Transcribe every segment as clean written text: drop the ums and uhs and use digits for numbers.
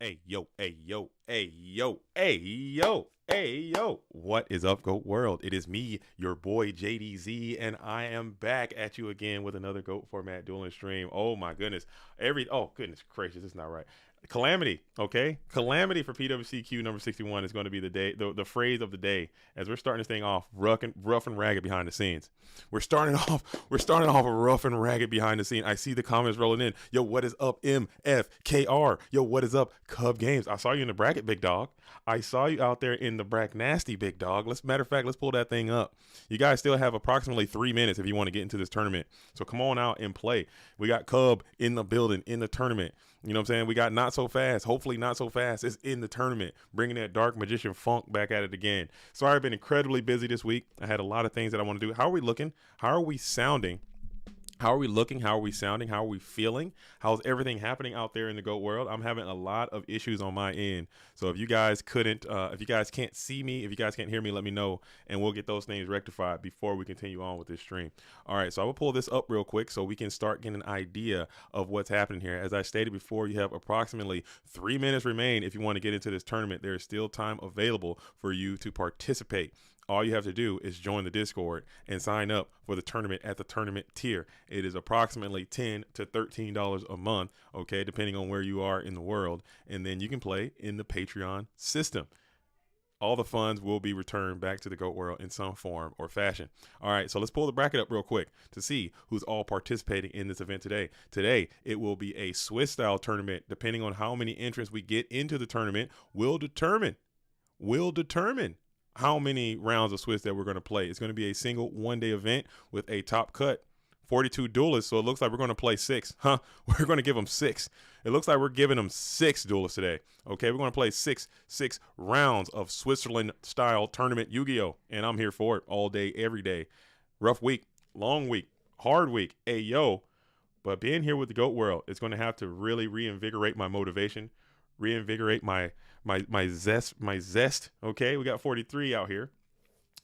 Hey, yo, hey, yo, hey, yo, hey, yo, hey, yo. What is up, GOAT World? It is me, your boy JDZ, and I am back at you again with another GOAT format dueling stream. Oh my goodness. Oh goodness gracious, it's not right. Calamity, okay? Calamity for PWCQ number 61 is going to be the phrase of the day as we're starting this thing off rough and ragged behind the scenes. We're starting off rough and ragged behind the scene. I see the comments rolling in. Yo, what is up, MFKR? Yo, what is up, Cub Games? I saw you in the bracket, big dog. I saw you out there in the brack nasty, big dog. Matter of fact, let's pull that thing up. You guys still have approximately 3 minutes if you want to get into this tournament. So come on out and play. We got Cub in the building in the tournament. You know what I'm saying? We got Not So Fast. Hopefully Not So Fast is in the tournament, bringing that Dark Magician funk back at it again. Sorry, I've been incredibly busy this week. I had a lot of things that I want to do. How are we looking? How are we sounding? How are we looking? How are we sounding? How are we feeling? How's everything happening out there in the GOAT world? I'm having a lot of issues on my end. So if you guys can't see me, if you guys can't hear me, let me know and we'll get those things rectified before we continue on with this stream. All right, so I will pull this up real quick so we can start getting an idea of what's happening here. As I stated before, you have approximately 3 minutes remain if you want to get into this tournament. There is still time available for you to participate. All you have to do is join the Discord and sign up for the tournament at the tournament tier. It is approximately $10 to $13 a month, okay, depending on where you are in the world. And then you can play in the Patreon system. All the funds will be returned back to the GOAT world in some form or fashion. All right, so let's pull the bracket up real quick to see who's all participating in this event today. Today, it will be a Swiss-style tournament. Depending on how many entrants we get into the tournament will determine how many rounds of Swiss that we're going to play. It's going to be a single one-day event with a top cut 42 duelists, so it looks like we're going to play 6. We're going to give them 6. It looks like we're giving them 6 duelists today. Okay, we're going to play six rounds of Switzerland-style tournament Yu-Gi-Oh! And I'm here for it all day, every day. Rough week, long week, hard week. Hey, yo. But being here with the GOAT world is going to have to really reinvigorate my motivation, reinvigorate my zest. Okay, we got 43 out here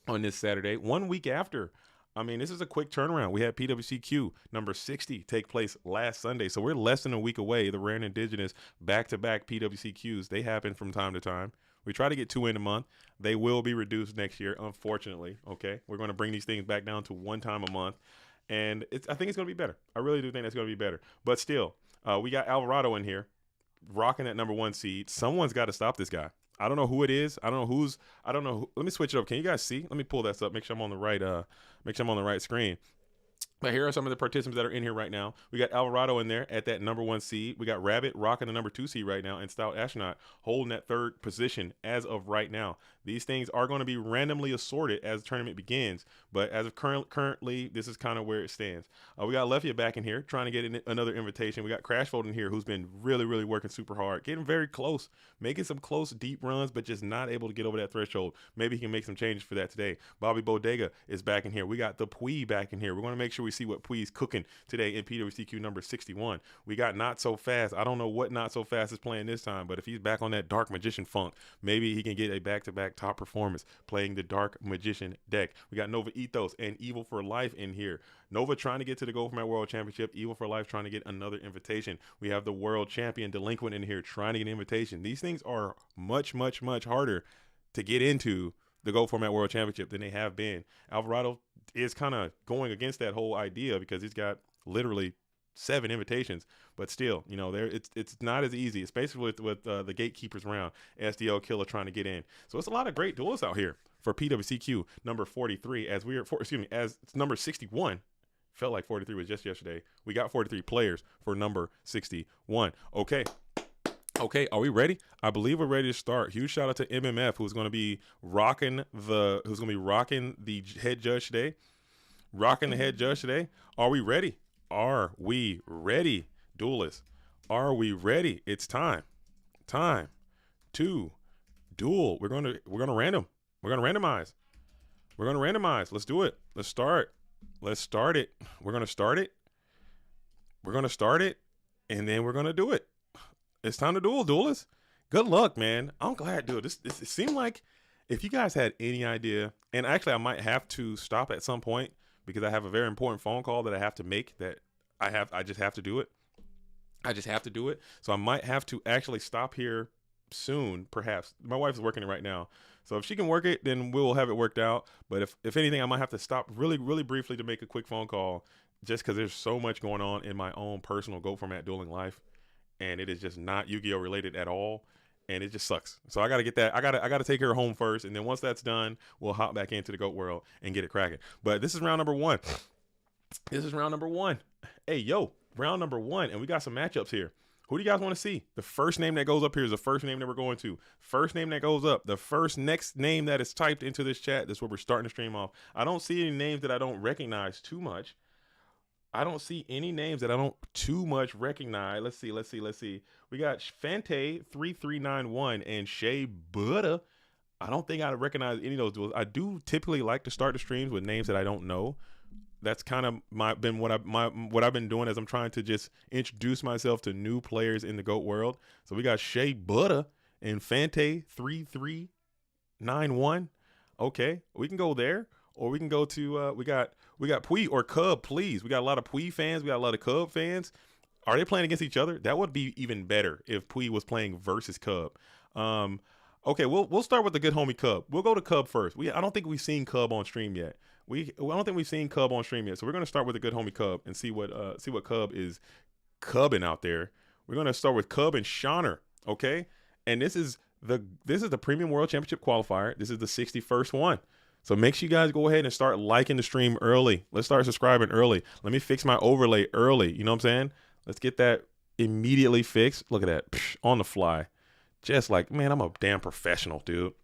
on this Saturday, 1 week after. I mean, this is a quick turnaround. We had PWCQ number 60 take place last Sunday, so we're less than a week away. The rare and indigenous back-to-back PWCQs, they happen from time to time. We try to get 2 in a month. They will be reduced next year, unfortunately. Okay, we're going to bring these things back down to 1 time a month, and I think it's going to be better. I really do think it's going to be better. But still, we got Alvarado in here, rocking that number 1 seed. Someone's got to stop this guy. I don't know who it is. I don't know. Let me switch it up. Can you guys see? Let me pull that up. Make sure I'm on the right screen. But here are some of the participants that are in here right now. We got Alvarado in there at that number 1 seed. We got Rabbit rocking the number 2 seed right now, and Stout Astronaut holding that 3rd position as of right now. These things are going to be randomly assorted as the tournament begins, but as of currently, this is kind of where it stands. We got Lefia back in here trying to get another invitation. We got Crashfold in here, who's been really, really working super hard, getting very close, making some close, deep runs, but just not able to get over that threshold. Maybe he can make some changes for that today. Bobby Bodega is back in here. We got the Pui back in here. We're going to make sure we see what Pui's cooking today in PWCQ number 61. We got Not So Fast. I don't know what Not So Fast is playing this time, but if he's back on that Dark Magician funk, maybe he can get a back-to-back top performance playing the Dark Magician deck. We got Nova Ethos and Evil for Life in here. Nova trying to get to the Gold Format World Championship. Evil for Life trying to get another invitation. We have the World Champion Delinquent in here trying to get an invitation. These things are much, much, much harder to get into the Gold Format World Championship than they have been. Alvarado is kind of going against that whole idea because he's got literally 7 invitations, but still, you know, it's not as easy, especially with the gatekeepers round. SDL Killer trying to get in. So it's a lot of great duels out here for PWCQ number 43 as it's number 61. Felt like 43 was just yesterday. We got 43 players for number 61. Okay, are we ready? I believe we're ready to start. Huge shout out to MMF, who's going to be rocking the head judge today. Rocking the head judge today. Are we ready? Are we ready, duelists? Are we ready? It's time to duel. We're gonna random. We're gonna randomize. Let's do it. Let's start it. We're gonna start it, and then we're gonna do it. It's time to duel, duelists. Good luck, man. I'm glad, dude. This it seemed like if you guys had any idea, and actually I might have to stop at some point because I have a very important phone call that I have to make I just have to do it. I just have to do it. So I might have to actually stop here soon, perhaps. My wife's working it right now. So if she can work it, then we'll have it worked out. But if anything, I might have to stop really, really briefly to make a quick phone call just because there's so much going on in my own personal GOAT format dueling life. And it is just not Yu-Gi-Oh related at all. And it just sucks. So I gotta get that. I gotta take her home first, and then once that's done, we'll hop back into the GOAT world and get it cracking. But this is round number one. This is round number one. Hey, yo, round number one, and we got some matchups here. Who do you guys want to see? The first name that goes up here is the first name that we're going to. First name that goes up, the first next name that is typed into this chat. That's where we're starting to stream off. I don't see any names that I don't recognize too much. I don't see any names that I don't too much recognize. Let's see. We got Fante3391 and Shea Buddha. I don't think I recognize any of those duels. I do typically like to start the streams with names that I don't know. That's kind of what I've been doing as I'm trying to just introduce myself to new players in the GOAT world. So we got Shea Buddha and Fante3391. Okay, we can go there, or we can go to we got Pui or Cub, please. We got a lot of Pui fans. We got a lot of Cub fans. Are they playing against each other? That would be even better if Pui was playing versus Cub. Okay, we'll start with the good homie Cub. We'll go to Cub first. I don't think we've seen Cub on stream yet. I don't think we've seen Cub on stream yet. So we're gonna start with the good homie Cub and see what Cub is cubbing out there. We're gonna start with Cub and Shauner. Okay, and this is the Premium World Championship qualifier. This is the 61st one. So make sure you guys go ahead and start liking the stream early. Let's start subscribing early. Let me fix my overlay early. You know what I'm saying? Let's get that immediately fixed. Look at that. Psh, on the fly. Just like, man, I'm a damn professional, dude.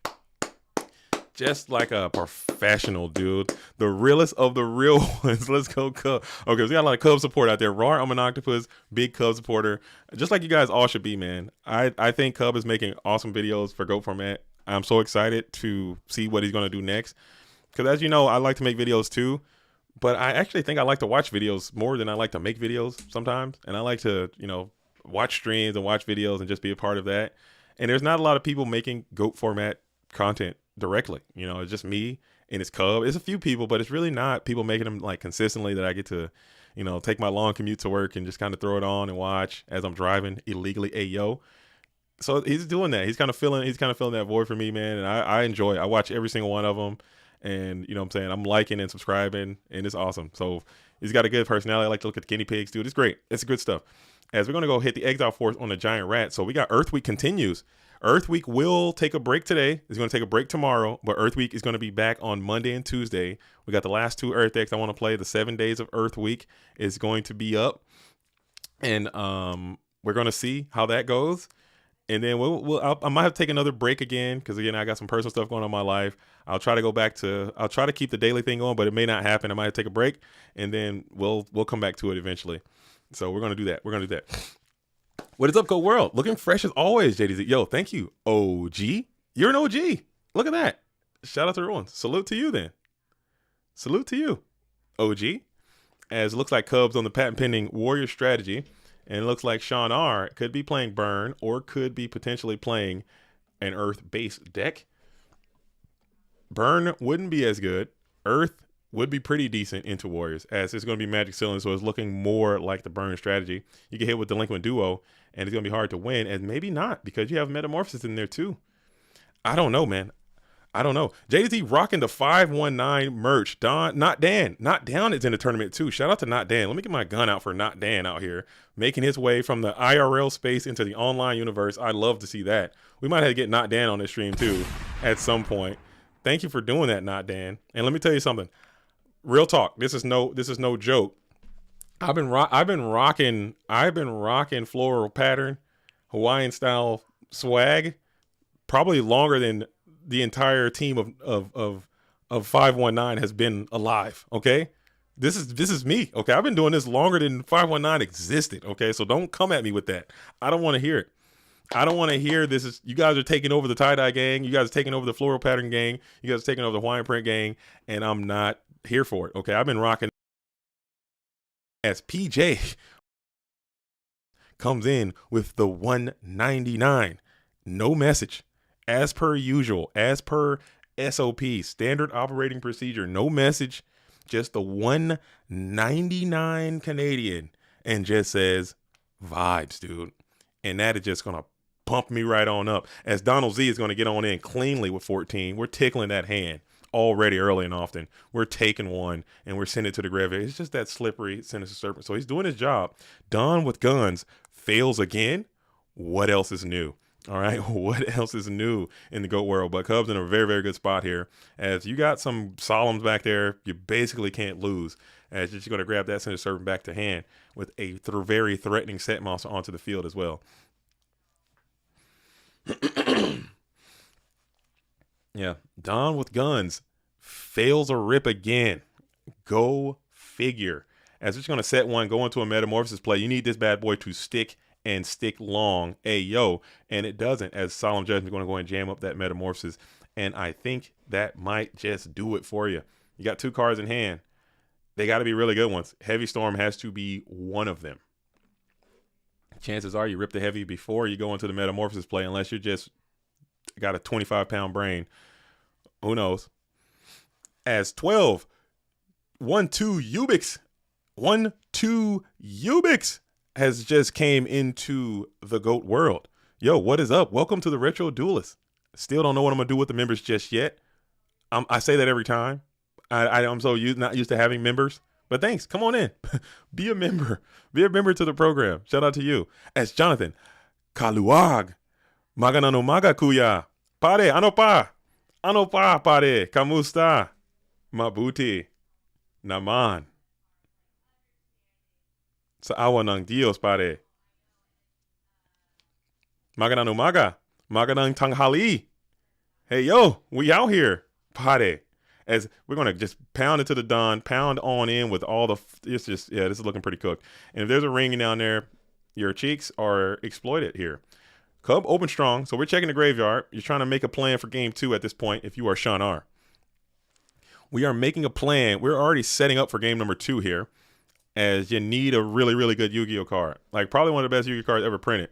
Just like a professional, dude. The realest of the real ones. Let's go Cub. Okay, so we got a lot of Cub support out there. Rar, I'm an octopus, big Cub supporter. Just like you guys all should be, man. I think Cub is making awesome videos for GOAT format. I'm so excited to see what he's going to do next. Because as you know, I like to make videos too. But I actually think I like to watch videos more than I like to make videos sometimes. And I like to, watch streams and watch videos and just be a part of that. And there's not a lot of people making GOAT format content directly. It's just me and it's Cub. It's a few people, but it's really not people making them like consistently that I get to, take my long commute to work and just kind of throw it on and watch as I'm driving illegally. Ayo. So he's doing that. He's kind of filling that void for me, man. And I enjoy it. I watch every single one of them. And you know what I'm saying? I'm liking and subscribing, and it's awesome. So he's got a good personality. I like to look at the guinea pigs, dude. It's great. It's good stuff. As we're going to go hit the Exile Force on the Giant Rat. So we got Earth Week continues. Earth Week will take a break today. It's going to take a break tomorrow, but Earth Week is going to be back on Monday and Tuesday. We got the last two Earth decks I want to play. The 7 days of Earth Week is going to be up. And we're going to see how that goes. And then I might have to take another break again because, again, I got some personal stuff going on in my life. I'll try to keep the daily thing going, but it may not happen. I might have to take a break, and then we'll come back to it eventually. So we're going to do that. What is up, GOAT World? Looking fresh as always, JDZ. Yo, thank you, OG. You're an OG. Look at that. Shout out to everyone. Salute to you then. Salute to you, OG. As it looks like Cubs on the patent pending Warrior strategy. And it looks like Sean R could be playing Burn or could be potentially playing an Earth-based deck. Burn wouldn't be as good. Earth would be pretty decent into Warriors, as it's going to be Magic Ceiling, so it's looking more like the Burn strategy. You get hit with Delinquent Duo, and it's going to be hard to win, and maybe not, because you have Metamorphosis in there too. I don't know, man. I don't know. JDT rocking the 519 merch. Not Dan is in the tournament too. Shout out to Not Dan. Let me get my gun out for Not Dan out here, making his way from the IRL space into the online universe. I'd love to see that. We might have to get Not Dan on this stream too at some point. Thank you for doing that, Not Dan. And let me tell you something. Real talk. This is no joke. I've been rocking floral pattern, Hawaiian style swag, probably longer than the entire team of 519 has been alive. Okay, this is me. Okay, I've been doing this longer than 519 existed. Okay, so don't come at me with that. I don't want to hear it. I don't want to hear this. You guys are taking over the tie-dye gang. You guys are taking over the floral pattern gang. You guys are taking over the Hawaiian print gang, and I'm not here for it. Okay, I've been rocking. As PJ comes in with the 199, no message. As per usual, as per SOP, standard operating procedure, no message, just the 199 Canadian, and just says, vibes, dude. And that is just going to pump me right on up. As Donald Z is going to get on in cleanly with 14, we're tickling that hand already early and often. We're taking one and we're sending it to the graveyard. It's just that slippery Sinister Serpent. So he's doing his job. Don with guns fails again. What else is new? All right, what else is new in the GOAT world? But Cubs in a very, very good spot here. As you got some Solemns back there, you basically can't lose. As you're just going to grab that Sinister Serpent back to hand with a very threatening set monster onto the field as well. Yeah, Don with guns fails a rip again. Go figure. As it's going to set one, go into a metamorphosis play. You need this bad boy to stick and stick long. Ayo. And it doesn't, as Solemn Judgment is going to go and jam up that metamorphosis. And I think that might just do it for you. You got 2 cards in hand. They got to be really good ones. Heavy Storm has to be one of them. Chances are you rip the heavy before you go into the metamorphosis play, unless you're just got a 25-pound brain. Who knows? As 12, 1-2 Ubix. 1-2 Ubix has just came into the GOAT world. Yo, what is up? Welcome to the Retro Duelist. Still don't know what I'm going to do with the members just yet. I say that every time. I'm so not used to having members. But thanks. Come on in. Be a member. Be a member to the program. Shout out to you. As Jonathan. Kaluag. Maganano maga kuya. Pare, ano pa? Ano pa, pare? Kamusta? Mabuti. Naman. Sa awa ng Dios, pare. Maganano maga. Maganang tanghali. Hey, yo, we out here. Pare. As we're going to just pound into the Don, pound on in with all the, it's just, yeah, this is looking pretty cooked. And if there's a ring down there, your cheeks are exploited here. Cub open strong. So we're checking the graveyard. You're trying to make a plan for game 2 at this point if you are Sean R. We are making a plan. We're already setting up for game number 2 here, as you need a really good Yu-Gi-Oh card. Like probably one of the best Yu-Gi-Oh cards ever printed.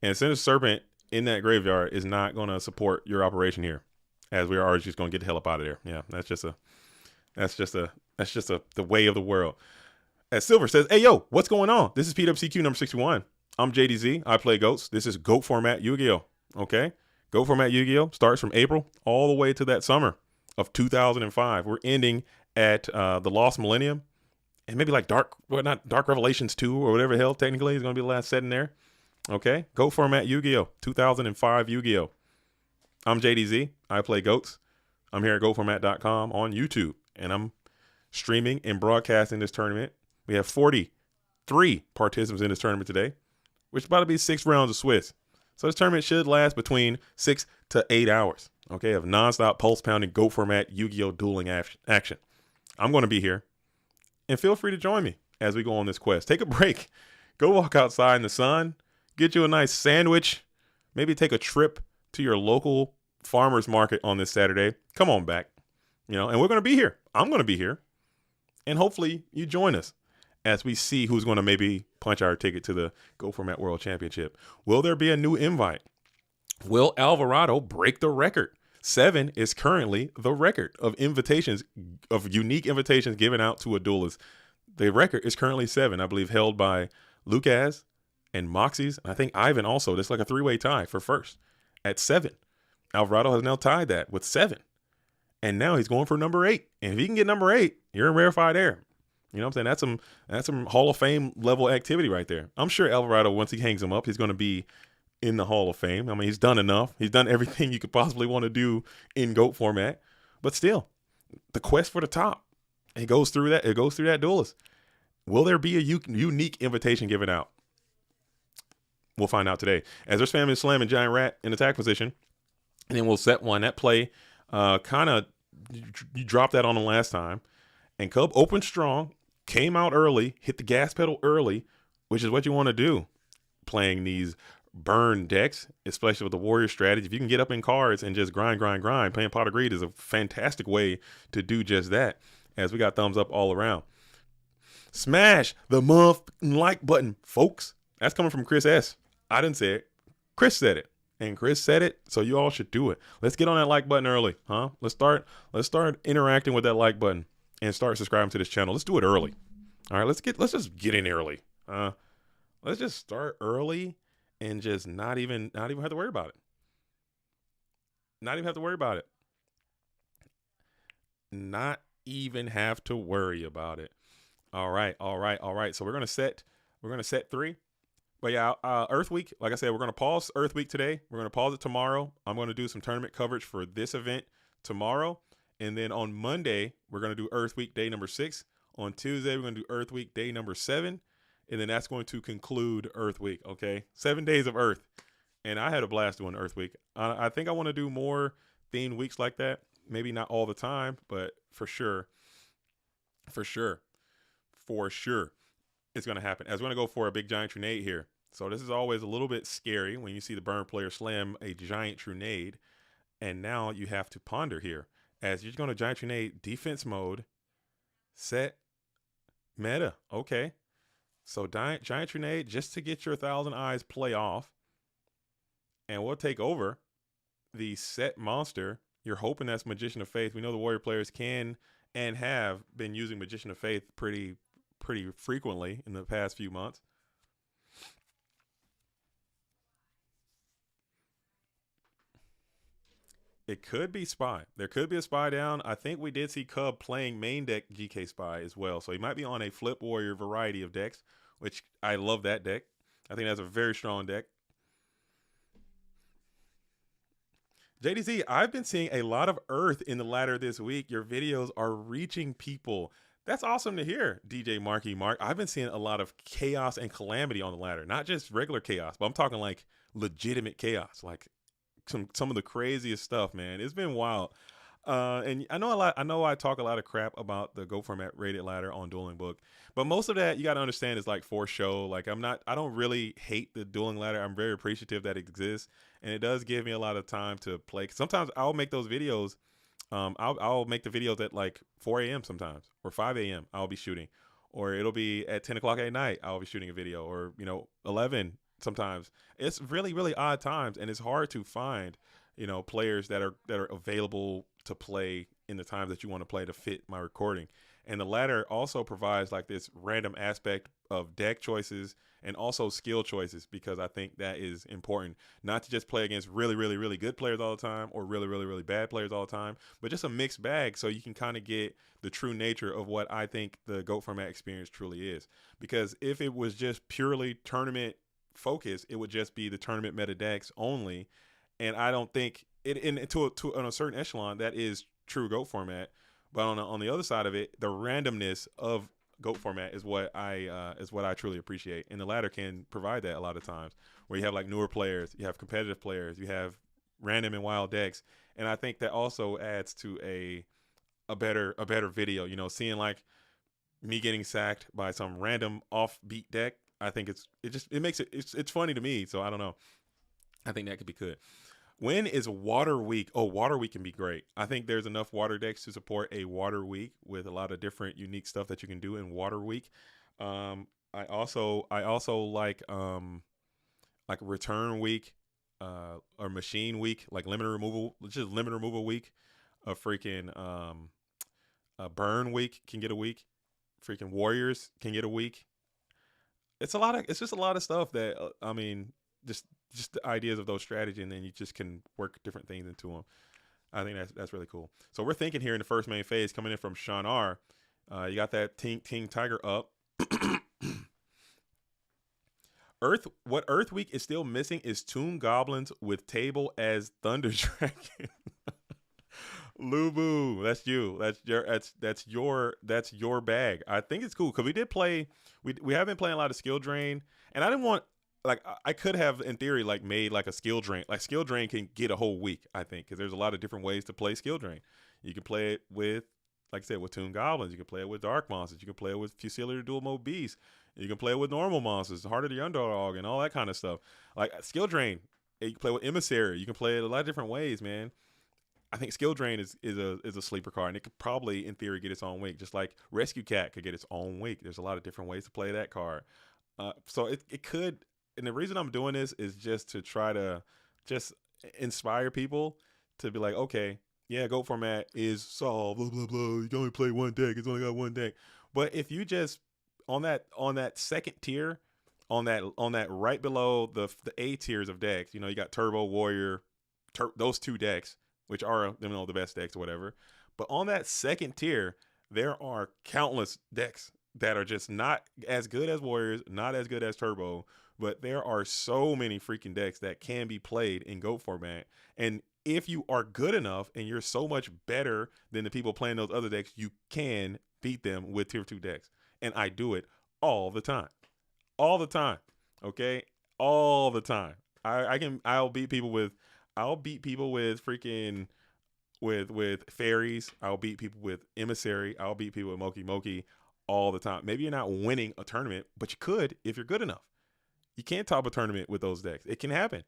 And Sinister Serpent in that graveyard is not going to support your operation here, as we are already just going to get the hell up out of there. Yeah, that's just the way of the world. As Silver says, hey, yo, what's going on? This is PWCQ number 61. I'm JDZ. I play GOATs. This is GOAT format Yu-Gi-Oh. Okay? GOAT format Yu-Gi-Oh starts from April all the way to that summer of 2005. We're ending at the Lost Millennium, and maybe like Dark Revelations 2 or whatever the hell technically is going to be the last set in there. Okay? GOAT format Yu-Gi-Oh. 2005 Yu-Gi-Oh. I'm JDZ. I play GOATs. I'm here at GOATformat.com on YouTube, and I'm streaming and broadcasting this tournament. We have 43 participants in this tournament today, which is about to be 6 rounds of Swiss. So this tournament should last between 6 to 8 hours, okay, of nonstop pulse-pounding GOAT format Yu-Gi-Oh dueling action. I'm going to be here, and feel free to join me as we go on this quest. Take a break. Go walk outside in the sun. Get you a nice sandwich. Maybe take a trip to your local farmer's market on this Saturday. Come on back, and we're going to be here. I'm going to be here, and hopefully you join us as we see who's going to maybe punch our ticket to the GOAT Format World Championship. Will there be a new invite? Will Alvarado break the record? 7 is currently the record of invitations, of unique invitations given out to a duelist. The record is currently 7, I believe, held by Lucas and Moxie's. I think Ivan also. That's like a 3-way tie for first at 7. Alvarado has now tied that with 7. And now he's going for number 8. And if he can get number 8, you're in rarefied air. You know what I'm saying? That's some Hall of Fame level activity right there. I'm sure Alvarado, once he hangs him up, he's going to be in the Hall of Fame. I mean, he's done enough. He's done everything you could possibly want to do in GOAT format. But still, the quest for the top, it goes through that duelist. Will there be a unique invitation given out? We'll find out today. As there's Family Slam and Giant Rat in attack position, and then we'll set one. That play, you dropped that on them last time. And Cub opened strong, came out early, hit the gas pedal early, which is what you want to do playing these burn decks, especially with the Warrior strategy. If you can get up in cards and just grind, playing Pot of Greed is a fantastic way to do just that, as we got thumbs up all around. Smash the like button, folks. That's coming from Chris S. I didn't say it. Chris said it. And Chris said it, so you all should do it. Let's get on that like button early, huh? Let's start interacting with that like button and start subscribing to this channel. Let's do it early. All right, let's just get in early. Let's just start early and just not even have to worry about it. Not even have to worry about it. Not even have to worry about it. All right, all right, all right. So we're gonna set three. But yeah, Earth Week. Like I said, we're gonna pause Earth Week today. We're gonna pause it tomorrow. I'm gonna do some tournament coverage for this event tomorrow, and then on Monday we're gonna do Earth Week day number 6. On Tuesday we're gonna do Earth Week day number 7, and then that's going to conclude Earth Week. Okay, 7 days of Earth, and I had a blast doing Earth Week. I think I want to do more themed weeks like that. Maybe not all the time, but for sure, for sure, for sure it's going to happen. As we're going to go for a big giant Trinade here. So this is always a little bit scary when you see the burn player slam a giant Trinade. And now you have to ponder here. As you're going to giant Trinade defense mode, set, meta. Okay. So giant Trinade just to get your 1,000 eyes play off. And we'll take over the set monster. You're hoping that's Magician of Faith. We know the Warrior players can and have been using Magician of Faith pretty frequently in the past few months. It could be Spy. There could be a Spy down. I think we did see Cub playing main deck GK Spy as well. So he might be on a Flip Warrior variety of decks, which I love that deck. I think that's a very strong deck. JDZ, I've been seeing a lot of Earth in the ladder this week. Your videos are reaching people. That's awesome to hear, DJ Marky Mark. I've been seeing a lot of chaos and calamity on the ladder, not just regular chaos, but I'm talking like legitimate chaos, like some of the craziest stuff, man. It's been wild. And I know a lot. I know I talk a lot of crap about the Go Format rated ladder on Dueling Book, but most of that you got to understand is like for show. Like I don't really hate the Dueling ladder. I'm very appreciative that it exists, and it does give me a lot of time to play. Sometimes I'll make those videos. I'll make the videos at like 4 a.m. sometimes or 5 a.m. I'll be shooting, or it'll be at 10 o'clock at night. I'll be shooting a video, or 11 sometimes. It's really odd times, and it's hard to find players that are available to play in the times that you want to play to fit my recording. And the latter also provides like this random aspect of deck choices and also skill choices, because I think that is important, not to just play against really good players all the time or really bad players all the time, but just a mixed bag so you can kind of get the true nature of what I think the GOAT format experience truly is. Because if it was just purely tournament focused, it would just be the tournament meta decks only. And I don't think to on a certain echelon that is true GOAT format. But on the other side of it, the randomness of GOAT format is what I truly appreciate. And the latter can provide that a lot of times, where you have like newer players, you have competitive players, you have random and wild decks. And I think that also adds to a better video. Seeing like me getting sacked by some random offbeat deck, I think it makes it's funny to me. So I don't know. I think that could be good. When is Water Week? Oh, Water Week can be great. I think there's enough water decks to support a Water Week with a lot of different unique stuff that you can do in Water Week. I also like Return Week, or Machine Week, like limit removal, just limit removal week. A freaking Burn Week can get a week. Freaking Warriors can get a week. It's just a lot of stuff that just the ideas of those strategy, and then you just can work different things into them. I think that's really cool. So we're thinking here in the first main phase, coming in from Sean R. You got that Ting Tiger up. What Earth Week is still missing is Tomb Goblins with table as Thunder Dragon. Lubu, that's you. That's your bag. I think it's cool because we did play. We have been playing a lot of skill drain, and I didn't want, like, I could have in theory like made like a skill drain. Like skill drain can get a whole week, I think, because there's a lot of different ways to play skill drain. You can play it with, like I said, with Tomb Goblins. You can play it with Dark Monsters. You can play it with Fusility Dual Mode Beasts. You can play it with normal monsters, Heart of the Underdog, and all that kind of stuff. Like skill drain, you can play with Emissary. You can play it a lot of different ways, man. I think Skill Drain is a sleeper card, and it could probably, in theory, get its own week. Just like Rescue Cat could get its own week. There's a lot of different ways to play that card. So it could, and the reason I'm doing this is just to try to just inspire people to be like, okay, yeah, GOAT format is solved, blah, blah, blah. You can only play one deck. It's only got one deck. But if you just, on that second tier, on that right below the A tiers of decks. You got Turbo Warrior, those two decks, which are the best decks or whatever. But on that second tier, there are countless decks that are just not as good as Warriors, not as good as Turbo, but there are so many freaking decks that can be played in GOAT format. And if you are good enough and you're so much better than the people playing those other decks, you can beat them with tier 2 decks. And I do it all the time. All the time. Okay? All the time. I'll beat people with freaking with fairies. I'll beat people with emissary. I'll beat people with Moki Moki all the time. Maybe you're not winning a tournament, but you could if you're good enough. You can't top a tournament with those decks. It can happen.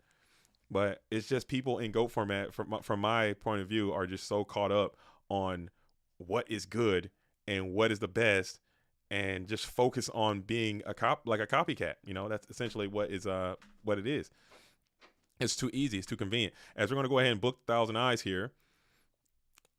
But it's just people in GOAT format, from my point of view, are just so caught up on what is good and what is the best, and just focus on being a copycat. That's essentially what it is. It's too easy. It's too convenient. As we're going to go ahead and book 1,000 eyes here,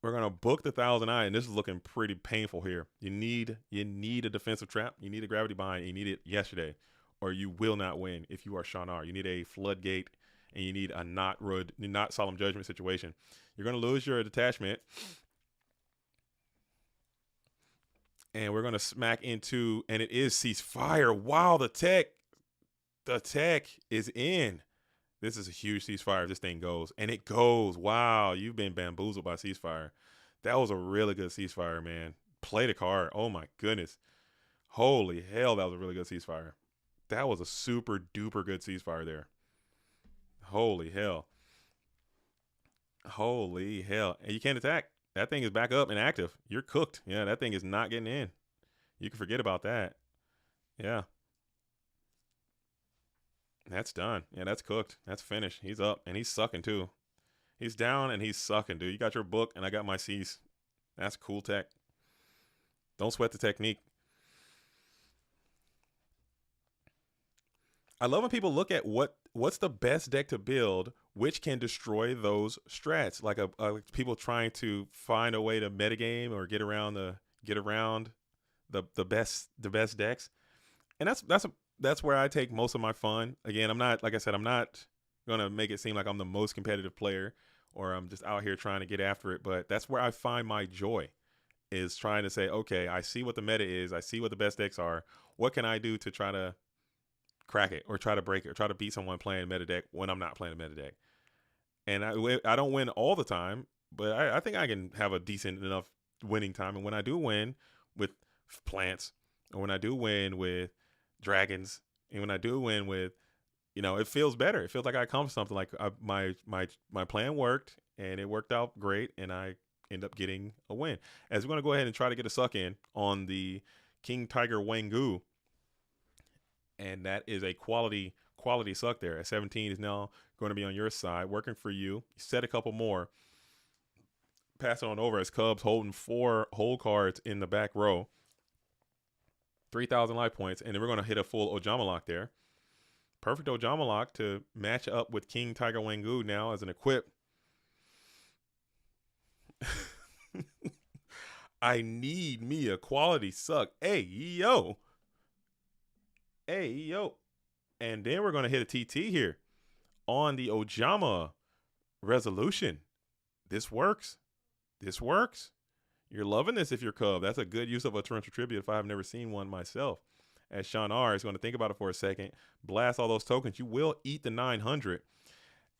we're going to book the 1,000 eye, and this is looking pretty painful here. You need a defensive trap. You need a gravity bind. You need it yesterday, or you will not win if you are Sean R. You need a floodgate, and you need a not solemn judgment situation. You're going to lose your detachment, and we're going to smack into, and it is ceasefire. Wow, the tech is in. This is a huge ceasefire if this thing goes. And it goes. Wow, you've been bamboozled by ceasefire. That was a really good ceasefire, man. Play the card. Oh, my goodness. Holy hell, that was a really good ceasefire. That was a super duper good ceasefire there. Holy hell. Holy hell. And you can't attack. That thing is back up and active. You're cooked. Yeah, that thing is not getting in. You can forget about that. Yeah. That's done. Yeah, that's cooked. That's finished. He's up, and he's sucking, too. He's down, and he's sucking, dude. You got your book, and I got my C's. That's cool tech. Don't sweat the technique. I love when people look at what's the best deck to build, which can destroy those strats. Like people trying to find a way to metagame or get around the best decks, and that's where I take most of my fun. Again, I'm not gonna make it seem like I'm the most competitive player or I'm just out here trying to get after it, but that's where I find my joy, is trying to say, okay, I see what the meta is, I see what the best decks are. What can I do to try to crack it or try to break it or try to beat someone playing meta deck when I'm not playing a meta deck? And I don't win all the time, but I think I can have a decent enough winning time. And when I do win with plants, or when I do win with dragons, and when I do win with, it feels better. It feels like I accomplished something. Like my plan worked, and it worked out great, and I end up getting a win. As we're going to go ahead and try to get a suck in on the King Tiger Wangu, and that is a quality suck there. At 17 is now going to be on your side, working for you. Set a couple more. Pass it on over as Cubs holding 4 hold cards in the back row. 3,000 life points, and then we're going to hit a full Ojama lock there. Perfect Ojama lock to match up with King Tiger Wangu now as an equip. I need me a quality suck. Hey, yo. And then we're going to hit a TT here on the Ojama resolution. This works. You're loving this if you're Cub. That's a good use of a torrential tribute if I've never seen one myself. As Sean R is going to think about it for a second, blast all those tokens. You will eat the 900.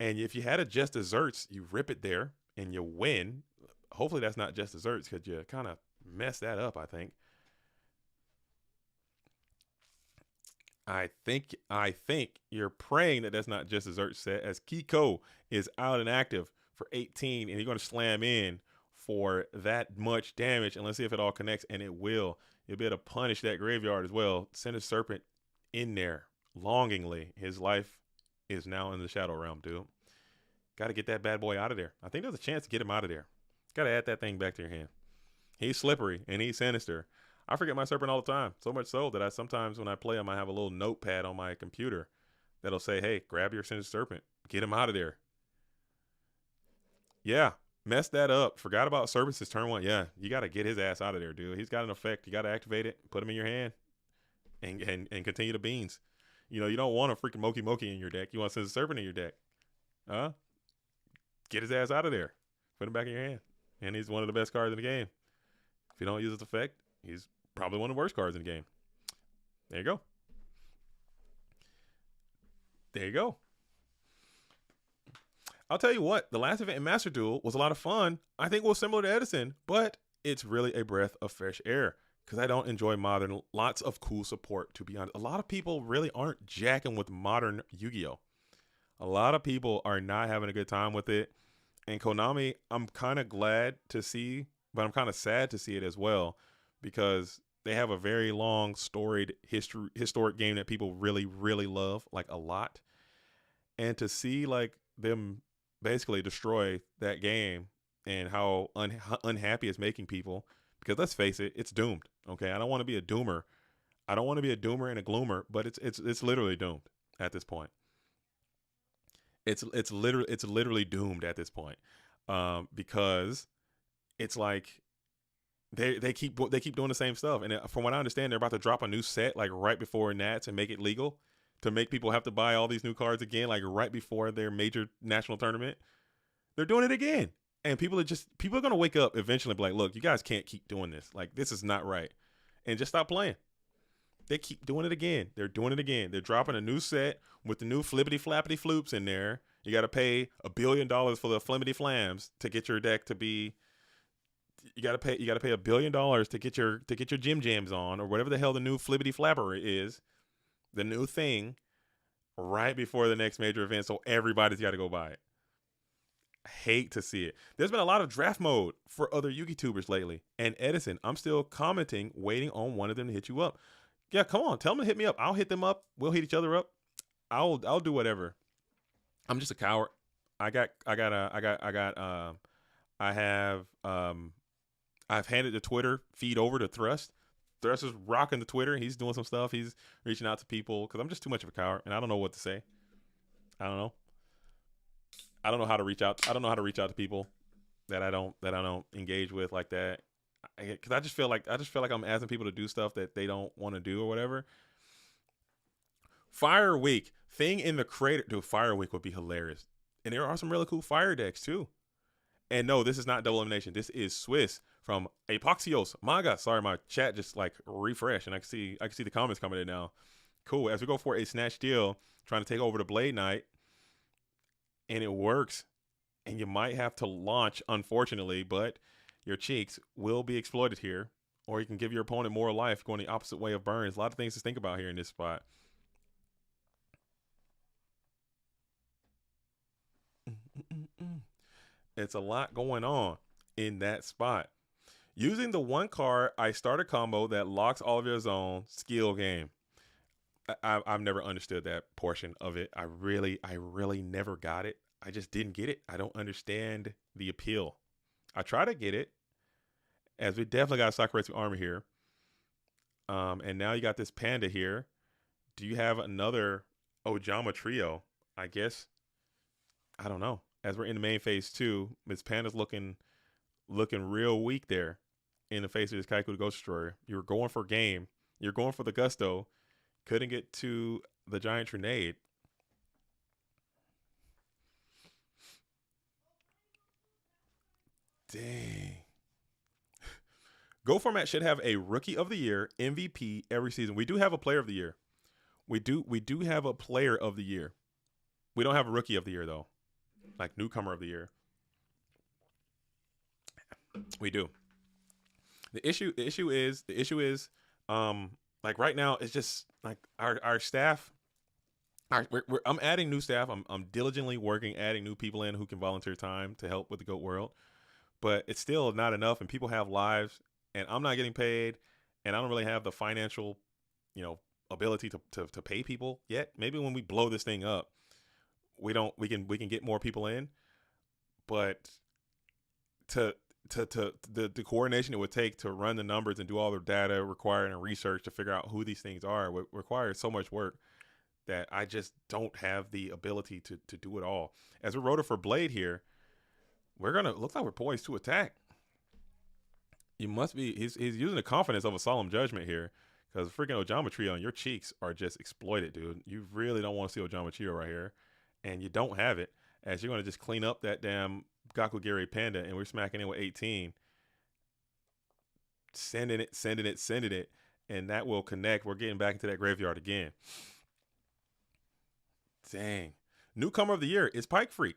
And if you had a just desserts, you rip it there and you win. Hopefully that's not just desserts, because you kind of messed that up, I think. I think you're praying that that's not just desserts set, as Kiko is out and active for 18, and you're going to slam in for that much damage, and let's see if it all connects, and it will. You'll be able to punish that graveyard as well. Send a serpent in there longingly. His life is now in the shadow realm, dude. Got to get that bad boy out of there. I think there's a chance to get him out of there. Got to add that thing back to your hand. He's slippery and he's sinister. I forget my serpent all the time, so much so that I sometimes when I play him, I have a little notepad on my computer that'll say, hey, grab your sinister serpent. Get him out of there. Yeah. Messed that up. Forgot about services turn 1. Yeah, you got to get his ass out of there, dude. He's got an effect. You got to activate it, put him in your hand, and continue the beans. You don't want a freaking Moki Moki in your deck. You want Scissor Serpent in your deck. Huh? Get his ass out of there. Put him back in your hand. And he's one of the best cards in the game. If you don't use his effect, he's probably one of the worst cards in the game. There you go. There you go. I'll tell you what, the last event in Master Duel was a lot of fun. I think it was similar to Edison, but it's really a breath of fresh air because I don't enjoy Modern. Lots of cool support, to be honest. A lot of people really aren't jacking with Modern Yu-Gi-Oh! A lot of people are not having a good time with it. And Konami, I'm kind of glad to see, but I'm kind of sad to see it as well because they have a very long, storied historic game that people really, really love, like a lot. And to see like them basically destroy that game and how unhappy it's making people, because let's face it, it's doomed. Okay, I don't want to be a doomer. I don't want to be a doomer and a gloomer, but it's literally doomed at this point. It's literally doomed at this point, because it's like they keep doing the same stuff. And from what I understand, they're about to drop a new set like right before Nats and make it legal to make people have to buy all these new cards again, like right before their major national tournament. They're doing it again, and people are gonna wake up eventually and be like, look, you guys can't keep doing this. Like, this is not right, and just stop playing. They keep doing it again. They're doing it again. They're dropping a new set with the new flippity flappity floops in there. You got to pay $1 billion for the flimmity flams to get your deck to be. You got to pay $1 billion to get your Jim Jams on, or whatever the hell the new flippity flapper is, the new thing, right before the next major event. So everybody's got to go buy it. I hate to see it. There's been a lot of draft mode for other Yugi-tubers lately, and Edison, I'm still commenting, waiting on one of them to hit you up. Yeah, come on, tell them to hit me up. I'll hit them up. We'll hit each other up. I'll do whatever. I'm just a coward. I've handed the Twitter feed over to Thrust. Thrust is rocking the Twitter. He's doing some stuff. He's reaching out to people because I'm just too much of a coward and I don't know what to say. I don't know. I don't know how to reach out. I don't know how to reach out to people that I don't engage with like that. Because I just feel like I'm asking people to do stuff that they don't want to do or whatever. Fire Week thing in the crater. Dude, Fire Week would be hilarious. And there are some really cool fire decks too. And no, this is not double elimination. This is Swiss from Apoxios Maga. Sorry, my chat just like refreshed and I can see the comments coming in now. Cool. As we go for a snatch deal, trying to take over the Blade Knight, and it works. And you might have to launch, unfortunately, but your cheeks will be exploited here, or you can give your opponent more life going the opposite way of burns. A lot of things to think about here in this spot. It's a lot going on in that spot. Using the one card, I start a combo that locks all of your zone. Skill game. I've never understood that portion of it. I really never got it. I just didn't get it. I don't understand the appeal. I try to get it, as we definitely got a Sakura's armor here. And now you got this Panda here. Do you have another Ojama trio? I guess. I don't know. As we're in the main phase 2, Miss Panda's looking real weak there in the face of this Kaiku the Ghost Destroyer. You were going for game. You're going for the Gusto. Couldn't get to the Giant Trinade. Dang. Go format should have a Rookie of the Year, MVP every season. We do have a Player of the Year. We do have a Player of the Year. We don't have a Rookie of the Year though, like Newcomer of the Year. We do. The issue is like right now it's just like our staff. I'm adding new staff. I'm diligently working, adding new people in who can volunteer time to help with the Goat World. But it's still not enough, and people have lives, and I'm not getting paid, and I don't really have the financial, ability to pay people yet. Maybe when we blow this thing up, we can get more people in, but the coordination it would take to run the numbers and do all the data required and research to figure out who these things are requires so much work that I just don't have the ability to do it all. As we're rotor for Blade here, looks like we're poised to attack. He's using the confidence of a solemn judgment here, Because freaking Ojamatrio on your cheeks are just exploited, dude. You really don't want to see Ojamatrio right here. And you don't have it, as you're going to just clean up that damn Gakugiri Panda, and we're smacking in with 18. Sending it. And that will connect. We're getting back into that graveyard again. Dang. Newcomer of the year is Pike Freak.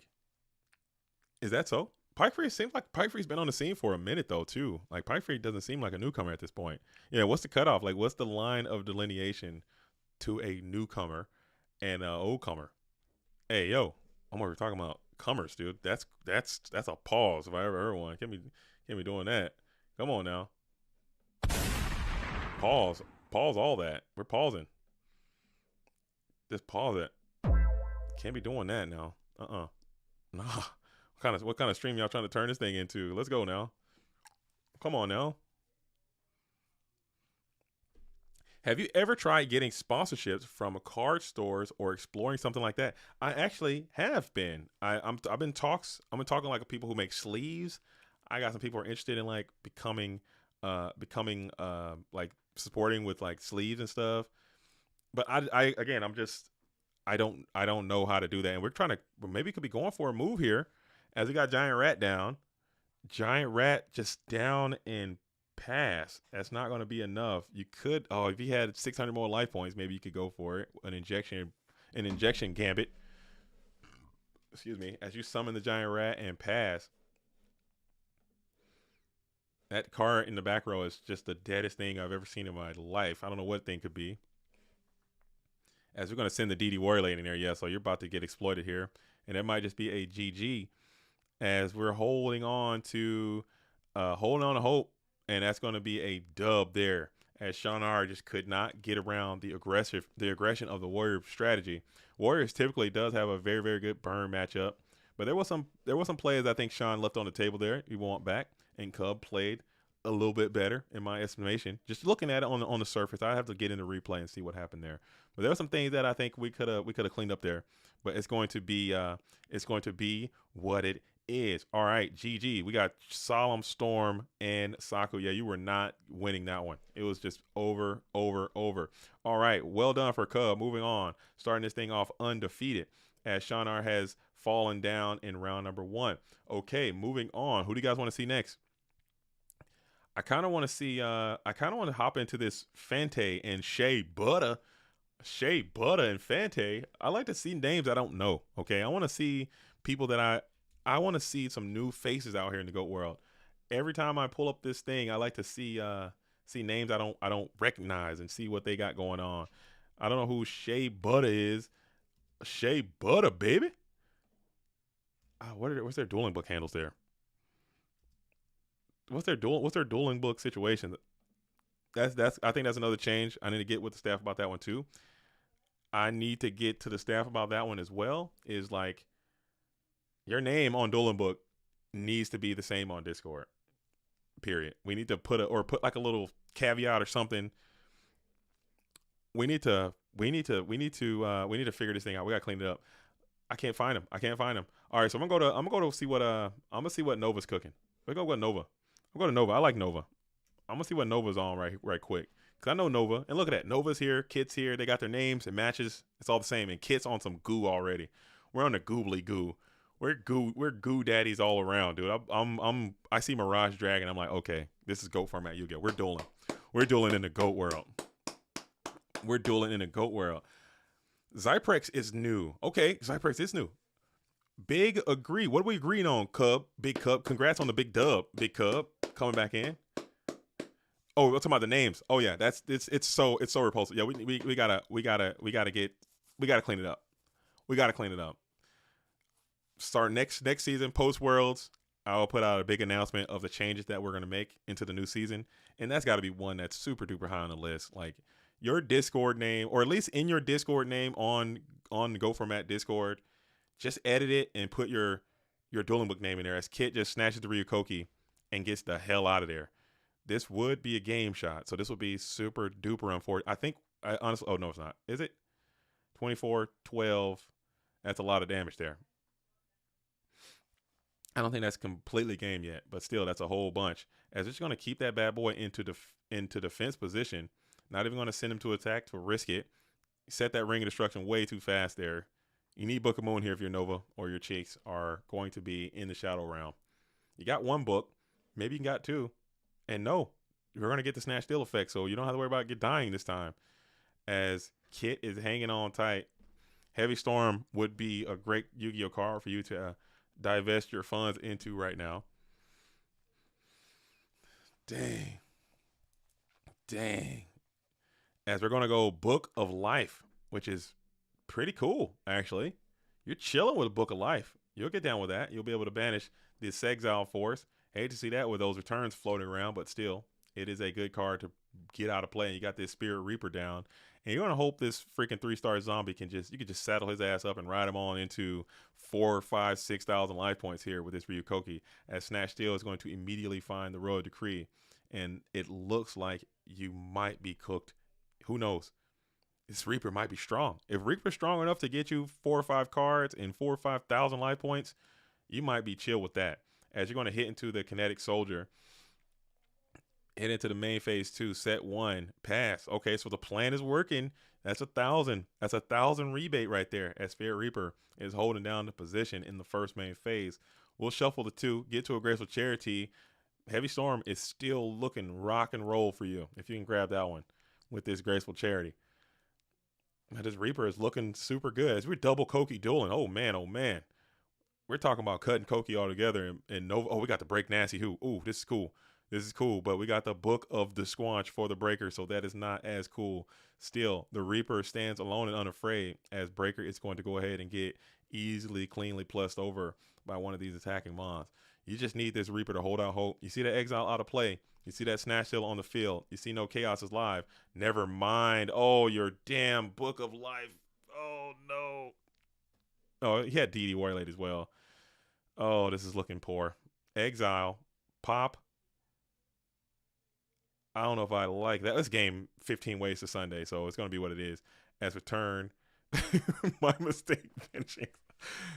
Is that so? Pike Freak seems like Pike Freak's been on the scene for a minute though too. Like Pike Freak doesn't seem like a newcomer at this point. Yeah, what's the cutoff? Like what's the line of delineation to a newcomer and an old comer? Hey yo, I'm over talking about comers, dude. That's a pause if I ever heard one. Can't be doing that. Come on now. Pause all that. We're pausing. Just pause it. Can't be doing that now. Nah. What kind of stream y'all trying to turn this thing into? Let's go now. Come on now. Have you ever tried getting sponsorships from card stores or exploring something like that? I actually have been. I've been talking like people who make sleeves. I got some people who are interested in like becoming like supporting with like sleeves and stuff. But I don't know how to do that. And we're trying to maybe could be going for a move here as we got Giant Rat down. Giant Rat just down and pass. That's not going to be enough. You could, if you had 600 more life points, maybe you could go for it. An injection gambit. Excuse me. As you summon the Giant Rat and pass. That card in the back row is just the deadest thing I've ever seen in my life. I don't know what thing could be. As we're going to send the DD Warrior Lane in there, yeah, so you're about to get exploited here. And that might just be a GG as we're holding on to hope. And that's going to be a dub there, as Sean R just could not get around the aggression of the Warrior strategy. Warriors typically does have a very, very good burn matchup, but there was some plays I think Sean left on the table there. You want back, and Cub played a little bit better in my estimation. Just looking at it on the surface, I have to get in the replay and see what happened there. But there were some things that I think we could have cleaned up there. But it's going to be what it is. All right, GG. We got Solemn Storm and Saku. Yeah, you were not winning that one. It was just over. All right, well done for Cub. Moving on, starting this thing off undefeated, as Shanar has fallen down in round number 1. Okay, moving on. Who do you guys want to see next? I kind of want to hop into this Fante and Shea Butter and Fante. I like to see names I don't know. Okay, I want to see people that I want to see some new faces out here in the GOAT world. Every time I pull up this thing, I like to see names I don't recognize and see what they got going on. I don't know who Shea Butter is. Shea Butter, baby. What's their dueling book handles there? What's their dueling book situation? I think that's another change. I need to get with the staff about that one too. I need to get to the staff about that one as well. Is like your name on dueling book needs to be the same on Discord. Period. We need to put like a little caveat or something. We need to figure this thing out. We gotta clean it up. I can't find him. All right, so I'm gonna go to see what Nova's cooking. We're gonna go with Nova. I'm going to Nova. I like Nova. I'm going to see what Nova's on right quick. Because I know Nova. And look at that. Nova's here. Kit's here. They got their names and matches. It's all the same. And Kit's on some goo already. We're on the goobly goo. We're goo daddies all around, dude. I see Mirage Dragon. I'm like, okay, this is GOAT format Yu-Gi-Oh. We're dueling. We're dueling in the GOAT world. Zyprex is new. Okay, Zyprex is new. Big agree. What are we agreeing on, Cub? Big Cub. Congrats on the big dub, Big Cub. Coming back in. Oh, we're talking about the names. Oh yeah, it's so repulsive. Yeah, we gotta clean it up. We gotta clean it up. Start next season, post Worlds. I will put out a big announcement of the changes that we're gonna make into the new season, and that's got to be one that's super duper high on the list. Like your Discord name, or at least in your Discord name on the Go Format Discord, just edit it and put your dueling book name in there. As Kit just snatches the Ryukoki and gets the hell out of there. This would be a game shot, so this would be super duper unfortunate. I think, honestly, oh no, it's not. Is it? 24, 12. That's a lot of damage there. I don't think that's completely game yet, but still, that's a whole bunch. As it's going to keep that bad boy into defense position, Not even going to send him to attack to risk it. Set that Ring of Destruction way too fast there. You need Book of Moon here if your Nova or your Cheeks are going to be in the Shadow Realm. You got one book. Maybe you got two. And no, you're going to get the Snatch Steal effect, so you don't have to worry about get dying this time. As Kit is hanging on tight. Heavy Storm would be a great Yu-Gi-Oh card for you to divest your funds into right now. Dang. As we're going to go Book of Life, which is pretty cool, actually. You're chilling with a Book of Life. You'll get down with that. You'll be able to banish this Exile Force. Hate to see that with those returns floating around, but still, it is a good card to get out of play. And you got this Spirit Reaper down. And you're going to hope this freaking 3-star zombie you can just saddle his ass up and ride him on into 4, 5, 6,000 life points here with this Ryukoki. As Snatch Steal is going to immediately find the Royal Decree. And it looks like you might be cooked. Who knows? This Reaper might be strong. If Reaper's strong enough to get you 4 or 5 cards and 4 or 5,000 life points, you might be chill with that. As you're going to hit into the Kinetic Soldier, hit into the main phase 2, set 1, pass. Okay, so the plan is working. That's 1,000. That's 1,000 rebate right there. As Spirit Reaper is holding down the position in the first main phase. We'll shuffle the 2, get to a Graceful Charity. Heavy Storm is still looking rock and roll for you if you can grab that one with this Graceful Charity. This Reaper is looking super good. As we're double Koki dueling. Oh, man. We're talking about cutting Koki all together. And Nova. Oh, we got the Break Nasty Who. Ooh, this is cool. But we got the Book of the Squanch for the Breaker, so that is not as cool. Still, the Reaper stands alone and unafraid, as Breaker is going to go ahead and get easily, cleanly plussed over by one of these attacking mons. You just need this Reaper to hold out hope. You see the Exile out of play. You see that Snatch Steal on the field. You see no Chaos is live. Never mind. Oh, your damn Book of Life. Oh, no. Oh, he had DD Warrior Lady as well. Oh, this is looking poor. Exile. Pop. I don't know if I like that. Let's game 15 ways to Sunday, so it's going to be what it is. As return. My mistake finishing.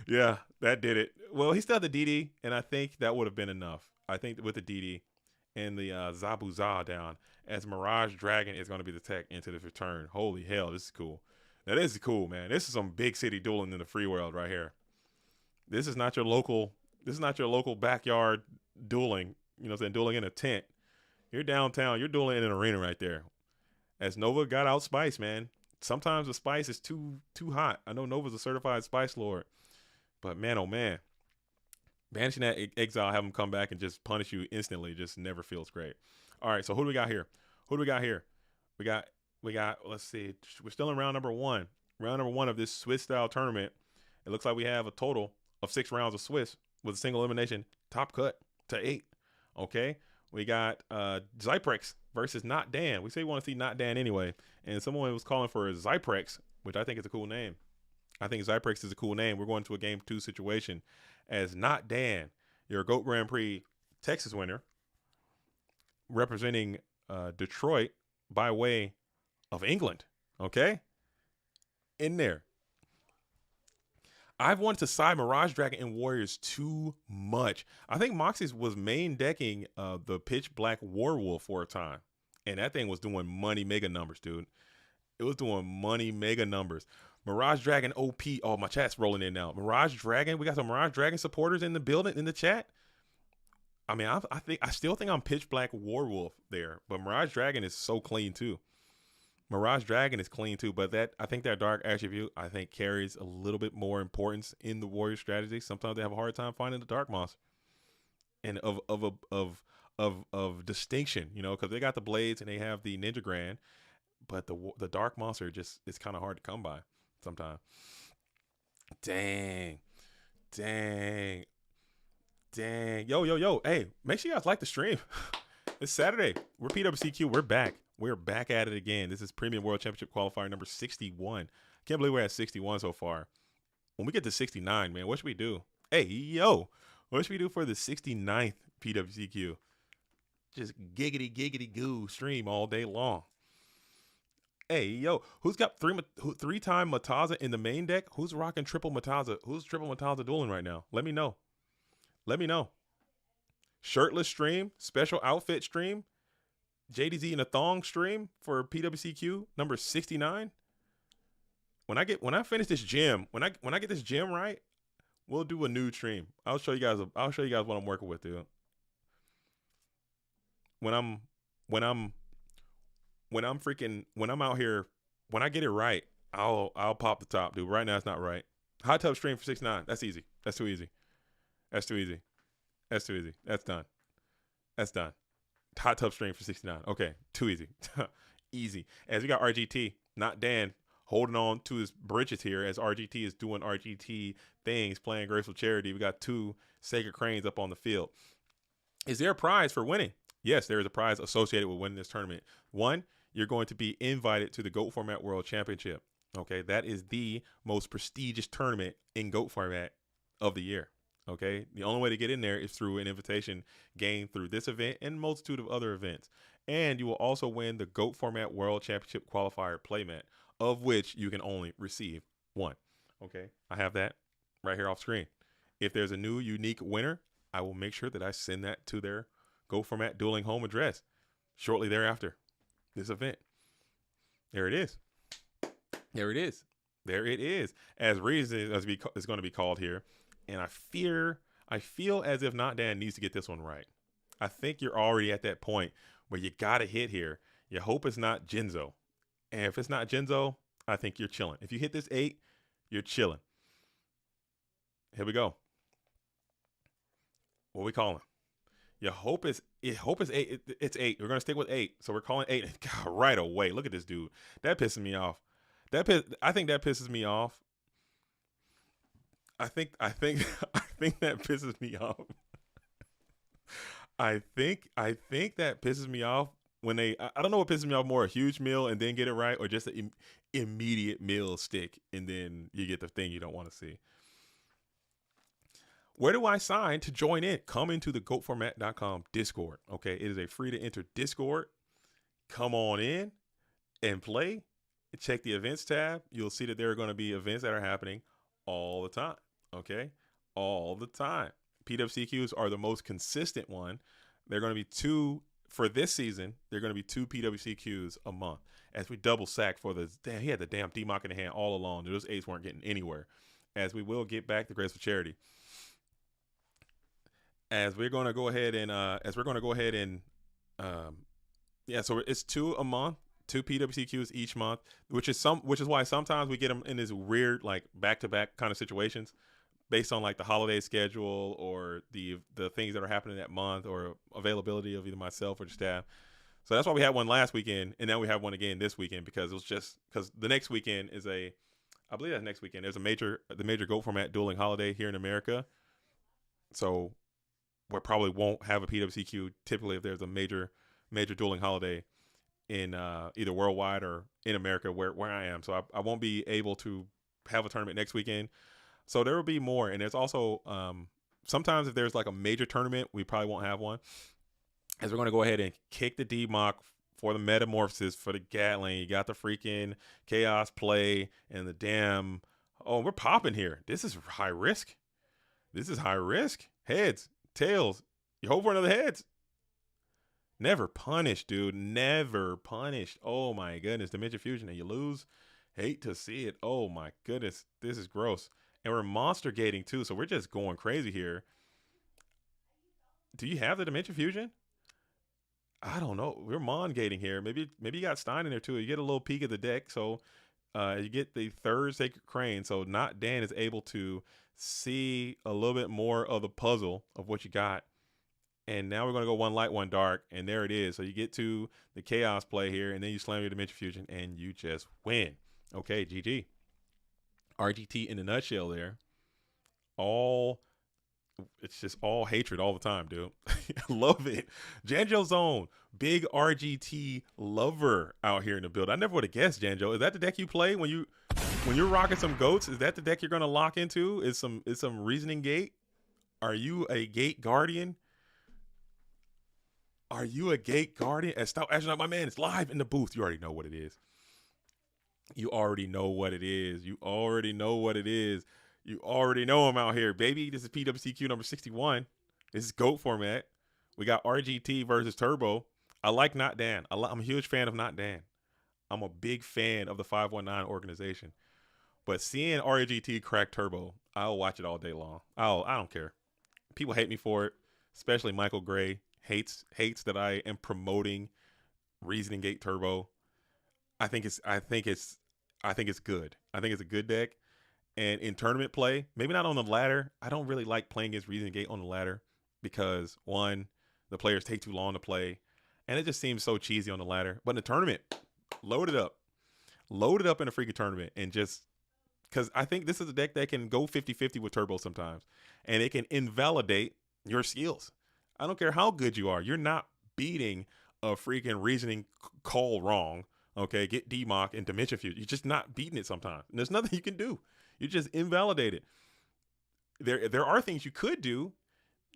Yeah, that did it. Well, he still had the DD, and I think that would have been enough. I think with the DD and the Zabuza down, as Mirage Dragon is going to be the tech into this return. Holy hell, this is cool. Now, this is cool, man. This is some big city dueling in the free world right here. This is not your local backyard dueling, dueling in a tent. You're downtown. You're dueling in an arena right there. As Nova got out Spice, man. Sometimes the spice is too hot. I know Nova's a certified spice lord. But man, oh man. Banishing that Exile, have him come back and just punish you instantly just never feels great. All right, so who do we got here? We got, let's see. We're still in round number 1. Round number 1 of this Swiss style tournament. It looks like we have a total of 6 rounds of Swiss with a single elimination. Top cut to 8. Okay. We got Zyprex versus Not Dan. We say we want to see Not Dan anyway. And someone was calling for Zyprex, which I think is a cool name. I think Zyprex is a cool name. We're going to a game 2 situation as Not Dan, your GOAT Grand Prix Texas winner, representing Detroit by way of England. Okay? In there. I've wanted to side Mirage Dragon and Warriors too much. I think Moxie's was main decking the Pitch Black Warwolf for a time. And that thing was doing money mega numbers, dude. It was doing money mega numbers. Mirage Dragon OP. Oh, my chat's rolling in now. Mirage Dragon. We got some Mirage Dragon supporters in the building, in the chat. I mean, I still think I'm Pitch Black Warwolf there. But Mirage Dragon is so clean too. Mirage Dragon is clean too, but I think that Dark Attribute carries a little bit more importance in the Warrior strategy. Sometimes they have a hard time finding the Dark Monster, and of distinction, because they got the blades and they have the Ninja Grand, but the Dark Monster just it's kind of hard to come by sometimes. Dang, yo, hey, make sure you guys like the stream. It's Saturday. We're PWCQ. We're back. We're back at it again. This is Premium World Championship Qualifier number 61. Can't believe we're at 61 so far. When we get to 69, man, what should we do? Hey, yo, what should we do for the 69th PWCQ? Just giggity goo stream all day long. Hey, yo, who's got three-time Mataza in the main deck? Who's rocking triple Mataza? Who's triple Mataza dueling right now? Let me know. Shirtless stream, special outfit stream. JDZ in a thong stream for PWCQ number 69. When I finish this gym, when I get this gym right, we'll do a new stream. I'll show you guys what I'm working with, dude. When I'm out here, when I get it right, I'll pop the top, dude. Right now it's not right. Hot tub stream for 69. That's easy. That's too easy. That's too easy. That's too easy. That's done. That's done. Hot tub stream for 69. Okay, too easy. Easy. As we got RGT, not Dan, holding on to his britches here as RGT is doing RGT things, playing Graceful Charity. We got 2 Sacred Cranes up on the field. Is there a prize for winning? Yes, there is a prize associated with winning this tournament. 1, you're going to be invited to the GOAT Format World Championship. Okay, that is the most prestigious tournament in GOAT Format of the year. Okay, the only way to get in there is through an invitation gained through this event and a multitude of other events. And you will also win the GOAT Format World Championship Qualifier playmat, of which you can only receive 1. Okay, I have that right here off screen. If there's a new unique winner, I will make sure that I send that to their GOAT Format Dueling home address shortly thereafter this event. There it is. There it is. There it is. As reason as is going to be called here. And I feel as if Not Dan needs to get this one right. I think you're already at that point where you got to hit here. You hope it's not Genzo. And if it's not Genzo, I think you're chilling. If you hit this 8, you're chilling. Here we go. What we calling? You hope it's 8. It's 8. We're going to stick with 8. So we're calling 8. God, right away. Look at this dude. That pisses me off. I think that pisses me off. I think that pisses me off. I think that pisses me off when I don't know what pisses me off more, a huge meal and then get it right, or just an immediate meal stick and then you get the thing you don't want to see. Where do I sign to join in? Come into the GOATformat.com Discord. Okay, it is a free to enter Discord. Come on in and play. Check the events tab. You'll see that there are going to be events that are happening all the time. Okay, all the time. PWCQs are the most consistent one. They're going to be 2 for this season. They're going to be 2 PWCQs a month. As we double sack for the damn, he had the damn DMOC in the hand all along. Those 8s weren't getting anywhere. As we will get back to Graceful Charity. As we're going to go ahead and so it's 2 a month. 2 PWCQs each month, which is why sometimes we get them in this weird like back-to-back kind of situations based on like the holiday schedule or the things that are happening that month or availability of either myself or the staff. So that's why we had one last weekend and now we have one again this weekend because it was just because the next weekend is I believe that next weekend there's the major GOAT Format dueling holiday here in America. So we probably won't have a PWCQ typically if there's a major dueling holiday in either worldwide or in America where I am. So I won't be able to have a tournament next weekend. So there will be more. And there's also sometimes if there's like a major tournament, we probably won't have one. As we're going to go ahead and kick the DMOC for the Metamorphosis, for the Gatling. You got the freaking Chaos play and the damn. Oh, we're popping here. This is high risk. Heads, tails. You hope for another heads. Never punished, dude. Never punished. Oh, my goodness. Dimension Fusion, and you lose. Hate to see it. Oh, my goodness. This is gross. And we're monster gating, too, so we're just going crazy here. Do you have the Dimension Fusion? I don't know. We're mon gating here. Maybe you got Stein in there, too. You get a little peek of the deck, so you get the 3rd Sacred Crane, so Not Dan is able to see a little bit more of the puzzle of what you got. And now we're going to go 1 light, 1 dark. And there it is. So you get to the Chaos play here. And then you slam your Dimension Fusion. And you just win. Okay, GG. RGT in a nutshell there. It's just all hatred all the time, dude. Love it. Janjo Zone. Big RGT lover out here in the build. I never would have guessed, Janjo. Is that the deck you play when you're rocking some goats? Is that the deck you're going to lock into? Is some Reasoning Gate? Are you a Gate Guardian? Are you a Gate Guardian? Stop acting like my man. It's live in the booth. You already know what it is. You already know what it is. You already know I'm out here, baby. This is PWCQ number 61. This is GOAT format. We got RGT versus Turbo. I like Not Dan. I'm a huge fan of Not Dan. I'm a big fan of the 519 organization. But seeing RAGT crack turbo, I'll watch it all day long. I don't care. People hate me for it, especially Michael Gray hates that I am promoting Reasoning Gate Turbo. I think it's good. I think it's a good deck. And in tournament play, maybe not on the ladder. I don't really like playing against Reasoning Gate on the ladder because one, the players take too long to play, and it just seems so cheesy on the ladder. But in the tournament, load it up. Load it up in a freaking tournament and just because I think this is a deck that can go 50-50 with turbo sometimes. And it can invalidate your skills. I don't care how good you are. You're not beating a freaking reasoning call wrong. Okay, get DMOC and Dimension Fuse. You're just not beating it sometimes. And there's nothing you can do. You just invalidate it. There are things you could do.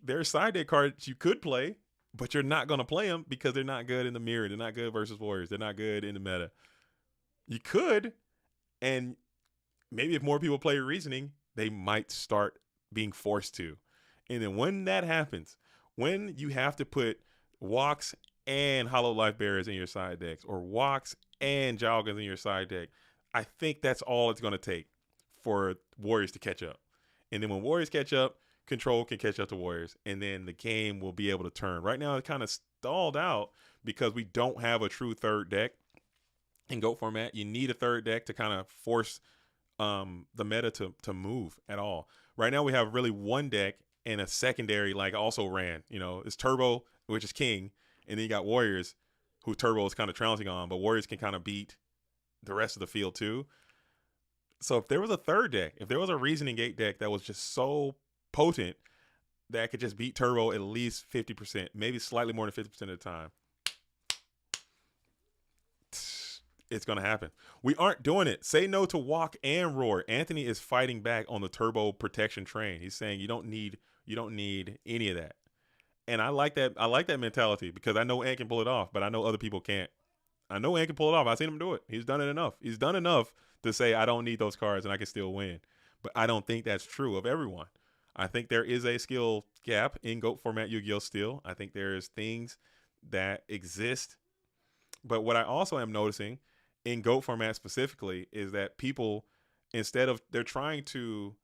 There are side deck cards you could play, but you're not going to play them because they're not good in the mirror. They're not good versus Warriors. They're not good in the meta. You could, and maybe if more people play Reasoning, they might start being forced to. And then when that happens, when you have to put Walks and Hollow Life Bearers in your side decks, or Walks and Jowgans in your side deck, I think that's all it's going to take for Warriors to catch up. And then when Warriors catch up, Control can catch up to Warriors, and then the game will be able to turn. Right now, it kind of stalled out because we don't have a true third deck in GOAT format. You need a third deck to kind of force the meta to move at all. Right now, we have really one deck and a secondary, like also ran. You know, it's Turbo, which is King, and then you got Warriors, who Turbo is kind of trouncing on, but Warriors can kind of beat the rest of the field too. So if there was a third deck, if there was a Reasoning Gate deck that was just so potent that could just beat Turbo at least 50%, maybe slightly more than 50% of the time, it's going to happen. We aren't doing it. Say no to Walk and Roar. Anthony is fighting back on the Turbo protection train. He's saying you don't need any of that. And I like that. I like that mentality because I know Ant can pull it off, but I know other people can't. I know Ant can pull it off. I've seen him do it. He's done it enough. He's done enough to say I don't need those cards and I can still win. But I don't think that's true of everyone. I think there is a skill gap in GOAT format Yu-Gi-Oh! Still. I think there's things that exist. But what I also am noticing in GOAT format specifically is that people, instead of, they're trying to,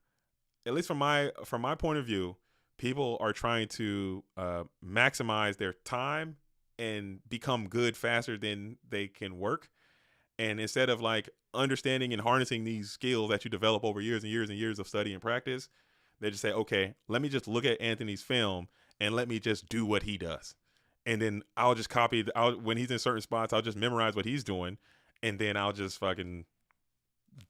at least from my point of view, people are trying to maximize their time and become good faster than they can work. And instead of like understanding and harnessing these skills that you develop over years and years and years of study and practice, they just say, okay, let me just look at Anthony's film and let me just do what he does. And then I'll just copy, when he's in certain spots, I'll just memorize what he's doing. And then I'll just fucking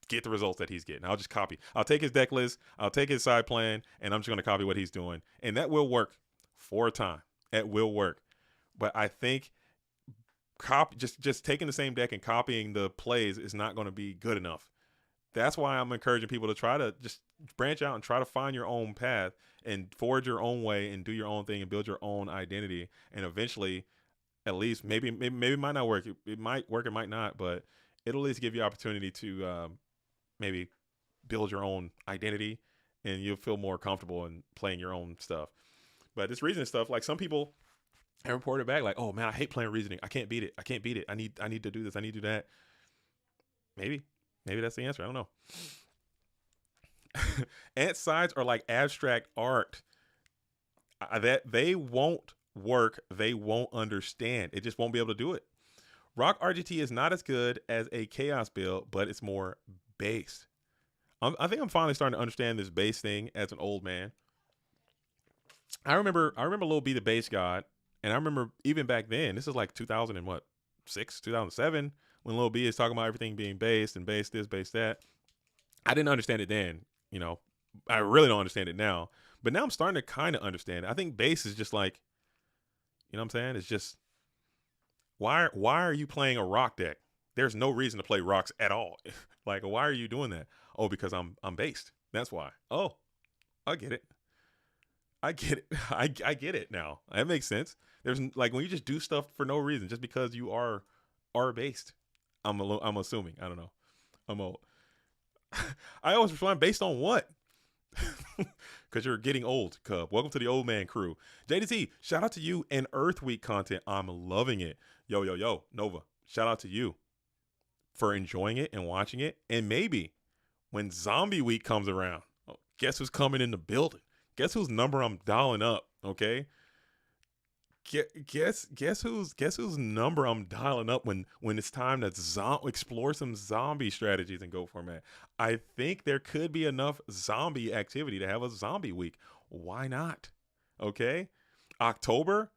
get the results that he's getting. I'll just copy. I'll take his deck list. I'll take his side plan, and I'm just going to copy what he's doing. And that will work for a time. It will work. But I think just taking the same deck and copying the plays is not going to be good enough. That's why I'm encouraging people to try to just branch out and try to find your own path and forge your own way and do your own thing and build your own identity. And eventually, at least maybe it might not work. It might work, it might not, but it'll at least give you opportunity to maybe build your own identity and you'll feel more comfortable in playing your own stuff. But this reasoning stuff, like some people have reported back like, oh man, I hate playing Reasoning. I can't beat it. I need to do this. I need to do that. Maybe that's the answer. I don't know. Ant sides are like abstract art that they won't work. They won't understand. It just won't be able to do it. Rock RGT is not as good as a Chaos build, but it's more based. I think I'm finally starting to understand this base thing as an old man. I remember Lil B the base god, and I remember even back then, this is like 2007, when Lil B is talking about everything being based and based this, based that. I didn't understand it then, you know. I really don't understand it now. But now I'm starting to kind of understand it. I think base is just like, you know what I'm saying? It's just, why are you playing a rock deck? There's no reason to play rocks at all. Like, why are you doing that? Oh, because I'm based. That's why. Oh, I get it. I get it. I get it now. That makes sense. There's like when you just do stuff for no reason, just because you are based. I'm assuming. I don't know. I'm old. I always respond based on what? Because you're getting old, Cub. Welcome to the old man crew. JDT, shout out to you and Earth Week content. I'm loving it. Yo, yo, yo, Nova, shout out to you for enjoying it and watching it. And maybe when Zombie Week comes around, guess who's coming in the building? Guess whose number I'm dialing up, okay? Guess whose number I'm dialing up when it's time to explore some zombie strategies and go format. I think there could be enough zombie activity to have a zombie week. Why not? Okay, October,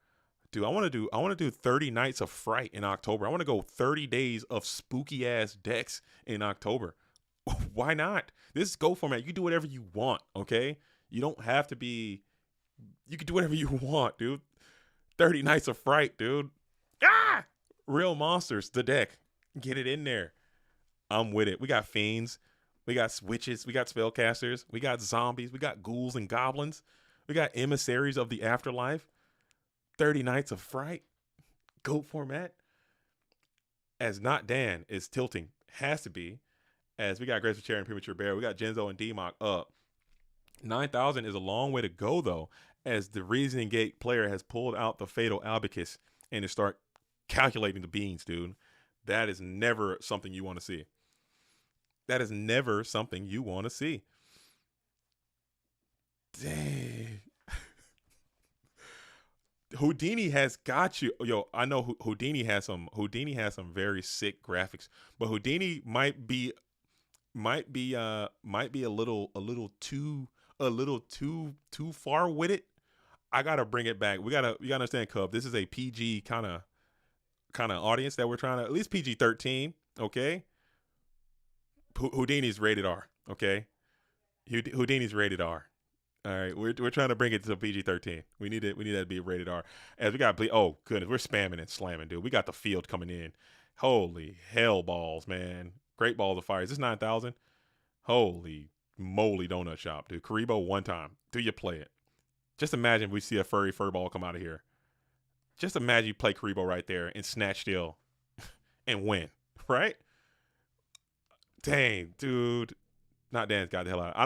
dude. I want to do 30 nights of fright in October. I want to go 30 days of spooky ass decks in October. Why not? This is go format. You can do whatever you want. Okay, you don't have to be. You can do whatever you want, dude. 30 Nights of Fright, dude. Ah! Real Monsters, the deck. Get it in there. I'm with it. We got fiends. We got witches. We got spellcasters. We got zombies. We got ghouls and goblins. We got emissaries of the afterlife. 30 Nights of Fright. GOAT format. As Not Dan is tilting. Has to be. As we got Graceful Chair and Premature Bear. We got Genzo and D-Mock up. 9,000 is a long way to go, though, as the Reasoning Gate player has pulled out the Fatal Abacus and to start calculating the beans, dude. That is never something you want to see. That is never something you want to see. Dang. Houdini has got you. Yo, I know Houdini has some very sick graphics, but Houdini might be a little too far with it. I gotta bring it back. You gotta understand, Cub. This is a PG kind of audience that we're trying to, at least PG-13. Okay. Houdini's rated R. Okay. Houdini's rated R. All right, we're trying to bring it to PG-13. We need that to be rated R. As we got, oh goodness, we're spamming and slamming, dude. We got the field coming in. Holy hell balls, man! Great balls of fire. Is this 9,000? Holy moly donut shop, dude. Karibo one time. Do you play it? Just imagine we see a fur ball come out of here. Just imagine you play Karibo right there and snatch steal and win, right? Dang, dude. Not Dan's got the hell out. I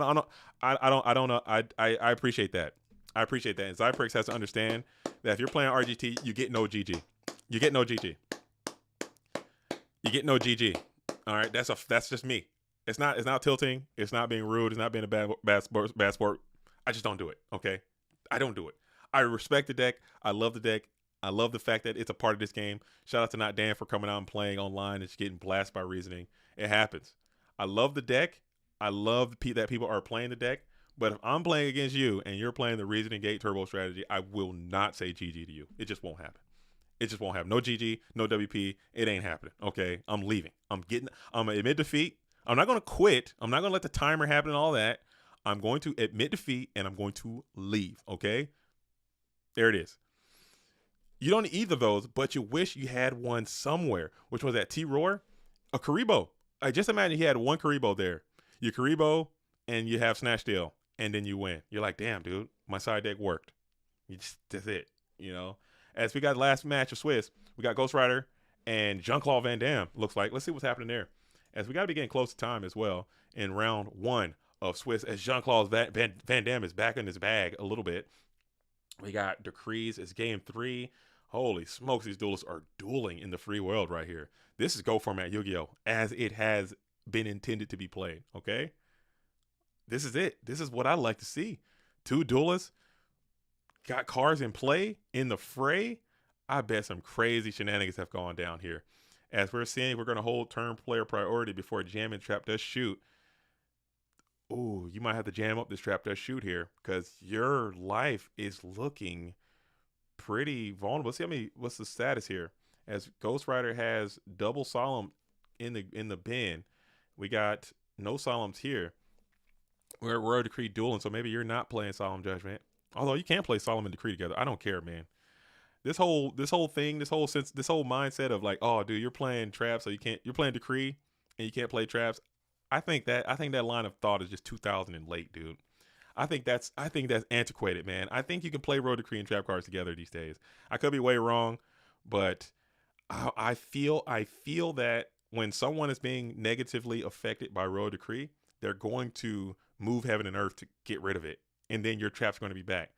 don't know. I appreciate that. I appreciate that. And Zyprix has to understand that if you're playing RGT, you get no GG. You get no GG. You get no GG. All right, that's just me. It's not tilting. It's not being rude. It's not being a bad sport. I just don't do it. Okay, I don't do it. I respect the deck. I love the deck. I love the fact that it's a part of this game. Shout out to Not Dan for coming out and playing online and just getting blasted by Reasoning. It happens. I love the deck. I love that people are playing the deck. But if I'm playing against you and you're playing the Reasoning Gate Turbo strategy, I will not say GG to you. It just won't happen. It just won't happen. No GG, no WP. It ain't happening. Okay, I'm leaving. I'm gonna admit defeat. I'm not gonna quit. I'm not gonna let the timer happen and all that. I'm going to admit defeat and I'm going to leave. Okay, there it is. You don't need either of those, but you wish you had one somewhere. Which was that T-Roar? A Karibo. I just imagine he had one Karibo there. You Karibo and you have Snatch Steal, and then you win. You're like, damn, dude, my side deck worked. That's it, you know. As we got last match of Swiss, we got Ghost Rider and Jean-Claude Van Damme. Looks like. Let's see what's happening there. As we got to be getting close to time as well in round one of Swiss, as Jean-Claude Van Damme is back in his bag a little bit. We got Decrees. It's game 3. Holy smokes, these duelists are dueling in the free world right here. This is Go Format Yu-Gi-Oh! As it has been intended to be played, okay? This is it. This is what I like to see. 2 duelists got cards in play in the fray. I bet some crazy shenanigans have gone down here. As we're seeing, we're going to hold turn player priority before jam and trap does shoot. Ooh, you might have to jam up this trap does shoot here because your life is looking pretty vulnerable. Let's see what's the status here. As Ghost Rider has double solemn in the bin, we got no solemns here. We're a Decree dueling, so maybe you're not playing Solemn Judgment. Although you can play Solemn and Decree together. I don't care, man. This whole mindset of like, oh, dude, you're playing traps, so you're playing Decree and you can't play traps. I think that line of thought is just 2000 and late, dude. I think that's antiquated, man. I think you can play Road Decree and trap cards together these days. I could be way wrong, but I feel that when someone is being negatively affected by Road Decree, they're going to move heaven and earth to get rid of it, and then your trap's going to be back.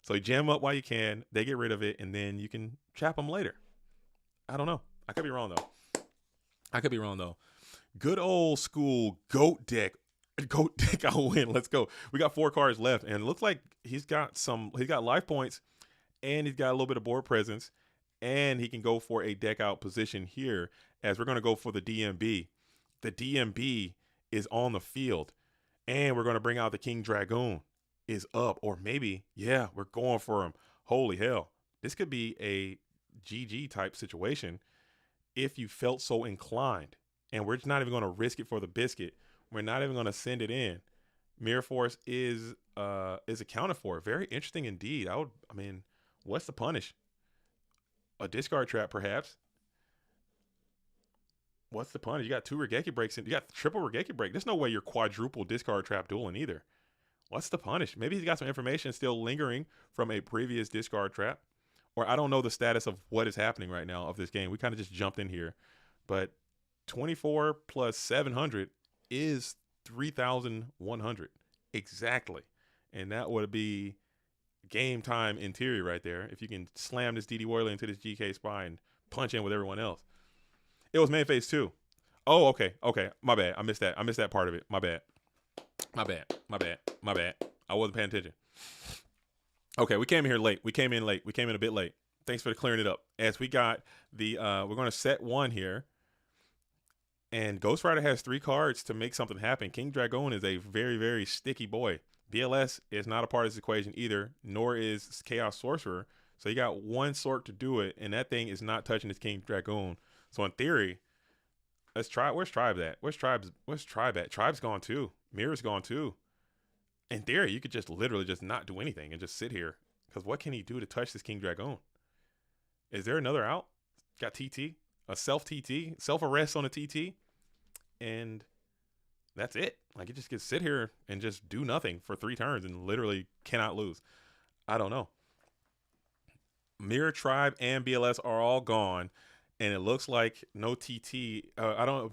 So you jam up while you can, they get rid of it, and then you can trap them later. I don't know. I could be wrong though. Good old school goat deck. Goat deck, I'll win. Let's go. We got 4 cards left, and it looks like he's got life points, and he's got a little bit of board presence, and he can go for a deck out position here, as we're going to go for the DMB. The DMB is on the field, and we're going to bring out the King Dragoon is up, or maybe, yeah, we're going for him. Holy hell. This could be a GG type situation if you felt so inclined, and we're just not even going to risk it for the biscuit. We're not even going to send it in. Mirror Force is accounted for. Very interesting indeed. I mean, what's the punish? A discard trap, perhaps. What's the punish? You got 2 Regeki breaks in. You got triple Regeki break. There's no way you're quadruple discard trap dueling either. What's the punish? Maybe he's got some information still lingering from a previous discard trap. Or I don't know the status of what is happening right now of this game. We kind of just jumped in here. But 24 plus 700 is 3,100 exactly, and that would be game time in theory right there. If you can slam this DD Warrior into this GK Spy and punch in with everyone else. It was main phase 2. Oh, okay, my bad. I missed that part of it. My bad. I wasn't paying attention. Okay, we came in here late. We came in a bit late. Thanks for clearing it up. As we got the we're going to set 1 here. And Ghost Rider has 3 cards to make something happen. King Dragoon is a very, very sticky boy. BLS is not a part of this equation either, nor is Chaos Sorcerer. So you got 1 sort to do it, and that thing is not touching this King Dragoon. So in theory, let's try. Where's Tribe at? Where's Tribe at? Tribe's gone too. Mirror's gone too. In theory, you could just literally just not do anything and just sit here. Because what can he do to touch this King Dragoon? Is there another out? Got TT. A self-TT, self-arrest on a TT, and that's it. Like, you just get sit here and just do nothing for 3 turns and literally cannot lose. I don't know. Mirror, Tribe, and BLS are all gone, and it looks like no TT.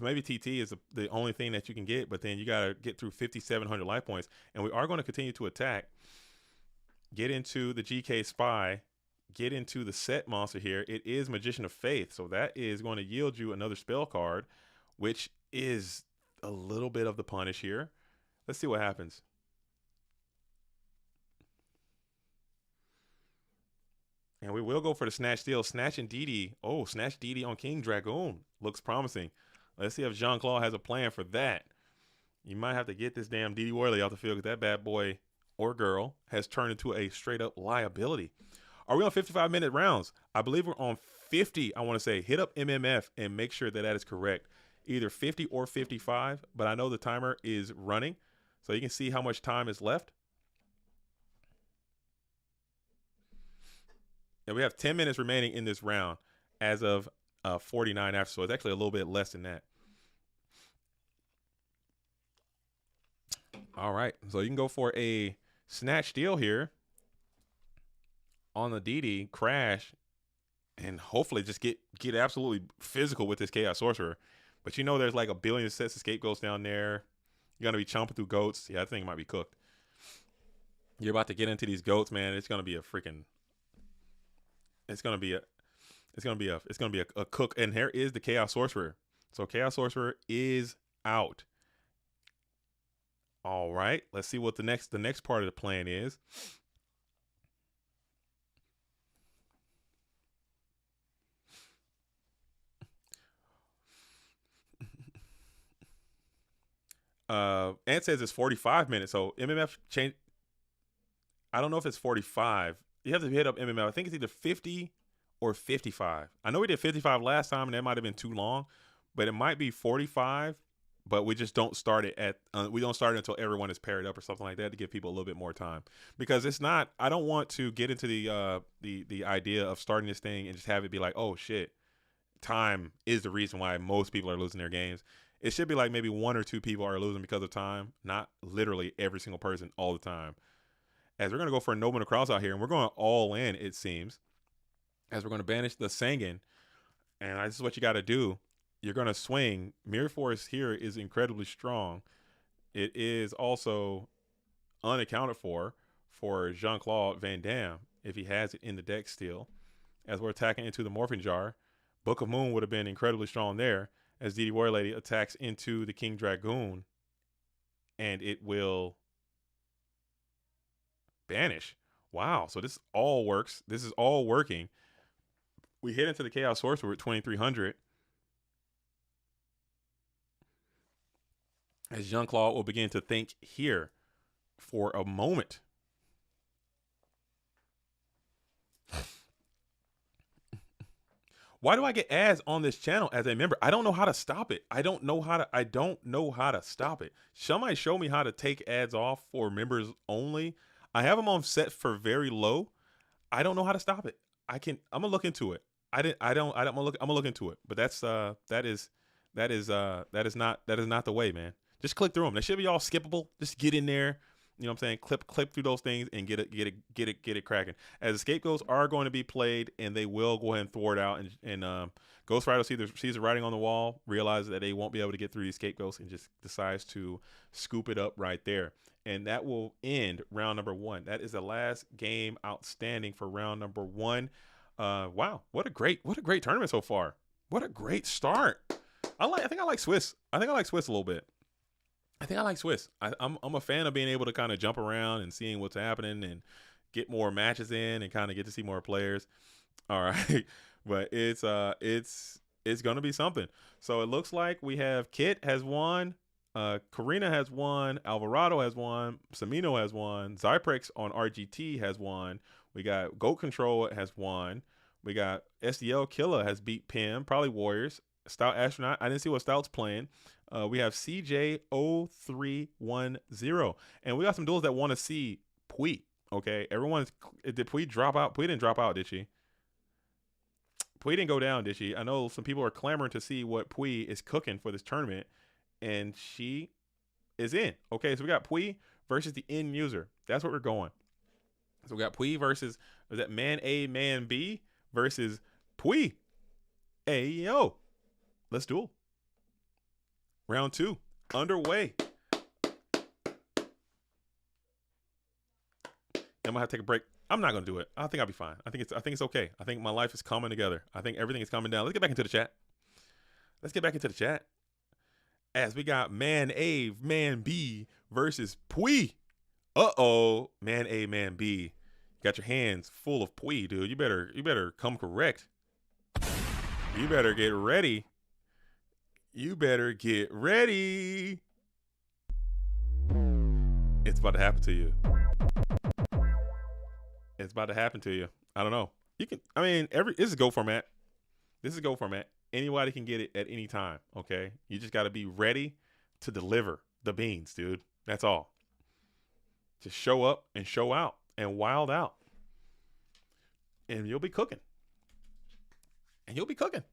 Maybe TT is the only thing that you can get, but then you got to get through 5,700 life points, and we are going to continue to attack. Get into the GK Spy. Get into the set monster here. It is Magician of Faith, so that is going to yield you another spell card, which is a little bit of the punish here. Let's see what happens. And we will go for the Snatch Steal. Snatch and DD. Oh, Snatch DD on King Dragoon. Looks promising. Let's see if Jean-Claude has a plan for that. You might have to get this damn DD Warley off the field because that bad boy or girl has turned into a straight-up liability. Are we on 55-minute rounds? I believe we're on 50, I want to say. Hit up MMF and make sure that that is correct. Either 50 or 55, but I know the timer is running, so you can see how much time is left. And we have 10 minutes remaining in this round as of 49 after, so it's actually a little bit less than that. All right, so you can go for a Snatch Steal here on the DD, crash, and hopefully just get absolutely physical with this Chaos Sorcerer. But you know there's like a billion sets of scapegoats down there. You're going to be chomping through goats. Yeah, I think it might be cooked. You're about to get into these goats, man. It's going to be a freaking... It's going to be a cook. And here is the Chaos Sorcerer. So Chaos Sorcerer is out. All right. Let's see what the next part of the plan is. Ant says it's 45 minutes. So MMF change. I don't know if it's 45. You have to hit up MMF. I think it's either 50 or 55. I know we did 55 last time, and that might have been too long, but it might be 45. But we just don't start it at. We don't start it until everyone is paired up or something like that to give people a little bit more time, because it's not. I don't want to get into the idea of starting this thing and just have it be like, oh shit, time is the reason why most people are losing their games. It should be like maybe 1 or 2 people are losing because of time, not literally every single person all the time. As we're going to go for a Nobleman Cross out here, and we're going all in, it seems, as we're going to banish the Sangan. And this is what you got to do. You're going to swing. Mirror Force here is incredibly strong. It is also unaccounted for Jean-Claude Van Damme if he has it in the deck still. As we're attacking into the Morphing Jar, Book of Moon would have been incredibly strong there. As DD Warrior Lady attacks into the King Dragoon, and it will banish. Wow, so this all works. This is all working. We hit into the Chaos Sorcerer at 2,300. As Jean-Claude will begin to think here for a moment. Why do I get ads on this channel as a member? I don't know how to stop it. I don't know how to stop it. Somebody show me how to take ads off for members only. I have them on set for very low. I don't know how to stop it. I'm gonna look into it. I'm gonna look into it. But that is not the way, man. Just click through them. They should be all skippable. Just get in there. You know what I'm saying? Clip through those things and get it cracking. As the scapegoats are going to be played, and they will go ahead and thwart out. And Ghost Rider sees the writing on the wall, realizes that they won't be able to get through these scapegoats, and just decides to scoop it up right there. And that will end round number 1. That is the last game outstanding for round number 1. Wow, what a great tournament so far. What a great start. I think I like Swiss. I think I like Swiss a little bit. I'm a fan of being able to kind of jump around and seeing what's happening and get more matches in and kind of get to see more players. All right, but it's gonna be something. So it looks like we have Kit has won, Karina has won, Alvarado has won, Samino has won, Zyprex on RGT has won. We got Goat Control has won. We got SDL Killer has beat Pim, probably Warriors. Stout Astronaut, I didn't see what Stout's playing. We have CJ0310. And we got some duels that want to see Pui. Okay, did Pui drop out? Pui didn't drop out, did she? Pui didn't go down, did she? I know some people are clamoring to see what Pui is cooking for this tournament, and she is in. Okay, so we got Pui versus the end user. That's what we're going. So we got Pui versus, is that man A, man B versus Pui. Hey, yo. Let's duel. Round 2 underway. I'm gonna have to take a break. I'm not gonna do it. I think I'll be fine. I think it's okay. I think my life is coming together. I think everything is coming down. Let's get back into the chat. As we got man A, man B versus Pui. Uh-oh. Man A, man B. You got your hands full of Pui, dude. You better come correct. You better get ready. It's about to happen to you. I don't know. This is Go format. Anybody can get it at any time, okay? You just got to be ready to deliver the beans, dude. That's all. Just show up and show out and wild out. And you'll be cooking. You'll be cooking.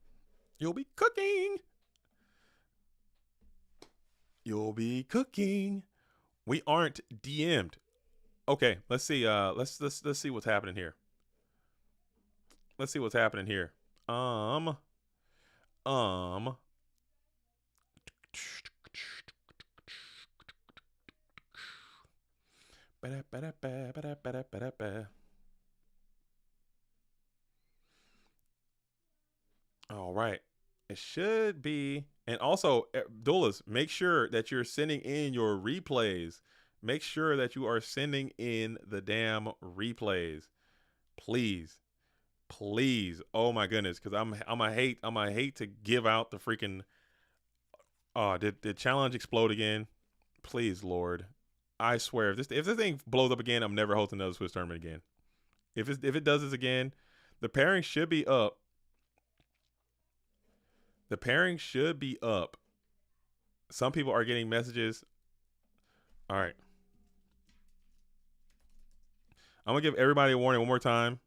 We aren't DM'd. Okay, let's see. Let's see what's happening here. All right. It should be. And also, Doulas, make sure that you're sending in your replays. Make sure that you are sending in the damn replays. Please. Oh my goodness, because I'm gonna hate to give out the freaking. Did challenge explode again? Please, Lord. I swear, if this thing blows up again, I'm never hosting another Swiss tournament again. If it does this again, the pairing should be up. Some people are getting messages. All right. I'm going to give everybody a warning one more time.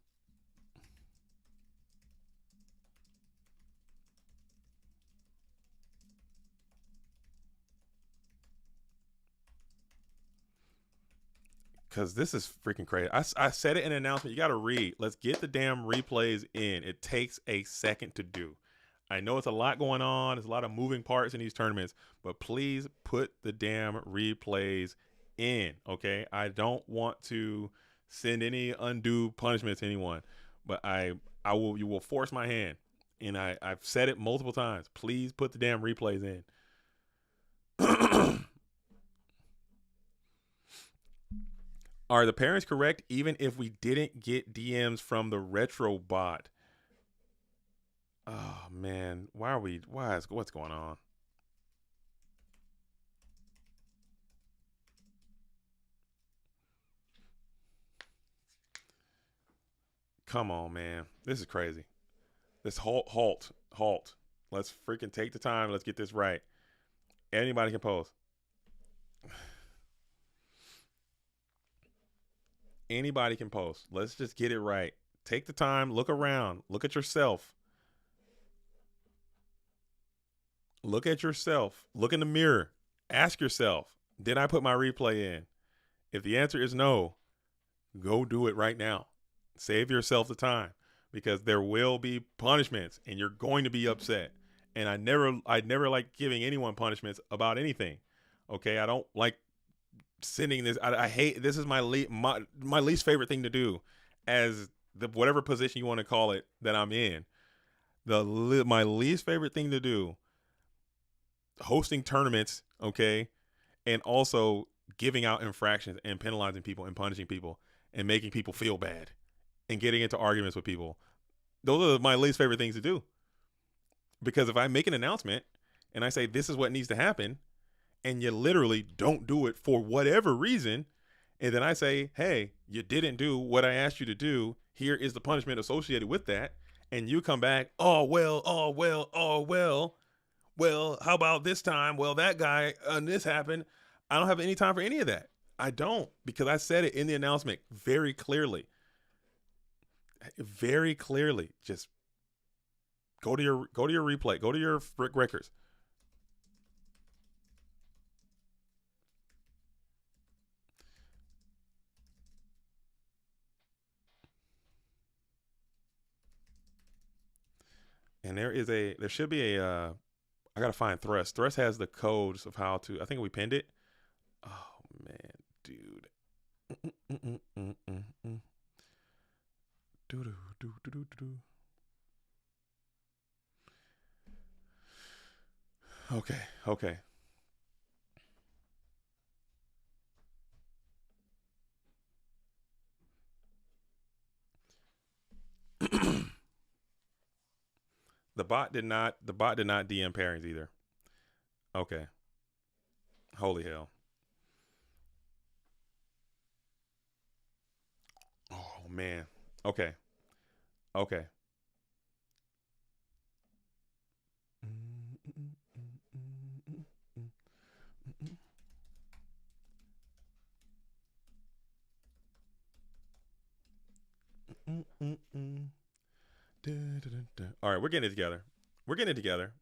Because this is freaking crazy. I said it in an announcement. You got to read. Let's get the damn replays in. It takes a second to do. I know it's a lot going on. There's a lot of moving parts in these tournaments, but please put the damn replays in. Okay, I don't want to send any undue punishment to anyone, but I will you will force my hand, and I've said it multiple times. Please put the damn replays in. Are the parents correct even if we didn't get DMs from the retro bot? Oh man, what's going on? Come on, man. This is crazy. This halt. Let's freaking take the time. Let's get this right. Anybody can post. Anybody can post. Let's just get it right. Take the time. Look around. Look at yourself. Look at yourself. Look in the mirror. Ask yourself, did I put my replay in? If the answer is no, go do it right now. Save yourself the time because there will be punishments and you're going to be upset. And I never like giving anyone punishments about anything. Okay, I don't like sending this. I hate this is my least favorite thing to do, as the whatever position you want to call it that I'm in. My least favorite thing to do, hosting tournaments, okay, and also giving out infractions and penalizing people and punishing people and making people feel bad and getting into arguments with people. Those are my least favorite things to do. Because if I make an announcement and I say this is what needs to happen, and you literally don't do it for whatever reason, and then I say, hey, you didn't do what I asked you to do, here is the punishment associated with that, and you come back, oh well, how about this time? Well, that guy, this happened. I don't have any time for any of that. I don't, because I said it in the announcement very clearly. Very clearly. Just go to your replay. Go to your records. And there should be I gotta find Thrust. Thrust has the codes of how to. I think we pinned it. Oh man, dude. Okay. The bot did not DM pairings either. Okay. Holy hell. Oh man. Okay. Okay. All right, we're getting it together. We're getting it together.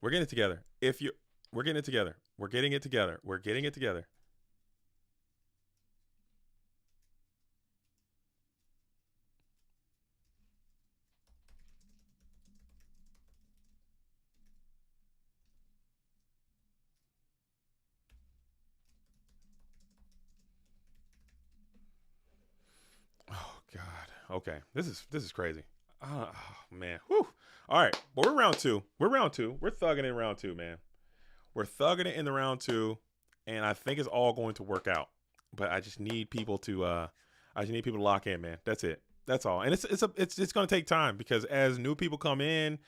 We're getting it together. We're getting it together. We're getting it together. We're getting it together. Oh God. Okay. This is crazy. Oh man. Whew. All right. But we're round two. We're thugging in round two, man. We're thugging it in the round two, and I think it's all going to work out. But I just need people to lock in, man. That's it. That's all. And it's going to take time because as new people come in,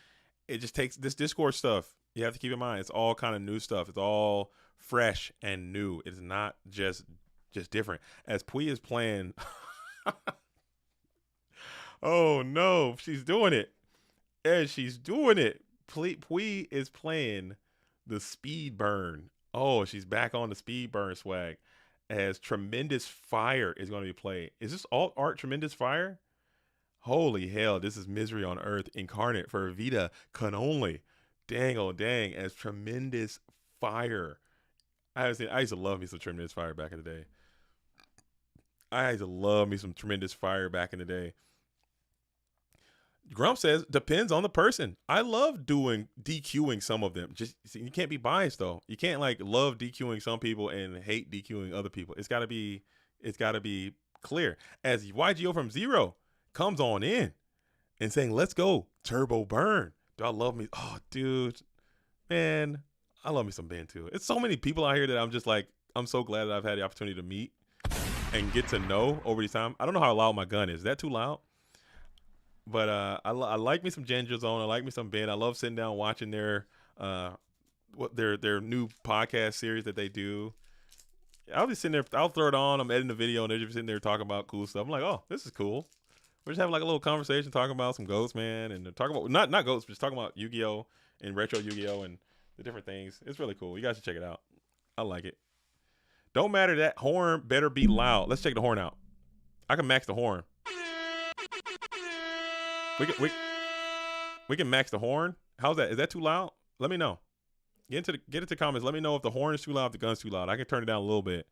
it just takes this Discord stuff. You have to keep in mind it's all kind of new stuff. It's all fresh and new. It's not just different. As Pui is playing oh no, she's doing it. And she's doing it. Pui is playing the speed burn. Oh, she's back on the speed burn swag. As Tremendous Fire is going to be played. Is this alt art Tremendous Fire? Holy hell, this is Misery on Earth incarnate for Vita Canonly. Dang, oh dang, as Tremendous Fire. I used to love me some Tremendous Fire back in the day. I used to love me some Tremendous Fire back in the day. Grump says depends on the person. I love doing DQing some of them. Just you can't be biased though. You can't like love DQing some people and hate DQing other people. It's gotta be clear. As YGO from Zero comes on in and saying, "Let's go, Turbo Burn." Do I love me? Oh, dude, man, I love me some Ben too. It's so many people out here that I'm just like, I'm so glad that I've had the opportunity to meet and get to know over these time. I don't know how loud my gun is. Is that too loud? But I like me some Ginger Zone. I like me some Ben. I love sitting down watching their new podcast series that they do. I'll be sitting there. I'll throw it on. I'm editing the video, and they're just sitting there talking about cool stuff. I'm like, oh, this is cool. We're just having like a little conversation, talking about some Ghosts, man, and talking about not Ghosts, but just talking about Yu-Gi-Oh and retro Yu-Gi-Oh and the different things. It's really cool. You guys should check it out. I like it. Don't matter, that horn better be loud. Let's check the horn out. I can max the horn. We can max the horn. How's that? Is that too loud? Let me know. Get into the comments. Let me know if the horn is too loud, if the gun's too loud. I can turn it down a little bit.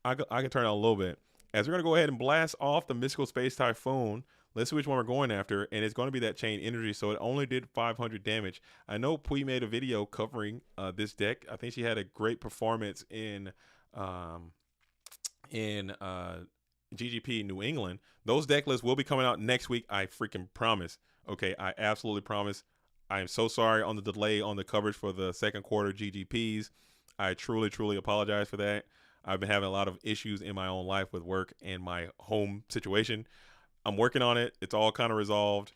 I can turn it down a little bit. As we're gonna go ahead and blast off the Mystical Space Typhoon. Let's see which one we're going after, and it's going to be that Chain Energy. So it only did 500 damage. I know Pui made a video covering this deck. I think she had a great performance in GGP New England. Those deck lists will be coming out next week. I freaking promise. Okay, I absolutely promise. I am so sorry on the delay on the coverage for the second quarter GGPs. I truly, truly apologize for that. I've been having a lot of issues in my own life with work and my home situation. I'm working on it. It's all kind of resolved.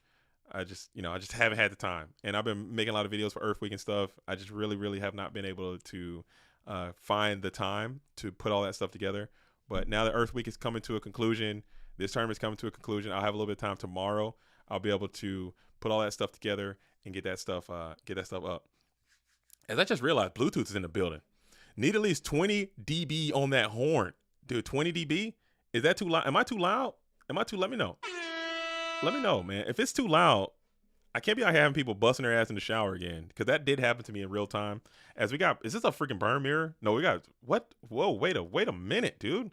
I just haven't had the time. And I've been making a lot of videos for Earth Week and stuff. I just really, really have not been able to find the time to put all that stuff together. But now that Earth Week is coming to a conclusion, this tournament is coming to a conclusion, I'll have a little bit of time tomorrow. I'll be able to put all that stuff together and get that stuff up. As I just realized, Bluetooth is in the building. Need at least 20 dB on that horn. Dude, 20 dB? Is that too loud? Am I too loud? Let me know. Let me know, man. If it's too loud, I can't be out here having people busting their ass in the shower again, because that did happen to me in real time. Is this a freaking burn mirror? No, we got, what? Whoa, wait a minute, dude.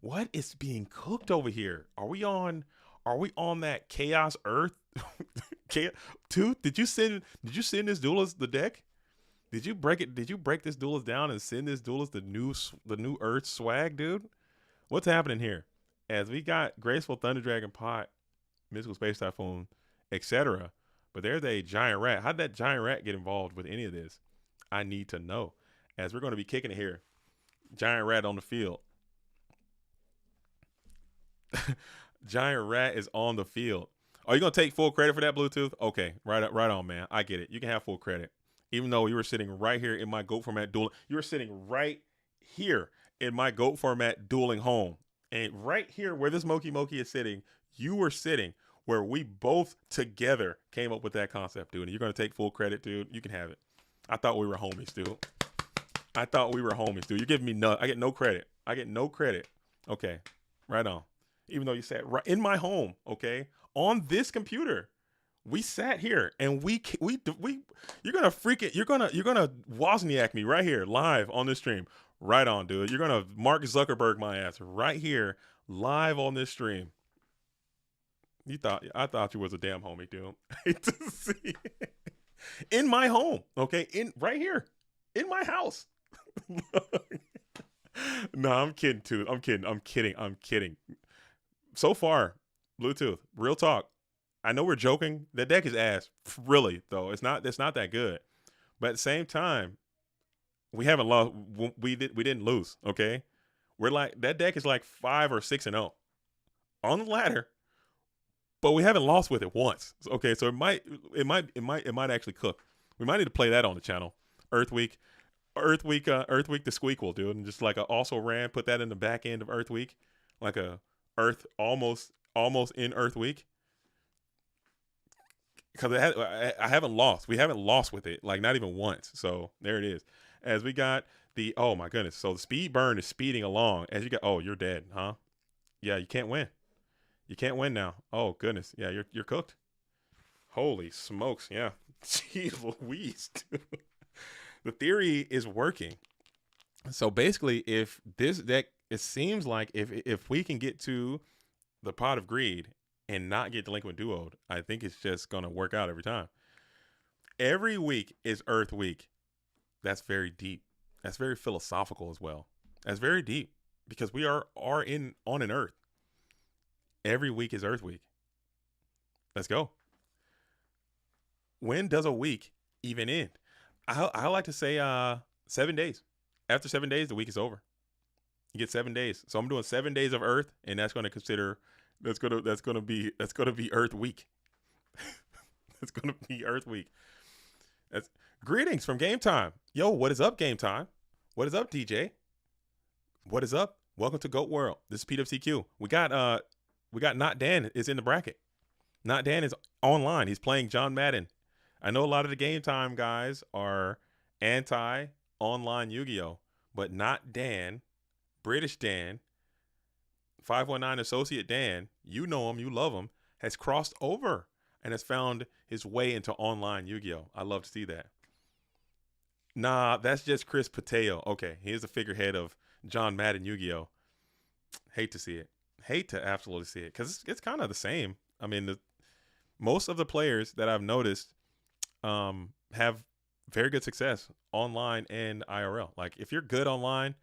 What is being cooked over here? Are we on that Chaos Earth? Dude, did you send this Duelist the deck? Did you break this Duelist down and send this Duelist the new Earth swag, dude? What's happening here? As we got Graceful Thunder Dragon Pot, Mystical Space Typhoon, etc. But there's a giant rat. How did that giant rat get involved with any of this? I need to know. As we're going to be kicking it here. Giant rat on the field. Giant rat is on the field. Are you going to take full credit for that, Bluetooth? Okay, right on, man. I get it. You can have full credit. Even though you were sitting right here in my GOAT format dueling. You were sitting right here in my GOAT format dueling home. And right here where this Moki is sitting, you were sitting where we both together came up with that concept, dude. And you're going to take full credit, dude. You can have it. I thought we were homies, dude. You're giving me I get no credit. Okay, right on. Even though you sat right in my home, okay, on this computer, we sat here and you're gonna Wozniak me right here live on this stream. Right on, dude. You're gonna Mark Zuckerberg my ass right here live on this stream. I thought you was a damn homie, dude. Hate to see it. In my home, okay, right here, in my house. No, I'm kidding, too. I'm kidding. So far, Bluetooth, real talk. I know we're joking. That deck is ass. Really, though. It's not that good. But at the same time, we haven't lost. We didn't lose. Okay, we're like, that deck is like 5 or 6-0 on the ladder, but we haven't lost with it once. Okay, so it might actually cook. We might need to play that on the channel. Earth Week the Squeakle, dude, and just like a also ran, put that in the back end of Earth Week, like a Earth almost in Earth Week. Because I haven't lost. We haven't lost with it, like not even once. So there it is. As we got oh my goodness. So the speed burn is speeding along. As you got, oh, you're dead, huh? Yeah, you can't win. You can't win now. Oh goodness. Yeah, you're cooked. Holy smokes. Yeah. Jeez Louise, dude. The theory is working. So basically, if this deck, it seems like if we can get to the Pot of Greed and not get Delinquent Duo'd, I think it's just going to work out every time. Every week is Earth Week. That's very deep. That's very philosophical as well. That's very deep because we are on an Earth. Every week is Earth Week. Let's go. When does a week even end? I like to say 7 days. After 7 days, the week is over. You get 7 days. So I'm doing 7 days of Earth, and that's going to be Earth Week. It's going to be Earth Week. That's greetings from Game Time. Yo, what is up, Game Time? What is up, DJ? What is up? Welcome to Goat World. This is PWCQ. We got Not Dan is in the bracket. Not Dan is online. He's playing John Madden. I know a lot of the Game Time guys are anti-online Yu-Gi-Oh, but Not Dan, British Dan, 519 Associate Dan, you know him, you love him, has crossed over and has found his way into online Yu-Gi-Oh. I love to see that. Nah, that's just Chris Pateo. Okay, here's the figurehead of John Madden Yu-Gi-Oh. Hate to see it. Hate to absolutely see it because it's kind of the same. I mean, most of the players that I've noticed have very good success online and IRL. Like if you're good online,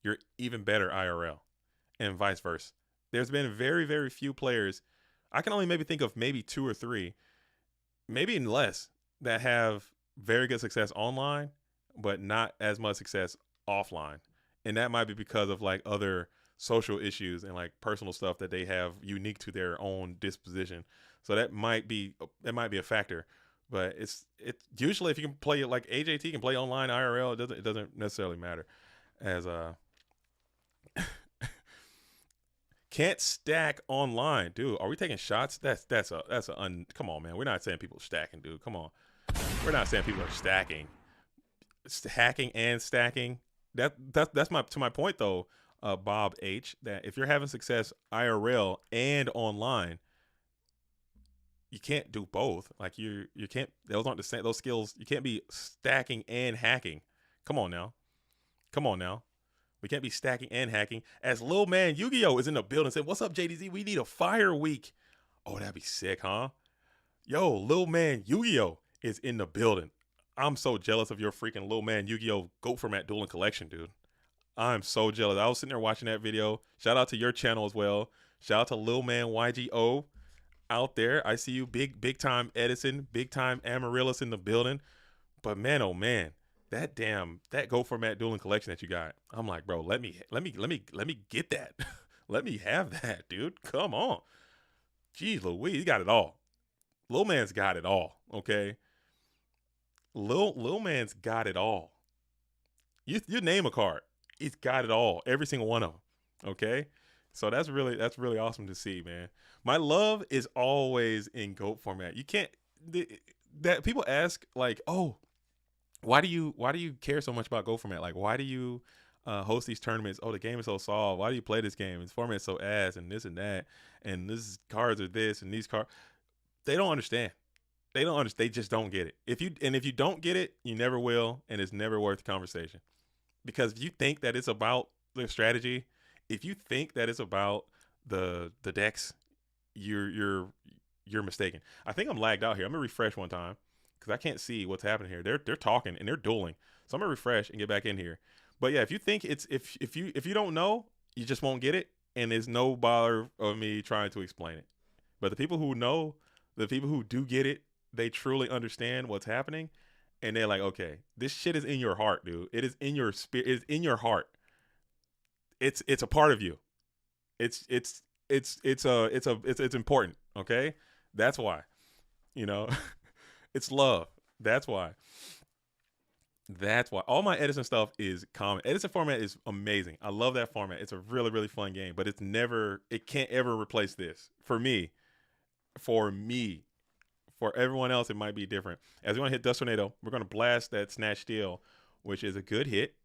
you're even better IRL and vice versa. There's been very, very few players. I can only maybe think of maybe 2 or 3, maybe even less, that have very good success online, but not as much success offline. And that might be because of like other social issues and like personal stuff that they have unique to their own disposition. So that might be a factor. But it's usually if you can play like AJT can play online IRL, it doesn't necessarily matter. As can't stack online, dude. Are we taking shots? Come on, man. We're not saying people are stacking, dude. Come on. We're not saying people are stacking. Hacking and stacking. That's my point though, Bob H, that if you're having success IRL and online, you can't do both. Like you can't. Those aren't the same. Those skills. You can't be stacking and hacking. Come on now. We can't be stacking and hacking. As Lil Man Yu-Gi-Oh is in the building, saying, "What's up, JDZ? We need a fire week." Oh, that'd be sick, huh? Yo, Lil Man Yu-Gi-Oh is in the building. I'm so jealous of your freaking Lil Man Yu-Gi-Oh GOAT Format Dueling Collection, dude. I'm so jealous. I was sitting there watching that video. Shout out to your channel as well. Shout out to Lil Man YGO. Out there, I see you, big time Edison, big time Amaryllis in the building. But man, oh man, that GO Format Dueling Collection that you got, I'm like, bro, let me get that. Let me have that, dude. Come on. Jeez Louise, he got it all. Lil Man's got it all. Okay, Lil Man's got it all. You name a card, he's got it all. Every single one of them. Okay. So that's really awesome to see, man. My love is always in GOAT format. You can't that people ask like, oh, why do you care so much about GOAT format? Like, why do you host these tournaments? Oh, the game is so soft. Why do you play this game? Its format is so ass, and this and that, and this cards are this and these cards. They don't understand. They just don't get it. If you don't get it, you never will, and it's never worth the conversation. Because if you think that it's about the strategy, if you think that it's about the decks, you're mistaken. I think I'm lagged out here. I'm gonna refresh one time because I can't see what's happening here. They're talking and they're dueling, so I'm gonna refresh and get back in here. But yeah, if you think it's if you don't know, you just won't get it, and there's no bother of me trying to explain it. But the people who know, the people who do get it, they truly understand what's happening, and they're like, okay, this shit is in your heart, dude. It is in your spirit. It's in your heart. It's a part of you. It's important. Okay, that's why. You know, it's love. That's why. That's why all my Edison stuff is common. Edison format is amazing. I love that format. It's a really, really fun game, but it can't ever replace this. For me, for everyone else, it might be different. As we want to hit Dust Tornado, we're going to blast that Snatch Steel, which is a good hit.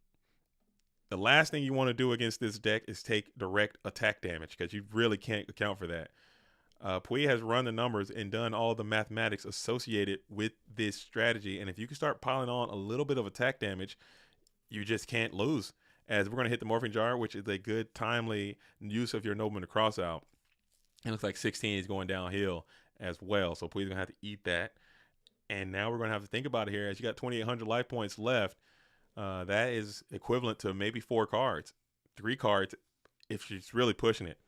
The last thing you want to do against this deck is take direct attack damage because you really can't account for that. Pui has run the numbers and done all the mathematics associated with this strategy. And if you can start piling on a little bit of attack damage, you just can't lose. As we're going to hit the Morphing Jar, which is a good timely use of your Nobleman to cross out. It looks like 16 is going downhill as well. So Puig's gonna have to eat that. And now we're gonna have to think about it here. As you got 2,800 life points left, that is equivalent to maybe 4 cards, 3 cards, if she's really pushing it.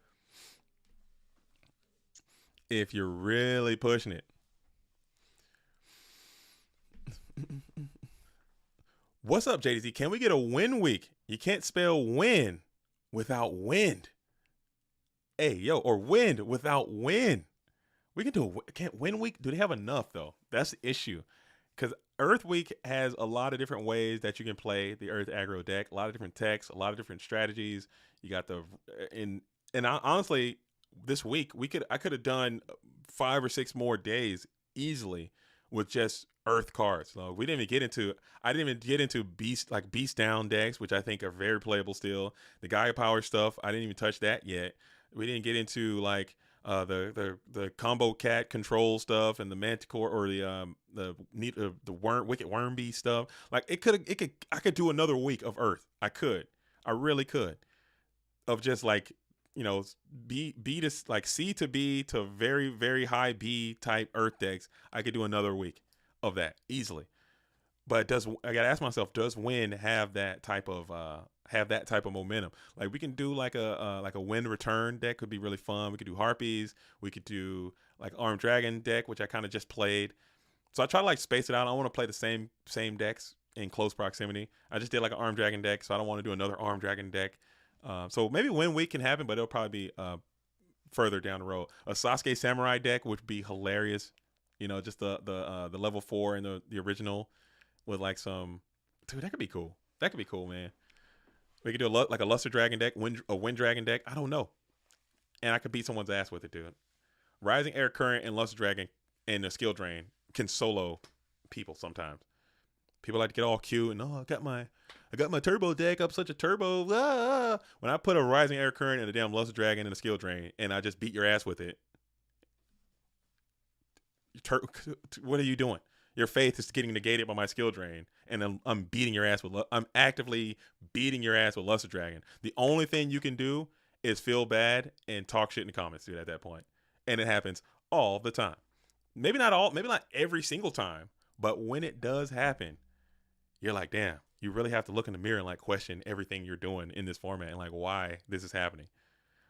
If you're really pushing it. What's up, JDZ? Can we get a win week? You can't spell win without wind. Hey, yo, or wind without win. We can do a can't win week. Do they have enough though? That's the issue. Because Earth Week has a lot of different ways that you can play the Earth aggro deck. A lot of different techs, a lot of different strategies. You got the honestly, this week I could have done 5 or 6 more days easily with just Earth cards. So I didn't even get into beast down decks, which I think are very playable still. The Gaia Power stuff, I didn't even touch that yet. We didn't get into like the combo cat control stuff and the Manticore or the wicked worm beast stuff. Like I could do another week of Earth. I really could, of just like, you know, B to like C to B to very, very high B type Earth decks. I could do another week of that easily. But I gotta ask myself, does Win have that type of momentum? Like we can do like a Wind return deck, could be really fun. We could do Harpies. We could do like Armed Dragon deck, which I kind of just played. So I try to like space it out. I don't want to play the same decks in close proximity. I just did like an Armed Dragon deck, so I don't want to do another Armed Dragon deck. So maybe Win week can happen, but it'll probably be further down the road. A Sasuke Samurai deck would be hilarious. You know, just the level 4 in the original. With like some, dude, that could be cool. That could be cool, man. We could do like a Luster Dragon deck, a Wind Dragon deck. I don't know, and I could beat someone's ass with it, dude. Rising Air Current and Luster Dragon and the Skill Drain can solo people sometimes. People like to get all cute and I got my turbo deck up, such a turbo. Ah. When I put a Rising Air Current and a damn Luster Dragon and a Skill Drain, and I just beat your ass with it, what are you doing? Your faith is getting negated by my Skill Drain, and I'm beating your ass I'm actively beating your ass with Luster Dragon. The only thing you can do is feel bad and talk shit in the comments, dude, at that point. And it happens all the time. Maybe not every single time, but when it does happen, you're like, damn, you really have to look in the mirror and like question everything you're doing in this format and like why this is happening.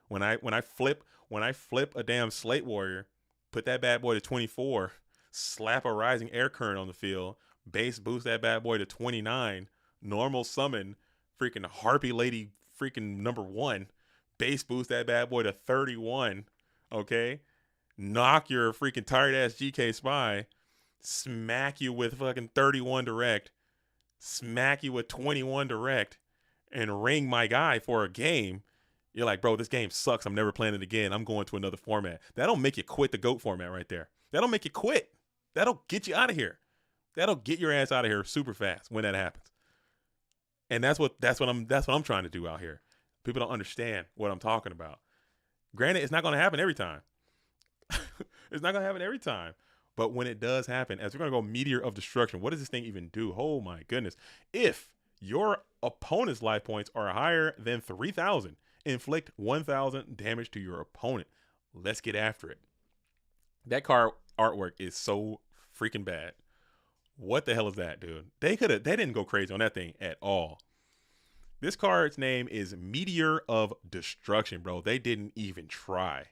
When I flip a damn Slate Warrior, put that bad boy to 24, slap a Rising Air Current on the field, base boost that bad boy to 29, normal summon freaking Harpy Lady freaking number 1, base boost that bad boy to 31, okay? Knock your freaking tired ass GK Spy, smack you with fucking 31 direct, smack you with 21 direct, and ring my guy for a game. You're like, bro, this game sucks. I'm never playing it again. I'm going to another format. That'll make you quit the GOAT format right there. That'll make you quit. That'll get you out of here. That'll get your ass out of here super fast when that happens. And that's what I'm trying to do out here. People don't understand what I'm talking about. Granted, it's not going to happen every time. It's not going to happen every time. But when it does happen, as we're going to go Meteor of Destruction, what does this thing even do? Oh my goodness. If your opponent's life points are higher than 3,000, inflict 1,000 damage to your opponent. Let's get after it. That card artwork is so freaking bad. What the hell is that, dude? They didn't go crazy on that thing at all. This card's name is Meteor of Destruction, bro. They didn't even try.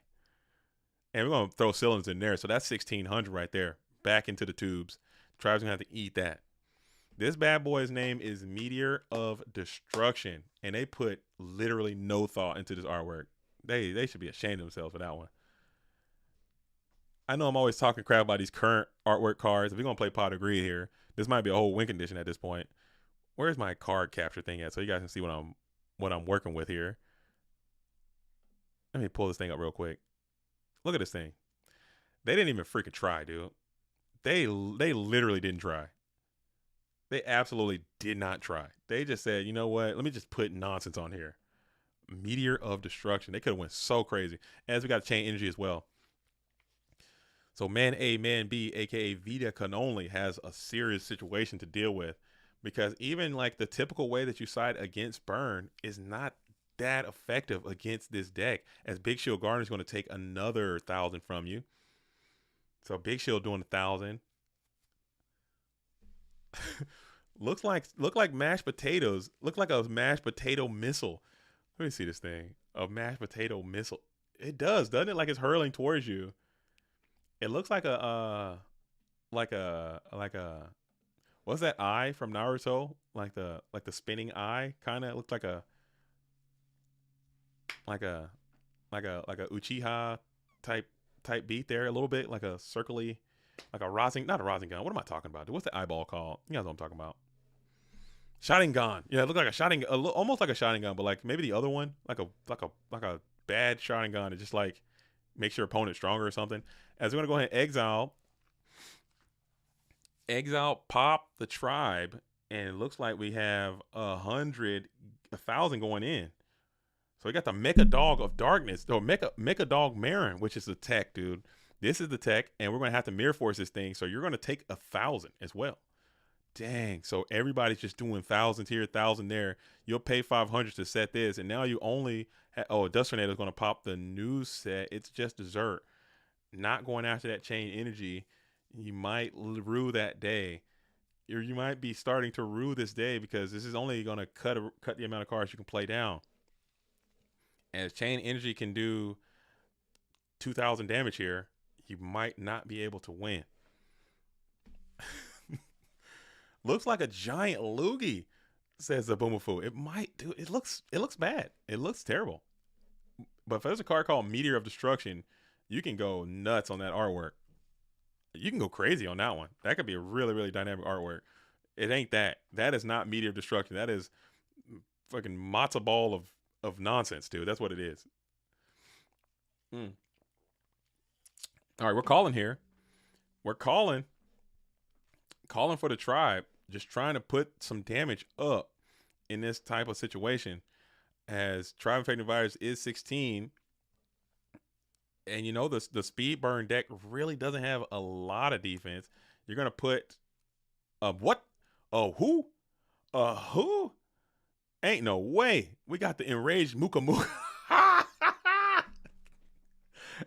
And we're going to throw cylinders in there. So that's 1,600 right there. Back into the tubes. Tribe's going to have to eat that. This bad boy's name is Meteor of Destruction. And they put literally no thought into this artwork. They should be ashamed of themselves for that one. I know I'm always talking crap about these current artwork cards. If we're going to play Pot of Greed here, this might be a whole win condition at this point. Where's my card capture thing at? So you guys can see what I'm working with here. Let me pull this thing up real quick. Look at this thing. They didn't even freaking try, dude. They literally didn't try. They absolutely did not try. They just said, you know what? Let me just put nonsense on here. Meteor of Destruction. They could have went so crazy. As we got Chain Energy as well. So Man A, Man B, aka Vita Canoli, has a serious situation to deal with, because even like the typical way that you side against Burn is not that effective against this deck, as Big Shield Garden is going to take another 1,000 from you. So Big Shield doing 1,000. look like mashed potatoes. Look like a mashed potato missile. Let me see this thing. A mashed potato missile. It does, doesn't it? Like it's hurling towards you. It looks like a what's that eye from Naruto? Like the spinning eye, kind of looks like a like a like a Uchiha type beat there a little bit, like a circly, like a not a Rasengan. What am I talking about? What's the eyeball called? You guys know what I'm talking about. Sharingan. Yeah, it looked like a Sharingan, almost like a Sharingan, but like maybe the other one, like a bad Sharingan. It just like makes your opponent stronger or something. As we're gonna go ahead and exile pop the tribe, and it looks like we have 1,000 going in. So we got the Mecha Dog of Darkness, or Mecha Dog Marin, which is the tech, dude. This is the tech, and we're gonna have to mirror force this thing. So you're gonna take 1,000 as well. Dang. So everybody's just doing 1,000 here, 1,000 there. You'll pay 500 to set this, and now you only Dust Tornado is gonna pop the new set. It's just dessert. Not going after that chain energy. You might rue that day. You might be starting to rue this day, because this is only going to cut the amount of cards you can play down. As chain energy can do 2,000 damage here, you might not be able to win. Looks like a giant loogie, says the Boomafu. It might do. It looks bad. It looks terrible. But if there's a card called Meteor of Destruction, you can go nuts on that artwork. You can go crazy on that one. That could be a really, really dynamic artwork. It ain't that. That is not Meteor of Destruction. That is fucking matzo ball of nonsense, dude. That's what it is. All right, we're calling here. We're calling for the tribe. Just trying to put some damage up in this type of situation, as Tribe Infected Virus is 16. And you know, the speed burn deck really doesn't have a lot of defense. You're gonna put what? Who? Who? Ain't no way. We got the enraged Muka Muka.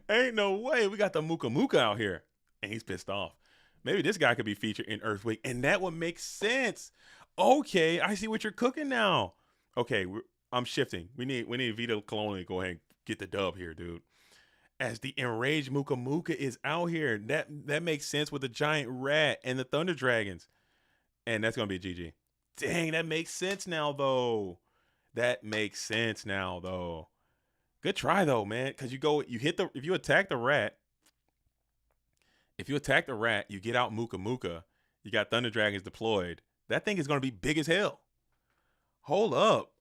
Ain't no way. We got the Muka Muka out here, and he's pissed off. Maybe this guy could be featured in Earthquake, and that would make sense. Okay, I see what you're cooking now. Okay, I'm shifting. We need Vito Coloni to go ahead and get the dub here, dude. As the enraged Muka Muka is out here. That makes sense with the giant rat and the Thunder Dragons. And that's going to be a GG. Dang, that makes sense now, though. Good try, though, man. Because if you attack the rat, you get out Muka Muka. You got Thunder Dragons deployed. That thing is going to be big as hell. Hold up.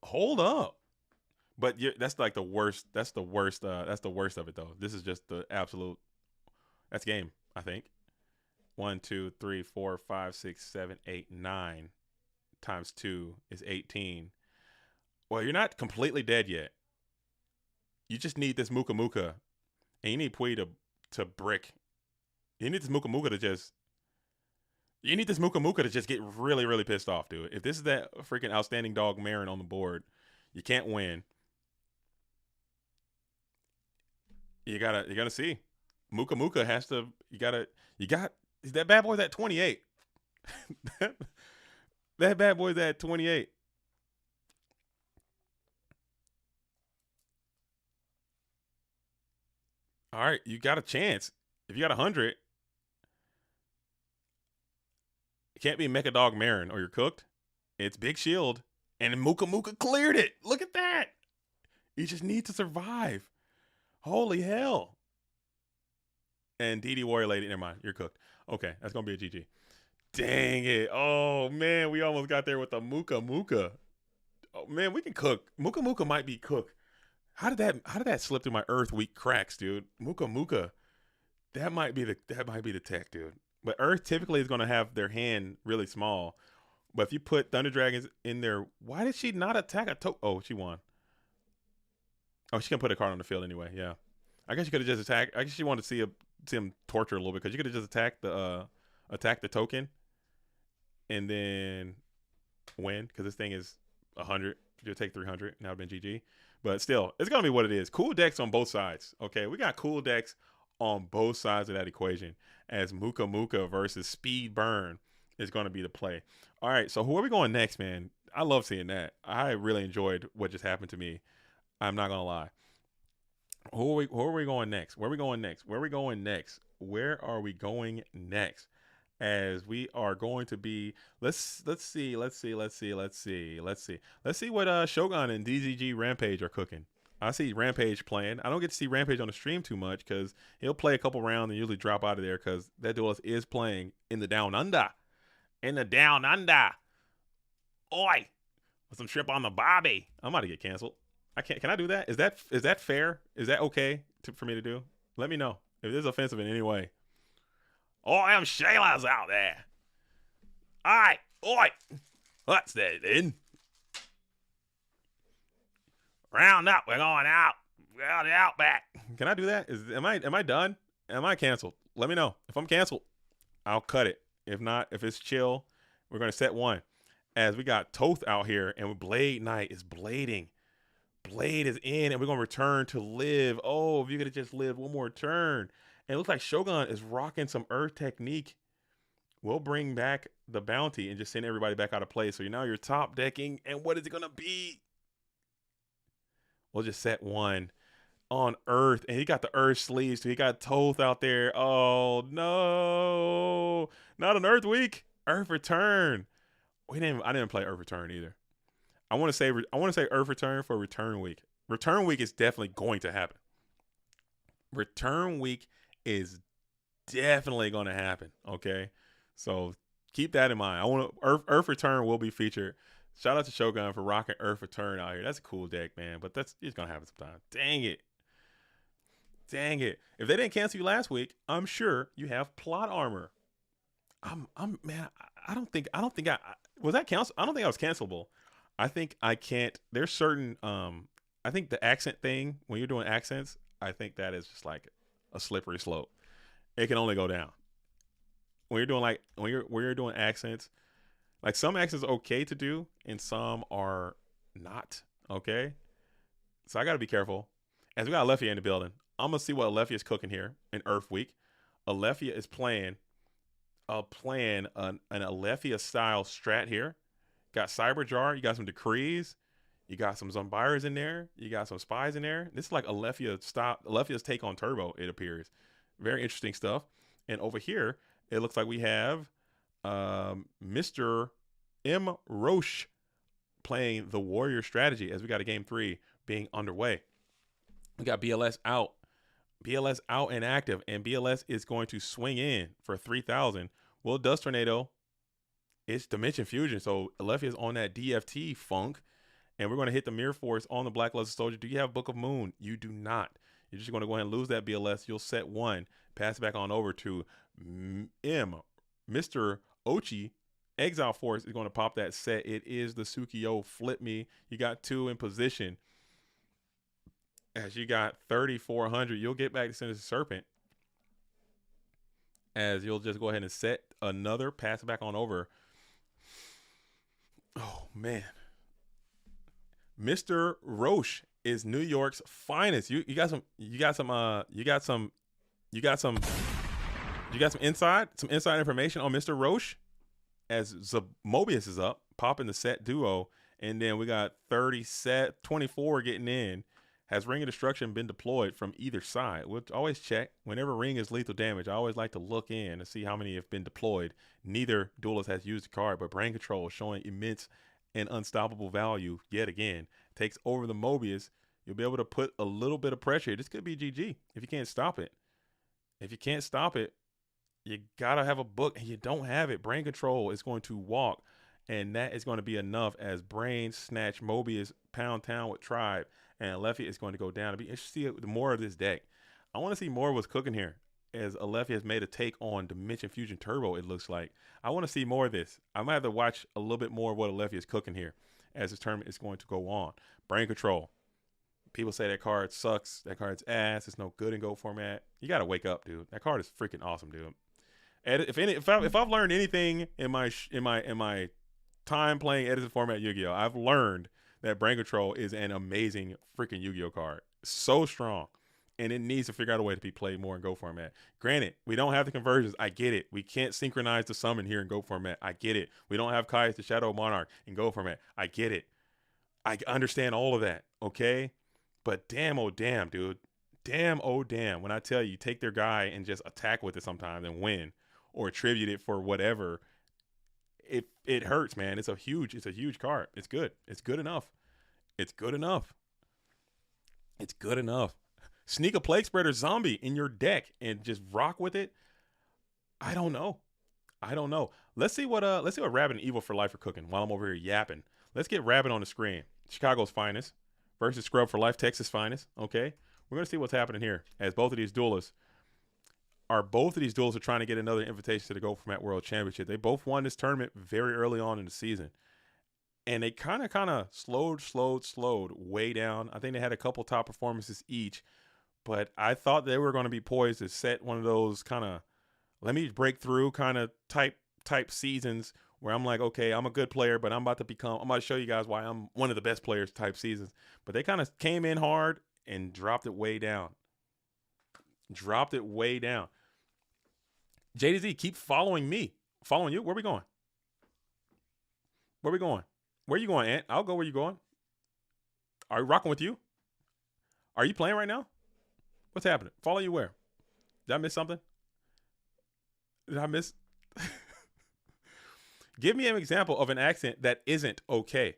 But that's like the worst. That's the worst of it, though. This is just the absolute. That's game, I think. 1, 2, 3, 4, 5, 6, 7, 8, 9 times 2 is 18. Well, you're not completely dead yet. You just need this Muka Muka, and you need Pui to brick. You need this Muka Muka to just. You need this Muka Muka to just get really, really pissed off, dude. If this is that freaking outstanding dog Marin on the board, you can't win. You gotta see. Muka Muka has to. That bad boy's at 28. that bad boy's at 28. All right, you got a chance. If you got 100, it can't be Mecha Dog Marin or you're cooked. It's Big Shield, and Muka Muka cleared it. Look at that. You just need to survive. Holy hell. And DD Warrior Lady, never mind, you're cooked. Okay, that's going to be a GG. Dang it. Oh, man, we almost got there with the Muka Muka. Oh, man, we can cook. Muka Muka might be cooked. How did that slip through my Earth Week cracks, dude? Muka Muka. That might be the tech, dude. But Earth typically is going to have their hand really small. But if you put Thunder Dragons in there, why did she not attack a Oh, she won. Oh, she can put a card on the field anyway. Yeah, I guess you could have just attacked. I guess she wanted to see him torture a little bit, because you could have just attacked the token, and then win, because this thing is 100. You take 300. Now it'd been GG. But still, it's going to be what it is. Cool decks on both sides. Okay, we got cool decks on both sides of that equation, as Muka Muka versus Speed Burn is going to be the play. All right, so who are we going next, man? I love seeing that. I really enjoyed what just happened to me. I'm not going to lie. Who are we going next? Where are we going next? Where are we going next? Where are we going next? As we are going to be, let's see what Shogun and DZG Rampage are cooking. I see Rampage playing. I don't get to see Rampage on the stream too much because he'll play a couple rounds and usually drop out of there because that duelist is playing in the down under. In the down under. Oi! With some shrimp on the bobby. I'm about to get canceled. I can't. Can I do that? Is that fair? Is that okay for me to do? Let me know if this is offensive in any way. Oh, them Shayla's out there. All right. Oi. What's that then? Round up. We're going out. We're out the outback. Can I do that? Am I done? Am I canceled? Let me know. If I'm canceled, I'll cut it. If not, if it's chill, we're going to set one. As we got Toth out here, and Blade Knight is blading. Blade is in, and we're going to return to live. Oh, if you could have just lived one more turn. And it looks like Shogun is rocking some Earth Technique. We'll bring back the bounty and just send everybody back out of play. So now you're top decking. And what is it going to be? We'll just set one on Earth. And he got the Earth sleeves too. He got Toth out there. Oh, no. Not an Earth week. Earth Return. I didn't play Earth Return either. I want to say Earth Return for Return Week. Return Week is definitely going to happen. Return Week is definitely going to happen. Okay, so keep that in mind. I want Earth Return will be featured. Shout out to Shogun for rocking Earth Return out here. That's a cool deck, man. But it's gonna happen sometime. Dang it. If they didn't cancel you last week, I'm sure you have plot armor. Man. I don't think I was that cancel. I don't think I was cancelable. I think I can't. There's certain. I think the accent thing, when you're doing accents, I think that is just like a slippery slope. It can only go down. When you're doing accents, like some accents are okay to do and some are not. Okay, so I got to be careful. As we got Alephia in the building, I'm gonna see what Alephia is cooking here in Earth Week. Alephia is playing an Alephia style strat here. Got Cyber Jar, you got some Decrees, you got some Zombiras in there, you got some Spies in there. This is like Alephia's take on Turbo, it appears. Very interesting stuff. And over here, it looks like we have Mr. M. Roche playing the Warrior strategy as we got a game 3 being underway. We got BLS out and active, and BLS is going to swing in for 3,000. Well, Dust Tornado, it's Dimension Fusion, so Alephia is on that DFT funk, and we're going to hit the Mirror Force on the Black Luster Soldier. Do you have Book of Moon? You do not. You're just going to go ahead and lose that BLS. You'll set one, pass it back on over to Mr. Ochi. Exile Force is going to pop that set. It is the Sukiyo Flip Me. You got 2 in position. As you got 3,400, you'll get back to Sinister Serpent. As you'll just go ahead and set another, pass it back on over. Oh man, Mr. Roche is New York's finest. You got some inside information on Mr. Roche. As Mobius is up, popping the set duo, and then we got 24 getting in. Has Ring of Destruction been deployed from either side? We'll always check. Whenever Ring is lethal damage, I always like to look in and see how many have been deployed. Neither duelist has used the card, but Brain Control is showing immense and unstoppable value yet again. Takes over the Mobius. You'll be able to put a little bit of pressure. This could be GG if you can't stop it. If you can't stop it, you got to have a book, and you don't have it. Brain Control is going to walk, and that is going to be enough as Brain Snatch Mobius pound town with Tribe. And Alephia is going to go down. To be interesting to see more of this deck. I want to see more of what's cooking here. As Alephia has made a take on Dimension Fusion Turbo, it looks like. I want to see more of this. I might have to watch a little bit more of what Alephia is cooking here as this tournament is going to go on. Brain Control. People say that card sucks. That card's ass. It's no good in Go format. You got to wake up, dude. That card is freaking awesome, dude. And if I've learned anything in my time playing edited format Yu-Gi-Oh, I've learned that brain control is an amazing freaking Yu-Gi-Oh card. So strong. And it needs to figure out a way to be played more in Go format. Granted, we don't have the conversions. I get it. We can't synchronize the summon here in Go format. I get it. We don't have Kai as the Shadow Monarch in Go format. I get it. I understand all of that. Okay? But damn, oh damn, dude. Damn, oh damn. When I tell you, take their guy and just attack with it sometimes and win, or attribute it for whatever, it hurts, man. It's a huge card. It's good. It's good enough. It's good enough. It's good enough. Sneak a Plague Spreader zombie in your deck and just rock with it. I don't know. Let's see what Rabbit and Evil for Life are cooking while I'm over here yapping. Let's get Rabbit on the screen. Chicago's finest versus Scrub for Life, Texas finest. Okay. We're gonna see what's happening here as both of these duelists are trying to get another invitation to the Go Format World Championship. They both won this tournament very early on in the season. And they kind of slowed way down. I think they had a couple top performances each. But I thought they were going to be poised to set one of those kind of let me break through kind of type seasons where I'm like, okay, I'm a good player, but I'm about to show you guys why I'm one of the best players type seasons. But they kind of came in hard and dropped it way down. JDZ, keep following me. Following you? Where we going? Where you going, Ant? I'll go where you going. Are we rocking with you? Are you playing right now? What's happening? Follow you where? Did I miss something? Give me an example of an accent that isn't okay.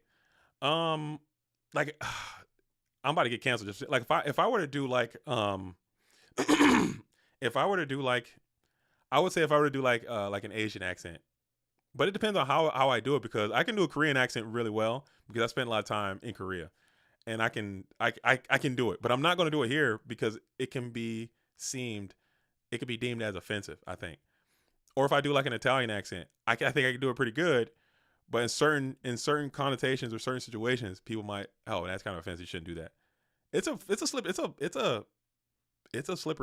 Like I'm about to get canceled. Just like if I were to do like if I were to do like I would say if I were to do like an Asian accent. But it depends on how I do it, because I can do a Korean accent really well because I spent a lot of time in Korea. And I can do it, but I'm not going to do it here because it could be deemed as offensive, I think. Or if I do like an Italian accent, I think I can do it pretty good, but in certain connotations or certain situations, people might, oh, that's kind of offensive. You shouldn't do that. It's a slippery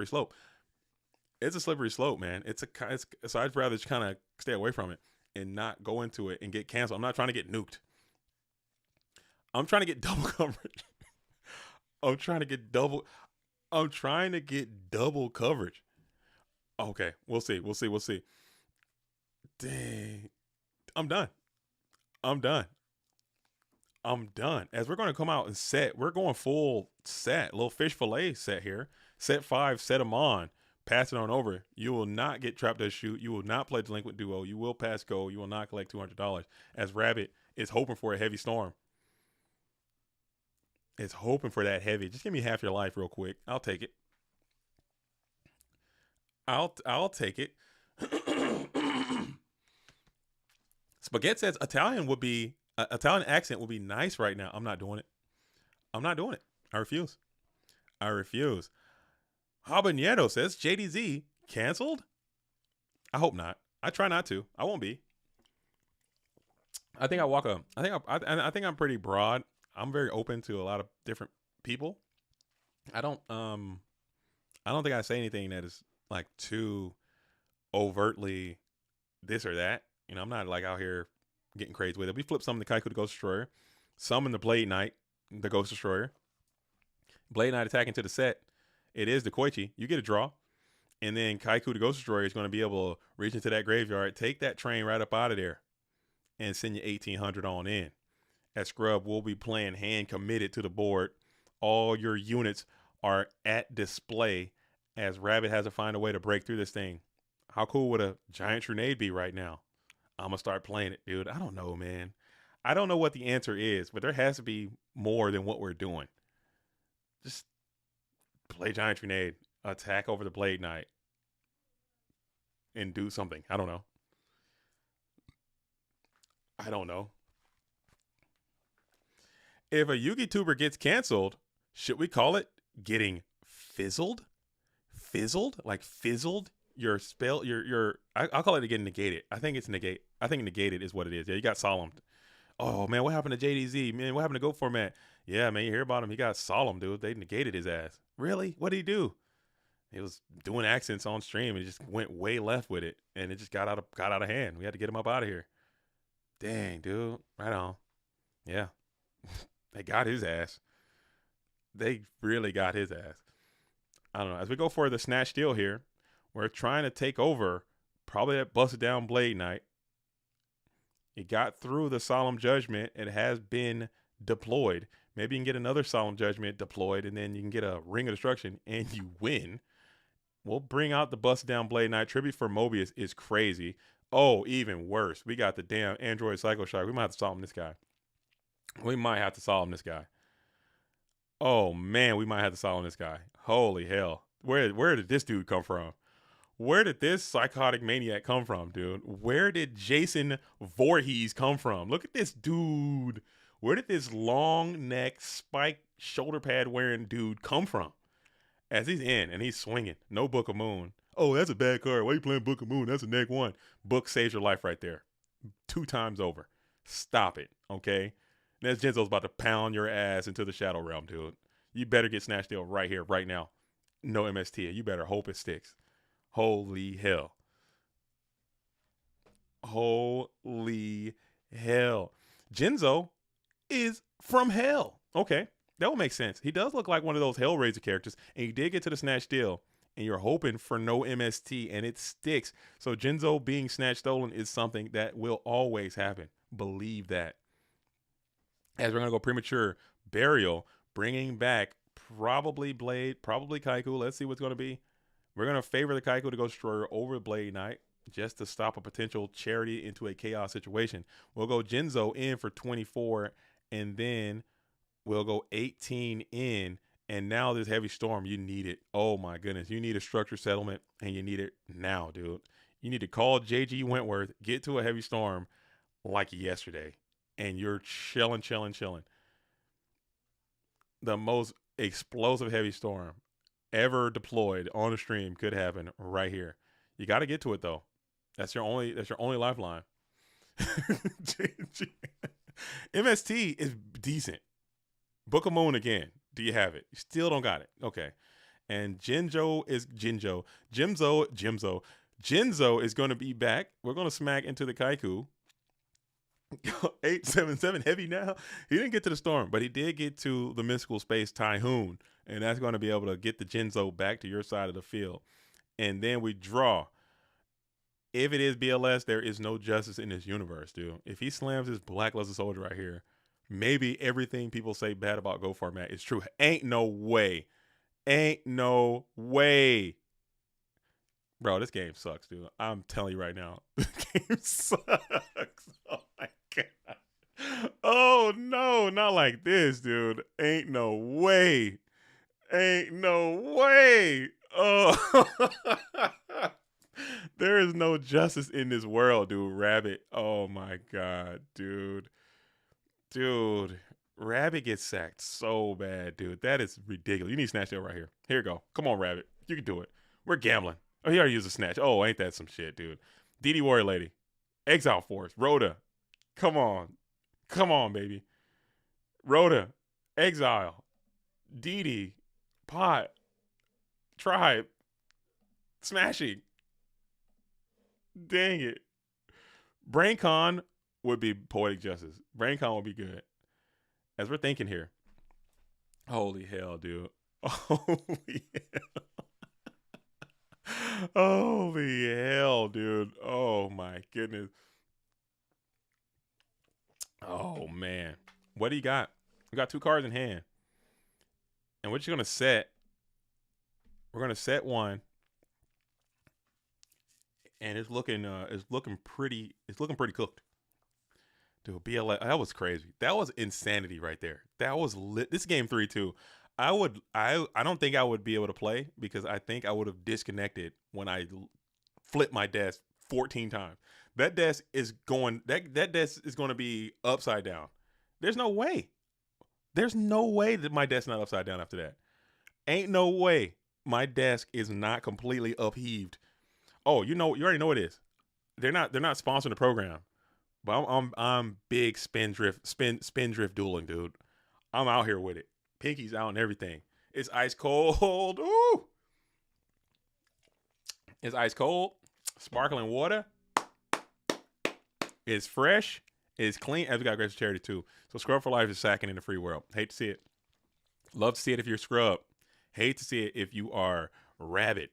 slope. It's a slippery slope, man. So I'd rather just kind of stay away from it and not go into it and get canceled. I'm not trying to get nuked. I'm trying to get double coverage. I'm trying to get double coverage. Okay, we'll see. Dang. I'm done. As we're going to come out and set, we're going full set, little fish fillet set here. Set 5, set them on. Pass it on over. You will not get trapped as shoot. You will not play delinquent duo. You will pass go. You will not collect $200. As Rabbit is hoping for a heavy storm. It's hoping for that heavy. Just give me half your life real quick. I'll take it. I'll take it. Spaghetti says Italian accent would be nice right now. I'm not doing it. I refuse. Habanero says JDZ canceled. I hope not. I try not to. I won't be. I think I'm pretty broad. I'm very open to a lot of different people. I don't think I say anything that is like too overtly this or that. You know, I'm not like out here getting crazy with it. We flip some of the Kaiku the Ghost Destroyer, some in the Blade Knight, the Ghost Destroyer. Blade Knight attacking to the set. It is the Koichi. You get a draw. And then Kaiku the Ghost Destroyer is going to be able to reach into that graveyard, take that train right up out of there, and send you 1,800 on in. At Scrub, we'll be playing hand committed to the board. All your units are at display as Rabbit has to find a way to break through this thing. How cool would a giant grenade be right now? I'm going to start playing it, dude. I don't know, man. I don't know what the answer is, but there has to be more than what we're doing. Just play giant grenade, attack over the Blade Knight, and do something. I don't know. If a Yugi tuber gets canceled, should we call it getting fizzled? Like fizzled? Your spell, I'll call it getting negated. I think it's negate. I think negated is what it is. Yeah, you got solemn. Oh man, what happened to JDZ? Man, what happened to Go Format? Yeah, man, you hear about him? He got solemn, dude. They negated his ass. Really? What did he do? He was doing accents on stream and just went way left with it, and it just got out of hand. We had to get him up out of here. Dang, dude. Right on. Yeah. They got his ass. They really got his ass. I don't know. As we go for the snatch steal here, we're trying to take over probably that busted down Blade Knight. It got through the Solemn Judgment. It has been deployed. Maybe you can get another Solemn Judgment deployed, and then you can get a Ring of Destruction, and you win. We'll bring out the busted down Blade Knight. Tribute for Mobius is crazy. Oh, even worse. We got the damn Android Psycho Shark. We might have to Solemn this guy. We might have to Solemn this guy. Oh, man, we might have to Solemn this guy. Holy hell. Where did this dude come from? Where did this psychotic maniac come from, dude? Where did Jason Voorhees come from? Look at this dude. Where did this long neck, spike shoulder pad wearing dude come from? As he's in and he's swinging. No Book of Moon. Oh, that's a bad card. Why are you playing Book of Moon? That's a neg 1. Book saves your life right there. 2 times over. Stop it, okay? That's Jinzo's about to pound your ass into the Shadow Realm, dude. You better get Snatch Deal right here, right now. No MST. You better hope it sticks. Holy hell. Holy hell. Jinzo is from hell. Okay, that would make sense. He does look like one of those Hellraiser characters, and you did get to the Snatch Steal, and you're hoping for no MST, and it sticks. So Jinzo being Snatch Stolen is something that will always happen. Believe that. As we're going to go Premature Burial, bringing back probably Blade, probably Kaiku. Let's see what's going to be. We're going to favor the Kaiku to go Destroyer over Blade Knight just to stop a potential Charity into a chaos situation. We'll go Jinzo in for 24, and then we'll go 18 in. And now this Heavy Storm, you need it. Oh, my goodness. You need a structure settlement, and you need it now, dude. You need to call JG Wentworth, get to a Heavy Storm like yesterday, and you're chilling. The most explosive Heavy Storm ever deployed on the stream could happen right here. You got to get to it though. That's your only lifeline. MST is decent. Book of Moon again. Do you have it? You still don't got it. Okay. And Jinzo is going to be back. We're going to smack into the Kaiku. 877 heavy now. He didn't get to the storm, but he did get to the mystical space Tyhoon, and that's going to be able to get the Jinzo back to your side of the field. And then we draw. If it is BLS, there is no justice in this universe, dude. If he slams this Blackluster Soldier right here, maybe everything people say bad about Go Format is true. Ain't no way. Bro, this game sucks, dude. I'm telling you right now. This game sucks. Oh, my God. Oh, no. Not like this, dude. Ain't no way. Oh. There is no justice in this world, dude. Rabbit. Oh, my God, dude. Rabbit gets sacked so bad, dude. That is ridiculous. You need Snatch Deal right here. Here you go. Come on, Rabbit. You can do it. We're gambling. Oh, he already used a Snatch. Oh, ain't that some shit, dude. DD Warrior Lady. Exile Force. Rhoda. Come on, baby. Rhoda. Exile. DD. Pot. Tribe. Smashing. Dang it. BrainCon would be poetic justice. BrainCon would be good. As we're thinking here. Holy hell, dude. Holy hell. Holy hell, dude. Oh, my goodness. Oh, man. What do you got? We got 2 cards in hand. And we're just going to set. We're going to set one. And it's looking pretty cooked. Dude, BLS, that was crazy. That was insanity right there. That was lit. This game 3-2. I don't think I would be able to play because I think I would have disconnected when I flipped my desk 14 times. That desk is going to be upside down. There's no way. There's no way that my desk's not upside down after that. Ain't no way my desk is not completely upheaved. Oh, you already know it is. They're not sponsoring the program. But I'm big spin drift dueling, dude. I'm out here with it. Pinky's out and everything. It's ice cold. Ooh. It's ice cold. Sparkling water. It's fresh. It's clean as we got Grace Charity too. So Scrub for Life is sacking in the free world. Hate to see it. Love to see it if you're Scrub. Hate to see it if you are Rabbit.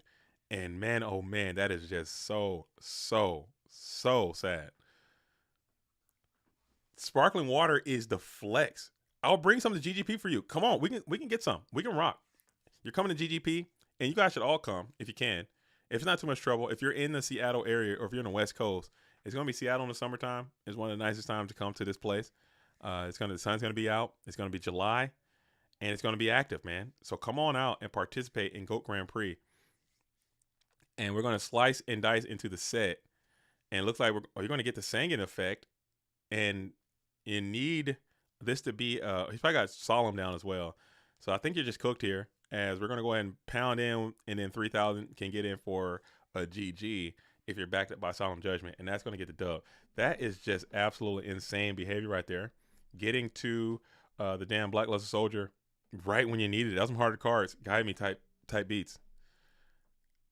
And man, oh man, that is just so sad. Sparkling water is the flex. I'll bring some to GGP for you. Come on, we can get some. We can rock. You're coming to GGP, and you guys should all come if you can. If it's not too much trouble, if you're in the Seattle area or if you're in the West Coast, it's gonna be Seattle in the summertime. It's one of the nicest times to come to this place. The sun's gonna be out. It's gonna be July, and it's gonna be active, man. So come on out and participate in GOAT Grand Prix. And we're gonna slice and dice into the set, and it looks like you're gonna get the Sangan effect, and you need this to be he's probably got Solemn down as well. So I think you're just cooked here, as we're gonna go ahead and pound in, and then 3,000 can get in for a GG if you're backed up by Solemn Judgment, and that's gonna get the dub. That is just absolutely insane behavior right there. Getting to the damn Black Luster Soldier right when you needed it. That was some harder cards. Guide me type beats.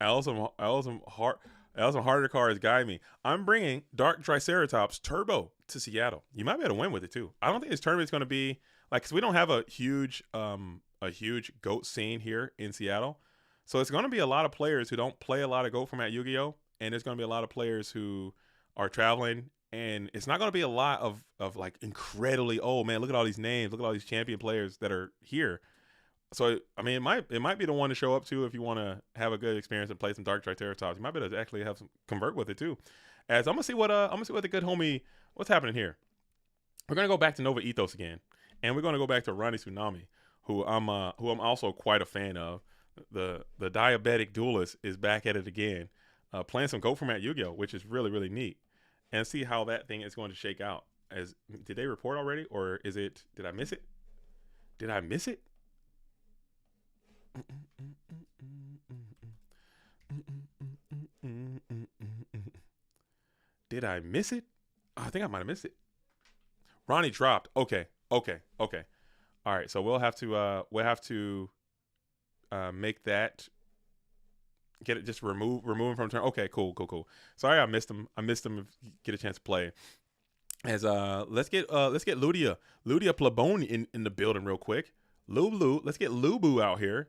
I also harder cards. Guide me. I'm bringing Dark Triceratops Turbo to Seattle. You might be able to win with it too. I don't think this tournament's going to be like, because we don't have a huge GOAT scene here in Seattle, so it's going to be a lot of players who don't play a lot of GOAT format Yu-Gi-Oh, and there's going to be a lot of players who are traveling, and it's not going to be a lot of like incredibly, oh man, look at all these names, look at all these champion players that are here. So I mean, it might be the one to show up to if you want to have a good experience and play some Dark Triceratops. You might be able to actually have some convert with it too. As I'm gonna see what the good homie, what's happening here. We're gonna go back to Nova Ethos again, and we're gonna go back to Ronnie Tsunami, who I'm also quite a fan of. The diabetic duelist is back at it again, playing some GOAT format Yu-Gi-Oh, which is really neat, and see how that thing is going to shake out. Did they report already, or is it? Did I miss it? Did I miss it? Did I miss it? I think I might have missed it. Ronnie dropped. Okay. All right. So we'll have to make that, get it, just remove him from turn. Okay. Cool. Sorry, I missed him. Get a chance to play. As let's get Ludia Plebone in the building real quick. Lulu, let's get Lubu out here.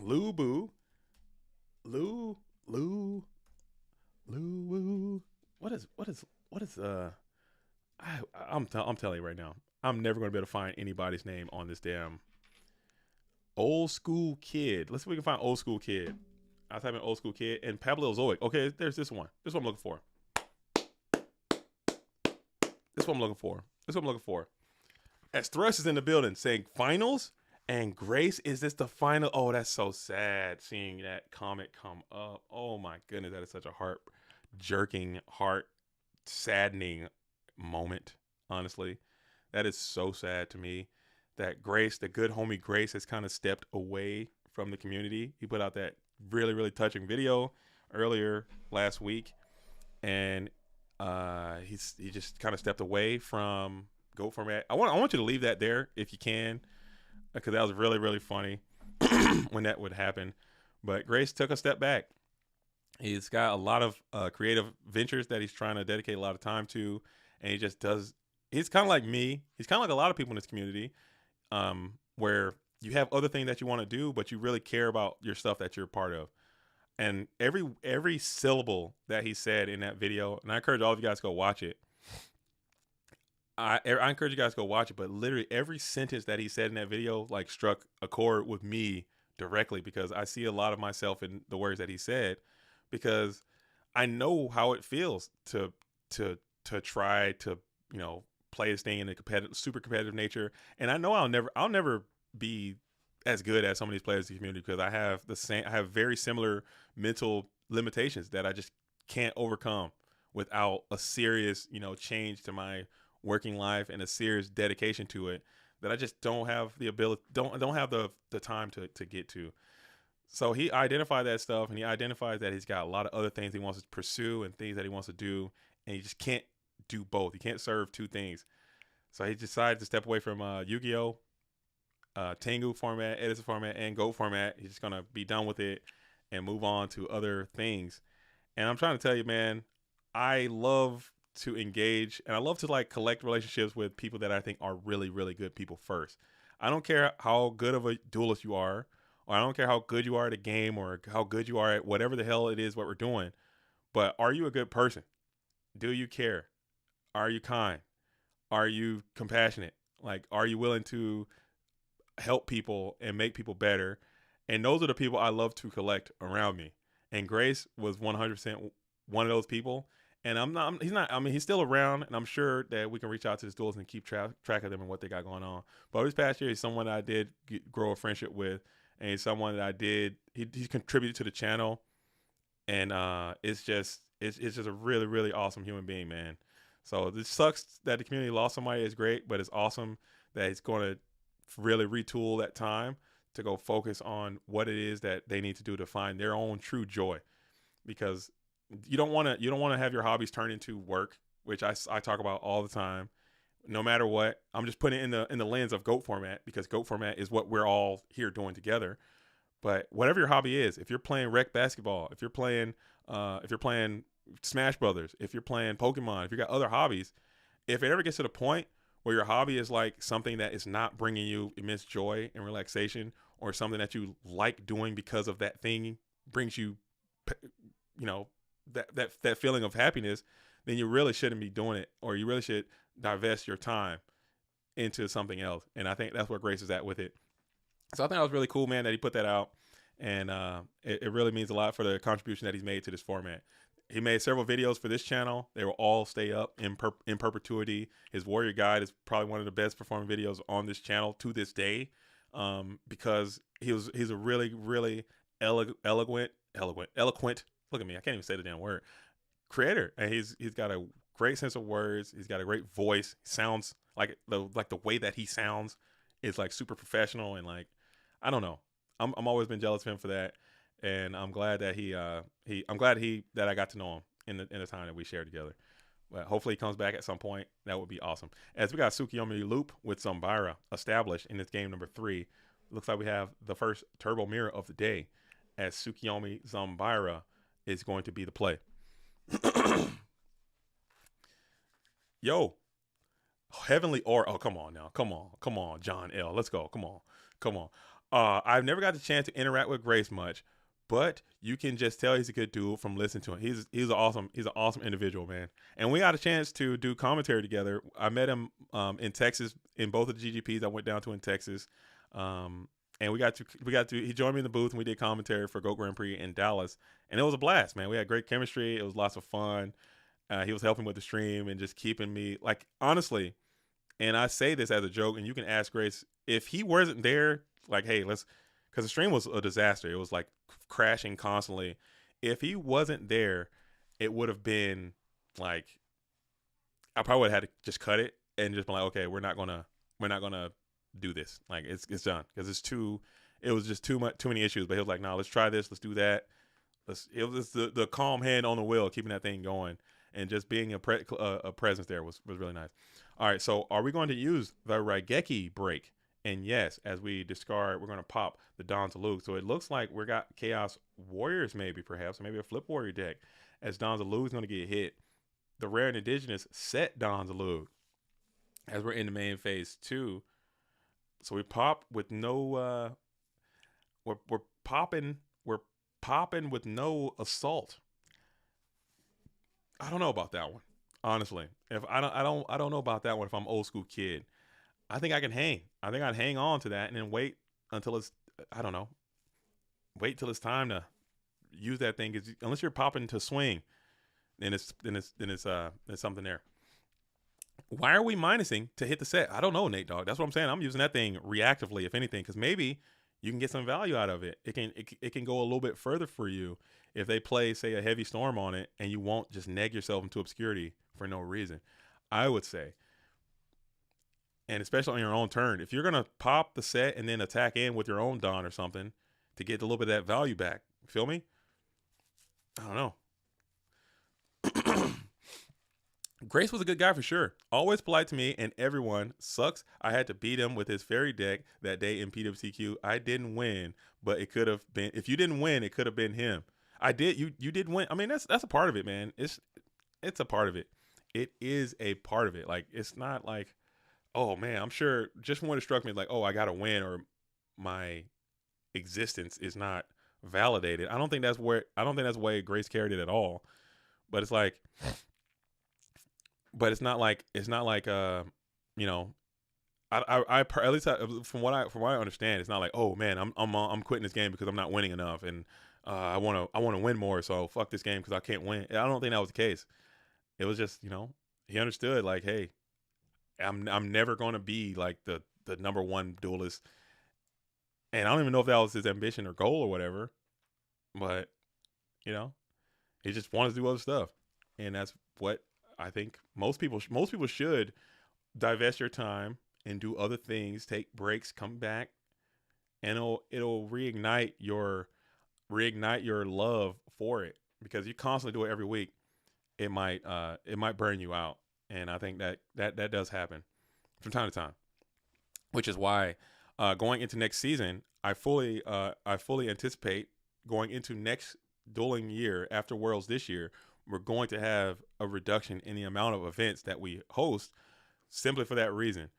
Lubu. What is I'm telling you right now, I'm never going to be able to find anybody's name on this damn Old School Kid. Let's see if we can find Old School Kid. I was typing Old School Kid and Pablozoic. Okay, there's this one. This is what I'm looking for. As Thrust is in the building saying finals, and Grace, is this the final? Oh, that's so sad seeing that comment come up. Oh my goodness, that is such a heart-jerking, heart-saddening moment, honestly. That is so sad to me that Grace, the good homie Grace, has kind of stepped away from the community. He put out that really touching video earlier last week, and he just kind of stepped away from GOAT format. I want you to leave that there if you can, because that was really funny when that would happen. But Grace took a step back. He's got a lot of creative ventures that he's trying to dedicate a lot of time to, and he just does. He's kind of like me. He's kind of like a lot of people in this community, where you have other things that you want to do, but you really care about your stuff that you're a part of. And every syllable that he said in that video, and I encourage all of you guys to go watch it. I encourage you guys to go watch it, but literally every sentence that he said in that video like struck a chord with me directly, because I see a lot of myself in the words that he said, because I know how it feels to try to, play this thing in a super competitive nature. And I know I'll never be as good as some of these players in the community, because I have very similar mental limitations that I just can't overcome without a serious, change to my working life and a serious dedication to it, that I just don't have the ability, don't have the time to get to. So he identified that stuff, and he identifies that he's got a lot of other things he wants to pursue and things that he wants to do, and he just can't do both. He can't serve two things. So he decided to step away from Yu-Gi-Oh, Tengu format, Edison format, and GOAT format. He's just gonna be done with it and move on to other things. And I'm trying to tell you, man, I love to engage, and I love to like collect relationships with people that I think are really, really good people first. I don't care how good of a duelist you are, or I don't care how good you are at a game, or how good you are at whatever the hell it is what we're doing. But are you a good person? Do you care? Are you kind? Are you compassionate? Like, are you willing to help people and make people better? And those are the people I love to collect around me. And Grace was 100% one of those people. And he's not, I mean, he's still around, and I'm sure that we can reach out to his duels and keep track of them and what they got going on. But this past year, he's someone that I did grow a friendship with, and he's someone that he contributed to the channel. And it's just a really, really awesome human being, man. So this sucks that the community lost somebody. It's great, but it's awesome that it's going to really retool that time to go focus on what it is that they need to do to find their own true joy. Because you don't want to have your hobbies turn into work, which I talk about all the time. No matter what, I'm just putting it in the lens of GOAT format, because GOAT format is what we're all here doing together. But whatever your hobby is, if you're playing rec basketball, if you're playing Smash Brothers, if you're playing Pokemon, if you got other hobbies, if it ever gets to the point where your hobby is like something that is not bringing you immense joy and relaxation, or something that you like doing because of that thing brings you, you know, that feeling of happiness, then you really shouldn't be doing it, or you really should divest your time into something else. And I think that's where Grace is at with it. So I think that was really cool, man, that he put that out. And it really means a lot for the contribution that he's made to this format. He made several videos for this channel. They will all stay up in perpetuity. His Warrior Guide is probably one of the best performing videos on this channel to this day, because he's a really, really eloquent. Look at me, I can't even say the damn word. Creator, and he's got a great sense of words. He's got a great voice. He sounds like the way that he sounds is like super professional, and like, I don't know. I'm always been jealous of him for that, and I'm glad that that I got to know him in the time that we shared together. But hopefully he comes back at some point. That would be awesome. As we got Tsukiyomi Loop with Zambara established in this game number 3. Looks like we have the first turbo mirror of the day, as Tsukiyomi Zambara is going to be the play. Yo, Heavenly Aura. Oh, come on now. Come on, John L. Let's go. Come on. I've never got the chance to interact with Grace much, but you can just tell he's a good dude from listening to him. He's an awesome individual, man. And we got a chance to do commentary together. I met him in Texas, in both of the GGPs I went down to in Texas. And he joined me in the booth, and we did commentary for Go Grand Prix in Dallas, and it was a blast, man. We had great chemistry. It was lots of fun. He was helping with the stream and just keeping me, like, honestly, and I say this as a joke, and you can ask Grace, if he wasn't there, like, hey, because the stream was a disaster. It was like crashing constantly. If he wasn't there, it would have been like, I probably would have had to just cut it and just be like, okay, we're not gonna do this. Like, it's done, because it was just too many issues. But he was like, no, let's try this, let's do that. It was the calm hand on the wheel, keeping that thing going, and just being a presence there was really nice. All right, so are we going to use the Raigeki break? And yes, as we discard, we're going to pop the Don Zalug. So it looks like we got Chaos Warriors, maybe a Flip Warrior deck, as Don Zalug is going to get hit. The rare and indigenous set Don Zalug, as we're in the main phase 2. So we pop with no we're popping with no assault. I don't know about that one, honestly. If I don't know about that one if I'm old school kid. I think I can hang. I think I'd hang on to that and then wait until it's, I don't know, wait till it's time to use that thing. Cause unless you're popping to swing, then it's something there. Why are we minusing to hit the set? I don't know, Nate Dogg. That's what I'm saying. I'm using that thing reactively, if anything, because maybe you can get some value out of it. It can go a little bit further for you if they play, say, a heavy storm on it, and you won't just neg yourself into obscurity for no reason. I would say. And especially on your own turn, if you're going to pop the set and then attack in with your own Don or something to get a little bit of that value back, feel me? I don't know. Grace was a good guy for sure. Always polite to me and everyone. Sucks I had to beat him with his fairy deck that day in PWCQ. I didn't win, but it could have been, if you didn't win, it could have been him. I did. You did win. I mean, that's a part of it, man. It's a part of it. it is a part of it. Like, it's not like, oh man, I'm sure just when it struck me like, oh, I got to win or my existence is not validated. I don't think that's the way Grace carried it at all. But it's like, but it's not like you know, at least from what I understand, it's not like, oh man, I'm quitting this game because I'm not winning enough, and I want to win more, so fuck this game because I can't win. I don't think that was the case. It was just, he understood like, hey, I'm never going to be like the number one duelist, and I don't even know if that was his ambition or goal or whatever, but he just wanted to do other stuff, and that's what I think most people should divest your time and do other things, take breaks, come back, and it'll reignite your love for it, because you constantly do it every week. It might burn you out, and I think that does happen from time to time, which is why going into next season, I fully anticipate going into next dueling year after Worlds this year, we're going to have a reduction in the amount of events that we host, simply for that reason.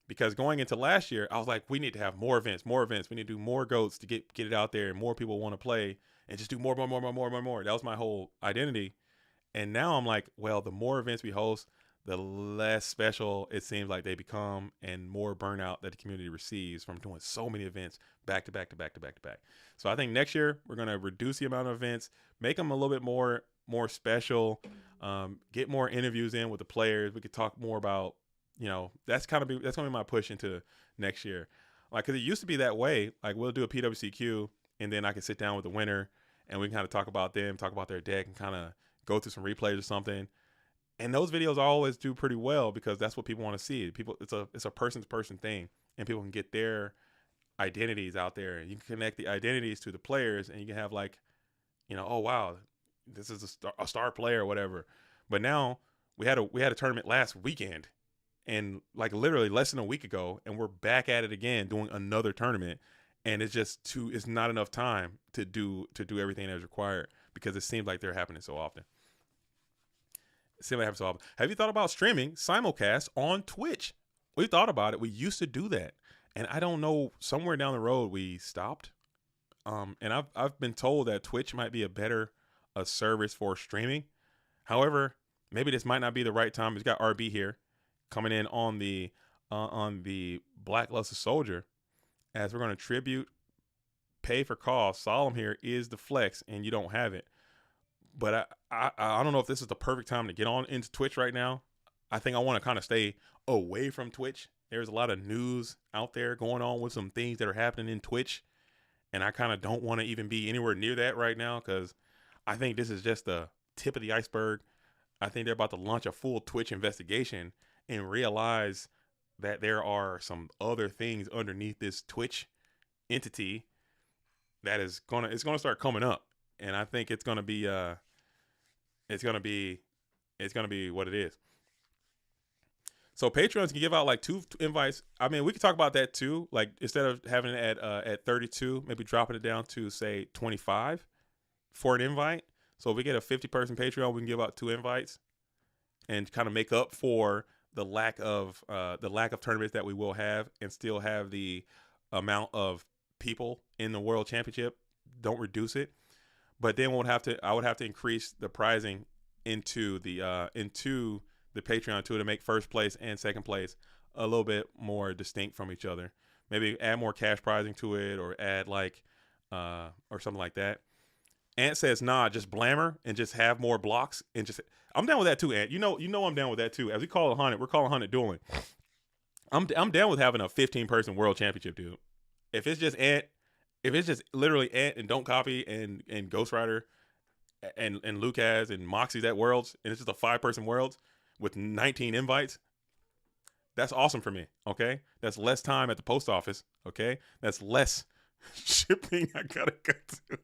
Because going into last year, I was like, we need to have more events. We need to do more goats to get it out there, and more people want to play, and just do more. That was my whole identity. And now I'm like, well, the more events we host, the less special it seems like they become, and more burnout that the community receives from doing so many events back to back. So I think next year we're going to reduce the amount of events, make them a little bit more special, get more interviews in with the players. We could talk more about, that's going to be my push into next year. Like, cause it used to be that way. Like, we'll do a PWCQ, and then I can sit down with the winner, and we can kind of talk about them, talk about their deck, and kind of go through some replays or something. And those videos always do pretty well, because that's what people want to see. It's a person to person thing, and people can get their identities out there, and you can connect the identities to the players, and you can have like, oh wow, this is a star player or whatever. But now we had a tournament last weekend, and like literally less than a week ago, and we're back at it again doing another tournament, and it's not enough time to do everything that's required, because it seems like they're happening so often. Have you thought about streaming simulcast on Twitch? We thought about it. We used to do that, and I don't know, somewhere down the road we stopped. And I've been told that Twitch might be a service for streaming. However, maybe this might not be the right time. We've got RB here coming in on the Blackluster Soldier, as we're going to tribute, pay for cost. Solemn here is the flex, and you don't have it. But I don't know if this is the perfect time to get on into Twitch right now. I think I want to kind of stay away from Twitch. There's a lot of news out there going on with some things that are happening in Twitch, and I kind of don't want to even be anywhere near that right now, because I think this is just the tip of the iceberg. I think they're about to launch a full Twitch investigation and realize that there are some other things underneath this Twitch entity that it's gonna start coming up. And I think it's gonna be what it is. So Patreons can give out like 2 invites. I mean, we can talk about that too. Like, instead of having it at 32, maybe dropping it down to say 25 for an invite. So if we get a 50-person Patreon, we can give out 2 invites, and kind of make up for the lack of tournaments that we will have, and still have the amount of people in the World Championship. Don't reduce it. But then I would have to increase the pricing into the Patreon too, to make first place and second place a little bit more distinct from each other. Maybe add more cash pricing to it, or add like or something like that. Ant says, nah, just blammer and just have more blocks, and just, I'm down with that too, Ant. You know I'm down with that too. As we call it Hunted, we're calling Hunted dueling. I'm down with having a 15-person World Championship, dude. If it's just Ant. If it's just literally Ant and Don't Copy and Ghost Rider and Lucas and Moxie's at Worlds, and it's just a 5-person Worlds with 19 invites, that's awesome for me, okay? That's less time at the post office, okay? That's less shipping I gotta go to.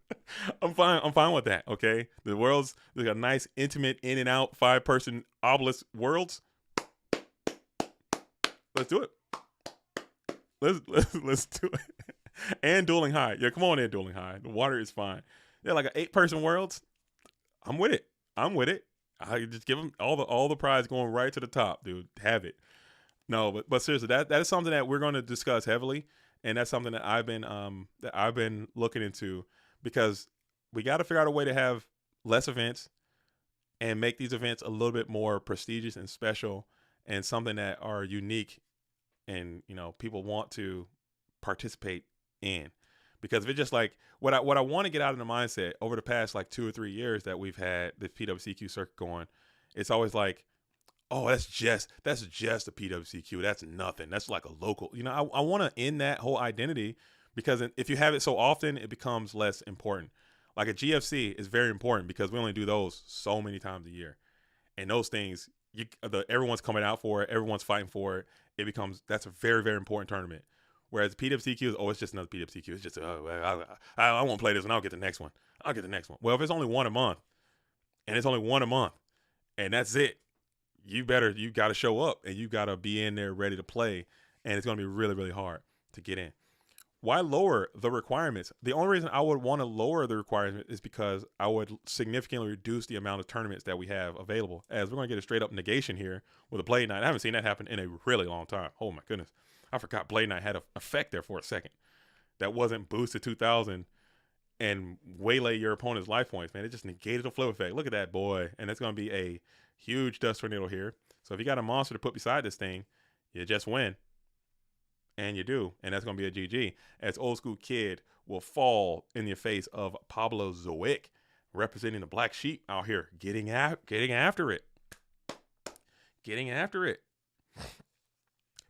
I'm fine with that, okay? The Worlds, there's a nice, intimate, in and out, 5-person obelisk Worlds. Let's do it. Let's do it. And Dueling High. Yeah, come on in, Dueling High. The water is fine. Yeah, like an 8-person Worlds. I'm with it. I just give them all the prize going right to the top, dude. Have it. No, but seriously, that is something that we're going to discuss heavily, and that's something that I've been looking into, because we got to figure out a way to have less events and make these events a little bit more prestigious and special, and something that are unique, and people want to participate in. Because if it's just like what I want to get out of the mindset over the past like 2 or 3 years that we've had the PWCQ circuit going, it's always like, oh, that's just a PWCQ. That's nothing. That's like a local. I want to end that whole identity, because if you have it so often, it becomes less important. Like a GFC is very important because we only do those so many times a year, and those things, everyone's coming out for it, everyone's fighting for it. That's a very, very important tournament. Whereas PWCQ is, it's just another PWCQ. It's just, I won't play this one. I'll get the next one. Well, if it's only one a month, and that's it, you got to show up, and you got to be in there ready to play, and it's going to be really, really hard to get in. Why lower the requirements? The only reason I would want to lower the requirement is because I would significantly reduce the amount of tournaments that we have available, as we're going to get a straight up negation here with a Blade Night. I haven't seen that happen in a really long time. Oh my goodness. I forgot Blade Night had an effect there for a second. That wasn't boosted 2000 and waylay your opponent's life points, man. It just negated the flip effect. Look at that, boy. And it's going to be a huge dust tornado here. So if you got a monster to put beside this thing, you just win. And you do. And that's going to be a GG. As Old School Kid will fall in the face of Pablo Zoic, representing the Black Sheep out here, getting after it. Getting after it.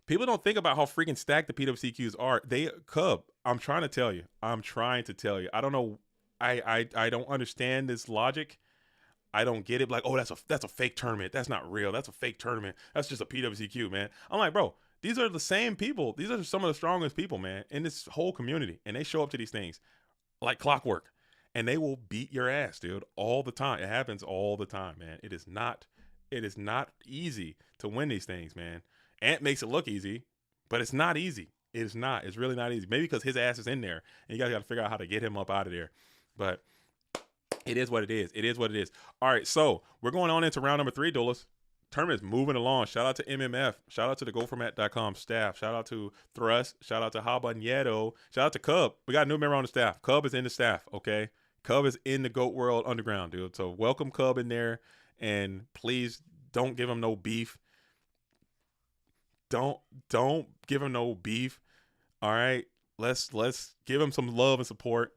People don't think about how freaking stacked the PWCQs are. Cub, I'm trying to tell you. I don't know. I don't understand this logic. I don't get it. Like, oh, that's a fake tournament. That's not real. That's a fake tournament. That's just a PWCQ, man. I'm like, bro, these are the same people. These are some of the strongest people, man, in this whole community. And they show up to these things like clockwork. And they will beat your ass, dude, all the time. It happens all the time, man. It is not easy to win these things, man. Ant makes it look easy, but it's not easy. It is not. It's really not easy. Maybe because his ass is in there, and you guys got to figure out how to get him up out of there. But it is what it is. It is what it is. All right, so we're going on into round number 3, Duelist. Tournament's moving along. Shout out to MMF. Shout out to the GoFormat.com staff. Shout out to Thrust. Shout out to Habanero. Shout out to Cub. We got a new member on the staff. Cub is in the staff, okay? Cub is in the Goat World Underground, dude. So welcome Cub in there, and please don't give him no beef. Don't give him no beef. All right, let's give him some love and support,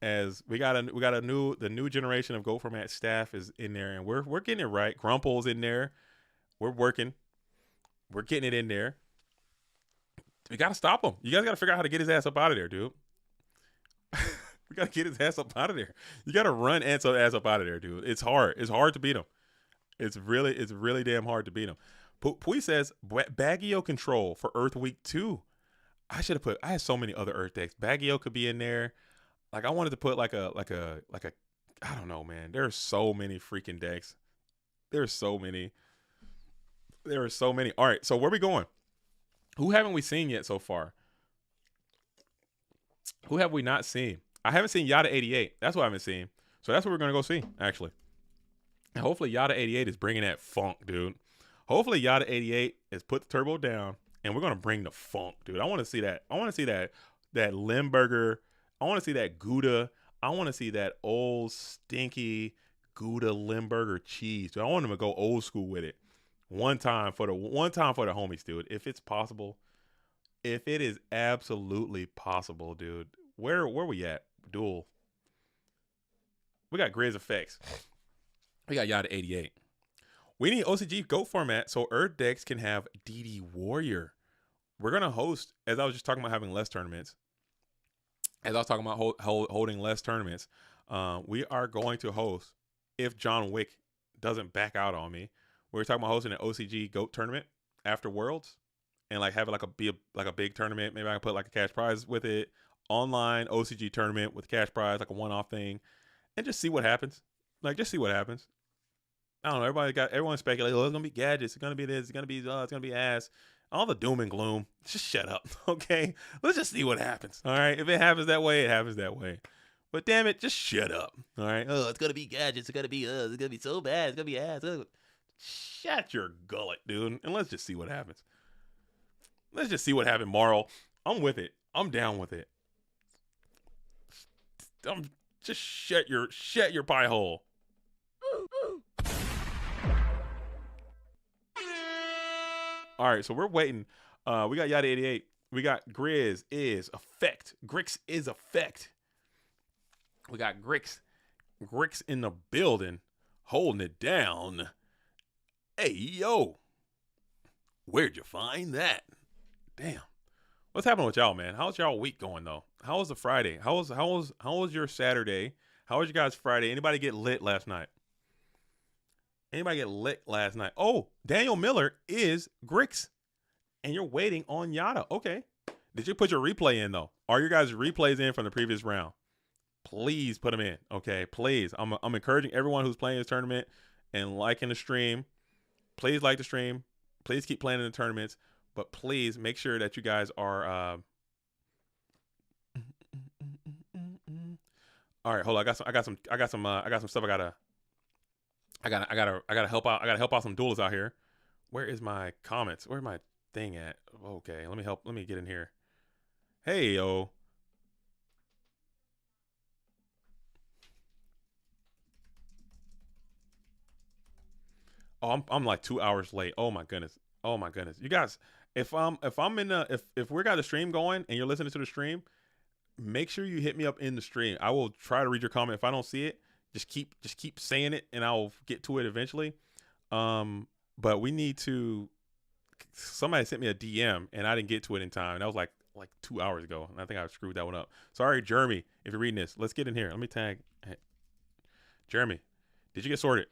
as the new generation of Go Format staff is in there, and we're getting it right. Grumple's in there. We're working. We're getting it in there. We got to stop him. You guys got to figure out how to get his ass up out of there, dude. We got to get his ass up out of there. You got to run Ant's ass up out of there, dude. It's hard. It's hard to beat him. It's really damn hard to beat him. Pui says Baggio control for Earth Week 2. I had so many other Earth decks. Baggio could be in there. Like, I wanted to put like a I don't know, man. There are so many freaking decks. There are so many. All right, so where are we going? Who haven't we seen yet so far? Who have we not seen? I haven't seen Yada 88. That's what I haven't seen. So that's what we're going to go see, actually. And hopefully Yada 88 is bringing that funk, dude. Hopefully Yada 88 has put the turbo down, and we're going to bring the funk, dude. I want to see that. I want to see that Limburger. I want to see that Gouda. I want to see that old stinky Gouda Limburger cheese, dude. I want them to go old school with it. One time for the homies, dude. If it's possible. If it is absolutely possible, dude. Where we at? Duel. We got Grizz Effects. We got Yada 88. We need OCG GOAT format so Earth decks can have DD Warrior. We're going to host, as I was just talking about having less tournaments, as I was talking about holding less tournaments, we are going to host, if John Wick doesn't back out on me, we're talking about hosting an OCG GOAT tournament after Worlds, and like have it like a big tournament. Maybe I can put like a cash prize with it, online OCG tournament with cash prize, like a one-off thing, and just see what happens. Like, just see what happens. I don't know. Everyone's speculating. Oh, it's gonna be gadgets. It's gonna be this. It's gonna be ass. All the doom and gloom. Just shut up, okay? Let's just see what happens. All right. If it happens that way, it happens that way. But damn it, just shut up. All right. Oh, it's gonna be gadgets. It's gonna be so bad. It's gonna be ass. Shut your gullet, dude. And let's just see what happens. Let's just see what happened, Marl. I'm with it. I'm down with it. Just shut your pie hole. All right, so we're waiting. We got Yada 88. We got Grix is effect. We got Grix in the building, holding it down. Hey yo, where'd you find that? Damn. What's happening with y'all, man? How's y'all week going though? How was the Friday? How was your Saturday? How was your guys' Friday? Anybody get lit last night? Oh, Daniel Miller is Grix, and you're waiting on Yada. Okay. Did you put your replay in though? Are your guys' replays in from the previous round? Please put them in. Okay, please. I'm encouraging everyone who's playing this tournament and liking the stream. Please like the stream. Please keep playing in the tournaments. But please make sure that you guys are. All right, hold on. I got some stuff. I gotta help out. I gotta help out some duels out here. Where is my comments? Where's my thing at? Okay, let me get in here. Hey yo. Oh, I'm like 2 hours late. Oh my goodness. You guys, if we got the stream going and you're listening to the stream, make sure you hit me up in the stream. I will try to read your comment. If I don't see it, just keep saying it and I'll get to it eventually. But we need to. Somebody sent me a DM and I didn't get to it in time. And that was like 2 hours ago, and I think I screwed that one up. Sorry, Jeremy, if you're reading this. Let's get in here. Let me tag. Hey, Jeremy, did you get sorted?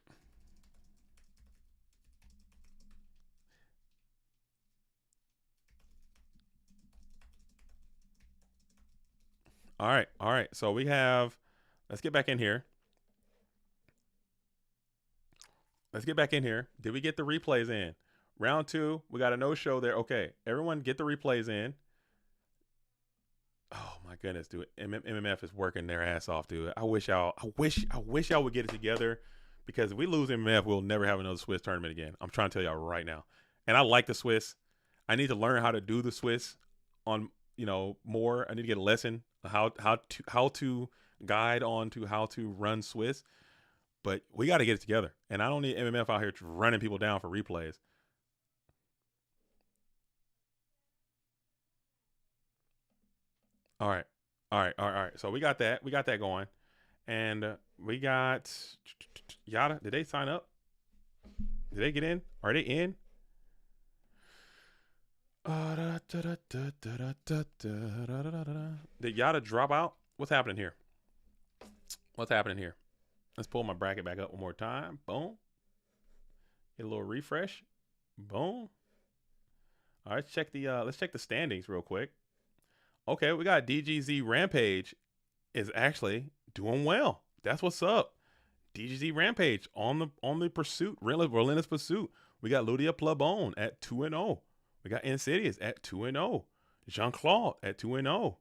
All right. So we have. Let's get back in here. Did we get the replays in? Round 2, we got a no-show there. Okay, everyone get the replays in. Oh my goodness, dude. MMF is working their ass off, dude. I wish y'all would get it together, because if we lose MMF, we'll never have another Swiss tournament again. I'm trying to tell y'all right now. And I like the Swiss. I need to learn how to do the Swiss on, more. I need to get a lesson how to guide on to how to run Swiss. But we got to get it together. And I don't need MMF out here running people down for replays. All right. So we got that. We got that going. And we got Yada. Did they sign up? Did they get in? Are they in? Did Yada drop out? What's happening here? Let's pull my bracket back up one more time. Boom. Get a little refresh. Boom. All right, let's check the standings real quick. Okay, we got DGZ Rampage is actually doing well. That's what's up. DGZ Rampage on the pursuit, relentless pursuit. We got Ludia Plabone at 2-0. We got Insidious at 2-0. Jean-Claude at 2-0.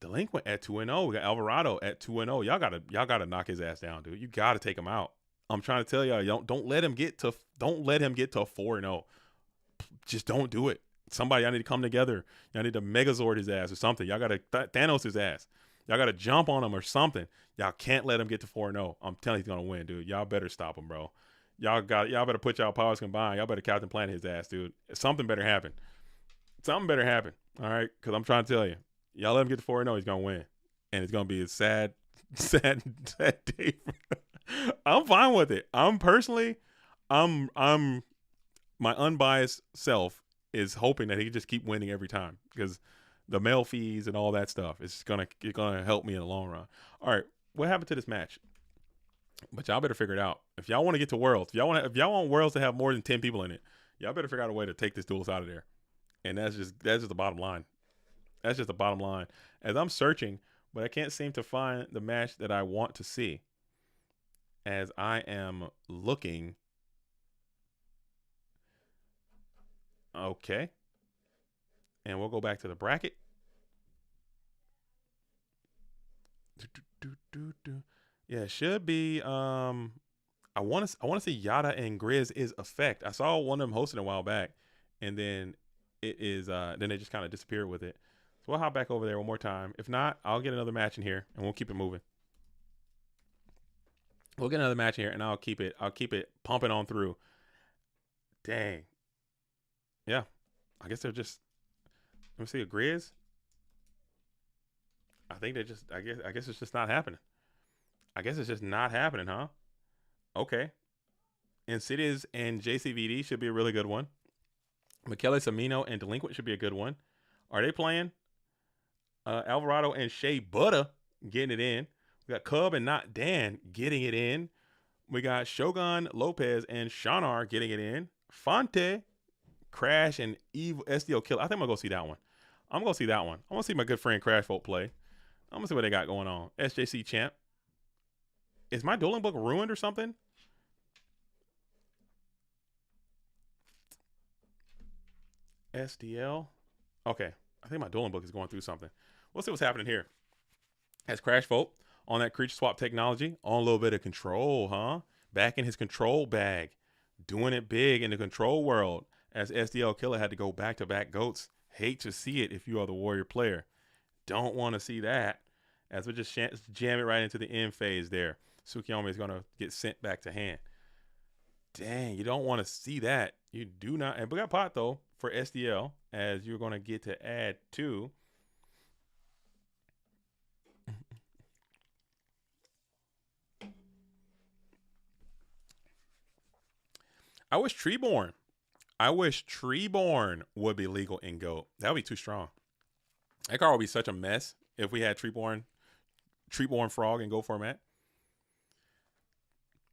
Delinquent at 2-0. We got Alvarado at 2-0. Y'all gotta knock his ass down, dude. You gotta take him out. I'm trying to tell y'all, don't let him get to 4-0. Just don't do it. Somebody, y'all need to come together. Y'all need to Megazord his ass or something. Y'all gotta Thanos his ass. Y'all gotta jump on him or something. Y'all can't let him get to 4-0. I'm telling you, he's gonna win, dude. Y'all better stop him, bro. Y'all better put y'all powers combined. Y'all better Captain Planet his ass, dude. Something better happen. All right, because I'm trying to tell you, y'all let him get to 4-0, he's gonna win, and it's gonna be a sad day. I'm fine with it. I'm my unbiased self is hoping that he can just keep winning every time, because the mail fees and all that stuff is gonna help me in the long run. All right, what happened to this match? But y'all better figure it out. If y'all want to get to Worlds, if y'all want Worlds to have more than 10 people in it, y'all better figure out a way to take this Duels out of there. And that's just the bottom line. That's just the bottom line. As I'm searching, but I can't seem to find the match that I want to see. As I am looking. Okay. And we'll go back to the bracket. Yeah, it should be. I want to see Yada and Grizz is Effect. I saw one of them hosting a while back, and then it is. Then they just kind of disappeared with it. So we'll hop back over there one more time. If not, I'll get another match in here, and we'll keep it moving. We'll get another match in here, and I'll keep it pumping on through. Dang. Yeah, I guess they're just. Let me see a Grizz. I think they just. I guess it's just not happening. I guess it's just not happening, huh? Okay. Insidious and JCVD should be a really good one. Michele Samino and Delinquent should be a good one. Are they playing? Alvarado and Shea Butter getting it in. We got Cub and Not Dan getting it in. We got Shogun Lopez and Shanar getting it in. Fonte, Crash, and Evil SDO Killer. I think I'm going to go see that one. I'm going to see that one. I want to see my good friend Crash Folk play. I'm going to see what they got going on. SJC Champ. Is my dueling book ruined or something? SDL. Okay. I think my dueling book is going through something. We'll see what's happening here. Has Crash Folk on that creature swap technology. On a little bit of control, huh? Back in his control bag. Doing it big in the control world. As SDL Killer had to go back-to-back goats. Hate to see it if you are the warrior player. Don't want to see that. As we just jam it right into the end phase there. Tsukiyomi is going to get sent back to hand. Dang, you don't want to see that. You do not. And we got pot, though, for SDL, as you're going to get to add to. I wish Treeborn. Would be legal in GOAT. That would be too strong. That card would be such a mess if we had Treeborn Frog in GOAT format.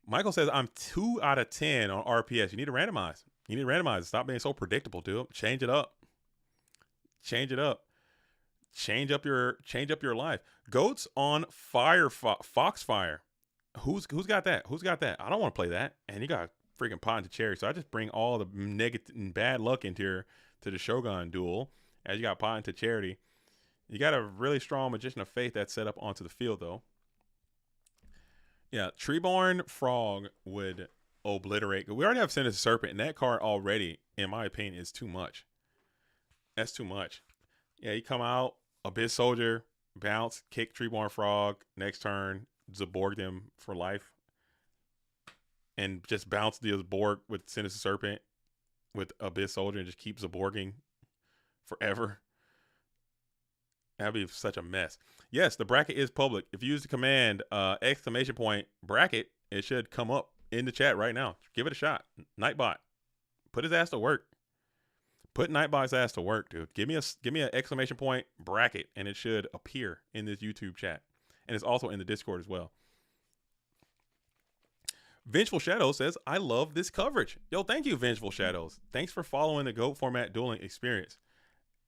Michael says, I'm 2 out of 10 on RPS. You need to randomize. Stop being so predictable, dude. Change it up. Change up your life. Goats on Foxfire. Who's got that? I don't want to play that. And you got freaking pot into cherry. So I just bring all the negative and bad luck into the Shogun duel. As you got pot into charity. You got a really strong Magician of Faith that's set up onto the field, though. Yeah, Treeborn Frog would obliterate. We already have Sinister Serpent, and that card already, in my opinion, is too much. That's too much. Yeah, you come out, Abyss Soldier, bounce, kick Treeborn Frog, next turn, Zaborg them for life. And just bounce the Zaborg with Sinister Serpent with Abyss Soldier and just keep Zaborging forever. That'd be such a mess. Yes, the bracket is public. If you use the command !bracket, it should come up in the chat right now. Give it a shot. Nightbot. Put his ass to work. Put Nightbot's ass to work, dude. Give me a !bracket, and it should appear in this YouTube chat. And it's also in the Discord as well. Vengeful Shadows says, I love this coverage. Yo, thank you, Vengeful Shadows. Thanks for following the GOAT format dueling experience.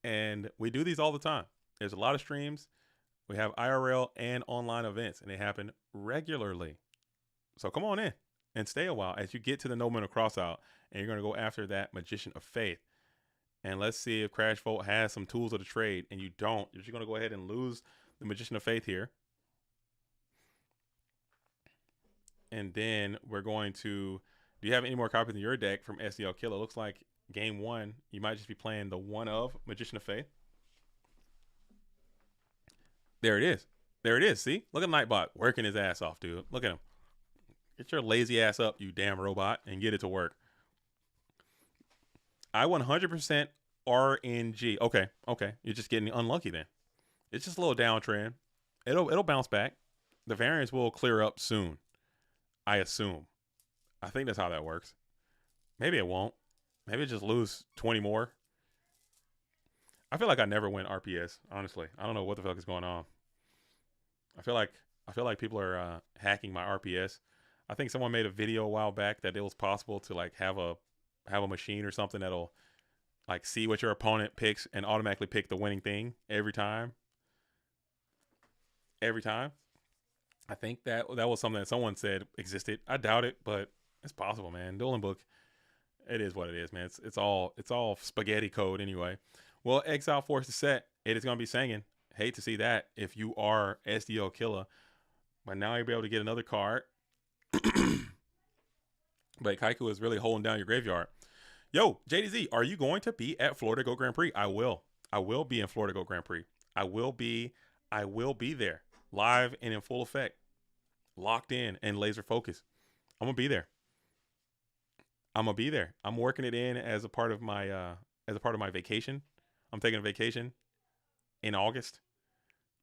And we do these all the time. There's a lot of streams. We have IRL and online events, and they happen regularly. So come on in and stay a while as you get to the No Mental Crossout, and you're going to go after that Magician of Faith. And let's see if Crash Volt has some tools of the trade, and you don't. You're just going to go ahead and lose the Magician of Faith here. And then we're going to, do you have any more copies in your deck from SDL Killer? It looks like game one, you might just be playing the one of Magician of Faith. There it is. See? Look at Nightbot working his ass off, dude. Look at him. Get your lazy ass up, you damn robot, and get it to work. I 100% RNG. Okay. You're just getting unlucky then. It's just a little downtrend. It'll bounce back. The variance will clear up soon. I assume. I think that's how that works. Maybe it won't. Maybe it just lose 20 more. I feel like I never win RPS, honestly. I don't know what the fuck is going on. I feel like people are hacking my RPS. I think someone made a video a while back that it was possible to like have a machine or something that'll like see what your opponent picks and automatically pick the winning thing every time. I think that was something that someone said existed. I doubt it, but it's possible, man. Dueling Book, it is what it is, man. It's all spaghetti code anyway. Well, Exile Force is set. It is going to be singing. Hate to see that if you are SDL killer. But now you'll be able to get another card. But Kaiku is really holding down your graveyard. Yo, JDZ, are you going to be at Florida Go Grand Prix? I will. I will be in Florida Go Grand Prix. I will be there. Live and in full effect. Locked in and laser focused. I'm gonna be there. I'm working it in as a part of my vacation. I'm taking a vacation in August.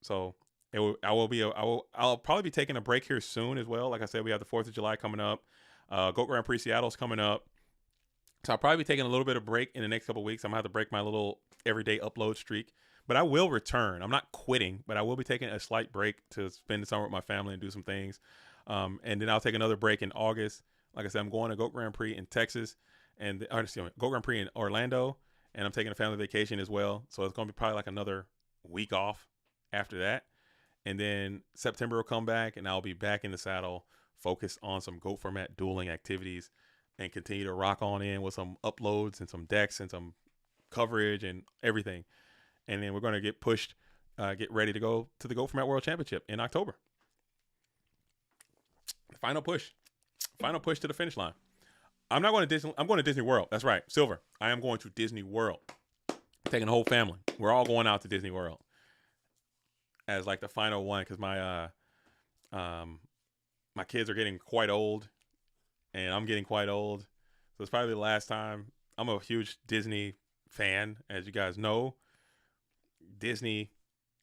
So I'll probably be taking a break here soon as well. Like I said, we have the 4th of July coming up. Go Grand Prix Seattle's coming up. So I'll probably be taking a little bit of break in the next couple of weeks. I'm gonna have to break my little everyday upload streak. But I will return. I'm not quitting, but I will be taking a slight break to spend the summer with my family and do some things. And then I'll take another break in August. Like I said, I'm going to Go Grand Prix in Texas and Go Grand Prix in Orlando, and I'm taking a family vacation as well. So it's going to be probably like another week off after that. And then September will come back, and I'll be back in the saddle, focused on some GOAT format dueling activities, and continue to rock on in with some uploads and some decks and some coverage and everything. And then we're going to get pushed, get ready to go to the GOAT format World Championship in October. Final push to the finish line. I'm not going to Disney. I'm going to Disney World. That's right, Silver. I am going to Disney World. Taking the whole family. We're all going out to Disney World as like the final one because my kids are getting quite old, and I'm getting quite old. So it's probably the last time. I'm a huge Disney fan, as you guys know. Disney,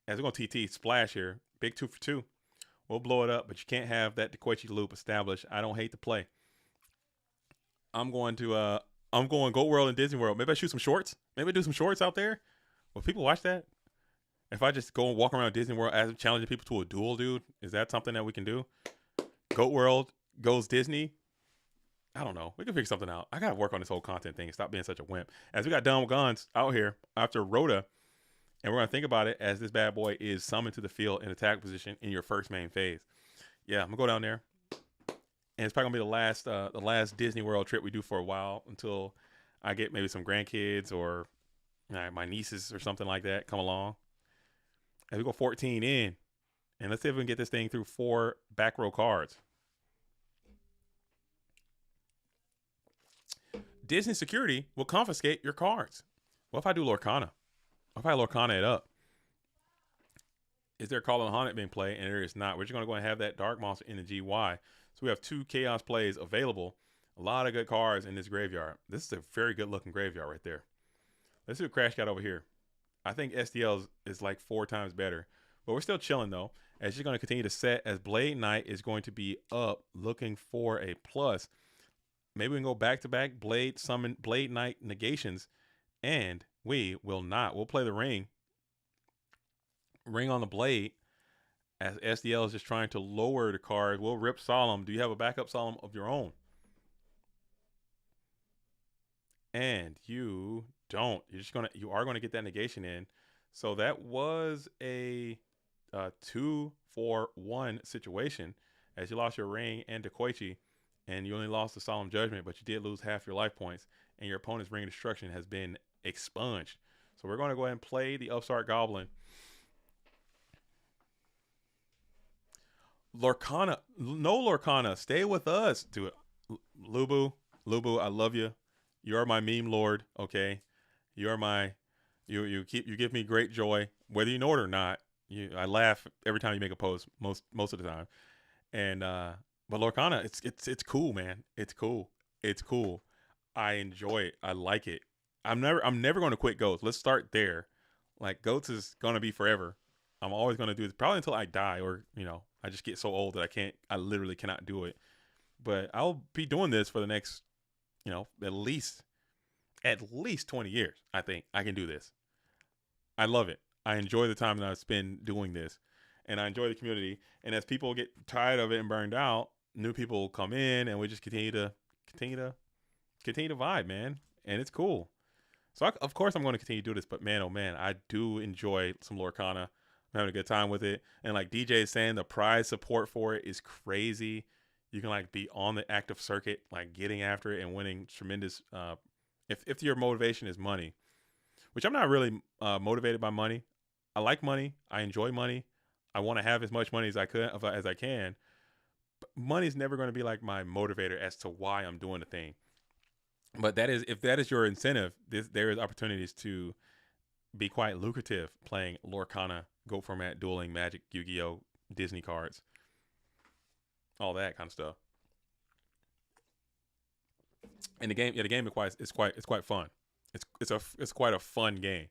as we're going to TT Splash here, big 2 for 2. We'll blow it up, but you can't have that Dequechi loop established. I don't hate to play. I'm going GOAT World and Disney World. Maybe I shoot some shorts. Maybe I do some shorts out there. Will people watch that? If I just go and walk around Disney World as challenging people to a duel, dude, is that something that we can do? GOAT World goes Disney. I don't know. We can figure something out. I got to work on this whole content thing and stop being such a wimp. As we got done with guns out here after Rhoda, and we're going to think about it as this bad boy is summoned to the field in attack position in your first main phase. Yeah, I'm going to go down there. And it's probably going to be the last Disney World trip we do for a while until I get maybe some grandkids or my nieces or something like that come along. And we go 14 in. And let's see if we can get this thing through 4 back row cards. Disney security will confiscate your cards. What if I do Lorcana? What if I Lorcana it up? Is there Call of the Haunted being played? And there is not. We're just going to go and have that Dark Monster in the GY. So we have 2 Chaos plays available. A lot of good cards in this graveyard. This is a very good looking graveyard right there. Let's see what Crash got over here. I think SDL is like 4 times better. But we're still chilling though. As she's going to continue to set as Blade Knight is going to be up looking for a plus. Maybe we can go back to back Blade Summon Blade Knight negations. And we will not. We'll play the ring. Ring on the blade. As SDL is just trying to lower the card. We'll rip Solemn. Do you have a backup Solemn of your own? And you don't. You are gonna get that negation in. So that was a 2-for-1 situation. As you lost your ring and Dequechi, and you only lost the Solemn Judgment, but you did lose half your life points, and your opponent's Ring of Destruction has been expunged. So we're going to go ahead and play the Upstart Goblin. Lorcana, no Lorcana, stay with us. Do it, Lubu, I love you. You are my meme lord. Okay, you are my, you give me great joy, whether you know it or not. I laugh every time you make a post, most of the time. And but Lorcana, it's cool, man. It's cool. I enjoy it. I like it. I'm never going to quit Goats. Let's start there. Like Goats is going to be forever. I'm always going to do this probably until I die or, I just get so old that I literally cannot do it. But I'll be doing this for the next, at least 20 years. I think I can do this. I love it. I enjoy the time that I spend doing this, and I enjoy the community. And as people get tired of it and burned out, new people will come in, and we just continue to vibe, man. And it's cool. So of course I'm going to continue to do this, but man, oh man, I do enjoy some Lorcana. I'm having a good time with it. And like DJ is saying, the prize support for it is crazy. You can like be on the active circuit, like getting after it and winning tremendous. If your motivation is money, which I'm not really motivated by money. I like money. I enjoy money. I want to have as much money as I can. But money's never going to be like my motivator as to why I'm doing the thing. But if that is your incentive, there is opportunities to be quite lucrative playing Lorcana, Go format, dueling, Magic, Yu-Gi-Oh, Disney cards, all that kind of stuff. And the game is quite fun. It's quite a fun game.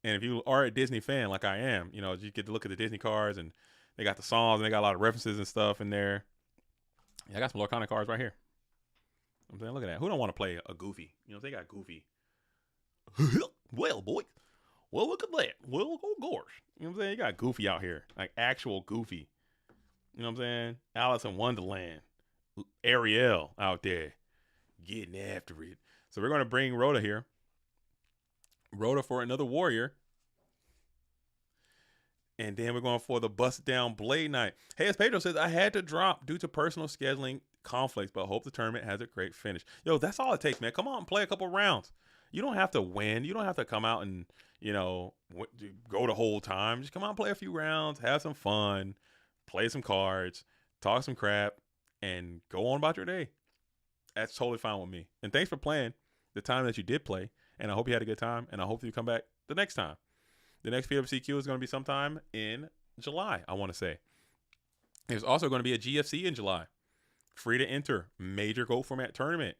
And if you are a Disney fan like I am, you get to look at the Disney cards and they got the songs and they got a lot of references and stuff in there. Yeah, I got some Lorcana cards right here. I'm saying, look at that. Who don't want to play a Goofy? They got Goofy. Well, boy. Well, look at that. Well, oh gosh. You know what I'm saying? You got Goofy out here. Like actual Goofy. You know what I'm saying? Alice in Wonderland. Ariel out there. Getting after it. So we're going to bring Rhoda here. Rhoda for another warrior. And then we're going for the Bust Down Blade Knight. Hey, as Pedro says, I had to drop due to personal scheduling conflicts, but hope the tournament has a great finish. Yo, that's all it takes, man. Come on and play a couple rounds. You don't have to win. You don't have to come out and, go the whole time. Just come out and play a few rounds, have some fun, play some cards, talk some crap, and go on about your day. That's totally fine with me. And thanks for playing the time that you did play. And I hope you had a good time. And I hope you come back the next time. The next PWCQ is going to be sometime in July, I want to say. There's also going to be a GFC in July. Free to enter. Major Go format tournament.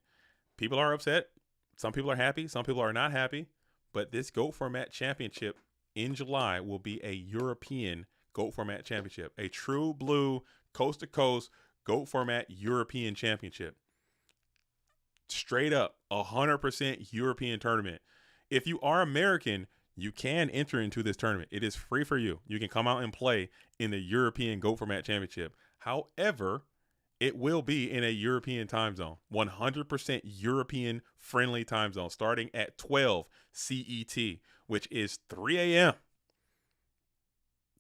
People are upset. Some people are happy. Some people are not happy. But this GOAT format championship in July will be a European GOAT format championship. A true blue, coast-to-coast GOAT format European championship. Straight up, 100% European tournament. If you are American, you can enter into this tournament. It is free for you. You can come out and play in the European GOAT format championship. However, it will be in a European time zone. 100% European friendly time zone starting at 12 CET, which is 3 a.m.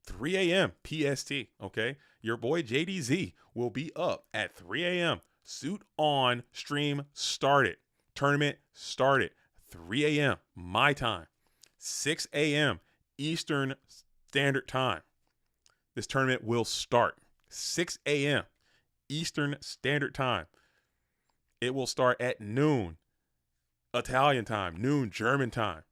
3 a.m. PST, okay? Your boy JDZ will be up at 3 a.m. Suit on, stream started. Tournament started. 3 a.m. my time. 6 a.m. Eastern Standard Time. This tournament will start. 6 a.m. Eastern Standard Time. It will start at noon Italian time, noon German time.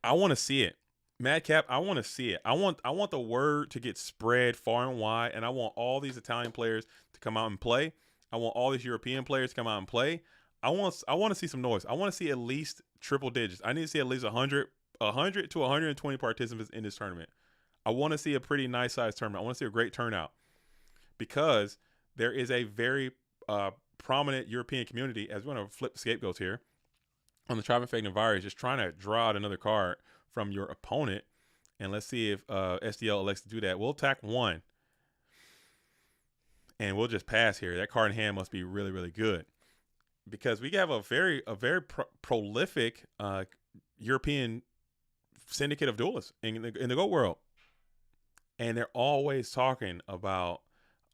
I want to see it. Madcap, I want to see it. I want the word to get spread far and wide, and I want all these Italian players to come out and play. I want all these European players to come out and play. I want to see some noise. I want to see at least triple digits. I need to see at least 100 to 120 participants in this tournament. I want to see a pretty nice sized tournament. I want to see a great turnout because there is a very prominent European community, as we're going to flip the scapegoats here, on the Tribe Effect and Virus, just trying to draw out another card from your opponent. And let's see if SDL elects to do that. We'll attack one. And we'll just pass here. That card in hand must be really, really good. Because we have a very prolific European syndicate of duelists in the GOAT world. And they're always talking about,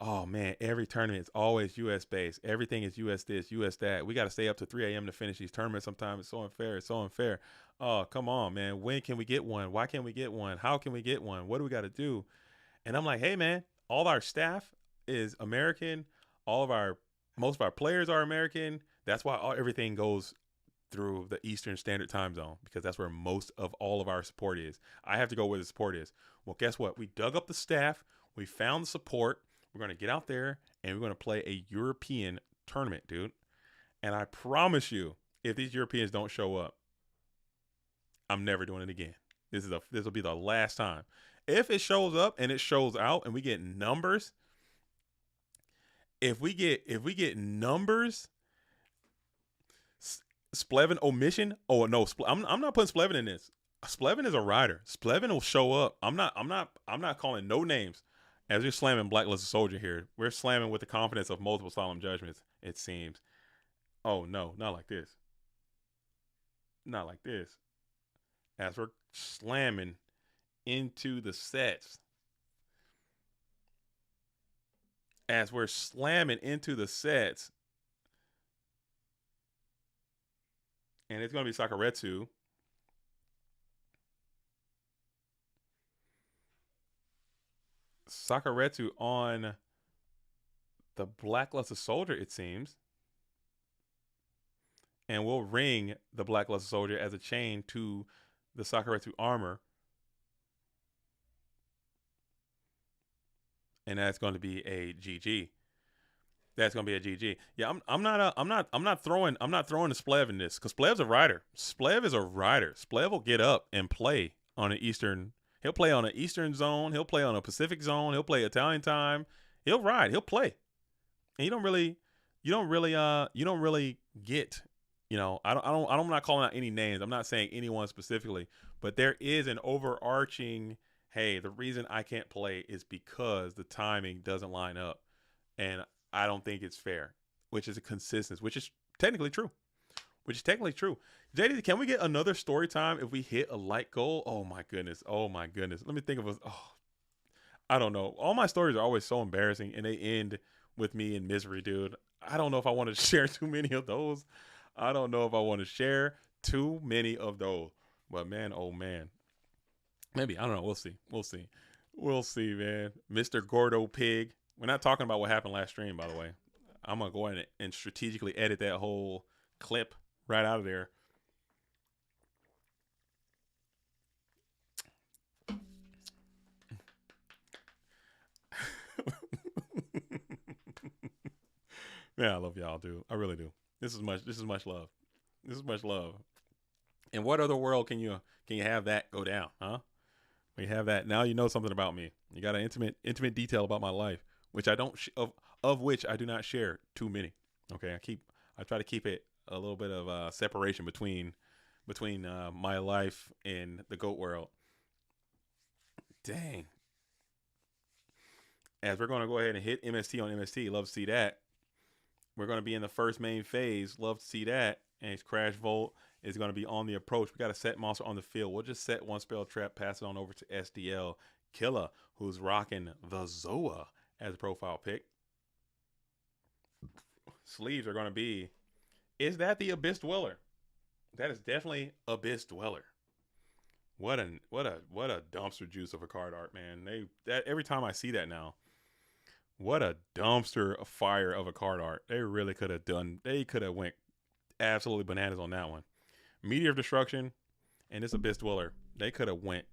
oh man, every tournament is always US based. Everything is US this, US that. We got to stay up to 3 a.m. to finish these tournaments. Sometimes it's so unfair. It's so unfair. Oh, come on, man. When can we get one? Why can't we get one? How can we get one? What do we got to do? And I'm like, hey man, all of our staff is American. Most of our players are American. That's why everything goes through the Eastern Standard Time Zone, because that's where most of all of our support is. I have to go where the support is. Well, guess what? We dug up the staff. We found the support. We're going to get out there and we're going to play a European tournament, dude. And I promise you, if these Europeans don't show up, I'm never doing it again. This will be the last time. If it shows up and it shows out and we get numbers, if we get numbers, Splevin omission. Oh no, I'm not putting Splevin in this. Splevin is a rider. Splevin will show up. I'm not calling no names. As we're slamming Blacklisted Soldier here, we're slamming with the confidence of multiple solemn judgments, it seems. Oh no, not like this. Not like this. As we're slamming into the sets. As we're slamming into the sets. And it's going to be Sakaretsu. Sakuretsu on the Blackluster Soldier, it seems. And we'll ring the Blackluster Soldier as a chain to the Sakuretsu armor. And that's going to be a GG. That's gonna be a GG. Yeah, I'm not throwing the Splev in this because Splev's a rider. Splev is a rider. Splev will get up and play on an Eastern. He'll play on an Eastern zone. He'll play on a Pacific zone. He'll play Italian time. He'll ride. He'll play. And you don't really get. I'm not calling out any names. I'm not saying anyone specifically, but there is an overarching. Hey, the reason I can't play is because the timing doesn't line up, and I don't think it's fair, which is a consistency, which is technically true. JD, can we get another story time if we hit a light goal? Oh my goodness. Let me think of I don't know. All my stories are always so embarrassing and they end with me in misery, dude. I don't know if I want to share too many of those. But man, oh man. Maybe, I don't know. We'll see, man. Mr. Gordo Pig. We're not talking about what happened last stream, by the way. I'm going to go ahead and strategically edit that whole clip right out of there. Man, I love y'all, dude. I really do. This is much love. In what other world can you have that go down, huh? We have that. Now you know something about me. You got an intimate detail about my life, which I don't of which I do not share too many. Okay, I try to keep it a little bit of separation between my life and the GOAT world. Dang. As we're going to go ahead and hit MST on MST, love to see that. We're going to be in the first main phase, love to see that. And his Crash Volt is going to be on the approach. We got a set monster on the field. We'll just set one spell trap, pass it on over to SDL Killa, who's rocking the Zoa as a profile pick. Sleeves are going to be, is that the Abyss Dweller? That is definitely Abyss Dweller. What a dumpster juice of a card art, man. Every time I see that now, what a dumpster fire of a card art. They could have went absolutely bananas on that one. Meteor of Destruction and this Abyss Dweller, they could have went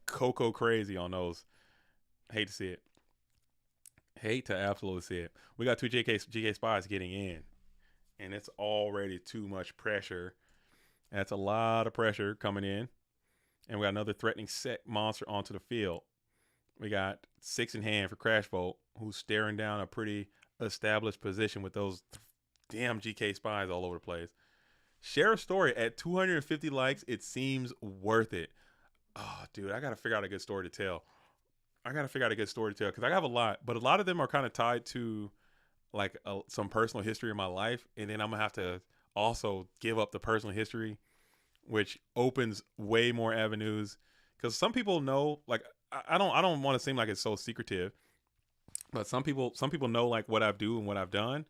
cocoa crazy on those. Hate to see it. Hate to absolutely see it. We got two GK Spies getting in, and it's already too much pressure. That's a lot of pressure coming in. And we got another threatening set monster onto the field. We got 6 in hand for Crash Volt, who's staring down a pretty established position with those damn GK Spies all over the place. Share a story at 250 likes. It seems worth it. Oh, dude, I got to figure out a good story to tell. Because I have a lot, but a lot of them are kind of tied to like some personal history in my life. And then I'm going to have to also give up the personal history, which opens way more avenues. Because some people know, like, I don't want to seem like it's so secretive, but some people know like what I do and what I've done.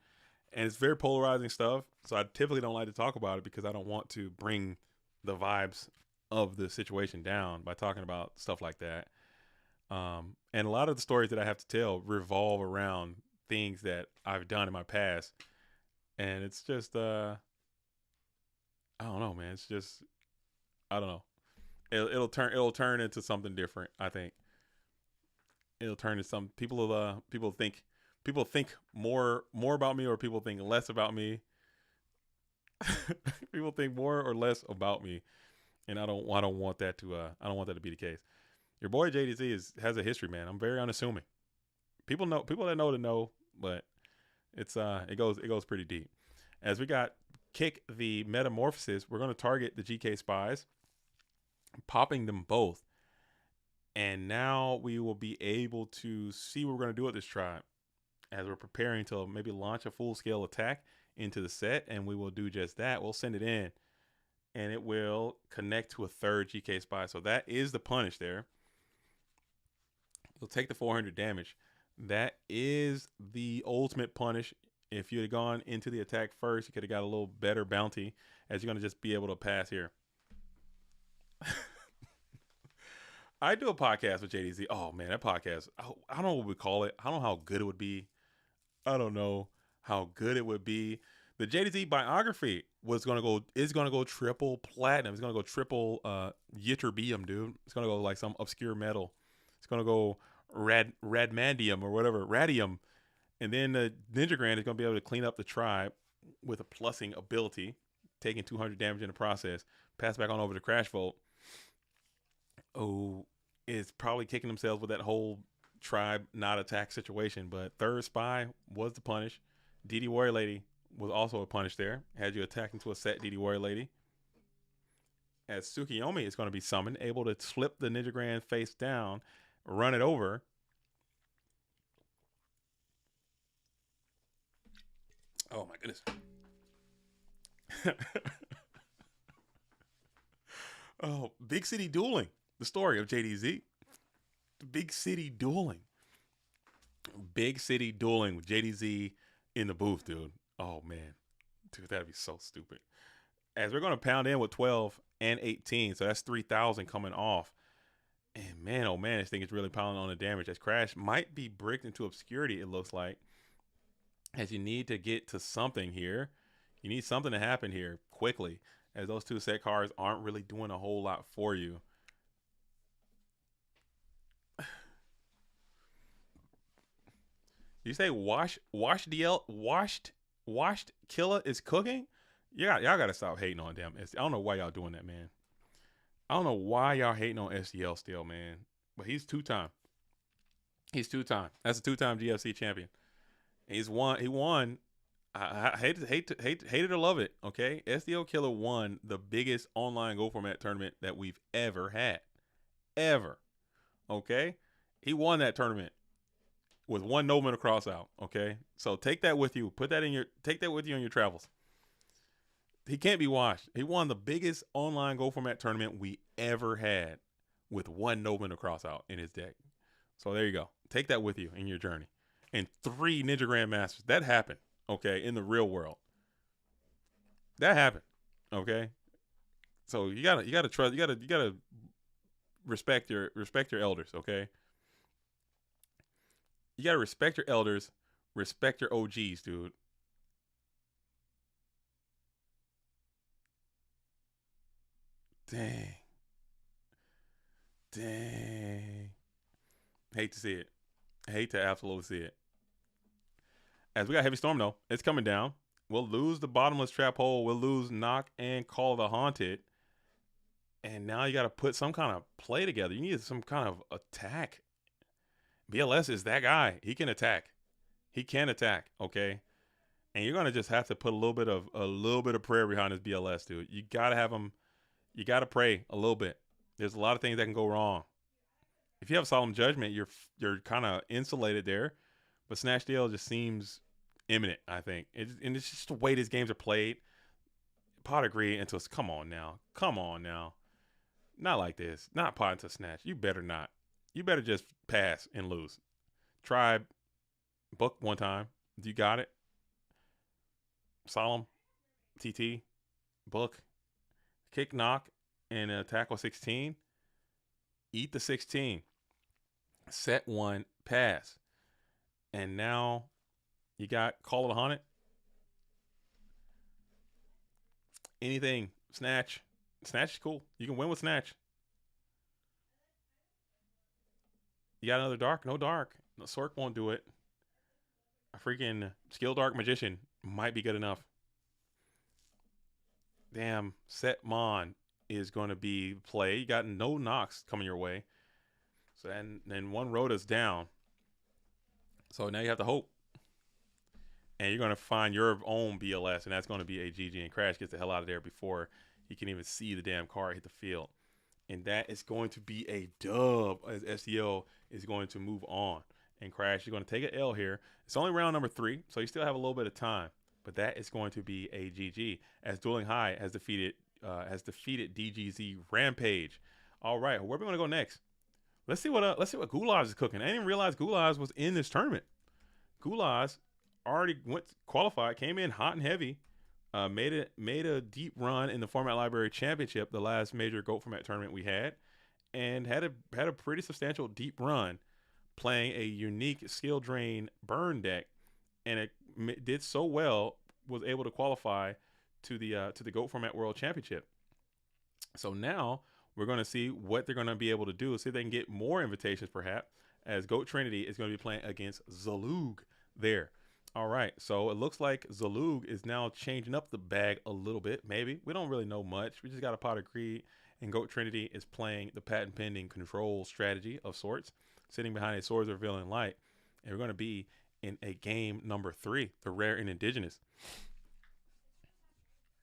And it's very polarizing stuff. So I typically don't like to talk about it because I don't want to bring the vibes of the situation down by talking about stuff like that. And a lot of the stories that I have to tell revolve around things that I've done in my past. And it's just, I don't know, man. It's just, I don't know. It'll turn into something different. I think it'll turn into some people think more about me, or people think less about me. People think more or less about me, and I don't want that to be the case. Your boy JDZ has a history, man. I'm very unassuming. People that know, but it goes pretty deep. As we got Kick the Metamorphosis, we're going to target the GK Spies, popping them both, and now we will be able to see what we're going to do with this tribe as we're preparing to maybe launch a full-scale attack into the set, and we will do just that. We'll send it in, and it will connect to a third GK Spy. So that is the punish there. You'll take the 400 damage. That is the ultimate punish. If you had gone into the attack first, you could have got a little better bounty, as you're going to just be able to pass here. I do a podcast with JDZ. Oh man, that podcast. I don't know what we call it. I don't know how good it would be. I don't know how good it would be. The JDZ biography is gonna go triple platinum. It's gonna go triple ytterbium, dude. It's gonna go like some obscure metal. It's gonna go radmandium or whatever, radium. And then the Ninja Grand is gonna be able to clean up the tribe with a plussing ability, taking 200 damage in the process. Pass back on over to Crash Volt. Oh, is probably kicking themselves with that whole tribe not attack situation. But third spy was the punish. DD Warrior Lady was also a punish there. Had you attack into a set DD Warrior Lady. As Tsukiyomi is going to be summoned, able to flip the Ninja Grand face down, run it over. Oh my goodness. Oh, Big City Dueling. The story of JDZ. Big City Dueling. Big City Dueling with JDZ in the booth, dude. Oh man. Dude, that'd be so stupid. As we're going to pound in with 12 and 18, so that's 3,000 coming off. And man, oh man, this thing is really piling on the damage. As Crash might be bricked into obscurity, it looks like. As you need to get to something here. You need something to happen here quickly. As those two set cards aren't really doing a whole lot for you. You say washed Killa is cooking? Y'all gotta stop hating on them. I don't know why y'all doing that, man. I don't know why y'all hating on SDL still, man. But he's two-time. He's two-time. That's a two-time GFC champion. He won. I hate it or love it. Okay, SDL Killer won the biggest online Go format tournament that we've ever had, ever. Okay, he won that tournament with one Nobleman across out. Okay, so take that with you. Take that with you on your travels. He can't be washed. He won the biggest online Go format tournament we ever had with one Nobleman across out in his deck. So there you go. Take that with you in your journey. And 3 Ninja Grandmasters. That happened. Okay, in the real world. That happened. Okay. So you gotta trust. You gotta respect your elders. Okay. You gotta respect your elders. Respect your OGs, dude. Dang. Hate to see it. Hate to absolutely see it. As we got Heavy Storm, though. It's coming down. We'll lose the Bottomless Trap Hole. We'll lose Knock and Call the Haunted. And now you got to put some kind of play together. You need some kind of attack. BLS is that guy. He can attack. Okay? And you're going to just have to put a little bit of prayer behind this BLS, dude. You got to have him. You got to pray a little bit. There's a lot of things that can go wrong. If you have Solemn Judgment, you're kind of insulated there. But Snatch Deal just seems imminent, I think. And it's just the way these games are played. Pot agree into us. Come on now. Not like this. Not pot into Snatch. You better not. You better just pass and lose. Tribe, book one time. You got it. Solemn, TT, book, kick, knock, and tackle 16. Eat the 16. Set 1, pass. And now you got Call of the Haunted. Anything. Snatch. Snatch is cool. You can win with Snatch. You got another Dark? No Dark. No, Sork won't do it. A freaking Skill Dark Magician might be good enough. Damn. Set Mon is going to be play. You got no knocks coming your way. So and one Rhoda's down. So now you have to hope. And you're going to find your own BLS, and that's going to be a GG. And Crash gets the hell out of there before he can even see the damn car hit the field. And that is going to be a dub as SEO is going to move on. And Crash is going to take an L here. It's only round number 3, so you still have a little bit of time. But that is going to be a GG as Dueling High has defeated DGZ Rampage. All right, where are we going to go next? Let's see what Goulas is cooking. I didn't even realize Goulas was in this tournament. Goulas already qualified, came in hot and heavy, made a deep run in the Format Library Championship, the last major GOAT format tournament we had, and had a pretty substantial deep run playing a unique skill drain burn deck, and it did so well, was able to qualify to the GOAT Format World Championship. So now we're going to see what they're going to be able to do. See if they can get more invitations, perhaps, as GOAT Trinity is going to be playing against Zalug there. All right, so it looks like Zalug is now changing up the bag a little bit, maybe. We don't really know much. We just got a Pot of Greed, and GOAT Trinity is playing the patent pending control strategy of sorts, sitting behind a Swords of Revealing Light. And we're going to be in a game number 3, the Rare and Indigenous.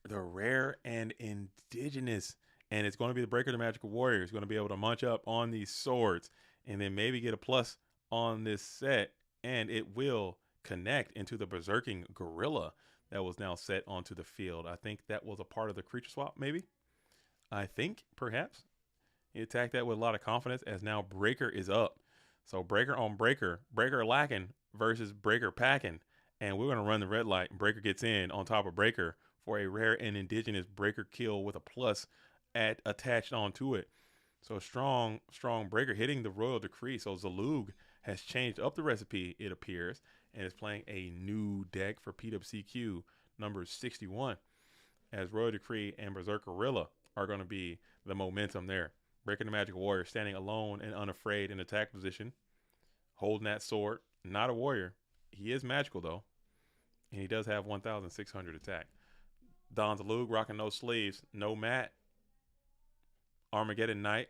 The Rare and Indigenous. And it's going to be the Breaker the Magical Warrior. It's going to be able to munch up on these swords and then maybe get a plus on this set. And it will connect into the Berserking Gorilla that was now set onto the field. I think that was a part of the creature swap, maybe. I think, perhaps. He attacked that with a lot of confidence as now Breaker is up. So Breaker on Breaker. Breaker lacking versus Breaker packing. And we're going to run the red light. Breaker gets in on top of Breaker for a Rare and Indigenous Breaker kill with a plus attached onto it. So strong Breaker hitting the Royal Decree. So Zalug has changed up the recipe, it appears, and is playing a new deck for PWCQ number 61, as Royal Decree and Berserker Gorilla are going to be the momentum there. Breaking the Magical Warrior standing alone and unafraid in attack position, holding that sword. Not a warrior. He is magical, though, and he does have 1,600 attack. Don Zalug rocking no sleeves, no mat. Armageddon Knight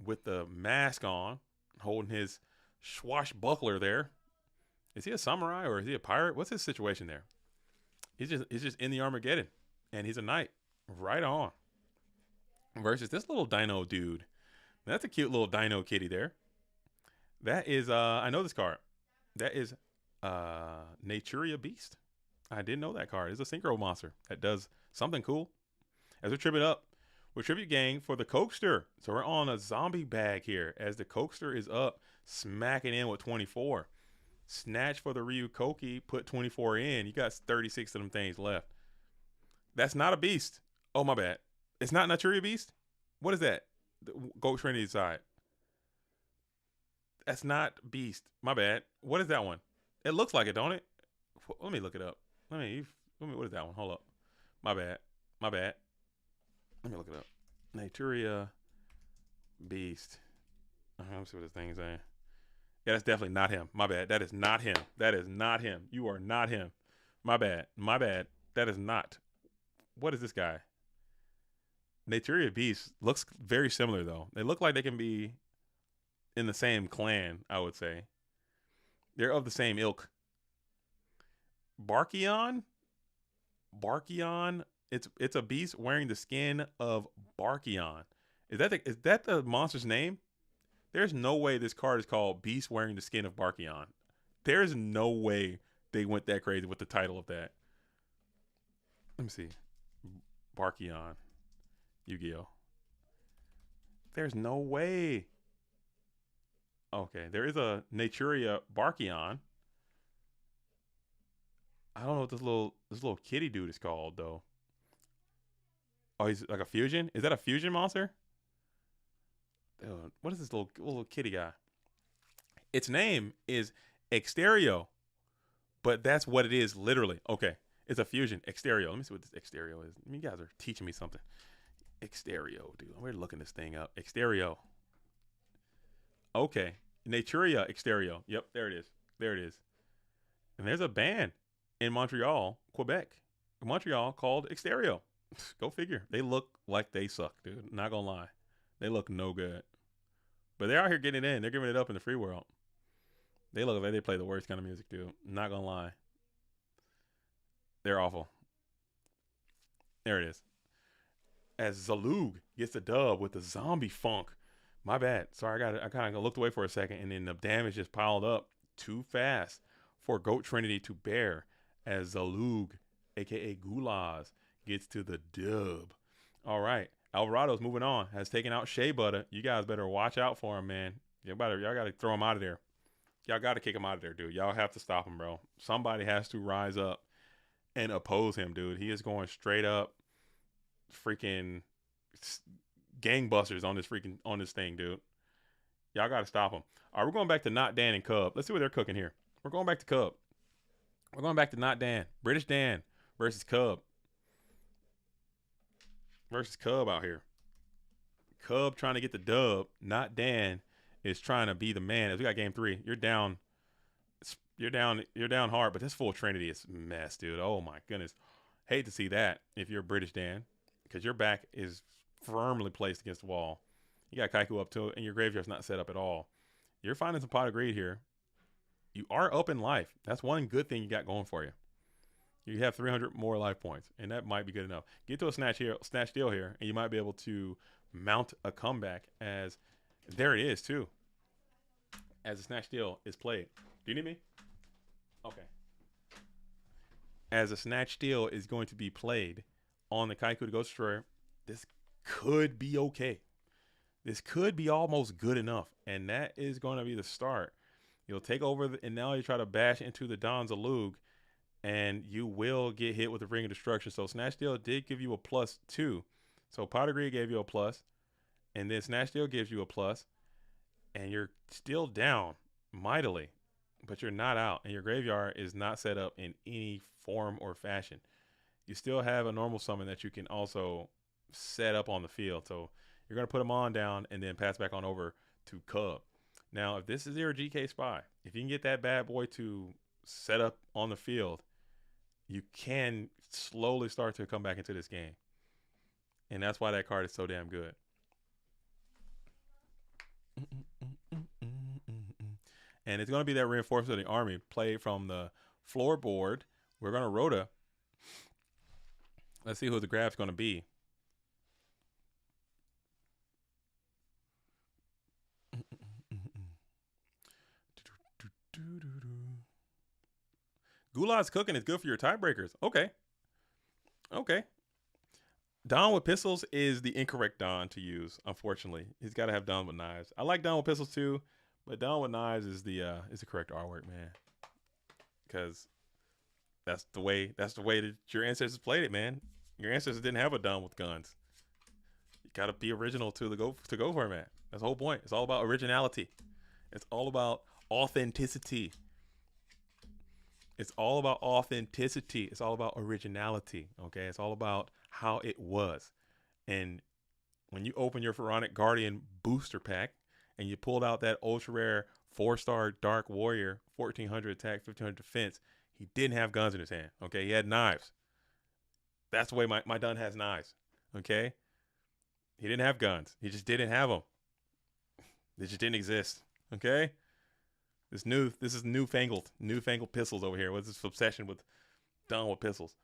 with the mask on, holding his swashbuckler there. Is he a samurai or is he a pirate? What's his situation there? He's just in the Armageddon, and he's a knight. Right on. Versus this little dino dude. That's a cute little dino kitty there. That is, I know this card. That is Naturia Beast. I didn't know that card. It's a synchro monster that does something cool. As we tribute up, we're tribute gang for the Cokester. So we're on a zombie bag here as the Cokester is up, smacking in with 24. Snatch for the Ryu Koki, put 24 in. You got 36 of them things left. That's not a beast. Oh, my bad. It's not Naturia Beast? What is that? The GOAT Trinity side. That's not Beast. My bad. What is that one? It looks like it, don't it? Let me look it up. What is that one? Hold up. My bad. Let me look it up. Naturia Beast. Let me see what this thing is saying. Yeah, that's definitely not him. My bad. That is not him. You are not him. My bad. That is not. What is this guy? Naturia Beast looks very similar, though. They look like they can be in the same clan, I would say. They're of the same ilk. Barkion? It's a beast wearing the skin of Barkion. Is that the monster's name? There's no way this card is called Beast Wearing the Skin of Barkion. There's no way they went that crazy with the title of that. Let me see. Barkion. Yu-Gi-Oh. There's no way. Okay, there is a Naturia Barkion. I don't know what this little kitty dude is called, though. Oh, he's like a fusion? Is that a fusion monster? What is this little kitty guy? Its name is Exterio, but that's what it is literally. Okay, it's a fusion. Exterio. Let me see what this Exterio is. You guys are teaching me something. Exterio, dude. We're looking this thing up. Exterio. Okay. Naturia Exterio. Yep, there it is. And there's a band in Montreal, Quebec. Montreal called Exterio. Go figure. They look like they suck, dude. Not gonna lie. They look no good. But they're out here getting it in. They're giving it up in the free world. They look like they play the worst kind of music, dude. Not gonna lie. They're awful. There it is. As Zalug gets the dub with the zombie funk. My bad. Sorry, I kind of looked away for a second, and then the damage just piled up too fast for GOAT Trinity to bear as Zalug, a.k.a. Goulas, gets to the dub. All right. Alvarado's moving on. Has taken out Shea Butter. You guys better watch out for him, man. Y'all got to throw him out of there. Y'all got to kick him out of there, dude. Y'all have to stop him, bro. Somebody has to rise up and oppose him, dude. He is going straight up freaking gangbusters on this thing, dude. Y'all got to stop them. All right, we're going back to Not Dan and Cub. Let's see what they're cooking here. We're going back to Cub. We're going back to Not Dan. British Dan versus Cub. Versus Cub out here. Cub trying to get the dub. Not Dan is trying to be the man. As we got game 3, you're down. You're down hard, but this full Trinity is a mess, dude. Oh my goodness. Hate to see that if you're British Dan, because your back is firmly placed against the wall. You got Kaiku up to it, and your graveyard's not set up at all. You're finding some pot of greed here. You are up in life. That's one good thing you got going for you. You have 300 more life points, and that might be good enough. Get to a snatch steal here, and you might be able to mount a comeback. As there it is too. As a snatch steal is played. Do you need me? Okay. As a snatch steal is going to be played on the Kaiku to Ghost Destroyer, this could be okay. This could be almost good enough, and that is going to be the start. You'll take over, and now you try to bash into the Don Zalug, and you will get hit with the Ring of Destruction. So Snatch Steal did give you a +2. So Pot of Greed gave you a plus, and then Snatch Steal gives you a plus, and you're still down mightily, but you're not out, and your graveyard is not set up in any form or fashion. You still have a normal summon that you can also set up on the field. So you're going to put them on down and then pass back on over to Cub. Now, if this is your GK Spy, if you can get that bad boy to set up on the field, you can slowly start to come back into this game. And that's why that card is so damn good. And it's going to be that Reinforcement of the Army played from the floorboard. We're going to Rhoda. Let's see who the grab's going to be. Goulas cooking is good for your tiebreakers. Okay. Don with pistols is the incorrect Don to use, unfortunately. He's got to have Don with knives. I like Don with pistols too, but Don with knives is the correct artwork, man. Because that's the way that your ancestors played it, man. Your ancestors didn't have a Don with guns. You got to be original to go format. That's the whole point. It's all about originality. It's all about authenticity. It's all about authenticity. It's all about originality. Okay, it's all about how it was. And when you open your Pharaonic Guardian booster pack and you pulled out that ultra rare 4-star Dark Warrior, 1400 attack, 1500 defense, he didn't have guns in his hand. Okay, he had knives. That's the way my Dun has knives. Okay, he didn't have guns. He just didn't have them. They just didn't exist. Okay. This is newfangled pistols over here. What's this obsession with Don with pistols?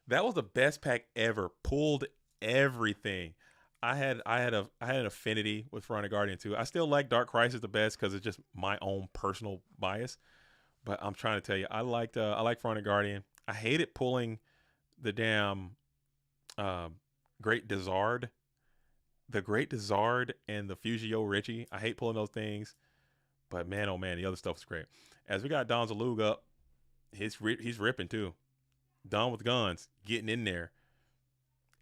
That was the best pack ever. Pulled everything. I had an affinity with Pharaonic Guardian too. I still like Dark Crisis the best because it's just my own personal bias. But I'm trying to tell you, I like Pharaonic Guardian. I hated pulling the damn Great Dizard. The Great Dizard and the Fugio Richie. I hate pulling those things. But man, oh man, the other stuff is great. As we got Don Zalug up, he's ripping too. Don with guns, getting in there.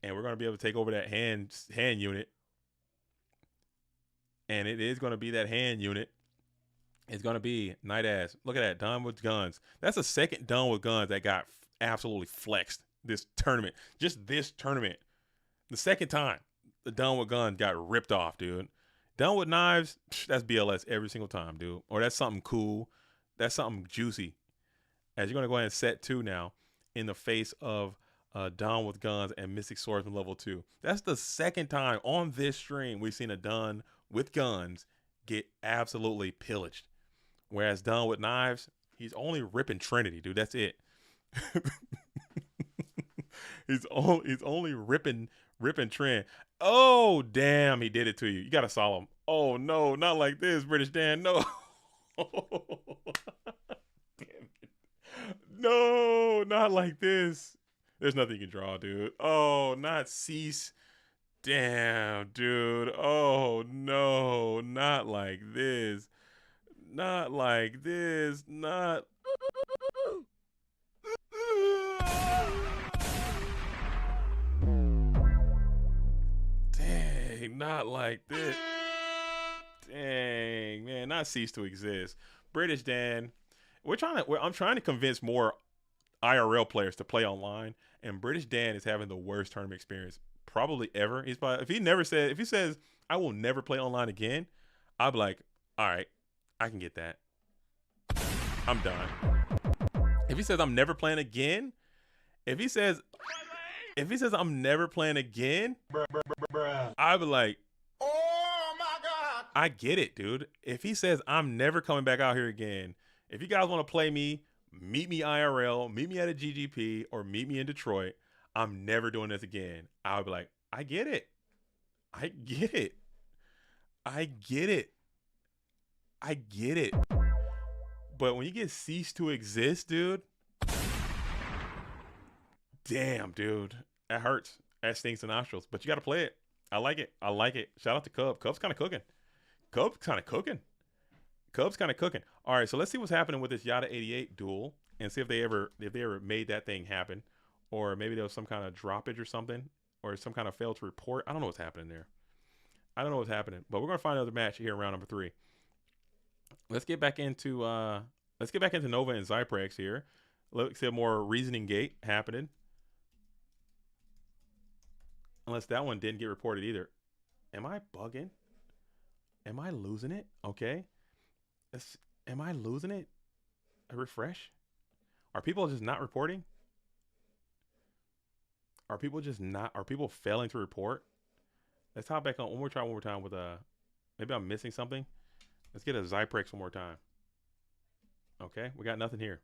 And we're going to be able to take over that hand unit. And it is going to be that hand unit. It's going to be Night Ass. Look at that, Don with guns. That's the second Don with guns that got absolutely flexed this tournament. Just this tournament. The second time the Don with guns got ripped off, dude. Don with knives, that's BLS every single time, dude. Or that's something cool. That's something juicy. As you're going to go ahead and set 2 now in the face of Don with guns and Mystic Swordsman level 2. That's the second time on this stream we've seen a Don with guns get absolutely pillaged. Whereas Don with knives, he's only ripping Trinity, dude. That's it. he's only ripping Trin. Oh, damn, he did it to you. You got to solve him. Oh, no, not like this, British Dan. No. Damn it. No, not like this. There's nothing you can draw, dude. Oh, not cease. Damn, dude. Oh, no, not like this. Not like this. Not. Dang, not like this. Dang, man, not cease to exist. British Dan, I'm trying to convince more IRL players to play online, and British Dan is having the worst tournament experience probably ever. He's probably, if he says I will never play online again, I'll be like, all right, I can get that. I'm done. If he says I'm never playing again, if he says I'm never playing again, I'll be like, oh my God, I get it, dude. If he says I'm never coming back out here again, if you guys want to play me, meet me IRL, meet me at a GGP, or meet me in Detroit, I'm never doing this again. I'll be like, I get it. I get it. I get it. I get it. But when you get cease to exist, dude, damn, dude, that hurts. That stings the nostrils. But you got to play it. I like it. I like it. Shout out to Cub. Cub's kind of cooking. Cub's kind of cooking. Cub's kind of cooking. All right, so let's see what's happening with this Yada 88 duel and see if they ever made that thing happen, or maybe there was some kind of droppage or something, or some kind of failed to report. I don't know what's happening there. I don't know what's happening, but we're gonna find another match here in round number 3. Let's get back into Nova and Zyprex here. Let's see a more reasoning gate happening. Unless that one didn't get reported either. Am I bugging? Am I losing it? Okay. Am I losing it? A refresh? Are people just not reporting? Are people failing to report? Let's hop back on one more time with maybe I'm missing something. Let's get a Zyprex one more time. Okay, we got nothing here.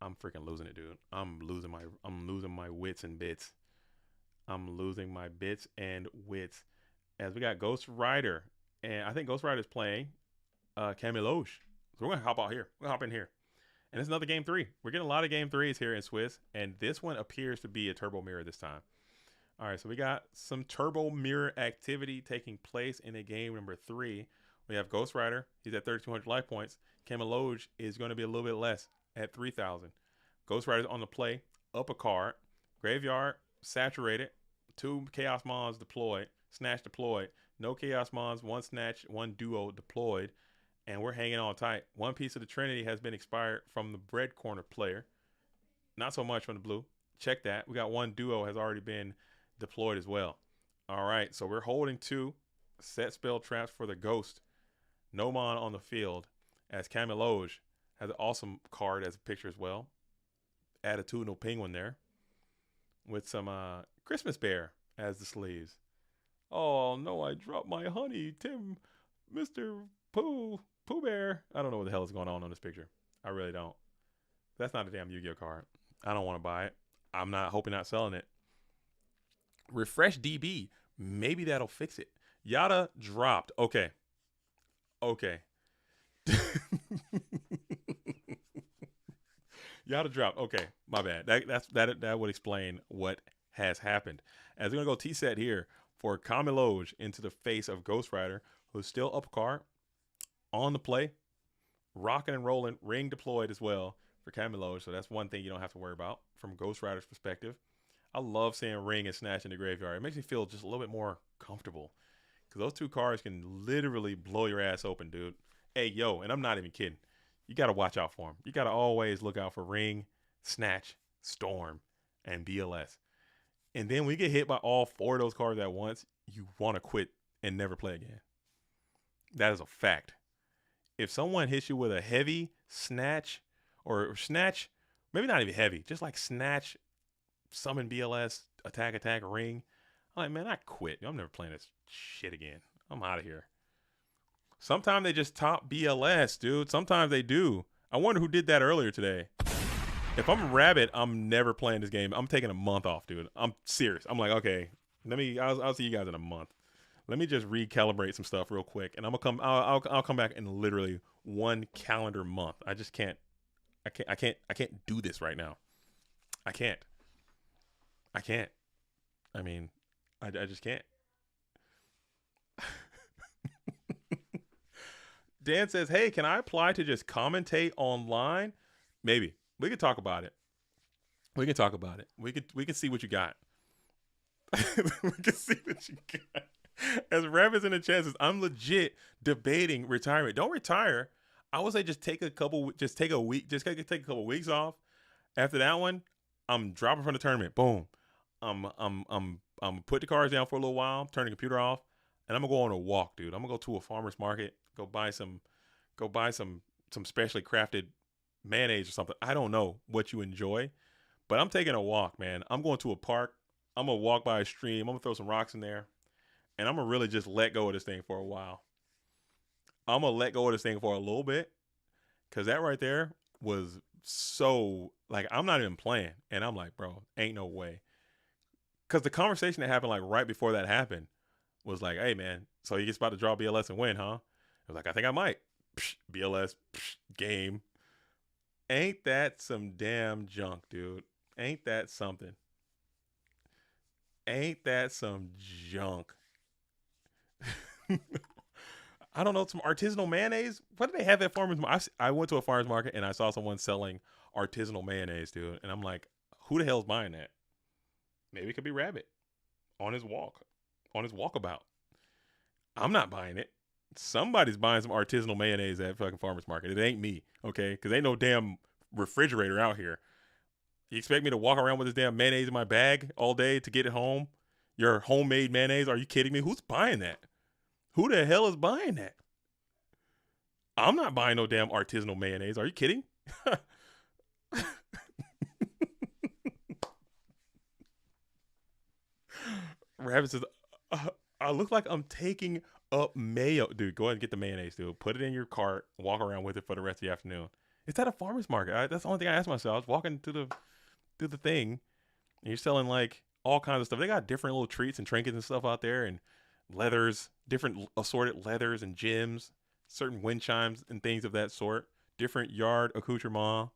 I'm freaking losing it, dude. I'm losing my wits and bits. I'm losing my bits and wits. As we got Ghost Rider, and I think Ghost Rider is playing Camiloge. So we're gonna hop out here. We're gonna hop in here. And it's another game 3. We're getting a lot of game 3s here in Swiss, and this one appears to be a turbo mirror this time. All right, so we got some turbo mirror activity taking place in a game number 3. We have Ghost Rider. He's at 3,200 life points. Camiloge is going to be a little bit less at 3,000. Ghost Rider's on the play. Up a card. Graveyard saturated. 2 Chaos Mons deployed. Snatch deployed. No Chaos Mons. 1 Snatch. 1 Duo deployed. And we're hanging on tight. 1 piece of the Trinity has been expired from the red corner player. Not so much from the blue. Check that. We got 1 Duo has already been deployed as well. All right, so we're holding 2 set spell traps for the Ghost. No Mon on the field, as Camiloge has an awesome card as a picture as well. Attitudinal Penguin there. With some Christmas Bear as the sleeves. Oh no, I dropped my honey, Tim, Mr. Pooh Bear. I don't know what the hell is going on this picture. I really don't. That's not a damn Yu-Gi-Oh card. I don't want to buy it. I'm hoping not selling it. Refresh DB. Maybe that'll fix it. Yada dropped. Okay. Yada dropped. Okay, my bad. That would explain what has happened. As we're gonna go T-set here for Camiloge into the face of Ghost Rider, who's still up a card on the play, rocking and rolling, ring deployed as well for Camiloge. So that's one thing you don't have to worry about from Ghost Rider's perspective. I love seeing ring and snatch in the graveyard. It makes me feel just a little bit more comfortable because those 2 cards can literally blow your ass open, dude. Hey, yo, and I'm not even kidding. You got to watch out for them. You got to always look out for ring, snatch, storm, and BLS. And then when you get hit by all 4 of those cards at once, you want to quit and never play again. That is a fact. If someone hits you with a heavy snatch or snatch, maybe not even heavy, just like snatch, summon BLS, attack, ring. I'm like, man, I quit. I'm never playing this shit again. I'm out of here. Sometimes they just top BLS, dude. Sometimes they do. I wonder who did that earlier today. If I'm Rabbit, I'm never playing this game. I'm taking a month off, dude. I'm serious. I'm like, okay, I'll see you guys in a month. Let me just recalibrate some stuff real quick, and I'll come back in literally 1 calendar month. I just can't. I can't do this right now. I can't. I mean, I just can't. Dan says, hey, can I apply to just commentate online? Maybe. We could talk about it. We can see what you got. We can see what you got. As rabbits in the chances, I'm legit debating retirement. Don't retire. I would say just take a week, just take a couple weeks off. After that one, I'm dropping from the tournament. Boom. I'm put the cards down for a little while, turn the computer off, and I'm gonna go on a walk, dude. I'm gonna go to a farmer's market, go buy some specially crafted mayonnaise or something. I don't know what you enjoy, but I'm taking a walk, man. I'm going to a park. I'm gonna walk by a stream. I'm gonna throw some rocks in there, and I'm gonna really just let go of this thing for a while. I'm gonna let go of this thing for a little bit, cause that right there was so like I'm not even playing, and I'm like, bro, ain't no way. Cause the conversation that happened like right before that happened was like, hey man, so you just about to draw BLS and win, huh? I was like, I think I might. Psh, BLS psh, game. Ain't that some damn junk, dude? Ain't that something? Ain't that some junk? I don't know, some artisanal mayonnaise. What do they have at farmers market? I went to a farmers market and I saw someone selling artisanal mayonnaise, dude. And I'm like, who the hell's buying that? Maybe it could be Rabbit on his walkabout. I'm not buying it. Somebody's buying some artisanal mayonnaise at fucking farmers market. It ain't me, okay? Because ain't no damn refrigerator out here. You expect me to walk around with this damn mayonnaise in my bag all day to get it home? Your homemade mayonnaise? Are you kidding me? Who's buying that? Who the hell is buying that? I'm not buying no damn artisanal mayonnaise. Are you kidding? Rabbit says, I look like I'm taking up mayo. Dude, go ahead and get the mayonnaise, dude. Put it in your cart. Walk around with it for the rest of the afternoon. It's at a farmer's market. That's the only thing I asked myself. I was walking through the thing, and you're selling like all kinds of stuff. They got different little treats and trinkets and stuff out there, and leathers, different assorted leathers and gems, certain wind chimes and things of that sort, different yard accoutrement.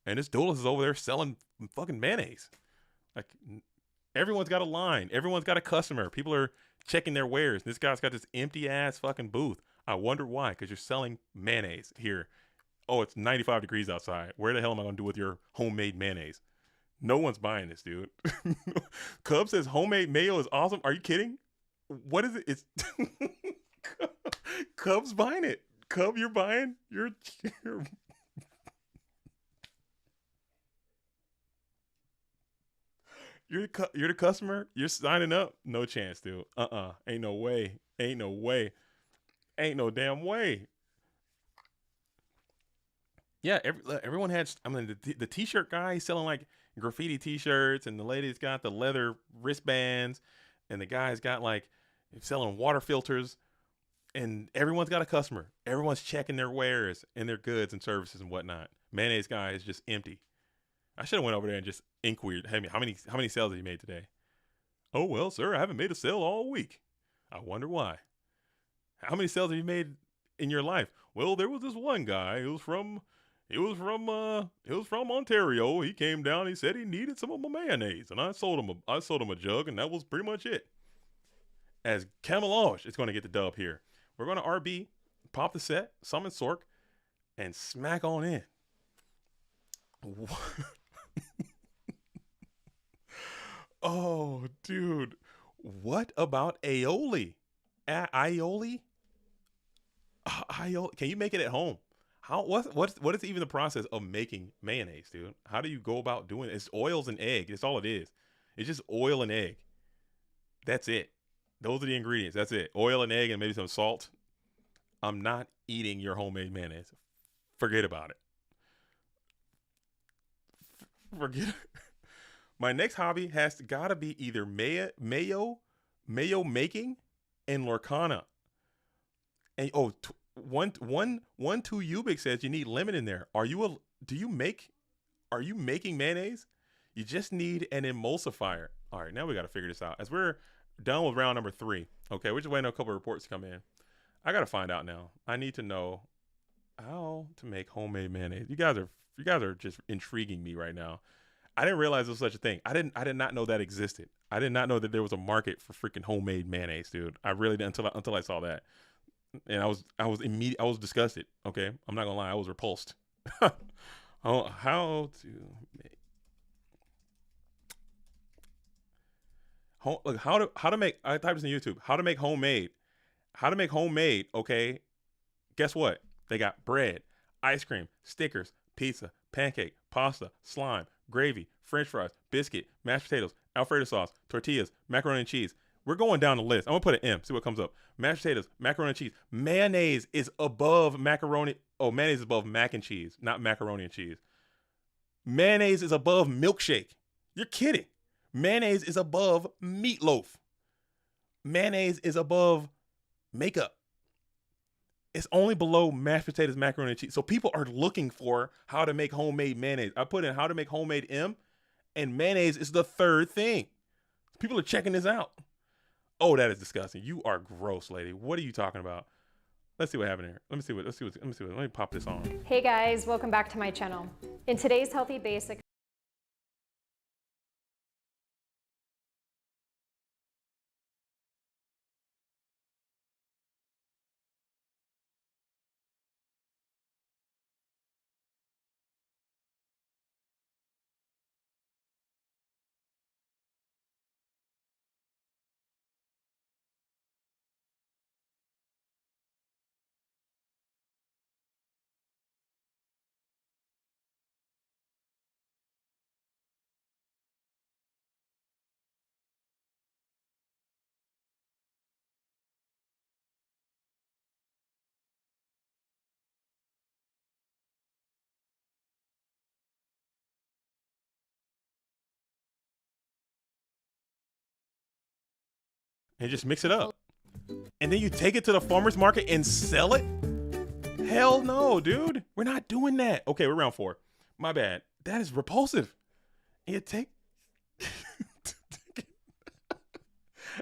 And this Duels is over there selling fucking mayonnaise. Like, everyone's got a line. Everyone's got a customer. People are checking their wares. This guy's got this empty ass fucking booth. I wonder why, because you're selling mayonnaise here. Oh, it's 95 degrees outside. Where the hell am I going to do with your homemade mayonnaise? No one's buying this, dude. Cub says homemade mayo is awesome. Are you kidding? What is it? It's Cub's buying it. Cub, you're buying. You're the customer. You're signing up. No chance, dude. Ain't no way. Ain't no way. Ain't no damn way. Yeah, everyone had. I mean, the t-shirt guy, he's selling like graffiti t-shirts, and the lady's got the leather wristbands, and the guy's got like selling water filters, and everyone's got a customer. Everyone's checking their wares and their goods and services and whatnot. Mayonnaise guy is just empty. I should have went over there and just inquired. Hey, how many sales have you made today? Oh well, sir, I haven't made a sale all week. I wonder why. How many sales have you made in your life? Well, there was this one guy. He was from Ontario. He came down. He said he needed some of my mayonnaise, and I sold him a jug, and that was pretty much it. As Camelage is going to get the dub here. We're going to RB, pop the set, summon Sork, and smack on in. Oh, dude. What about aioli? Aioli? Aioli? Can you make it at home? What is even the process of making mayonnaise, dude? How do you go about doing it? It's oils and egg. That's all it is. It's just oil and egg. That's it. Those are the ingredients. That's it. Oil and egg and maybe some salt. I'm not eating your homemade mayonnaise. Forget about it. Forget it. My next hobby has gotta be either mayo making, and Lorcana. And one two Ubik says you need lemon in there. Are you making mayonnaise? You just need an emulsifier. All right, now we got to figure this out. As we're done with round number 3, okay, we're just waiting on a couple of reports to come in. I got to find out now. I need to know how to make homemade mayonnaise. You guys are just intriguing me right now. I didn't realize there was such a thing. I did not know that existed. I did not know that there was a market for freaking homemade mayonnaise, dude. I really did until I saw that. And I was disgusted. Okay, I'm not gonna lie, I was repulsed. How to make? Look, how to make. I typed this in YouTube. How to make homemade. How to make homemade. Okay. Guess what? They got bread, ice cream, stickers, pizza, pancake, pasta, slime, gravy, French fries, biscuit, mashed potatoes, Alfredo sauce, tortillas, macaroni and cheese. We're going down the list. I'm gonna put an M. See what comes up. Mashed potatoes, macaroni and cheese. Mayonnaise is above macaroni. Oh, mayonnaise is above mac and cheese, not macaroni and cheese. Mayonnaise is above milkshake. You're kidding. Mayonnaise is above meatloaf. Mayonnaise is above makeup. It's only below mashed potatoes, macaroni and cheese. So people are looking for how to make homemade mayonnaise. I put in how to make homemade M, and mayonnaise is the third thing. People are checking this out. Oh, that is disgusting. You are gross, lady. What are you talking about? Let's see what happened here. Let me pop this on. Hey guys, welcome back to my channel. In today's Healthy Basic, And just mix it up. And then you take it to the farmer's market and sell it? Hell no, dude. We're not doing that. Okay, we're round 4. My bad. That is repulsive. And you take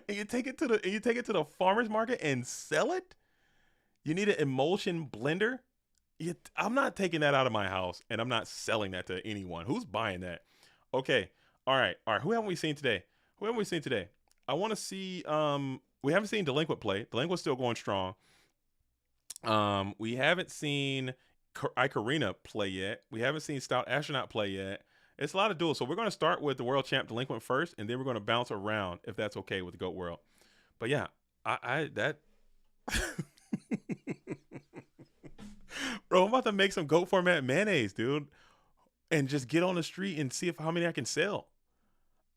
and you take it to the farmer's market and sell it? You need an emulsion blender? I'm not taking that out of my house, and I'm not selling that to anyone. Who's buying that? Okay. All right. Who haven't we seen today? I want to see we haven't seen Delinquent play. Delinquent's still going strong. We haven't seen Icarina play yet. We haven't seen Stout Astronaut play yet. It's a lot of duels. So we're going to start with the world champ Delinquent first, and then we're going to bounce around if that's okay with the GOAT World. But yeah, that bro, I'm about to make some GOAT format mayonnaise, dude, and just get on the street and see how many I can sell.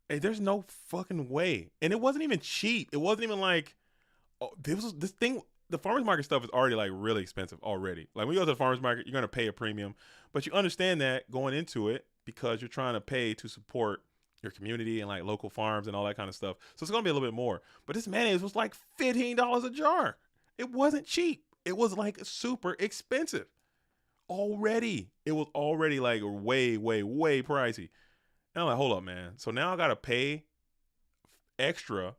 Hey, there's no fucking way. And it wasn't even cheap. It wasn't even like, this thing. The farmer's market stuff is already like really expensive already. Like when you go to the farmer's market, you're going to pay a premium, but you understand that going into it because you're trying to pay to support your community and like local farms and all that kind of stuff. So it's going to be a little bit more. But this mayonnaise was like $15 a jar. It wasn't cheap. It was like super expensive already. It was already like way, way, way pricey. And I'm like, hold up, man. So now I got to pay extra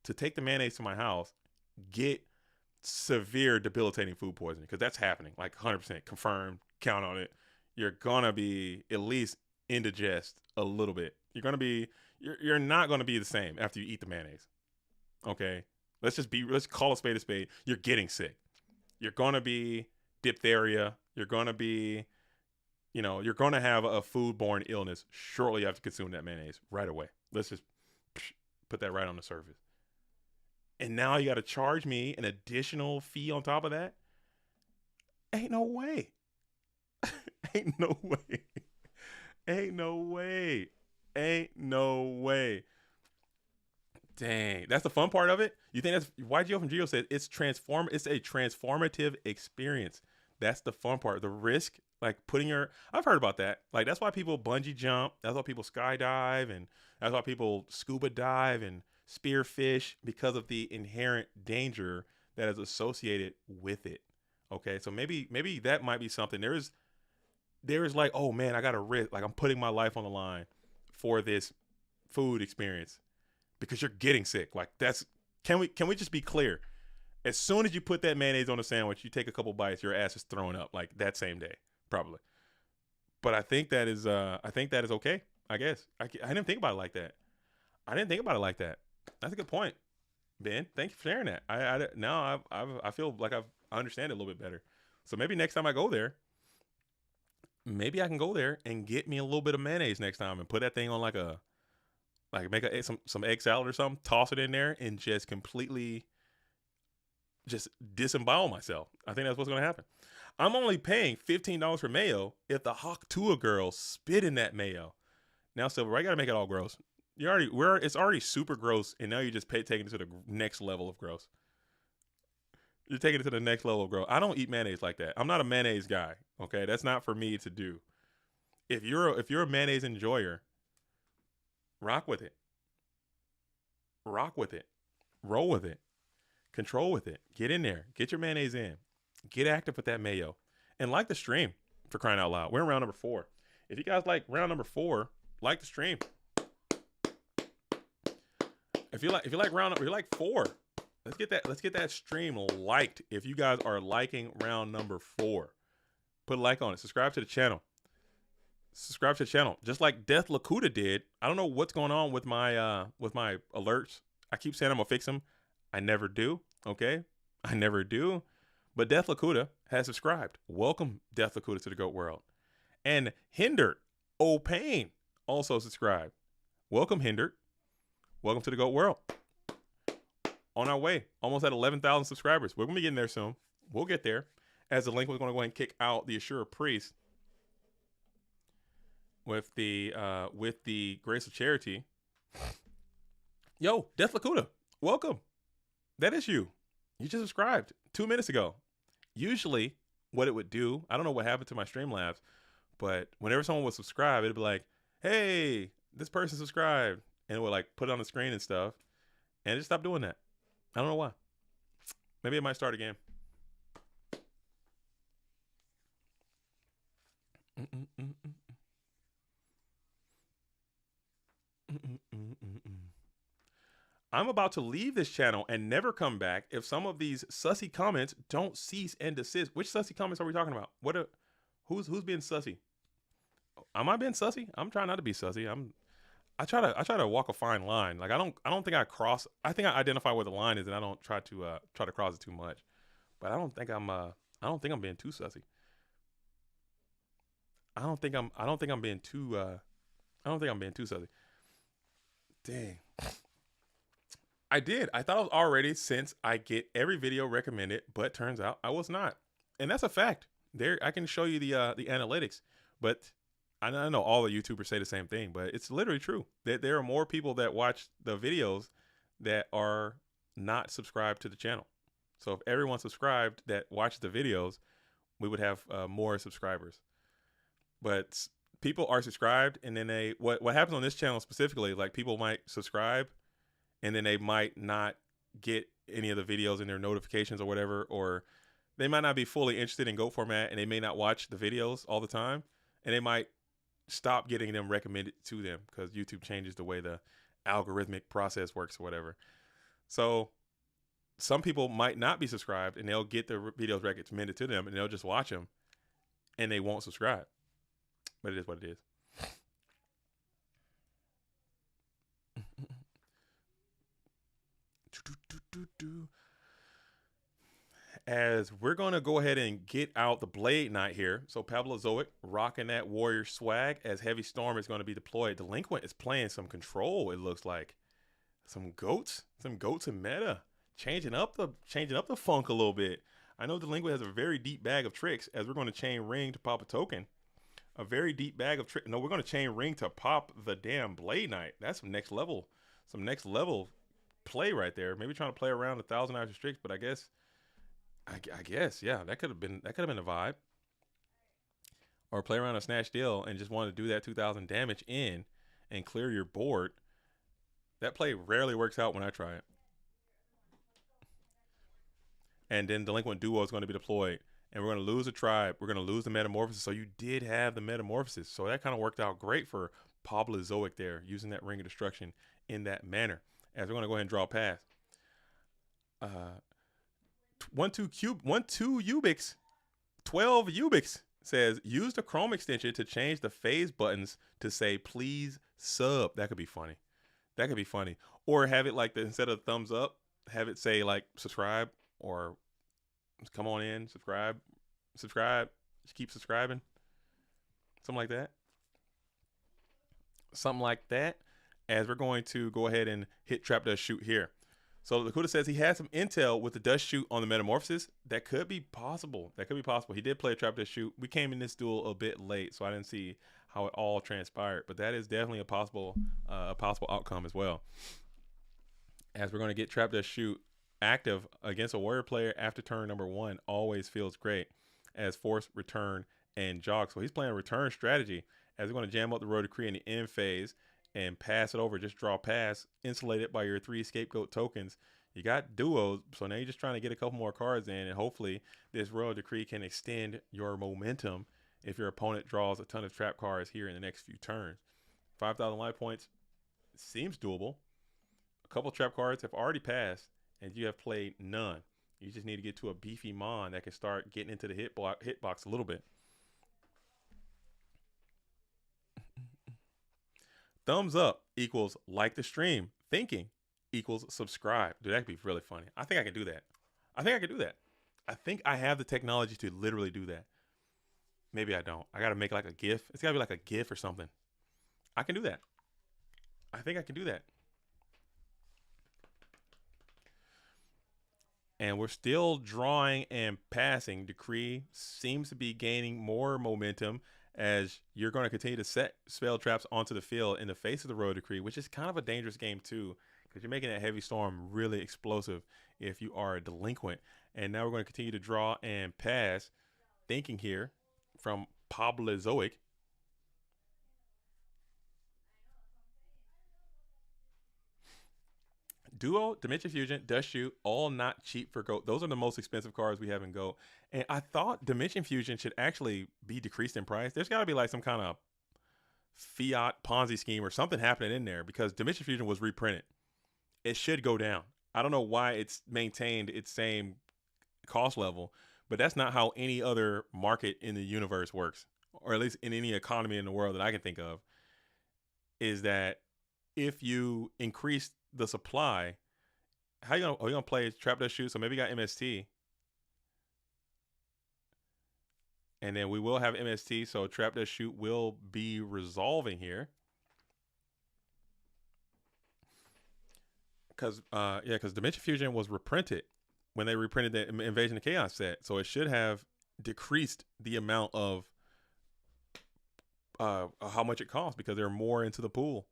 to take the mayonnaise to my house, get severe debilitating food poisoning, because that's happening, like 100% confirmed. Count on it. You're gonna be at least indigest a little bit. You're not gonna be the same after you eat the mayonnaise. Okay, let's call a spade a spade. You're getting sick. You're gonna be diphtheria. You're gonna be, you're gonna have a foodborne illness shortly after consuming that mayonnaise right away. Let's just put that right on the surface. And now you got to charge me an additional fee on top of that? Ain't no way. Ain't no way. Ain't no way. Ain't no way. Dang. That's the fun part of it? You think that's YGO from Geo said it's a transformative experience. That's the fun part. The risk, like I've heard about that. Like that's why people bungee jump. That's why people skydive, and that's why people scuba dive and spearfish, because of the inherent danger that is associated with it. Okay, so maybe that might be something. There is like, oh man, I got to risk, like I'm putting my life on the line for this food experience because you're getting sick. Like can we just be clear? As soon as you put that mayonnaise on a sandwich, you take a couple bites, your ass is throwing up like that same day, probably. But I think that is okay. I guess I didn't think about it like that. That's a good point, Ben. Thank you for sharing that. I feel like I understand it a little bit better. So maybe next time I go there, maybe I can go there and get me a little bit of mayonnaise next time and put that thing on like Like make some egg salad or something, toss it in there, and just completely just disembowel myself. I think that's what's going to happen. I'm only paying $15 for mayo if the Hawk Tuah girls spit in that mayo. Now, Silver, I got to make it all gross. It's already super gross, and now you just taking it to the next level of gross. You're taking it to the next level of gross. I don't eat mayonnaise like that. I'm not a mayonnaise guy. Okay, that's not for me to do. If you're a mayonnaise enjoyer, rock with it. Rock with it. Roll with it. Control with it. Get in there. Get your mayonnaise in. Get active with that mayo. And like the stream, for crying out loud. We're in round number 4. If you guys like round number 4, like the stream. If you like 4, let's get that stream liked. If you guys are liking round number 4, put a like on it. Subscribe to the channel. Just like Death Lakuta did. I don't know what's going on with my alerts. I keep saying I'm gonna fix them. I never do. Okay, I never do. But Death Lakuta has subscribed. Welcome, Death Lakuta, to the GOAT world. And Hindered O'Pain also subscribed. Welcome, Hindered. Welcome to the GOAT world. On our way, almost at 11,000 subscribers. We're gonna be getting there soon. We'll get there. As the link was going to go ahead and kick out the Ashura Priest with the Grace of Charity. Yo, Death Lakuta, welcome. That is you. You just subscribed 2 minutes ago. Usually, what it would do, I don't know what happened to my Streamlabs, but whenever someone would subscribe, it'd be like, "Hey, this person subscribed," and it would like put it on the screen and stuff. And it just stopped doing that. I don't know why. Maybe it might start again. I'm about to leave this channel and never come back if some of these sussy comments don't cease and desist. Which sussy comments are we talking about? Who's being sussy? Am I being sussy? I'm trying not to be sussy. I try to walk a fine line. Like I don't think I cross. I think I identify where the line is, and I don't try to cross it too much. But I don't think I'm being too sussy. I don't think I'm being too sussy. Dang. I did. I thought I was already, since I get every video recommended, but turns out I was not. And that's a fact. There, I can show you the analytics, but I know all the YouTubers say the same thing, but it's literally true. That there are more people that watch the videos that are not subscribed to the channel. So if everyone subscribed that watched the videos, we would have more subscribers. But people are subscribed, and then what happens on this channel specifically, like people might subscribe, and then they might not get any of the videos in their notifications or whatever, or they might not be fully interested in GOAT format, and they may not watch the videos all the time, and they might stop getting them recommended to them because YouTube changes the way the algorithmic process works or whatever. So some people might not be subscribed, and they'll get the videos recommended to them, and they'll just watch them, and they won't subscribe. But it is what it is. As we're going to go ahead and get out the Blade Knight here. So Pablozoic rocking that warrior swag as Heavy Storm is going to be deployed. Delinquent is playing some control, it looks like. Some goats in meta. Changing up the funk a little bit. I know Delinquent has a very deep bag of tricks, as we're going to chain ring to pop a token. A very deep bag of tricks. No, we're going to chain ring to pop the damn Blade Knight. That's some next level play right there. Maybe trying to play around 1,000 extra tricks, but I guess, yeah, that could have been the vibe. Or play around a snatch deal and just want to do that 2,000 damage in and clear your board. That play rarely works out when I try it. And then Delinquent Duo is going to be deployed. And we're going to lose a tribe. We're going to lose the Metamorphosis. So you did have the Metamorphosis. So that kind of worked out great for Pablozoic there, using that Ring of Destruction in that manner. As we're going to go ahead and draw a pass. 1-2 Ubix, 12 Ubix says, use the Chrome extension to change the phase buttons to say, please sub. That could be funny. Or have it like the, instead of thumbs up, have it say like subscribe, or come on in, subscribe, just keep subscribing. Something like that. as we're going to go ahead and hit Trap Dust Shoot here. So Lakuta says he had some intel with the Dust Shoot on the Metamorphosis. That could be possible. That could be possible. He did play a Trap Dust Shoot. We came in this duel a bit late, so I didn't see how it all transpired. But that is definitely a possible outcome as well. As we're going to get Trap Dust Shoot active against a Warrior player after turn number 1 always feels great as Force, Return, and Jog. So he's playing a return strategy as we're going to jam up the Road Decree in the end phase and pass it over. Just draw pass, insulated by your 3 Scapegoat tokens. You got duos, so now you're just trying to get a couple more cards in, and hopefully this Royal Decree can extend your momentum if your opponent draws a ton of trap cards here in the next few turns. 5,000 life points seems doable. A couple trap cards have already passed, and you have played none. You just need to get to a beefy Mon that can start getting into the hitbox a little bit. Thumbs up equals like the stream. Thinking equals subscribe. Dude, that could be really funny. I think I can do that. I think I have the technology to literally do that. Maybe I don't. I got to make like a GIF. It's got to be like a GIF or something. I can do that. I think I can do that. And we're still drawing and passing. Decree seems to be gaining more momentum as you're going to continue to set spell traps onto the field in the face of the Road Decree, which is kind of a dangerous game too, because you're making that Heavy Storm really explosive if you are a delinquent. And now we're going to continue to draw and pass. Thinking here from Pablozoic. Duo, Dimension Fusion, Dust Shoot, all not cheap for GOAT. Those are the most expensive cards we have in GOAT. And I thought Dimension Fusion should actually be decreased in price. There's got to be like some kind of fiat Ponzi scheme or something happening in there, because Dimension Fusion was reprinted. It should go down. I don't know why it's maintained its same cost level, but that's not how any other market in the universe works, or at least in any economy in the world that I can think of, is that if you increase the supply, how you gonna play Trap Dust Shoot? So maybe you got MST, and then we will have MST. So Trap Dust Shoot will be resolving here, because Dimension Fusion was reprinted when they reprinted the Invasion of Chaos set, so it should have decreased the amount of how much it costs because they're more into the pool.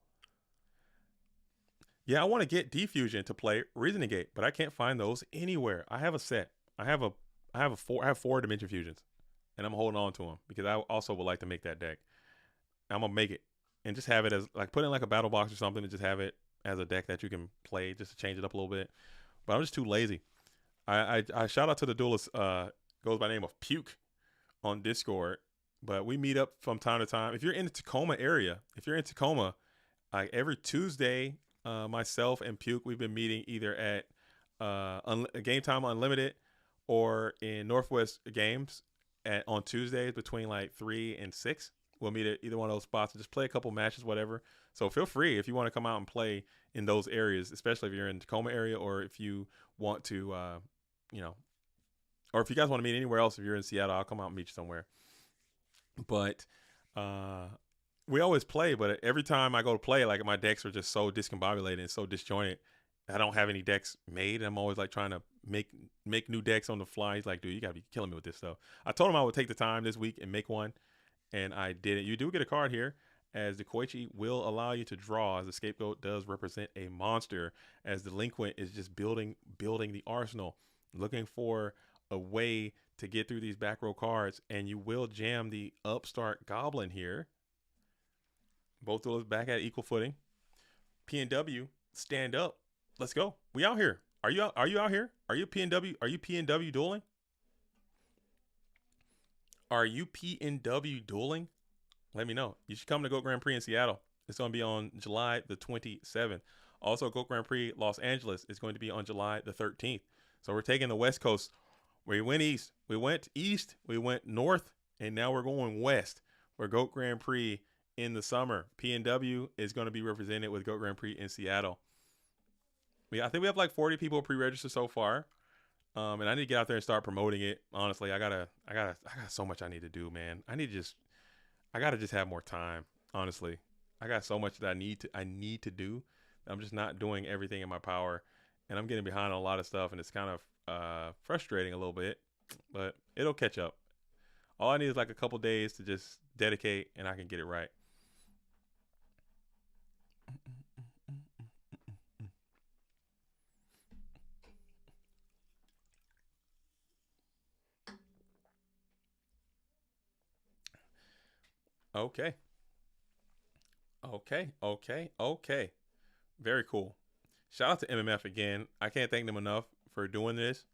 Yeah, I want to get Diffusion to play Reasoning Gate, but I can't find those anywhere. I have a set. I have 4 Dimension Fusions, and I'm holding on to them because I also would like to make that deck. I'm gonna make it and just have it as like put in like a battle box or something, and just have it as a deck that you can play just to change it up a little bit. But I'm just too lazy. I shout out to the duelist, goes by the name of Puke on Discord, but we meet up from time to time. If you're in the Tacoma area, like every Tuesday, myself and Puke, we've been meeting either at Game Time Unlimited or in Northwest Games on Tuesdays between like 3 and 6. We'll meet at either one of those spots and just play a couple matches, whatever. So feel free if you want to come out and play in those areas, especially if you're in the Tacoma area, or if you want to, or if you guys want to meet anywhere else. If you're in Seattle, I'll come out and meet you somewhere. But we always play, but every time I go to play, like my decks are just so discombobulated and so disjointed. I don't have any decks made. I'm always like trying to make new decks on the fly. He's like, dude, you gotta be killing me with this stuff. I told him I would take the time this week and make one, and I did it. You do get a card here, as the Koichi will allow you to draw, as the Scapegoat does represent a monster, as Delinquent is just building the arsenal, looking for a way to get through these back row cards, and you will jam the Upstart Goblin here. Both of us back at equal footing. PNW, stand up. Let's go. We out here. Are you out here? Are you PNW? Are you PNW dueling? Are you PNW dueling? Let me know. You should come to Goat Grand Prix in Seattle. It's going to be on July the 27th. Also, Goat Grand Prix Los Angeles is going to be on July the 13th. So we're taking the West Coast. We went east. We went east. We went north. And now we're going west for Goat Grand Prix in the summer. PNW is going to be represented with Goat Grand Prix in Seattle. I think we have like 40 people pre-registered so far. And I need to get out there and start promoting it. Honestly, I got so much I need to do, man. I got to just have more time, honestly. I got so much that I need to do. I'm just not doing everything in my power, and I'm getting behind on a lot of stuff, and it's kind of frustrating a little bit, but it'll catch up. All I need is like a couple days to just dedicate, and I can get it right. Okay. Okay. Very cool. Shout out to MMF again. I can't thank them enough for doing this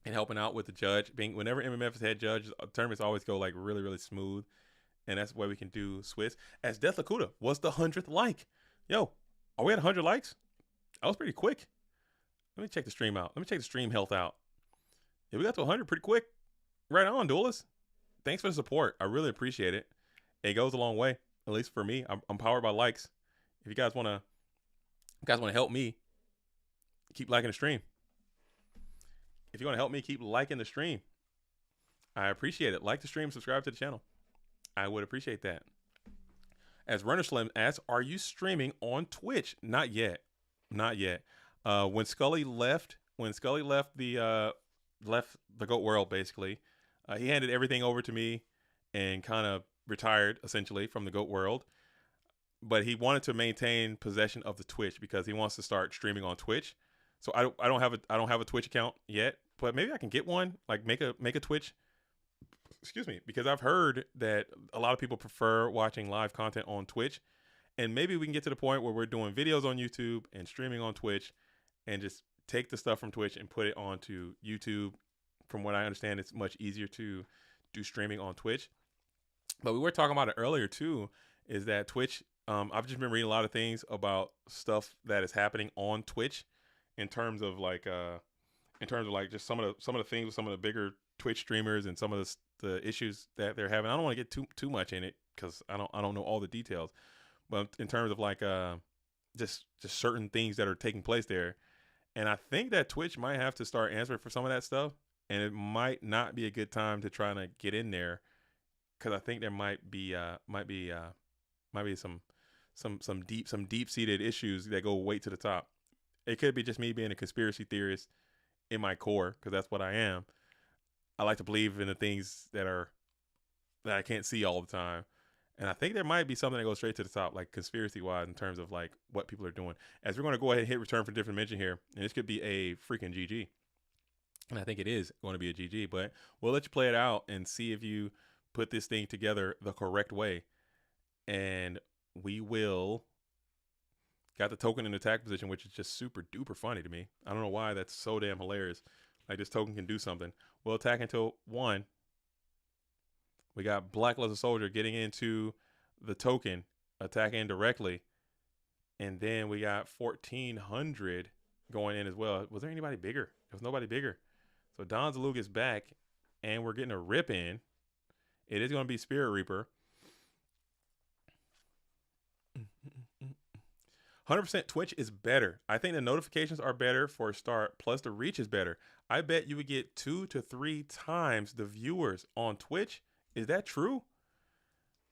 and helping out with the judge. Being whenever MMF is head judge, tournaments always go like really, really smooth. And that's why we can do Swiss. As Death Lakuta was the 100th like. Yo, are we at 100 likes? That was pretty quick. Let me check the stream out. Let me check the stream health out. Yeah, we got to 100 pretty quick. Right on, Duelist. Thanks for the support. I really appreciate it. It goes a long way, at least for me. I'm powered by likes. If you guys want to help me, keep liking the stream. If you want to help me keep liking the stream, I appreciate it. Like the stream, subscribe to the channel. I would appreciate that. As Runner Slim asks, are you streaming on Twitch? Not yet. Not yet. When Scully left the GOAT world, basically, he handed everything over to me and kind of retired essentially from the GOAT world. But he wanted to maintain possession of the Twitch because he wants to start streaming on Twitch. So I don't have a Twitch account yet, but maybe I can get one. Like make a Twitch. Excuse me, because I've heard that a lot of people prefer watching live content on Twitch, and maybe we can get to the point where we're doing videos on YouTube and streaming on Twitch, and just take the stuff from Twitch and put it onto YouTube. From what I understand, it's much easier to do streaming on Twitch. But we were talking about it earlier too, is that Twitch, I've just been reading a lot of things about stuff that is happening on Twitch in terms of like just some of the things with some of the bigger Twitch streamers and some of the issues that they're having. I don't want to get too much in it because I don't know all the details, but in terms of like just certain things that are taking place there, and I think that Twitch might have to start answering for some of that stuff, and it might not be a good time to try to get in there because I think there might be some deep seated issues that go way to the top. It could be just me being a conspiracy theorist in my core, because that's what I am. I like to believe in the things that I can't see all the time. And I think there might be something that goes straight to the top, like conspiracy wise, in terms of like what people are doing. As we're going to go ahead and hit return for different dimension here, and this could be a freaking GG. And I think it is going to be a GG, but we'll let you play it out and see if you put this thing together the correct way. And we will got the token in attack position, which is just super duper funny to me. I don't know why that's so damn hilarious. Like this token can do something. We'll attack until 1. We got Black Luster Soldier getting into the token, attacking directly. And then we got 1400 going in as well. Was there anybody bigger? There was nobody bigger. So Don Zalou gets back, and we're getting a rip in. It is going to be Spirit Reaper. 100% Twitch is better. I think the notifications are better for a start, plus the reach is better. I bet you would get 2 to 3 times the viewers on Twitch. Is that true?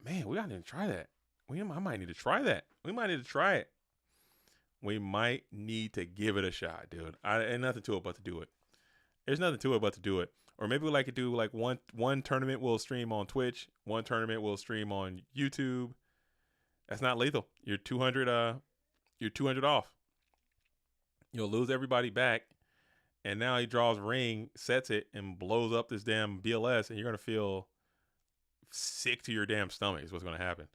Man, we gotta need to try that. I might need to try that. We might need to try it. We might need to give it a shot, dude. Ain't nothing to it but to do it. There's nothing to it but to do it. Or maybe we like to do like one tournament we'll stream on Twitch, one tournament we'll stream on YouTube. That's not lethal. You're 200 off. You'll lose everybody back, and now he draws ring, sets it, and blows up this damn BLS, and you're gonna feel sick to your damn stomach is what's gonna happen.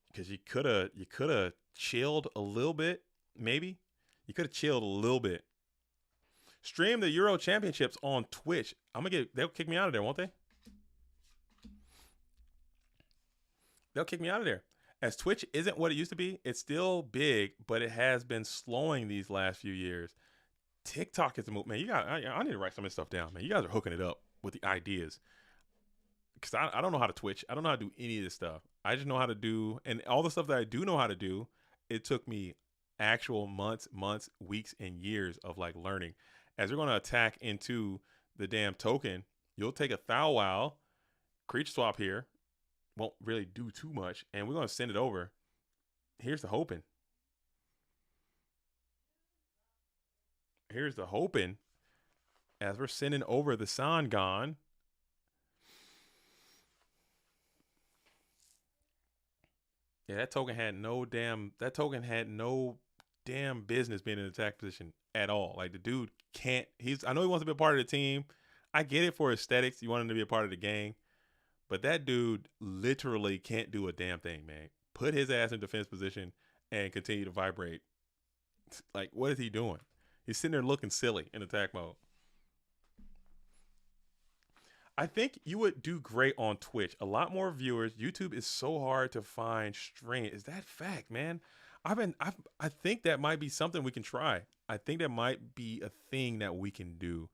Because you could have chilled a little bit, maybe. You could have chilled a little bit. Stream the Euro Championships on Twitch. They'll kick me out of there, won't they? They'll kick me out of there. As Twitch isn't what it used to be, it's still big, but it has been slowing these last few years. TikTok is the move, man. I need to write some of this stuff down, man. You guys are hooking it up with the ideas. Because I don't know how to Twitch. I don't know how to do any of this stuff. I just know how to do, and all the stuff that I do know how to do, it took me actual months, weeks, and years of like learning. As we're going to attack into the damn token, you'll take a Thou Wow, creature swap here, won't really do too much. And we're going to send it over. Here's the hoping. Here's the hoping. As we're sending over the Sangon. Yeah, that token had no damn business being in attack position at all. Like the dude can't. I know he wants to be a part of the team. I get it for aesthetics. You want him to be a part of the gang, but that dude literally can't do a damn thing, man. Put his ass in defense position and continue to vibrate. Like, what is he doing? He's sitting there looking silly in attack mode. I think you would do great on Twitch. A lot more viewers. YouTube is so hard to find stream. Is that fact, man? I think that might be something we can try. I think that might be a thing that we can do.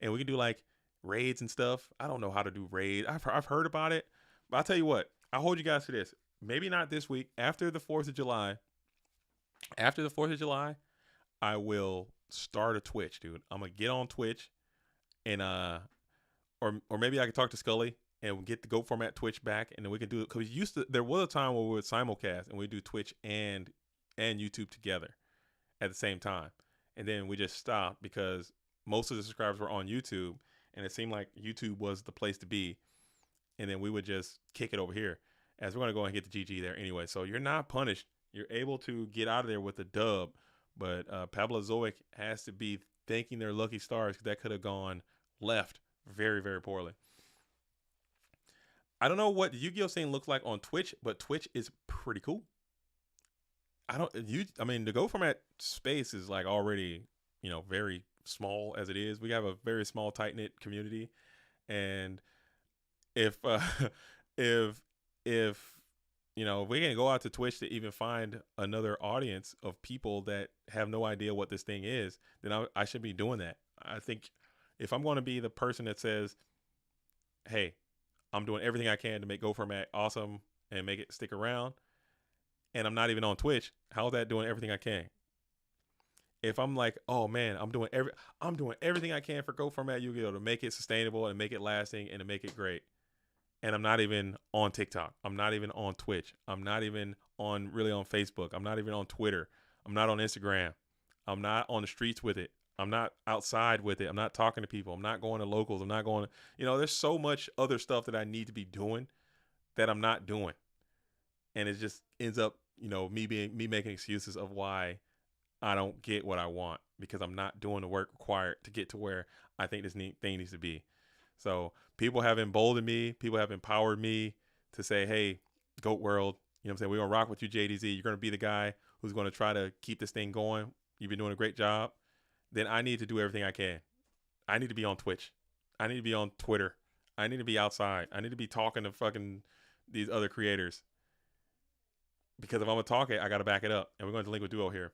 And we can do like raids and stuff. I don't know how to do raids. I've heard about it. But I'll tell you what. I'll hold you guys to this. Maybe not this week. After the 4th of July. After the 4th of July, I will start a Twitch, dude. I'm going to get on Twitch and or maybe I could talk to Scully and get the Go Format Twitch back, and then we can do it. Because there was a time where we would simulcast and we do Twitch and YouTube together at the same time, and then we just stopped because most of the subscribers were on YouTube, and it seemed like YouTube was the place to be, and then we would just kick it over here. As we're gonna go and get the GG there anyway, so you're not punished. You're able to get out of there with a dub, but Pablozoic has to be thanking their lucky stars because that could have gone left very, very poorly. I don't know what the Yu-Gi-Oh scene looks like on Twitch, but Twitch is pretty cool. The Go Format space is like already, very small as it is. We have a very small, tight-knit community. And if we can go out to Twitch to even find another audience of people that have no idea what this thing is, then I should be doing that. I think if I'm going to be the person that says, hey, I'm doing everything I can to make Go Format awesome and make it stick around, and I'm not even on Twitch, how's that doing everything I can? If I'm like, oh man, I'm doing everything I can for Go Format Yu-Gi-Oh to make it sustainable and make it lasting and to make it great, and I'm not even on TikTok, I'm not even on Twitch, I'm not even on Facebook, I'm not even on Twitter, I'm not on Instagram, I'm not on the streets with it, I'm not outside with it, I'm not talking to people, I'm not going to locals, I'm not going to, there's so much other stuff that I need to be doing that I'm not doing, and it just ends up me making excuses of why I don't get what I want because I'm not doing the work required to get to where I think this thing needs to be. So people have emboldened me, people have empowered me to say, hey, Goat World, we're going to rock with you, JDZ. You're going to be the guy who's going to try to keep this thing going. You've been doing a great job. Then I need to do everything I can. I need to be on Twitch. I need to be on Twitter. I need to be outside. I need to be talking to fucking these other creators. Because if I'm going to talk it, I got to back it up. And we're going to Delinquent Duo here.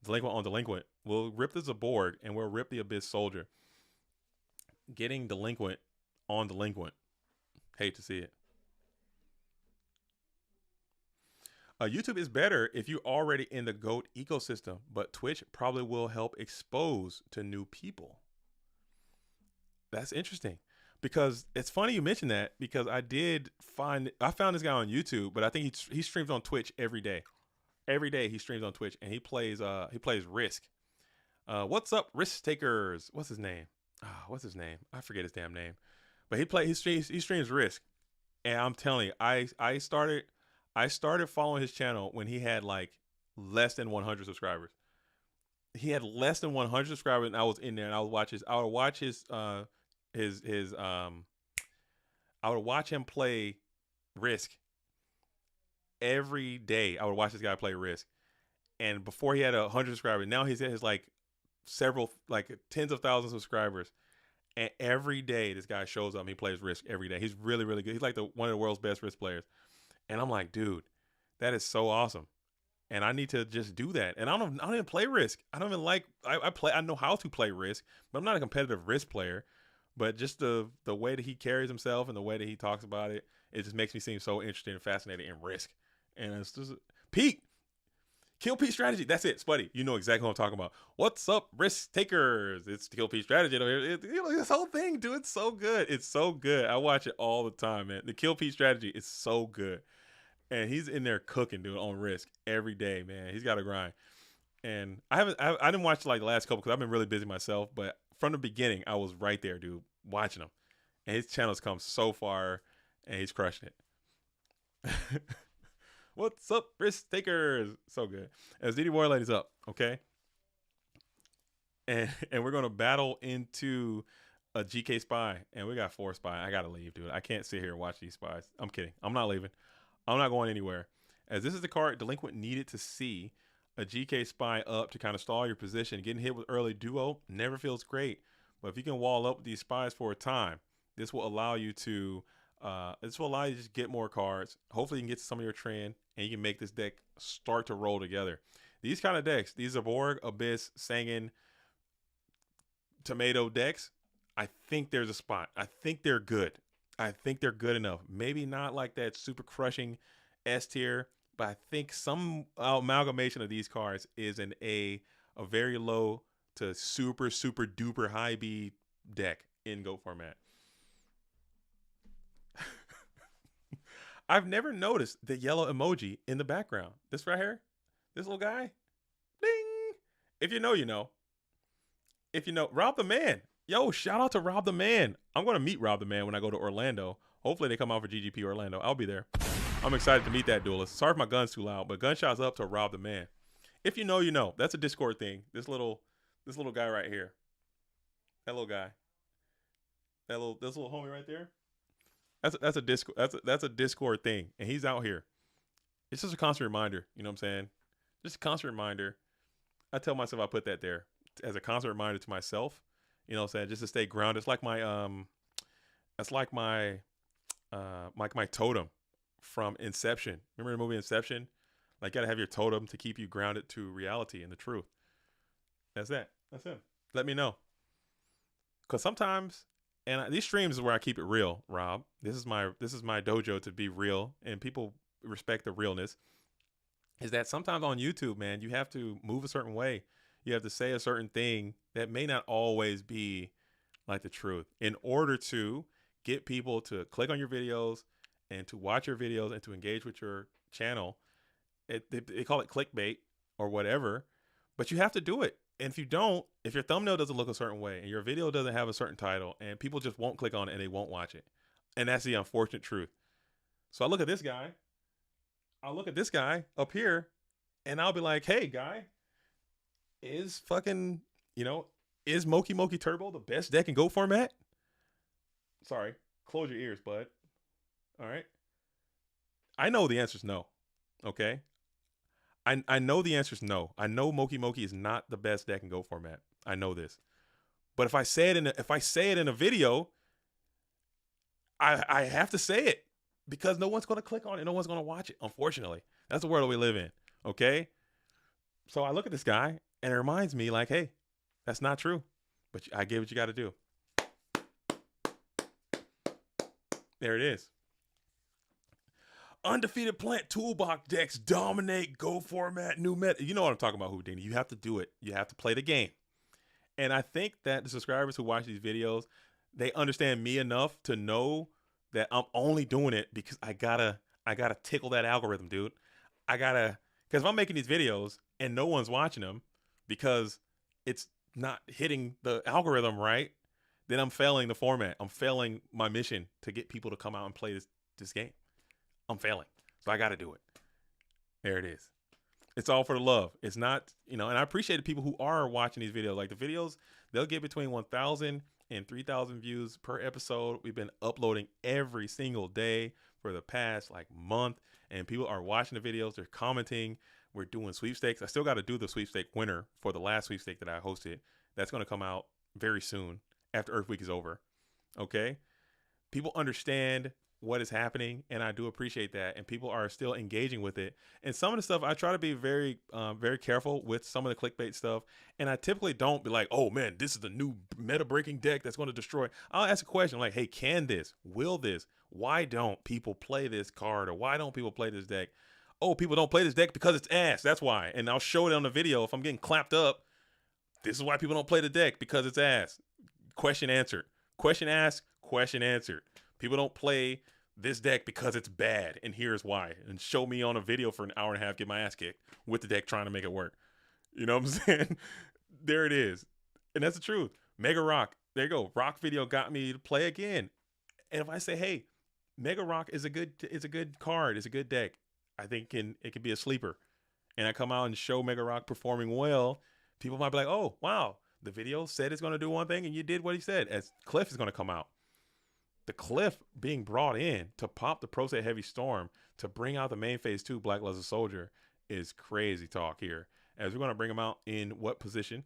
Delinquent on Delinquent. We'll rip the Zaborg and we'll rip the Abyss Soldier. Getting Delinquent on Delinquent. Hate to see it. YouTube is better if you're already in the GOAT ecosystem, but Twitch probably will help expose to new people. That's interesting. Because it's funny you mentioned that because I found this guy on YouTube, but I think he streams on Twitch every day. Every day he streams on Twitch and he plays Risk. What's up, Risk Takers? What's his name? I forget his damn name. But he streams Risk. And I'm telling you, I started following his channel when he had like less than 100 subscribers. He had less than 100 subscribers and I was in there and I would watch him play Risk every day. I would watch this guy play Risk, and before he had 100 subscribers, now he's at his like tens of thousands of subscribers, and every day this guy shows up and he plays Risk every day. He's really, really good. He's like one of the world's best Risk players, and I'm like, dude, that is so awesome. And I need to just do that. And I don't even play Risk. I don't even like. I know how to play Risk, but I'm not a competitive Risk player. But just the way that he carries himself and the way that he talks about it, it just makes me seem so interested and fascinated in Risk. And it's just Pete. Kill P strategy. That's it, Spuddy. You know exactly what I'm talking about. What's up, risk takers? It's Kill P strategy. This whole thing, dude, it's so good. It's so good. I watch it all the time, man. The Kill P strategy is so good. And he's in there cooking, dude, on risk every day, man. He's got to grind. And I didn't watch like the last couple because I've been really busy myself. But from the beginning, I was right there, dude, watching him. And his channel's come so far, and he's crushing it. What's up, risk takers? So good. As DD War Lady's up, okay? And we're gonna battle into a GK spy, and we got 4 spy. I gotta leave, dude. I can't sit here and watch these spies. I'm kidding. I'm not leaving. I'm not going anywhere. As this is the card delinquent needed to see a GK spy up to kind of stall your position. Getting hit with early duo never feels great, but if you can wall up with these spies for a time, this will allow you to just get more cards. Hopefully you can get to some of your trend, and you can make this deck start to roll together. These kind of decks, these Zaborg, Abyss, Sangin, Tomato decks, I think there's a spot. I think they're good. I think they're good enough. Maybe not like that super crushing S tier, but I think some amalgamation of these cards is an a very low to super duper high B deck in Go format. I've never noticed the yellow emoji in the background. This right here, this little guy, ding. If you know, you know. If you know, Rob the Man. Yo, shout out to Rob the Man. I'm going to meet Rob the Man when I go to Orlando. Hopefully they come out for GGP Orlando. I'll be there. I'm excited to meet that duelist. Sorry if my gun's too loud, but gunshots up to Rob the Man. If you know, you know. That's a Discord thing. This little guy right here. That little guy. This little homie right there. That's a Discord thing, and he's out here. It's just a constant reminder. You know what I'm saying? Just a constant reminder. I tell myself I put that there as a constant reminder to myself. You know what I'm saying? Just to stay grounded. It's like my totem from Inception. Remember the movie Inception? Like, you gotta have your totem to keep you grounded to reality and the truth. That's that. That's him. Let me know. Because sometimes, and these streams is where I keep it real, Rob. This is my dojo to be real, and people respect the realness. Is that sometimes on YouTube, man, you have to move a certain way. You have to say a certain thing that may not always be like the truth in order to get people to click on your videos and to watch your videos and to engage with your channel. They call it clickbait or whatever, but you have to do it. And if you don't, if your thumbnail doesn't look a certain way and your video doesn't have a certain title, and people just won't click on it and they won't watch it. And that's the unfortunate truth. So I look at this guy. I'll look at this guy up here, and I'll be like, hey, guy, is Moki Moki Turbo the best deck in Go format? Sorry. Close your ears, bud. All right. I know the answer is no. Okay. I know the answer is no. I know Moki Moki is not the best deck in Go format. I know this. But if I say it in a video, I have to say it because no one's going to click on it. No one's going to watch it. Unfortunately, that's the world we live in. Okay. So I look at this guy and it reminds me like, hey, that's not true, but I get what you got to do. There it is. Undefeated plant toolbox decks dominate Go format new meta. You know what I'm talking about, Houdini. You have to do it. You have to play the game. And I think that the subscribers who watch these videos, they understand me enough to know that I'm only doing it because I gotta tickle that algorithm, dude. Because if I'm making these videos and no one's watching them because it's not hitting the algorithm right, then I'm failing the format. I'm failing my mission to get people to come out and play this game. I'm failing. So I got to do it. There it is. It's all for the love. It's not, and I appreciate the people who are watching these videos. Like the videos, they'll get between 1,000 and 3,000 views per episode. We've been uploading every single day for the past month, and people are watching the videos. They're commenting. We're doing sweepstakes. I still got to do the sweepstake winner for the last sweepstake that I hosted. That's going to come out very soon after Earth Week is over. Okay. People understand what is happening, and I do appreciate that, and people are still engaging with it. And some of the stuff I try to be very careful with some of the clickbait stuff, and I typically don't be like, oh man, this is the new meta breaking deck that's going to destroy. I'll ask a question like, hey, can this, will this, why don't people play this card, or why don't people play this deck? oh, people don't play this deck because it's ass. That's why. And I'll show it on the video. If I'm getting clapped up, this is why people don't play the deck, because it's ass. Question answered. Question asked, question answered. People don't play this deck because it's bad, and here's why. And show me on a video for an hour and a half, get my ass kicked with the deck trying to make it work. You know what I'm saying? There it is. And that's the truth. Mega Rock. There you go. Rock video got me to play again. And if I say, hey, Mega Rock is a good card, it's a good deck, I think it can be a sleeper. And I come out and show Mega Rock performing well, people might be like, oh, wow, the video said it's going to do one thing and you did what he said. As Cliff is going to come out. The Cliff being brought in to pop the Pro Set Heavy Storm to bring out the main phase 2 Black Luster Soldier is crazy talk here. As we're going to bring him out in what position?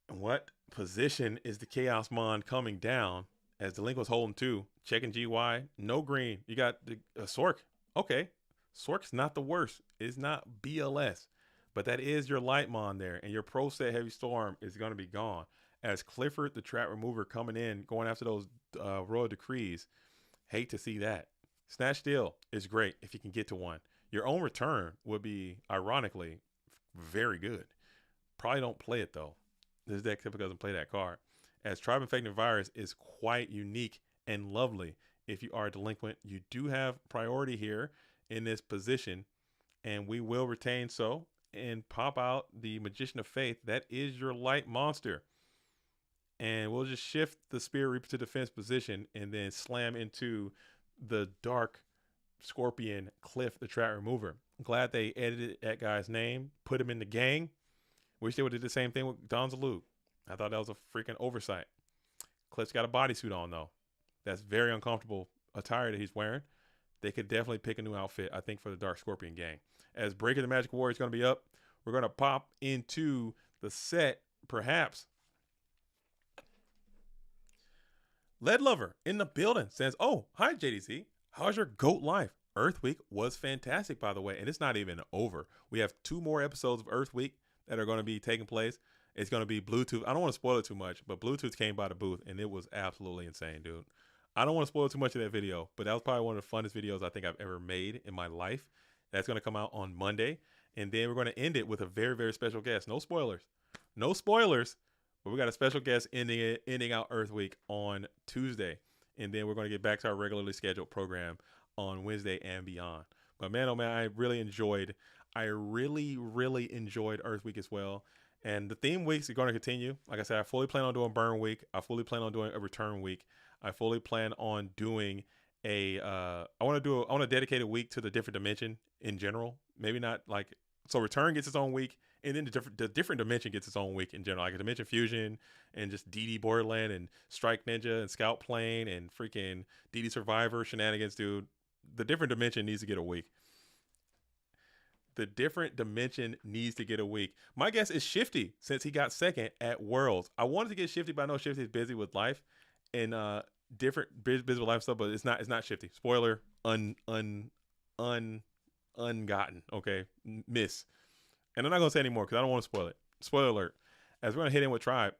What position is the Chaos Mon coming down as the Link was holding 2? Checking GY. No green. You got the Sork. Okay. Sork's not the worst. It's not BLS. But that is your Lightmon there. And your Pro Set Heavy Storm is going to be gone. As Clifford, the Trap Remover, coming in, going after those Royal Decrees. Hate to see that. Snatch Steal is great if you can get to one. Your own return would be, ironically, very good. Probably don't play it, though. This deck typically doesn't play that card. As Tribe Infecting Virus is quite unique and lovely. If you are a delinquent, you do have priority here in this position, and we will retain so and pop out the Magician of Faith. That is your light monster. And we'll just shift the Spirit Reaper to defense position and then slam into the Dark Scorpion Cliff, the Trap Remover. I'm glad they edited that guy's name, put him in the gang. Wish they would have did the same thing with Don Zalug. I thought that was a freaking oversight. Cliff's got a bodysuit on, though. That's very uncomfortable attire that he's wearing. They could definitely pick a new outfit, I think, for the Dark Scorpion gang. As Break of the Magic Warrior is going to be up, we're going to pop into the set, perhaps. Lead Lover in the building says, oh, hi, JDC. How's your GOAT life? Earth Week was fantastic, by the way, and it's not even over. We have 2 more episodes of Earth Week that are going to be taking place. It's going to be Bluetooth. I don't want to spoil it too much, but Bluetooth came by the booth, and it was absolutely insane, dude. I don't want to spoil too much of that video, but that was probably one of the funnest videos I think I've ever made in my life. That's going to come out on Monday, and then we're going to end it with a very, very special guest. No spoilers. No spoilers, but we got a special guest ending out Earth Week on Tuesday, and then we're going to get back to our regularly scheduled program on Wednesday and beyond. But man, oh man, I really enjoyed Earth Week as well. And the theme weeks are going to continue. Like I said, I fully plan on doing Burn Week. I fully plan on doing a Return Week. I fully plan on doing I want to dedicate a week to the different dimension in general. Maybe not like, so Return gets its own week, and then the different dimension gets its own week in general. Like a Dimension Fusion and just DD Borderland and Strike Ninja and Scout Plane and freaking DD Survivor shenanigans, dude. The different dimension needs to get a week. The different dimension needs to get a week. My guess is Shifty, since he got second at Worlds. I wanted to get Shifty, but I know Shifty is busy with life and different busy with life stuff. But it's not Shifty. Spoiler: ungotten. Okay, miss. And I'm not gonna say anymore because I don't want to spoil it. Spoiler alert: as we're gonna hit in with Tribe.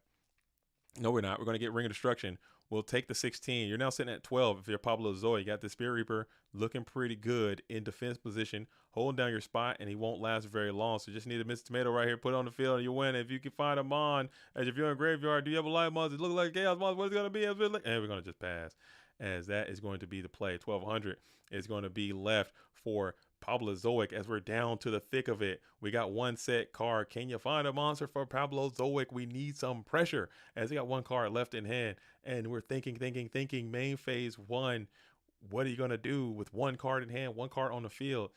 No, we're not. We're gonna get Ring of Destruction. We'll take the 16. You're now sitting at 12. If you're Pablo Zoe, you got the Spirit Reaper looking pretty good in defense position, holding down your spot, and he won't last very long. So you just need a Mr. Tomato right here, put it on the field, and you win. If you can find a Mon, as if you're in a graveyard, do you have a live monster? It looks like a Chaos monster. What is it going to be? And we're going to just pass, as that is going to be the play. 1200 is going to be left for Pablo Zoic as we're down to the thick of it. We got one set card. Can you find a monster for Pablo Zoic? We need some pressure as we got one card left in hand. And we're thinking, main phase 1. What are you going to do with one card in hand, one card on the field?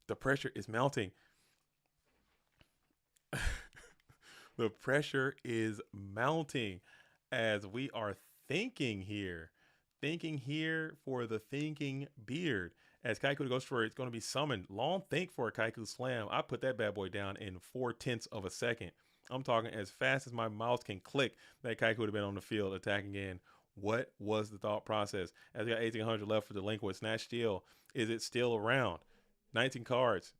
The pressure is mounting. The pressure is mounting as we are thinking here for the thinking beard. As Kaiku goes for it, it's going to be summoned. Long think for a Kaiku slam. I put that bad boy down in 0.4 of a second. I'm talking as fast as my mouse can click. That Kaiku would have been on the field attacking in. What was the thought process? As we got 1800 left for Delinquent. Snatch Steal. Is it still around? 19 cards.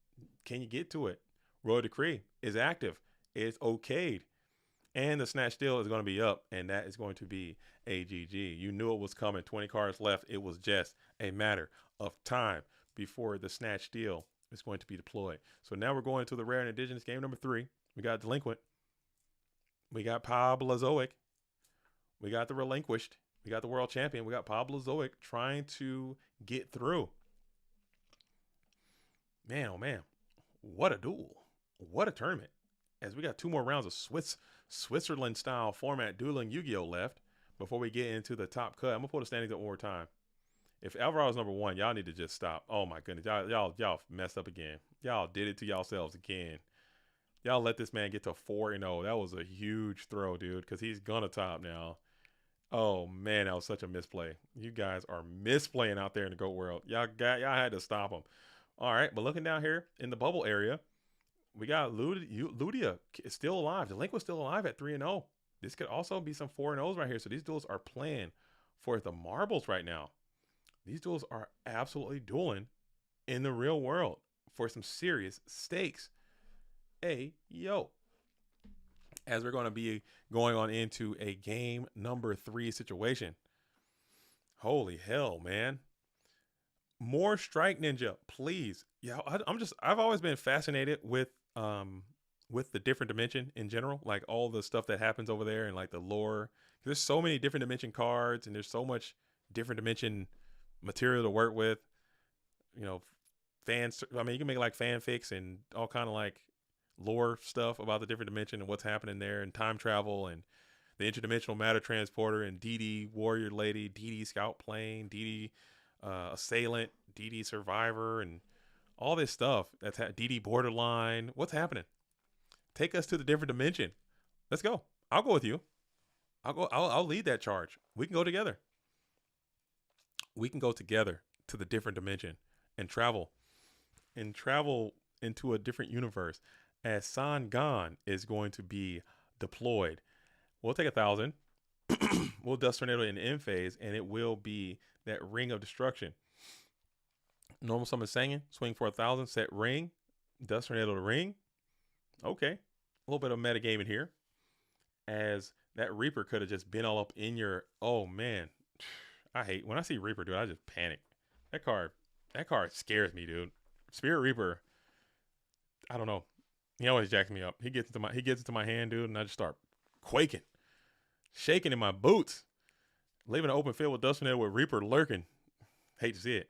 Can you get to it? Royal Decree is active. It's okayed. And the snatch steal is going to be up, and that is going to be a GG. You knew it was coming. 20 cards left. It was just a matter of time before the snatch steal is going to be deployed. So now we're going to the rare and indigenous game number 3. We got Delinquent. We got Pablozoic. We got the Relinquished. We got the World Champion. We got Pablozoic trying to get through. Man, oh man. What a duel. What a tournament. As we got 2 more rounds of Switzerland-style format dueling Yu-Gi-Oh! Left before we get into the top cut. I'm going to pull the standings up one more time. If Alvaro's number 1, y'all need to just stop. Oh, my goodness. Y'all messed up again. Y'all did it to yourselves again. Y'all let this man get to 4-0. That was a huge throw, dude, because he's going to top now. Oh, man, that was such a misplay. You guys are misplaying out there in the GOAT world. Y'all had to stop him. All right, but looking down here in the bubble area, we got Ludia is still alive. Delinquent's still alive at 3-0. This could also be some 4-0s right here. So these duels are playing for the marbles right now. These duels are absolutely dueling in the real world for some serious stakes. Hey, yo. As we're going to be going on into a game number 3 situation. Holy hell, man. More Strike Ninja, please. Yeah, I've always been fascinated with the different dimension in general, like all the stuff that happens over there and like the lore. There's so many different dimension cards and there's so much different dimension material to work with. You know, fans. I mean, you can make like fanfics and all kind of like lore stuff about the different dimension and what's happening there, and time travel and the interdimensional matter transporter and DD Warrior Lady, DD Scout Plane, DD Assailant, DD Survivor, and all this stuff. That's DD Borderline. What's happening? Take us to the different dimension. Let's go. I'll go with you. I'll lead that charge. We can go together. We can go together to the different dimension and travel into a different universe. As Sangan is going to be deployed. We'll take 1,000. We'll Dust Tornado in end phase, and it will be that Ring of Destruction. Normal summon Sangin, swing for 1,000, set ring, Dust Tornado to ring. Okay, a little bit of metagaming here. As that Reaper could have just been all up in your. Oh man, I hate when I see Reaper, dude. I just panic. That card scares me, dude. Spirit Reaper. I don't know. He always jacks me up. He gets into my hand, dude, and I just start quaking, shaking in my boots. Leaving an open field with Dust Tornado with Reaper lurking. Hate to see it.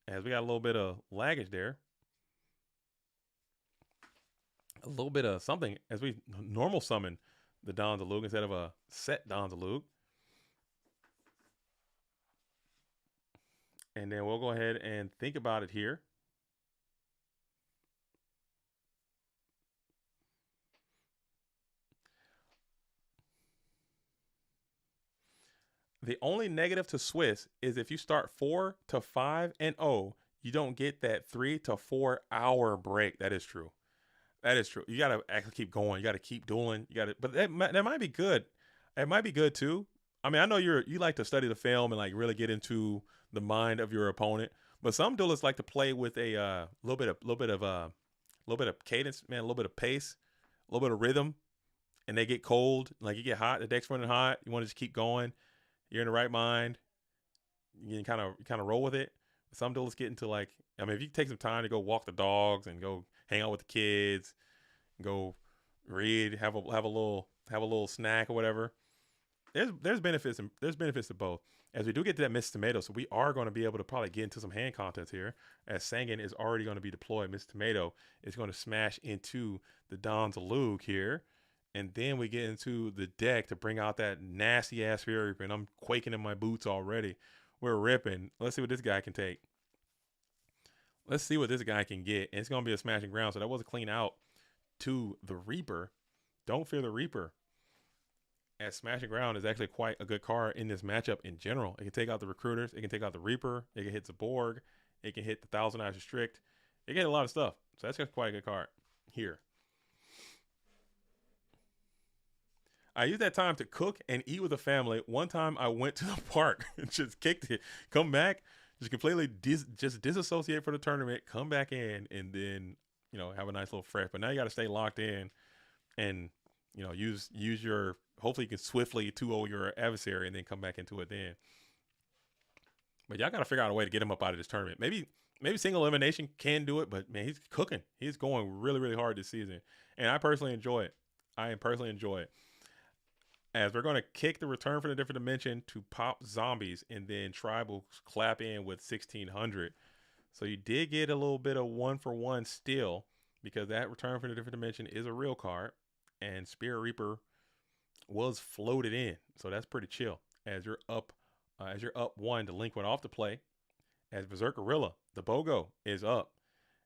As we got a little bit of laggage there. A little bit of something as we normal summon the Don Zalug instead of a set Don Zalug. And then we'll go ahead and think about it here. The only negative to Swiss is if you start 4 to 5-0, you don't get that 3 to 4 hour break. That is true. That is true. You got to actually keep going. You got to keep dueling. But that might be good. It might be good too. I mean, I know you like to study the film and like really get into the mind of your opponent, but some duelists like to play with a little bit of cadence, man, a little bit of pace, a little bit of rhythm, and they get cold. Like you get hot, the deck's running hot. You want to just keep going. You're in the right mind. You can kind of roll with it. Some duelists get into like, I mean, if you take some time to go walk the dogs and go hang out with the kids, go read, have a little snack or whatever. There's benefits to both. As we do get to that Miss Tomato, so we are going to be able to probably get into some hand contents here. As Sangin is already going to be deployed, Miss Tomato is going to smash into the Don Zalug here. And then we get into the deck to bring out that nasty ass Fury Reaper. And I'm quaking in my boots already. We're ripping. Let's see what this guy can take. Let's see what this guy can get. And it's going to be a smashing ground. So that was a clean out to the Reaper. Don't fear the Reaper. As smashing ground is actually quite a good card in this matchup in general. It can take out the Recruiters. It can take out the Reaper. It can hit the Borg. It can hit the Thousand Eyes Restrict. It can hit a lot of stuff. So that's just quite a good card here. I used that time to cook and eat with the family. One time I went to the park and just kicked it. Come back, just completely just disassociate for the tournament. Come back in and then, have a nice little fresh. But now you got to stay locked in and use your, hopefully you can swiftly 2-0 your adversary and then come back into it then. But y'all got to figure out a way to get him up out of this tournament. Maybe single elimination can do it, but man, he's cooking. He's going really, really hard this season. And I personally enjoy it. As we're going to kick the return from the different dimension to pop zombies, and then Tribe clap in with 1600. So you did get a little bit of 1-for-1 still, because that return from the different dimension is a real card, and Spirit Reaper was floated in. So that's pretty chill. As you're up 1, Delinquent off the play. As Berserk Gorilla, the BOGO is up.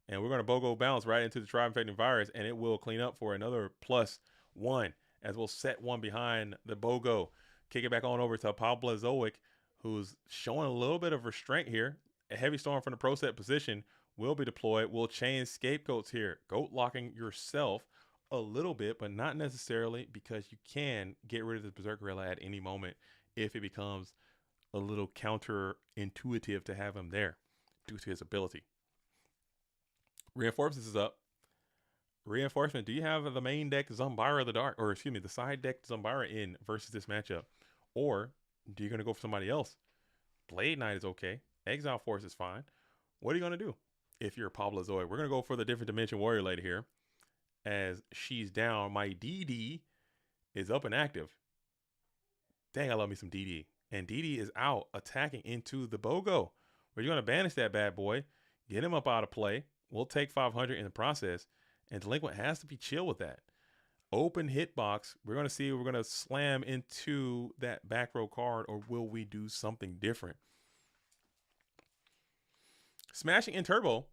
And we're going to BOGO bounce right into the Tribe Infecting Virus, and it will clean up for another +1, as we'll set one behind the BOGO. Kick it back on over to Pablozoic, who's showing a little bit of restraint here. A Heavy Storm from the pro set position will be deployed. We'll chain Scapegoats here. Goat locking yourself a little bit, but not necessarily, because you can get rid of the Berserk Gorilla at any moment if it becomes a little counterintuitive to have him there due to his ability. Reinforcements is up. Reinforcement, do you have the main deck Zumbira the Dark, or excuse me, the side deck Zumbira in versus this matchup? Or do you going to go for somebody else? Blade Knight is okay. Exile Force is fine. What are you going to do if you're Pablozoic? We're going to go for the different dimension warrior lady here. As she's down, my DD is up and active. Dang, I love me some DD. And DD is out attacking into the BOGO. We're going to banish that bad boy, get him up out of play. We'll take 500 in the process. And Delinquent has to be chill with that. Open hitbox. We're going to see if we're going to slam into that back row card, or will we do something different? Smashing in Turbo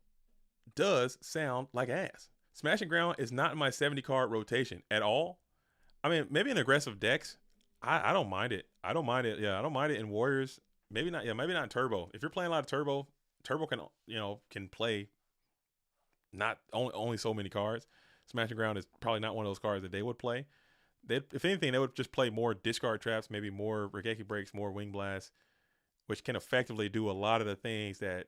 does sound like ass. Smashing Ground is not in my 70 card rotation at all. I mean, maybe in aggressive decks, I don't mind it. I don't mind it. Yeah, I don't mind it in Warriors. Maybe not. Yeah, maybe not in Turbo. If you're playing a lot of Turbo can play not only so many cards. Smashing Ground is probably not one of those cards that they would play. If anything, they would just play more discard traps, maybe more Regeki Breaks, more Wing Blasts, which can effectively do a lot of the things that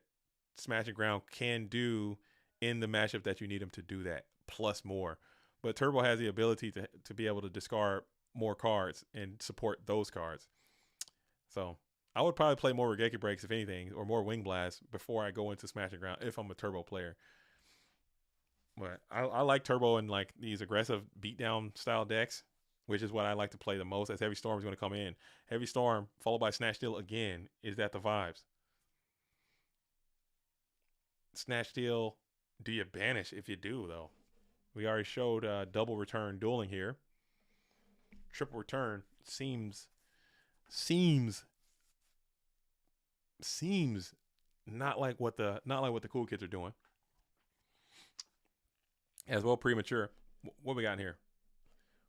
Smashing Ground can do in the matchup that you need them to do that, plus more. But Turbo has the ability to be able to discard more cards and support those cards. So I would probably play more Regeki Breaks, if anything, or more Wing Blasts before I go into Smashing Ground if I'm a Turbo player. But I like Turbo in like these aggressive beatdown style decks, which is what I like to play the most, as Heavy Storm is going to come in. Heavy Storm followed by Snatch Steal again. Is that the vibes? Snatch Steal, do you banish? If you do, though. We already showed double return dueling here. Triple return seems not like what the cool kids are doing. As well, premature. What we got in here?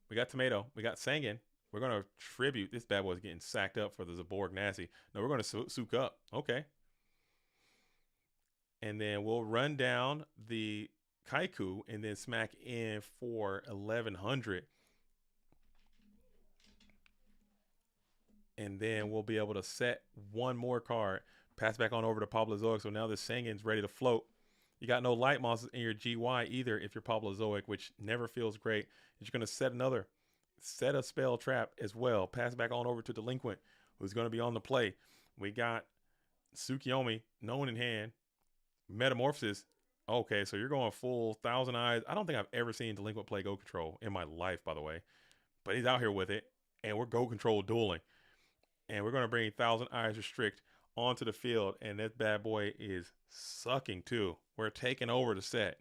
We got Tomato. We got Sangan. We're going to tribute. This bad boy's getting sacked up for the Zaborg Nasty. No, we're going to souk up. Okay. And then we'll run down the Kaiku and then smack in for 1100. And then we'll be able to set one more card. Pass back on over to Pablozoic. So now the Sangan's ready to float. You got no light monsters in your GY either if you're Pablozoic, which never feels great. You're going to set a spell trap as well. Pass back on over to Delinquent, who's going to be on the play. We got Tsukiyomi, known in hand. Metamorphosis. Okay, so you're going full Thousand Eyes. I don't think I've ever seen Delinquent play Go Control in my life, by the way. But he's out here with it, and we're Go Control dueling. And we're going to bring Thousand Eyes Restrict onto the field, and that bad boy is sucking too. We're taking over the set.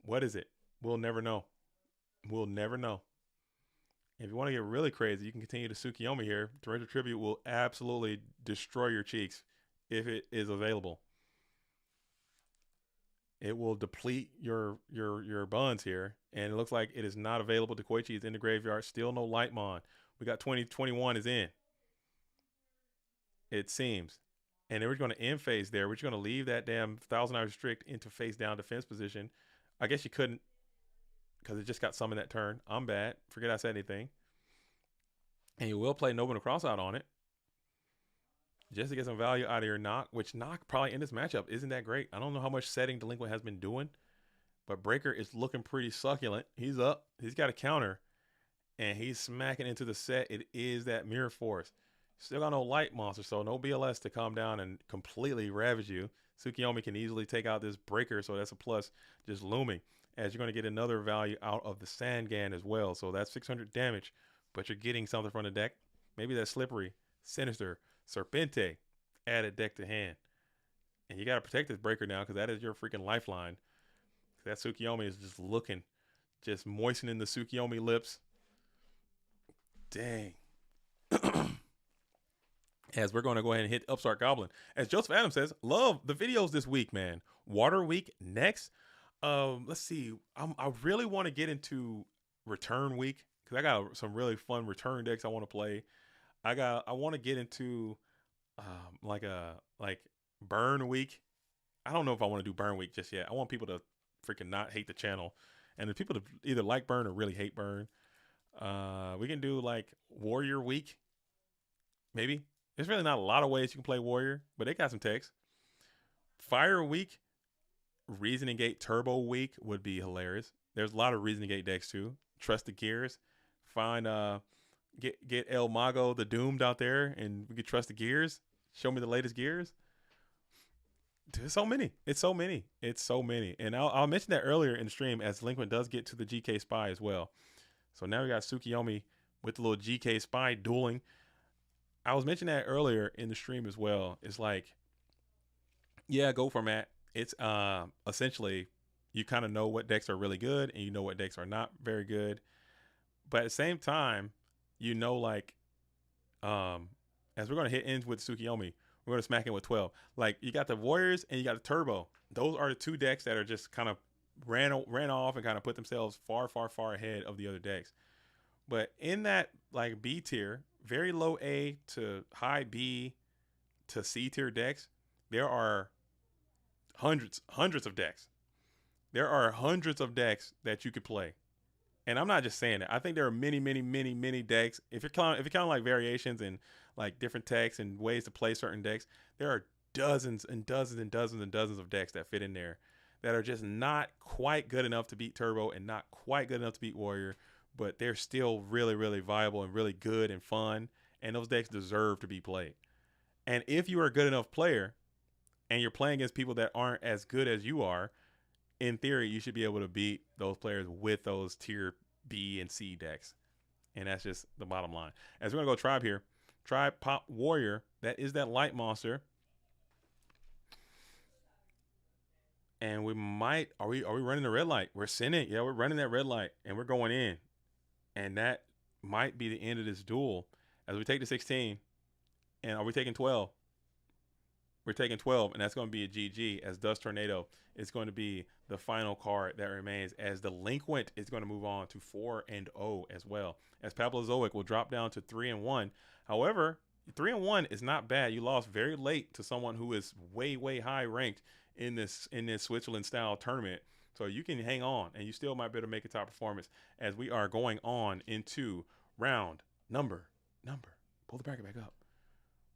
What is it? We'll never know. We'll never know. If you want to get really crazy, you can continue to Tsukiyomi here. Torrential Tribute will absolutely destroy your cheeks if it is available. It will deplete your buns here, and it looks like it is not available to Koichi. It's in the graveyard. Still no Lightmon. We got 2021 is in. It seems. And then we're going to end phase there. We're just going to leave that damn Thousand Eyes Restrict into face down defense position. I guess you couldn't, because it just got summoned that turn. I'm bad. Forget I said anything. And you will play Noble Crossout on it, just to get some value out of your knock, which knock probably in this matchup isn't that great. I don't know how much setting Delinquent has been doing, But Breaker is looking pretty succulent. He's up. He's got a counter. And he's smacking into the set. It is that Mirror Force. Still got no Light Monster, so no BLS to come down and completely ravage you. Tsukiyomi can easily take out this Breaker, so that's a plus just looming. As you're going to get another value out of the Sangan as well. So that's 600 damage, but you're getting something from the deck. Maybe that Slippery, Sinister, Serpente added deck to hand. And you got to protect this Breaker now because that is your freaking lifeline. That Tsukiyomi is just looking, just moistening the Tsukiyomi lips. Dang. As we're going to go ahead and hit Upstart Goblin. As Joseph Adams says, love the videos this week, man. Water Week next. Let's see. I really want to get into Return Week because I got some really fun return decks I want to play. I want to get into like Burn Week. I don't know if I want to do Burn Week just yet. I want people to freaking not hate the channel, and the people to either like Burn or really hate Burn. We can do like Warrior Week, maybe. There's really not a lot of ways you can play Warrior, but they got some text. Fire Week, Reasoning Gate Turbo Week would be hilarious. There's a lot of Reasoning Gate decks too. Trust the Gears. Find get El Mago the Doomed out there, and we could trust the Gears. Show me the latest Gears. There's so many. It's so many. And I'll mention that earlier in the stream as Delinquent does get to the GK Spy as well. So now we got Tsukiyomi with the little GK Spy dueling. I was mentioning that earlier in the stream as well. It's like, yeah, go format. It's essentially you kind of know what decks are really good and you know what decks are not very good. But at the same time, you know, like, as we're going to hit ends with Tsukiyomi, we're going to smack in with 12. Like, you got the Warriors and you got the Turbo. Those are the two decks that are just kind of ran off and kind of put themselves far ahead of the other decks. But in that, like, B tier, very low A to high B to C tier decks, there are hundreds of decks. There are hundreds of decks that you could play. And I'm not just saying that. I think there are many decks. If you're counting like variations and like different techs and ways to play certain decks, there are dozens and dozens of decks that fit in there that are just not quite good enough to beat Turbo and not quite good enough to beat Warrior, but they're still really viable and really good and fun, and those decks deserve to be played. And if you are a good enough player and you're playing against people that aren't as good as you are, in theory, you should be able to beat those players with those tier B and C decks. And that's just the bottom line. As we're going to go Tribe here. Tribe Pop Warrior. That is that light monster. And we might... Are we running the red light? We're sending... Yeah, we're running that red light. And we're going in. And that might be the end of this duel. As we take the 16. And are we taking 12? We're taking 12, and that's going to be a GG, as Dust Tornado is going to be the final card that remains, as Delinquent is going to move on to 4-0 as well, as Papalozoic will drop down to 3-1. However, 3-1 is not bad. You lost very late to someone who is way high ranked in this Switzerland style tournament, so you can hang on, and you still might be able to make a top performance, as we are going on into round number. Pull the bracket back up.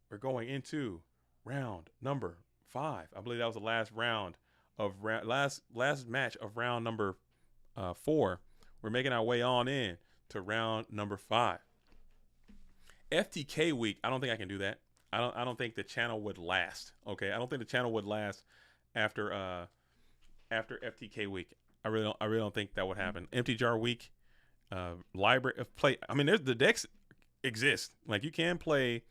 We're going into round number 5. I believe that was the last round of last match of round number 4. We're making our way on in to round number 5. FTK week. I don't think I can do that. I don't think the channel would last. Okay, I don't think the channel would last after FTK week. I really don't think that would happen. Empty Jar week. Library of play. I mean, the decks exist. Like, you can play.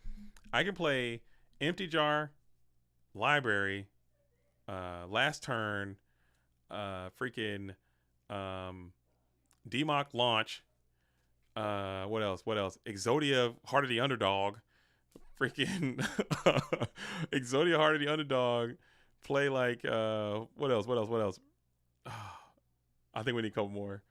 I can play Empty Jar, Library, Last Turn, freaking DMOC Launch, what else? Exodia, Heart of the Underdog, freaking Exodia, Heart of the Underdog, play like, what else? I think we need a couple more.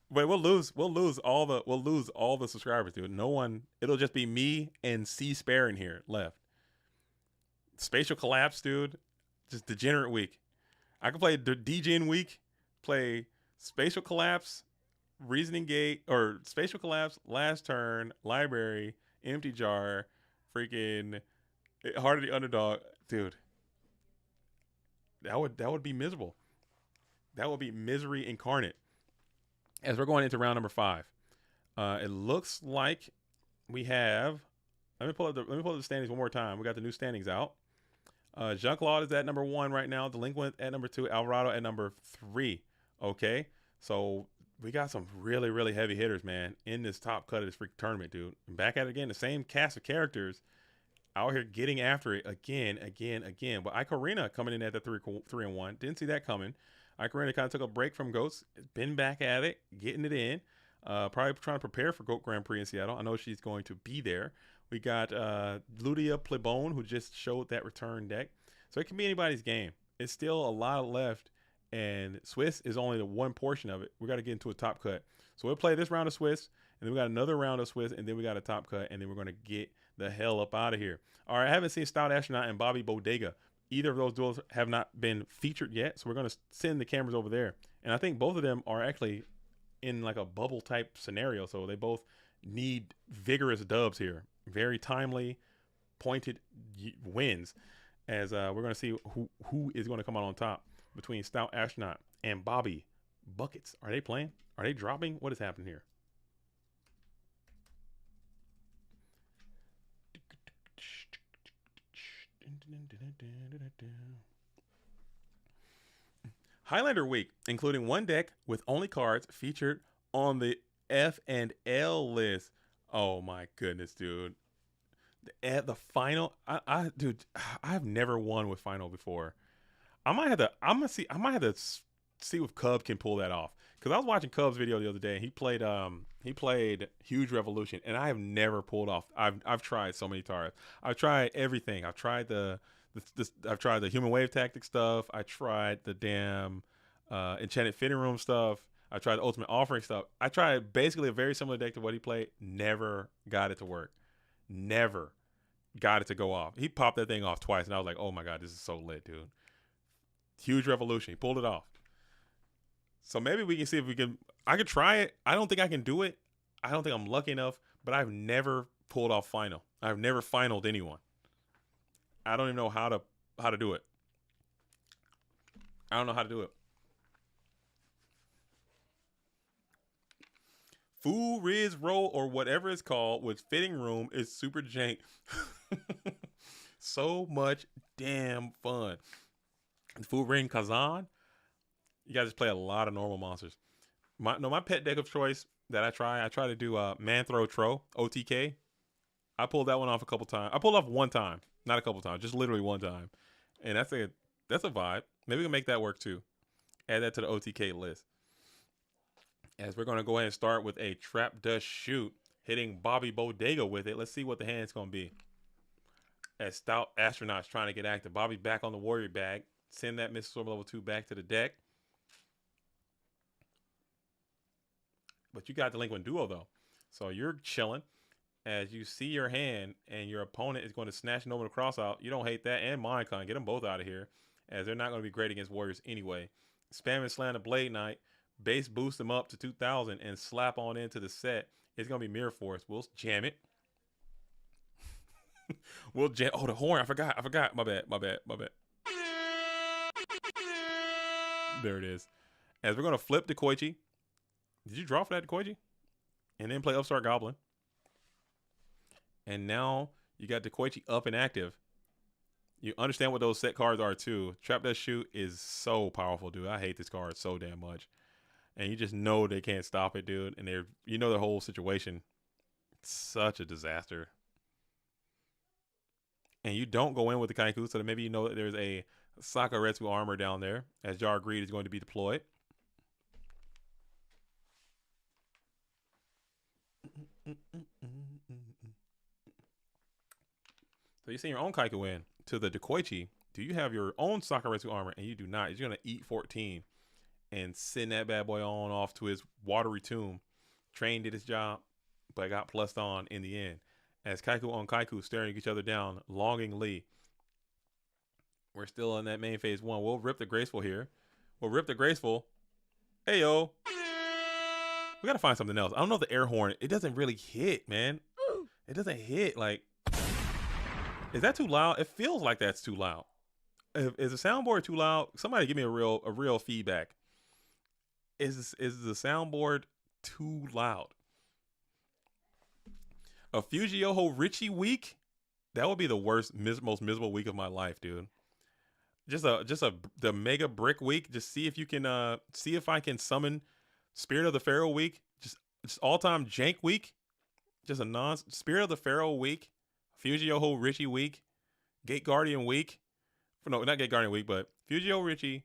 But we'll lose all the subscribers, dude. No one. It'll just be me and C Spare in here left. Spatial Collapse, dude. Just degenerate week. I can play DGen week. Play Spatial Collapse, Reasoning Gate, or Spatial Collapse, Last Turn, Library, Empty Jar, freaking Heart of the Underdog, dude. That would be miserable. That would be misery incarnate. As we're going into round number 5, it looks like we have. Let me pull up the standings one more time. We got the new standings out. Jean-Claude is at number 1 right now. Delinquent at number 2. Alvarado at number 3. Okay, so we got some really, really heavy hitters, man, in this top cut of this freaking tournament, dude. And back at it again, the same cast of characters out here getting after it again. But Icarina coming in at the 3-1. Didn't see that coming. Icarina kind of took a break from Goats. Been back at it, getting it in. Probably trying to prepare for Goat Grand Prix in Seattle. I know she's going to be there. We got Ludia Plebone, who just showed that return deck. So it can be anybody's game. It's still a lot left, and Swiss is only the one portion of it. We got to get into a top cut. So we'll play this round of Swiss, and then we got another round of Swiss, and then we got a top cut, and then we're going to get the hell up out of here. All right, I haven't seen Stout Astronaut and Bobby Bodega. Either of those duels have not been featured yet, so we're going to send the cameras over there. And I think both of them are actually in like a bubble type scenario, so they both need vigorous dubs here. Very timely, pointed wins, as we're going to see who is going to come out on top between Stout Astronaut and Bobby Buckets. Are they playing? Are they dropping? What is happening here? Highlander Week, including one deck with only cards featured on the F and L list. Oh my goodness, dude. The final, dude, I've never won with final before. I might have to see if Cub can pull that off. Cause I was watching Cub's video the other day, and he played Huge Revolution, and I have never pulled off. I've tried so many times. I've tried everything. I've tried I've tried the Human Wave Tactic stuff. I tried the damn Enchanted Fitting Room stuff. I tried the Ultimate Offering stuff. I tried basically a very similar deck to what he played. Never got it to work. Never got it to go off. He popped that thing off twice, and I was like, oh my God, this is so lit, dude. Huge Revolution. He pulled it off. So maybe we can see if we can. I could try it. I don't think I can do it. I don't think I'm lucky enough, but I've never pulled off final. I've never finaled anyone. I don't even know how to do it. I don't know how to do it. Full Riz Roll, or whatever it's called, with Fitting Room is super jank. So much damn fun. Full Ring Kazan, you guys just play a lot of normal monsters. My pet deck of choice that I try to do Man Throw Tro, OTK. I pulled that one off a couple times. I pulled off one time, not a couple times, just literally one time. And that's a vibe. Maybe we can make that work too. Add that to the OTK list. As we're going to go ahead and start with a Trap Dust Shoot, hitting Bobby Bodega with it. Let's see what the hand's going to be. As Stout Astronaut's trying to get active. Bobby back on the Warrior bag. Send that Missile Storm level 2 back to the deck. But you got Delinquent Duo, though. So you're chilling. As you see your hand and your opponent is going to snatch an Over Cross out. You don't hate that. And Minecon. Get them both out of here, as they're not going to be great against Warriors anyway. Spam and slam the Blade Knight. Base boost them up to 2,000 and slap on into the set. It's going to be Mirror Force. We'll jam it. We'll jam. Oh, the horn. I forgot. My bad. There it is. As we're going to flip the Koichi. Did you draw for that Koichi? And then play Upstart Goblin. And now you got the Koichi up and active. You understand what those set cards are too. Trap Dust Shoot is so powerful, dude. I hate this card so damn much. And you just know they can't stop it, dude. And you know the whole situation. It's such a disaster. And you don't go in with the Kaiku, so that maybe you know that there's a Sakaretsu armor down there, as Jar Greed is going to be deployed. So you send your own Kaiku in to the Dekoichi. Do you have your own Sakaretsu armor? And you do not. You're going to eat 14 and send that bad boy on off to his watery tomb. Train did his job, but got plussed on in the end. As Kaiku on Kaiku staring each other down longingly. We're still in that main phase 1. We'll rip the Graceful here. We'll rip the Graceful. Hey, yo. We got to find something else. I don't know if the air horn, it doesn't really hit, man. It doesn't hit. Like, is that too loud? It feels like that's too loud. Is the soundboard too loud? Somebody give me a real feedback. Is the soundboard too loud? A Fujioho Richie week? That would be the most miserable week of my life, dude. The mega brick week. Just see if you can see if I can summon Spirit of the Pharaoh week. Just all time jank week. Just a non Spirit of the Pharaoh week. Fujioho Richie week. Gate Guardian week. No, not Gate Guardian week, but Fujio Richie.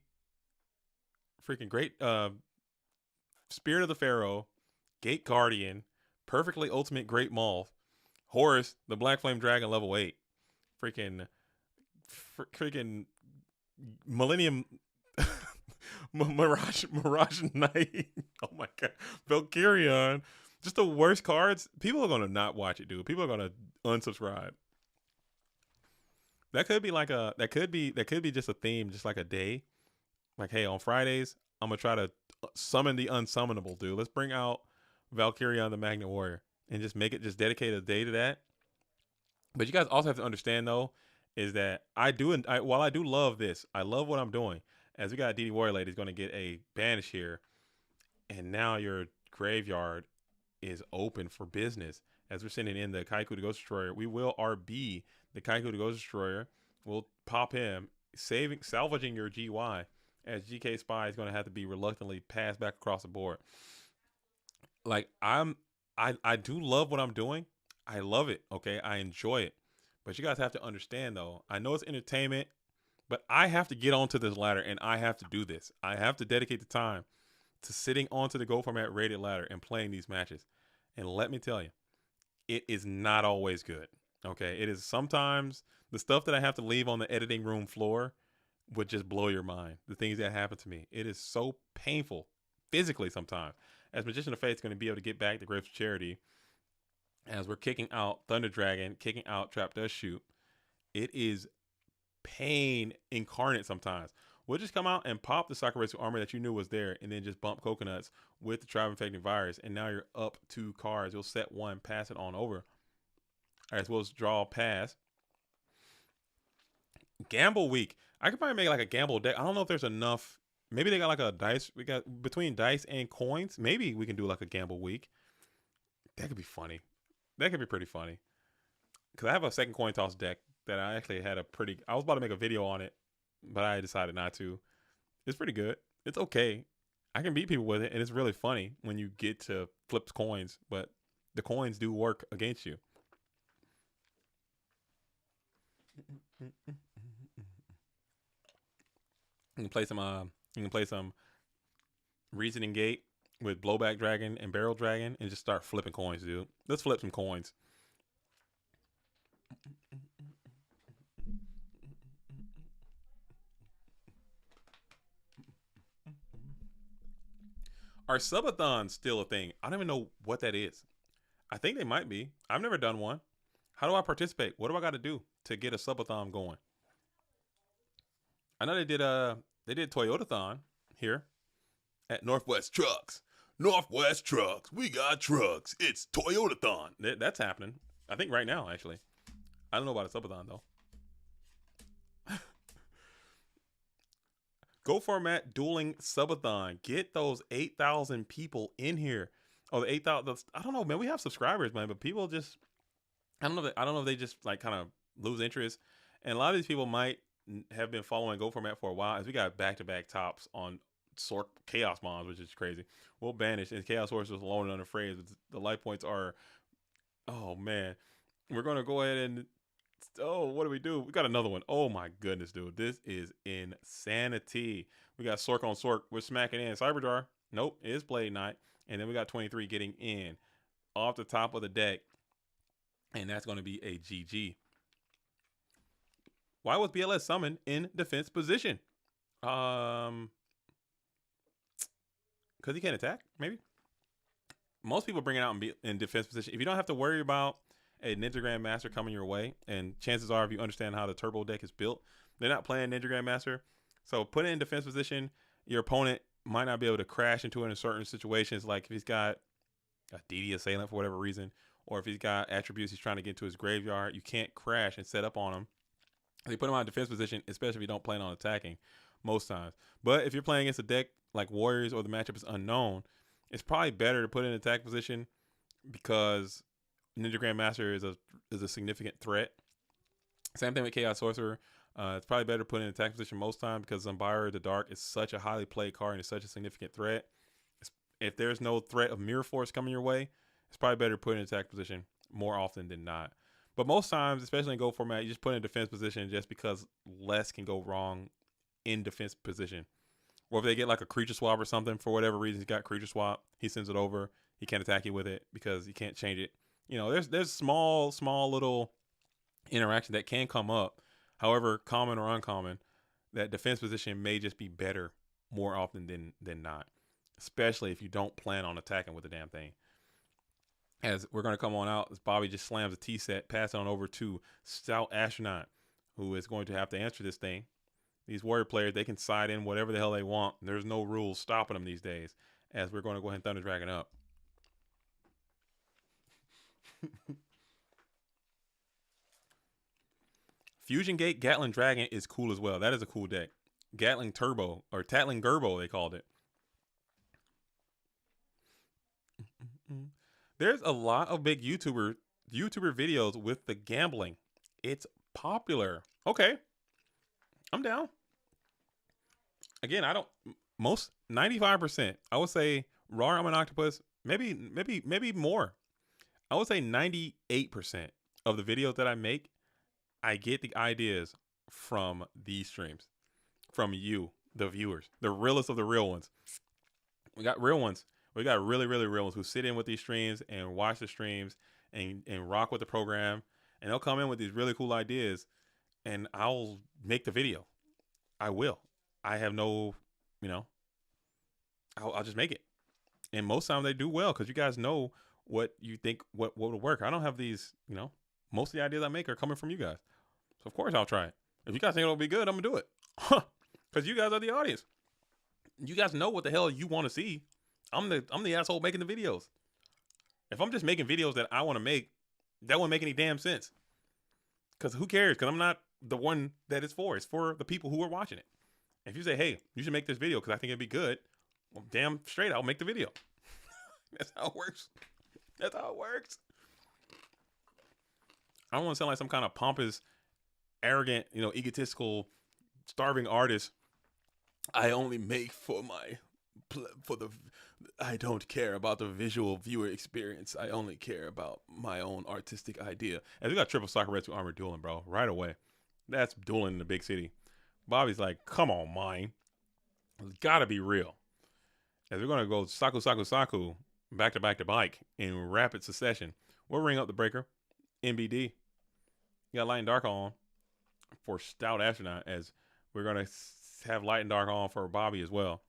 Freaking great Spirit of the Pharaoh. Gate Guardian. Perfectly Ultimate Great Maul. Horus, the Black Flame Dragon level 8. Freaking Millennium Mirage Knight. Oh my god. Valkyrion. Just the worst cards. People are gonna not watch it, dude. People are gonna unsubscribe. That could be just a theme, just like a day. Like, hey, on Fridays, I'm gonna try to summon the unsummonable, dude. Let's bring out Valkyrion the Magnet Warrior and just dedicate a day to that. But you guys also have to understand though, is that while I do love this, I love what I'm doing. As we got DD Warrior Lady is going to get a banish here, and now your graveyard is open for business. As we're sending in the Kaiku the Ghost Destroyer, we will RB the Kaiku the Ghost Destroyer. We'll pop him, salvaging your GY, as GK Spy is going to have to be reluctantly passed back across the board. Like I do love what I'm doing. I love it. Okay, I enjoy it. But you guys have to understand though. I know it's entertainment, but I have to get onto this ladder and I have to do this. I have to dedicate the time to sitting onto the Go Format rated ladder and playing these matches. And let me tell you, it is not always good. Okay, it is sometimes the stuff that I have to leave on the editing room floor would just blow your mind. The things that happen to me, it is so painful physically sometimes. As Magician of Fate is going to be able to get back the Grapes of Charity, as we're kicking out Thunder Dragon, kicking out Trap Does Shoot, it is pain incarnate sometimes. We'll just come out and pop the Sakuretsu armor that you knew was there, and then just bump Coconuts with the Tribe Infecting Virus, and now you're up 2 cards. You'll set 1, pass it on over. As well as draw a pass. Gamble week. I could probably make like a gamble deck. I don't know if there's enough. Maybe they got like a dice. We got between dice and coins. Maybe we can do like a gamble week. That could be funny. That could be pretty funny. Because I have a second coin toss deck that I actually had I was about to make a video on it, but I decided not to. It's pretty good. It's okay. I can beat people with it, and it's really funny when you get to flip coins, but the coins do work against you. You can play some Reasoning Gate with Blowback Dragon and Barrel Dragon and just start flipping coins, dude. Let's flip some coins. Are subathons still a thing? I don't even know what that is. I think they might be. I've never done one. How do I participate? What do I got to do to get a subathon going? I know they did Toyotathon here at Northwest Trucks. Northwest Trucks. We got trucks. It's Toyotathon. That's happening. I think right now, actually. I don't know about a subathon, though. Go Format Dueling Subathon. Get those 8,000 people in here. Oh, the 8,000. I don't know, man. We have subscribers, man, but people just, I don't know if they just like kind of lose interest. And a lot of these people might have been following Go Format for a while, as we got back-to-back tops on Sork Chaos Mons, which is crazy. We'll banish, and Chaos Horse was alone and unafraid. The life points are, oh man, we're gonna go ahead and, oh, what do we do? We got another one. Oh my goodness, dude, this is insanity. We got Sork on Sork. We're smacking in Cyberjar. Nope, it is Blade Knight, and then we got 23 getting in off the top of the deck, and that's going to be a GG. Why was BLS summoned in defense position? Because he can't attack, maybe. Most people bring it out in defense position. If you don't have to worry about a Ninja Grandmaster coming your way, and chances are, if you understand how the turbo deck is built, they're not playing Ninja Grandmaster. So put it in defense position. Your opponent might not be able to crash into it in certain situations, like if he's got a DD Assailant for whatever reason, or if he's got attributes he's trying to get into his graveyard, you can't crash and set up on him They put him on defense position, especially if you don't plan on attacking most times. But if you're playing against a deck like Warriors or the matchup is unknown, it's probably better to put in attack position because Ninja Grandmaster is a significant threat. Same thing with Chaos Sorcerer. It's probably better to put in attack position most time because Zumbira the Dark is such a highly played card and it's such a significant threat. If there's no threat of Mirror Force coming your way, it's probably better to put in attack position more often than not. But most times, especially in Go format, you just put in defense position just because less can go wrong in defense position. Or if they get like a creature swap or something, for whatever reason, he's got creature swap, he sends it over. He can't attack you with it because he can't change it. You know, there's small little interaction that can come up. However, common or uncommon, that defense position may just be better more often than not. Especially if you don't plan on attacking with the damn thing. As we're going to come on out, as Bobby just slams a T set, pass it on over to Stout Astronaut, who is going to have to answer this thing. These Warrior players, they can side in whatever the hell they want. There's no rules stopping them these days. As we're going to go ahead and Thunder Dragon up. Fusion Gate Gatling Dragon is cool as well. That is a cool deck. Gatling Turbo, or Tatling Gerbo, they called it. There's a lot of big YouTuber videos with the gambling. It's popular. Okay. I'm down. Again, I don't, most 95%. I would say Raw Ramen Octopus, maybe more. I would say 98% of the videos that I make, I get the ideas from these streams, from you, the viewers, the realest of the real ones. We got real ones. We got really real ones who sit in with these streams and watch the streams and rock with the program. And they'll come in with these really cool ideas and I'll make the video. I will. I have no, I'll just make it. And most times they do well because you guys know what you think, what will work. I don't have these, most of the ideas I make are coming from you guys. So of course I'll try it. If you guys think it'll be good, I'm gonna do it. Because you guys are the audience. You guys know what the hell you want to see. I'm the asshole making the videos. If I'm just making videos that I want to make, that won't make any damn sense. Because who cares? Because I'm not the one that it's for. It's for the people who are watching it. If you say, hey, you should make this video because I think it'd be good, well, damn straight, I'll make the video. That's how it works. That's how it works. I don't want to sound like some kind of pompous, arrogant, egotistical, starving artist. I only make I don't care about the visual viewer experience. I only care about my own artistic idea. And we got triple Soccer Red 2 Armor dueling, bro, right away. That's dueling in the big city. Bobby's like, come on, mine. It's gotta be real. As we're gonna go Saku back to bike in rapid succession. We'll ring up the breaker. MBD. You got Light and Dark on for Stout Astronaut, as we're gonna have Light and Dark on for Bobby as well.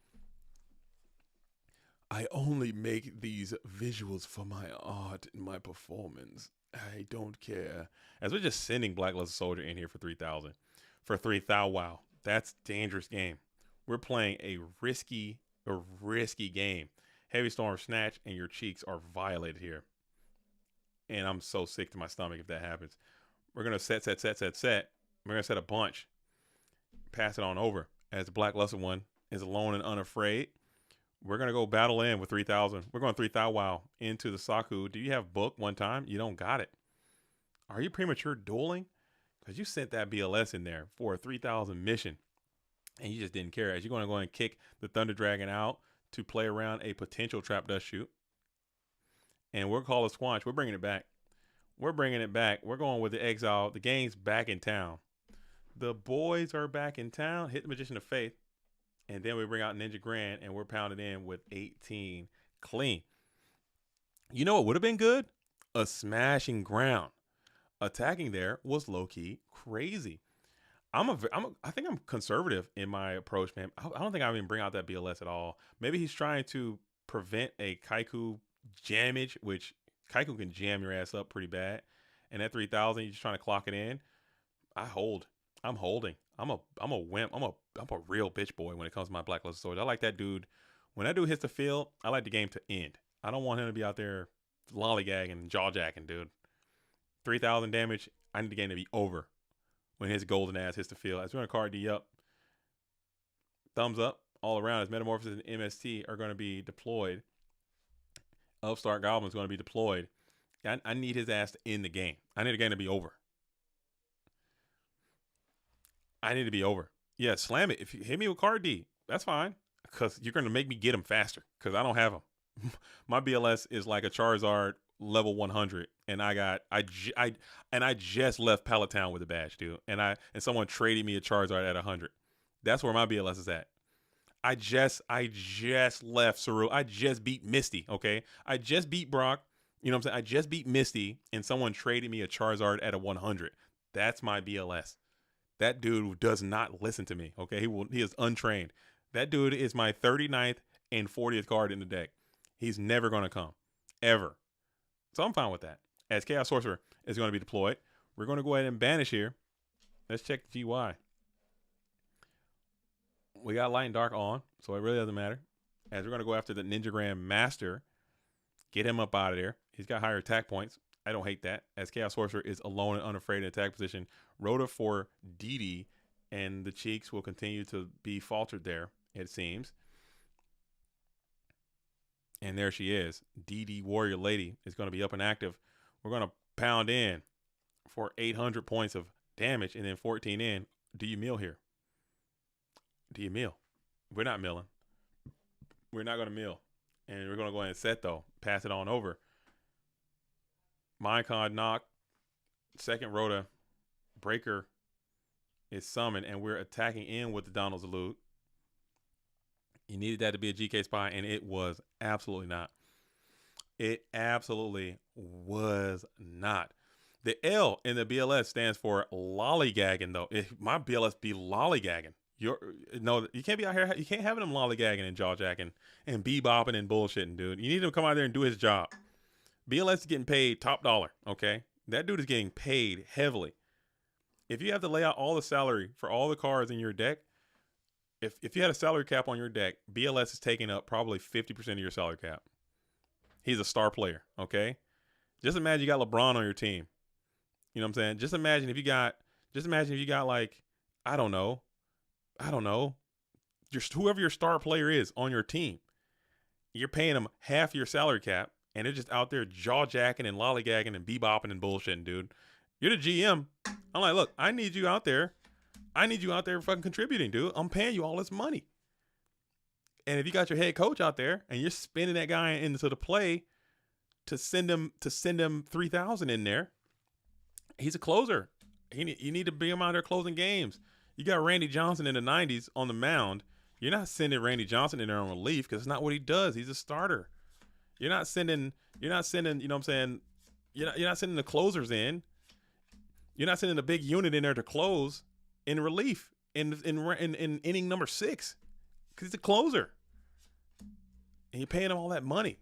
I only make these visuals for my art and my performance. I don't care. As we're just sending Blackluster Soldier in here for 3,000. For 3,000, wow. That's dangerous game. We're playing a risky game. Heavy Storm Snatch and your cheeks are violated here. And I'm so sick to my stomach if that happens. We're going to set. We're going to set a bunch. Pass it on over. As the Blackluster one is alone and unafraid. We're going to go battle in with 3,000. We're going 3,000 wow into the Saku. Do you have book one time? You don't got it. Are you premature dueling? Because you sent that BLS in there for a 3,000 mission. And you just didn't care. As you're going to go and kick the Thunder Dragon out to play around a potential Trap Dust Shoot. And we'll call it Squanch. We're bringing it back. We're going with the Exile. The gang's back in town. The boys are back in town. Hit the Magician of Faith. And then we bring out Ninja Grand, and we're pounding in with 18 clean. You know what would have been good? A smashing ground. Attacking there was low-key crazy. I think I'm conservative in my approach, man. I don't think I even bring out that BLS at all. Maybe he's trying to prevent a Kaiku jammage, which Kaiku can jam your ass up pretty bad. And at 3,000, you're just trying to clock it in. I'm holding. I'm a wimp. I'm a real bitch boy when it comes to my Blackluster Soldier. I like that dude. When that dude hits the field, I like the game to end. I don't want him to be out there lollygagging and jaw-jacking, dude. 3,000 damage. I need the game to be over when his golden ass hits the field. As we're going to card D up. Thumbs up all around. His Metamorphosis and MST are going to be deployed. Upstart Goblin is going to be deployed. I need his ass to end the game. I need the game to be over. I need to be over. Yeah, slam it. If you hit me with card D, that's fine. Because you're going to make me get him faster. Because I don't have him. My BLS is like a Charizard level 100. And I just left Pallet Town with a badge, dude. And someone traded me a Charizard at 100. That's where my BLS is at. I just left Saru. I just beat Misty, okay? I just beat Brock. You know what I'm saying? I just beat Misty, and someone traded me a Charizard at a 100. That's my BLS. That dude does not listen to me, okay? He is untrained. That dude is my 39th and 40th card in the deck. He's never going to come, ever. So I'm fine with that. As Chaos Sorcerer is going to be deployed, we're going to go ahead and banish here. Let's check the GY. We got Light and Dark on, so it really doesn't matter. As we're going to go after the Ninjagram Master, get him up out of there. He's got higher attack points. I don't hate that. As Chaos Sorcerer is alone and unafraid in attack position, Rhoda for DD, and the cheeks will continue to be faltered there, it seems. And there she is. DD Warrior Lady is going to be up and active. We're going to pound in for 800 points of damage and then 14 in. Do you mill here? Do you mill? We're not milling. We're not going to mill. And we're going to go ahead and set, though. Pass it on over. Minecon knock. Second Rhoda. Breaker is summoned, and we're attacking in with the Donald's Elude. You needed that to be a GK spy, and it was absolutely not. It absolutely was not. The L in the BLS stands for lollygagging, though. My BLS be lollygagging. You can't be out here. You can't have him lollygagging and jawjacking and bebopping and bullshitting, dude. You need him to come out there and do his job. BLS is getting paid top dollar, okay? That dude is getting paid heavily. If you have to lay out all the salary for all the cards in your deck, if you had a salary cap on your deck, BLS is taking up probably 50% of your salary cap. He's a star player, okay? Just imagine you got LeBron on your team. You know what I'm saying? Just imagine if you got like, I don't know, whoever your star player is on your team. You're paying them half your salary cap, and they're just out there jaw-jacking and lollygagging and bebopping and bullshitting, dude. You're the GM. I'm like, look, I need you out there. I need you out there fucking contributing, dude. I'm paying you all this money. And if you got your head coach out there and you're spinning that guy into the play to send him 3,000 in there, he's a closer. You need to bring him out there closing games. You got Randy Johnson in the 90s on the mound. You're not sending Randy Johnson in there on relief because it's not what he does. He's a starter. You're not sending, you know what I'm saying? You're not sending the closers in. You're not sending the big unit in there to close in relief in inning number 6 because he's a closer. And you're paying him all that money.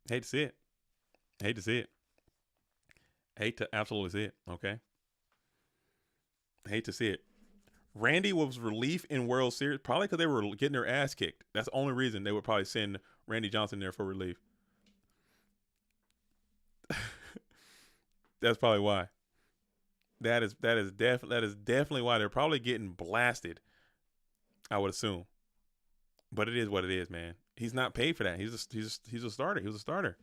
Hate to see it. Hate to absolutely see it, okay? Hate to see it. Randy was relief in World Series, probably because they were getting their ass kicked. That's the only reason they would probably send Randy Johnson there for relief. That's probably why. That is definitely why they're probably getting blasted, I would assume. But it is what it is, man. He's not paid for that. He's a starter. He was a starter.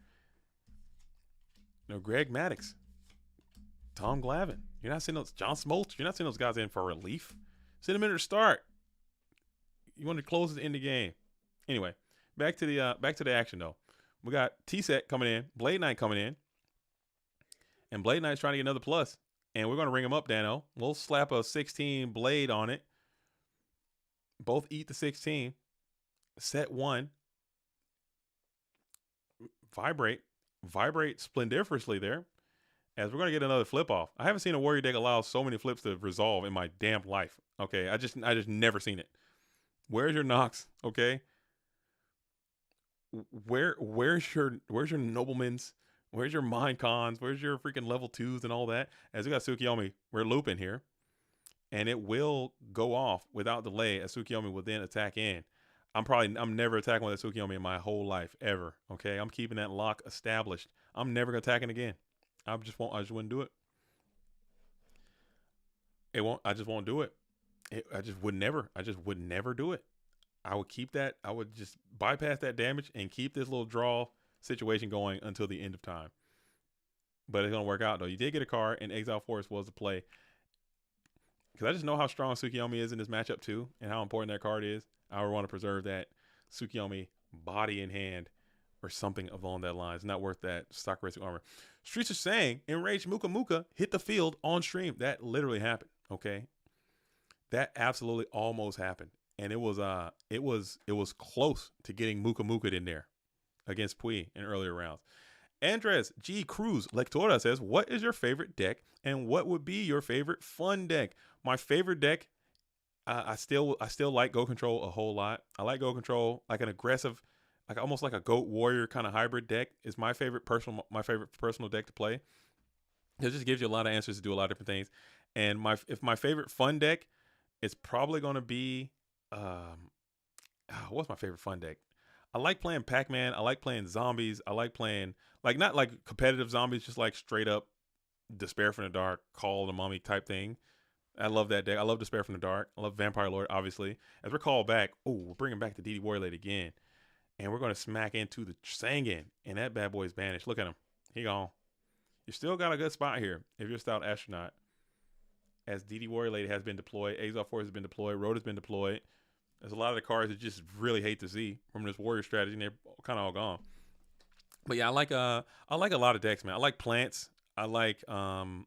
Greg Maddux, Tom Glavine. You're not sending those John Smoltz. You're not sending those guys in for relief. Send them in to start. You want to close it in the game. Anyway, back to the action though. We got T-Set coming in, Blade Knight coming in, and Blade Knight's trying to get another plus. And we're gonna ring him up, Dano. We'll slap a 16 blade on it. Both eat the 16. Set 1. Vibrate splendiferously there. As we're going to get another flip off. I haven't seen a warrior deck allow so many flips to resolve in my damn life. Okay, I just never seen it. Where's your Nox? Okay, where's your noblemans? Where's your mind cons? Where's your freaking level 2s and all that? As we got Tsukiyomi, we're looping here, and it will go off without delay. As Tsukiyomi will then attack in. I'm never attacking with a Tsukiyomi in my whole life ever. Okay, I'm keeping that lock established. I'm never attacking again. I just wouldn't do it. It won't. I just won't do it. I just would never. I just would never do it. I would keep that. I would just bypass that damage and keep this little draw situation going until the end of time. But it's gonna work out though. You did get a card, and Exile Forest was the play. Because I just know how strong Tsukiyomi is in this matchup too, and how important that card is. I would want to preserve that Tsukiyomi body in hand or something along that line. It's not worth that Sakuretsu armor. Streets are saying Enraged Muka Muka hit the field on stream. That literally happened. Okay, that absolutely almost happened, and it was close to getting Muka Muka in there against Pui in earlier rounds. Andres G. Cruz Lectora says, what is your favorite deck and what would be your favorite fun deck? My favorite deck, I still like Go Control a whole lot. I like Go Control, like an aggressive, like almost like a Goat Warrior kind of hybrid deck is my favorite personal deck to play. It just gives you a lot of answers to do a lot of different things. And my favorite fun deck, it's probably going to be, what's my favorite fun deck? I like playing Pac-Man. I like playing zombies. I like playing, like, not like competitive zombies, just like straight up Despair from the Dark, Call of the Mummy type thing. I love that deck. I love Despair from the Dark. I love Vampire Lord, obviously. As we're called back, we're bringing back the DD Warrior Lady again. And we're going to smack into the Sangan. And that bad boy is banished. Look at him. He gone. You still got a good spot here if you're a Stout Astronaut. As DD Warrior Lady has been deployed. Exile Force has been deployed. Road has been deployed. There's a lot of the cards that just really hate to see from this warrior strategy, and they're kind of all gone. But yeah, I like a lot of decks, man. I like plants. I like Lord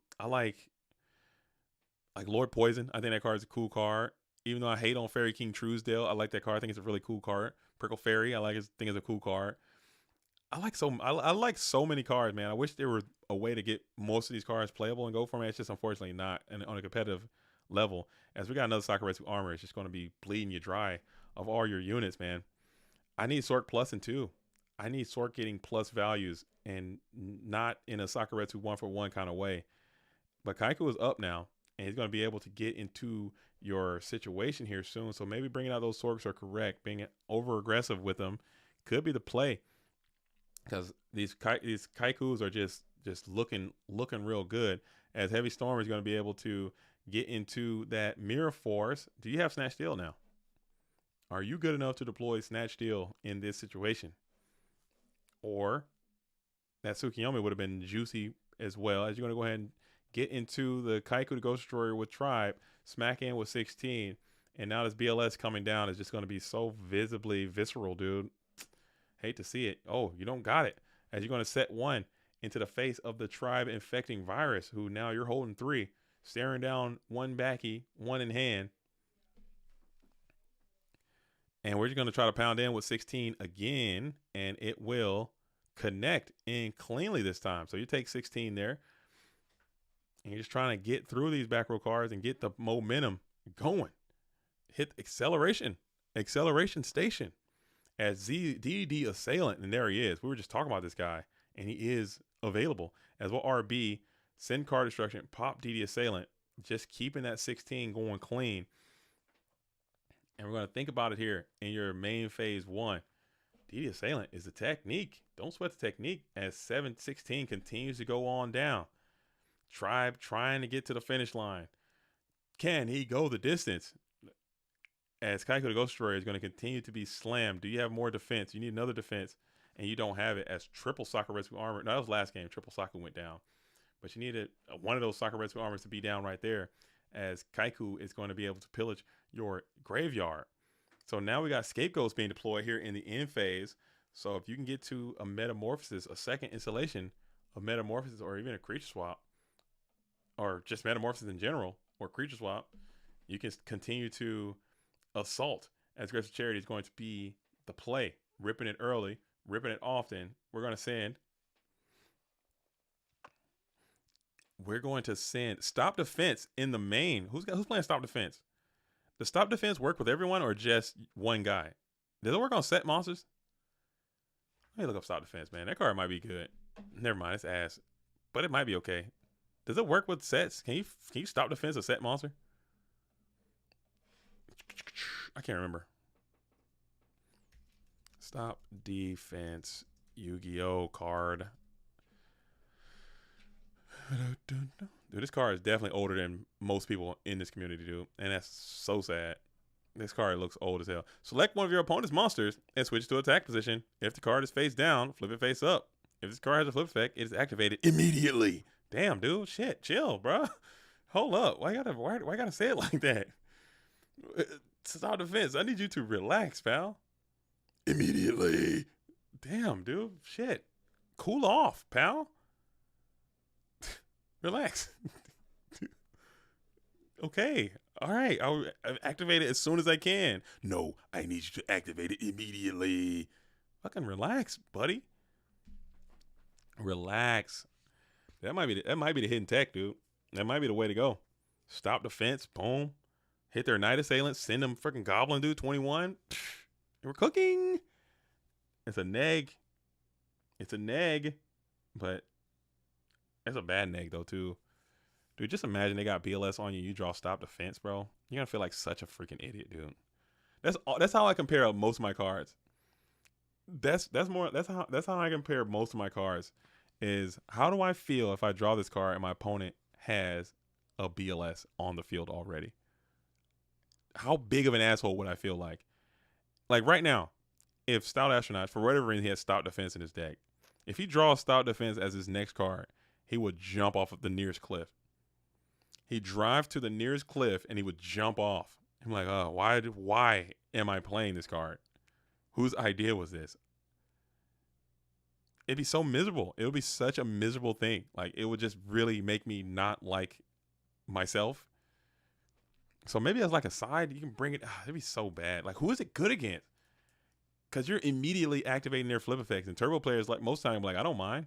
Poison. I think that card is a cool card. Even though I hate on Fairy King Truesdale, I like that card. I think it's a really cool card. Prickle Fairy, think it's a cool card. I like so many cards, man. I wish there were a way to get most of these cards playable in Go format. It's just unfortunately not, and on a competitive level. As we got another Sakuretsu armor, it's just going to be bleeding you dry of all your units, man. I need Sork plus and 2. I need Sork getting plus values and not in a Sakuretsu 1-for-1 kind of way. But Kaiku is up now, and he's going to be able to get into your situation here soon. So maybe bringing out those Sorks are correct. Being over aggressive with them could be the play, because these Kaikus are just looking real good. As Heavy Storm is going to be able to get into that Mirror Force. Do you have Snatch Steal now? Are you good enough to deploy Snatch Steal in this situation? Or that Tsukiyomi would have been juicy as well. As you're going to go ahead and get into the Kaiku the Ghost Destroyer with Tribe, smack in with 16, and now this BLS coming down is just going to be so visibly visceral, dude. Hate to see it. Oh, you don't got it. As you're going to set 1 into the face of the Tribe infecting virus, who now you're holding 3. Staring down 1 backy, 1 in hand. And we're just going to try to pound in with 16 again. And it will connect in cleanly this time. So you take 16 there. And you're just trying to get through these back row cards and get the momentum going. Hit acceleration. Acceleration station. As DD Assailant. And there he is. We were just talking about this guy. And he is available. As well RB. Send card destruction, pop DD Assailant, just keeping that 16 going clean. And we're going to think about it here in your main phase 1. DD Assailant is the technique. Don't sweat the technique as 7-16 continues to go on down. Tribe trying to get to the finish line. Can he go the distance? As Kaiku the Ghost Destroyer is going to continue to be slammed. Do you have more defense? You need another defense, and you don't have it as triple Sakuretsu armor. No, that was last game. Triple Saku went down. But you needed one of those Sakuretsu armors to be down right there, as Kaiku is going to be able to pillage your graveyard. So now we got Scapegoats being deployed here in the end phase. So if you can get to a Metamorphosis, a second installation of Metamorphosis, or even a creature swap, or just Metamorphosis in general, or creature swap, you can continue to assault, as Grace of Charity is going to be the play. Ripping it early, ripping it often. We're going to send Stop Defense in the main. Who's playing Stop Defense? Does Stop Defense work with everyone or just one guy? Does it work on set monsters? Let me look up Stop Defense, man. That card might be good. Never mind, it's ass. But it might be okay. Does it work with sets? Can you Stop Defense a set monster? I can't remember. Stop Defense Yu-Gi-Oh card. Dude, this card is definitely older than most people in this community, dude. And that's so sad. This card looks old as hell. Select one of your opponent's monsters and switch to attack position. If the card is face down, flip it face up. If this card has a flip effect, it is activated immediately. Damn, dude. Shit. Chill, bro. Hold up. Why I gotta say it like that? Stop defense. I need you to relax, pal. Immediately. Damn, dude. Shit. Cool off, pal. Relax. Okay. All right. I'll activate it as soon as I can. No, I need you to activate it immediately. Fucking relax, buddy. Relax. That might be the hidden tech, dude. That might be the way to go. Stop defense. Boom. Hit their Night Assailant. Send them freaking Goblin, dude. 21. We're cooking. It's a neg. It's a neg. But it's a bad neg, though, too. Dude, just imagine they got BLS on you. You draw stop defense, bro. You're going to feel like such a freaking idiot, dude. That's how I compare most of my cards. That's how I compare most of my cards. Is how do I feel if I draw this card and my opponent has a BLS on the field already? How big of an asshole would I feel like? Like right now, if Stout Astronaut, for whatever reason, he has Stout Defense in his deck. If he draws Stout Defense as his next card, he would jump off of the nearest cliff. He'd drive to the nearest cliff and he would jump off. I'm like, oh, why am I playing this card? Whose idea was this? It'd be so miserable. It would be such a miserable thing. Like, it would just really make me not like myself. So maybe as like a side, you can bring it. It'd be so bad. Like, who is it good against? Because you're immediately activating their flip effects. And turbo players, like most time, like, I don't mind.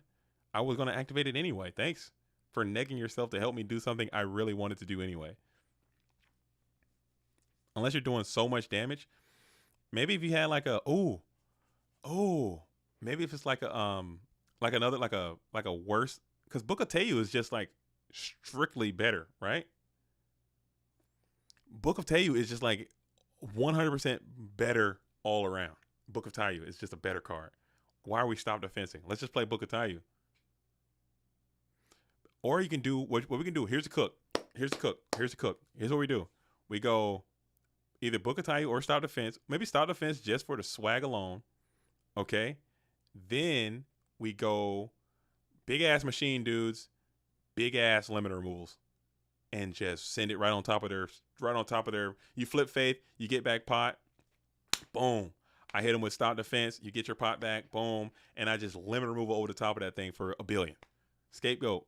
I was going to activate it anyway. Thanks for negging yourself to help me do something I really wanted to do anyway. Unless you're doing so much damage. Maybe if you had like a, maybe if it's like a, like a worse, because Book of Teu is just like strictly better, right? Book of Teu is just like 100% better all around. Book of Teu is just a better card. Why are we stop defensing? Let's just play Book of Teu. Or you can do what we can do. Here's the cook. Here's the cook. Here's the cook. Here's what we do. We go either Book of Teu or stop defense. Maybe stop defense just for the swag alone. Okay. Then we go big ass machine dudes, big ass limit removals, and just send it right on top of their. You flip faith, you get back pot, boom. I hit them with stop defense, you get your pot back, boom, and I just limit removal over the top of that thing for $1 billion. Scapegoat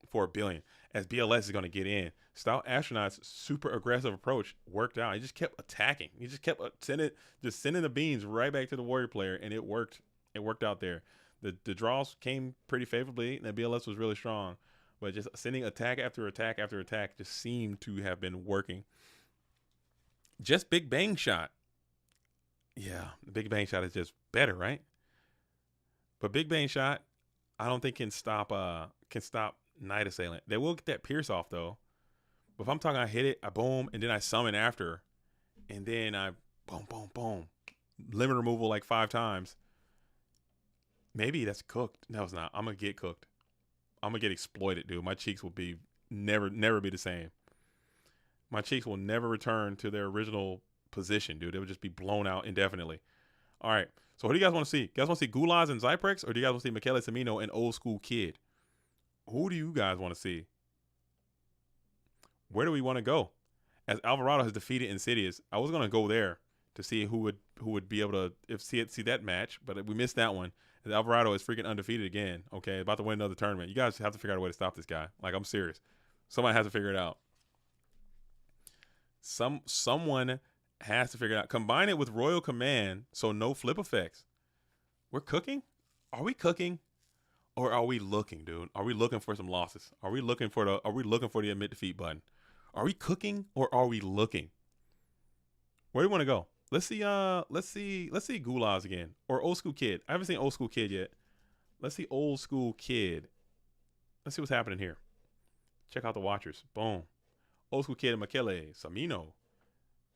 for $1 billion. As BLS is going to get in. Stout Astronaut's super aggressive approach worked out. He just kept attacking. He just kept sending the beans right back to the warrior player, and it worked. It worked out there. The draws came pretty favorably, and the BLS was really strong. But just sending attack after attack after attack just seemed to have been working. Just Big Bang Shot. Yeah, the Big Bang Shot is just better, right? But Big Bang Shot, I don't think can stop Night Assailant. They will get that Pierce off though. But if I'm talking, I hit it, I boom, and then I summon after, and then I boom, boom, boom, limit removal like 5 times. Maybe that's cooked. No, it's not. I'm gonna get cooked. I'm gonna get exploited, dude. My cheeks will be never be the same. My cheeks will never return to their original position, dude. It would just be blown out indefinitely. All right. So what do you guys want to see? You guys want to see Goulas and Zyprex, or do you guys want to see Michele Semino and Old School Kid? Who do you guys want to see? Where do we want to go? As Alvarado has defeated Insidious, I was gonna go there to see who would be able to see that match, but we missed that one. As Alvarado is freaking undefeated again. Okay, about to win another tournament. You guys have to figure out a way to stop this guy. Like, I'm serious. Somebody has to figure it out. Someone has to figure it out. Combine it with Royal Command, so no flip effects. We're cooking? Are we cooking? Or are we looking, dude? Are we looking for some losses? Are we looking for the admit defeat button? Are we cooking or are we looking? Where do you want to go? Let's see Goulas again. Or Old School Kid. I haven't seen Old School Kid yet. Let's see Old School Kid. Let's see what's happening here. Check out the watchers. Boom. Old School Kid and Michele Semino.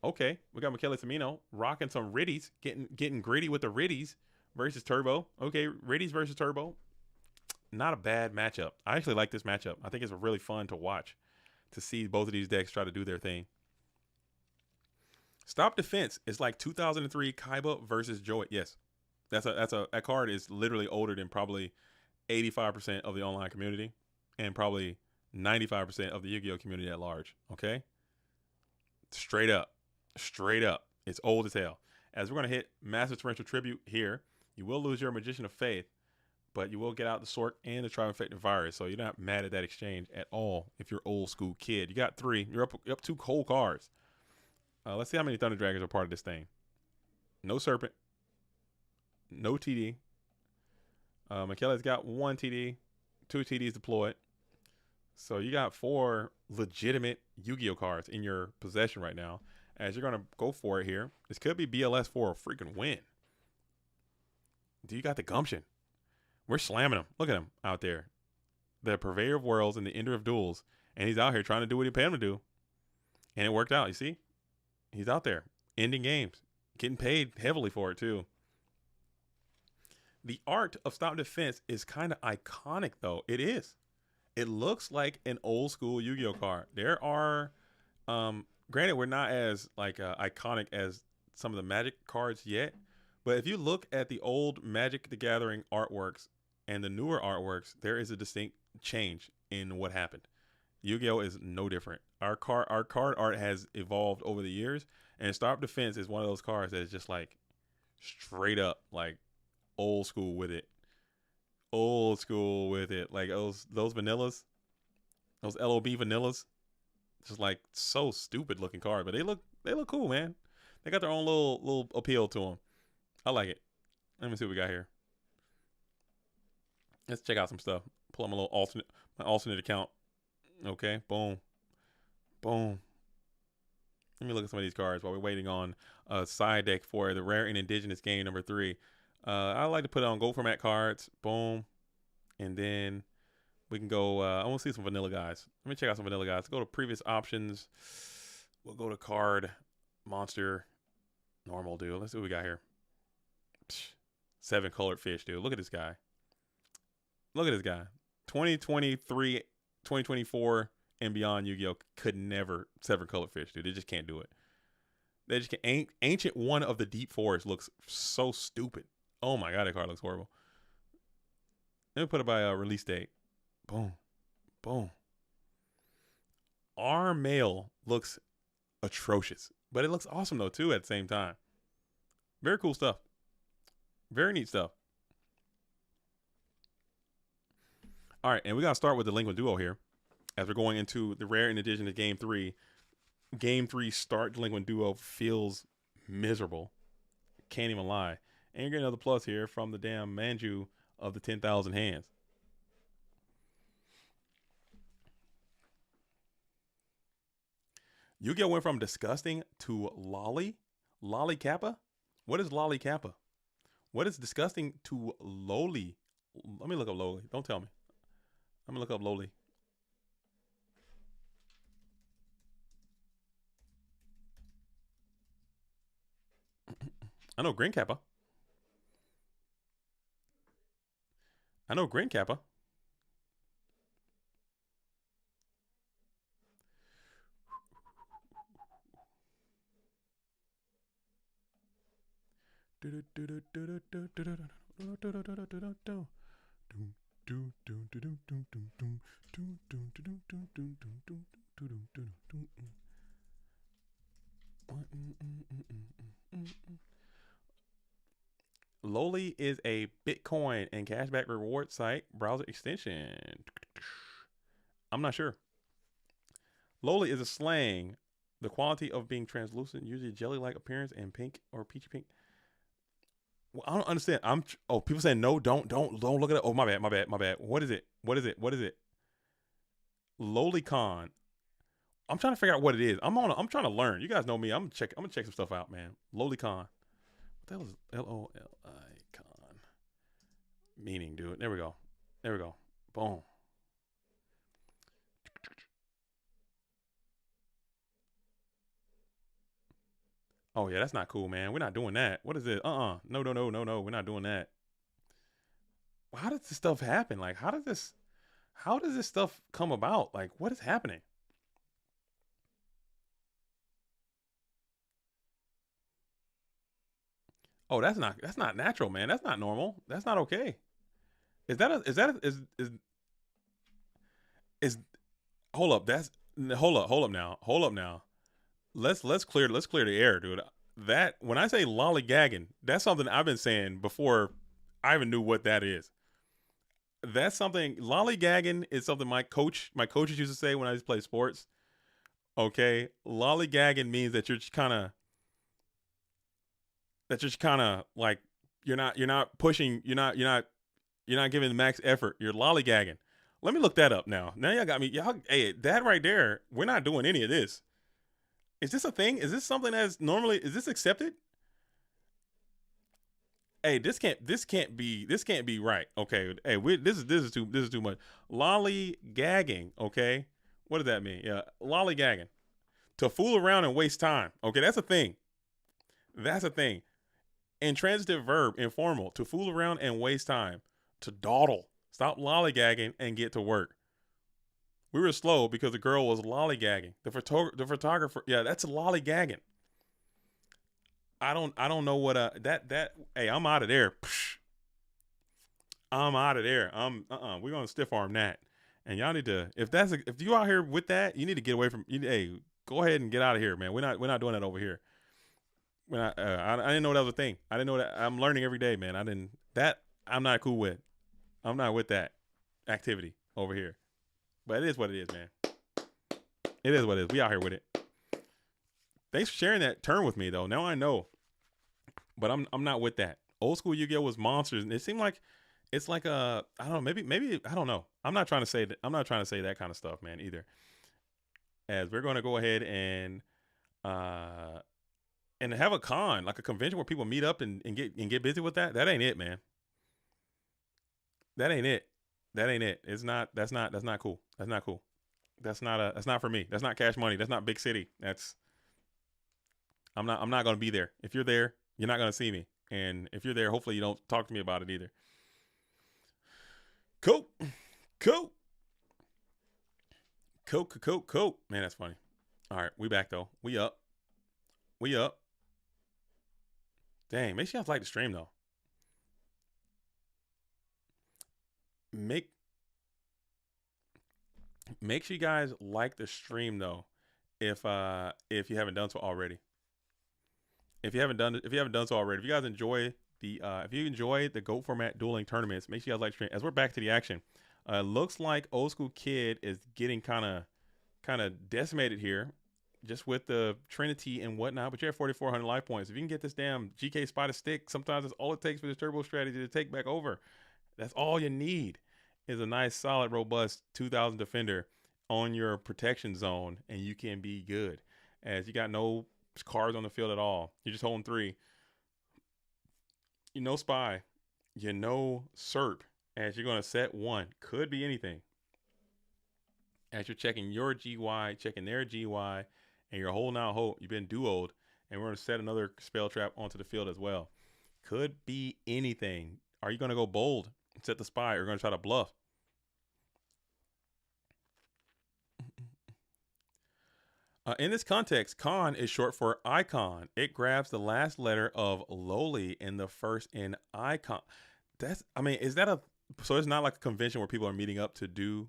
Okay, we got Michele Semino rocking some Riddies, getting gritty with the Riddies versus Turbo. Okay, Riddies versus Turbo. not a bad matchup. I actually like this matchup. I think it's really fun to watch, to see both of these decks try to do their thing. Stop Defense is like 2003 Kaiba versus Joey. Yes, that card is literally older than probably 85% of the online community and probably 95% of the Yu-Gi-Oh community at large. Okay, straight up, it's old as hell. As we're gonna hit Massive Torrential Tribute here, you will lose your Magician of Faith, but you will get out the Sork and the Tri-Infected Virus, so you're not mad at that exchange at all if you're old school kid. You got 3. You're up 2 cold cards. Let's see how many Thunder Dragons are part of this thing. No Serpent. No TD. Michaela's got 1 TD. 2 TDs deployed. So you got 4 legitimate Yu-Gi-Oh cards in your possession right now. As you're going to go for it here. This could be BLS for a freaking win. Do you got the gumption? We're slamming him. Look at him out there. The purveyor of worlds and the ender of duels. And he's out here trying to do what he paid him to do. And it worked out, you see? He's out there ending games. Getting paid heavily for it, too. The art of Stop Defense is kind of iconic, though. It is. It looks like an old school Yu-Gi-Oh card. There are, granted, we're not as iconic as some of the Magic cards yet. But if you look at the old Magic the Gathering artworks and the newer artworks, there is a distinct change in what happened. Yu-Gi-Oh is no different. Our card art has evolved over the years, and Stop Defense is one of those cards that is just like straight up like old school with it. Old school with it. Like those vanillas, those LOB vanillas, just like so stupid looking card, but they look cool, man. They got their own little appeal to them. I like it. Let me see what we got here. Let's check out some stuff. Pull up my alternate account. Okay, boom. Let me look at some of these cards while we're waiting on a side deck for the rare and indigenous game number 3. I like to put it on gold format cards. Boom. And then we can go, I want to see some vanilla guys. Let me check out some vanilla guys. Go to previous options. We'll go to card, monster, normal, dude. Let's see what we got here. 7 colored fish, dude. Look at this guy. 2023, 2024 and beyond Yu-Gi-Oh could never 7 colored fish, dude. They just can't do it. They just can't. Ancient One of the Deep Forest looks so stupid. Oh my god, that card looks horrible. Let me put it by release date. Boom. Our mail looks atrocious, but it looks awesome though too at the same time. Very cool stuff. Very neat stuff. All right, and we got to start with the Delinquent Duo here as we're going into the rare in addition to Game 3. Game 3 start Delinquent Duo feels miserable. Can't even lie. And you're getting another plus here from the damn Manju of the 10,000 hands. Yu-Gi-Oh went from disgusting to lolly. Lolly Kappa? What is lolly Kappa? What is disgusting to lowly? Let me look up lowly. Don't tell me. I'm going to look up lowly. I know Green Kappa. Lowly is a Bitcoin and cashback reward site browser extension. I'm not sure. Lowly is a slang. The quality of being translucent, usually jelly-like appearance, and pink or peachy pink. Well, I don't understand. People saying no, don't look at it. Oh, my bad. What is it? Lowlycon. I'm trying to figure out what it is. I'm trying to learn. You guys know me. I'm gonna check some stuff out, man. Lowlycon. What the hell is L-O-L-I-con meaning, dude? There we go. Boom. Oh yeah, that's not cool, man. We're not doing that. What is it? No. We're not doing that. how does this stuff happen? Like, how does this stuff come about? Like, what is happening? Oh, that's not natural, man. That's not normal. That's not okay. Is hold up. Hold up now. Hold up now. Let's clear the air, dude. That when I say lollygagging, that's something I've been saying before I even knew what that is. That's something lollygagging is something my coaches used to say when I used to play sports. Okay, lollygagging means that you're just kind of like you're not pushing, you're not giving the max effort. You're lollygagging. Let me look that up now. Now y'all got me. Y'all, hey, that right there. We're not doing any of this. Is this a thing? Is this something that's normally? Is this accepted? Hey, this can't be right. Okay. Hey, this is too much. Lollygagging. Okay. What does that mean? Yeah, lollygagging. To fool around and waste time. Okay, that's a thing. That's a thing. Intransitive verb, informal, to fool around and waste time. To dawdle. Stop lollygagging and get to work. We were slow because the girl was lollygagging. The photographer, yeah, that's lollygagging. I don't know what that hey, I'm out of there. Psh, I'm out of there. We're gonna stiff arm that. And y'all need to if you out here with that, you need to get away from hey, go ahead and get out of here, man. We're not doing that over here. I didn't know that was a thing. I didn't know that. I'm learning every day, man. I'm not cool with. I'm not with that activity over here. But it is what it is, man. It is what it is. We out here with it. Thanks for sharing that term with me, though. Now I know. But I'm not with that. Old school Yu-Gi-Oh was monsters, and it seemed like it's like I don't know, maybe I don't know. I'm not trying to say that. I'm not trying to say that kind of stuff, man, either. As we're going to go ahead and have a con, like a convention where people meet up and get busy with that. That ain't it, man. That ain't it. That ain't it. It's not. That's not cool. That's not cool. That's not for me. That's not Cash Money. That's not Big City. I'm not gonna be there. If you're there, you're not gonna see me. And if you're there, hopefully you don't talk to me about it either. Cool. Cool. Cool. Man, that's funny. All right, we back though. We up. Dang, make sure you guys like the stream though. Make sure you guys like the stream though, if you haven't done so already. If you haven't done so already, if you guys enjoy the GOAT format dueling tournaments, make sure you guys like the stream. As we're back to the action, looks like Old School Kid is getting kind of decimated here, just with the Trinity and whatnot. But you're at 4,400 life points. If you can get this damn GK Spider stick, sometimes that's all it takes for this turbo strategy to take back over. That's all you need is a nice, solid, robust 2,000 defender on your protection zone, and you can be good. As you got no cards on the field at all. You're just holding 3. You know Spy. You know SERP. As you're going to set 1. Could be anything. As you're checking your GY, checking their GY, and you're holding out hope. You've been duoed, and we're going to set another spell trap onto the field as well. Could be anything. Are you going to go bold? Set the Spy, or you're going to try to bluff? In this context, con is short for icon. It grabs the last letter of lowly in the first in icon. Is that so it's not like a convention where people are meeting up to do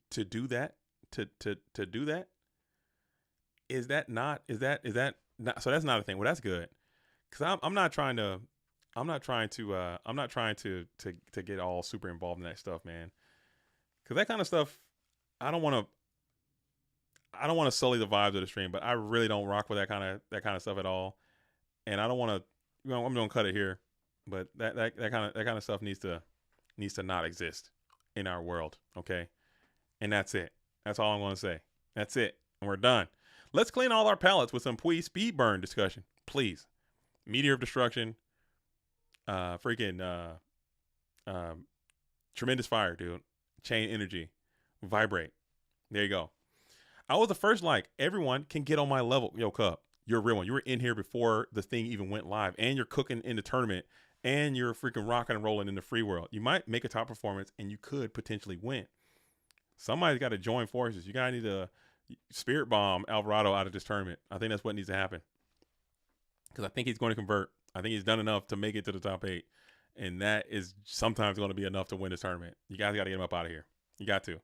that? To do that? Is that not so that's not a thing. Well, that's good. Cuz I'm not trying to get all super involved in that stuff, man. Cuz that kind of stuff I don't want to sully the vibes of the stream, but I really don't rock with that kind of stuff at all. And I don't want to, I'm going to cut it here, but that kind of stuff needs to not exist in our world. Okay. And that's it. That's all I'm going to say. That's it. And we're done. Let's clean all our palettes with some Pui speed burn discussion, please. Meteor of Destruction, Tremendous Fire, dude. Chain Energy, Vibrate. There you go. I was the first, like, everyone can get on my level. Yo, Cup, you're a real one. You were in here before the thing even went live, and you're cooking in the tournament and you're freaking rocking and rolling in the free world. You might make a top performance and you could potentially win. Somebody's got to join forces. You got to need to spirit bomb Alvarado out of this tournament. I think that's what needs to happen. Because I think he's going to convert. I think he's done enough to make it to the top 8. And that is sometimes going to be enough to win this tournament. You guys got to get him up out of here. You got to.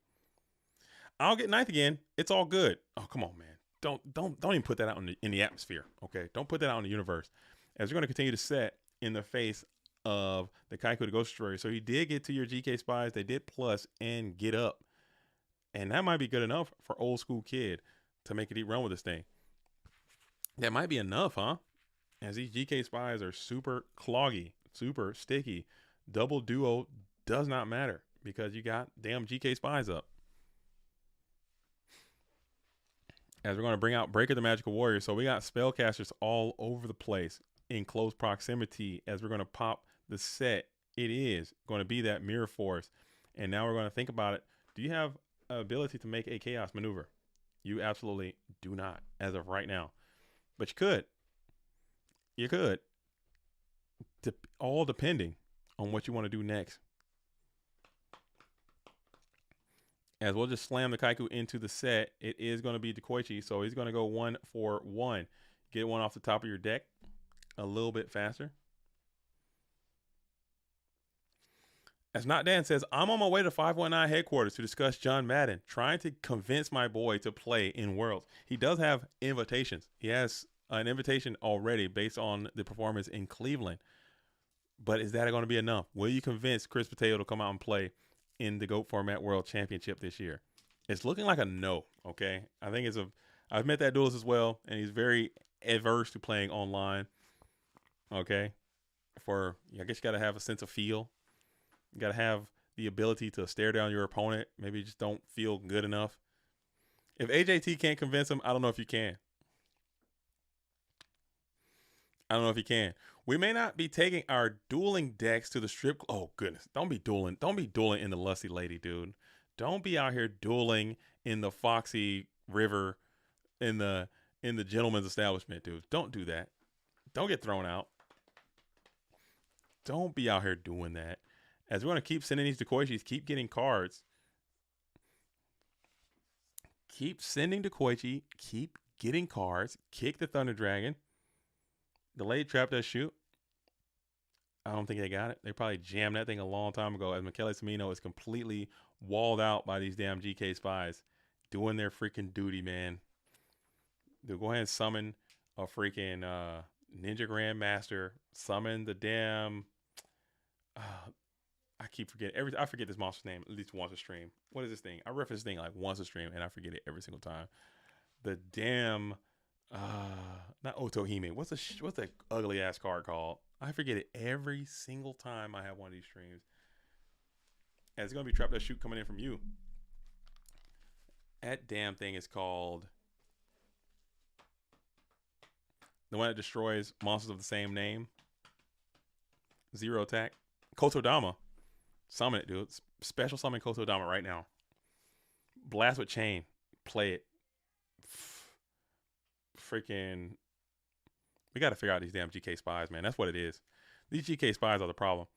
I'll get 9th again. It's all good. Oh, come on, man. Don't even put that out in the atmosphere. Okay. Don't put that out in the universe. As we're going to continue to set in the face of the Kaiku the Ghost Destroyer. So he did get to your GK Spies. They did plus and get up. And that might be good enough for old school kid to make a deep run with this thing. That might be enough, huh? As these GK Spies are super cloggy, super sticky. Double duo does not matter because you got damn GK Spies up. As we're going to bring out Breaker the Magical Warrior. So we got spellcasters all over the place in close proximity. As we're going to pop the set, it is going to be that Mirror Force. And now we're going to think about it. Do you have ability to make a chaos maneuver? You absolutely do not as of right now, but you could. All depending on what you want to do next. As we'll just slam the Kaiku into the set, it is going to be Dekoichi, so he's going to go 1 for 1. Get one off the top of your deck a little bit faster. As Not Dan says, I'm on my way to 519 headquarters to discuss John Madden, trying to convince my boy to play in Worlds. He does have invitations. He has an invitation already based on the performance in Cleveland. But is that going to be enough? Will you convince Chris Pateo to come out and play in the GOAT Format World Championship this year? It's looking like a no, okay? I think I've met that duelist as well, and he's very averse to playing online, okay? I guess you got to have a sense of feel. You got to have the ability to stare down your opponent. Maybe you just don't feel good enough. If AJT can't convince him, I don't know if you can. We may not be taking our dueling decks to the strip. Oh, goodness. Don't be dueling. Don't be dueling in the Lusty Lady, dude. Don't be out here dueling in the Foxy River in the gentleman's establishment, dude. Don't do that. Don't get thrown out. Don't be out here doing that. As we're going to keep sending these Dekoichis, keep getting cards. Keep sending Dekoichi. Keep getting cards. Kick the Thunder Dragon. Delayed Trap does shoot. I don't think they got it. They probably jammed that thing a long time ago, as Michele Semino is completely walled out by these damn GK Spies doing their freaking duty, man. They'll go ahead and summon a freaking Ninja Grandmaster. Summon the damn... I keep forgetting. I forget this monster's name at least once a stream. What is this thing? I reference this thing like once a stream, and I forget it every single time. The damn... not Otohime. What's the ugly ass card called? I forget it every single time I have one of these streams. And it's gonna be Trap That Shoot coming in from you. That damn thing is called the one that destroys monsters of the same name. 0 attack. Kotodama. Summon it, dude. Special summon Kotodama right now. Blast with Chain. Play it. Freaking, we got to figure out these damn GK Spies, man. That's what it is. These GK Spies are the problem.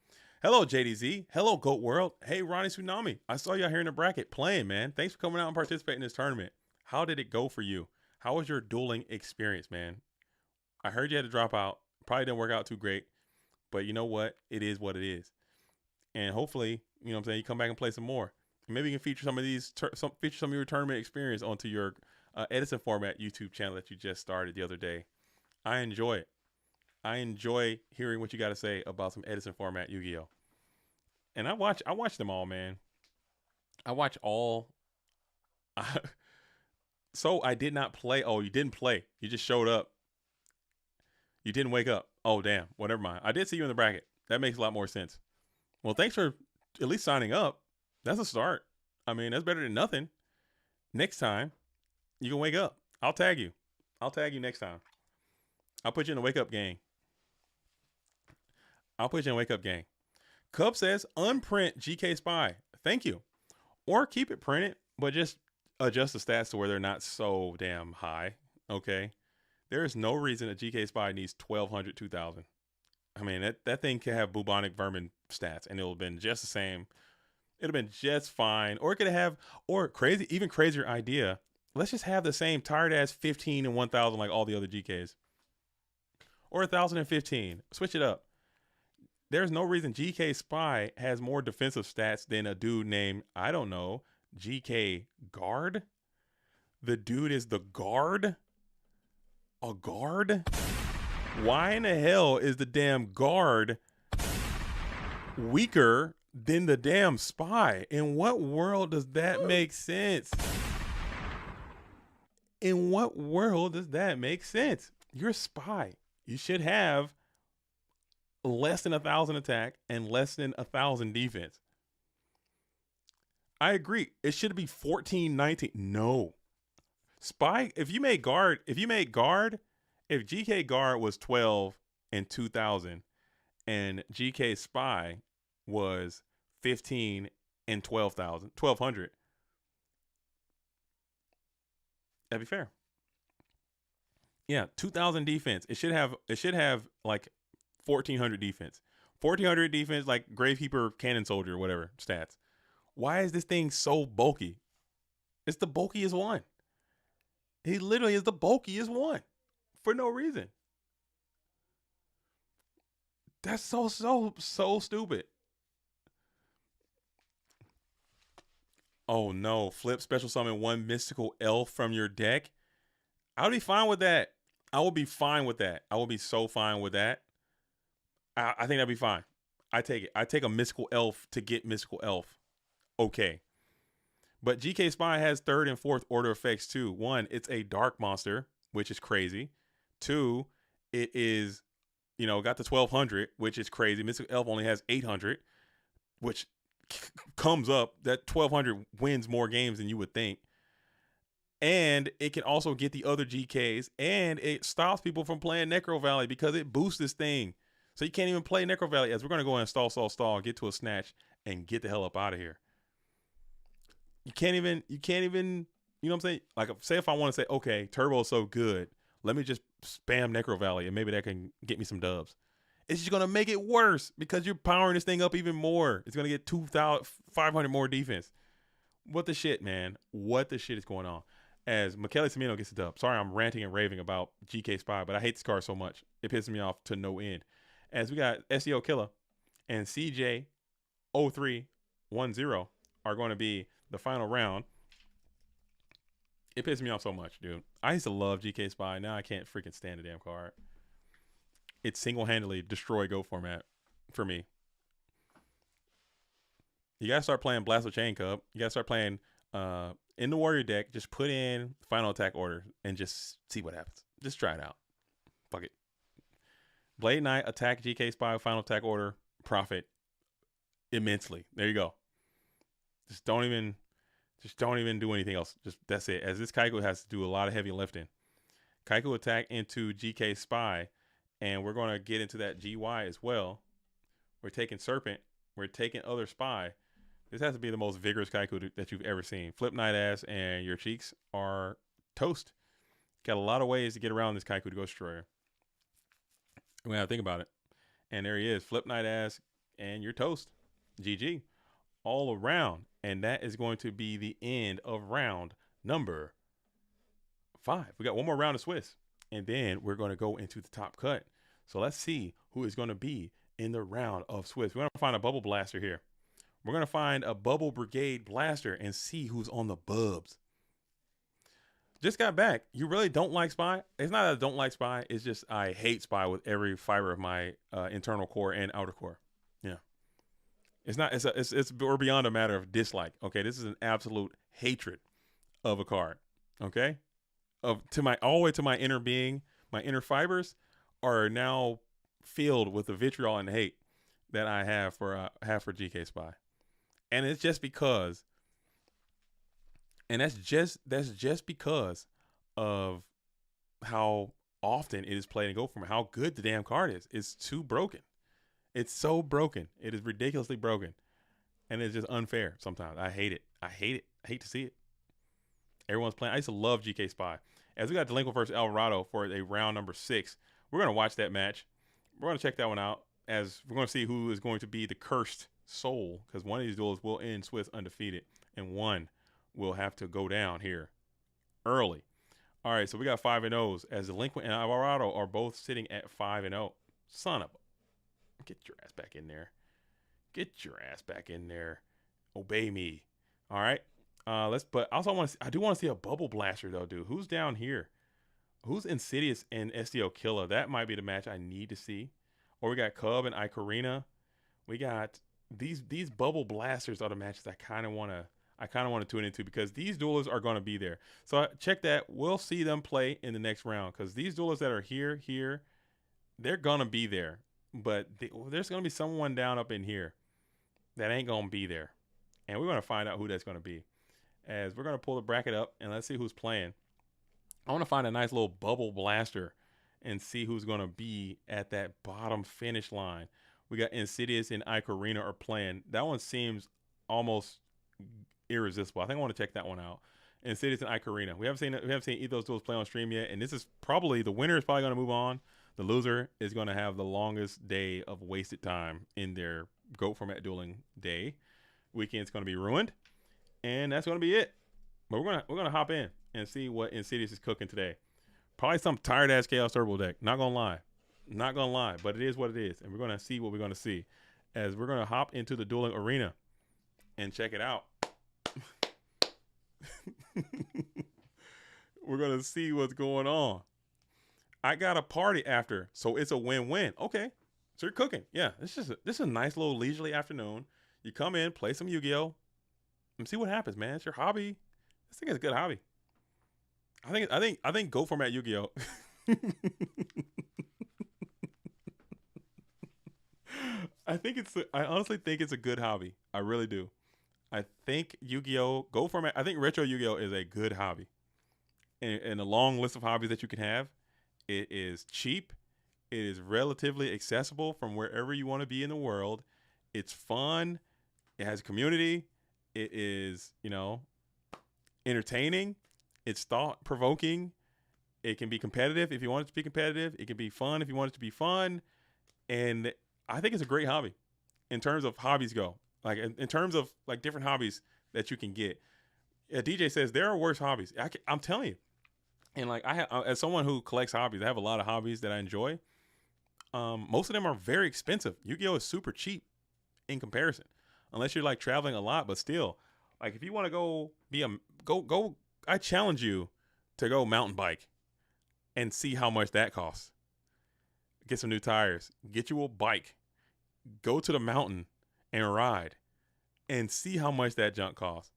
Hello, JDZ. Hello, Goat World. Hey, Ronnie Tsunami. I saw you out here in the bracket playing, man. Thanks for coming out and participating in this tournament. How did it go for you? How was your dueling experience, man? I heard you had to drop out. Probably didn't work out too great, but you know what? It is what it is. And hopefully, you know what I'm saying, you come back and play some more. Maybe you can feature some of these, feature some of your tournament experience onto your Edison Format YouTube channel that you just started the other day. I enjoy it. I enjoy hearing what you got to say about some Edison Format Yu-Gi-Oh. And I watch them all, man. I watch all. So I did not play. Oh, you didn't play. You just showed up. You didn't wake up. Oh, damn. Well, never mind. I did see you in the bracket. That makes a lot more sense. Well, thanks for at least signing up. That's a start. I mean, that's better than nothing. Next time, you can wake up. I'll tag you. I'll tag you next time. I'll put you in the wake up gang. Cub says, unprint GK Spy. Thank you. Or keep it printed, but just adjust the stats to where they're not so damn high. Okay. There is no reason a GK Spy needs 1,200, 2,000. I mean, that thing could have bubonic vermin stats, and it'll have been just the same. It'll have been just fine. Or it could have, or crazy, even crazier idea. Let's just have the same tired ass 15 and 1,000 like all the other GKs, or 1,015. Switch it up. There's no reason GK Spy has more defensive stats than a dude named, I don't know, GK Guard. The dude is the guard. A guard? Why in the hell is the damn guard weaker than the damn spy? In what world does that make sense? In what world does that make sense? You're a spy. You should have less than 1,000 attack and less than 1,000 defense. I agree. It should be 14, 19. No. Spy, if GK Guard was 12 and 2,000 and GK Spy was 15 and 1,200, that'd be fair. Yeah, 2,000 defense. It should have like 1,400 defense. 1,400 defense, like Gravekeeper, Cannon Soldier, whatever stats. Why is this thing so bulky? It's the bulkiest one. He literally is the bulkiest one for no reason. That's so stupid. Oh no, flip special summon one mystical elf from your deck. I would be fine with that. I will be fine with that. I will be so fine with that. I think that'd be fine. I take it. I take a mystical elf to get mystical elf. Okay. But GK Spy has third and fourth order effects too. One, it's a dark monster, which is crazy. Two, it is, got the 1,200, which is crazy. Mystical Elf only has 800, which comes up. That 1,200 wins more games than you would think. And it can also get the other GKs, and it stops people from playing Necro Valley because it boosts this thing. So you can't even play Necro Valley, as we're going to go and stall, get to a snatch, and get the hell up out of here. You can't even, you know what I'm saying? Like, say if I want to say, okay, Turbo is so good, let me just spam Necro Valley and maybe that can get me some dubs. It's just going to make it worse because you're powering this thing up even more. It's going to get 2,500 more defense. What the shit, man? What the shit is going on? As Michele Semino gets a dub. Sorry, I'm ranting and raving about GK Spy, but I hate this card so much. It pisses me off to no end. As we got SEO Killer and CJ0310 are going to be the final round. It pisses me off so much, dude. I used to love GK Spy. Now I can't freaking stand the damn card. It single-handedly destroyed Go format for me. You got to start playing Blast with Chain Cub. You got to start playing in the Warrior deck. Just put in final attack order and just see what happens. Just try it out. Fuck it. Blade Knight, attack GK Spy, final attack order, profit immensely. There you go. Just don't even do anything else. Just that's it. As this Kaiku has to do a lot of heavy lifting. Kaiku attack into GK Spy, and we're going to get into that GY as well. We're taking Serpent. We're taking other Spy. This has to be the most vigorous Kaiku that you've ever seen. Flip Night Ass and your cheeks are toast. Got a lot of ways to get around this Kaiku to Ghost Destroyer. We have to think about it. And there he is. Flip Night Ass and you're toast. GG. All around. And that is going to be the end of round number 5. We got one more round of Swiss. And then we're going to go into the top cut. So let's see who is going to be in the round of Swiss. We're going to find a Bubble Blaster here. We're going to find a Bubble Brigade Blaster and see who's on the bubs. Just got back. You really don't like Spy? It's not that I don't like Spy. It's just I hate Spy with every fiber of my internal core and outer core. Yeah. It's not. We're beyond a matter of dislike. Okay, this is an absolute hatred of a card. Okay, all the way to my inner being, my inner fibers are now filled with the vitriol and hate that I have for GK Spy, and it's just because. And that's just because of how often it is played and go from how good the damn card is. It's too broken. It's so broken. It is ridiculously broken. And it's just unfair sometimes. I hate it. I hate to see it. Everyone's playing. I used to love GK Spy. As we got Delinquent versus Alvarado for a round number 6, we're going to watch that match. we're going to check that one out, as we're going to see who is going to be the cursed soul, because one of these duels will end Swiss undefeated, and one will have to go down here early. All right, so we got 5-0s, as Delinquent and Alvarado are both sitting at 5-0. Son of a, get your ass back in there. Get your ass back in there. Obey me. All right. But also I do want to see a Bubble Blaster though, dude. Who's down here? Who's Insidious and SDO Killer? That might be the match I need to see. Or we got Cub and Icarina. We got these Bubble Blasters are the matches I kind of want to tune into, because these duelists are going to be there. So check that. We'll see them play in the next round, because these duelists that are here, they're going to be there. But there's going to be someone down up in here that ain't going to be there. And we're going to find out who that's going to be, as we're going to pull the bracket up and let's see who's playing. I want to find a nice little Bubble Blaster and see who's going to be at that bottom finish line. We got Insidious and Icarina are playing. That one seems almost irresistible. I think I want to check that one out. Insidious and Icarina. We haven't seen Ethos Duels play on stream yet, and this is probably, the winner is probably going to move on. The loser is going to have the longest day of wasted time in their GOAT format dueling day. Weekend's going to be ruined, and that's going to be it. But we're gonna hop in and see what Insidious is cooking today. Probably some tired ass Chaos Turbo deck. Not gonna lie, but it is what it is, and we're gonna see what we're gonna see, as we're gonna hop into the dueling arena and check it out. We're gonna see what's going on. I got a party after, so it's a win-win. Okay, so you're cooking. Yeah, this is a nice little leisurely afternoon. You come in, play some Yu-Gi-Oh, and see what happens, man. It's your hobby. I think it's a good hobby. I think GOAT format Yu-Gi-Oh. I honestly think it's a good hobby. I really do. I think Yu-Gi-Oh, GOAT format. I think retro Yu-Gi-Oh is a good hobby. And a long list of hobbies that you can have. It is cheap. It is relatively accessible from wherever you want to be in the world. It's fun. It has a community. It is, entertaining. It's thought provoking. It can be competitive if you want it to be competitive. It can be fun if you want it to be fun. And I think it's a great hobby in terms of hobbies go. Like in terms of like different hobbies that you can get. A DJ says there are worse hobbies. I'm telling you. And like as someone who collects hobbies, I have a lot of hobbies that I enjoy. Most of them are very expensive. Yu-Gi-Oh is super cheap in comparison, unless you're like traveling a lot. But still, like if you want to go, I challenge you to go mountain bike and see how much that costs. Get some new tires, get you a bike, go to the mountain and ride, and see how much that junk costs.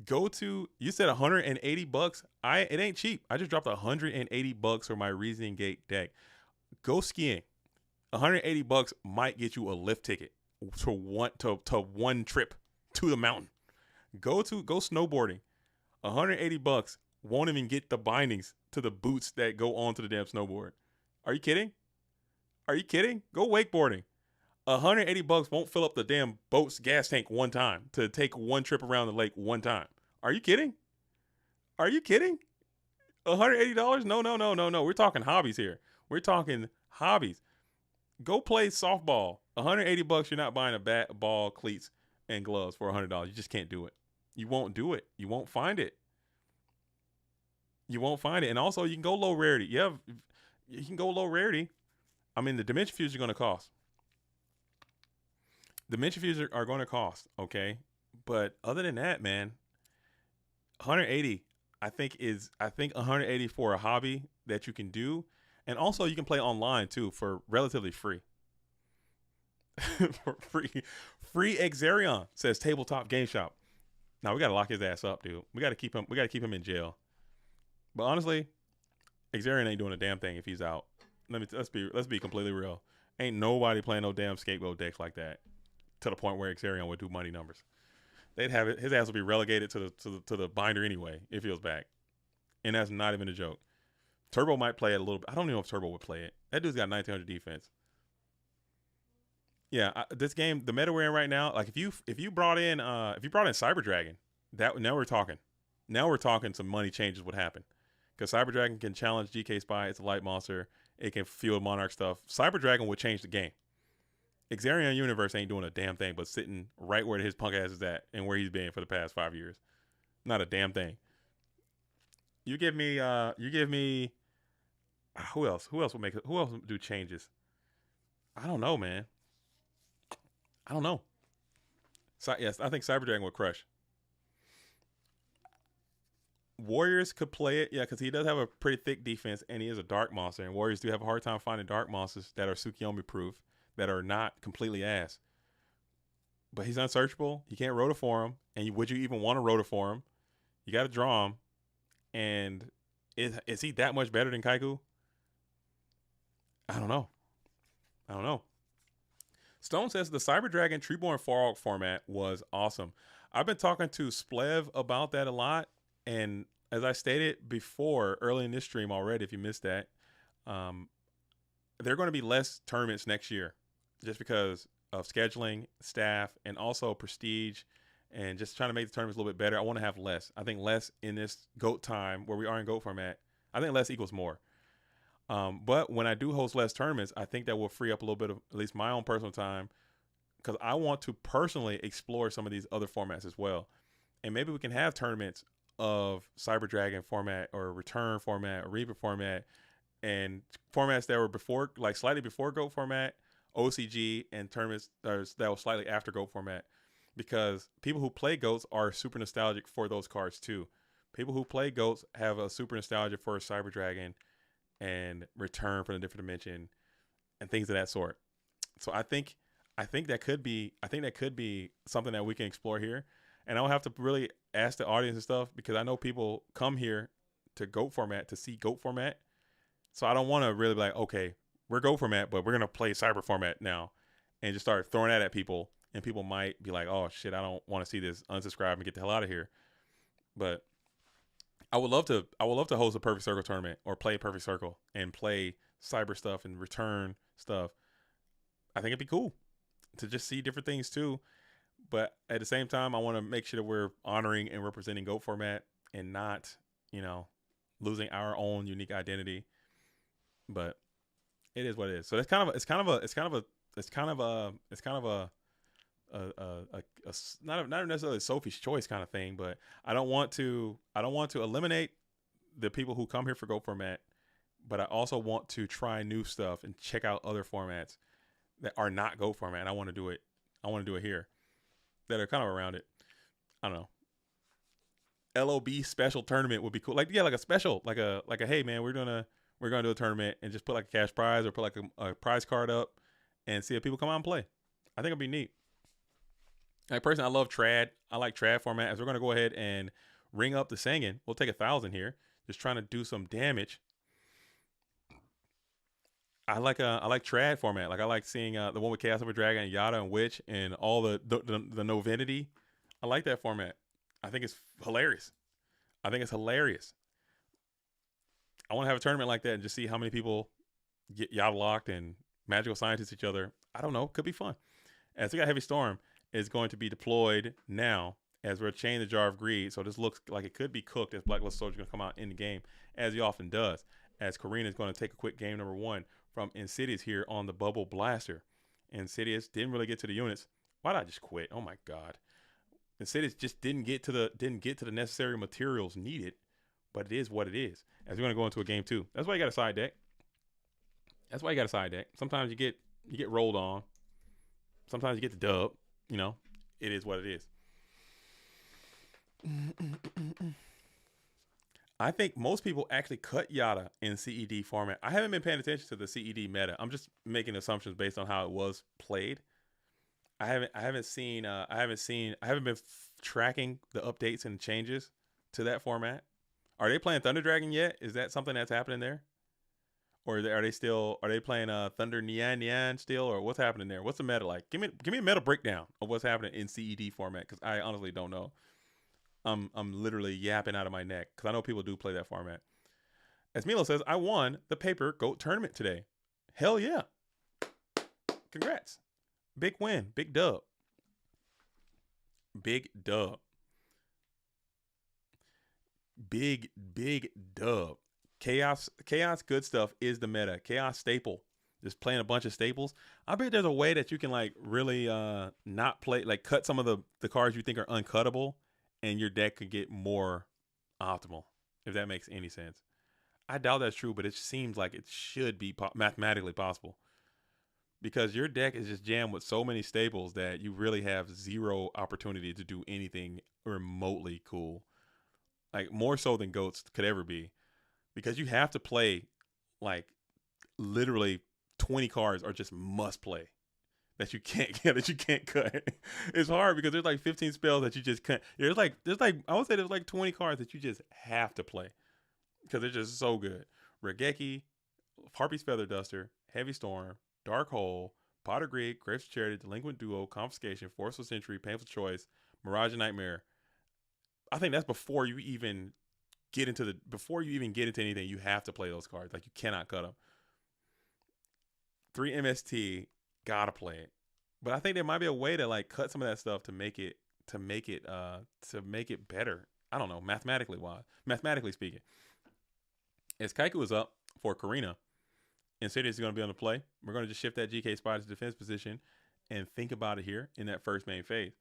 You said $180. It ain't cheap. I just dropped $180 for my Reasoning Gate deck. Go skiing. $180 might get you a lift ticket to one trip to the mountain. Go snowboarding. $180 won't even get the bindings to the boots that go onto the damn snowboard. Are you kidding? Go wakeboarding. $180 won't fill up the damn boat's gas tank one time to take one trip around the lake one time. Are you kidding? $180? No. We're talking hobbies here. We're talking hobbies. Go play softball. $180, you're not buying a bat, ball, cleats, and gloves for $100. You just can't do it. You won't do it. You won't find it. And also, you can go low rarity. You can go low rarity. I mean, the Dimension Fuse are going to cost. Dimension Fuse are going to cost, okay? But other than that, man, 180, I think 180 for a hobby that you can do. And also, you can play online, too, for relatively free. For free Exarion says Tabletop Game Shop. Now we gotta lock his ass up, dude. We gotta keep him in jail. But honestly, Exarion ain't doing a damn thing if he's out. Let's be completely real. Ain't nobody playing no damn scapegoat decks like that to the point where Exarion would do money numbers. They'd have it. His ass would be relegated to the binder anyway if he was back. And that's not even a joke. Turbo might play it a little bit. I don't even know if Turbo would play it. That dude's got 1900 defense. Yeah, this game, the meta we're in right now, like if you brought in Cyber Dragon, now we're talking some money changes would happen, because Cyber Dragon can challenge GK Spy. It's a light monster. It can field Monarch stuff. Cyber Dragon would change the game. Xarion Universe ain't doing a damn thing but sitting right where his punk ass is at and where he's been for the past 5 years. Not a damn thing. You give me who else would do changes? I don't know, man. I don't know. Yes, I think Cyber Dragon would crush. Warriors could play it, yeah, because he does have a pretty thick defense and he is a dark monster. And Warriors do have a hard time finding dark monsters that are Tsukiyomi proof, that are not completely ass. But he's unsearchable. You can't rotoform him. And would you even want to rotoform him? You got to draw him. And is he that much better than Kaiku? I don't know. Stone says the Cyber Dragon Treeborn Farog format was awesome. I've been talking to Splev about that a lot. And as I stated before, early in this stream already, if you missed that, there are going to be less tournaments next year just because of scheduling, staff, and also prestige, and just trying to make the tournaments a little bit better. I want to have less. I think less in this GOAT time where we are in GOAT format. I think less equals more. But when I do host less tournaments, I think that will free up a little bit of at least my own personal time because I want to personally explore some of these other formats as well. And maybe we can have tournaments of Cyber Dragon format or Return format or Reaper format and formats that were before, like slightly before GOAT format, OCG, and tournaments that was slightly after GOAT format, because people who play GOATs are super nostalgic for those cards too. People who play GOATs have a super nostalgia for Cyber Dragon and Return from a Different Dimension and things of that sort. So I think that could be something that we can explore here. And I don't have to really ask the audience and stuff because I know people come here to GOAT format to see GOAT format. So I don't want to really be like, okay, we're GOAT format, but we're going to play Cyber format now and just start throwing that at people. And people might be like, oh shit, I don't want to see this, unsubscribe and get the hell out of here. But I would love to host a Perfect Circle tournament or play Perfect Circle and play Cyber stuff and Return stuff. I think it'd be cool to just see different things too. But at the same time, I want to make sure that we're honoring and representing GOAT format and not, losing our own unique identity. But it is what it is. So it's kind of not necessarily Sophie's choice kind of thing. But I don't want to eliminate the people who come here for GOAT format. But I also want to try new stuff and check out other formats that are not GOAT format. And I want to do it here. That are kind of around it. I don't know. LOB special tournament would be cool. Like a special, like a hey man, we're gonna do a tournament and just put like a cash prize or put like a prize card up and see if people come out and play. I think it'd be neat. Like personally, I love trad. I like trad format. As we're gonna go ahead and ring up the Sangan. We'll take 1,000 here. Just trying to do some damage. I like trad format. Like I like seeing the one with Chaos Over Dragon and Yada and Witch and all the Novinity. I like that format. I think it's hilarious. I want to have a tournament like that and just see how many people get Yada locked and magical scientists each other. I don't know. Could be fun. As we got Heavy Storm is going to be deployed now as we're chaining the Jar of Greed. So this looks like it could be cooked as Blacklist Soldier going to come out in the game as he often does. As Karina is going to take a quick game number 1 from Insidious here on the Bubble Blaster. Insidious didn't really get to the units. Why did I just quit? Oh my god. Insidious just didn't get to the necessary materials needed, but it is what it is. As we're gonna go into a game 2. That's why you got a side deck. Sometimes you get rolled on. Sometimes you get the dub. It is what it is. I think most people actually cut Yada in CED format. I haven't been paying attention to the CED meta. I'm just making assumptions based on how it was played. I haven't been tracking the updates and changes to that format. Are they playing Thunder Dragon yet? Is that something that's happening there? Or are they playing Thunder Nian still, or what's happening there? What's the meta like? Give me a meta breakdown of what's happening in CED format, because I honestly don't know. I'm literally yapping out of my neck because I know people do play that format. As Milo says, I won the paper GOAT tournament today. Hell yeah. Congrats. Big win. Big dub. Big dub. Big dub. Chaos, good stuff is the meta. Chaos staple, just playing a bunch of staples. I bet there's a way that you can like really not play, like cut some of the cards you think are uncuttable, and your deck could get more optimal. If that makes any sense. I doubt that's true, but it seems like it should be mathematically possible because your deck is just jammed with so many staples that you really have zero opportunity to do anything remotely cool. Like more so than goats could ever be, because you have to play like literally 20 cards are just must play that you can't that you can't cut. It's hard because there's like 15 spells that you just can't. There's like I would say there's like 20 cards that you just have to play because they're just so good. Regeki, Harpy's Feather Duster, Heavy Storm, Dark Hole, Pot of Greed, Grapes of Charity, Delinquent Duo, Confiscation, Forceful Century, Painful Choice, Mirage and Nightmare. I think that's before you even get into anything. You have to play those cards. Like you cannot cut them. 3 MST, gotta play it. But I think there might be a way to like cut some of that stuff to make it better. I don't know, mathematically speaking. As Kaiku is up for Karina, Insidious is going to be on the play. We're going to just shift that GK spot to defense position and think about it here in that first main phase.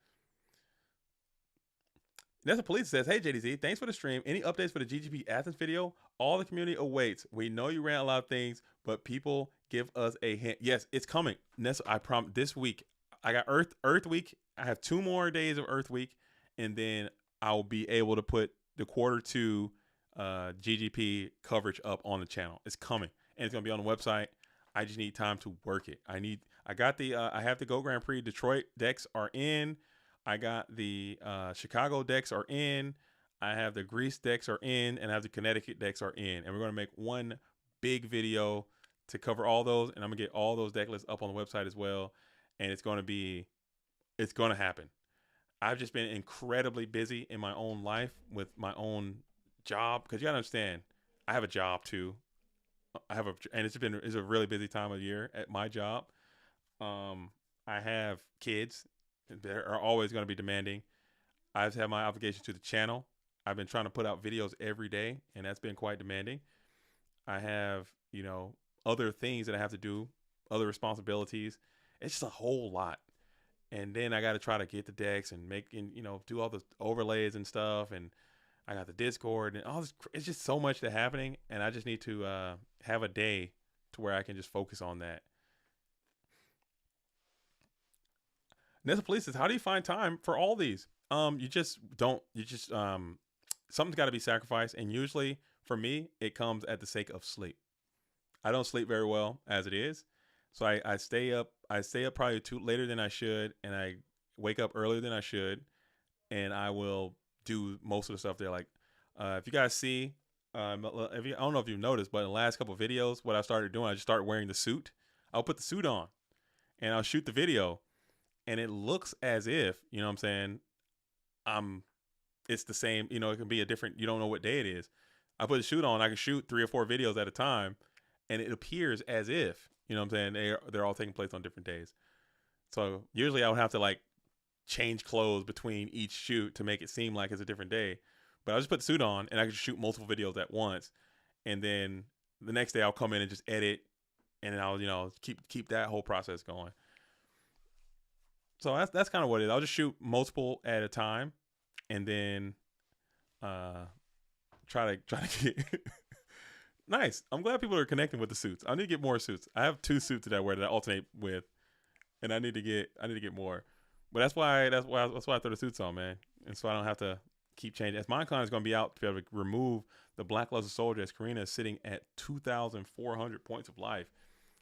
Nessa Police says, hey JDZ, thanks for the stream. Any updates for the GGP Athens video? All the community awaits. We know you ran a lot of things, but people give us a hint. Yes, it's coming. Nessa, I promise this week. I got Earth Week. I have 2 more days of Earth Week, and then I'll be able to put the Q2 GGP coverage up on the channel. It's coming, and it's gonna be on the website. I just need time to work it. I have the Go Grand Prix Detroit decks are in. I got the Chicago decks are in. I have the Greece decks are in, and I have the Connecticut decks are in. And we're going to make one big video to cover all those, and I'm going to get all those deck lists up on the website as well. And it's going to happen. I've just been incredibly busy in my own life with my own job, because you got to understand, I have a job too. And it's a really busy time of year at my job. I have kids. They are always going to be demanding. I've had my obligation to the channel. I've been trying to put out videos every day, and that's been quite demanding. I have, other things that I have to do, other responsibilities. It's just a whole lot. And then I got to try to get the decks and do all the overlays and stuff. And I got the Discord and all this. It's just so much that's happening, and I just need to have a day to where I can just focus on that. Nessa Police says, how do you find time for all these? Something's got to be sacrificed. And usually for me, it comes at the sake of sleep. I don't sleep very well as it is. So I stay up probably later than I should. And I wake up earlier than I should. And I will do most of the stuff there. Like, if you guys see, I don't know if you've noticed, but in the last couple of videos, what I started doing, I just started wearing the suit. I'll put the suit on and I'll shoot the video. And it looks as if, what I'm saying, it's the same, it can be a different, you don't know what day it is. I put a shoot on, I can shoot 3 or 4 videos at a time, and it appears as if, what I'm saying, they're all taking place on different days. So usually I would have to like change clothes between each shoot to make it seem like it's a different day. But I just put the suit on and I can shoot multiple videos at once. And then the next day I'll come in and just edit, and then I'll, keep that whole process going. So that's kind of what it is. I'll just shoot multiple at a time, and then try to get nice. I'm glad people are connecting with the suits. I need to get more suits. I have 2 suits that I wear that I alternate with, and I need to get more. But that's why I throw the suits on, man, and so I don't have to keep changing. As Minecon is going to be out to be able to remove the Blackluster Soldier, as Karina is sitting at 2,400 points of life.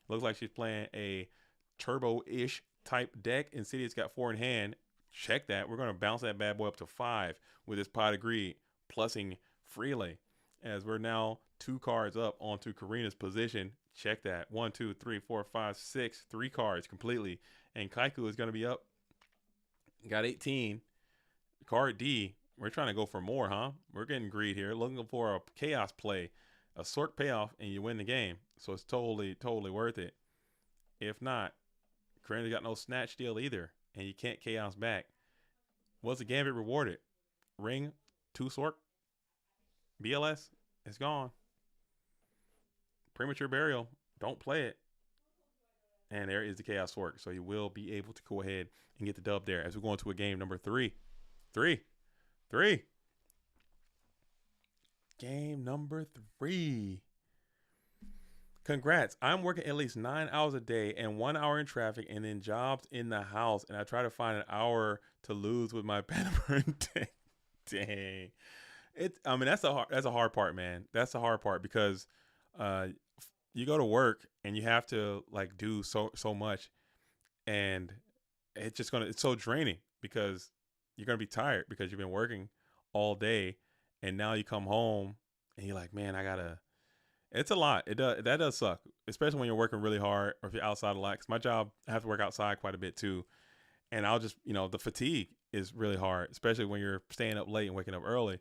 Looks like she's playing a turbo-ish type deck. Insidious got 4 in hand. Check that. We're going to bounce that bad boy up to 5 with this Pot of Greed, plussing Freely, as we're now 2 cards up onto Karina's position. Check that. 1, 2, 3, 4, 5, 6. 3 cards completely. And Kaiku is going to be up. Got 18. Card D. We're trying to go for more, huh? We're getting greed here. Looking for a chaos play, a Sork payoff, and you win the game. So it's totally worth it. If not, Karina got no snatch deal either, and you can't chaos back. What's the gambit rewarded? Ring, 2 Sork, BLS, it's gone. Premature Burial. Don't play it. And there is the Chaos Fork. So you will be able to go ahead and get the dub there as we go into a game number 3. Game number 3. Congrats. I'm working at least 9 hours a day and 1 hour in traffic and then jobs in the house. And I try to find an hour to lose with my Panaburn deck. Dang. That's a hard part, man. That's the hard part because you go to work and you have to like do so much, and it's so draining because you're gonna be tired because you've been working all day, and now you come home and you're like, man, it's a lot. That does suck, especially when you're working really hard or if you're outside a lot. Cause my job, I have to work outside quite a bit too, and I'll just the fatigue is really hard, especially when you're staying up late and waking up early.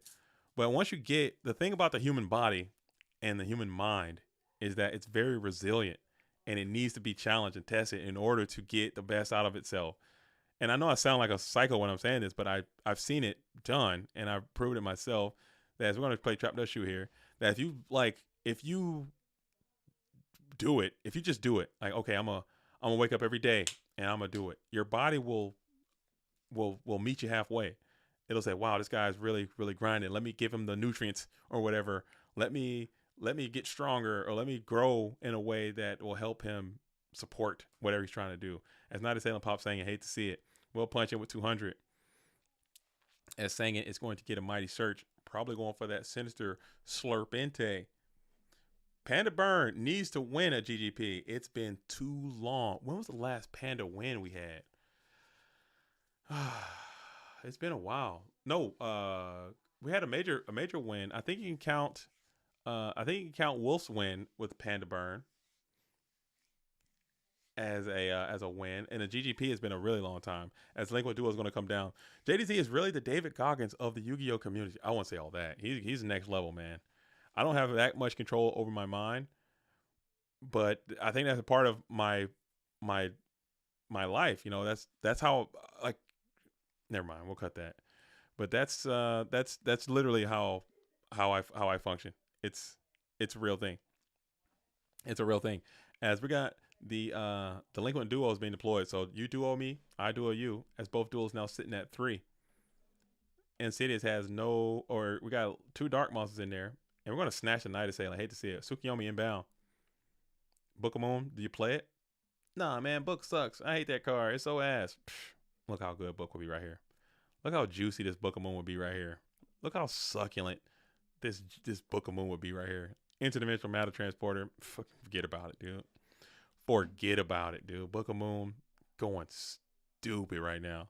But once you get the thing about the human body and the human mind is that it's very resilient and it needs to be challenged and tested in order to get the best out of itself. And I know I sound like a psycho when I'm saying this, but I've seen it done and I've proved it myself that as we're going to play Trap Dust Shoe here, that if you just do it, like, okay, I'm gonna wake up every day and I'm gonna do it. Your body will meet you halfway. It'll say, wow, this guy's really, really grinding. Let me give him the nutrients or whatever. Let me get stronger or let me grow in a way that will help him support whatever he's trying to do. As Night of Salem Pop saying, I hate to see it. We'll punch in with 200. As saying it's going to get a mighty search. Probably going for that sinister Slurpente. Panda Burn needs to win a GGP. It's been too long. When was the last Panda win we had? It's been a while. No, we had a major win. I think you can count Wolf's win with Panda Burn as a win, and the GGP has been a really long time. As Liquid Duo is going to come down, JDZ is really the David Goggins of the Yu-Gi-Oh community. I won't say all that. He's the next level, man. I don't have that much control over my mind, but I think that's a part of my life. That's how, like, never mind. We'll cut that. But that's literally how I function. It's a real thing. It's a real thing. As we got the delinquent duos being deployed. So you duo me, I duo you, as both duels now sitting at 3. Insidious has we got 2 dark monsters in there. And we're going to snatch the Night of Salem. I hate to see it. Tsukiyomi inbound. Book of Moon, do you play it? Nah, man, Book sucks. I hate that card. It's so ass. Look how good Book will be right here. Look how juicy this Book of Moon would be right here. Look how succulent this Book of Moon would be right here. Interdimensional matter transporter. Forget about it, dude. Forget about it, dude. Book of Moon going stupid right now.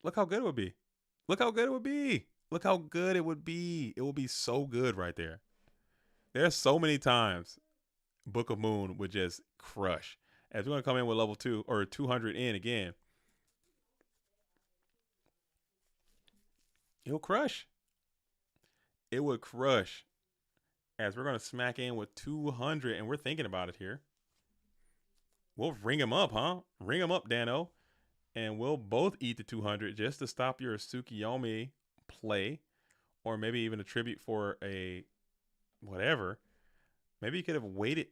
Look how good it would be. Look how good it would be. Look how good it would be. It would be so good right there. There's so many times Book of Moon would just crush. As we're going to come in with level 2 or 200 in again, it'll crush. It would crush. As we're going to smack in with 200, and we're thinking about it here. We'll ring him up, huh? Ring him up, Dano. And we'll both eat the 200 just to stop your Tsukiyomi play, or maybe even a tribute for a whatever. Maybe you could have waited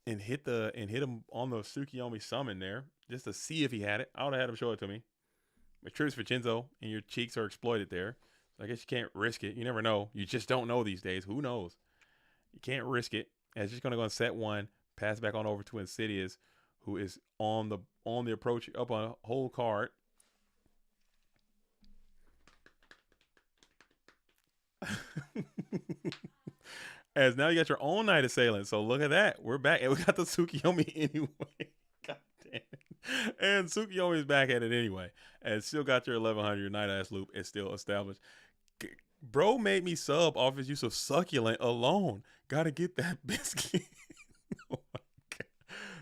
and hit him on the Tsukiyomi summon there just to see if he had it. I would have had him show it to me. But tributes for Jinzo, and your cheeks are exploited there. So I guess you can't risk it. You never know. You just don't know these days. Who knows? You can't risk it. And it's just going to go and set 1, pass back on over to Insidious, who is on the approach up on a whole card. As now you got your own Night Assailant. So look at that. We're back. And we got the Tsukiyomi anyway. God damn it. And Tsukiyomi is back at it anyway. And still got your 1100 Night Ass Loop. It's still established. Bro made me sub off his use of Succulent alone. Gotta get that biscuit. Oh my God.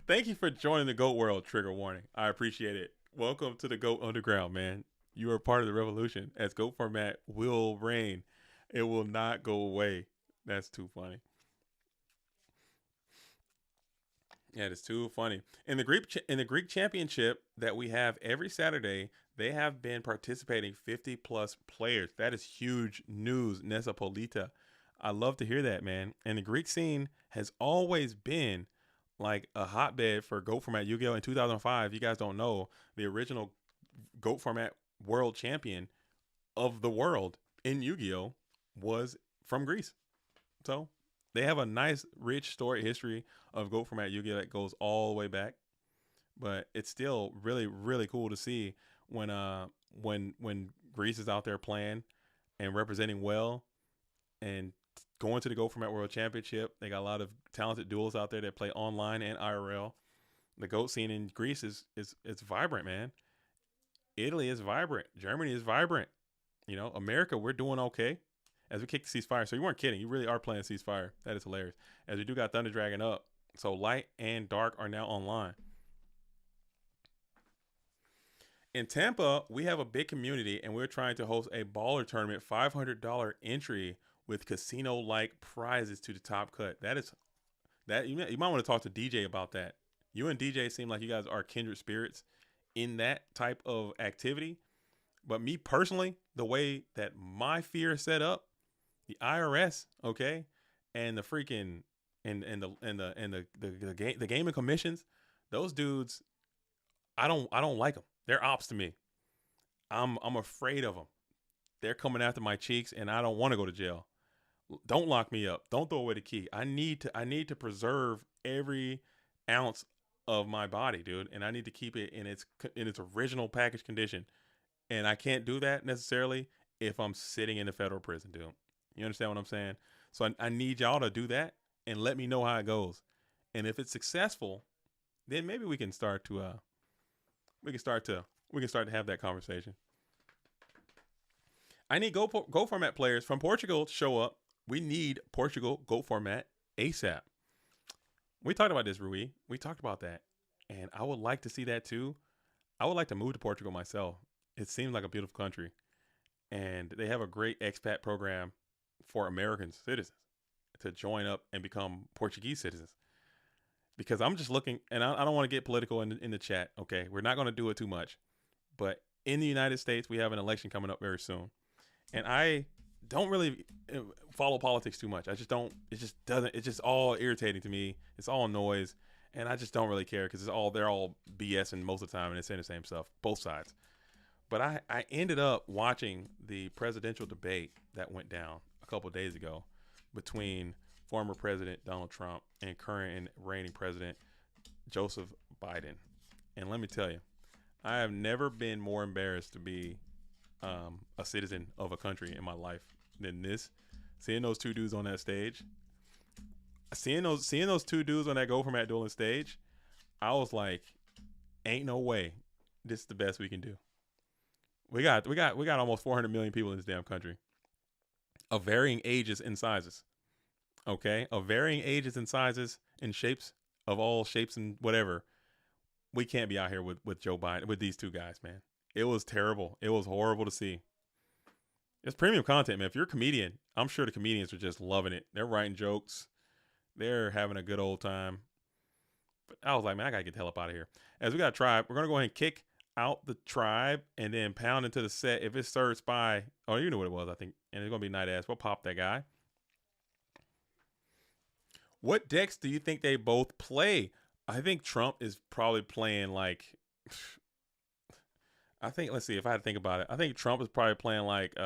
Thank you for joining the GOAT world, trigger warning. I appreciate it. Welcome to the GOAT Underground, man. You are part of the revolution. As GOAT format will reign. It will not go away. That's too funny. Yeah, it's too funny. In the Greek championship that we have every Saturday, they have been participating 50 plus players. That is huge news, Nesapolita. I love to hear that, man. And the Greek scene has always been like a hotbed for GOAT format. Yu-Gi-Oh! In 2005, you guys don't know, the original GOAT format world champion of the world in Yu-Gi-Oh! Was from Greece. So they have a nice, rich story history of GOAT format Yu-Gi-Oh! That goes all the way back. But it's still really, really cool to see when when Greece is out there playing and representing well and going to the GOAT format world championship. They got a lot of talented duels out there that play online and IRL. The GOAT scene in Greece is it's vibrant, man. Italy is vibrant. Germany is vibrant. You know, America, we're doing okay as we kick the ceasefire. So you weren't kidding. You really are playing ceasefire. That is hilarious. As we do got Thunder Dragon up. So light and dark are now online. In Tampa, we have a big community, and we're trying to host a baller tournament, $500 entry with casino-like prizes to the top cut. You might want to talk to DJ about that. You and DJ seem like you guys are kindred spirits in that type of activity. But me personally, the way that my fear is set up, the IRS, okay, and the freaking the gaming commissions, those dudes, I don't like them. They're ops to me. I'm afraid of them. They're coming after my cheeks, and I don't want to go to jail. Don't lock me up. Don't throw away the key. I need to preserve every ounce of my body, dude, and I need to keep it in its original package condition. And I can't do that necessarily if I'm sitting in a federal prison, dude. You understand what I'm saying? So I need y'all to do that and let me know how it goes. And if it's successful, then maybe we can start to have that conversation. I need Go format players from Portugal to show up. We need Portugal Go format ASAP. We talked about this, Rui. We talked about that. And I would like to see that too. I would like to move to Portugal myself. It seems like a beautiful country. And they have a great expat program for American citizens to join up and become Portuguese citizens. Because I'm just looking, and I don't want to get political in the chat, okay? We're not going to do it too much. But in the United States, we have an election coming up very soon. And I don't really follow politics too much. I just don't. It's just all irritating to me. It's all noise. And I just don't really care because they're all BSing most of the time and it's saying the same stuff, both sides. But I ended up watching the presidential debate that went down a couple of days ago between former President Donald Trump and current and reigning President Joseph Biden. And let me tell you, I have never been more embarrassed to be a citizen of a country in my life than this. Seeing those two dudes on that stage, seeing those two dudes on that Go Format dueling stage, I was like, ain't no way this is the best we can do. We got almost 400 million people in this damn country of varying ages and sizes. Okay, of varying ages and sizes and shapes, of all shapes and whatever. We can't be out here with Joe Biden, with these two guys, man. It was terrible. It was horrible to see. It's premium content, man. If you're a comedian, I'm sure the comedians are just loving it. They're writing jokes. They're having a good old time. But I was like, man, I got to get the hell up out of here. As we got a tribe, we're going to go ahead and kick out the tribe and then pound into the set. If it's third spy, oh, you know what it was, I think. And it's going to be Night Ass. We'll pop that guy. What decks do you think they both play? I think Trump is probably playing let's see if I had to think about it. I think Trump is probably playing like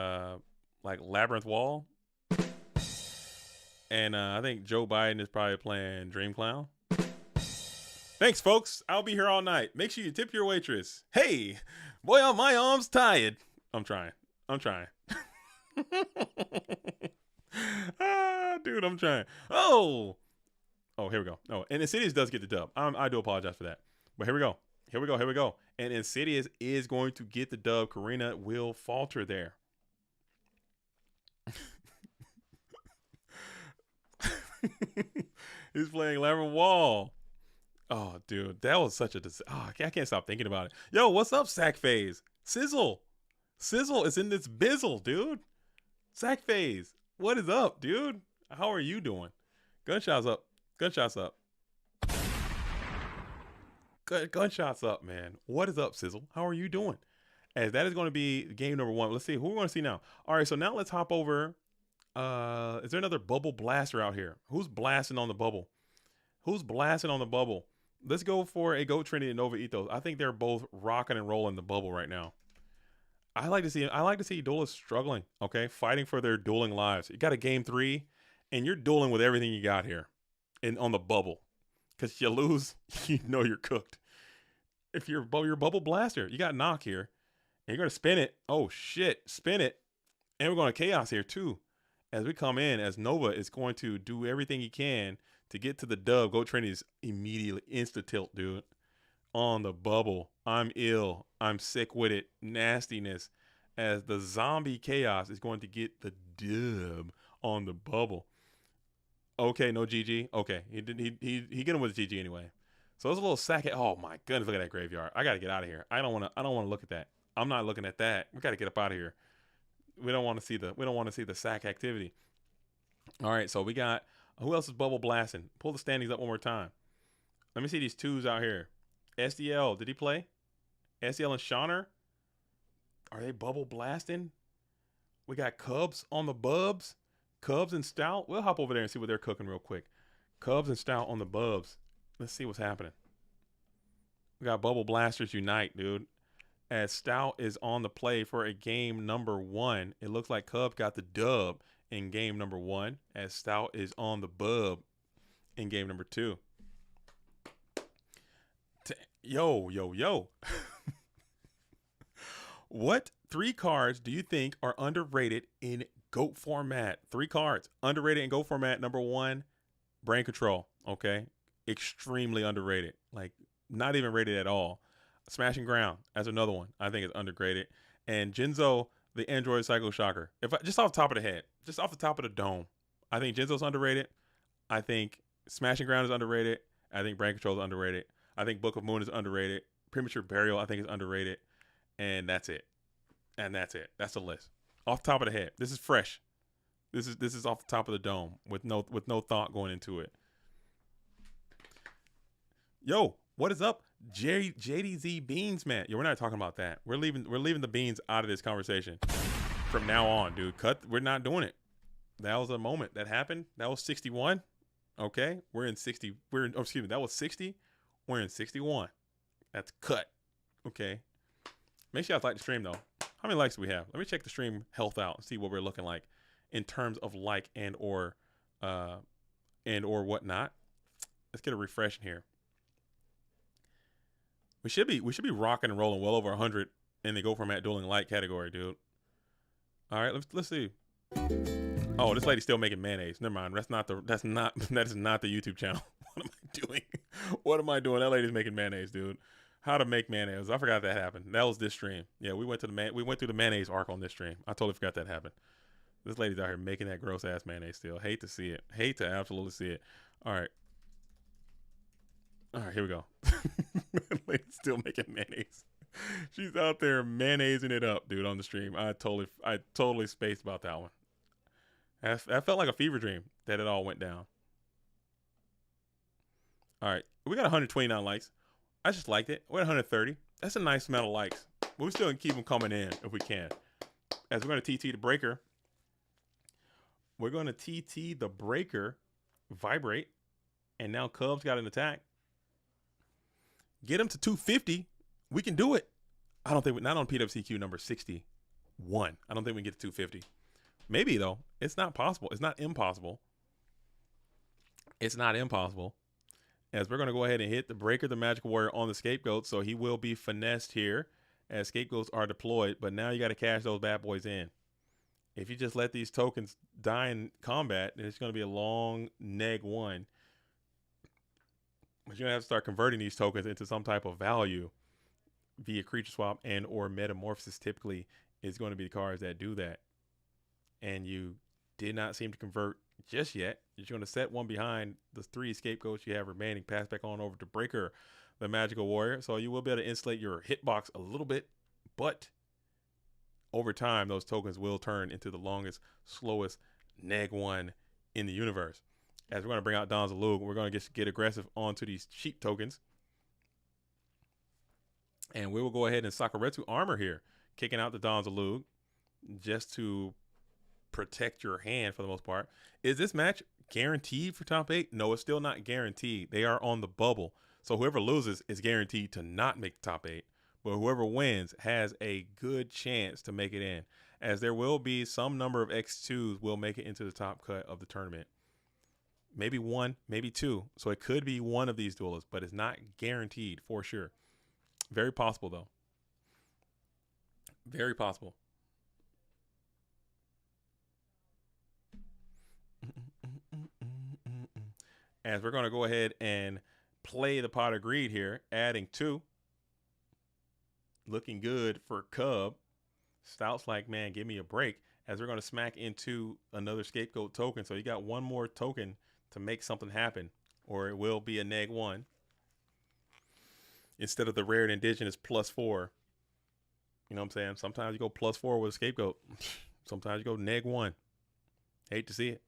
Labyrinth Wall. And I think Joe Biden is probably playing Dream Clown. Thanks, folks. I'll be here all night. Make sure you tip your waitress. Hey, boy, are my arms tired. I'm trying. Dude, I'm trying. Oh, here we go. Oh, and Insidious does get the dub. I do apologize for that. But here we go. And Insidious is going to get the dub. Karina will falter there. He's playing Labyrinth Wall. Oh, dude, that was such a I can't stop thinking about it. Yo, what's up, Sack Phase? Sizzle is in this bizzle, dude. Sack Phase, what is up, dude? How are you doing? Gunshots up. Gunshots up, man. What is up, Sizzle? How are you doing? As that is going to be game number one. Let's see who we're going to see now. All right, so now let's hop over Is there another bubble blaster out here? Who's blasting on the bubble? Who's blasting on the bubble? Let's go for a Goat Trinity and Nova Ethos. I think they're both rocking and rolling the bubble right now. I like to see duelists struggling, okay? Fighting for their dueling lives. You got a game 3, and you're dueling with everything you got here on the bubble. Because you lose, you know you're cooked. If you're bubble blaster, you got knock here. And you're going to spin it. Oh, shit. Spin it. And we're going to chaos here, too. As we come in, as Nova is going to do everything he can to get to the dub. Goat Trinity's immediately insta-tilt, dude. On the bubble. I'm ill. I'm sick with it. Nastiness. As the zombie chaos is going to get the dub on the bubble. Okay, no GG. Okay, he get him with a GG anyway. So it's a little sack. Oh my goodness, look at that graveyard. I gotta get out of here. I don't wanna look at that. I'm not looking at that. We gotta get up out of here. We don't want to see the sack activity. All right, so we got who else is bubble blasting? Pull the standings up one more time. Let me see these twos out here. SDL, did he play? SDL and Shawner, are they bubble blasting? We got Cubs on the bubs. Cubs and Stout. We'll hop over there and see what they're cooking real quick. Cubs and Stout on the bubs. Let's see what's happening. We got Bubble Blasters Unite, dude. As Stout is on the play for a game number 1. It looks like Cubs got the dub in game number 1. As Stout is on the bub in game number 2. Yo. What 3 cards do you think are underrated in GOAT format? 3 cards underrated in GOAT format. Number 1, Brain Control. Okay, extremely underrated. Like not even rated at all. Smashing Ground as another one. I think it's underrated. And Jinzo, the Android Psycho Shocker. Just off the top of the head, just off the top of the dome, I think Jinzo's underrated. I think Smashing Ground is underrated. I think Brain Control is underrated. I think Book of Moon is underrated. Premature Burial, I think, is underrated. And that's it. That's the list. Off the top of the head. This is fresh. This is off the top of the dome with no thought going into it. Yo, what is up? JDZ Beans, man. Yo, we're not talking about that. We're leaving the beans out of this conversation. From now on, dude. We're not doing it. That was a moment that happened. That was 61. Okay. We're in 60. That was 60. We're in 61. That's cut. Okay. Make sure you guys like the stream though. How many likes do we have? Let me check the stream health out and see what we're looking like in terms of like and or whatnot. Let's get a refresh in here. We should be rocking and rolling well over 100 in the Go Format Dueling Light category, dude. All right, let's see. Oh, this lady's still making mayonnaise. Never mind. That is not the YouTube channel. What am I doing? That lady's making mayonnaise, dude. How to make mayonnaise. I forgot that happened. That was this stream. Yeah, we went through the mayonnaise arc on this stream. I totally forgot that happened. This lady's out here making that gross ass mayonnaise still. Hate to see it. Hate to absolutely see it. All right, here we go. That lady's still making mayonnaise. She's out there mayonnaising it up, dude, on the stream. I totally spaced about that one. That felt like a fever dream that it all went down. All right, we got 129 likes. I just liked it. We're at 130. That's a nice amount of likes. But we still can keep them coming in if we can. As we're going to TT the breaker. We're going to TT the breaker. Vibrate. And now Cubs got an attack. Get him to 250. We can do it. I don't think, not on PWCQ number 61. I don't think we can get to 250. Maybe, though. It's not possible. It's not impossible. It's not impossible. As we're going to go ahead and hit the breaker, the Magical Warrior on the Scapegoat. So he will be finessed here as Scapegoats are deployed. But now you got to cash those bad boys in. If you just let these tokens die in combat, then it's going to be a long neg 1. But you're going to have to start converting these tokens into some type of value via creature swap and or metamorphosis. Typically is going to be the cards that do that. And you did not seem to convert just yet. You're going to set one behind the 3 Scapegoats you have remaining. Pass back on over to Breaker, the Magical Warrior. So you will be able to insulate your hitbox a little bit, but over time, those tokens will turn into the longest, slowest neg 1 in the universe. As we're going to bring out Don Zalug, we're going to get aggressive onto these cheap tokens. And we will go ahead and Sakuretsu Armor here, kicking out the Don Zalug just to protect your hand for the most part. Is this match guaranteed for top 8? No, it's still not guaranteed. They are on the bubble. So whoever loses is guaranteed to not make the top 8. But whoever wins has a good chance to make it in, as there will be some number of X2s will make it into the top cut of the tournament. Maybe one, maybe two. So it could be one of these duelists, but it's not guaranteed for sure. Very possible, though. Very possible. As we're going to go ahead and play the pot of greed here, adding 2. Looking good for Cub. Stout's like, man, give me a break. As we're going to smack into another scapegoat token. So you got one more token to make something happen, or it will be a -1 instead of the rare and indigenous +4. You know what I'm saying? Sometimes you go +4 with a scapegoat. Sometimes you go -1. Hate to see it.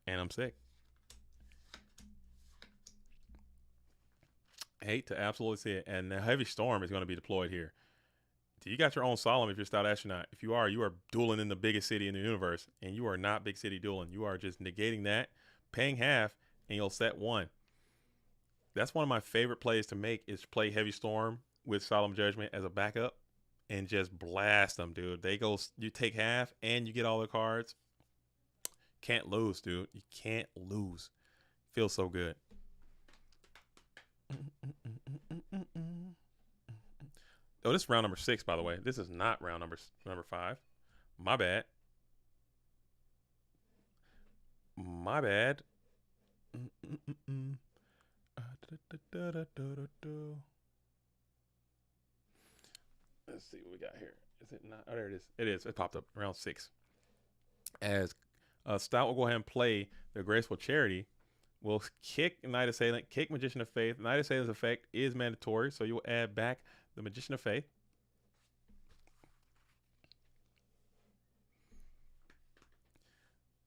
And I'm sick. Hate to absolutely see it. And the heavy storm is going to be deployed here. You got your own solemn if you're Stout Astronaut. If you are dueling in the biggest city in the universe, and you are not big city dueling. You are just negating that, paying half, and you'll set 1. That's one of my favorite plays to make, is play Heavy Storm with Solemn Judgment as a backup and just blast them, dude. You take half and you get all the cards. Can't lose, dude. You can't lose. Feels so good. Oh, this is round number 6, by the way. This is not round number 5. My bad. My bad. Let's see what we got here. Is it not? Oh, there it is. It is. It popped up round 6. As Stout will go ahead and play the Graceful Charity. We'll kick Knight Assailant, kick Magician of Faith. Knight Assailant's effect is mandatory, so you will add back the Magician of Faith.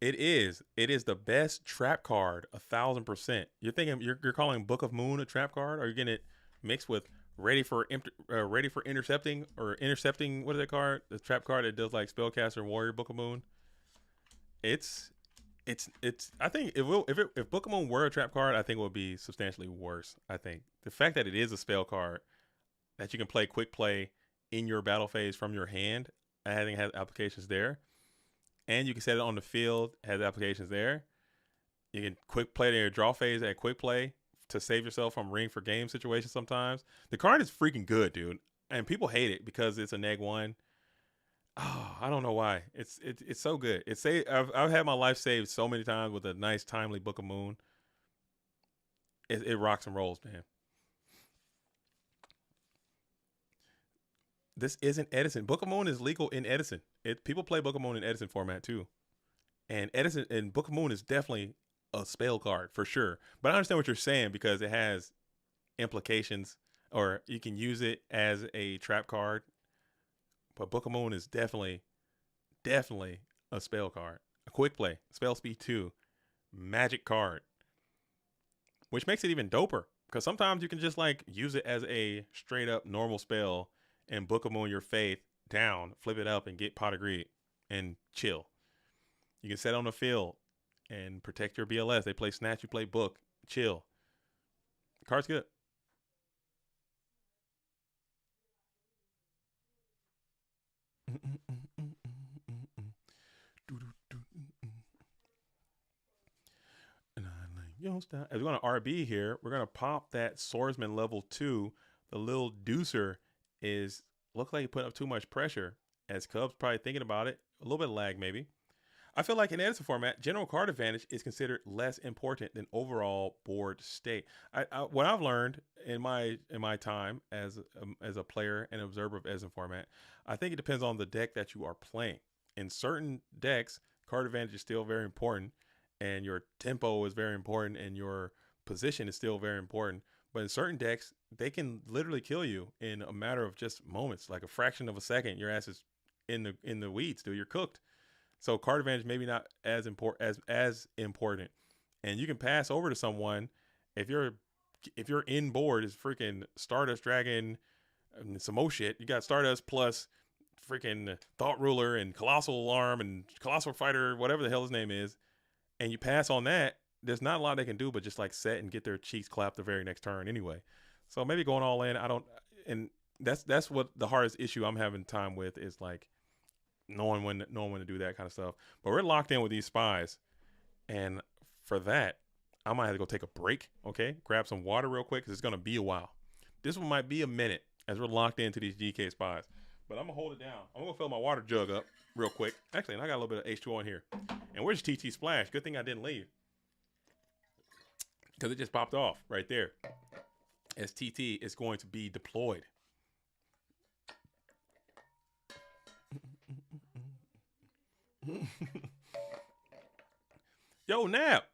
It is the best trap card, 1,000%. You're thinking you're calling Book of Moon a trap card, or you're getting it mixed with ready for intercepting, or intercepting. What is that card? The trap card that does like Spellcaster and Warrior Book of Moon. It's. I think if Book of Moon were a trap card, I think it would be substantially worse. I think the fact that it is a spell card that you can play quick play in your battle phase from your hand, I think it has applications there. And you can set it on the field, has applications there. You can quick play in your draw phase at quick play to save yourself from ring for game situations sometimes. The card is freaking good, dude. And people hate it because it's a -1. Oh, I don't know why. It's so good. I've had my life saved so many times with a nice timely Book of Moon. It rocks and rolls, man. This isn't Edison. Book of Moon is legal in Edison. People play Book of Moon in Edison format too. And Edison and Book of Moon is definitely a spell card for sure. But I understand what you're saying because it has implications, or you can use it as a trap card. But Book of Moon is definitely a spell card. A quick play, spell speed 2, magic card. Which makes it even doper. Because sometimes you can just like use it as a straight up normal spell and Book of Moon your faith down, flip it up and get Pot of Greed and chill. You can set on the field and protect your BLS. They play Snatch, you play Book, chill. The card's good. As we're going to RB here, we're going to pop that Swordsman level 2. The little deucer looks like he put up too much pressure, as Cubs probably thinking about it. A little bit of lag maybe. I feel like in Edison format, general card advantage is considered less important than overall board state. What I've learned in my time as a player and observer of Edison format, I think it depends on the deck that you are playing. In certain decks, card advantage is still very important, and your tempo is very important, and your position is still very important. But in certain decks, they can literally kill you in a matter of just moments, like a fraction of a second. Your ass is in the weeds, dude. You're cooked. So card advantage maybe not as important and you can pass over to someone if you're in board is freaking Stardust Dragon and some more shit. You got Stardust plus freaking Thought Ruler and Colossal Alarm and Colossal Fighter, whatever the hell his name is, and you pass on that, there's not a lot they can do but just like set and get their cheeks clapped the very next turn anyway. So maybe going all in, I don't, and that's what the hardest issue I'm having time with is like knowing when to do that kind of stuff. But we're locked in with these spies, and for that, I might have to go take a break. Okay, grab some water real quick because it's gonna be a while. This one might be a minute as we're locked into these GK spies. But I'm gonna hold it down. I'm gonna fill my water jug up real quick. Actually, and I got a little bit of H2O in here. And where's TT Splash? Good thing I didn't leave, because it just popped off right there. As TT is going to be deployed. Yo, Nap.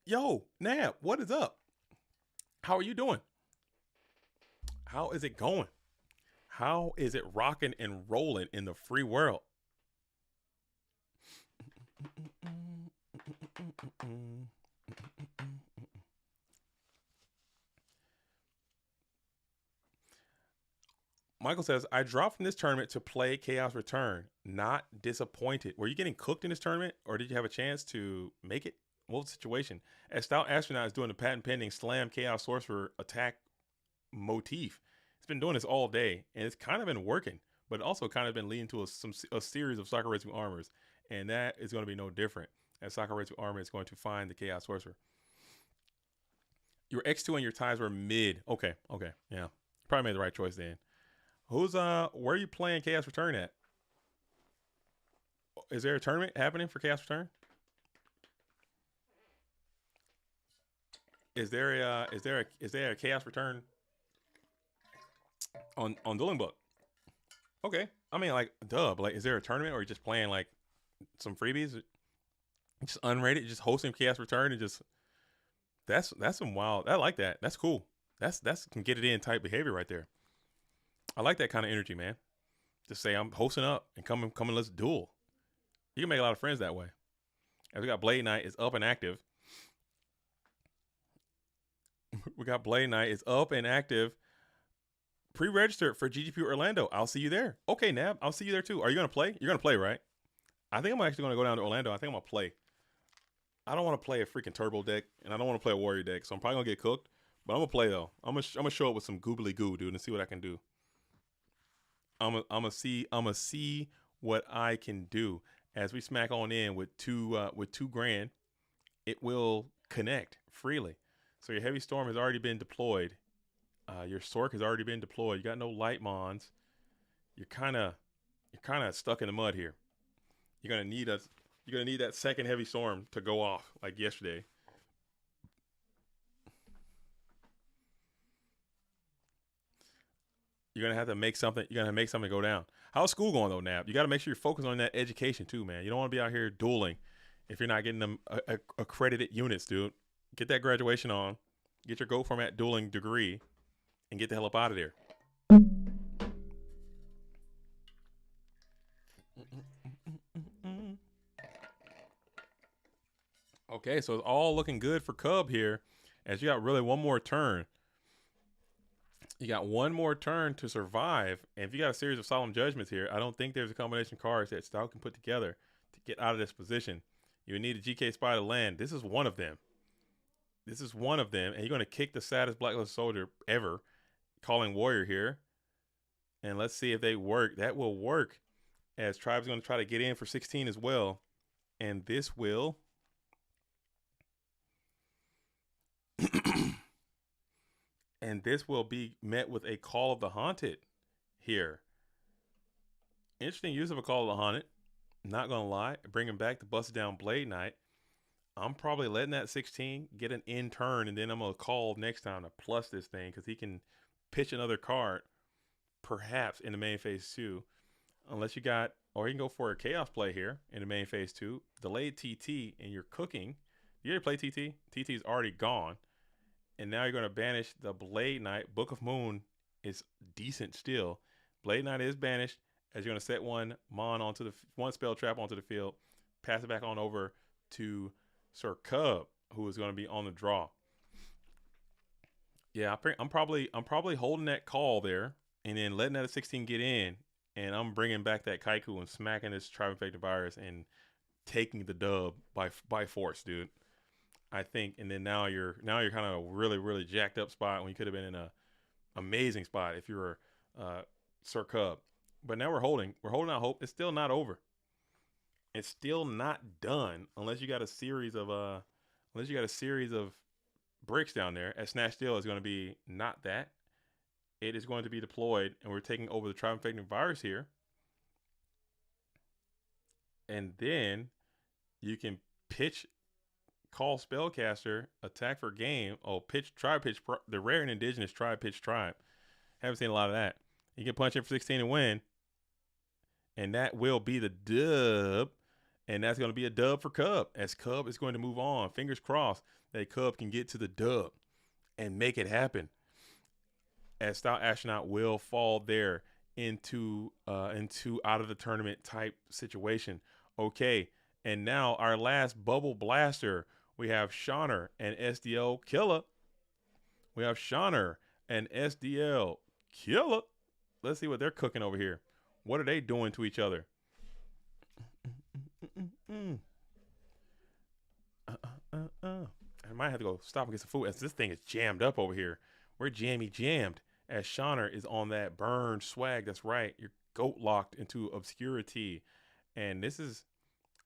Yo, Nap, what is up? How are you doing? How is it going? How is it rocking and rolling in the free world? Michael says, I dropped from this tournament to play Chaos Return. Not disappointed. Were you getting cooked in this tournament, or did you have a chance to make it? What was the situation? As Stout Astronaut is doing the patent pending Slam Chaos Sorcerer attack motif. It's been doing this all day, and it's kind of been working, but also kind of been leading to a series of Sakuretsu armors, and that is going to be no different. As Sakuretsu armor is going to find the Chaos Sorcerer. Your X2 and your ties were mid. Okay, yeah. Probably made the right choice then. Where are you playing Chaos Return at? Is there a tournament happening for Chaos Return? Is there a Chaos Return on Dueling Book? Okay. I mean, like, duh, but like, is there a tournament, or are you just playing like some freebies? Just unrated, just hosting Chaos Return, and just that's some wild. I like that. That's cool. That's can get it in type behavior right there. I like that kind of energy, man. Just say I'm hosting up and come and let's duel. You can make a lot of friends that way. And we got Blade Knight is up and active. We got Blade Knight is up and active. Pre-registered for GGP Orlando. I'll see you there. Okay, Nab, I'll see you there too. Are you gonna play? You're gonna play, right? I think I'm actually gonna go down to Orlando. I think I'm gonna play. I don't want to play a freaking turbo deck, and I don't want to play a warrior deck, so I'm probably gonna get cooked. But I'm gonna play though. I'm gonna show up with some goobly goo, dude, and see what I can do. I'm gonna see what I can do as we smack on in with two grand. It will connect freely. So your heavy storm has already been deployed. Your Sork has already been deployed. You got no light mons. You're kind of stuck in the mud here. You're gonna need that second heavy storm to go off like yesterday. You're gonna have to make something. You're gonna make something go down. How's school going though, Nap? You got to make sure you're focused on that education too, man. You don't want to be out here dueling if you're not getting them accredited units, dude. Get that graduation on. Get your Go Format dueling degree, and get the hell up out of there. Okay, so it's all looking good for Cub here, as you got really one more turn. You got one more turn to survive, and if you got a series of Solemn Judgments here, I don't think there's a combination of cards that Stout can put together to get out of this position. You need a GK Spy to land. This is one of them. This is one of them, and you're going to kick the saddest Blacklist soldier ever, calling Warrior here. And let's see if they work. That will work, as Tribe's going to try to get in for 16 as well. And this will... and this will be met with a Call of the Haunted here. Interesting use of a Call of the Haunted. Not going to lie. Bringing back the Busted Down Blade Knight. I'm probably letting that 16 get an in turn, and then I'm going to call next time to plus this thing, because he can pitch another card, perhaps, in the main phase 2. Unless you got, or you can go for a Chaos play here in the main phase 2. Delayed TT, and you're cooking. You ever play TT? TT's already gone. And now you're going to banish the Blade Knight. Book of Moon is decent still. Blade Knight is banished, as you're going to set one spell trap onto the field, pass it back on over to Sir Cub, who is going to be on the draw. Yeah, I'm probably holding that call there and then letting that 16 get in, and I'm bringing back that Kaiku and smacking this tribe-infected virus and taking the dub by force, dude. I think, and then now you're kind of a really jacked up spot when you could have been in a amazing spot if you were Sir Cub. But now we're holding out hope. It's still not over. It's still not done unless you got a series of bricks down there. As Snatch Steel is going to be not that. It is going to be deployed, and we're taking over the tribe-infecting virus here. And then you can call Spellcaster, attack for game. Oh, the rare and indigenous pitch tribe. Haven't seen a lot of that. You can punch in for 16 and win. And that will be the dub. And that's going to be a dub for Cub, as Cub is going to move on. Fingers crossed that Cub can get to the dub and make it happen. As Stout Astronaut will fall there into out of the tournament type situation. Okay, and now our last bubble blaster, we have Shawner and SDL Killer. Let's see what they're cooking over here. What are they doing to each other? I might have to go stop and get some food as this thing is jammed up over here. We're jammed as Shawner is on that burned swag. That's right. You're goat locked into obscurity. And this is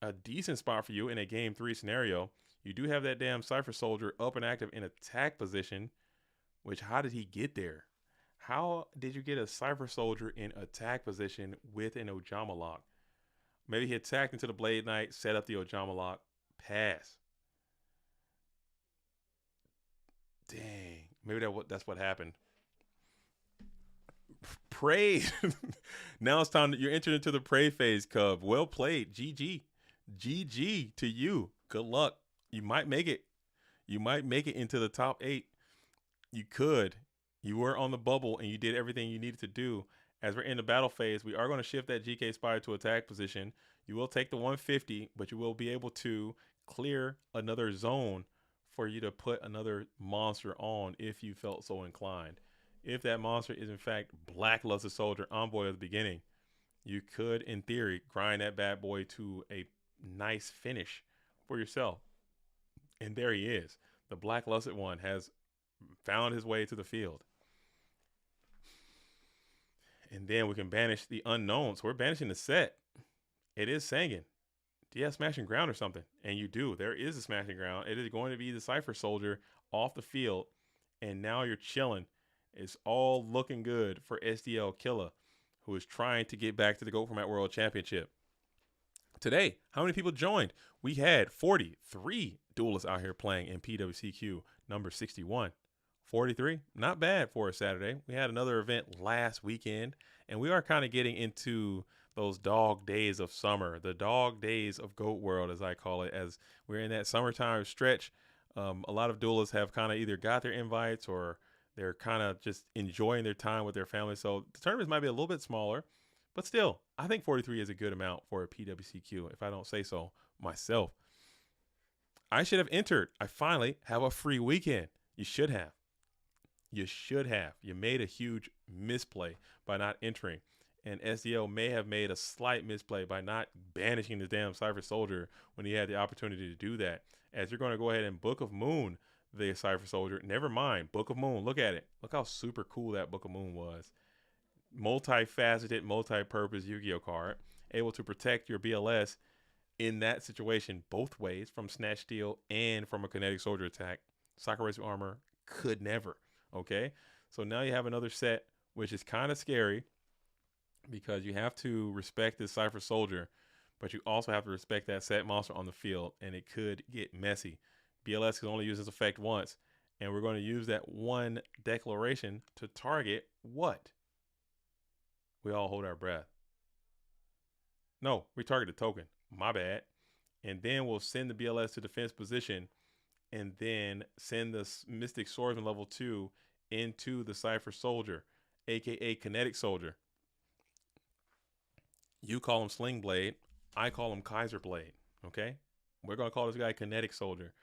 a decent spot for you in a game 3 scenario. You do have that damn Cypher Soldier up and active in attack position, which how did he get there? How did you get a Cypher Soldier in attack position with an Ojama lock? Maybe he attacked into the Blade Knight, set up the Ojama lock, pass. Dang. Maybe that's what happened. Pray. Now it's time you're entering into the pray phase, Cub. Well played. GG. GG to you. Good luck. You might make it. You might make it into the top 8. You could. You were on the bubble and you did everything you needed to do. As we're in the battle phase, we are going to shift that GK Spire to attack position. You will take the 150, but you will be able to clear another zone for you to put another monster on if you felt so inclined. If that monster is in fact Blackluster Soldier Envoy at the beginning, you could, in theory, grind that bad boy to a nice finish for yourself. And there he is. The Blackluster one has found his way to the field. And then we can banish the unknown. So we're banishing the set. It is Sangan. Do you have Smashing Ground or something? And you do. There is a Smashing Ground. It is going to be the Cypher Soldier off the field. And now you're chilling. It's all looking good for SDL Killer, who is trying to get back to the Go Format World Championship. Today, how many people joined? We had 43 duelists out here playing in PWCQ number 61. 43, not bad for a Saturday. We had another event last weekend, and we are kind of getting into those dog days of summer, the dog days of Goat World, as I call it, as we're in that summertime stretch. A lot of duelists have kind of either got their invites or they're kind of just enjoying their time with their family. So the tournaments might be a little bit smaller, but still, I think 43 is a good amount for a PWCQ, if I don't say so myself. I should have entered. I finally have a free weekend. You should have. You should have. You made a huge misplay by not entering. And SDL may have made a slight misplay by not banishing the damn Cypher Soldier when he had the opportunity to do that. As you're going to go ahead and Book of Moon the Cypher Soldier. Never mind. Book of Moon. Look at it. Look how super cool that Book of Moon was. Multifaceted, multi-purpose Yu-Gi-Oh card. Able to protect your BLS in that situation both ways, from Snatch Steal and from a Kinetic Soldier attack. Sakura Armor could never. Okay, so now you have another set, which is kind of scary because you have to respect this Cypher Soldier, but you also have to respect that set monster on the field, and it could get messy. BLS can only use this effect once, and we're going to use that one declaration to target what? We all hold our breath. No, we target the token. My bad. And then we'll send the BLS to defense position, and then send the Mystic Swordsman level 2 into the Cypher Soldier, aka Kinetic Soldier. You call him Sling Blade, I call him Kaiser Blade. Okay? We're going to call this guy Kinetic Soldier,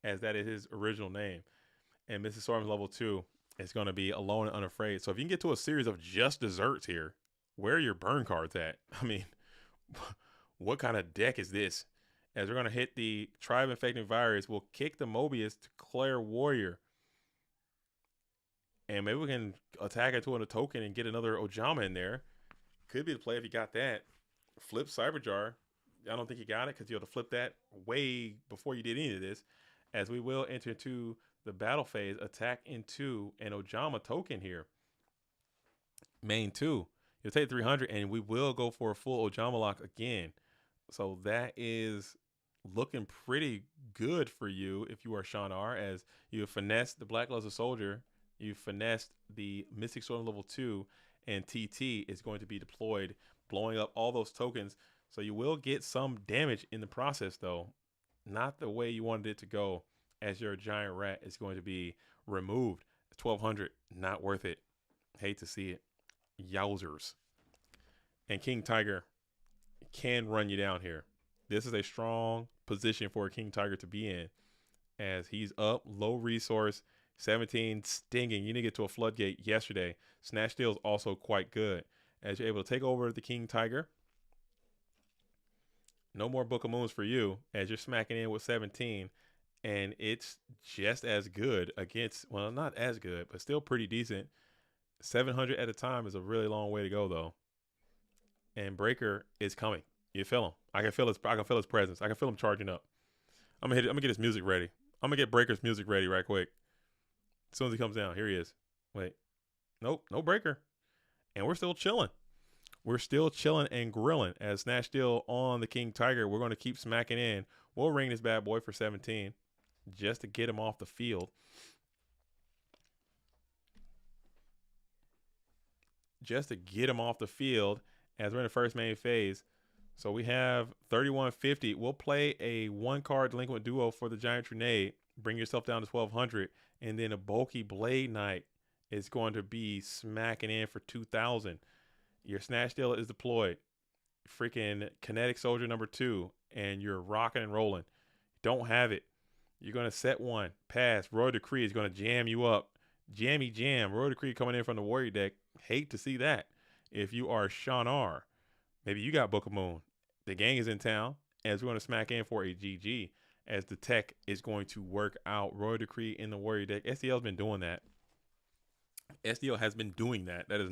as that is his original name. And Mystic Swordsman level 2. It's going to be Alone and Unafraid. So if you can get to a series of just desserts here, where are your burn cards at? I mean, what kind of deck is this? As we're going to hit the Tribe Infecting Virus, we'll kick the Mobius to Claire Warrior. And maybe we can attack it to a token and get another Ojama in there. Could be the play if you got that. Flip Cyberjar. I don't think you got it because you have to flip that way before you did any of this. As we will enter into the battle phase, attack into an Ojama token here. Main 2. You'll take 300 and we will go for a full Ojama lock again. So that is looking pretty good for you if you are Sean R. As you have finessed the Black Luster Soldier. You finessed the Mystic Sword level 2, and TT is going to be deployed, blowing up all those tokens. So you will get some damage in the process, though. Not the way you wanted it to go, as your giant rat is going to be removed. 1,200, not worth it. Hate to see it. Yowzers. And King Tiger can run you down here. This is a strong position for a King Tiger to be in, as he's up, low resource, 17 stinging. You didn't get to a floodgate yesterday. Snatch Steal is also quite good, as you're able to take over the King Tiger. No more Book of Moons for you, as you're smacking in with 17, and it's just as good against, well, not as good, but still pretty decent. 700 at a time is a really long way to go, though. And Breaker is coming. You feel him. I can feel his presence. I can feel him charging up. I'm gonna get his music ready. I'm gonna get Breaker's music ready right quick. As soon as he comes down, here he is. Wait, nope, no Breaker. And we're still chilling. We're still chilling and grilling. As Snatch Steal on the King Tiger, we're going to keep smacking in. We'll ring this bad boy for 17 just to get him off the field. Just to get him off the field as we're in the first main phase. So we have 3150. We'll play a 1-card delinquent duo for the Giant Grenade. Bring yourself down to 1,200. And then a bulky Blade Knight is going to be smacking in for 2,000. Your Snatch Steal is deployed. Freaking Kinetic Soldier number 2. And you're rocking and rolling. Don't have it. You're going to set one. Pass. Royal Decree is going to jam you up. Jammy jam. Royal Decree coming in from the Warrior deck. Hate to see that. If you are Sean R., maybe you got Book of Moon. The gang is in town. As we're going to smack in for a GG. As the tech is going to work out. Royal Decree in the Warrior deck. SDL has been doing that. SDL has been doing that. That is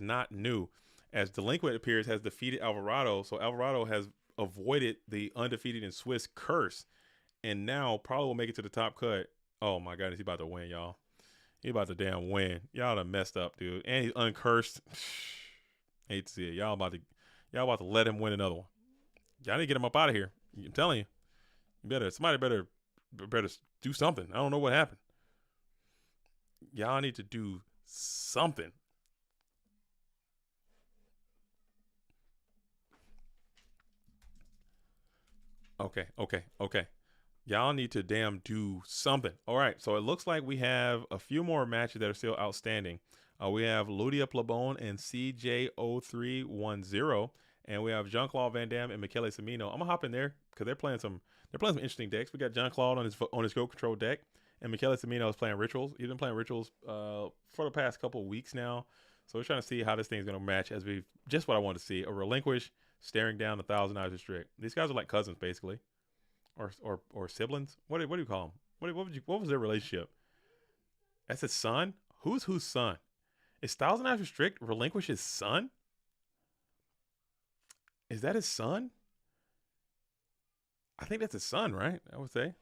not new. As Delinquent appears, has defeated Alvarado. So Alvarado has avoided the undefeated in Swiss curse. And now probably will make it to the top cut. Oh my goodness, he about to win, y'all. He about to damn win. Y'all done messed up, dude. And he's uncursed. Hate to see it. Y'all about to let him win another one. Y'all need to get him up out of here. I'm telling you. Somebody better do something. I don't know what happened. Y'all need to do something. Okay. Y'all need to damn do something. All right, so it looks like we have a few more matches that are still outstanding. We have Ludia Plabone and CJ0310, and we have Jean-Claude Van Damme and Michele Cimino. I'm gonna hop in there because they're playing some interesting decks. We got Jean-Claude on his Go Control deck, and Michele Cimino is playing Rituals. He's been playing Rituals for the past couple of weeks now. So we're trying to see how this thing's gonna match. Just what I want to see: a Relinquish staring down 1,000 Eyes Restrict. These guys are like cousins, basically. Or siblings. What do you call them? What was their relationship? That's his son. Who's son? Is 1,000 Eyes Restrict Relinquish's son? Is that his son? I think that's his son, right? I would say.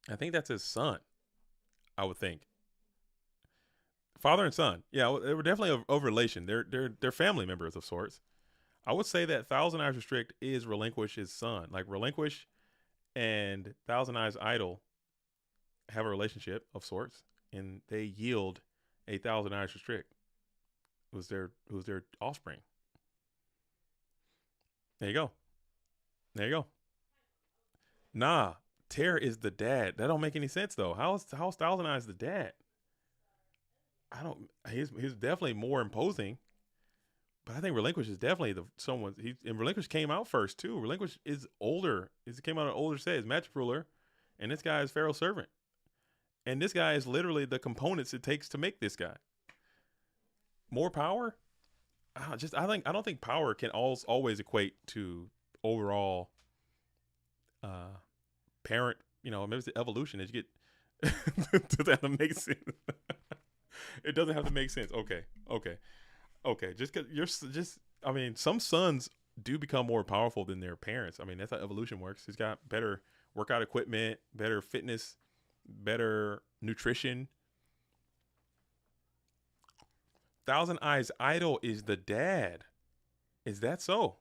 I think that's his son. I would think. Father and son. Yeah, they were definitely of relation. They're family members of sorts. I would say that 1,000 Eyes Restrict is Relinquish's son. Like Relinquish and 1,000 Eyes Idol have a relationship of sorts, and they yield a 1,000 Eyes Restrict. Who's their offspring? There you go. Nah, Terror is the dad. That don't make any sense though. How's 1,000 Eyes the dad? He's definitely more imposing. But I think Relinquish is definitely and Relinquish came out first too. Relinquish is older. He came out an older set. He's Magic Ruler, and this guy is Pharaoh's Servant. And this guy is literally the components it takes to make this guy. More power? I don't think power can always equate to overall parent, maybe it's the evolution that you get. Does that have to make sense? It doesn't have to make sense. Okay. Just because some sons do become more powerful than their parents. I mean, that's how evolution works. He's got better workout equipment, better fitness, better nutrition. Thousand Eyes Idol is the dad. Is that so?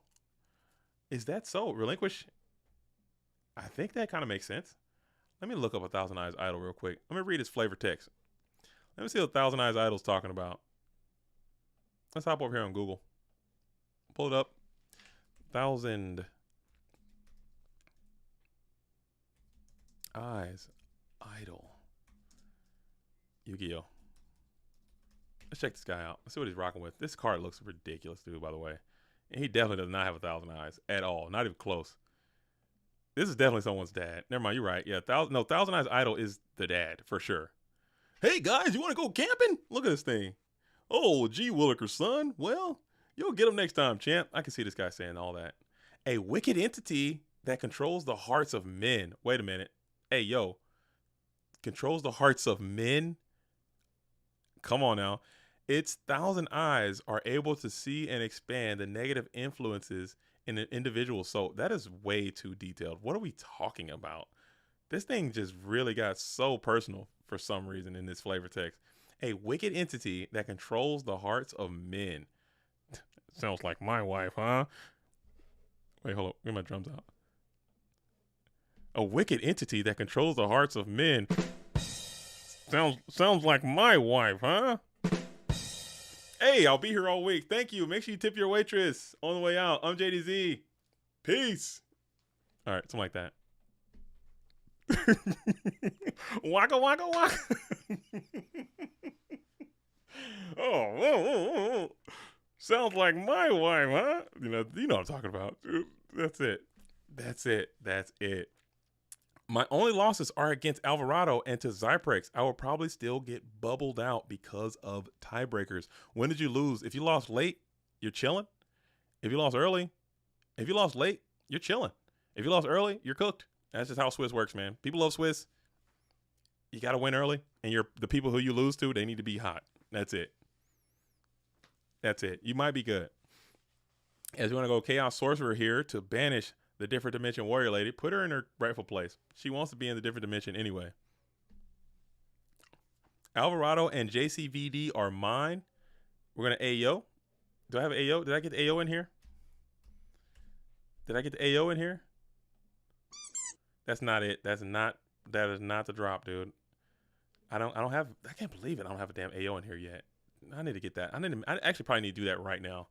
Relinquish. I think that kind of makes sense. Let me look up a Thousand Eyes Idol real quick. Let me read his flavor text. Let me see what Thousand Eyes Idol's talking about. Let's hop over here on Google. Pull it up. Thousand Eyes Idol. Yu-Gi-Oh. Let's check this guy out. Let's see what he's rocking with. This card looks ridiculous, dude, by the way. And he definitely does not have 1,000 eyes at all. Not even close. This is definitely someone's dad. Never mind, you're right. Yeah, Thousand Eyes Idol is the dad, for sure. Hey, guys, you want to go camping? Look at this thing. Oh, gee, Williker, son. Well, you'll get him next time, champ. I can see this guy saying all that. A wicked entity that controls the hearts of men. Wait a minute. Hey, yo. Controls the hearts of men? Come on now. Its 1,000 eyes are able to see and expand the negative influences in an individual soul. That is way too detailed. What are we talking about? This thing just really got so personal for some reason in this flavor text. A wicked entity that controls the hearts of men. Sounds like my wife, huh? Wait, hold up. Get my drums out. A wicked entity that controls the hearts of men. Sounds like my wife, huh? Hey, I'll be here all week. Thank you. Make sure you tip your waitress on the way out. I'm JDZ. Peace. All right, something like that. Waka waka waka. Oh. Sounds like my wife, huh? You know what I'm talking about. That's it. My only losses are against Alvarado and to Zyprex. I will probably still get bubbled out because of tiebreakers. When did you lose? If you lost late, you're chilling. If you lost early, if you lost late, you're chilling. If you lost early, you're cooked. That's just how Swiss works, man. People love Swiss. You got to win early, and the people who you lose to, they need to be hot. That's it. You might be good. As you want to go Chaos Sorcerer here to banish the different dimension warrior lady, put her in her rightful place. She wants to be in the different dimension anyway. Alvarado and JCVD are mine. We're going to AO. Do I have AO? Did I get the AO in here? Did I get the AO in here? That's not it. That is not the drop, dude. I can't believe it. I don't have a damn AO in here yet. I need to get that. I actually probably need to do that right now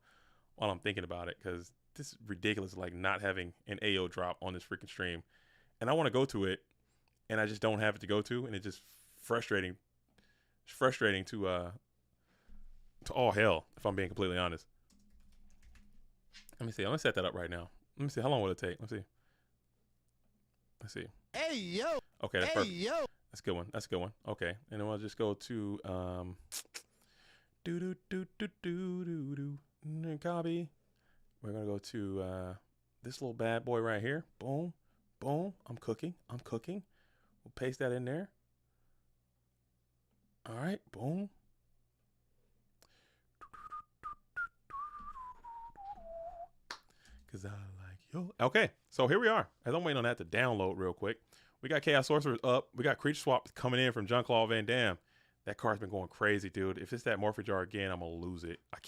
while I'm thinking about it, because this is ridiculous, like not having an AO drop on this freaking stream. And I want to go to it, and I just don't have it to go to, and it's just frustrating. It's frustrating to all hell, if I'm being completely honest. Let me see. I'm going to set that up right now. Let me see. How long will it take? Let's see. Hey, yo. Okay, that's hey, perfect. Yo. That's a good one. Okay. And then we'll just go to copy. We're going to go to this little bad boy right here. Boom. Boom. I'm cooking. We'll paste that in there. All right. Boom. Because I like yo. Okay. So here we are. As I'm waiting on that to download real quick. We got Chaos Sorcerers up. We got Creature Swaps coming in from Jean-Claude Van Damme. That card's been going crazy, dude. If it's that Morphin Jar again, I'm going to lose it. I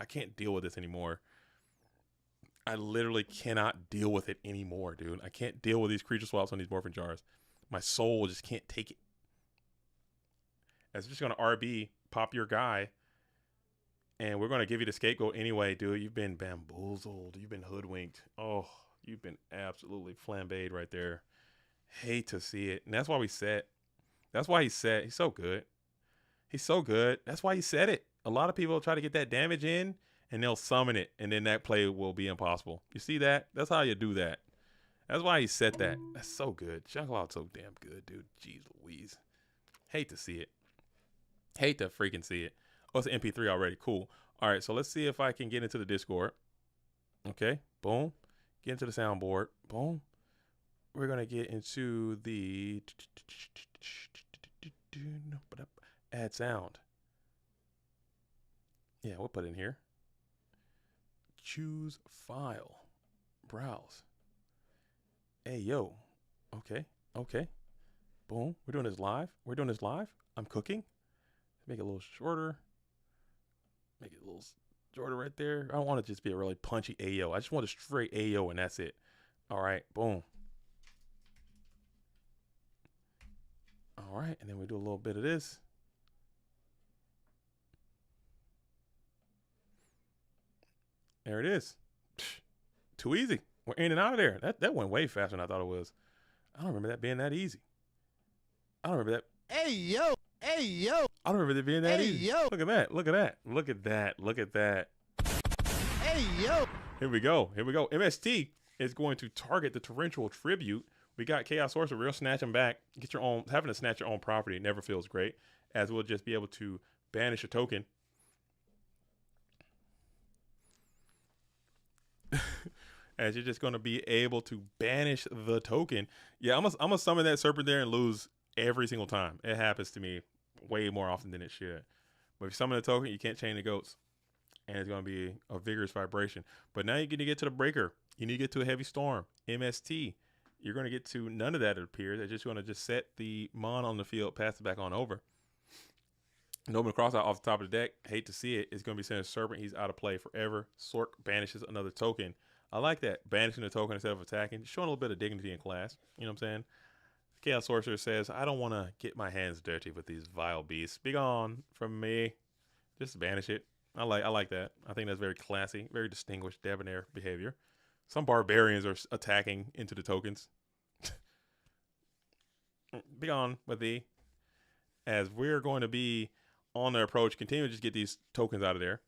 can't deal with this anymore. I literally cannot deal with it anymore, dude. I can't deal with these Creature Swaps on these Morphin Jars. My soul just can't take it. It's just going to RB, pop your guy, and we're going to give you the scapegoat anyway, dude. You've been bamboozled. You've been hoodwinked. Oh, you've been absolutely flambéed right there. Hate to see it. And that's why we set. That's why he set. He's so good. He's so good. That's why he set it. A lot of people try to get that damage in, and they'll summon it, and then that play will be impossible. You see that? That's how you do that. That's why he set that. That's so good. Jean-Claude's so damn good, dude. Jeez Louise. Hate to see it. Hate to freaking see it. Oh, it's an MP3 already. Cool. All right, so let's see if I can get into the Discord. Okay, boom. Get into the soundboard. Boom. We're going to get into the add sound. Yeah, we'll put it in here. Choose file. Browse. Hey, yo. Okay, okay. Boom. We're doing this live. We're doing this live. I'm cooking. Make it a little shorter. Make it a little shorter right there. I don't want it to just be a really punchy AO. I just want a straight AO and that's it. All right, boom. All right, and then we do a little bit of this. There it is. Too easy. We're in and out of there. That went way faster than I thought it was. I don't remember that being that easy. I don't remember that. Hey, yo. Hey, yo. I don't remember it being that Hey, easy. yo. Look at that. Look at that. Look at that. Look at that. Hey, yo. Here we go. Here we go. MST is going to target the torrential tribute. We got Chaos Sorcerer. We'll snatch him back. Get your own. Having to snatch your own property never feels great, as we'll just be able to banish a token. As you're just going to be able to banish the token. Yeah, I'm gonna summon that serpent there and lose every single time. It happens to me way more often than it should. But if you summon a token, you can't chain the goats. And it's going to be a vigorous vibration. But now you're going to get to the breaker. You need to get to a heavy storm. MST. You're going to get to none of that, it appears. They're just going to just set the mon on the field, pass it back on over. Noble cross out off the top of the deck. Hate to see it. It's going to be sending Serpent. He's out of play forever. Sork banishes another token. I like that. Banishing the token instead of attacking. Showing a little bit of dignity in class. You know what I'm saying? Chaos Sorcerer says, I don't want to get my hands dirty with these vile beasts. Be gone from me. Just banish it. I like that. I think that's very classy, very distinguished debonair behavior. Some barbarians are attacking into the tokens. Be gone with thee. As we're going to be on their approach, continue to just get these tokens out of there.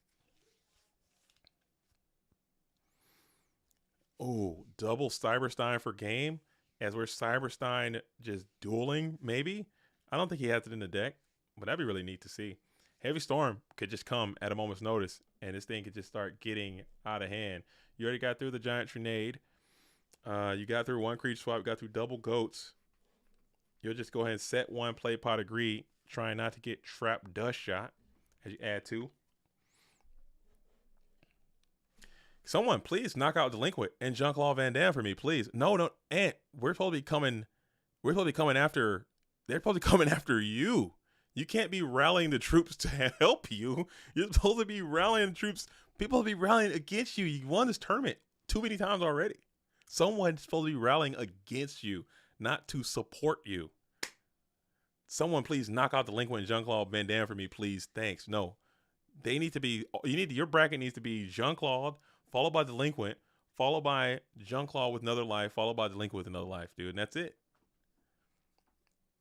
Oh, double Cyberstein for game. As we're Cyberstein just dueling, maybe. I don't think he has it in the deck, but that'd be really neat to see. Heavy Storm could just come at a moment's notice, and this thing could just start getting out of hand. You already got through the Giant Trinade. You got through one creature swap. You got through double goats. You'll just go ahead and set one, play Pot of Greed, trying not to get Trap Dust Shot as you add two. Someone, please knock out Delinquent and Junklaw Van Dam for me, please. No, Ant, we're supposed to be coming. We're supposed to be coming after. They're supposed to be coming after you. You can't be rallying the troops to help you. You're supposed to be rallying the troops. People will be rallying against you. You won this tournament too many times already. Someone's supposed to be rallying against you, not to support you. Someone please knock out Delinquent and Junklaw Van Dam for me, please. Thanks. No. They need to be, your bracket needs to be Junklaw, followed by Delinquent, followed by Junklaw with another life, followed by Delinquent with another life, dude. And that's it.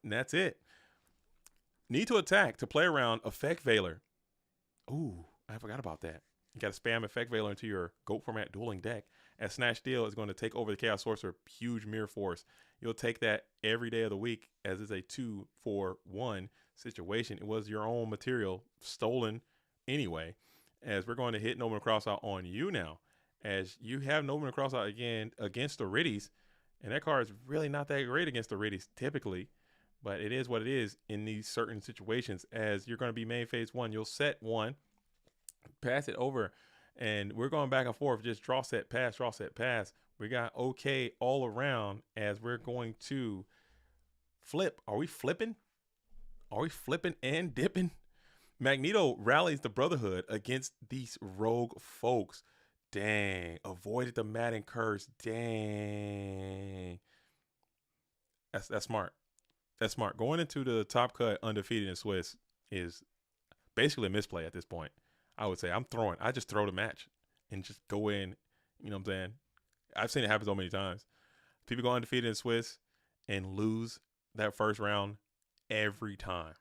And that's it. Need to attack to play around Effect Veiler. Ooh, I forgot about that. You got to spam Effect Veiler into your GOAT format dueling deck. As Snatch Steel is going to take over the Chaos Sorcerer, huge mirror force. You'll take that every day of the week as it's a 2-for-1 situation. It was your own material stolen anyway. As we're going to hit Nobleman Crossout on you now. As you have Nobleman Crossout again against the Riddies. And that card is really not that great against the Riddies typically. But it is what it is in these certain situations. As you're going to be main phase one, you'll set one, pass it over, and we're going back and forth. Just draw, set, pass, draw, set, pass. We got okay all around as we're going to flip. Are we flipping? Are we flipping and dipping? Magneto rallies the Brotherhood against these rogue folks. Dang. Avoided the Madden curse. Dang. That's smart. That's smart. Going into the top cut undefeated in Swiss is basically a misplay at this point. I would say I just throw the match and just go in. You know what I'm saying? I've seen it happen so many times. People go undefeated in Swiss and lose that first round every time.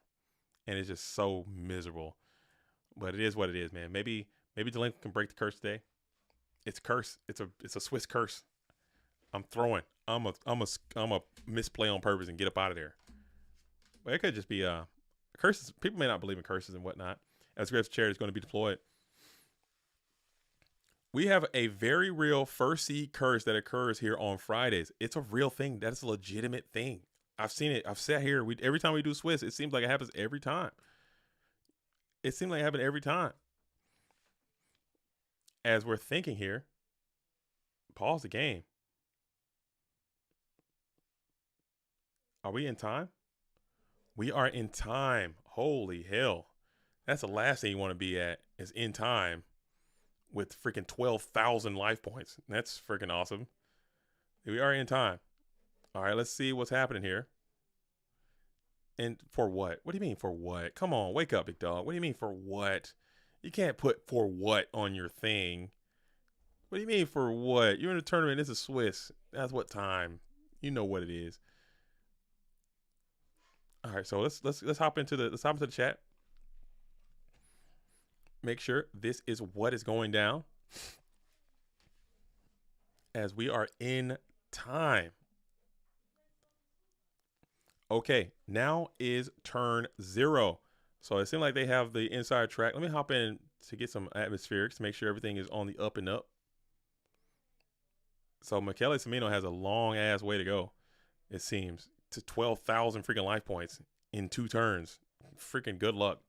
And it's just so miserable. But it is what it is, man. Maybe Delinquent can break the curse today. It's a curse. It's a Swiss curse. I'm throwing. I'm a misplay on purpose and get up out of there. Well, it could just be curses. People may not believe in curses and whatnot. As Griff's chair is going to be deployed. We have a very real first seed curse that occurs here on Fridays. It's a real thing. That's a legitimate thing. I've seen it. I've sat here. Every time we do Swiss, it seems like it happens every time. It seems like it happens every time. As we're thinking here, pause the game. Are we in time? We are in time. Holy hell. That's the last thing you want to be at, is in time with freaking 12,000 life points. That's freaking awesome. We are in time. All right, let's see what's happening here. And for what? What do you mean for what? Come on, wake up, big dog. What do you mean for what? You can't put for what on your thing. What do you mean for what? You're in a tournament. This is Swiss. That's what time. You know what it is. All right, so let's hop into the chat. Make sure this is what is going down, as we are in time. Okay, now is turn 0. So it seems like they have the inside track. Let me hop in to get some atmospherics to make sure everything is on the up and up. So Michele Semino has a long ass way to go, it seems, to 12,000 freaking life points in 2 turns. Freaking good luck.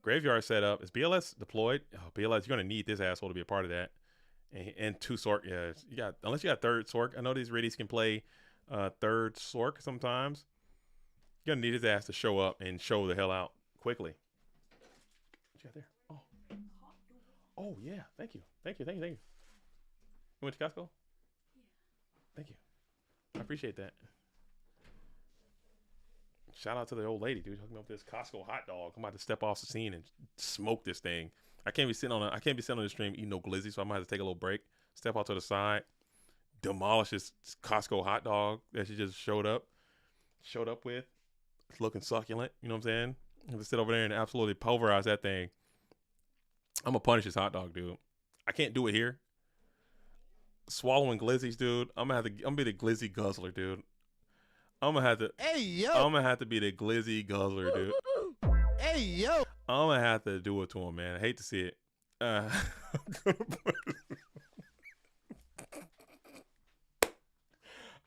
Graveyard setup. Is BLS deployed? Oh, BLS, you're gonna need this asshole to be a part of that. And 2 Sork. Yeah, you got, unless you got 3rd Sork. I know these Riddies can play 3rd Sork sometimes. You're gonna need his ass to show up and show the hell out quickly. What you got there? Oh. Oh yeah. Thank you. Thank you. Thank you. Thank you. You went to Costco? Yeah. Thank you. I appreciate that. Shout out to the old lady, dude, hooking me up with this Costco hot dog. I'm about to step off the scene and smoke this thing. I can't be sitting on the stream eating no glizzy, so I might have to take a little break. Step out to the side, demolish this Costco hot dog that she just showed up with. It's looking succulent. You know what I'm saying? I'm gonna sit over there and absolutely pulverize that thing. I'm gonna punish this hot dog, dude. I can't do it here. Swallowing glizzies, dude. I'm gonna be the glizzy guzzler, dude. I'm gonna have to. Hey yo. I'm gonna have to be the glizzy guzzler, dude. Hey yo. I'm gonna have to do it to him, man. I hate to see it. I'm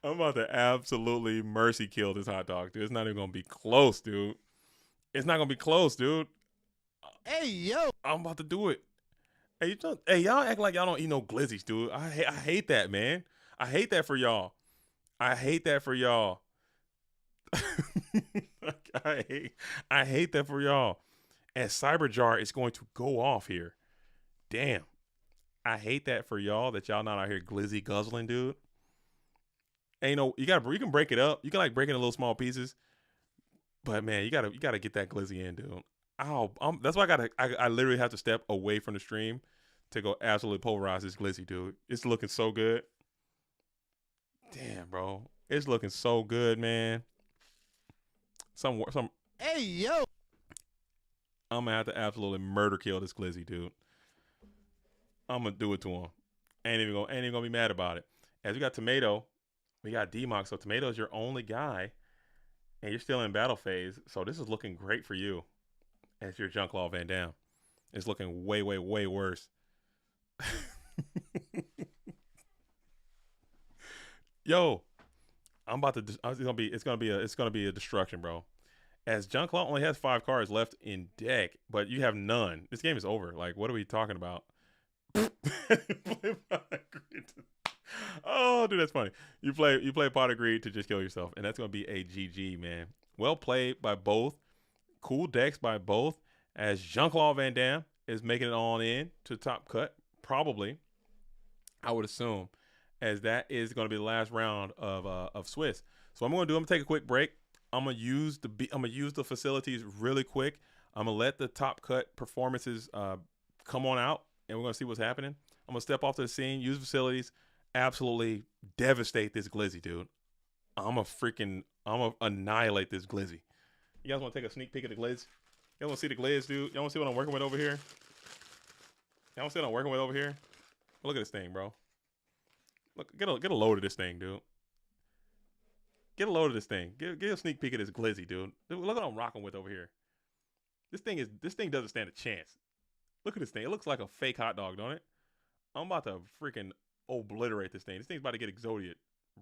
about to absolutely mercy kill this hot dog, dude. It's not even gonna be close, dude. It's not gonna be close, dude. Hey yo. I'm about to do it. Hey, y'all act like y'all don't eat no glizzies, dude. I hate that, man. I hate that for y'all. I hate that for y'all. I hate that for y'all. And Cyberjar is going to go off here. Damn. I hate that for y'all, that y'all not out here glizzy guzzling, dude. And you can break it up. You can like break it in little small pieces. But man, you gotta get that glizzy in, dude. That's why I literally have to step away from the stream to go absolutely pulverize this glizzy, dude. It's looking so good. Damn, bro. It's looking so good, man. Hey yo. I'm gonna have to absolutely murder kill this glizzy, dude. I'm gonna do it to him. Ain't even gonna be mad about it. As we got Tomato, we got D-Mox. So Tomato is your only guy, and you're still in battle phase. So this is looking great for you as your Junk Law Van Dam. It's looking way, way, way worse. Yo, I'm about to. It's gonna be a destruction, bro. As Junklaw only has 5 cards left in deck, but you have none. This game is over. Like, what are we talking about? Oh, dude, that's funny. You play Pot of Greed to just kill yourself, and that's gonna be a GG, man. Well played by both. Cool decks by both. As Junklaw Van Dam is making it on in to top cut, probably, I would assume, as that is going to be the last round of Swiss. So I'm going to take a quick break. I'm gonna use the facilities really quick. I'm gonna let the top cut performances come on out, and we're gonna see what's happening. I'm gonna step off to the scene, use facilities, absolutely devastate this glizzy, dude. I'm gonna annihilate this glizzy. You guys want to take a sneak peek at the glizz? You want to see the glizz, dude? You want to see what I'm working with over here? You want to see what I'm working with over here? Look at this thing, bro. Look, get a load of this thing, dude. Get a load of this thing. Get a sneak peek of this glizzy, dude. Look what I'm rocking with over here. This thing doesn't stand a chance. Look at this thing. It looks like a fake hot dog, don't it? I'm about to freaking obliterate this thing. This thing's about to get exodiate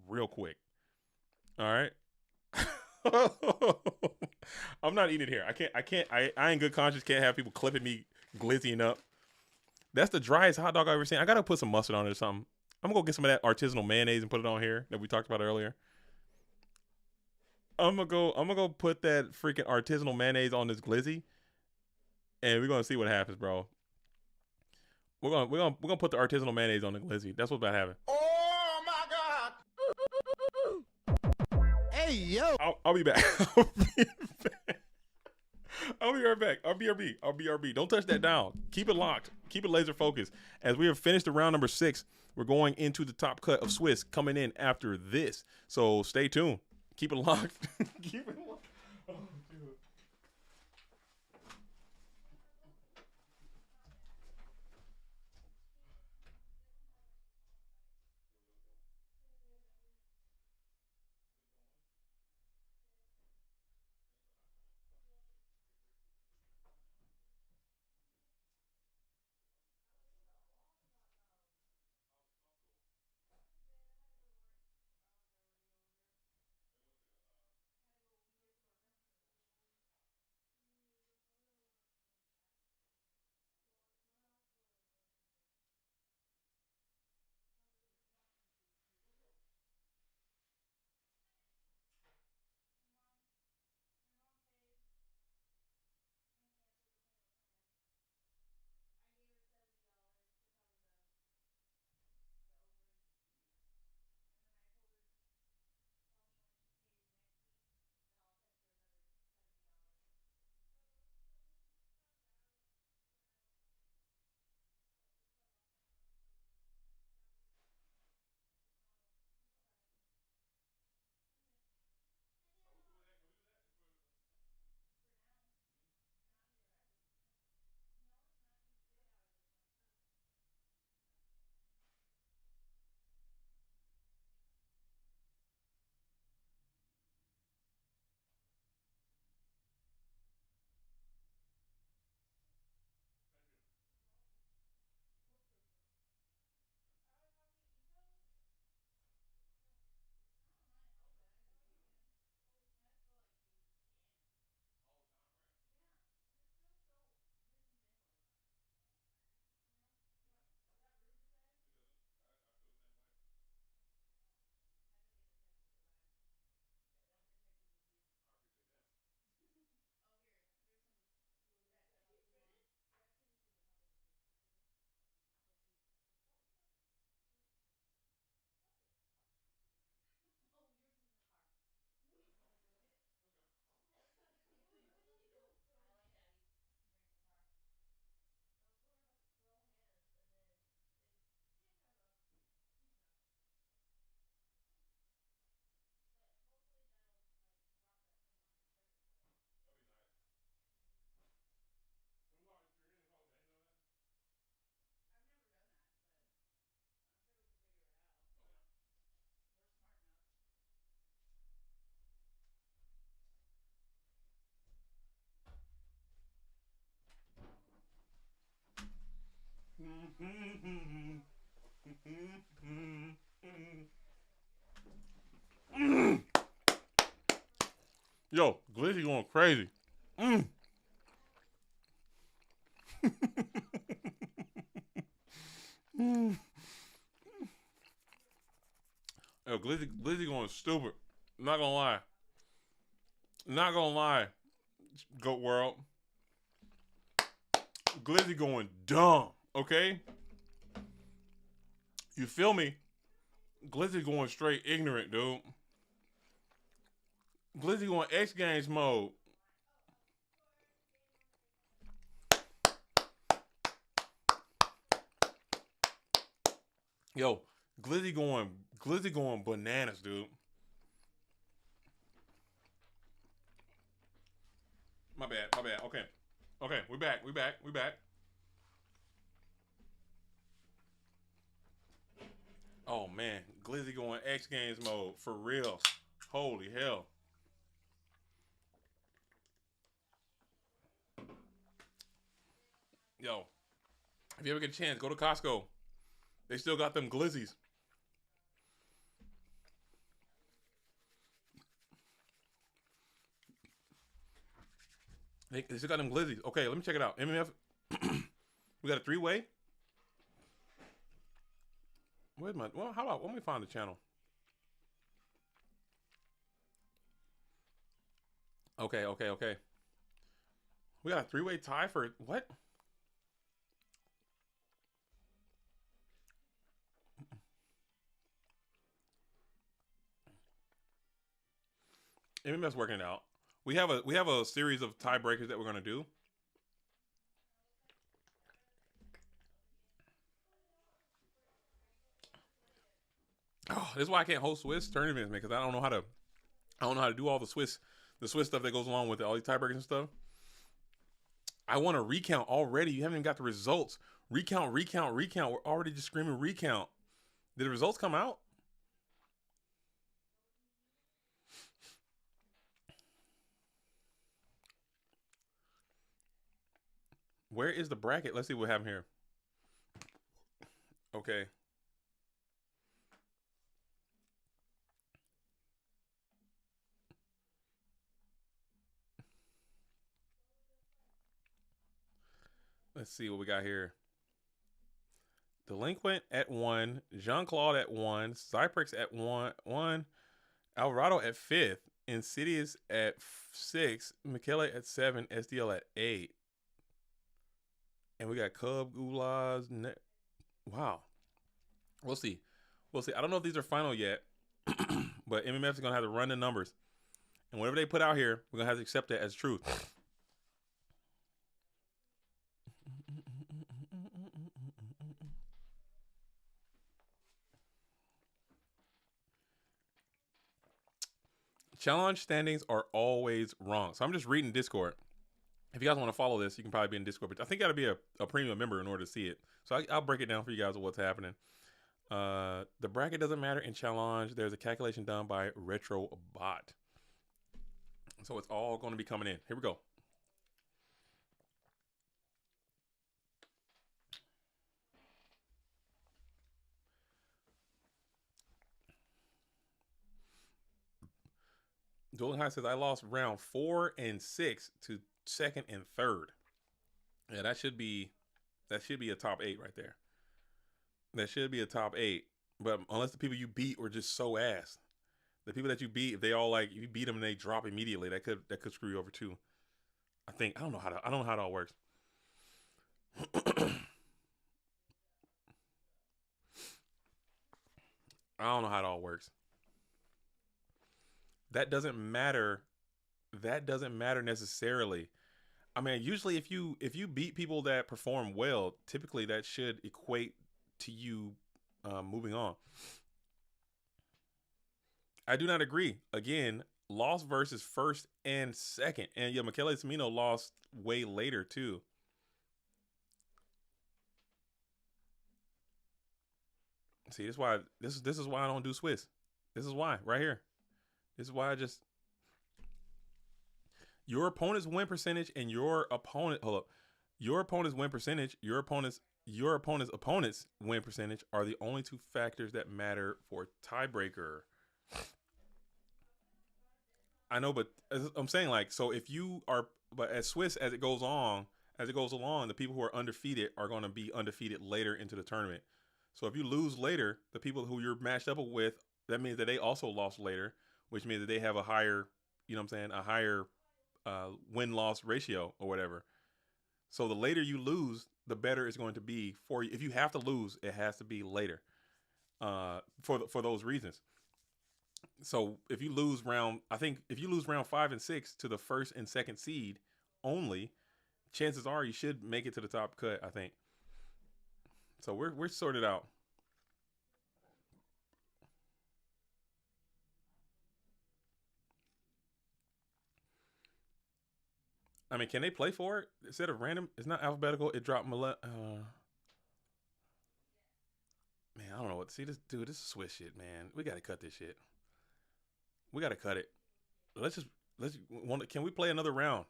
real quick. All right. I'm not eating it here. I in good conscience can't have people clipping me glizzying up. That's the driest hot dog I've ever seen. I gotta put some mustard on it or something. I'm gonna go get some of that artisanal mayonnaise and put it on here that we talked about earlier. I'm gonna go put that freaking artisanal mayonnaise on this glizzy, and we're gonna see what happens, bro. We're gonna put the artisanal mayonnaise on the glizzy. That's what's about to happen. Oh my God. Hey, yo. I'll be back. I'll be right back. I'll BRB. Don't touch that dial. Keep it locked. Keep it laser focused. As we have finished the round number 6, we're going into the top cut of Swiss coming in after this. So stay tuned. Keep it locked. Keep it locked. Oh, dude. Yo, glizzy going crazy. Yo, glizzy going stupid. Not gonna lie. Not gonna lie. Goat world. Glizzy going dumb. Okay? You feel me? Glizzy going straight ignorant, dude. Glizzy going X Games mode. Yo, Glizzy going bananas, dude. My bad. Okay, we back. Oh man, Glizzy going X Games mode for real. Holy hell. Yo, if you ever get a chance, go to Costco. They still got them glizzies. They still got them glizzies. Okay, let me check it out. MMF. We got a 3-way. Where's my? Well, how about let me find the channel? Okay. We got a 3-way tie for what? MMF's working it out. We have a series of tiebreakers that we're gonna do. Oh, this is why I can't host Swiss tournaments, man, because I don't know how to do all the Swiss stuff that goes along with it, all these tiebreakers and stuff. I want to recount already. You haven't even got the results. Recount. We're already just screaming recount. Did the results come out? Where is the bracket? Let's see what happened here. Okay. Let's see what we got here. Delinquent at 1, Jean-Claude at 1, Cyprix at 1, Alvarado at 5th, Insidious at 6, Michele at 7, SDL at 8. And we got Cub, Goulas. Wow. We'll see. I don't know if these are final yet, but MMF is going to have to run the numbers. And whatever they put out here, we're going to have to accept that as truth. Challenge standings are always wrong. So I'm just reading Discord. If you guys want to follow this, you can probably be in Discord. But I think you got to be a premium member in order to see it. So I'll break it down for you guys of what's happening. The bracket doesn't matter in challenge. There's a calculation done by RetroBot. So it's all going to be coming in. Here we go. Dueling High says I lost round 4 and 6 to 2nd and 3rd. Yeah, that should be a top 8 right there. That should be a top 8. But unless the people you beat were just so ass. The people that you beat, if they all like you beat them and they drop immediately, that could screw you over too. I don't know how it all works. I don't know how it all works. That doesn't matter. That doesn't matter necessarily. I mean, usually if you beat people that perform well, typically that should equate to you moving on. I do not agree. Again, lost versus 1st and 2nd. And yeah, Michele Cimino lost way later too. See, this is why this is why I don't do Swiss. This is why right here. This is why I just your opponent's win percentage and your opponent's win percentage, your opponent's win percentage are the only 2 factors that matter for tiebreaker. I know, but I'm saying like, so if you are, but as Swiss as it goes along, the people who are undefeated are going to be undefeated later into the tournament. So if you lose later, the people who you're matched up with, that means that they also lost later, which means that they have a higher, a higher win-loss ratio or whatever. So the later you lose, the better it's going to be for you. If you have to lose, it has to be later for those reasons. So if you lose round 5 and 6 to the 1st and 2nd seed only, chances are you should make it to the top cut, I think. So we're sorted out. I mean, can they play for it instead of random? It's not alphabetical. It dropped man, I don't know what. See this, dude. This is Swiss shit, man. We gotta cut this shit. We gotta cut it. Can we play another round?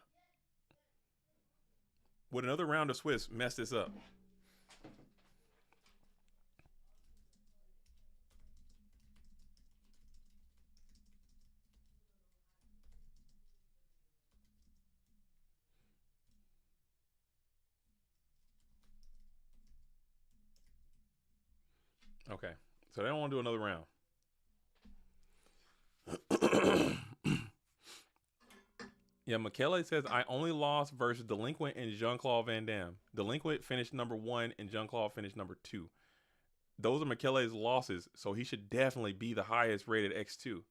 Would another round of Swiss mess this up? Okay, so they don't want to do another round. Yeah, Michele says, I only lost versus Delinquent and Jean-Claude Van Damme. Delinquent finished number 1 and Jean-Claude finished number 2. Those are Michele's losses, so he should definitely be the highest rated X2.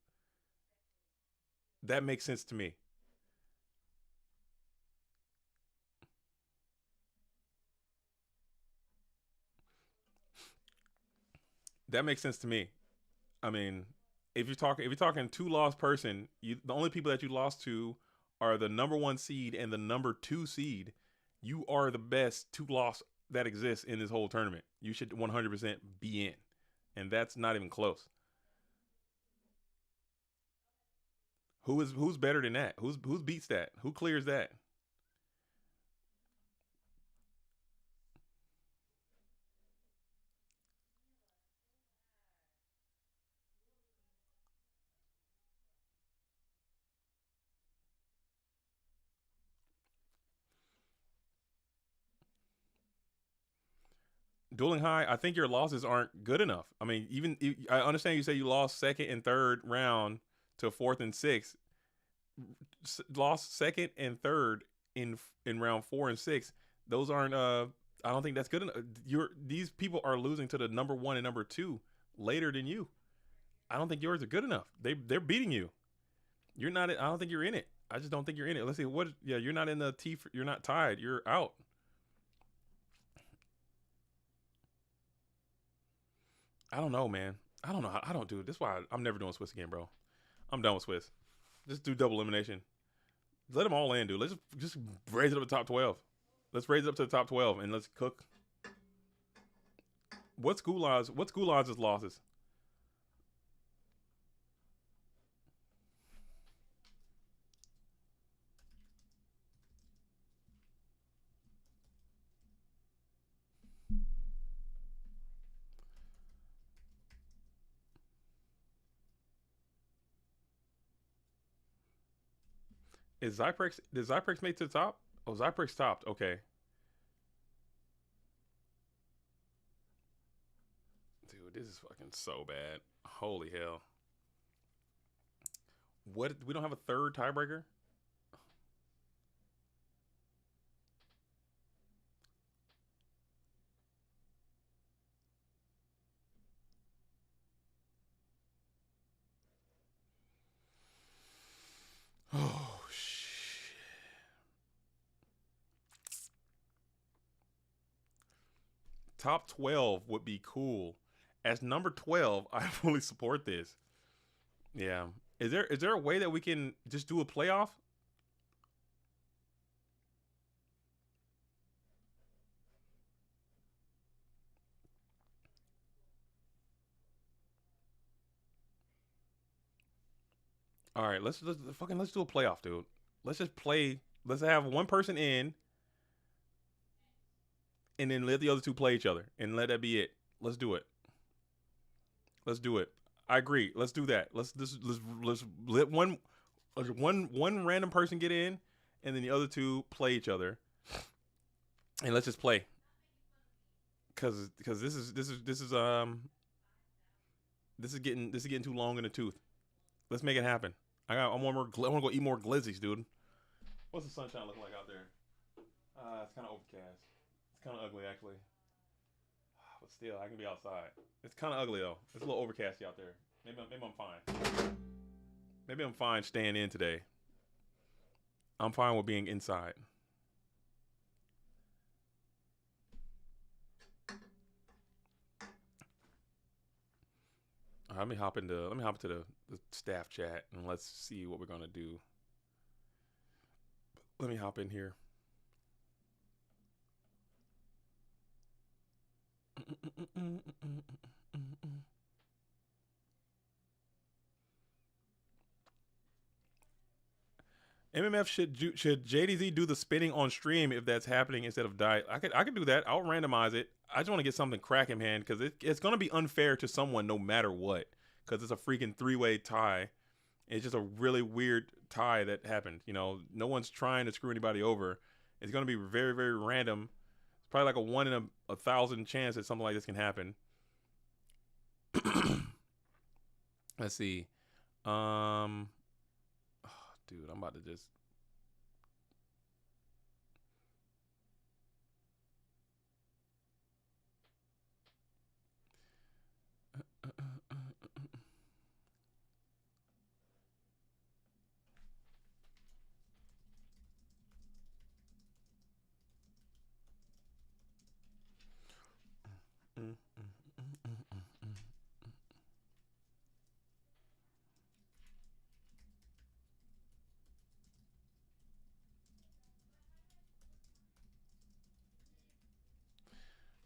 That makes sense to me. That makes sense to me. I mean, if you're talking 2-loss person, the only people that you lost to are the number 1 seed and the number 2 seed. You are the best 2-loss that exists in this whole tournament. You should 100% be in, and that's not even close. Who's better than that? Who's beats that? Who clears that? Dueling High, I think your losses aren't good enough. I mean, I understand you say you lost second and third round to fourth and sixth. Lost second and third in round 4 and 6. Those aren't. I don't think that's good enough. These people are losing to the number 1 and number 2 later than you. I don't think yours are good enough. They're beating you. You're not. I don't think you're in it. I just don't think you're in it. Let's see what. Yeah, you're not in the T. You're not tied. You're out. I don't know, man. I don't know. I don't do it. This is why I'm never doing Swiss again, bro. I'm done with Swiss. Just do double elimination. Let them all in, dude. Let's just raise it up to top 12. Let's raise it up to the top 12 and let's cook. What's Goulas' losses? Did Zyprex make it to the top? Oh, Zyprex topped. Okay. Dude, this is fucking so bad. Holy hell. What? We don't have a third tiebreaker? Oh, shit. Top 12 would be cool. As number 12, I fully support this. Yeah. Is there a way that we can just do a playoff? All right, let's do a playoff, dude. Let's just play. Let's have one person in, and then let the other two play each other, and let that be it. Let's do it. Let's do it. I agree. Let's do that. Let's let one random person get in, and then the other two play each other, and let's just play. Cause this is getting too long in the tooth. Let's make it happen. I want to go eat more glizzies, dude. What's the sunshine look like out there? It's kind of overcast. It's kind of ugly, actually. But still, I can be outside. It's kind of ugly, though. It's a little overcasty out there. Maybe I'm fine. Maybe I'm fine staying in today. I'm fine with being inside. Let me hop into the staff chat and let's see what we're gonna do. Let me hop in here. MMF should JDZ do the spinning on stream if that's happening instead of diet. I could do that. I'll randomize it. I just want to get something cracking, man, because it's gonna be unfair to someone no matter what. Because it's a freaking 3-way tie. It's just a really weird tie that happened. You know, no one's trying to screw anybody over. It's gonna be very, very random. It's probably like a 1 in a 1,000 chance that something like this can happen. Let's see. Dude, I'm about to just.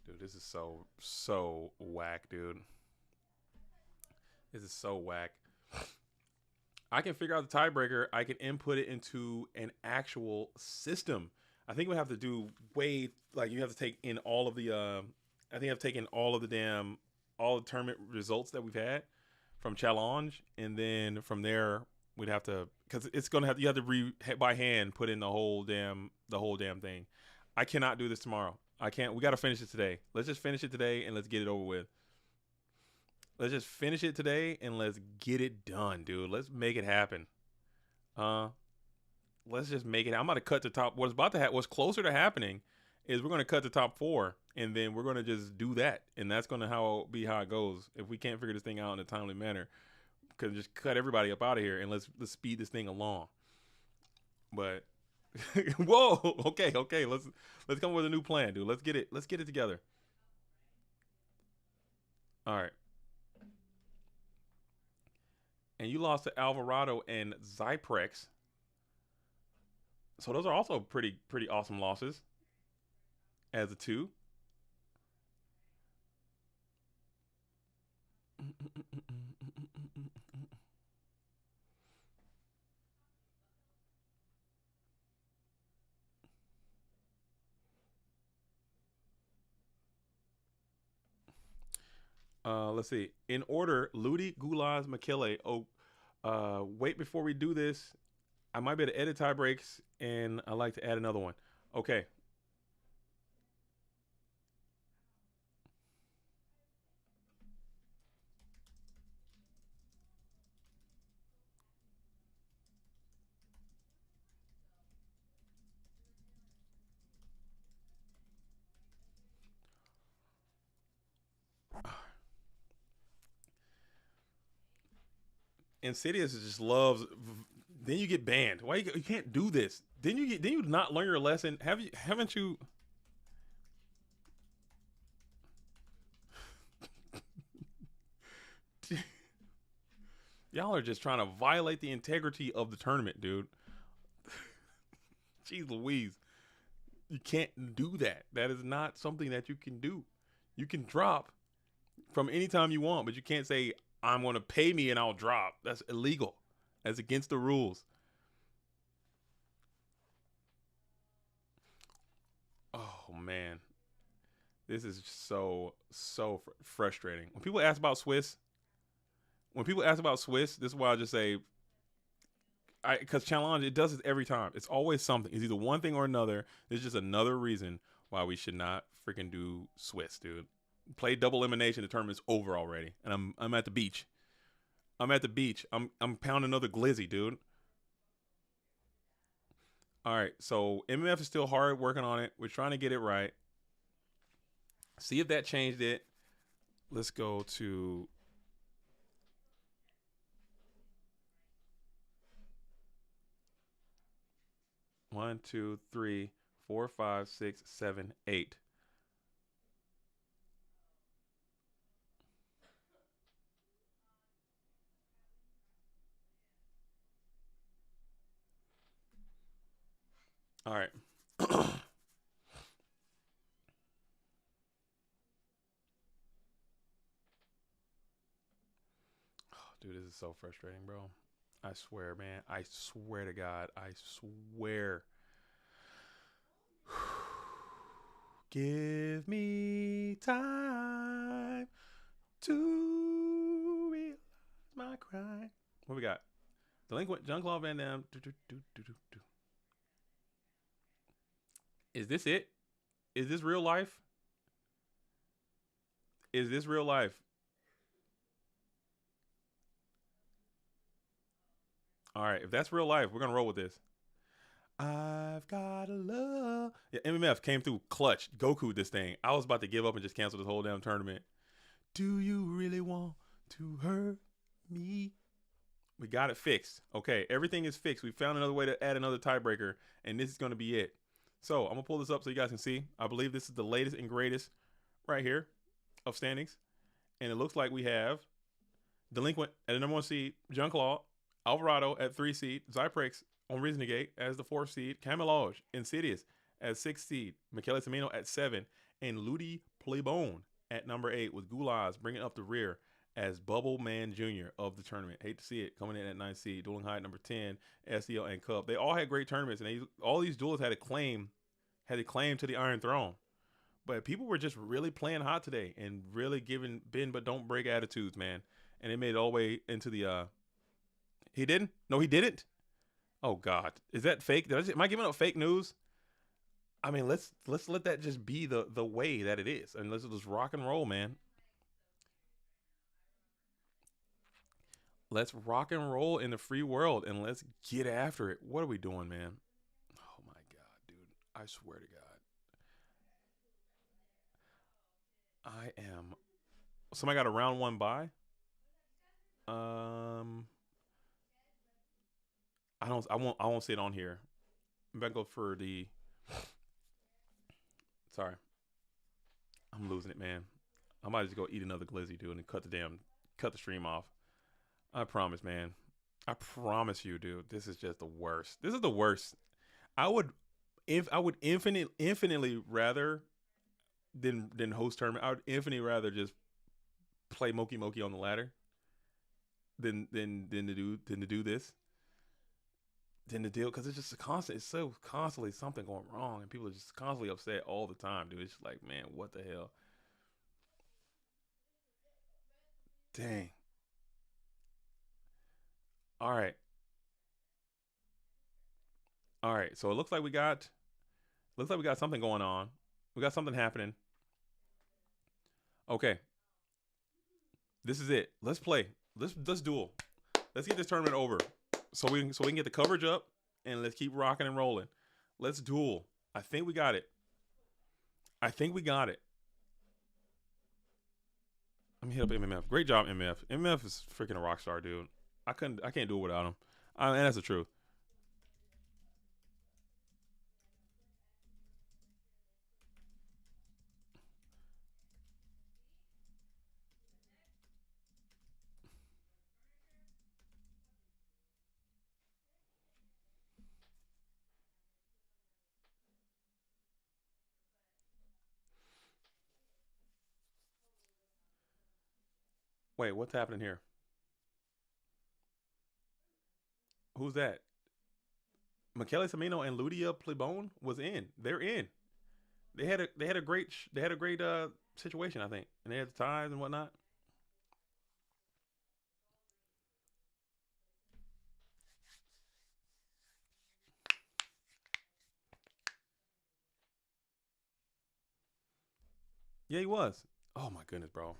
Dude, this is so whack, dude. This is so whack. I can figure out the tiebreaker. I can input it into an actual system. I think we have to do you have to take in all of the I think I've taken all the tournament results that we've had from challenge, and then from there we'd have to, because it's gonna have, you have to by hand put in the whole damn thing. I cannot do this tomorrow. I can't. We got to finish it today. Let's just finish it today and let's get it over with. Let's just finish it today and let's get it done, dude. Let's make it happen. Let's just make it. I'm about to cut the top. What's closer to happening is we're going to cut the top 4, and then we're going to just do that. And that's going to be how it goes. If we can't figure this thing out in a timely manner, because just cut everybody up out of here and let's speed this thing along. But whoa, okay. Let's come up with a new plan, dude. Let's get it together. All right. And you lost to Alvarado and Zyprex. So those are also pretty awesome losses as a 2. Let's see. In order, Ludi, Goulas, Makele. Wait, before we do this, I might be able to edit tie breaks, and I like to add another one. Okay. Insidious just loves. Then you get banned. Why you can't do this? Then you not learn your lesson? Haven't you? Y'all are just trying to violate the integrity of the tournament, dude. Jeez Louise. You can't do that. That is not something that you can do. You can drop from any time you want, but you can't say, I'm going to pay me and I'll drop. That's illegal. That's against the rules. Oh, man. This is so frustrating. When people ask about Swiss, this is why I just say, because challenge, it does this every time. It's always something. It's either one thing or another. There's just another reason why we should not freaking do Swiss, dude. Play double elimination. The tournament's over already, and I'm at the beach. I'm pounding another glizzy, dude. All right, so MMF is still hard working on it. We're trying to get it right. See if that changed it. Let's go to. One, 2, 3, 4, 5, 6, 7, 8. All right. Dude, this is so frustrating, bro. I swear, man. I swear to God. I swear. Give me time to realize my crime. What we got? Delinquent, Jean-Claude Van Damme. Is this it? Is this real life? Is this real life? All right, if that's real life, we're gonna roll with this. I've got a love. Yeah, MMF came through clutch. Goku this thing. I was about to give up and just cancel this whole damn tournament. Do you really want to hurt me? We got it fixed. Okay, everything is fixed. We found another way to add another tiebreaker, and this is going to be it. So I'm going to pull this up so you guys can see. I believe this is the latest and greatest right here of standings. And it looks like we have Delinquent at the number 1 seed, Jean-Claude, Alvarado at 3 seed, Zyprex on Reason Negate as the 4th seed, Camelage, Insidious at 6th seed, Michele Semino at 7, and Ludi Playbone at number 8 with Goulas bringing up the rear as Bubble Man Jr. of the tournament. Hate to see it, coming in at 9th seed, Dueling High at number 10, SDL and Cup. They all had great tournaments, and all these duelists had a claim to the Iron Throne. But people were just really playing hot today and really giving bend but don't break attitudes, man. And it made it all the way into the he didn't? No, he didn't. Oh God. Is that fake? Am I giving up fake news? I mean, let's let that just be the way that it is. And let's just rock and roll, man. Let's rock and roll in the free world and let's get after it. What are we doing, man? Oh my God, dude. I swear to God. I am. Somebody got a round 1 bye. I won't see it on here. I'm gonna go for the. Sorry. I'm losing it, man. I might just go eat another glizzy, dude, and cut the stream off. I promise, man. I promise you, dude. This is just the worst. This is the worst. I would infinitely rather than host tournament. I would infinitely rather just play Moki Moki on the ladder than to do this. Than to deal, because it's just it's so constantly something going wrong, and people are just constantly upset all the time, dude. It's just like, man, what the hell? Dang. All right. So it looks like we got something going on. We got something happening. Okay. This is it. Let's play. Let's duel. Let's get this tournament over. So we can get the coverage up and let's keep rocking and rolling. Let's duel. I think we got it. Let me hit up MMF. Great job, MMF. MMF is freaking a rock star, dude. I can't do it without him. And that's the truth. Wait, what's happening here? Who's that? Michele Semino and Ludia Plebone was in. They're in. They had a great situation, I think, and they had the ties and whatnot. Yeah, he was. Oh my goodness, bro.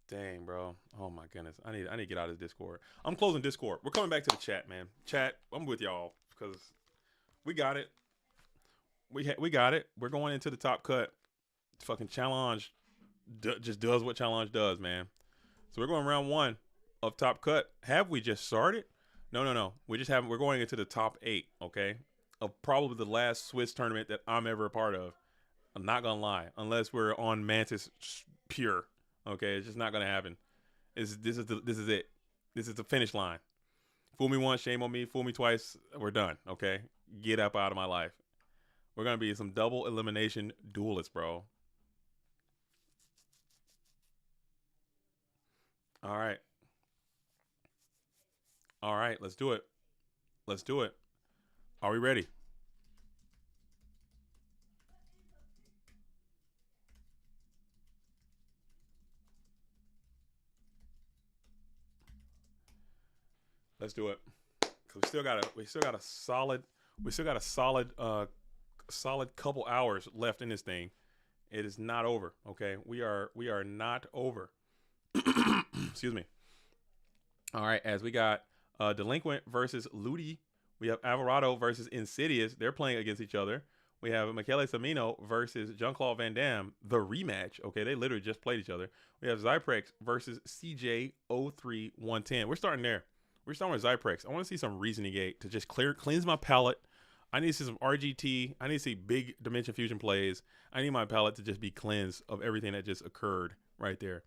Dang, bro. Oh my goodness. I need to get out of this Discord. I'm closing Discord. We're coming back to the chat, man. Chat, I'm with y'all because we got it. We got it. We're going into the top cut. Fucking challenge just does what challenge does, man. So we're going round 1 of top cut. Have we just started? No. We just haven't. We're going into the top 8, okay? Of probably the last Swiss tournament that I'm ever a part of. I'm not gonna lie, unless we're on Mantis Pure. Okay, it's just not gonna happen. This is it. This is the finish line. Fool me once, shame on me. Fool me twice, we're done. Okay, get up out of my life. We're gonna be some double elimination duelists, bro. All right. All right, let's do it. Let's do it. Are we ready? Let's do it. Cause we still got a solid couple hours left in this thing. It is not over. Okay, we are not over. Excuse me. All right, as we got Delinquent versus Ludi. We have Alvarado versus Insidious. They're playing against each other. We have Michele Samino versus Jean-Claude Van Damme, the rematch. Okay, they literally just played each other. We have Zyprex versus CJ03110. We're starting there. We're starting with Zyprex. I want to see some Reasoning Gate to just cleanse my palate. I need to see some RGT. I need to see big Dimension Fusion plays. I need my palate to just be cleansed of everything that just occurred right there.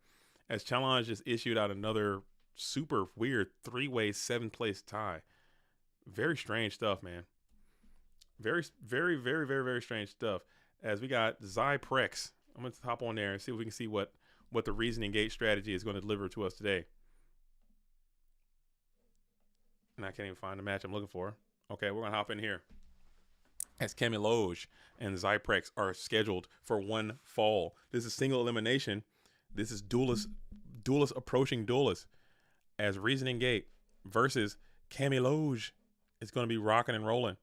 As Challenge just issued out another super weird 3-way 7th-place tie. Very strange stuff, man. Very strange stuff. As we got Zyprex. I'm going to hop on there and see if we can see what the Reasoning Gate strategy is going to deliver to us today. And I can't even find the match I'm looking for. Okay, we're going to hop in here. As Camille Loge and Zyprex are scheduled for one fall. This is single elimination. This is Duelist approaching Duelist. As Reasoning Gate versus Camille Loge is going to be rocking and rolling.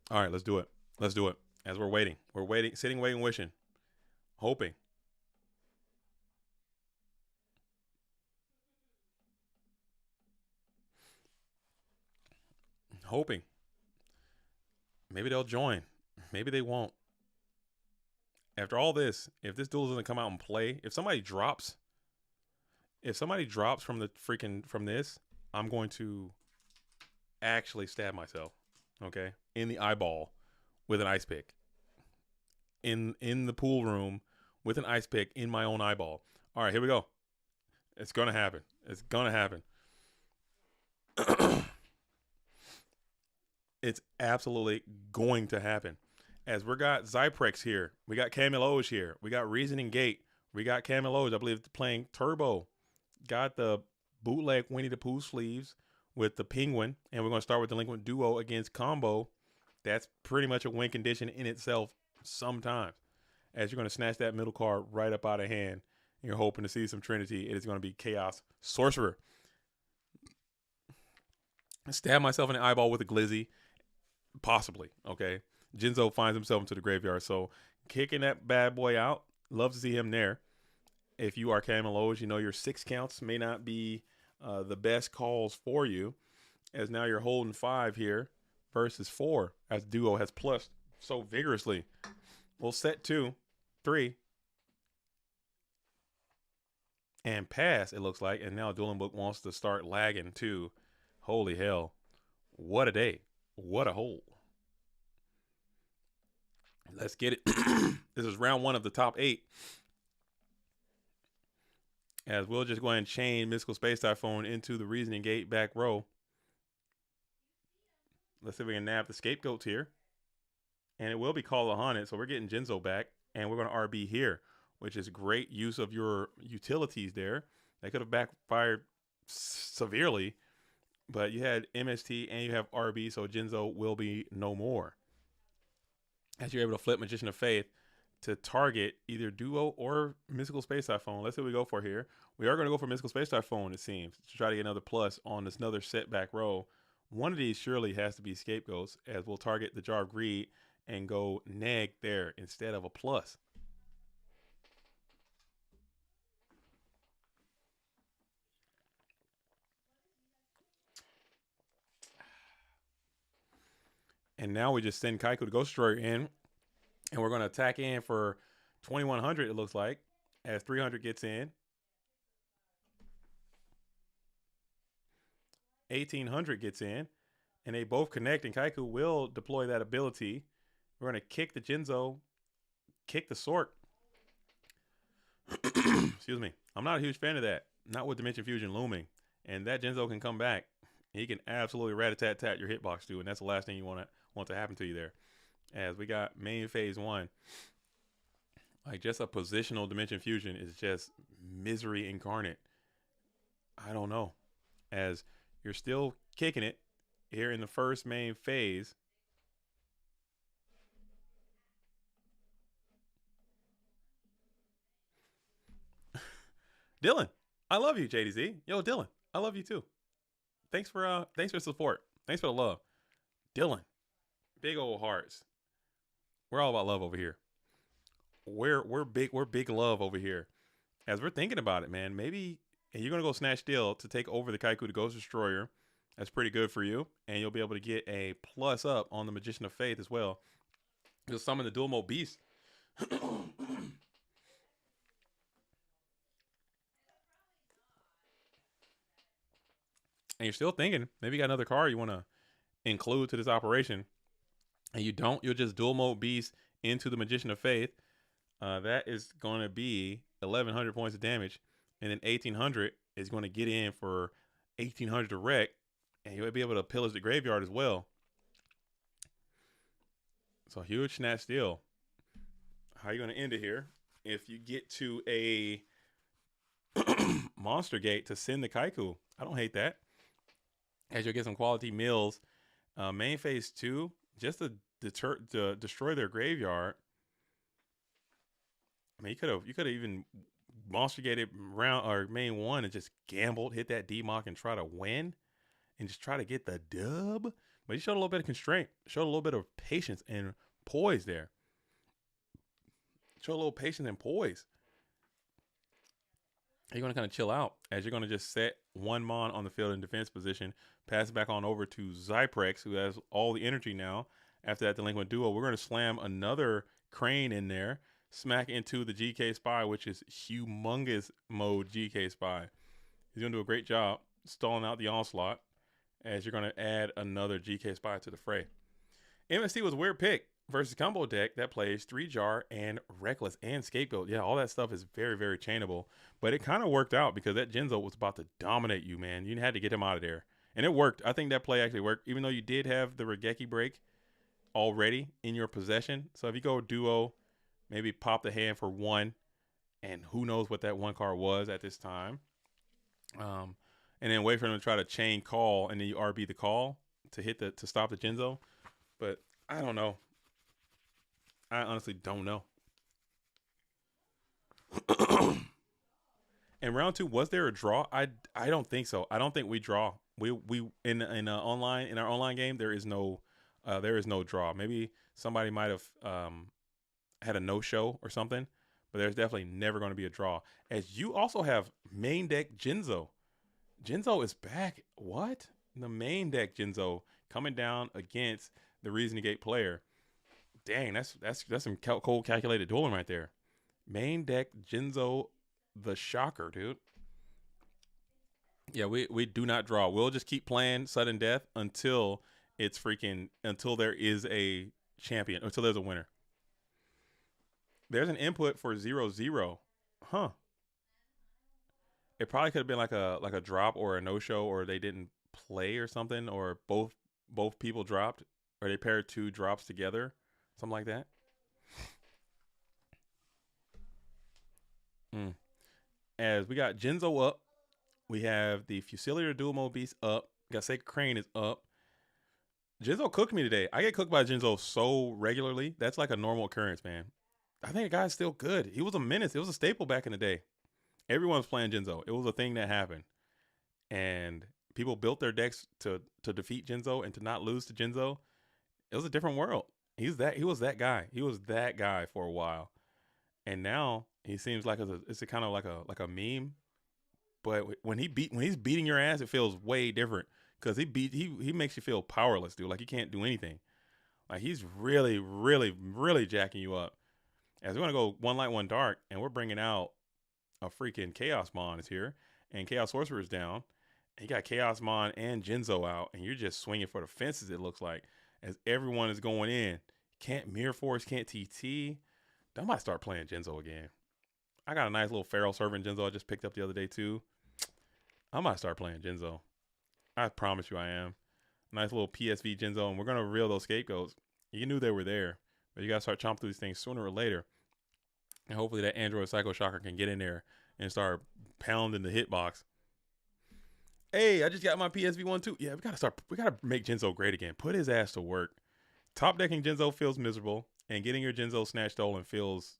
All right, let's do it. Let's do it. As we're waiting. We're waiting, sitting, waiting, wishing. Hoping. Hoping. Maybe they'll join. Maybe they won't. After all this, if this duel doesn't come out and play, if somebody drops from the from this, I'm going to actually stab myself. Okay? In the eyeball with an ice pick. In the pool room with an ice pick in my own eyeball. All right, here we go. It's going to happen. It's going to happen. It's absolutely going to happen. As we got Zyprex here, we got Camille Loge here, we got Reasoning Gate, we got Camille Loge, I believe, playing Turbo. Got the bootleg Winnie the Pooh sleeves with the Penguin, and we're going to start with Delinquent Duo against Combo. That's pretty much a win condition in itself sometimes. As you're going to snatch that middle card right up out of hand, and you're hoping to see some Trinity. It is going to be Chaos Sorcerer. I stab myself in the eyeball with a glizzy. Possibly, okay? Jinzo finds himself into the graveyard, so kicking that bad boy out. Love to see him there. If you are Camille Loge, you know your 6 counts may not be the best calls for you, as now you're holding 5 here versus 4, as Duo has plushed so vigorously. We'll set 2, 3, and pass, it looks like, and now Dueling Book wants to start lagging too. Holy hell. What a day. What a hole. Let's get it. This is round 1 of the top 8. As we'll just go ahead and chain Mystical Space Typhoon into the Reasoning Gate back row. Let's see if we can nab the Scapegoats here. And it will be Call of Haunted, so we're getting Jinzo back. And we're going to RB here, which is great use of your utilities there. They could have backfired severely. But you had MST and you have RB, so Jinzo will be no more. As you're able to flip Magician of Faith to target either Duo or Mystical Space Typhoon. Let's see what we go for here. We are going to go for Mystical Space Typhoon, it seems, to try to get another plus on this another setback row. One of these surely has to be Scapegoats, as we'll target the Jar of Greed and go neg there instead of a plus. And now we just send Kaiku the Ghost Destroyer in. And we're going to attack in for 2,100, it looks like, as 300 gets in. 1,800 gets in. And they both connect, and Kaiku will deploy that ability. We're going to kick the Jinzo, kick the Sork. Excuse me. I'm not a huge fan of that. Not with Dimension Fusion looming. And that Jinzo can come back. He can absolutely rat-a-tat-tat your hitbox too, and that's the last thing you want to happen to you there. As we got main phase 1, like just a positional Dimension Fusion is just misery incarnate. I don't know. As you're still kicking it here in the first main phase. Dylan, I love you, JDZ. Yo, Dylan, I love you too. Thanks for support. Thanks for the love. Dylan, big old hearts. We're all about love over here. We're big love over here. As we're thinking about it, man, maybe you're gonna go snatch Steel to take over the Kaiku, the Ghost Destroyer. That's pretty good for you, and you'll be able to get a plus up on the Magician of Faith as well. You'll summon the dual mode beast. And you're still thinking, maybe you got another card you want to include to this operation. And you don't, you'll just dual mode beast into the Magician of Faith. That is going to be 1,100 points of damage. And then 1,800 is going to get in for 1,800 direct. And you'll be able to pillage the graveyard as well. So huge snatch steal. How are you going to end it here? If you get to a monster gate to send the Kaiku, I don't hate that. As you'll get some quality mills. Main phase 2, just to destroy their graveyard. I mean, you could have even monster gated round or main 1 and just gambled, hit that D-Mock and try to win and just try to get the dub. But he showed a little bit of constraint, showed a little bit of patience and poise there. Show a little patience and poise. You're going to kind of chill out as you're going to just set one Mon on the field in defense position, pass it back on over to Zyprex, who has all the energy now. After that Delinquent Duo, we're going to slam another Crane in there, smack into the GK Spy, which is humongous mode GK Spy. He's going to do a great job stalling out the onslaught as you're going to add another GK Spy to the fray. MST was a weird pick versus combo deck that plays 3 Jar and Reckless and Scapegoat. Yeah, all that stuff is very, very chainable. But it kind of worked out because that Jinzo was about to dominate you, man. You had to get him out of there. And it worked. I think that play actually worked, even though you did have the Regeki break already in your possession. So if you go duo, maybe pop the hand for 1, and who knows what that 1 card was at this time. And then wait for him to try to chain call, and then you RB the call to stop the Jinzo. But I don't know. I honestly don't know. In round 2, was there a draw? I don't think so. I don't think we draw. We in our online game there is no draw. Maybe somebody might have had a no show or something, but there's definitely never going to be a draw. As you also have main deck Jinzo. Jinzo is back. What? The main deck Jinzo coming down against the Reason to Gate player. Dang, that's some cold calculated dueling right there. Main deck Jinzo, the shocker, dude. Yeah, we do not draw. We'll just keep playing sudden death until there is a champion, until there's a winner. There's an input for 0-0. Huh. It probably could have been like a drop or a no-show, or they didn't play or something, or both people dropped, or they paired 2 drops together. Something like that. As we got Jinzo up, we have the Fusilier Dual Mode Beast up. We got Sacred Crane is up. Jinzo cooked me today. I get cooked by Jinzo so regularly. That's like a normal occurrence, man. I think the guy's still good. He was a menace. It was a staple back in the day. Everyone's playing Jinzo. It was a thing that happened. And people built their decks to defeat Jinzo and to not lose to Jinzo. It was a different world. He was that guy. He was that guy for a while, and now he seems like it's a kind of like a meme. But when he's beating your ass, it feels way different because he makes you feel powerless, dude. Like you can't do anything. Like he's really, really, really jacking you up. As we're gonna go 1 light, 1 dark, and we're bringing out a freaking Chaos Mon is here, and Chaos Sorcerer is down. And you got Chaos Mon and Jinzo out, and you're just swinging for the fences. It looks like. As everyone is going in. Can't Mirror Force, can't TT. I might start playing Jinzo again. I got a nice little Feral Servant Jinzo I just picked up the other day too. I might start playing Jinzo. I promise you I am. Nice little PSV Jinzo, and we're going to reel those scapegoats. You knew they were there, but you got to start chomping through these things sooner or later. And hopefully that Android Psycho Shocker can get in there and start pounding the hitbox. Hey, I just got my PSV one too. Yeah, we gotta make Jinzo great again. Put his ass to work. Top decking Jinzo feels miserable, and getting your Jinzo snatch stolen feels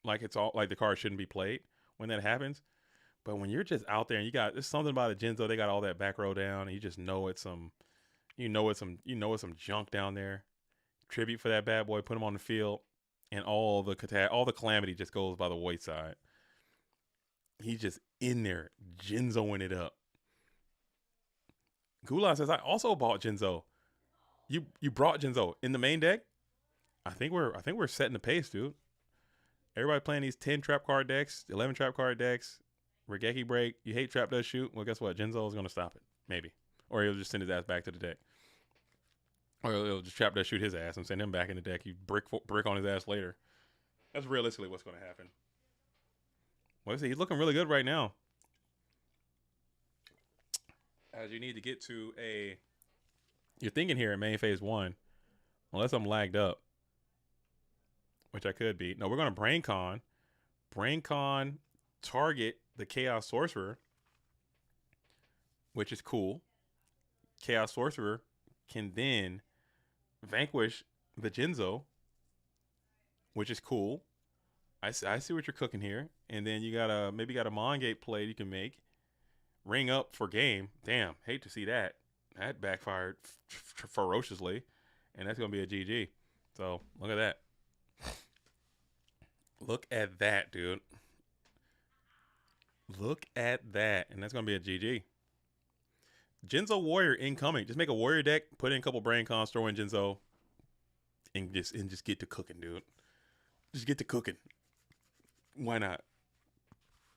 like it's all like the card shouldn't be played when that happens. But when you're just out there and there's something about a Jinzo, they got all that back row down, and you just know it's some junk down there. Tribute for that bad boy, put him on the field, and all the calamity just goes by the wayside. He's just in there, Jinzoing it up. Goulas says, I also bought Jinzo. You brought Jinzo in the main deck? I think we're setting the pace, dude. Everybody playing these 10 trap card decks, 11 trap card decks, Regeki break. You hate trap does shoot. Well, guess what? Jinzo is gonna stop it. Maybe. Or he'll just send his ass back to the deck. Or he'll just trap does shoot his ass and send him back in the deck. You brick on his ass later. That's realistically what's gonna happen. Well, he's looking really good right now. As you need to get to you're thinking here in main phase 1, unless I'm lagged up, which I could be. No, we're going to Brain Con, target the Chaos Sorcerer, which is cool. Chaos Sorcerer can then vanquish the Jinzo, which is cool. I see what you're cooking here. And then you maybe got a Mongate play you can make. Ring up for game. Damn, hate to see that. That backfired ferociously. And that's going to be a GG. So, look at that. Look at that, dude. Look at that. And that's going to be a GG. Jinzo Warrior incoming. Just make a Warrior deck, put in a couple Brain Cons, throw in Jinzo, and just get to cooking, dude. Just get to cooking. Why not?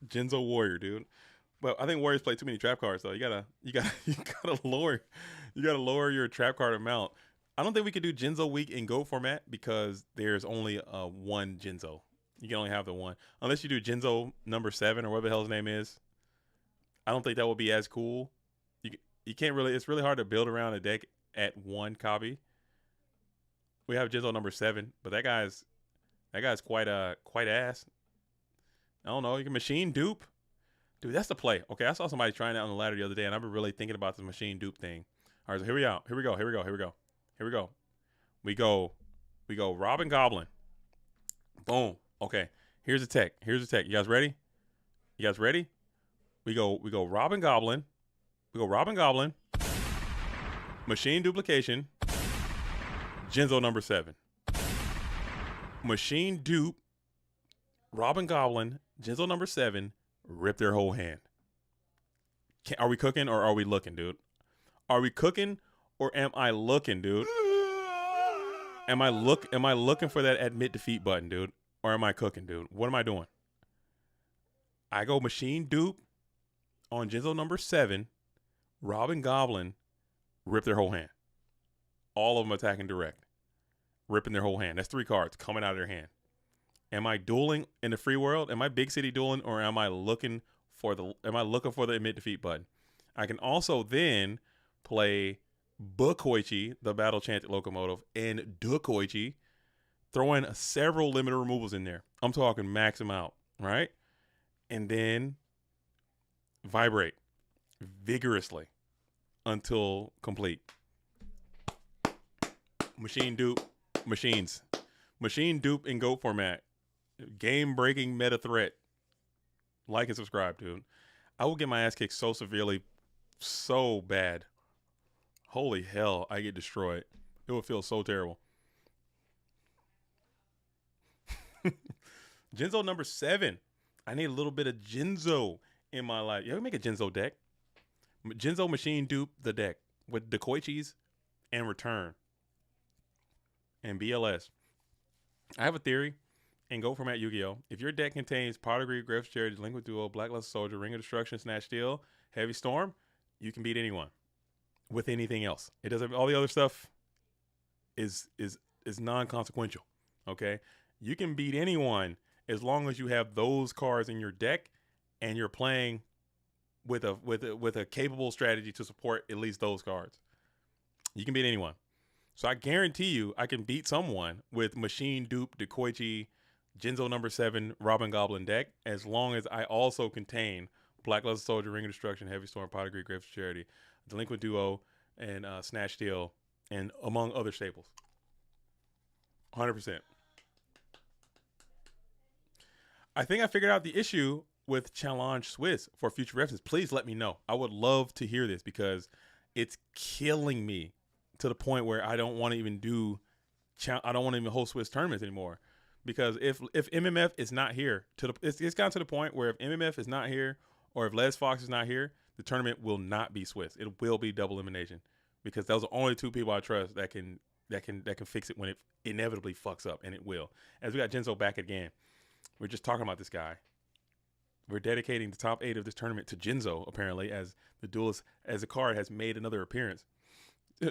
Jinzo Warrior, dude. Well, I think Warriors play too many trap cards, though. You gotta lower your trap card amount. I don't think we could do Jinzo week in Go format because there's only one Jinzo. You can only have the one, unless you do Jinzo number 7 or whatever the hell his name is. I don't think that would be as cool. You can't really. It's really hard to build around a deck at one copy. We have Jinzo number 7, but that guy's quite ass. I don't know. You can machine dupe. Dude, that's the play. Okay, I saw somebody trying that on the ladder the other day, and I've been really thinking about this machine dupe thing. All right, so here we go. We go Robin Goblin. Boom. Okay, here's the tech. You guys ready? We go Robin Goblin. Machine duplication. Jinzo number 7. Machine dupe. Robin Goblin. Jinzo number 7. Rip their whole hand. Are we cooking or are we looking, dude? Are we cooking or am I looking, dude? Am I looking for that admit defeat button, dude? Or am I cooking, dude? What am I doing? I go machine dupe on Jinzo number 7. Robin Goblin, rip their whole hand. All of them attacking direct. Ripping their whole hand. That's 3 cards coming out of their hand. Am I dueling in the free world? Am I big city dueling, or am I looking for the admit defeat button? I can also then play Bukoichi, the battle chanted locomotive, and Dukoichi, throw in several limited removals in there. I'm talking max them out, right? And then vibrate vigorously until complete. Machine dupe, machines. Machine dupe in Go format. Game breaking meta threat. Like and subscribe, dude. I will get my ass kicked so severely, so bad. Holy hell, I get destroyed. It would feel so terrible. Jinzo number 7. I need a little bit of Jinzo in my life. Yeah, we make a Jinzo deck. Jinzo machine dupe the deck with Dekoichis and return. And BLS. I have a theory in Go format Yu-Gi-Oh! If your deck contains Pottery, Grave Charity, Delinquent Duo, Blackluster Soldier, Ring of Destruction, Snatch Steel, Heavy Storm, you can beat anyone with anything else. It doesn't. All the other stuff is non-consequential. Okay, you can beat anyone as long as you have those cards in your deck and you're playing with a capable strategy to support at least those cards. You can beat anyone. So I guarantee you I can beat someone with Machine Dupe, Dekoichi, Jinzo number 7, Robin Goblin deck, as long as I also contain Black Luster Soldier, Ring of Destruction, Heavy Storm, Pot of Greed, Graves of Charity, Delinquent Duo, and Snatch Steal, and among other staples. 100%. I think I figured out the issue with Challenge Swiss for future reference. Please let me know. I would love to hear this because it's killing me to the point where I don't want to even I don't want to even host Swiss tournaments anymore. Because if MMF is not here, it's gotten to the point where if MMF is not here or if Les Fox is not here, the tournament will not be Swiss. It will be double elimination because those are only two people I trust that can fix it when it inevitably fucks up, and it will. As we got Jinzo back again, we're just talking about this guy. We're dedicating the top 8 of this tournament to Jinzo, apparently, as the Duelist, as the card has made another appearance.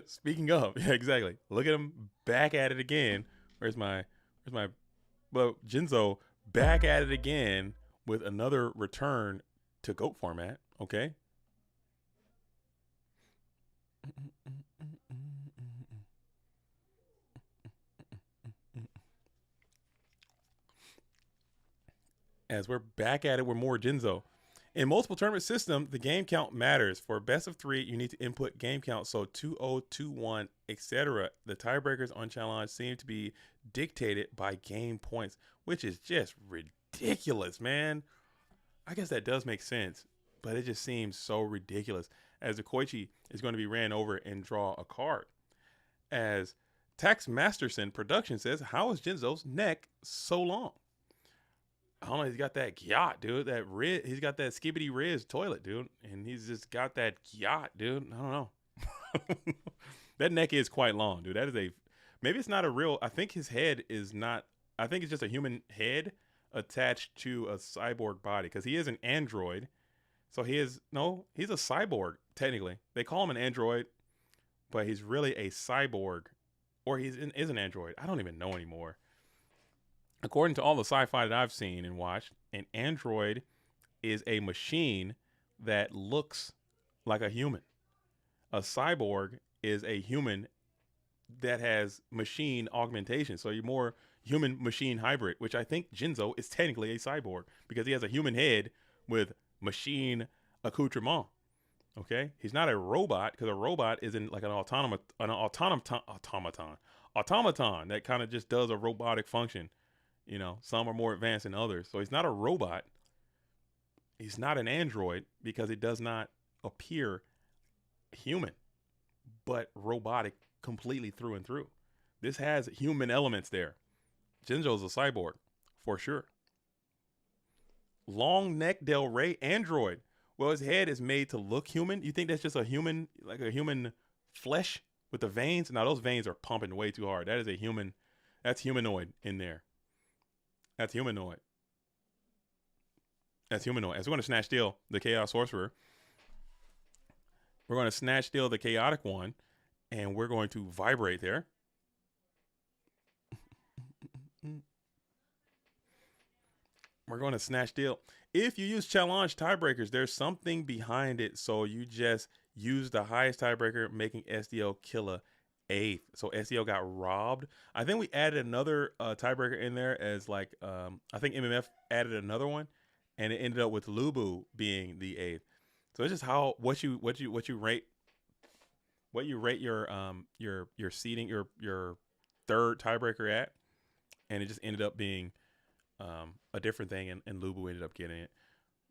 Speaking of, yeah, exactly. Look at him back at it again. Where's my well, Jinzo back at it again with another return to GOAT format. Okay. As we're back at it with more Jinzo. In multiple tournament system, the game count matters. For best of 3, you need to input game count. So 2-0, 2-1, etc. The tiebreakers on challenge seem to be dictated by game points, which is just ridiculous, man. I guess that does make sense, but it just seems so ridiculous. As the Koichi is going to be ran over and draw a card. As Tax Masterson Production says, how is Jinzo's neck so long? I don't know. He's got that yacht, dude. He's got that Skibbity Riz toilet, dude. And he's just got that yacht, dude. I don't know. That neck is quite long, dude. Maybe it's not a real, I think his head is not, I think it's just a human head attached to a cyborg body. Because he is an android. So he's a cyborg, technically. They call him an android, but he's really a cyborg. Or is an android. I don't even know anymore. According to all the sci-fi that I've seen and watched, an android is a machine that looks like a human. A cyborg is a human that has machine augmentation. So you're more human-machine hybrid, which I think Jinzo is technically a cyborg because he has a human head with machine accoutrement. Okay? He's not a robot because a robot isn't like an automaton that kind of just does a robotic function. You know, some are more advanced than others. So he's not a robot. He's not an android because it does not appear human, but robotic completely through and through. This has human elements there. Jinzo's a cyborg for sure. Long neck Del Rey android. Well, his head is made to look human. You think that's just a human, like a human flesh with the veins? Now those veins are pumping way too hard. That is that's humanoid in there. That's humanoid. As we're going to snatch steal the Chaos Sorcerer. We're going to snatch steal the Chaotic one. And we're going to vibrate there. We're going to snatch steal. If you use challenge tiebreakers, there's something behind it. So you just use the highest tiebreaker, making SDL kill a 8th. So SDL got robbed. I think we added another tiebreaker in there as like I think MMF added another one, and it ended up with Lubu being the 8th. So it's just how what you rate your seeding your third tiebreaker at, and it just ended up being a different thing, and Lubu ended up getting it.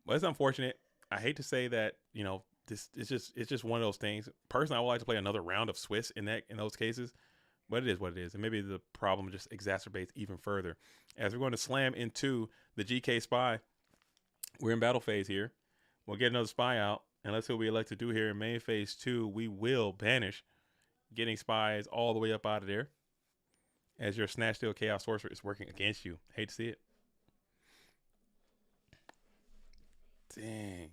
But it's unfortunate. I hate to say that, you know, it's just one of those things. Personally, I would like to play another round of Swiss in those cases, but it is what it is. And maybe the problem just exacerbates even further. As we're going to slam into the GK Spy, we're in battle phase here. We'll get another Spy out, and let's see what we elect to do here. In main phase 2, we will banish, getting Spies all the way up out of there. As your Snatch Steal Chaos Sorcerer is working against you. Hate to see it. Dang.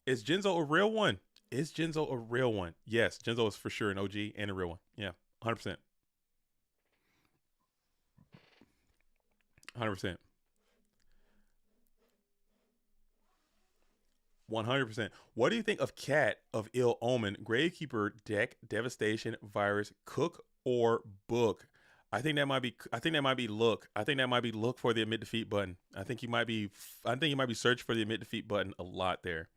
Is Jinzo a real one? Is Jinzo a real one? Yes, Jinzo is for sure an OG and a real one. Yeah, 100%. 100%. 100%. What do you think of Cat of Ill Omen, Gravekeeper deck, Devastation, Virus, Cook, or Book? I think that might be. I think that might be look. I think that might be look for the admit defeat button. I think you might be. I think you might be searching for the admit defeat button a lot there,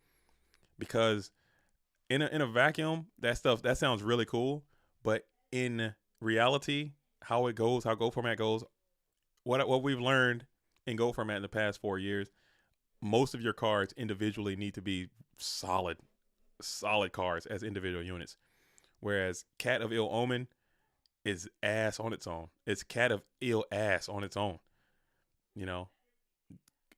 because in a vacuum, that sounds really cool, but in reality, how it goes, how Go format goes, what we've learned in Go format in the past 4 years, most of your cards individually need to be solid cards as individual units. Whereas Cat of Ill Omen is ass on its own. It's Cat of Ill ass on its own. You know,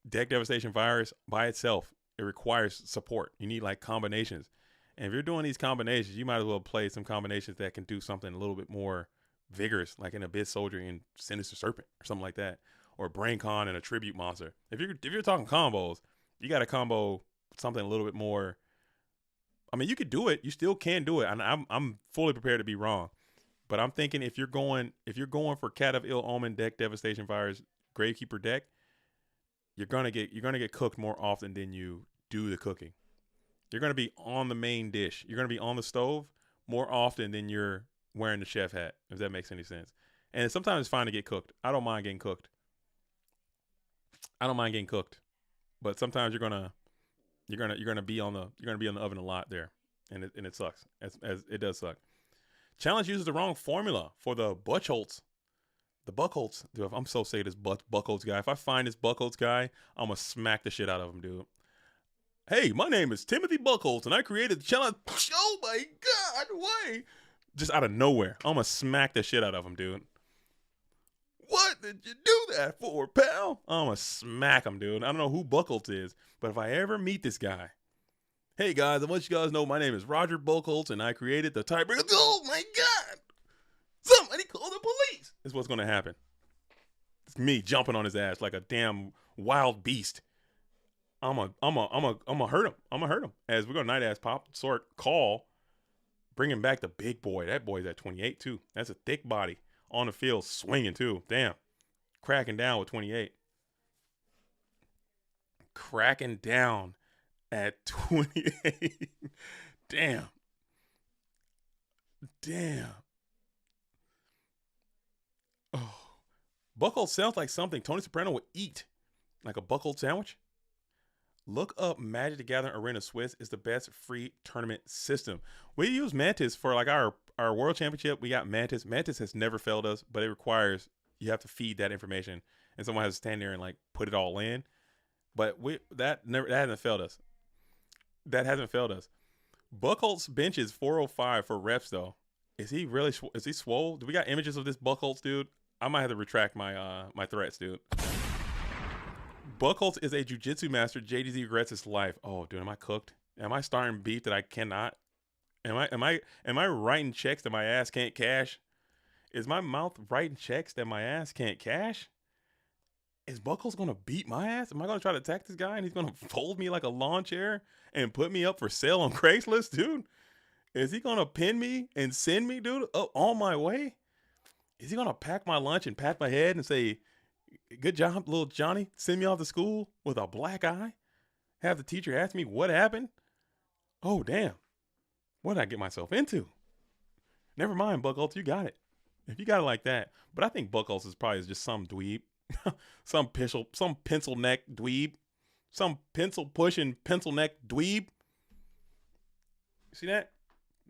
Deck Devastation Virus by itself, it requires support. You need like combinations. And if you're doing these combinations, you might as well play some combinations that can do something a little bit more vigorous, like an Abyss Soldier and Sinister Serpent or something like that, or Brain Con and a Tribute Monster. If you're talking combos, you got to combo something a little bit more. I mean, you could do it. You still can do it. And I'm fully prepared to be wrong. But I'm thinking if you're going for Cat of Ill Omen deck, Devastation Virus, Gravekeeper deck, you're gonna get cooked more often than you do the cooking. You're gonna be on the main dish. You're gonna be on the stove more often than you're wearing the chef hat, if that makes any sense. And sometimes it's fine to get cooked. I don't mind getting cooked. But sometimes you're gonna be on the oven a lot there, and it sucks. As it does suck. Challenge uses the wrong formula for the Buchholz. The Buchholz, dude, I'm so sick of this Buchholz guy. If I find this Buchholz guy, I'm gonna smack the shit out of him, dude. Hey, my name is Timothy Buchholz, and I created the challenge. Oh my God, why? Just out of nowhere, I'm gonna smack the shit out of him, dude. What did you do that for, pal? I'm gonna smack him, dude. I don't know who Buchholz is, but if I ever meet this guy, hey guys, I want you guys to know my name is Roger Buchholz, and I created the tiebreaker. Oh my God! Somebody call the police. Is what's gonna happen. It's me jumping on his ass like a damn wild beast. I'm a hurt him. I'm gonna hurt him. As we're gonna night ass pop sort call, bringing back the big boy. That boy's at 28 too. That's a thick body on the field swinging too. Damn, cracking down with 28. Cracking down at 28. Damn. Oh, Buchholz sounds like something Tony Soprano would eat, like a Buchholz sandwich. Look up Magic the Gathering Arena Swiss is the best free tournament system. We use Mantis for like our World Championship. We got Mantis. Mantis has never failed us, but it requires you have to feed that information, and someone has to stand there and like put it all in. But that hasn't failed us. That hasn't failed us. Buchholz bench is 405 for reps though. Is he really? Is he swole? Do we got images of this Buchholz dude? I might have to retract my my threats, dude. Buchholz is a jiu-jitsu master. JDZ regrets his life. Oh, dude, am I cooked? Am I starting beef that I cannot? Am I writing checks that my ass can't cash? Is my mouth writing checks that my ass can't cash? Is Buchholz gonna beat my ass? Am I gonna try to attack this guy and he's gonna fold me like a lawn chair and put me up for sale on Craigslist, dude? Is he gonna pin me and send me, dude, up on my way? Is he gonna pack my lunch and pat my head and say, good job, little Johnny, send me off to school with a black eye? Have the teacher ask me what happened? Oh, damn. What did I get myself into? Never mind, Buchholz, you got it. If you got it like that. But I think Buchholz is probably just some dweeb. some pencil neck dweeb. Some pencil pushing, pencil neck dweeb. See that?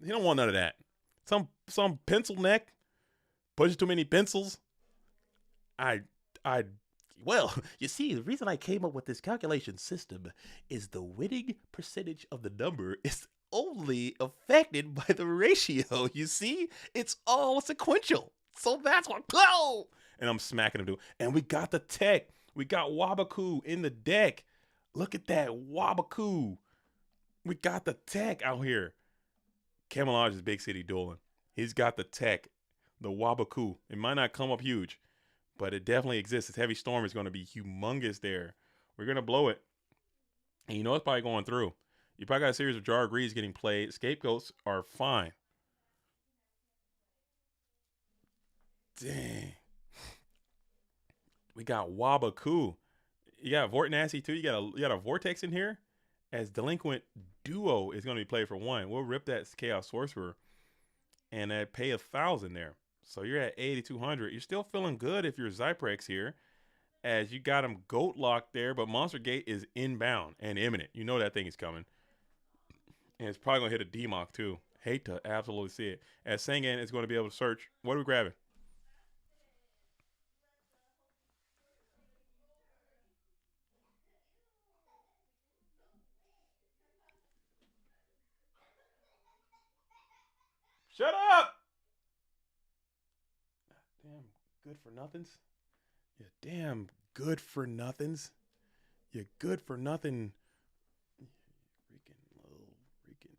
He don't want none of that. Some pencil neck pushing too many pencils. Well, you see, the reason I came up with this calculation system is the winning percentage of the number is only affected by the ratio. You see, it's all sequential. So that's what. Oh! And I'm smacking him, dude. And we got the tech. We got Wabaku in the deck. Look at that Wabaku. We got the tech out here. Camouflage is big city dueling. He's got the tech, the Wabaku. It might not come up huge, but it definitely exists. This heavy storm is going to be humongous there. We're going to blow it. And you know it's probably going through. You probably got a series of Jar Greaves getting played. Scapegoats are fine. Dang. We got Wabaku. You got Vortenassi too. You got a Vortex in here. as Delinquent Duo is going to be played for 1. We'll rip that Chaos Sorcerer and pay 1,000 there. So you're at 8,200. You're still feeling good if you're Zyprex here, as you got him goat locked there, but Monster Gate is inbound and imminent. You know that thing is coming. And it's probably going to hit a DMOC too. Hate to absolutely see it. As Sangan is going to be able to search. What are we grabbing? Shut up! Damn good for nothings. You damn good for nothings. You good for nothing. Freaking little freaking.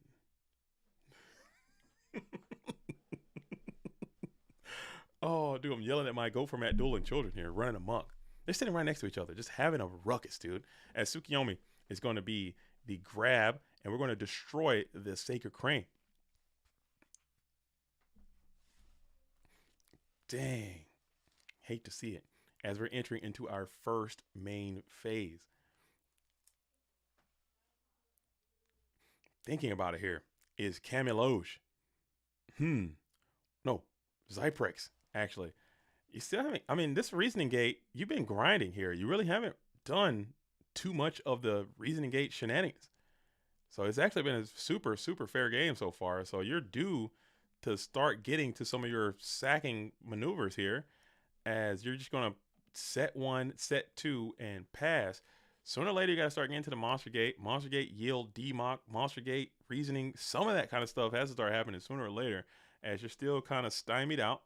Oh, dude, I'm yelling at my Go Format dueling children here, running amok. They're sitting right next to each other, just having a ruckus, dude. As Tsukiyomi is going to be the grab, and we're going to destroy the Sacred Crane. Dang. Hate to see it. As we're entering into our first main phase. Thinking about it here is Cameloge. No, Zyprex, actually. You still haven't, I mean, this Reasoning Gate, you've been grinding here. You really haven't done too much of the Reasoning Gate shenanigans. So it's actually been a super, super fair game so far. So you're due to start getting to some of your sacking maneuvers here, as you're just going to set 1, set 2, and pass. Sooner or later, you got to start getting to the Monster Gate. Monster Gate, yield, DMOC, Monster Gate, reasoning. Some of that kind of stuff has to start happening sooner or later, as you're still kind of stymied out.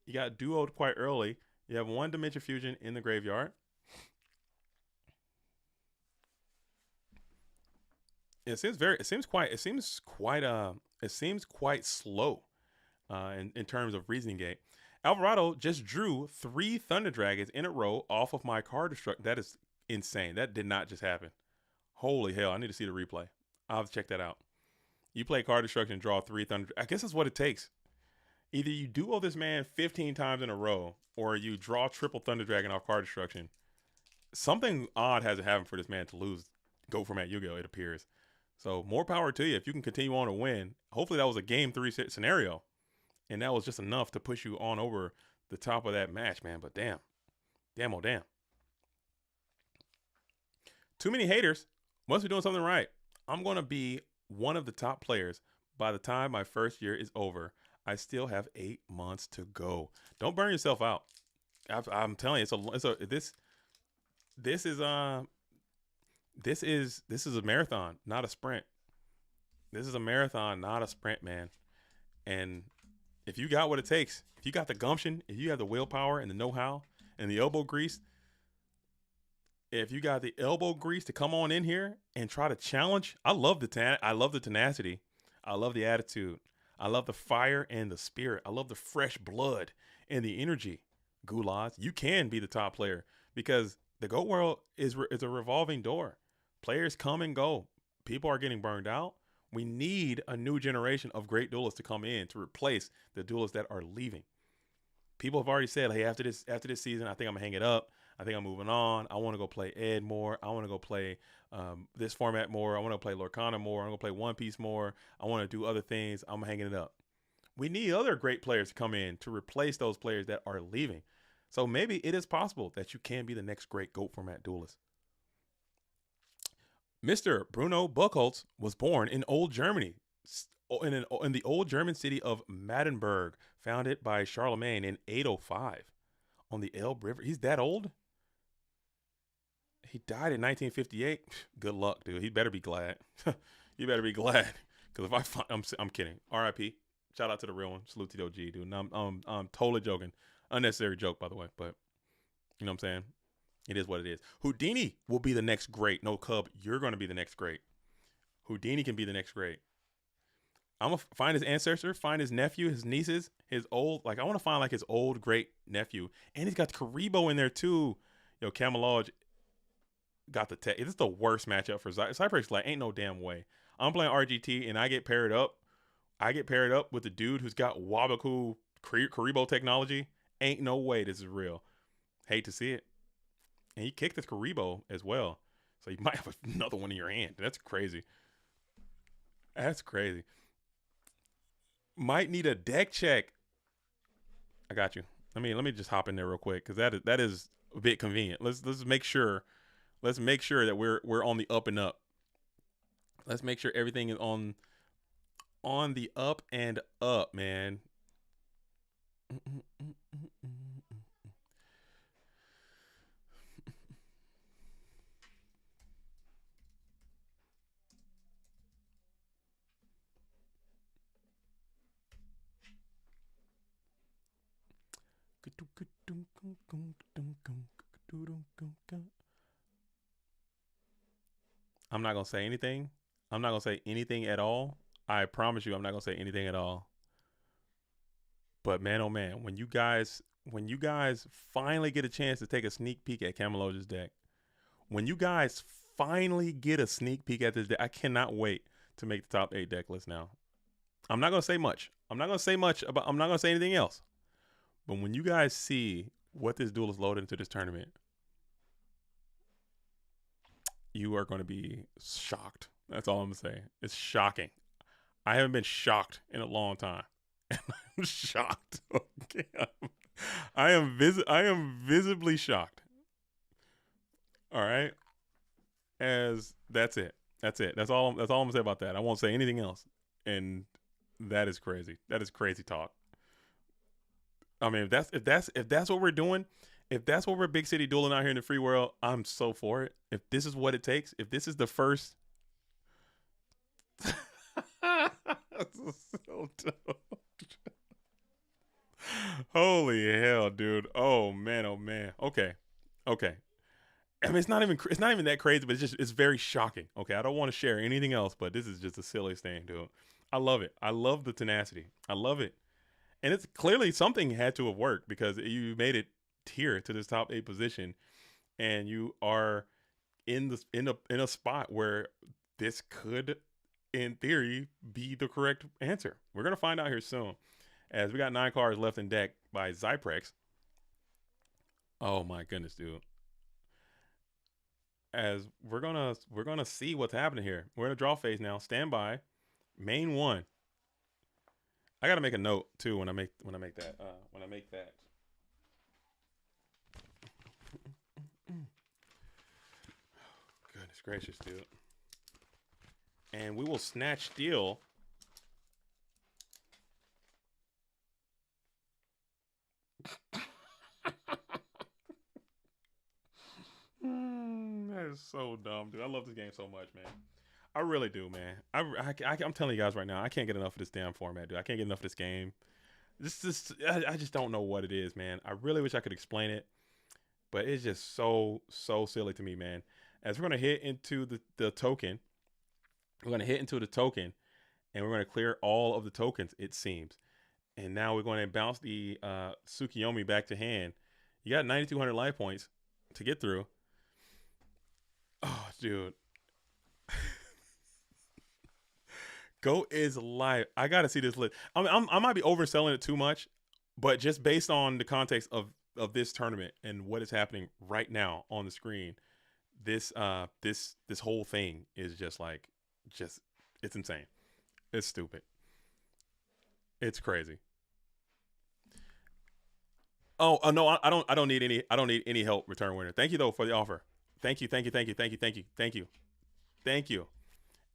You got duoed quite early. You have 1 Dimension Fusion in the graveyard. It seems quite slow in terms of Reasoning Gate. Alvarado just drew 3 Thunder Dragons in a row off of my card destruct. That is insane. That did not just happen. Holy hell. I need to see the replay. I'll have to check that out. You play card destruction and draw 3 Thunder. I guess that's what it takes. Either you duo this man 15 times in a row, or you draw triple Thunder Dragon off card destruction. Something odd has to happen for this man to lose Go Format Yu-Gi-Oh! It appears. So more power to you if you can continue on to win. Hopefully that was a game 3 scenario, and that was just enough to push you on over the top of that match, man. But damn. Damn, oh damn. Too many haters. Must be doing something right. I'm going to be one of the top players by the time my first year is over. I still have 8 months to go. Don't burn yourself out. I'm telling you, this is a marathon, not a sprint. This is a marathon, not a sprint, man. And if you got what it takes, if you got the gumption, if you have the willpower and the know-how and the elbow grease, if you got the elbow grease to come on in here and try to challenge, I love the tenacity. I love the attitude. I love the fire and the spirit. I love the fresh blood and the energy. Goulas, you can be the top player, because the GOAT world is a revolving door. Players come and go. People are getting burned out. We need a new generation of great duelists to come in to replace the duelists that are leaving. People have already said, hey, after this season, I think I'm going to hang it up. I think I'm moving on. I want to go play Ed more. I want to go play this format more. I want to play Lorcana more. I want to play One Piece more. I want to do other things. I'm hanging it up. We need other great players to come in to replace those players that are leaving. So maybe it is possible that you can be the next great GOAT format duelist. Mr. Bruno Buchholz was born in Old Germany, in the old German city of Maddenberg, founded by Charlemagne in 805 on the Elbe River. He's that old? He died in 1958. Good luck, dude. He better be glad. You better be glad, because if I find, I'm kidding. R.I.P. Shout out to the real one. Salute to the OG, dude. And I'm totally joking. Unnecessary joke, by the way, but you know what I'm saying? It is what it is. Houdini will be the next great. No, Cub, you're going to be the next great. Houdini can be the next great. I'm going to find his ancestor, find his nephew, his nieces, his old, I want to find his old great nephew. And he's got Karibo in there too. Yo, Camelage got the tech. This is the worst matchup for Cypress. Ain't no damn way. I'm playing RGT and I get paired up. With the dude who's got Wabaku Karibo technology. Ain't no way this is real. Hate to see it. And he kicked his Karibo as well. So you might have another one in your hand. That's crazy. That's crazy. Might need a deck check. I got you. Let me just hop in there real quick because that is a bit convenient. Let's make sure. Let's make sure that we're on the up and up. Let's make sure everything is on the up and up, man. I'm not gonna say anything. I'm not gonna say anything at all. I promise you, I'm not gonna say anything at all. But man, oh man, when you guys finally get a chance to take a sneak peek at Cameloge's deck, when you guys finally get a sneak peek at this deck, I cannot wait to make the top 8 deck list now. I'm not gonna say much. I'm not gonna say anything else. But when you guys see what this duel is loaded into this tournament, you are going to be shocked. That's all I'm gonna say. It's shocking. I haven't been shocked in a long time. I'm shocked. Okay. I am visibly shocked. All right. That's it. That's all I'm gonna say about that. I won't say anything else. And that is crazy. That is crazy talk. I mean, if that's what we're doing, if that's what we're big city dueling out here in the free world, I'm so for it. If this is what it takes, if this is the first so dope. Holy hell, dude. Oh man. Okay. I mean, it's not even that crazy, but it's very shocking. Okay, I don't want to share anything else, but this is just the silliest thing, dude. I love it. I love the tenacity. I love it. And it's clearly something had to have worked because you made it here to this top 8 position, and you are in a spot where this could, in theory, be the correct answer. We're gonna find out here soon, as we got 9 cards left in deck by Zyprex. Oh my goodness, dude. As we're gonna see what's happening here. We're in a draw phase now. Stand by. Main 1. I gotta make a note too when I make that. Goodness gracious, dude. And we will snatch steal. That is so dumb, dude. I love this game so much, man. I really do, man. I'm telling you guys right now, I can't get enough of this damn format, dude. I can't get enough of this game. I just don't know what it is, man. I really wish I could explain it, but it's just so silly to me, man. As we're gonna hit into the token, and we're gonna clear all of the tokens, it seems. And now we're going to bounce the Tsukiyomi back to hand. You got 9,200 life points to get through. Oh, dude. Go is live. I gotta see this list. I might be overselling it too much, but just based on the context of this tournament and what is happening right now on the screen, this whole thing is just it's insane. It's stupid. It's crazy. Oh no, I don't need any help, return winner. Thank you though for the offer. Thank you.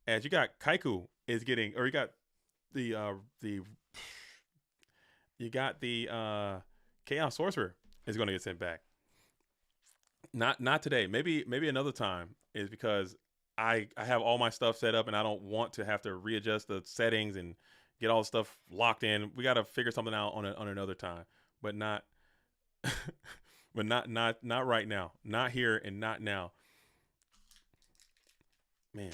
As you got Kaiku is getting, or you got the Chaos Sorcerer is going to get sent back. Not today. Maybe another time, is because I have all my stuff set up and I don't want to have to readjust the settings and get all the stuff locked in. We got to figure something out on another time, but not not right now. Not here and not now. Man.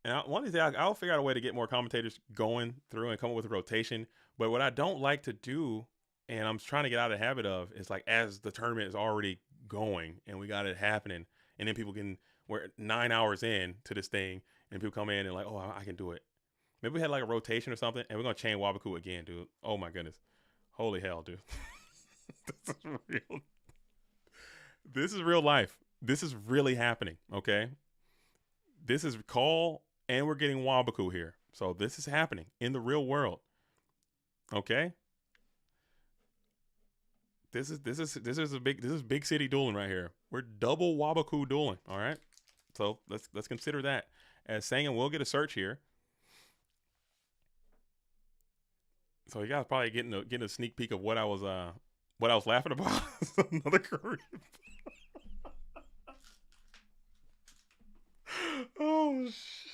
And one of these days, I'll figure out a way to get more commentators going through and come up with a rotation. But what I don't like to do, and I'm trying to get out of the habit of, is like as the tournament is already going and we got it happening, and then we're 9 hours in to this thing, and people come in and like, oh, I can do it. Maybe we had like a rotation or something, and we're gonna chain Wabaku again, dude. Oh my goodness, holy hell, dude. This is real. This is real life. This is really happening. Okay. This is call, and we're getting Wabaku here. So this is happening in the real world. Okay. This is big city dueling right here. We're double Wabaku dueling. All right. So let's consider that as saying, and we'll get a search here. So you guys probably getting a sneak peek of what I was laughing about. Another Korean. Oh shit.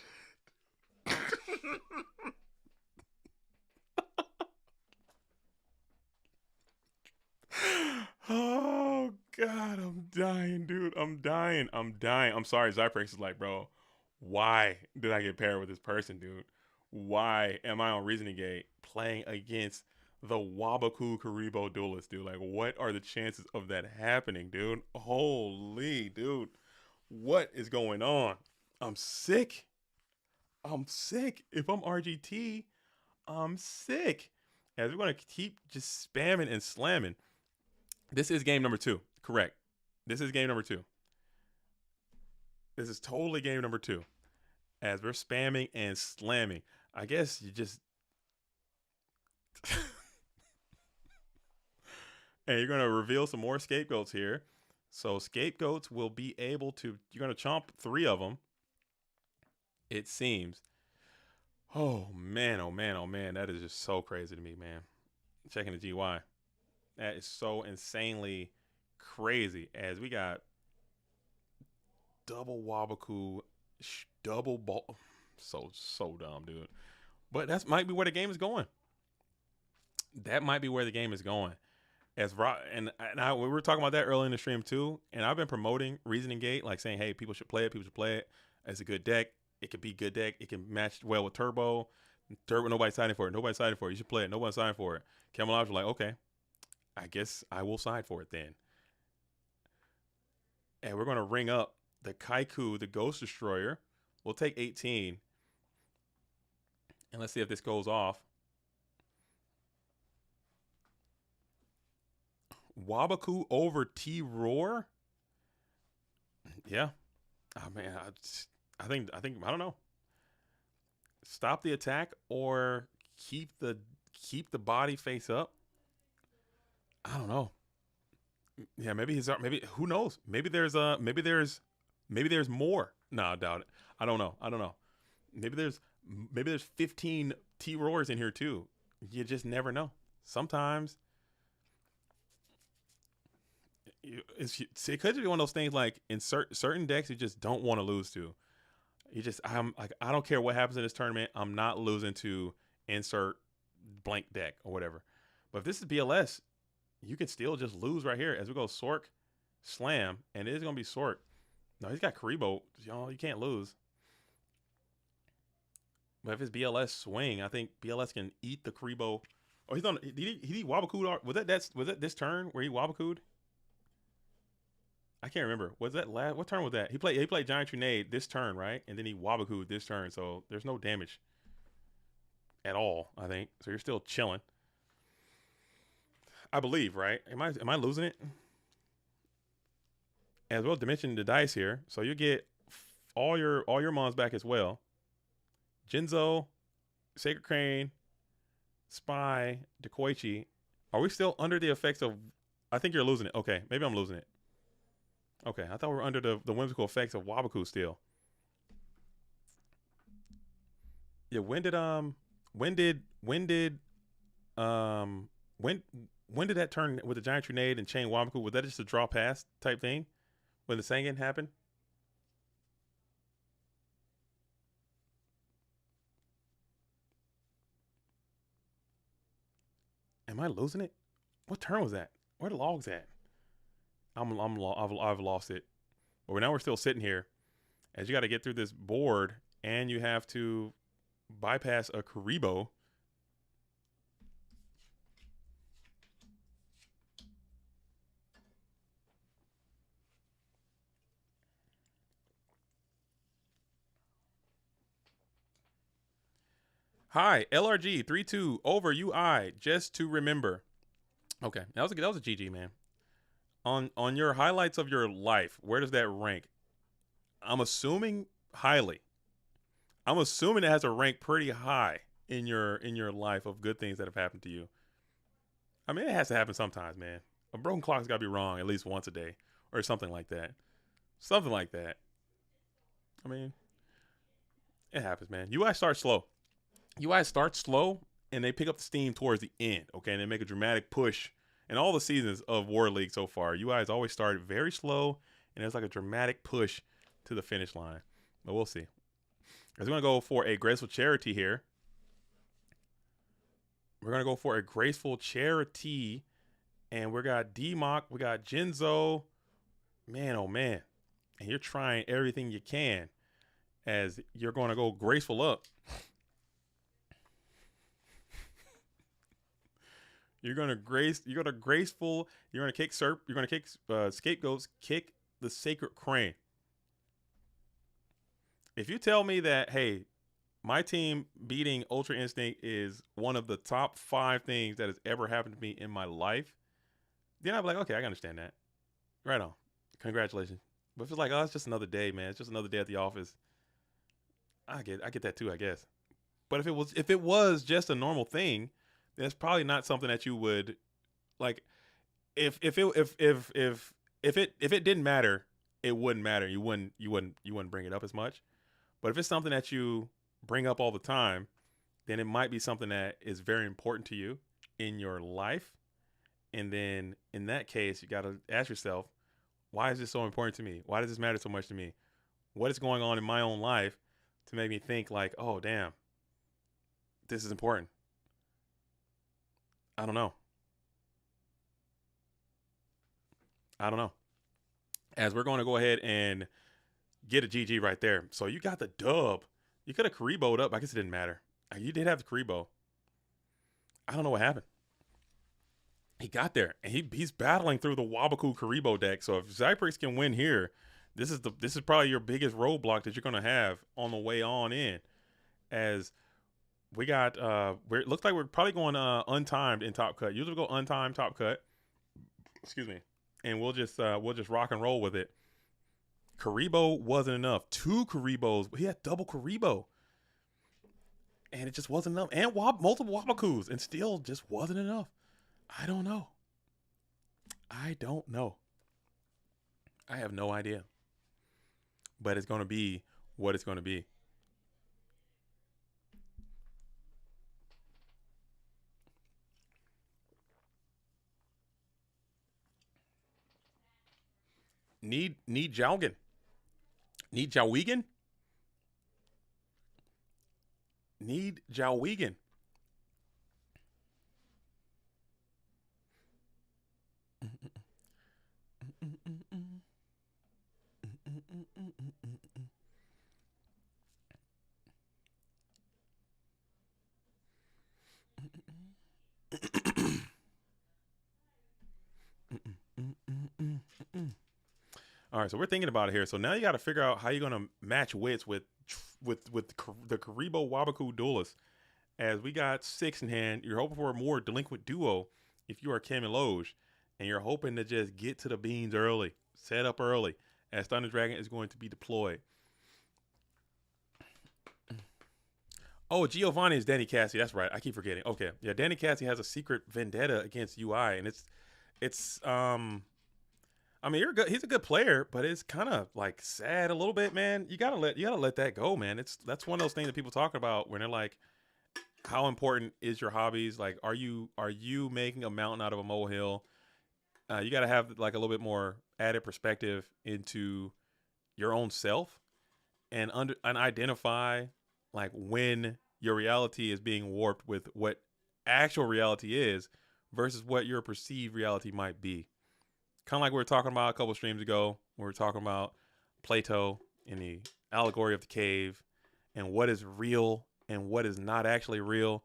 Oh God, I'm dying, dude. I'm dying. I'm sorry. Zyprex is like, bro, why did I get paired with this person, dude? Why am I on Reasoning Gate playing against the Wabaku Karibo duelist, dude? Like, what are the chances of that happening, dude? Holy, dude. What is going on? I'm sick. I'm sick. If I'm RGT, I'm sick. As we're going to keep just spamming and slamming. This is game number 2. Correct. This is game number 2. This is totally game number 2. As we're spamming and slamming. I guess you just... And you're going to reveal some more scapegoats here. So scapegoats will be able to... You're going to chomp 3 of them. It seems. Oh, man, oh, man, oh, man. That is just so crazy to me, man. Checking the GY. That is so insanely crazy. As we got double Wabaku, double ball. So dumb, dude. But that might be where the game is going. That might be where the game is going. As we were talking about that earlier in the stream too. And I've been promoting Reasoning Gate, like saying, hey, people should play it. People should play it. It's a good deck. It could be a good deck. It can match well with Turbo. Nobody's signing for it. Nobody's signing for it. You should play it. Nobody's signing for it. Camelodge were like, okay, I guess I will side for it then. And we're going to ring up the Kaiku, the Ghost Destroyer. We'll take 18. And let's see if this goes off. Wabaku over T-Roar? Yeah. Oh, man. I think, I don't know. Stop the attack or keep the body face up. I don't know. Yeah, maybe who knows? Maybe there's more. No, I doubt it. I don't know. Maybe there's 15 T-Roars in here too. You just never know. Sometimes it could be one of those things like in certain decks you just don't want to lose to. I'm like, I don't care what happens in this tournament. I'm not losing to insert blank deck or whatever. But if this is BLS, you can still just lose right here as we go Sork, Slam, and it is going to be Sork. No, he's got Karibo. You can't lose. But if it's BLS swing, I think BLS can eat the Karibo. Oh, he's on. He Wabaku'd. Was that this turn where he Wabaku'd? I can't remember. Was that last? What turn was that? He played Giant Trinade this turn, right? And then he Wabaku'd this turn. So there's no damage at all, I think. So you're still chilling. I believe, right? Am I losing it? As well, dimension the dice here, so you get all your mons back as well. Jinzo, Sacred Crane, Spy, Dekoichi. Are we still under the effects of? I think you're losing it. Okay, maybe I'm losing it. Okay, I thought we were under the whimsical effects of Wabaku still. Yeah, when did that turn with the Giant Trinade and Chain Wabaku? Was that just a draw pass type thing when the Sangan happened? Am I losing it? What turn was that? Where the logs at? I've lost it. But now we're still sitting here, as you got to get through this board, and you have to bypass a Karibo. Hi, LRG 32 over UI, just to remember. Okay, that was a GG, man. On your highlights of your life, where does that rank? I'm assuming highly. I'm assuming it has a rank pretty high in your life of good things that have happened to you. I mean, it has to happen sometimes, man. A broken clock's got to be wrong at least once a day or something like that. Something like that. I mean, it happens, man. UI starts slow. UI starts slow, and they pick up the steam towards the end, okay? And they make a dramatic push. In all the seasons of War League so far, UI has always started very slow, and it's like a dramatic push to the finish line. But we'll see. We're going to go for a graceful charity here. We're going to go for a graceful charity. And we got D-Mock. We got Jinzo. Man, oh, man. And you're trying everything you can as you're going to go graceful up. You're going to graceful. You're going to kick Serp. You're going to kick Scapegoats. Kick the Sacred Crane. If you tell me that, hey, my team beating Ultra Instinct is one of the top 5 things that has ever happened to me in my life, then I'd be like, okay, I can understand that. Right on. Congratulations. But if it's like, oh, it's just another day, man. It's just another day at the office. I get that too, I guess. But if it was just a normal thing, then it's probably not something that you would like. If it didn't matter, it wouldn't matter. You wouldn't bring it up as much. But if it's something that you bring up all the time, then it might be something that is very important to you in your life. And then in that case, you got to ask yourself, why is this so important to me? Why does this matter so much to me? What is going on in my own life to make me think like, oh, damn, this is important? I don't know. As we're going to go ahead and get a GG right there. So you got the dub. You could have Karibo'd up. I guess it didn't matter. You did have the Karibo. I don't know what happened. He got there, and he's battling through the Wabaku Karibo deck. So if Zyprix can win here, this is probably your biggest roadblock that you're going to have on the way on in. As we got, it looks like we're probably going untimed in top cut. Usually we go untimed top cut. Excuse me. And we'll just rock and roll with it. Karibo wasn't enough. 2 Karibos. He had double Karibo. And it just wasn't enough. And multiple Wabakus. And still just wasn't enough. I don't know. I have no idea. But it's going to be what it's going to be. Need Jalgan. Need Jalwegan? Need Jalwegan. All right, so we're thinking about it here. So now you got to figure out how you're going to match wits with the Karibo Wabaku Duelist. As we got 6 in hand, you're hoping for a more delinquent duo if you are Camiloge, and you're hoping to just get to the beans early, set up early, as Thunder Dragon is going to be deployed. Oh, Giovanni is Danny Cassie. That's right. I keep forgetting. Okay, yeah, Danny Cassie has a secret vendetta against UI, and it's I mean, he's a good player, but it's kind of like sad a little bit, man. You gotta let that go, man. That's one of those things that people talk about when they're like, how important is your hobbies? Like, are you making a mountain out of a molehill? You got to have like a little bit more added perspective into your own self and identify like when your reality is being warped with what actual reality is versus what your perceived reality might be. Kind of like we were talking about a couple streams ago. We were talking about Plato and the allegory of the cave and what is real and what is not actually real.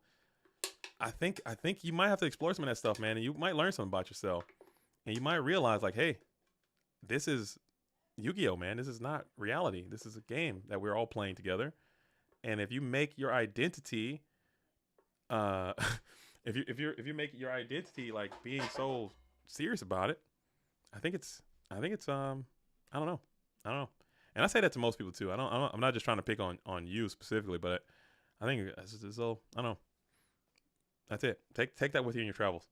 I think you might have to explore some of that stuff, man, and you might learn something about yourself. And you might realize, like, hey, this is Yu-Gi-Oh, man. This is not reality. This is a game that we're all playing together. And if you make your identity, if you make your identity like being so serious about it, I think it's I don't know. And And I say that to most people too. I'm not just trying to pick on you specifically, but I think so. I don't know. That's it. Take that with you in your travels.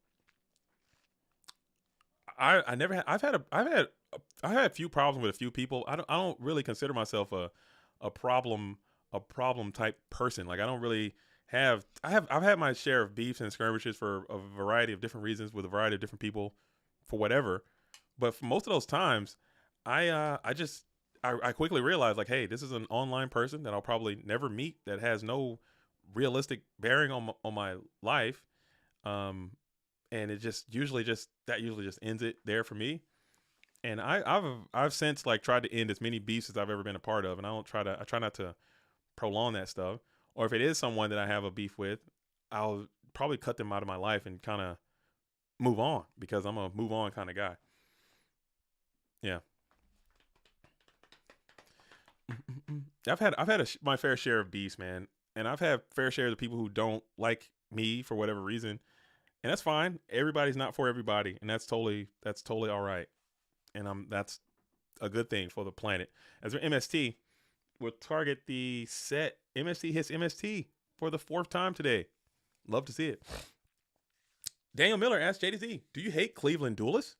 I never had. I've had a few problems with a few people. I don't really consider myself a problem type person. Like I don't really I've had my share of beefs and skirmishes for a variety of different reasons with a variety of different people for whatever. But for most of those times, I quickly realized like, hey, this is an online person that I'll probably never meet, that has no realistic bearing on my life. And it usually just ends it there for me. And I've since like tried to end as many beefs as I've ever been a part of, and I try not to prolong that stuff. Or if it is someone that I have a beef with, I'll probably cut them out of my life and kind of move on, because I'm a move on kind of guy. Yeah. I've had my fair share of beefs, man, and I've had fair shares of people who don't like me for whatever reason, and that's fine. Everybody's not for everybody, and that's totally all right. And that's a good thing for the planet. As for MST, we'll target the set. MST hits MST for the 4th time today. Love to see it. Daniel Miller asked JDZ, do you hate Cleveland Duelists?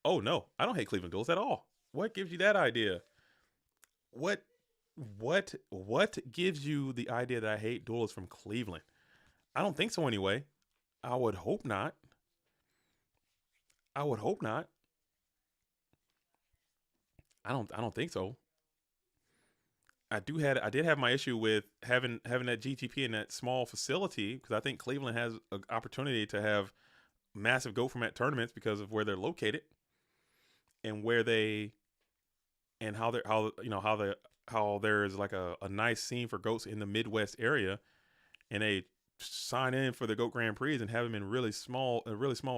Oh, no, I don't hate Cleveland Duelists at all. What gives you that idea? What gives you the idea that I hate duelists from Cleveland? I don't think so anyway. I would hope not. I don't think so. I did have my issue with having that GTP in that small facility, because I think Cleveland has an opportunity to have massive go format tournaments because of where they're located and how there's like a nice scene for goats in the Midwest area, and they sign in for the Goat Grand Prix and have them in a really small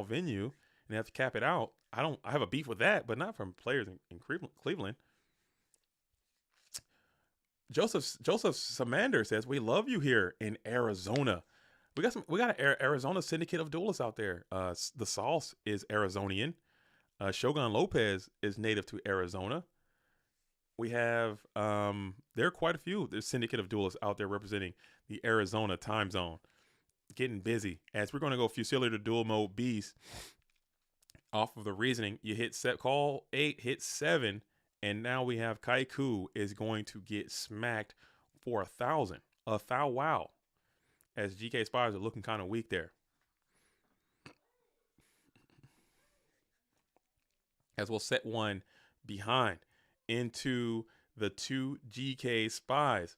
venue, and they have to cap it out. I have a beef with that, but not from players in Cleveland. Joseph Samander says, we love you here in Arizona. We got an Arizona syndicate of duelists out there. The Sauce is Arizonian. Shogun Lopez is native to Arizona. We have there are quite a few. There's syndicate of duelists out there representing the Arizona time zone. Getting busy. As we're going to go Fusillier to dual mode beast. Off of the reasoning, you hit set call 8, hit 7, and now we have Kaiku is going to get smacked for 1,000. A thou wow. As GK Spies are looking kind of weak there. As we'll set 1 behind into the 2 GK Spies.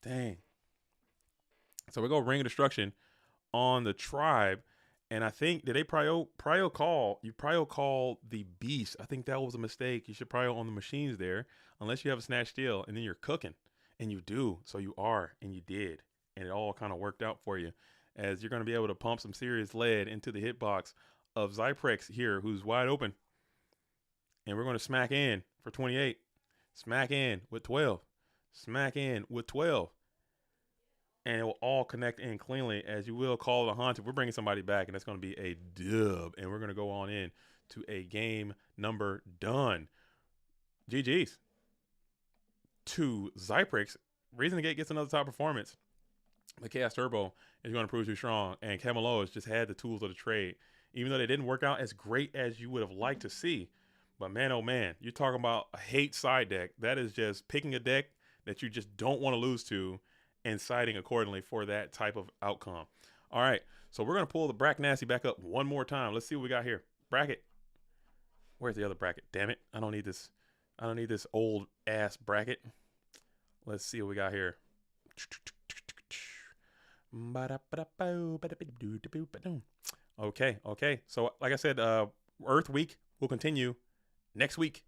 Dang. So we go Ring of Destruction on the Tribe, and I think did they prio call the Beast? I think that was a mistake. You should prio on the machines there, unless you have a Snatch Steal, and then you're cooking, and you do. So you are, and you did, and it all kind of worked out for you, as you're going to be able to pump some serious lead into the hitbox of Zyprex here, who's wide open, and we're going to smack in for 28, smack in with 12, smack in with 12. And it will all connect in cleanly, as you will call the Haunted. We're bringing somebody back, and that's going to be a dub. And we're going to go on in to a game number done. GG's to Zyprex. Reason the Gate gets another top performance. The Chaos Turbo is going to prove too strong. And Camelo has just had the tools of the trade. Even though they didn't work out as great as you would have liked to see. But man, oh man, you're talking about a hate side deck. That is just picking a deck that you just don't want to lose to, and siding accordingly for that type of outcome. All right, so we're going to pull the Brack Nasty back up one more time. Let's see what we got here. Bracket. Where's the other bracket? Damn it. I don't need this old ass bracket. Let's see what we got here. Okay. So like I said, Earth Week will continue next week.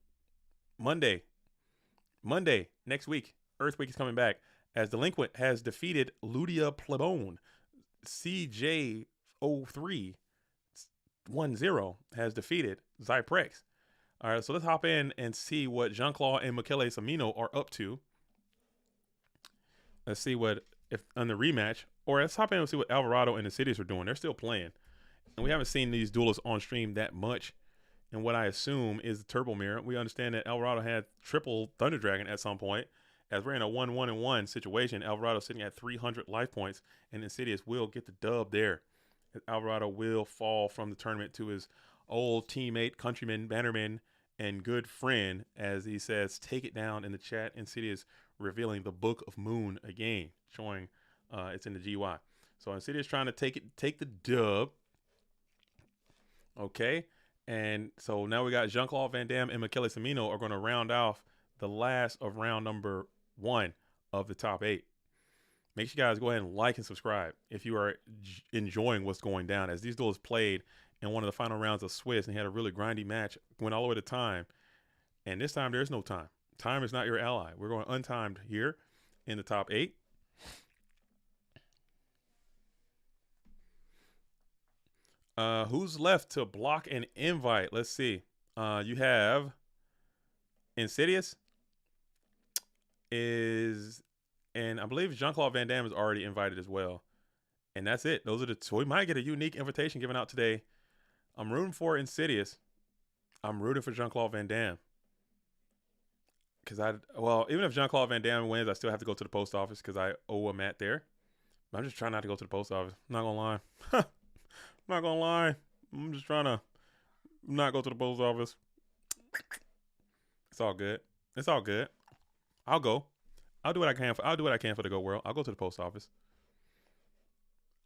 Monday next week. Earth Week is coming back, as Delinquent has defeated Ludia Plebone. CJ 0310 has defeated Zyprex. All right, so let's hop in and see what Jean-Claude and Michele Samino are up to. Let's see what, if on the rematch, or let's hop in and see what Alvarado and Insidious are doing. They're still playing. And we haven't seen these duelists on stream that much. And what I assume is the Turbo Mirror. We understand that Alvarado had triple Thunder Dragon at some point. As we're in a 1-1-1 situation, Alvarado sitting at 300 life points, and Insidious will get the dub there. Alvarado will fall from the tournament to his old teammate, countryman, bannerman, and good friend, as he says, take it down in the chat. Insidious revealing the Book of Moon again, showing it's in the GY. So Insidious trying to take the dub. Okay. And so now we got Jean-Claude Van Damme and Michele Samino are going to round off the last of round number 1 of the top 8. Make sure you guys go ahead and like and subscribe if you are enjoying what's going down, as these duels played in one of the final rounds of Swiss and had a really grindy match, went all the way to time. And this time there's no time. Time is not your ally. We're going untimed here in the top 8. Who's left to block an invite? Let's see. You have Insidious and I believe Jean-Claude Van Damme is already invited as well. And that's it. Those are the two. We might get a unique invitation given out today. I'm rooting for Insidious. I'm rooting for Jean-Claude Van Damme. Because even if Jean-Claude Van Damme wins, I still have to go to the post office because I owe a mat there. But I'm just trying not to go to the post office. I'm not going to lie. I'm not going to lie. I'm just trying to not go to the post office. It's all good. It's all good. I'll go. I'll do what I can for the Go World. I'll go to the post office.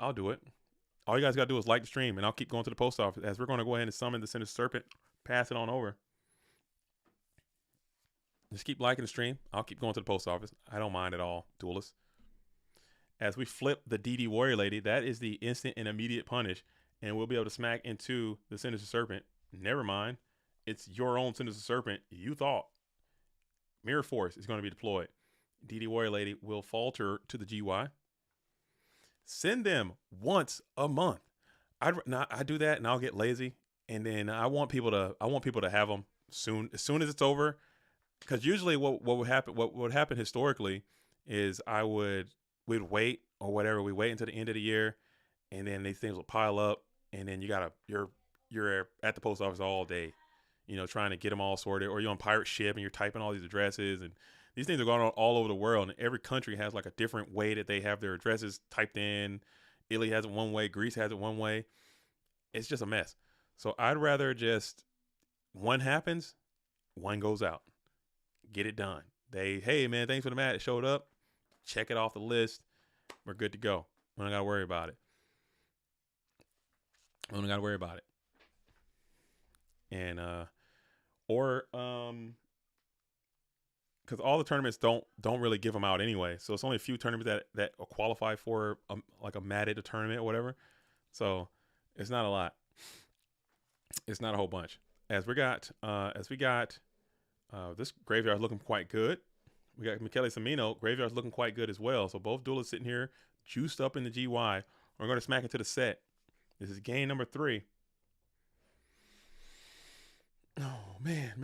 I'll do it. All you guys got to do is like the stream, and I'll keep going to the post office as we're going to go ahead and summon the Sinister Serpent, pass it on over. Just keep liking the stream. I'll keep going to the post office. I don't mind at all, duelists. As we flip the DD Warrior Lady, that is the instant and immediate punish, and we'll be able to smack into the Sinister Serpent. Never mind. It's your own Sinister Serpent. You thought. Mirror Force is going to be deployed. DD Warrior Lady will falter to the GY. Send them once a month. I do that and I'll get lazy, and then I want people to have them soon, as soon as it's over. Because usually what would happen historically is we'd wait or whatever. We wait until the end of the year, and then these things will pile up, and then you're at the post office all day, trying to get them all sorted, or you're on pirate ship and you're typing all these addresses, and these things are going on all over the world, and every country has like a different way that they have their addresses typed in. Italy has it one way, Greece has it one way. It's just a mess. So I'd rather just one happens, one goes out. Get it done. Hey man, thanks for the mat. It showed up. Check it off the list. We're good to go. We don't got to worry about it. And because all the tournaments don't really give them out anyway. So it's only a few tournaments that qualify for like a matted tournament or whatever. So it's not a lot. It's not a whole bunch. As we got this graveyard looking quite good. We got Michele Samino. Graveyard's looking quite good as well. So both duelists sitting here juiced up in the GY. We're going to smack into the set. This is game number 3. Oh, man.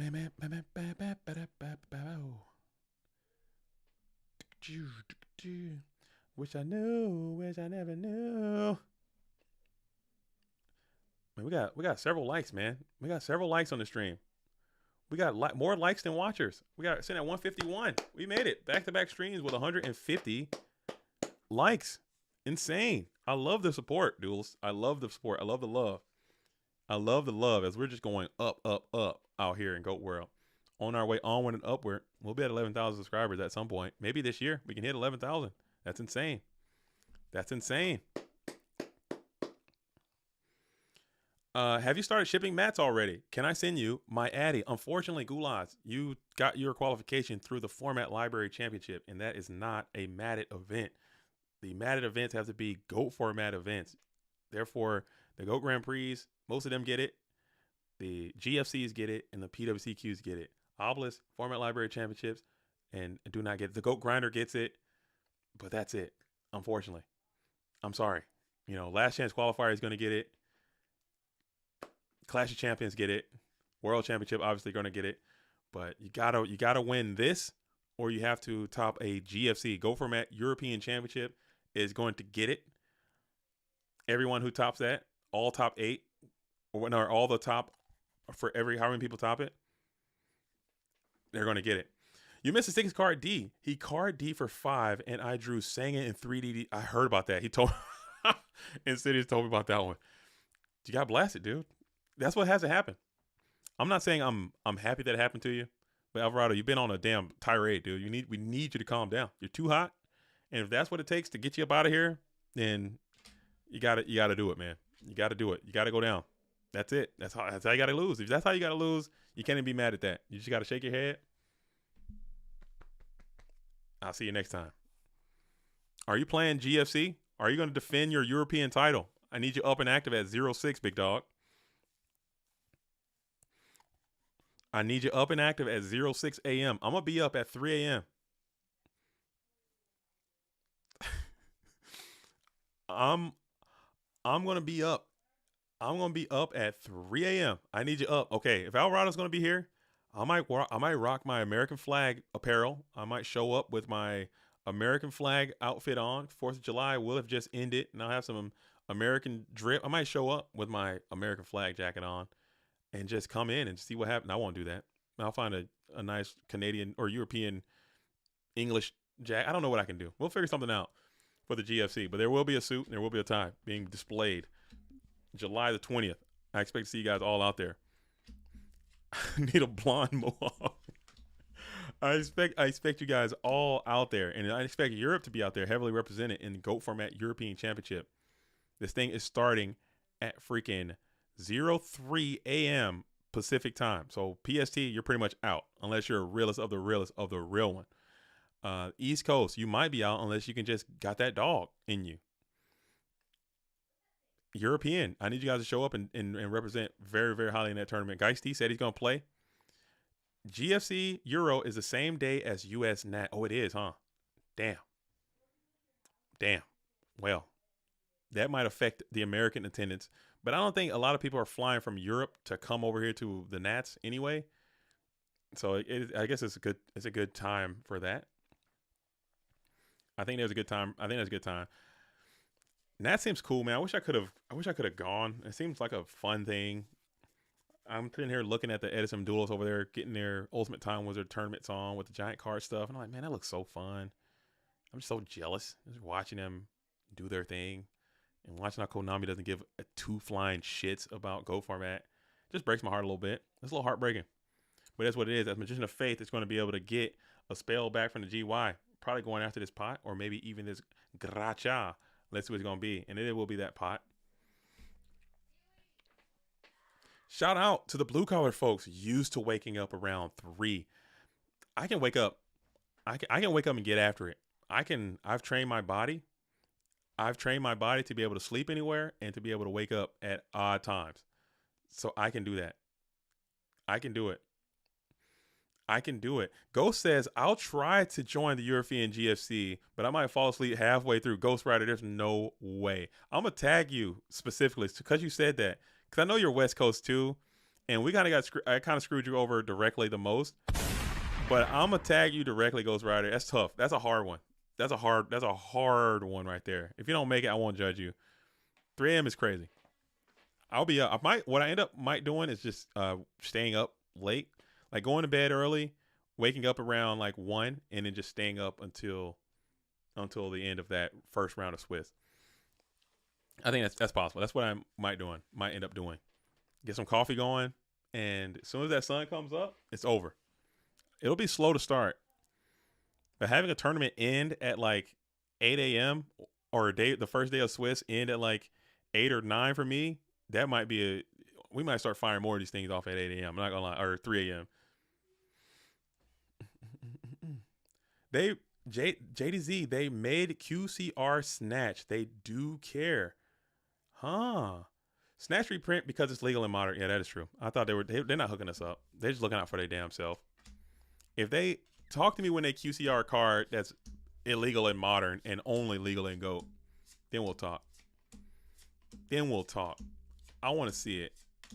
Wish I knew, wish I never knew. Man, we got several likes, man. We got several likes on the stream. We got more likes than watchers. We got sitting at 151. We made it. Back-to-back streams with 150 likes. Insane. I love the support, duels. I love the support. I love the love. I love the love as we're just going up out here in Goat World. On our way onward and upward. We'll be at 11,000 subscribers at some point. Maybe this year we can hit 11,000. That's insane. That's insane. Have you started shipping mats already? Can I send you my Addy? Unfortunately, Goulas, you got your qualification through the Format Library Championship, and that is not a matted event. The matted events have to be GOAT format events. Therefore, the GOAT Grand Prix, most of them get it. The GFCs get it, and the PWCQs get it. Obelisk, Format Library Championships, and do not get it. The GOAT Grinder gets it, but that's it, unfortunately. I'm sorry. You know, Last Chance Qualifier is going to get it. Clash of Champions get it. World Championship obviously going to get it. But you gotta win this, or you have to top a GFC. Go Format European Championship is going to get it. Everyone who tops that, all top 8, or no, all the top for every how many people top it, they're going to get it. You missed a 6 card D. He card D for 5, and I drew Sanga in 3D. I heard about that. He told Insidious told me about that one. You got blasted, dude. That's what has to happen. I'm not saying I'm happy that it happened to you, but Alvarado, you've been on a damn tirade, dude. We need you to calm down. You're too hot, and if that's what it takes to get you up out of here, then you gotta do it, man. You gotta do it. You gotta go down. That's it. That's how you gotta lose. If that's how you gotta lose, you can't even be mad at that. You just gotta shake your head. I'll see you next time. Are you playing GFC? Are you gonna defend your European title? I need you up and active at 06, big dog. I need you up and active at 06 a.m. I'm going to be up at 3 a.m. I'm going to be up. I'm going to be up at 3 a.m. I need you up. Okay, if Alvarado's going to be here, I might rock my American flag apparel. I might show up with my American flag outfit on. 4th of July will have just ended, and I'll have some American drip. I might show up with my American flag jacket on and just come in and see what happens. I won't do that. I'll find a nice Canadian or European English jacket. I don't know what I can do. We'll figure something out for the GFC, but there will be a suit and there will be a tie being displayed July the 20th. I expect to see you guys all out there. I need a blonde mohawk. I expect you guys all out there, and I expect Europe to be out there heavily represented in the GOAT Format European Championship. This thing is starting at freaking 03 a.m. Pacific time. So PST, you're pretty much out unless you're a realist of the real one. East Coast, you might be out unless you can just got that dog in you. European, I need you guys to show up and represent very, very highly in that tournament. Geisty said he's going to play. GFC Euro is the same day as US Nat. Oh, it is, huh? Damn. Well, that might affect the American attendance, but I don't think a lot of people are flying from Europe to come over here to the Nats anyway. So I guess it's a good time for that. I think there's a good time. Nat seems cool, man. I wish I could have gone. It seems like a fun thing. I'm sitting here looking at the Edison Duels over there, getting their Ultimate Time Wizard tournaments on with the giant card stuff, and I'm like, man, that looks so fun. I'm just so jealous, just watching them do their thing. And watching how Konami doesn't give a 2 flying shits about Go Format just breaks my heart a little bit. It's a little heartbreaking. But that's what it is. As Magician of Faith is going to be able to get a spell back from the GY. Probably going after this pot or maybe even this Gracha. Let's see what it's going to be. And it will be that pot. Shout out to the blue collar folks used to waking up around 3. I can wake up. I can wake up and get after it. I've trained my body. I've trained my body to be able to sleep anywhere and to be able to wake up at odd times. So I can do that. I can do it. Ghost says, I'll try to join the European GFC, but I might fall asleep halfway through. Ghost Rider, there's no way. I'm going to tag you specifically because you said that. Because I know you're West Coast too. And I kind of screwed you over directly the most. But I'm going to tag you directly, Ghost Rider. That's tough. That's a hard one. That's a hard one right there. If you don't make it, I won't judge you. 3 a.m. is crazy. I'll be up. What I end up doing is just staying up late, like going to bed early, waking up around like 1, and then just staying up until the end of that first round of Swiss. I think that's possible. That's what I might end up doing. Get some coffee going, and as soon as that sun comes up, it's over. It'll be slow to start. But having a tournament end at like 8 a.m. or the first day of Swiss end at like 8 or 9 for me, that might be we might start firing more of these things off at 8 a.m. I'm not gonna lie, or 3 a.m. JDZ, they made QCR Snatch. They do care. Huh. Snatch reprint because it's legal and modern. Yeah, that is true. I thought they're not hooking us up. They're just looking out for their damn self. If they talk to me when they QCR card that's illegal and modern and only legal in GOAT, then we'll talk. Then we'll talk. I want to see it.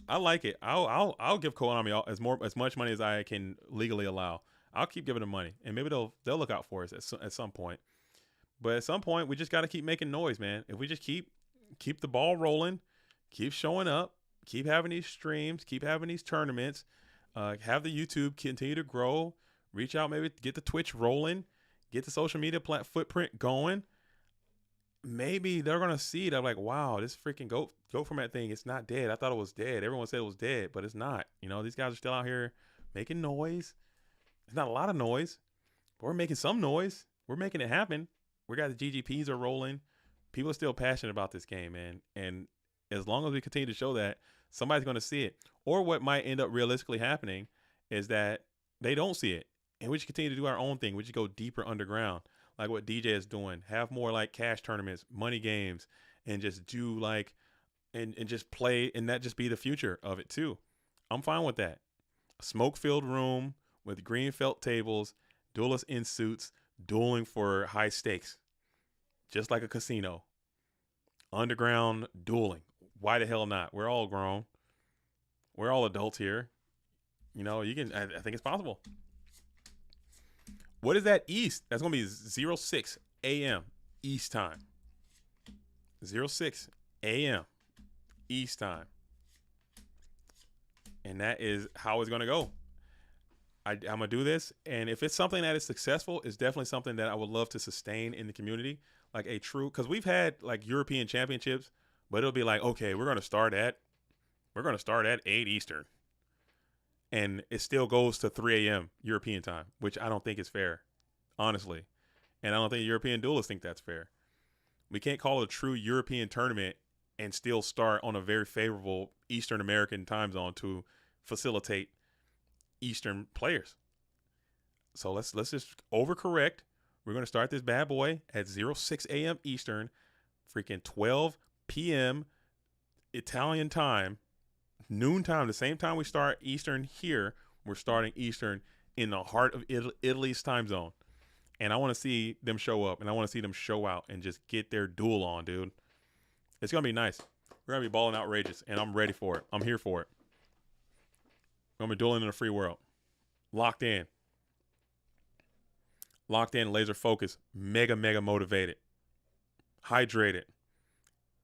I like it. I'll give Konami as much money as I can legally allow. I'll keep giving them money, and maybe they'll look out for us at some point. But at some point, we just got to keep making noise, man. If we just keep the ball rolling, keep showing up, keep having these streams, keep having these tournaments, have the YouTube continue to grow, reach out, maybe get the Twitch rolling, get the social media footprint going. Maybe they're gonna see it. I'm like, wow, this freaking goat format thing, it's not dead. I thought it was dead. Everyone said it was dead, but it's not. You know, these guys are still out here making noise. It's not a lot of noise, but we're making some noise. We're making it happen. We got the GGPs are rolling. People are still passionate about this game, man. And as long as we continue to show that, somebody's gonna see it. Or what might end up realistically happening is that they don't see it, and we just continue to do our own thing. We just go deeper underground, like what DJ is doing. Have more like cash tournaments, money games, and just do like and just play, and that just be the future of it too. I'm fine with that. Smoke-filled room with green felt tables, duelists in suits, dueling for high stakes, just like a casino. Underground dueling. Why the hell not? We're all grown. We're all adults here. You know, you can. I think it's possible. What is that East? That's going to be 06 a.m. East time. 06 a.m. East time. And that is how it's going to go. I'm going to do this. And if it's something that is successful, it's definitely something that I would love to sustain in the community. Like a true, because we've had like European championships, but it'll be like, okay, we're going to start at 8 Eastern. And it still goes to 3 a.m. European time, which I don't think is fair, honestly. And I don't think European duelists think that's fair. We can't call it a true European tournament and still start on a very favorable Eastern American time zone to facilitate Eastern players. So let's just overcorrect. We're going to start this bad boy at 06 a.m. Eastern, freaking 12 p.m. Italian time, noon time, the same time we start Eastern here, we're starting Eastern in the heart of Italy's time zone. And I want to see them show up, and I want to see them show out and just get their duel on, dude. It's going to be nice. We're going to be balling outrageous, and I'm ready for it. I'm here for it. I'm going to be dueling in a free world. Locked in. Locked in, laser focused, mega motivated, hydrated.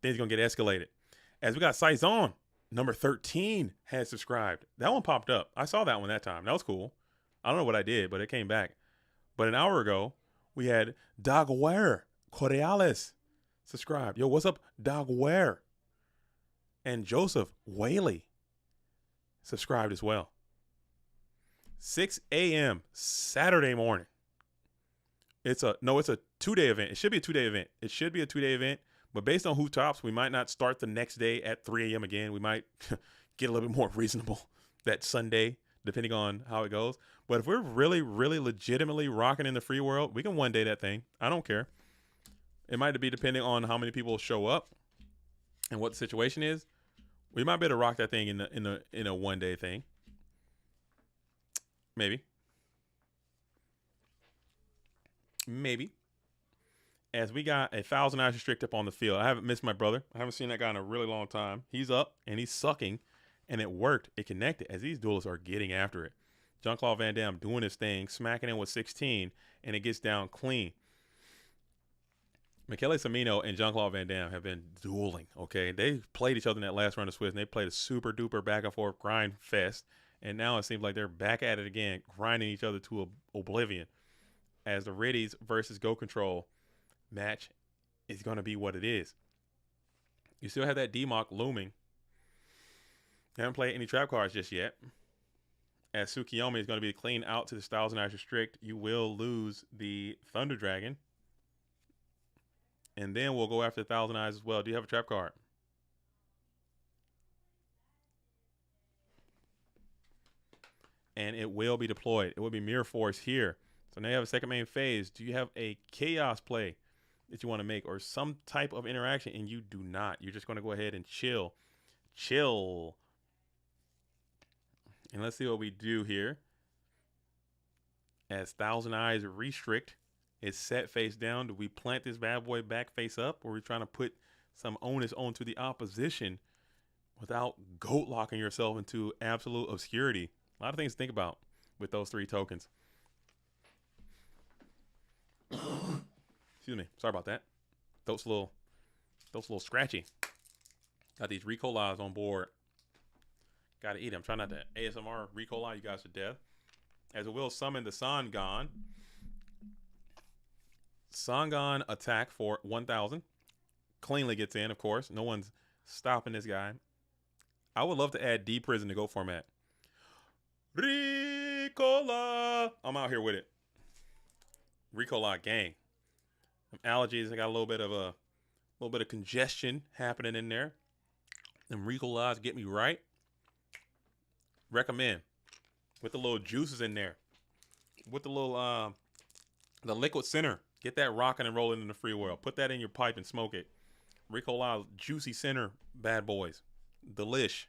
Things going to get escalated. As we got Saison, number 13 has subscribed. That one popped up. I saw that one that time. That was cool. I don't know what I did, but it came back. But an hour ago, we had Dogware Correales subscribed. Yo, what's up, Dogware? And Joseph Whaley subscribed as well. 6 a.m. Saturday morning. It's a 2-day event. It should be a 2-day event. It should be a 2-day event. But based on who tops, we might not start the next day at 3 a.m. again. We might get a little bit more reasonable that Sunday, depending on how it goes. But if we're really legitimately rocking in the free world, we can one day that thing. I don't care. It might be depending on how many people show up and what the situation is. We might be able to rock that thing in a one-day thing. Maybe. As we got 1,000 eyes restrict up on the field. I haven't missed my brother. I haven't seen that guy in a really long time. He's up and he's sucking, and it worked. It connected as these duelists are getting after it. Jean-Claude Van Damme doing his thing, smacking in with 16, and it gets down clean. Michele Cimino and Jean-Claude Van Damme have been dueling, okay? They played each other in that last round of Swiss, and they played a super-duper back-and-forth grind fest, and now it seems like they're back at it again, grinding each other to oblivion. As the Reddies versus Go Control match is going to be what it is. You still have that DMOC looming. Haven't played any trap cards just yet. As Tsukiyomi is going to be clean out to the Styles and Ice Restrict, you will lose the Thunder Dragon. And then we'll go after 1,000 Eyes as well. Do you have a trap card? And it will be deployed. It will be Mirror Force here. So now you have a second main phase. Do you have a chaos play that you want to make or some type of interaction? And you do not. You're just going to go ahead and chill. Chill. And let's see what we do here. As 1,000 Eyes Restrict is set face down. Do we plant this bad boy back face up? Or are we trying to put some onus onto the opposition without goat locking yourself into absolute obscurity. A lot of things to think about with those 3 tokens. Excuse me. Sorry about that. Those a little scratchy. Got these Ricolas on board. Gotta eat them. Try not to ASMR Ricola you guys to death. As it will summon the Sangan. Sangan attack for 1,000. Cleanly gets in, of course. No one's stopping this guy. I would love to add D Prison to Go format. Ricola. I'm out here with it. Ricola gang. Some allergies. I got a little bit of congestion happening in there. Them Ricolas get me right. Recommend. With the little juices in there. With the little the liquid center. Get that rocking and rolling in the free world. Put that in your pipe and smoke it. Ricola juicy center bad boys. Delish.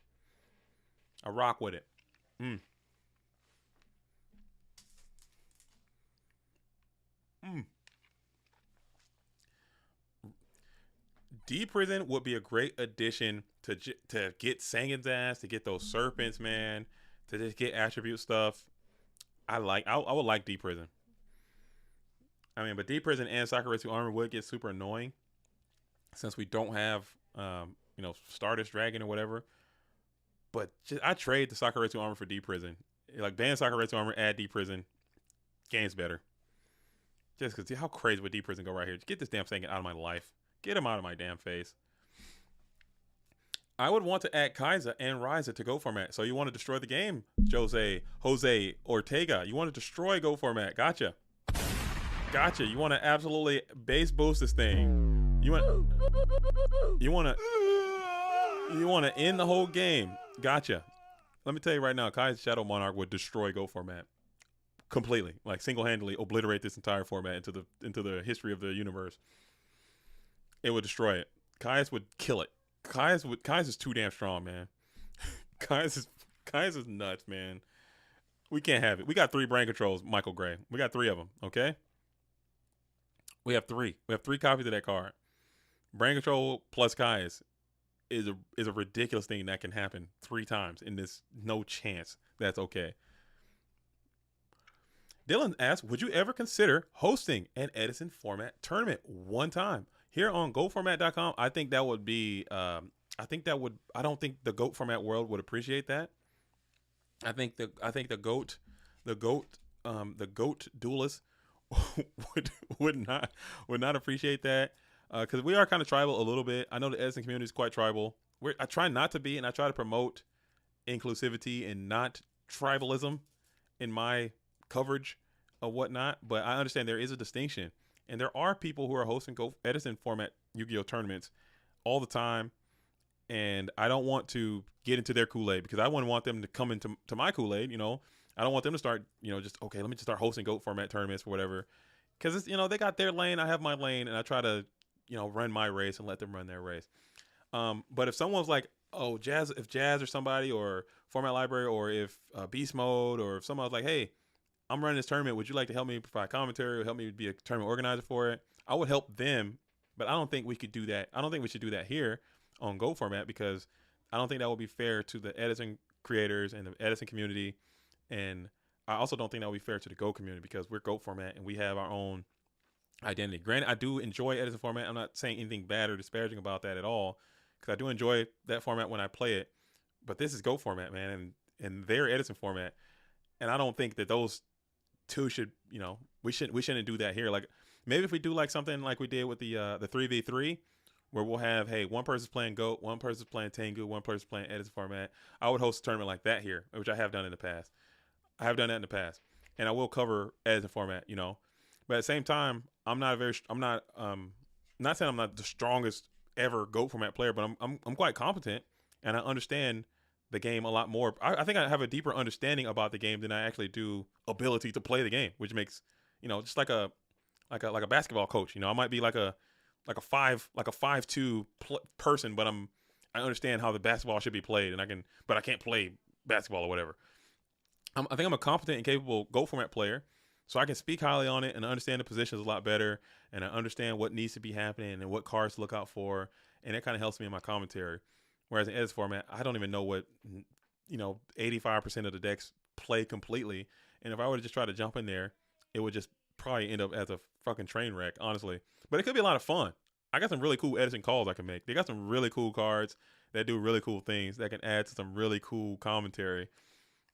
I rock with it. D Prison would be a great addition to get Sangan's ass, to get those serpents, man, to just get attribute stuff. I would like D Prison. I mean, but D Prison and Sakura2 Armor would get super annoying since we don't have, Stardust Dragon or whatever. But I trade the Sakura2 Armor for D Prison. Like, ban Sakura2 Armor, add D Prison. Game's better. Just because, how crazy would D Prison go right here? Just get this damn Sangan out of my life. Get him out of my damn face. I would want to add Kaiser and Ryza to Go format. So you want to destroy the game, Jose Ortega. You want to destroy Go format. Gotcha. You want to absolutely base boost this thing. You want to end the whole game. Gotcha. Let me tell you right now, Kai's Shadow Monarch would destroy Go format completely, like single-handedly obliterate this entire format into the history of the universe. It would destroy it. Kai's would kill it. Kai's is too damn strong, man. Kai's is nuts, man. We can't have it. We got 3 brain controls, Michael Gray. We got 3 of them, okay? We have 3. We have 3 copies of that card. Brain control plus Kai's is a ridiculous thing that can happen 3 times in this. No chance that's okay. Dylan asks, would you ever consider hosting an Edison format tournament one time here on GoFormat.com? I think that would be. I don't think the GOAT format world would appreciate that. I think the GOAT duelists would not appreciate that, because we are kind of tribal a little bit. I know the Edison community is quite tribal. I try not to be, and I try to promote inclusivity and not tribalism in my coverage of whatnot. But I understand there is a distinction, and there are people who are hosting Edison format Yu-Gi-Oh tournaments all the time, and I don't want to get into their Kool-Aid, because I wouldn't want them to come into my Kool-Aid. I don't want them to start, just, okay, let me just start hosting GOAT format tournaments or whatever. Because, they got their lane, I have my lane, and I try to, run my race and let them run their race. But if someone's like, oh, Jazz or somebody, or Format Library, or if Beast Mode, or if someone's like, hey, I'm running this tournament, would you like to help me provide commentary or help me be a tournament organizer for it? I would help them, but I don't think we could do that. I don't think we should do that here on GOAT format, because I don't think that would be fair to the Edison creators and the Edison community. And I also don't think that would be fair to the GOAT community, because we're GOAT format and we have our own identity. Granted, I do enjoy Edison format. I'm not saying anything bad or disparaging about that at all, because I do enjoy that format when I play it. But this is GOAT format, man, and they're Edison format. And I don't think that those two should, we shouldn't do that here. Like, maybe if we do like something like we did with the 3v3, where we'll have, hey, one person's playing GOAT, one person's playing Tengu, one person's playing Edison format. I would host a tournament like that here, which I have done in the past. And I will cover Edison format, But at the same time, I'm not saying I'm not the strongest ever GOAT format player, but I'm quite competent, and I understand the game a lot more. I think I have a deeper understanding about the game than I actually do ability to play the game, which makes, just like a basketball coach. I might be like a 5'2" person, but I understand how the basketball should be played, but I can't play basketball or whatever. I think I'm a competent and capable GOAT format player, so I can speak highly on it and understand the positions a lot better, and I understand what needs to be happening and what cards to look out for, and it kind of helps me in my commentary. Whereas in Edits format, I don't even know what 85% of the decks play completely, and if I were to just try to jump in there, it would just probably end up as a fucking train wreck, honestly. But it could be a lot of fun. I got some really cool editing calls I can make. They got some really cool cards that do really cool things that can add to some really cool commentary.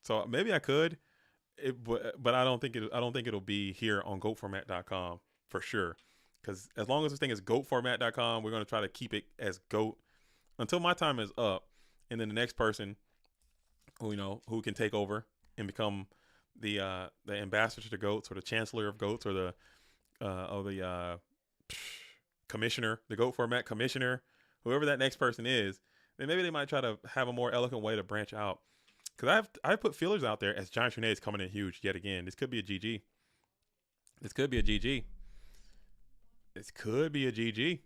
So maybe I could, but I don't think it'll be here on GOATformat.com for sure. Because as long as this thing is GOATformat.com, we're gonna try to keep it as GOAT until my time is up, and then the next person who can take over and become the ambassador to GOATs, or the chancellor of GOATs, or the commissioner, the GOAT format commissioner, whoever that next person is, then maybe they might try to have a more eloquent way to branch out. Because I've put feelers out there as Giant Grenades coming in huge yet again. This could be a GG. This could be a GG. This could be a GG.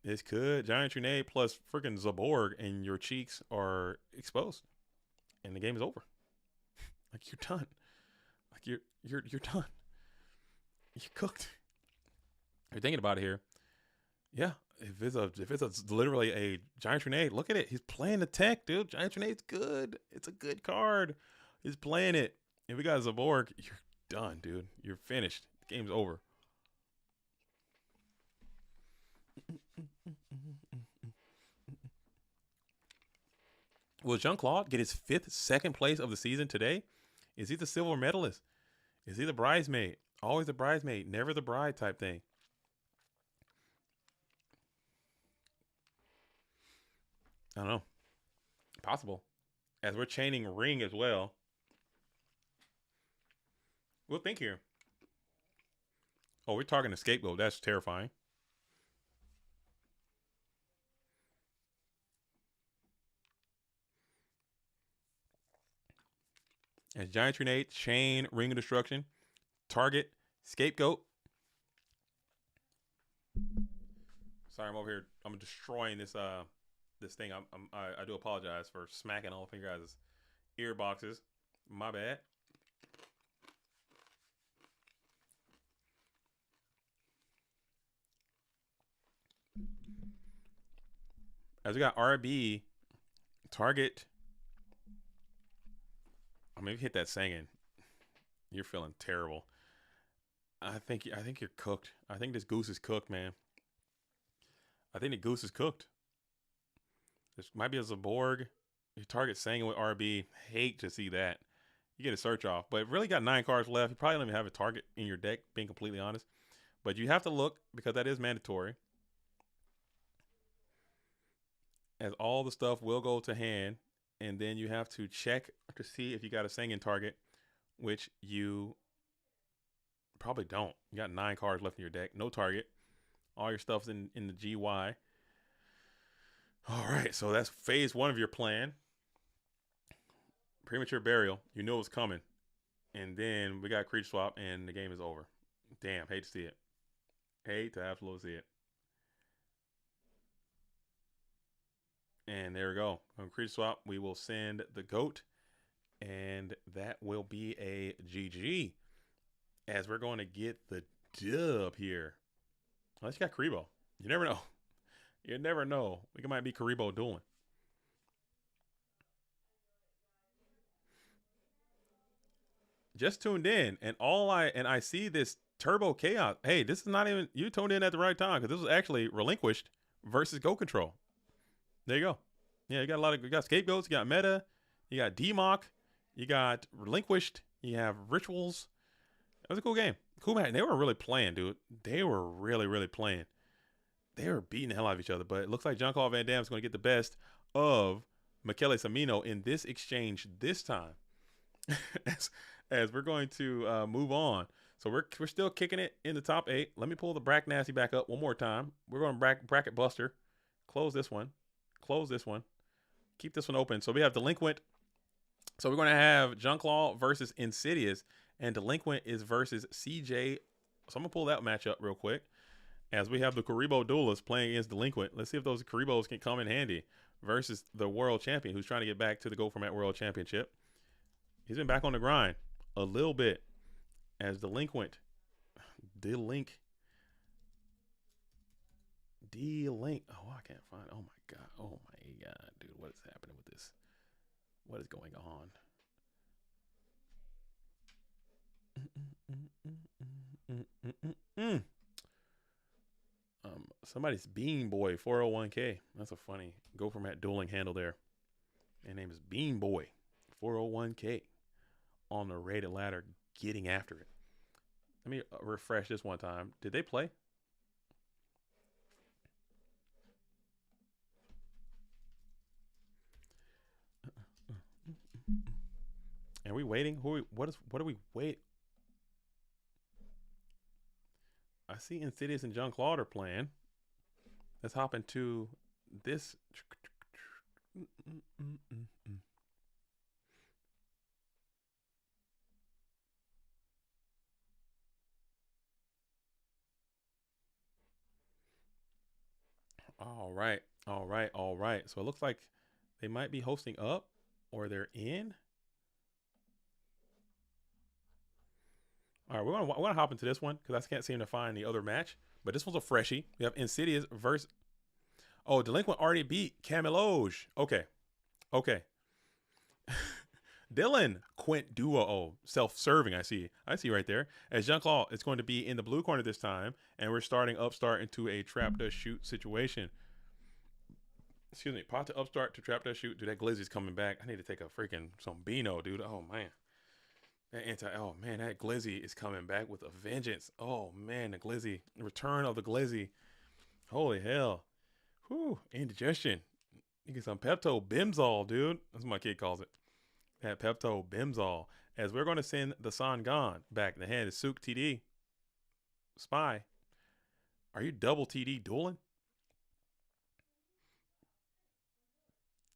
This could Giant Grenade plus freaking Zaborg, and your cheeks are exposed, and the game is over. Like, you're done. Like, you're done. You're cooked. You're thinking about it here. Yeah, if it's literally a Giant Grenade, look at it. He's playing the tech, dude. Giant Grenade's good. It's a good card. He's playing it. If we got Zaborg, you're done, dude. You're finished. The game's over. Will Jean-Claude get his 5th second place of the season today? Is he the silver medalist? Is he the bridesmaid? Always the bridesmaid, never the bride type thing. I don't know. Possible. As we're chaining Ring as well. We'll think here. Oh, we're talking to Scapegoat. That's terrifying. As Giant Grenade, Chain, Ring of Destruction, Target, Scapegoat. Sorry, I'm over here. I'm destroying this this thing. I do apologize for smacking all up in your guys' ear boxes. My bad. As we got RB, Target. I mean, if you hit that singing, you're feeling terrible. I think you're cooked. I think this goose is cooked, man. I think the goose is cooked. This might be a Zaborg. Your Target singing with RB. Hate to see that. You get a search off, but really got 9 cards left. You probably don't even have a target in your deck, being completely honest. But you have to look, because that is mandatory. As all the stuff will go to hand. And then you have to check to see if you got a singing target, which you probably don't. You got 9 cards left in your deck. No target. All your stuff's in the GY. All right, so that's phase 1 of your plan. Premature Burial. You knew it was coming. And then we got Creature Swap, and the game is over. Damn, hate to see it. Hate to absolutely see it. And there we go. On Creature Swap, we will send the GOAT, and that will be a GG. As we're going to get the dub here. Unless you got Karibo. You never know. You never know. We might be Karibo dueling. Just tuned in, and I see this Turbo Chaos. Hey, this is not even, you tuned in at the right time, because this was actually Relinquished versus Go Control. There you go. Yeah, you got Scapegoats, you got Meta, you got DMOC, you got Relinquished, you have Rituals. It was a cool game. Cool man. They were really playing, dude. They were really, really playing. They were beating the hell out of each other, but it looks like Jean-Claude Van Damme is going to get the best of Michele Samino in this exchange this time. as we're going to move on. So we're still kicking it in the top 8. Let me pull the Brack Nasty back up one more time. We're going to Bracket Buster. Close this one. Close this one. Keep this one open. So we have Delinquent. So we're going to have Jean-Claude versus Insidious, and Delinquent is versus CJ. So I'm going to pull that matchup real quick. As we have the Karibo Duelist playing against Delinquent. Let's see if those Karibos can come in handy versus the world champion who's trying to get back to the Go Format World Championship. He's been back on the grind a little bit as Delinquent. D-Link. Oh, I can't find. Oh my god. Oh my god, dude. What is happening with this? What is going on? Somebody's Bean Boy 401k. That's a funny go from that dueling handle there. Their name is Bean Boy 401k on the rated ladder, getting after it. Let me refresh this one time. Did they play? Are we waiting? What are we waiting? I see Insidious and John Claude are playing. Let's hop into this. All right. All right. All right. So it looks like they might be hosting up or they're in. All right, we're gonna hop into this one because I can't seem to find the other match. But this one's a freshie. We have Insidious versus. Oh, Delinquent already beat Cameloge. Okay, okay. Dylan Quint Duo. Oh, self-serving. I see right there. As Jean-Claude, it's going to be in the blue corner this time, and we're starting Upstart into a trap to shoot situation. Excuse me, pot to Upstart to trap to shoot. Dude, that Glizzy's coming back. I need to take a freaking some Beano, dude. Oh man. Oh man, that Glizzy is coming back with a vengeance. Oh man, the Glizzy, return of the Glizzy. Holy hell. Whew, indigestion. You get some Pepto Bimzol, dude. That's what my kid calls it. That Pepto Bimzol. As we're going to send the Sangan back. The hand is Sook TD. Spy. Are you double TD dueling?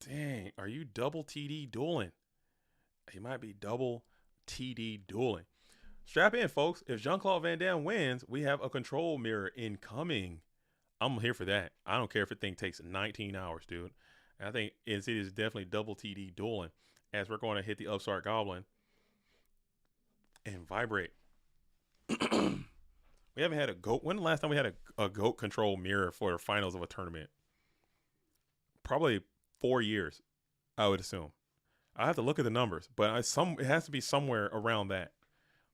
Dang, are you double TD dueling? He might be double TD dueling. Strap in, folks. If Jean-Claude Van Damme wins, we have a control mirror incoming. I'm here for that. I don't care if the thing takes 19 hours, dude. I think it is definitely double TD dueling as we're going to hit the Upstart Goblin and vibrate. We haven't had a GOAT. When the last time we had a GOAT control mirror for the finals of a tournament? Probably 4 years, I would assume. I have to look at the numbers, but it has to be somewhere around that.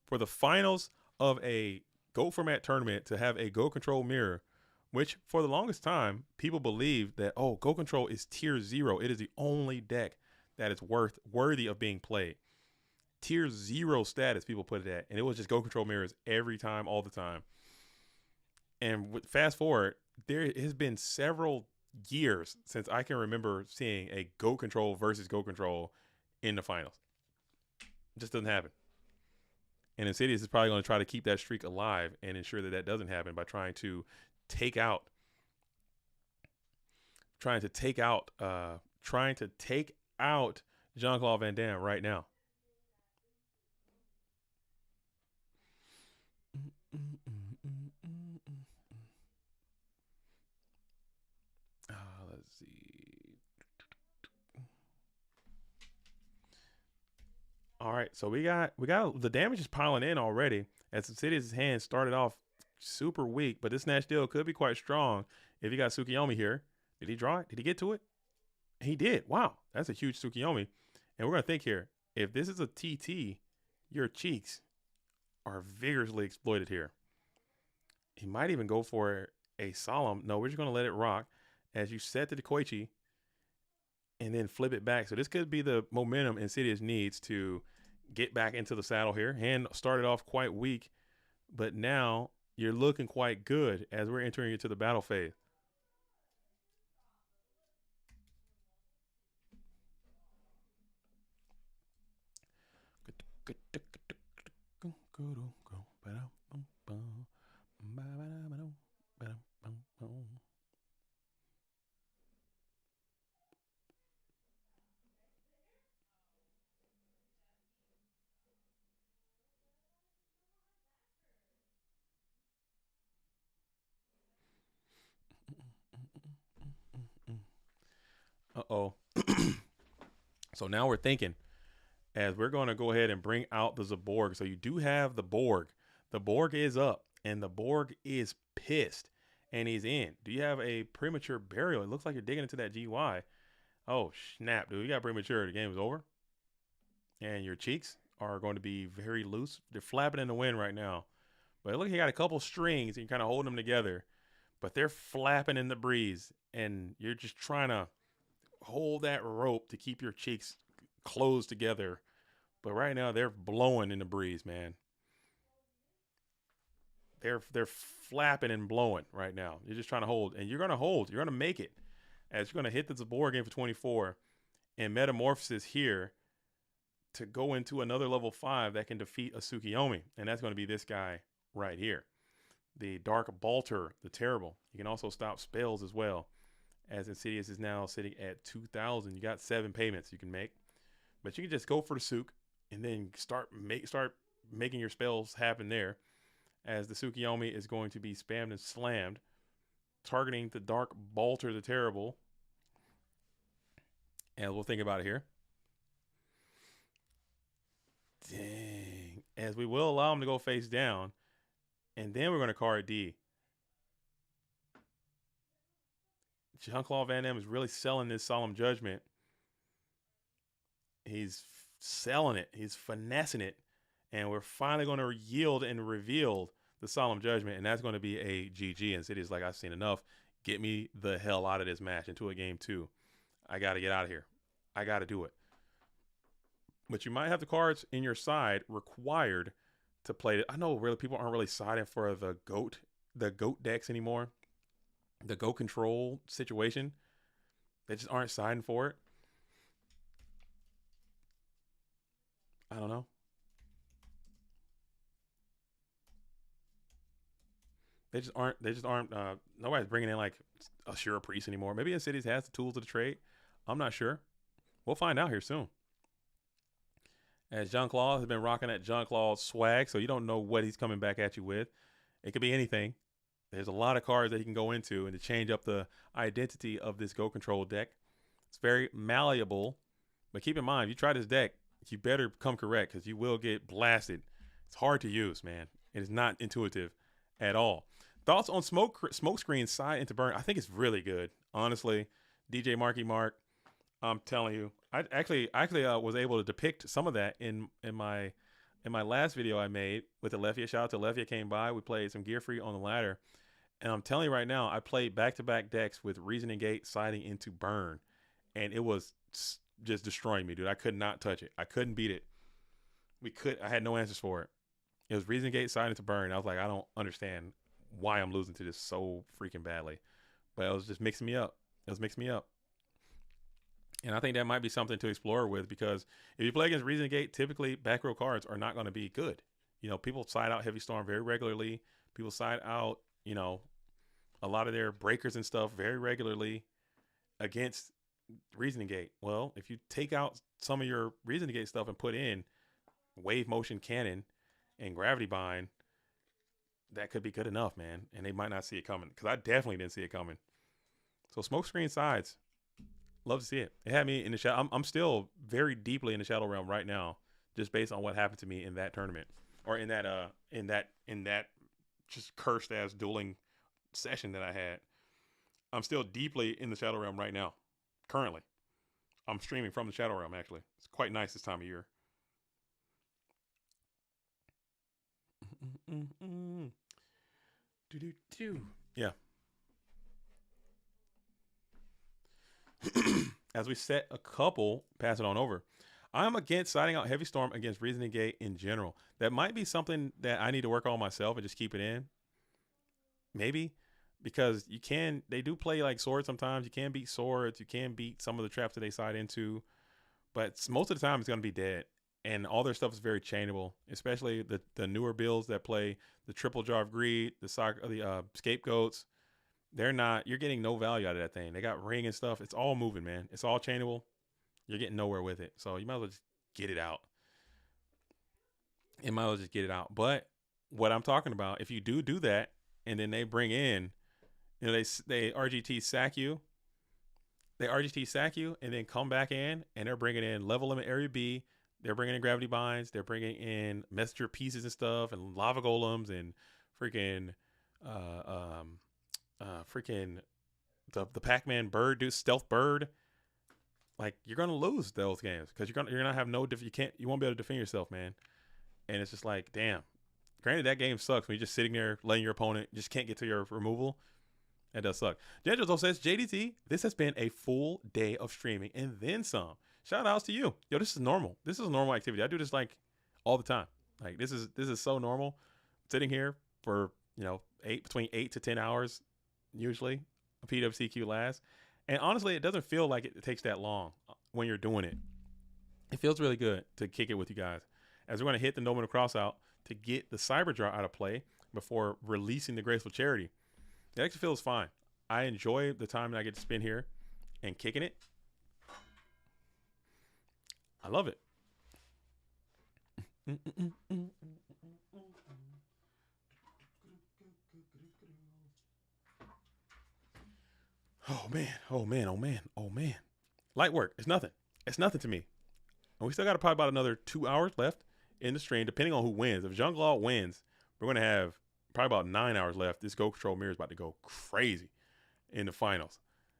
For the finals of a GOAT format tournament to have a GOAT control mirror, which for the longest time, people believed that, oh, GOAT control is tier 0. It is the only deck that is worthy of being played. Tier 0 status, people put it at. And it was just GOAT control mirrors every time, all the time. And fast forward, there has been several years since I can remember seeing a GOAT control versus GOAT control in the finals. It just doesn't happen. And Insidious is probably going to try to keep that streak alive and ensure that doesn't happen by trying to take out Jean-Claude Van Damme right now. Let's see. All right, so we got the damage is piling in already as Insidious' hand started off super weak, but this Snatch Deal could be quite strong if you got Tsukiyomi here. Did he draw it? Did he get to it? He did. Wow, that's a huge Tsukiyomi. And we're going to think here, if this is a TT, your cheeks are vigorously exploited here. He might even go for a solemn. No, we're just going to let it rock as you set the Koichi and then flip it back. So this could be the momentum Insidious needs to get back into the saddle here. Hand started off quite weak, but now you're looking quite good as we're entering into the battle phase. Uh-oh. So now we're thinking as we're going to go ahead and bring out the Zaborg. So you do have the Borg. The Borg is up and the Borg is pissed. and he's in. Do you have a premature burial? It looks like you're digging into that GY. Oh, snap, dude. You got premature. The game is over. And your cheeks are going to be very loose. They're flapping in the wind right now. But look, you got a couple strings and you're kind of holding them together. But they're flapping in the breeze. And you're just trying to hold that rope to keep your cheeks closed together. But right now, they're blowing in the breeze, man. They're flapping and blowing right now. You're just trying to hold. And you're going to hold. You're going to make it. As you're going to hit the Zabor again for 24. And Metamorphosis here to go into another level 5 that can defeat a Tsukiyomi. And that's going to be this guy right here. The Dark Balter, the Terrible. You can also stop spells as well. As Insidious is now sitting at 2,000. You got 7 payments you can make. But you can just go for the Suk and then start making your spells happen there. As the Tsukiyomi is going to be spammed and slammed. Targeting the Dark Balter, the Terrible. And we'll think about it here. Dang. As we will allow him to go face down. And then we're going to card D. Jean-Claude Van Damme is really selling this Solemn Judgment. He's selling it. He's finessing it. And we're finally going to yield and reveal the Solemn Judgment. And that's going to be a GG. And City's like, I've seen enough. Get me the hell out of this match into a game 2. I got to get out of here. I got to do it. But you might have the cards in your side required to play it. I know really people aren't really siding for the GOAT decks anymore. The GOAT control situation. They just aren't siding for it. I don't know. They just aren't. Nobody's bringing in like a Shura Priest anymore. Maybe Cities has the tools of the trade. I'm not sure. We'll find out here soon. As Jean-Claude has been rocking that Jean-Claude swag, so you don't know what he's coming back at you with. It could be anything. There's a lot of cards that he can go into and to change up the identity of this Go Control deck. It's very malleable, but keep in mind, if you try this deck, you better come correct because you will get blasted. It's hard to use, man. It is not intuitive at all. Thoughts on Smokescreen side into burn? I think it's really good, honestly. DJ Marky Mark, I'm telling you, I actually was able to depict some of that in my last video I made with Alethea. Shout out to Alethea, came by. We played some Gear Free on the ladder, and I'm telling you right now, I played back-to-back decks with Reasoning Gate siding into burn, and it was just destroying me, dude. I could not touch it. I couldn't beat it. I had no answers for it. It was Reasoning Gate siding into burn. I was like, I don't understand why I'm losing to this so freaking badly, but it was just mixing me up. It was mixing me up. And I think that might be something to explore with, because if you play against Reasoning Gate, typically back row cards are not going to be good. You know, people side out Heavy Storm very regularly. People side out, you know, a lot of their breakers and stuff very regularly against Reasoning Gate. Well, if you take out some of your Reasoning Gate stuff and put in Wave Motion Cannon and Gravity Bind, that could be good enough, man. And they might not see it coming, because I definitely didn't see it coming. So Smokescreen sides. Love to see it. It had me in the shadow. I'm still very deeply in the Shadow Realm right now, just based on what happened to me in that tournament, or in that just cursed ass dueling session that I had. I'm still deeply in the Shadow Realm right now. Currently, I'm streaming from the Shadow Realm. Actually, it's quite nice this time of year. Yeah. As we set a couple, pass it on over. I'm against siding out Heavy Storm against Reasoning Gate in general. That might be something that I need to work on myself and just keep it in. Maybe. Because they do play like swords sometimes. You can beat swords. You can beat some of the traps that they side into. But most of the time it's going to be dead. And all their stuff is very chainable. Especially the newer builds that play the Triple Jar of Greed, the Scapegoats. You're getting no value out of that thing. They got ring and stuff. It's all moving, man. It's all chainable. You're getting nowhere with it. So you might as well just get it out. But what I'm talking about, if you do that, and then they bring in, you know, they RGT sack you. They RGT sack you and then come back in, and they're bringing in Level Limit Area B. They're bringing in Gravity Binds. They're bringing in Messenger Pieces and stuff, and Lava Golems, and freaking freaking the Pac-Man bird, dude, stealth bird. Like, you're gonna lose those games because you're gonna have no you won't be able to defend yourself, man. And it's just like, damn. Granted, that game sucks when you're just sitting there letting your opponent just can't get to your removal. That does suck. Jendros says, JDT, this has been a full day of streaming and then some. Shout outs to you. Yo, this is normal. This is a normal activity. I do this like all the time. Like, this is so normal. Sitting here for, between 8 to 10 hours usually. PWCQ lasts. And honestly, it doesn't feel like it takes that long when you're doing it. It feels really good to kick it with you guys. As we're going to hit the Noble Cross out to get the Cyber Draw out of play before releasing the Graceful Charity. It actually feels fine. I enjoy the time that I get to spend here and kicking it. I love it. Oh man, oh man, oh man, oh man. Light work. It's nothing. It's nothing to me. And we still got probably about another 2 hours left in the stream, depending on who wins. If Goulas wins, we're going to have probably about 9 hours left. This Go Control mirror is about to go crazy in the finals.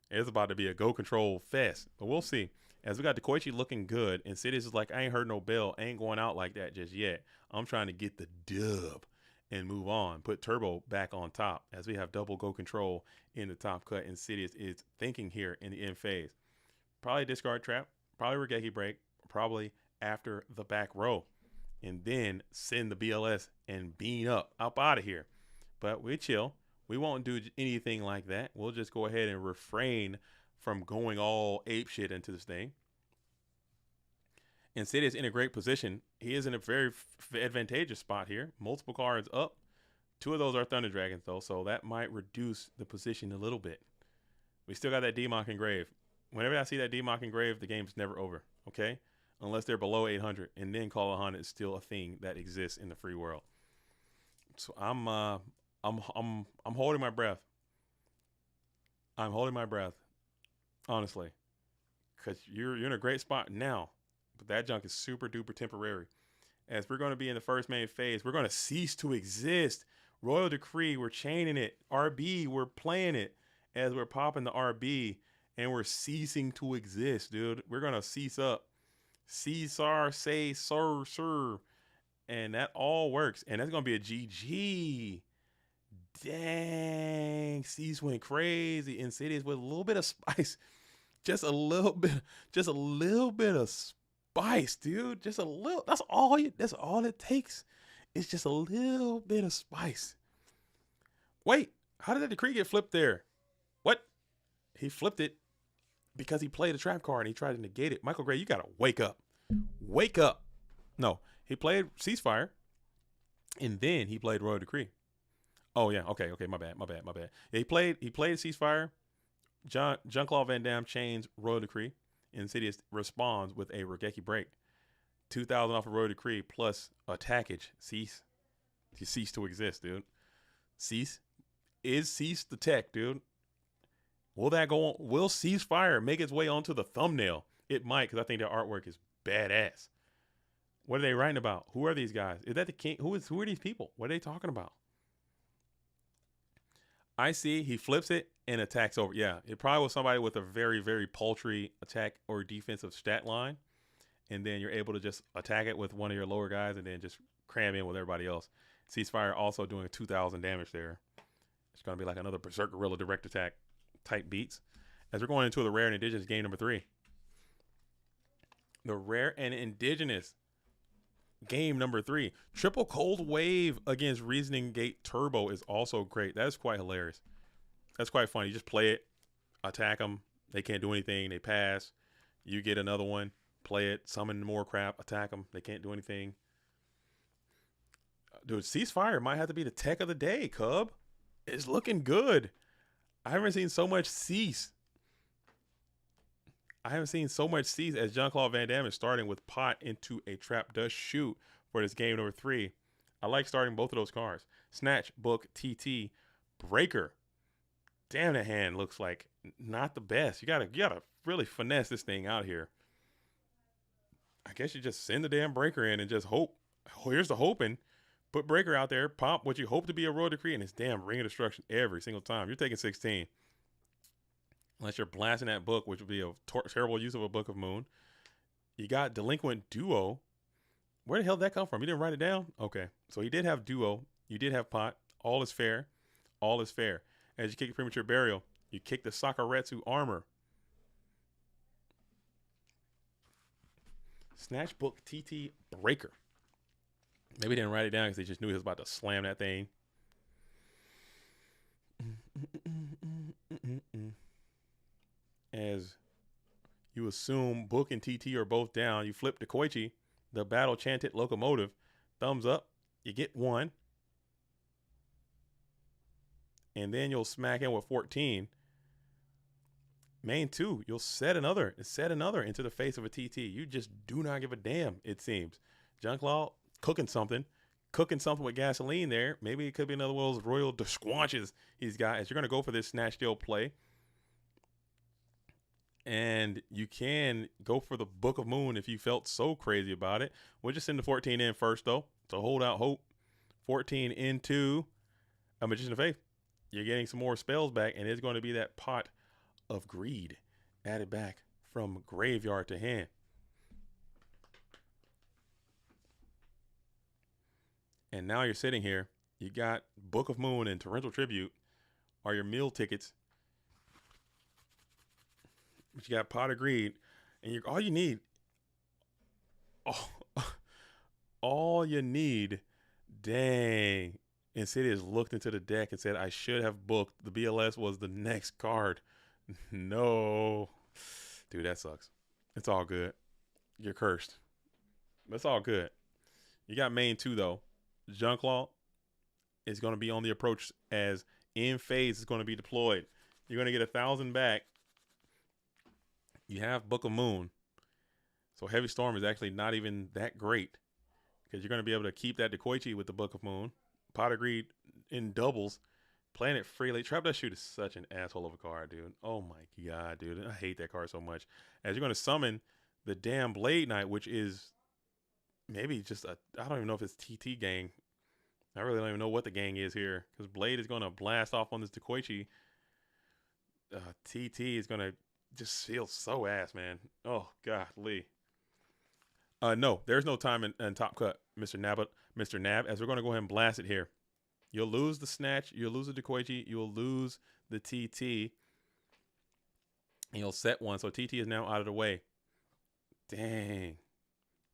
It's about to be a Go Control fest. But we'll see. As we got the Koichi looking good, and Sidious is like, I ain't heard no bell. I ain't going out like that just yet. I'm trying to get the dub and move on. Put Turbo back on top as we have double Go Control in the top cut. And Sidious is thinking here in the end phase. Probably discard trap. Probably Regeki break. Probably after the back row. And then send the BLS and bean up out of here. But we chill. We won't do anything like that. We'll just go ahead and refrain from going all ape shit into this thing. And Sid is in a great position. He is in a very advantageous spot here. Multiple cards up. 2 of those are Thunder Dragons, though, so that might reduce the position a little bit. We still got that Demok Engrave. Whenever I see that Demok Engrave, the game's never over, okay? Unless they're below 800, and then Call of Hunt is still a thing that exists in the free world. So I'm holding my breath. I'm holding my breath, honestly, because you're in a great spot now, but that junk is super duper temporary. As we're going to be in the first main phase, we're going to cease to exist. Royal Decree, we're chaining it. RB, we're playing it as we're popping the RB, and we're ceasing to exist, dude. We're going to cease up. Caesar, say, sir. And that all works. And that's going to be a GG. Dang. Cease went crazy. Insidious with a little bit of spice. Just a little bit of spice, dude. Just a little. That's all it takes. It's just a little bit of spice. Wait, how did that decree get flipped there? What? He flipped it because he played a trap card and he tried to negate it. Michael Gray, you gotta wake up. Wake up. No, he played Ceasefire and then he played Royal Decree. Oh yeah, okay, my bad. Yeah, he played Ceasefire. Jean-Claude Van Damme chains Royal Decree. Insidious responds with a Regeki break. 2,000 off of Royal Decree plus attackage. Cease. You cease to exist, dude. Cease. Is Cease the tech, dude? Will that go on? Will Ceasefire make its way onto the thumbnail? It might, because I think their artwork is badass. What are they writing about? Who are these guys? Is that the king? Who are these people? What are they talking about? I see he flips it and attacks over. Yeah, it probably was somebody with a very, very paltry attack or defensive stat line. And then you're able to just attack it with one of your lower guys and then just cram in with everybody else. Ceasefire also doing 2,000 damage there. It's going to be like another Berserk Gorilla direct attack type beats. As we're going into the Rare and Indigenous game number 3. The Rare and Indigenous game number 3. Triple Cold Wave against Reasoning Gate Turbo is also great. That is quite hilarious. That's quite funny. You just play it, attack them. They can't do anything. They pass. You get another one. Play it. Summon more crap. Attack them. They can't do anything. Dude, Ceasefire might have to be the tech of the day, Cub. It's looking good. I haven't seen so much Cease. as Jean-Claude Van Damme is starting with pot into a trap does shoot for this game number 3. I like starting both of those cards. Snatch, Book, TT, Breaker. Damn, that hand looks like not the best. You gotta really finesse this thing out here. I guess you just send the damn Breaker in and just hope. Oh, here's the hoping. Put Breaker out there, pop what you hope to be a Royal Decree, and it's damn Ring of Destruction every single time. You're taking 16. Unless you're blasting that book, which would be a terrible use of a Book of Moon. You got Delinquent Duo. Where the hell did that come from? You didn't write it down? Okay. So he did have Duo. You did have Pot. All is fair. All is fair. As you kick Premature Burial, you kick the Sakaretsu Armor. Snatch Book TT Breaker. Maybe they didn't write it down because they just knew he was about to slam that thing. As you assume Book and TT are both down, you flip to Koichi, the Battle Chanted Locomotive. Thumbs up, you get 1. And then you'll smack in with 14. Main 2, you'll set another into the face of a TT. You just do not give a damn, it seems. Junklaw cooking something with gasoline there. Maybe it could be another one of those royal squanches he's got as you're going to go for this snatch steal play. And you can go for the Book of Moon if you felt so crazy about it. We'll just send the 14 in first, though, to hold out hope. 14 into a Magician of Faith. You're getting some more spells back, and it's going to be that Pot of Greed added back from graveyard to hand. And now you're sitting here. You got Book of Moon and Torrential Tribute are your meal tickets. But you got Pot of Greed, and all you need, dang. Insidious looked into the deck and said, I should have booked. The BLS was the next card. No. Dude, that sucks. It's all good. You're cursed. That's all good. You got main 2, though. Junklaw is going to be on the approach as in phase is going to be deployed. You're going to get 1,000 back. You have Book of Moon. So Heavy Storm is actually not even that great because you're going to be able to keep that Dekoichi with the Book of Moon. Pot of Greed in doubles. Playing it freely. Trap That Shoot is such an asshole of a card, dude. Oh my God, dude. I hate that card so much. As you're going to summon the damn Blade Knight, which is maybe just I don't even know if it's TT gang. I really don't even know what the gang is here because Blade is going to blast off on this Dekoichi. TT is going to just feel so ass, man. Oh, golly. No, there's no time in Top Cut, Mr. Nab, as we're going to go ahead and blast it here. You'll lose the Snatch. You'll lose the Dekoichi. You'll lose the TT. And you'll set one. So TT is now out of the way. Dang.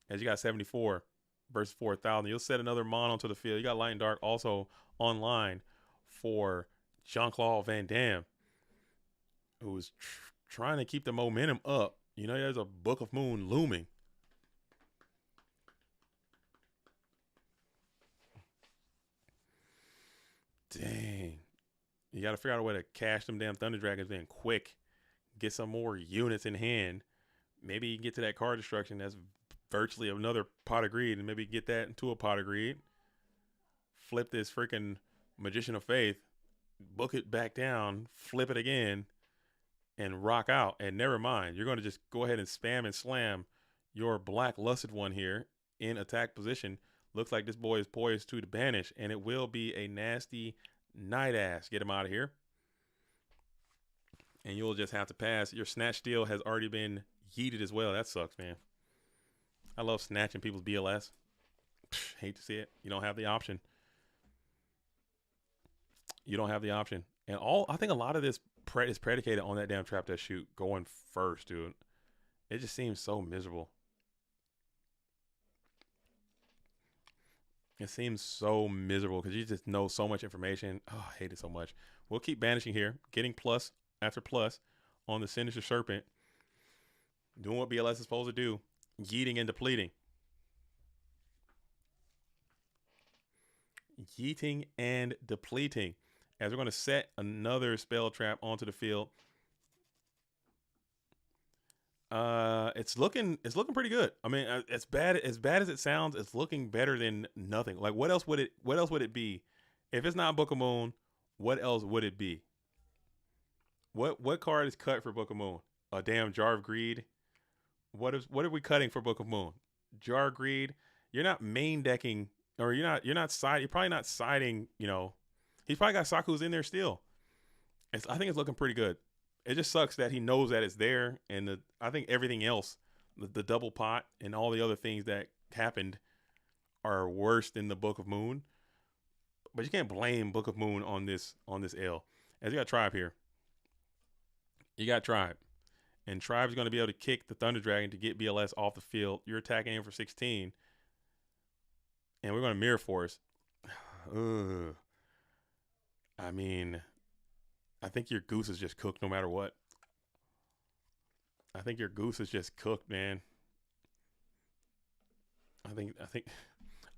As you got 74 versus 4,000. You'll set another Mon onto the field. You got Light and Dark also online for Jean-Claude Van Damme, who is trying to keep the momentum up. You know, there's a Book of Moon looming. Dang. You got to figure out a way to cash them damn Thunder Dragons in quick. Get some more units in hand. Maybe you can get to that card destruction. That's virtually another Pot of Greed. And maybe get that into a Pot of Greed. Flip this freaking Magician of Faith. Book it back down. Flip it again. And rock out. And never mind. You're going to just go ahead and spam and slam your Black Lusted one here in attack position. Looks like this boy is poised to banish. And it will be a nasty Night Ass. Get him out of here. And you'll just have to pass. Your Snatch Steal has already been yeeted as well. That sucks, man. I love snatching people's BLS. Hate to see it. You don't have the option. You don't have the option. And I think a lot of this is predicated on that damn Trap That Shoot going first, dude. It just seems so miserable. It seems so miserable because you just know so much information. Oh, I hate it so much. We'll keep banishing here. Getting plus after plus on the Sinister Serpent. Doing what BLS is supposed to do. Yeeting and depleting. Yeeting and depleting. As we're going to set another spell trap onto the field. It's looking pretty good. I mean, as bad as it sounds, it's looking better than nothing. Like what else would it be? If it's not Book of Moon, what else would it be? What card is cut for Book of Moon? A damn Jar of Greed. What are we cutting for Book of Moon? Jar of Greed. You're not main decking or you're probably not siding, he's probably got Saku's in there still. I think it's looking pretty good. It just sucks that he knows that it's there, and I think everything else, the double pot and all the other things that happened are worse than the Book of Moon. But you can't blame Book of Moon on this L. As you got Tribe here. You got Tribe. And Tribe's going to be able to kick the Thunder Dragon to get BLS off the field. You're attacking him for 16. And we're going to Mirror Force. Ugh. I mean, I think your Goose is just cooked no matter what. I think your Goose is just cooked, man. I think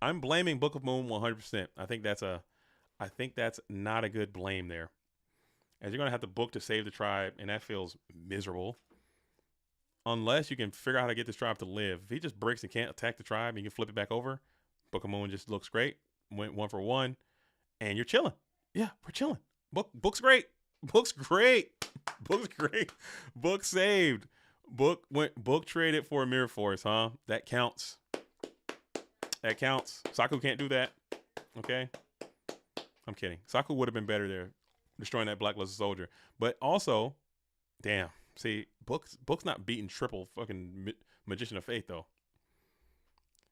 I'm blaming Book of Moon 100%. I think that's not a good blame there. As you're going to have to book to save the Tribe, and that feels miserable. Unless you can figure out how to get this Tribe to live. If he just breaks and can't attack the Tribe and you can flip it back over, Book of Moon just looks great. Went 1 for 1, and you're chilling. Yeah, we're chilling. Book's great. Book's great. Book's great. Book saved. Book traded for a Mirror Force, huh? That counts. That counts. Saku can't do that. Okay? I'm kidding. Saku would have been better there, destroying that Black Luster Soldier. But also, damn. See, Book's not beating triple fucking Magician of Faith, though.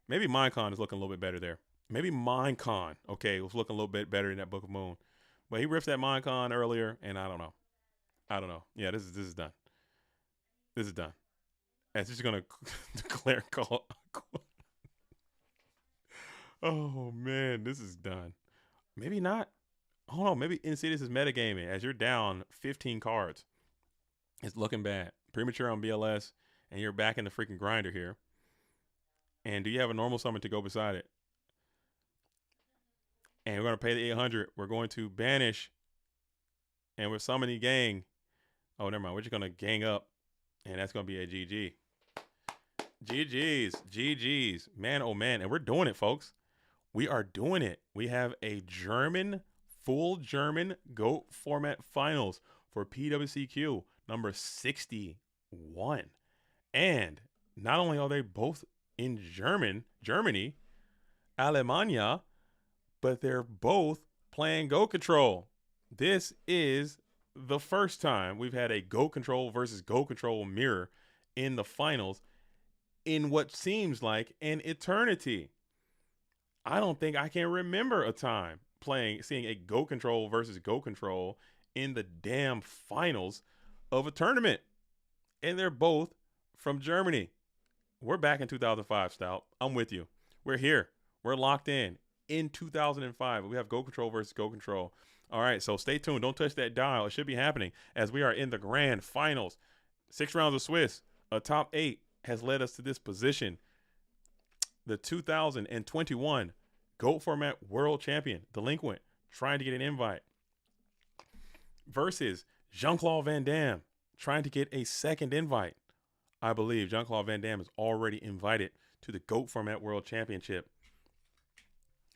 Maybe Minecon is looking a little bit better there. Maybe Minecon, okay, was looking a little bit better in that Book of Moon. But he riffed that Minecon earlier, and I don't know. Yeah, this is done. This is done. It's just going to declare call. Oh, man, this is done. Maybe not. Hold on, maybe Insidious is metagaming as you're down 15 cards. It's looking bad. Premature on BLS, and you're back in the freaking grinder here. And do you have a normal summon to go beside it? And we're going to pay the 800. We're going to banish, and we're summoning gang. Oh, never mind. We're just going to gang up, and that's going to be a GG. GG's. Man, oh, man. And we're doing it, folks. We are doing it. We have a full German GOAT format finals for PWCQ number 61. And not only are they both in Germany, Alemania, but they're both playing GOAT Control. This is the first time we've had a GOAT Control versus GOAT Control mirror in the finals in what seems like an eternity. I don't think I can remember a time seeing a GOAT Control versus GOAT Control in the damn finals of a tournament. And they're both from Germany. We're back in 2005, Stout. I'm with you. We're here. We're locked in 2005. We have GOAT Control versus GOAT Control. All right, so stay tuned. Don't touch that dial. It should be happening as we are in the grand finals. 6 rounds of Swiss. A top 8 has led us to this position. The 2021 GOAT Format World Champion, Delinquent, trying to get an invite, versus Jean-Claude Van Damme, trying to get a second invite. I believe Jean-Claude Van Damme is already invited to the GOAT Format World Championship.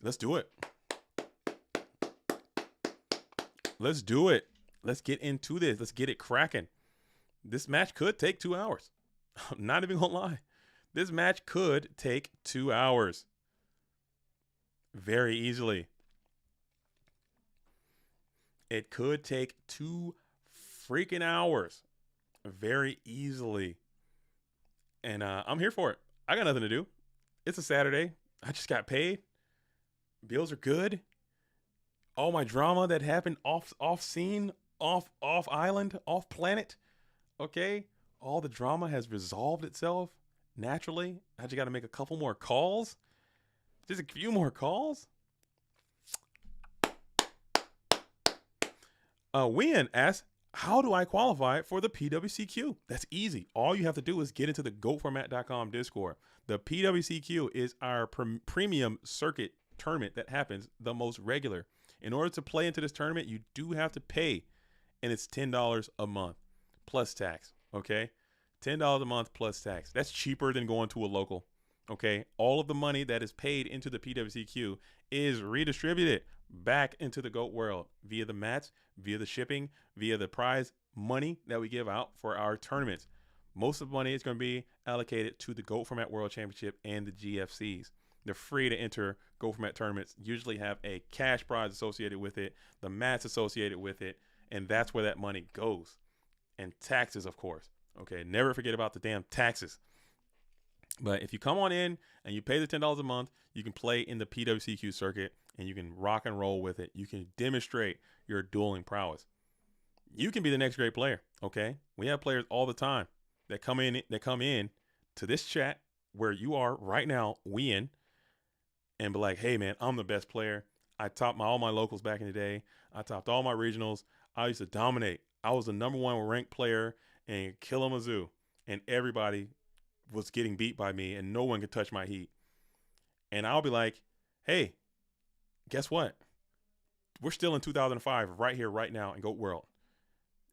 Let's do it. Let's do it. Let's get into this. Let's get it cracking. This match could take 2 hours. I'm not even gonna lie. This match could take 2 hours. Very easily. It could take 2 freaking hours. Very easily. And I'm here for it. I got nothing to do. It's a Saturday. I just got paid. Bills are good. All my drama that happened off scene, off island, off planet. Okay. All the drama has resolved itself naturally. I just got to make a couple more calls. Just a few more calls. Win asks, how do I qualify for the PWCQ? That's easy. All you have to do is get into the GoatFormat.com Discord. The PWCQ is our premium circuit tournament that happens the most regular. In order to play into this tournament, you do have to pay, and it's $10 a month plus tax. Okay, $10 a month plus tax. That's cheaper than going to a local. Okay, all of the money that is paid into the PWCQ is redistributed back into the GOAT world via the mats, via the shipping, via the prize money that we give out for our tournaments. Most of the money is going to be allocated to the GOAT Format World Championship and the GFCs. They're free to enter Go Format tournaments. Usually have a cash prize associated with it, the mats associated with it, and that's where that money goes. And taxes, of course. Okay, never forget about the damn taxes. But if you come on in and you pay the $10 a month, you can play in the PWCQ circuit and you can rock and roll with it. You can demonstrate your dueling prowess. You can be the next great player. Okay, we have players all the time that come in to this chat where you are right now, we in, and be like, hey man, I'm the best player. I topped all my locals back in the day. I topped all my regionals. I used to dominate. I was the #1 ranked player and kill 'em a zoo. And everybody was getting beat by me and no one could touch my heat. And I'll be like, hey, guess what? We're still in 2005 right here, right now in GOAT World.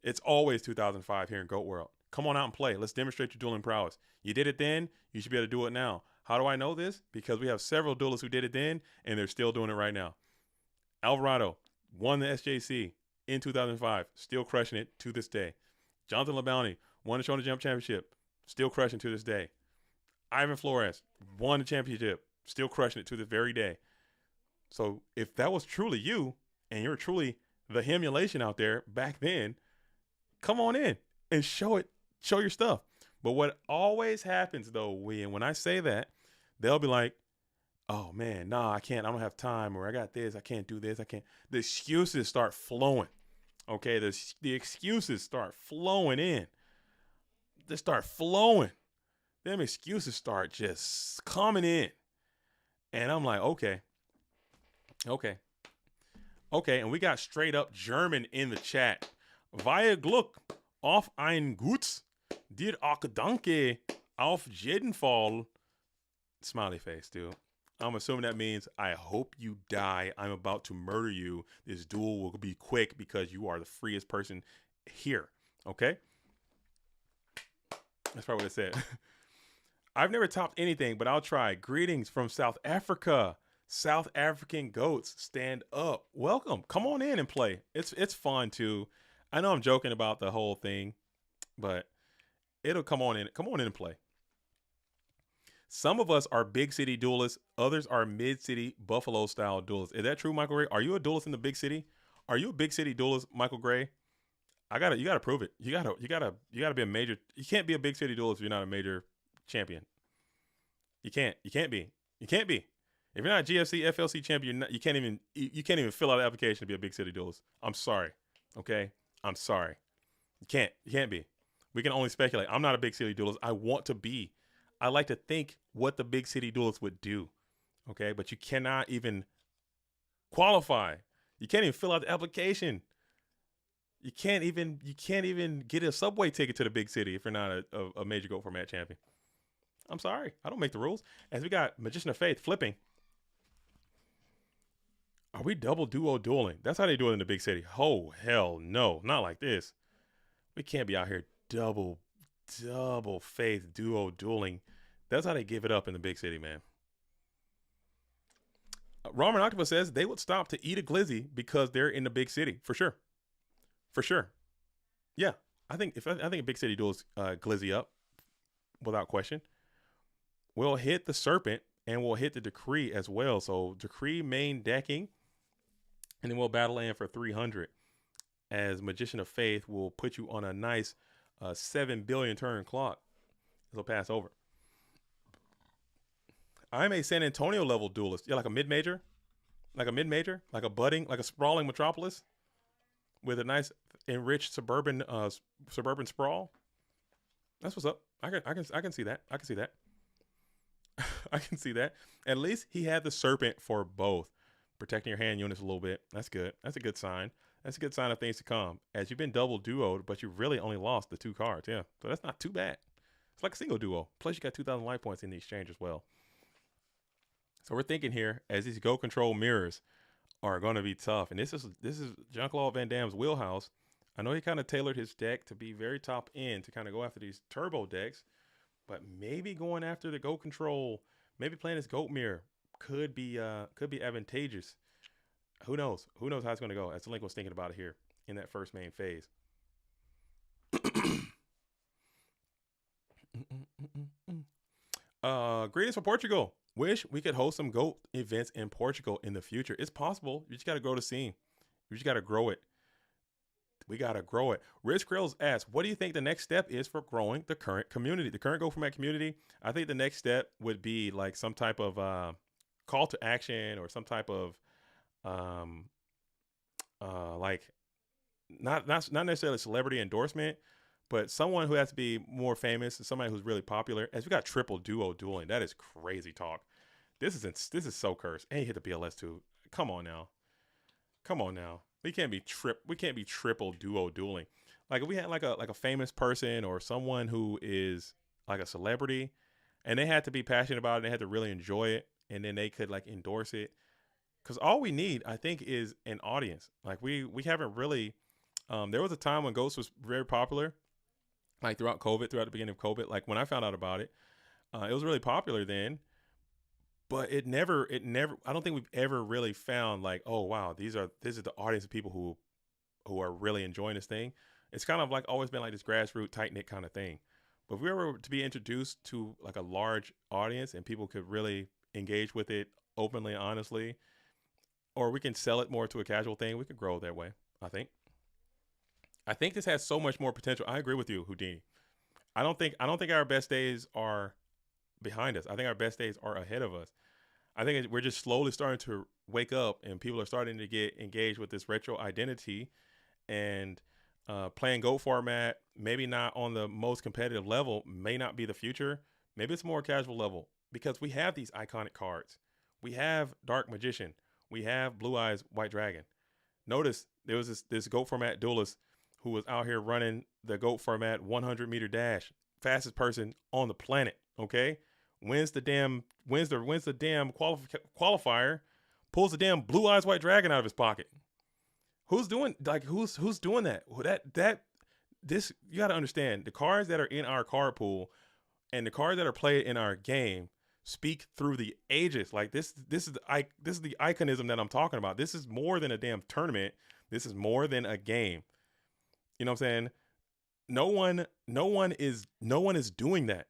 It's always 2005 here in GOAT World. Come on out and play. Let's demonstrate your dueling prowess. You did it then. You should be able to do it now. How do I know this? Because we have several duelists who did it then, and they're still doing it right now. Alvarado won the SJC in 2005, still crushing it to this day. Jonathan LeBounty won the Shoulder Jump Championship, still crushing to this day. Ivan Flores won the championship, still crushing it to this very day. So if that was truly you, and you're truly the emulation out there back then, come on in and show your stuff. But what always happens though, when I say that, they'll be like, oh man, nah, I can't, I don't have time, or I got this, I can't do this, I can't. The excuses start flowing. Okay, the excuses start flowing in. They start flowing. Them excuses start just coming in. And I'm like, okay. And we got straight up German in the chat. Weil Glück auf ein Gutes, dir auch danke auf jeden Fall. Smiley face, dude. I'm assuming that means I hope you die. I'm about to murder you. This duel will be quick because you are the freest person here. Okay? That's probably what it said. I've never topped anything, but I'll try. Greetings from South Africa. South African goats, stand up. Welcome. Come on in and play. It's fun too. I know I'm joking about the whole thing, but it'll come on in and play. Some of us are big city duelists. Others are mid-city Buffalo style duelists. Is that true, Michael Gray? Are you a duelist in the big city? Are you a big city duelist, Michael Gray? You gotta prove it. You gotta be a major. You can't be a big city duelist if you're not a major champion. You can't be. If you're not a GFC, FLC champion, you can't even fill out an application to be a big city duelist. I'm sorry. Okay? I'm sorry. You can't be. We can only speculate. I'm not a big city duelist. I want to be. I like to think what the big city duelist would do. Okay? But you cannot even qualify. You can't even fill out the application. You can't even get a subway ticket to the big city if you're not a major GOAT format champion. I'm sorry. I don't make the rules. As we got Magician of Faith flipping. Are we double duo dueling? That's how they do it in the big city. Oh, hell no. Not like this. We can't be out here double faith duo dueling. That's how they give it up in the big city, man. Ramen Octopus says they would stop to eat a glizzy because they're in the big city. For sure. Yeah. I think a big city duels glizzy up without question. We'll hit the Serpent and we'll hit the Decree as well. So Decree main decking. And then we'll battle land for 300 as Magician of Faith will put you on a nice 7 billion turn clock. It'll pass over. I'm a San Antonio level duelist. Yeah, like a mid-major, like a budding, like a sprawling metropolis with a nice enriched suburban sprawl. That's what's up. I can see that. I can see that. At least he had the Serpent for both. Protecting your hand units a little bit. That's good. That's a good sign. That's a good sign of things to come. As you've been double duoed, but you really only lost the 2 cards. Yeah. So that's not too bad. It's like a single duo. Plus you got 2,000 life points in the exchange as well. So we're thinking here as these Go Control mirrors are going to be tough. And this is Jean-Claude Van Damme's wheelhouse. I know he kind of tailored his deck to be very top end to kind of go after these turbo decks, but maybe going after the Go Control, maybe playing his Goat Mirror could be advantageous. Who knows? Who knows how it's going to go? As Link was thinking about it here in that first main phase. Greetings from Portugal. Wish we could host some GOAT events in Portugal in the future. It's possible. You just got to grow the scene. You just got to grow it. We got to grow it. Rich Grills asks, what do you think the next step is for growing the current community, the current Go Format community? I think the next step would be like some type of call to action or some type of like not necessarily celebrity endorsement, but someone who has to be more famous and somebody who's really popular. As we got triple duo dueling, that is crazy talk. This is so cursed. And he hit the BLS too. Come on now. We can't be triple duo dueling. Like if we had like a famous person or someone who is like a celebrity, and they had to be passionate about it, and they had to really enjoy it, and then they could like endorse it. Because all we need, I think, is an audience. Like we haven't really. There was a time when Ghost was very popular, like throughout the beginning of COVID. Like when I found out about it, it was really popular then. But it never. I don't think we've ever really found like, oh wow, this is the audience of people who are really enjoying this thing. It's kind of like always been like this grassroots, tight knit kind of thing. But if we were to be introduced to like a large audience and people could really engage with it openly, honestly, or we can sell it more to a casual thing, we could grow that way. I think this has so much more potential. I agree with you, Houdini. I don't think our best days are behind us. I think our best days are ahead of us. I think we're just slowly starting to wake up, and people are starting to get engaged with this retro identity, and playing Go format, maybe not on the most competitive level, may not be the future. Maybe it's more casual level, because we have these iconic cards. We have Dark Magician. We have Blue Eyes White Dragon. Notice there was this GOAT format duelist who was out here running the GOAT format 100-meter dash, fastest person on the planet. Okay, wins the damn qualifier, pulls the damn Blue Eyes White Dragon out of his pocket. Who's doing that? This you got to understand. The cards that are in our card pool and the cards that are played in our game speak through the ages. Like this is the iconism that I'm talking about. This is more than a damn tournament. This is more than a game. You know what I'm saying? No one is doing that.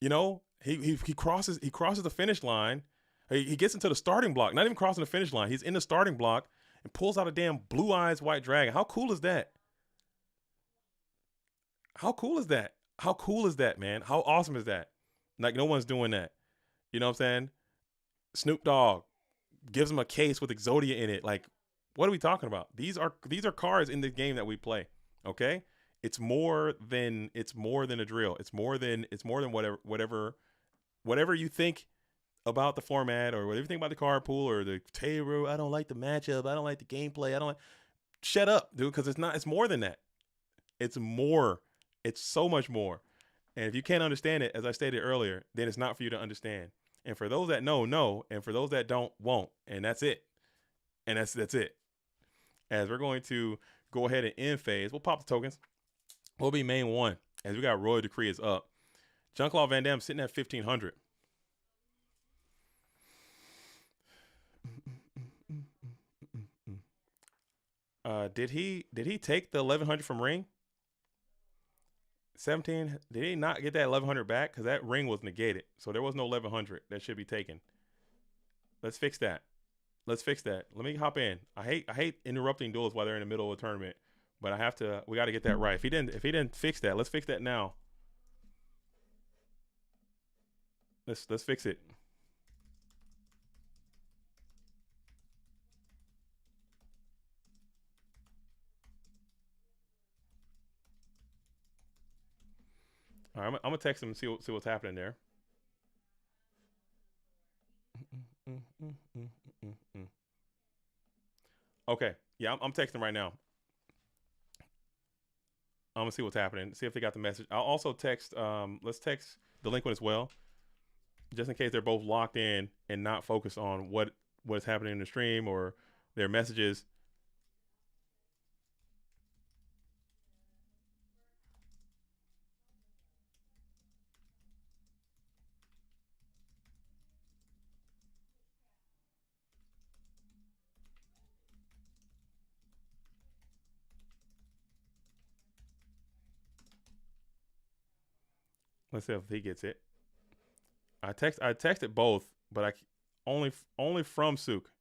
You know, he crosses the finish line. He gets into the starting block, not even crossing the finish line. He's in the starting block and pulls out a damn Blue Eyes White Dragon. How cool is that? How cool is that, man? How awesome is that? Like, no one's doing that. You know what I'm saying? Snoop Dogg gives him a case with Exodia in it. Like, what are we talking about? These are cards in the game that we play. Okay? It's more than a drill. It's more than whatever you think about the format, or whatever you think about the card pool or the table. I don't like the matchup. I don't like the gameplay. Shut up, dude, because it's more than that. It's more. It's so much more. And if you can't understand it, as I stated earlier, then it's not for you to understand. And for those that know, and for those that don't, won't. And that's it. And that's it. As we're going to go ahead and end phase, we'll pop the tokens. We'll be main one, as we got Royal Decree is up. Jean-Claude Van Damme sitting at 1,500. Did he take the 1,100 from Ring? 17. Did he not get that 1,100 back? Because that ring was negated, so there was no 1,100 that should be taken. Let's fix that. Let me hop in. I hate interrupting duels while they're in the middle of a tournament, but we got to get that right. If he didn't fix that, let's fix that now. Let's fix it. All right, I'm gonna text him and see what's happening there. Okay, yeah, I'm texting right now. I'm gonna see what's happening. See if they got the message. I'll also text. Let's text Delinquent as well, just in case they're both locked in and not focused on what's happening in the stream or their messages. Let's see if he gets it. I texted both, but only from Sook.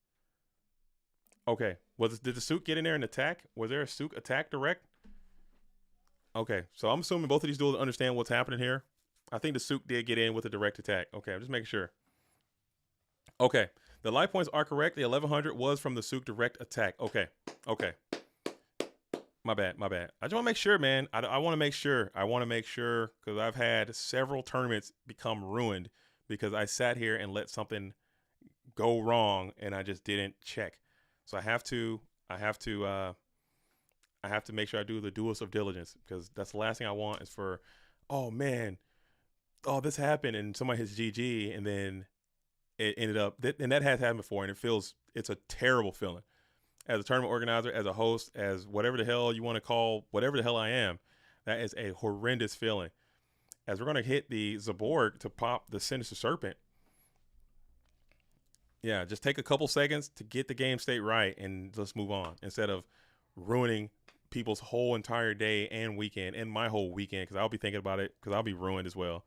Okay. Did the Sook get in there and attack? Was there a Sook attack direct? Okay, so I'm assuming both of these duels understand what's happening here. I think the Sook did get in with a direct attack. Okay, I'm just making sure. Okay, the life points are correct. The 1100 was from the Sook direct attack. Okay. My bad. I just want to make sure, man. I want to make sure. I want to make sure because I've had several tournaments become ruined because I sat here and let something go wrong and I just didn't check. So I have to make sure I do the duels of diligence because that's the last thing I want is for, oh man, oh this happened and somebody hits GG and then it ended up and that has happened before and it's a terrible feeling as a tournament organizer, as a host, as whatever the hell you want to call whatever the hell I am. That is a horrendous feeling. As we're gonna hit the Zaborg to pop the Sinister Serpent. Yeah, just take a couple seconds to get the game state right and let's move on instead of ruining people's whole entire day and weekend and my whole weekend because I'll be thinking about it because I'll be ruined as well.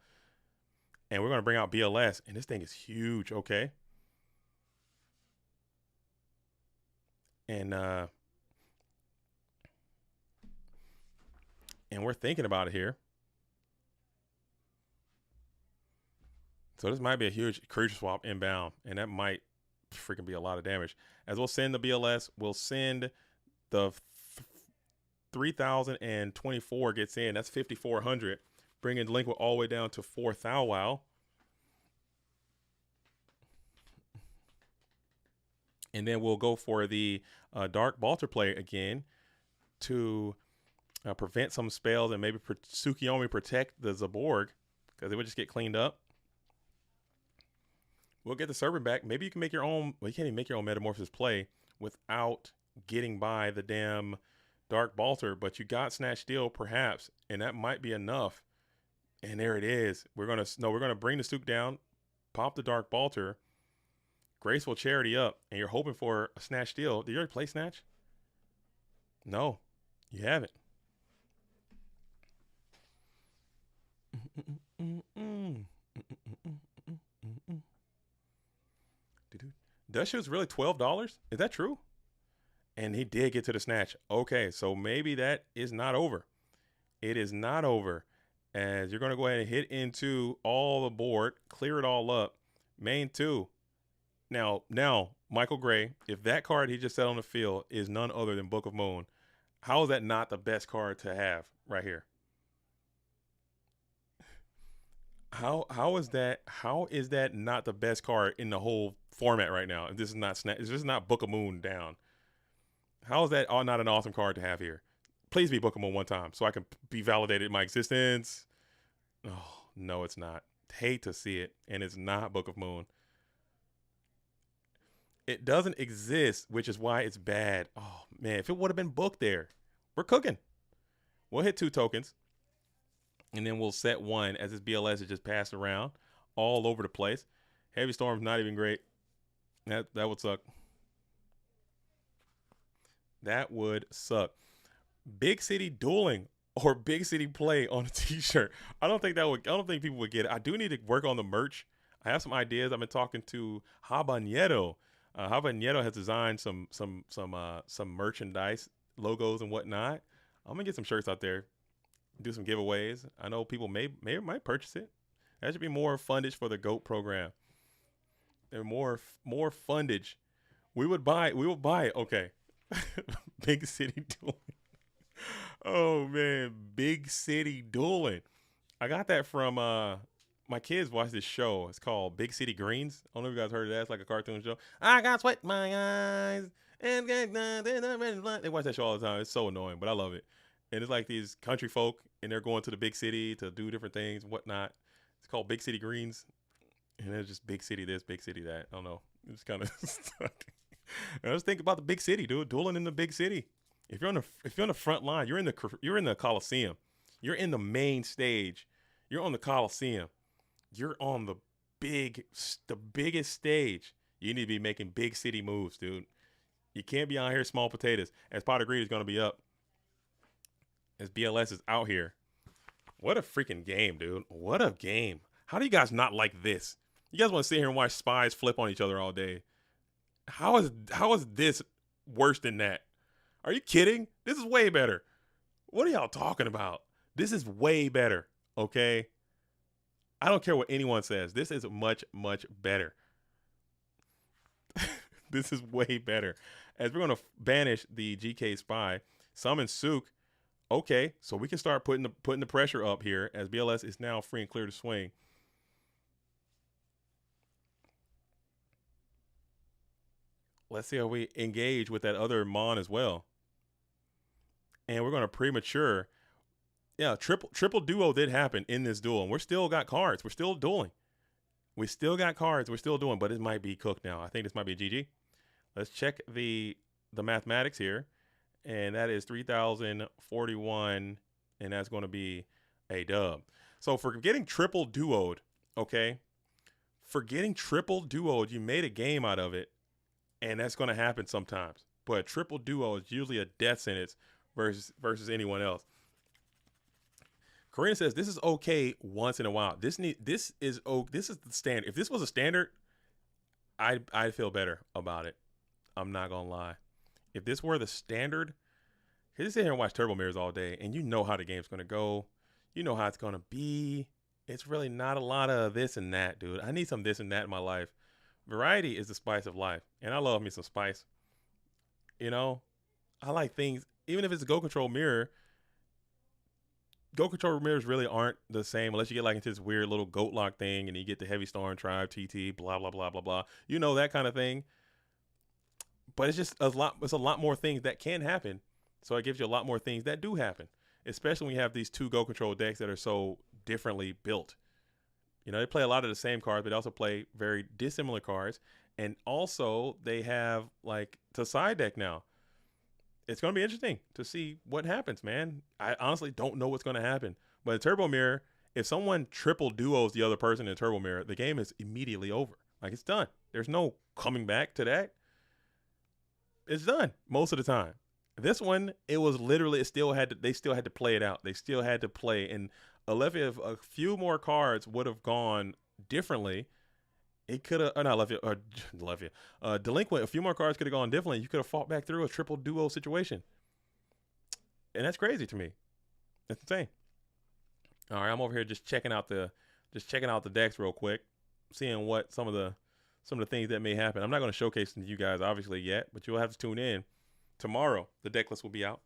And we're going to bring out BLS and this thing is huge, okay? And we're thinking about it here. So this might be a huge creature swap inbound and that might freaking be a lot of damage. As we'll send the BLS, we'll send the 3024 gets in. That's 5400, bringing delinquent all the way down to 4,000. Wow. And then we'll go for the Dark Balter play again to prevent some spells and maybe Tsukiyomi protect the Zaborg because it would just get cleaned up. We'll get the servant back. Maybe you can make your own. Well, you can't even make your own Metamorphosis play without getting by the damn Dark Balter, but you got Snatch Steal perhaps, and that might be enough. And there it is. We're gonna bring the Sook down, pop the Dark Balter, Graceful Charity up, and you're hoping for a Snatch Steal. Did you already play Snatch? No, you haven't. That shit's really $12? Is that true? And he did get to the Snatch. Okay, so maybe that is not over. It is not over. As you're going to go ahead and hit into all the board, clear it all up. Main 2. Now, Michael Gray, if that card he just set on the field is none other than Book of Moon, how is that not the best card to have right here? How is that not the best card in the whole format right now? If this is not Book of Moon down. How is that not an awesome card to have here? Please be Book of Moon one time so I can be validated in my existence. Oh, no, it's not. Hate to see it, and it's not Book of Moon. It doesn't exist, which is why it's bad. Oh, man, if it would have been booked there, we're cooking. We'll hit 2 tokens, and then we'll set 1 as this BLS is just passed around all over the place. Heavy Storm's not even great. That would suck. That would suck. Big City Dueling or Big City Play on a t-shirt. I don't think people would get it. I do need to work on the merch. I have some ideas. I've been talking to Habanero. Habanero has designed some merchandise, logos and whatnot. I'm gonna get some shirts out there, do some giveaways. I know people might purchase it. That should be more fundage for the GOAT program. And more fundage. We will buy it. Okay. Big City Dueling. Oh man, Big City Dueling. I got that from my kids watch this show. It's called Big City Greens. I don't know if you guys heard of that. It's like a cartoon show. I got sweat in my eyes. And they watch that show all the time. It's so annoying, but I love it. And it's like these country folk, and they're going to the big city to do different things and whatnot. It's called Big City Greens. And it's just big city this, big city that. I don't know. It's kind of stuck. I just think about the big city, dude. Dueling in the big city. If you're on the front line, you're in the Coliseum. You're in the main stage. You're on the Coliseum. You're on the biggest stage. You need to be making big city moves, dude. You can't be out here small potatoes. As Pot of Greed is going to be up. As BLS is out here. What a freaking game, dude. What a game. How do you guys not like this? You guys want to sit here and watch spies flip on each other all day. How is this worse than that? Are you kidding? This is way better. What are y'all talking about? This is way better, okay? I don't care what anyone says. This is much, much better. This is way better. As we're going to banish the GK spy, summon Sook. Okay, so we can start putting the pressure up here as BLS is now free and clear to swing. Let's see how we engage with that other Mon as well. And we're going to premature. Yeah, triple duo did happen in this duel. And we're still got cards. We're still dueling. We still got cards. We're still doing, but it might be cooked now. I think this might be a GG. Let's check the mathematics here. And that is 3,041. And that's going to be a dub. So for getting triple duoed, okay? For getting triple duoed, you made a game out of it. And that's going to happen sometimes. But triple duo is usually a death sentence versus anyone else. Karina says this is okay once in a while. This is the standard. If this was a standard, I'd feel better about it. I'm not gonna lie. If this were the standard, you just sit here and watch Turbo Mirrors all day, and you know how the game's gonna go. You know how it's gonna be. It's really not a lot of this and that, dude. I need some this and that in my life. Variety is the spice of life, and I love me some spice. You know, I like things, even if it's a Go Control mirror. Go Control mirrors really aren't the same unless you get like into this weird little goat lock thing and you get the Heavy Storm Tribe, TT, blah, blah, blah, blah, blah. You know, that kind of thing. But it's just it's a lot more things that can happen. So it gives you a lot more things that do happen, especially when you have these two Go Control decks that are so differently built. You know, they play a lot of the same cards, but they also play very dissimilar cards. And also they have like to side deck now. It's going to be interesting to see what happens, man. I honestly don't know what's going to happen. But in Turbo Mirror, if someone triple duos the other person in Turbo Mirror, the game is immediately over. Like, it's done. There's no coming back to that. It's done most of the time. This one, it was literally, they still had to play it out. They still had to play. And Olivia, if a few more cards would have gone differently, it could have, Delinquent, a few more cards could have gone differently. You could have fought back through a triple duo situation. And that's crazy to me. That's insane. All right, I'm over here just checking out the decks real quick, seeing what some of the things that may happen. I'm not going to showcase them to you guys obviously yet, but you'll have to tune in. Tomorrow, the deck list will be out.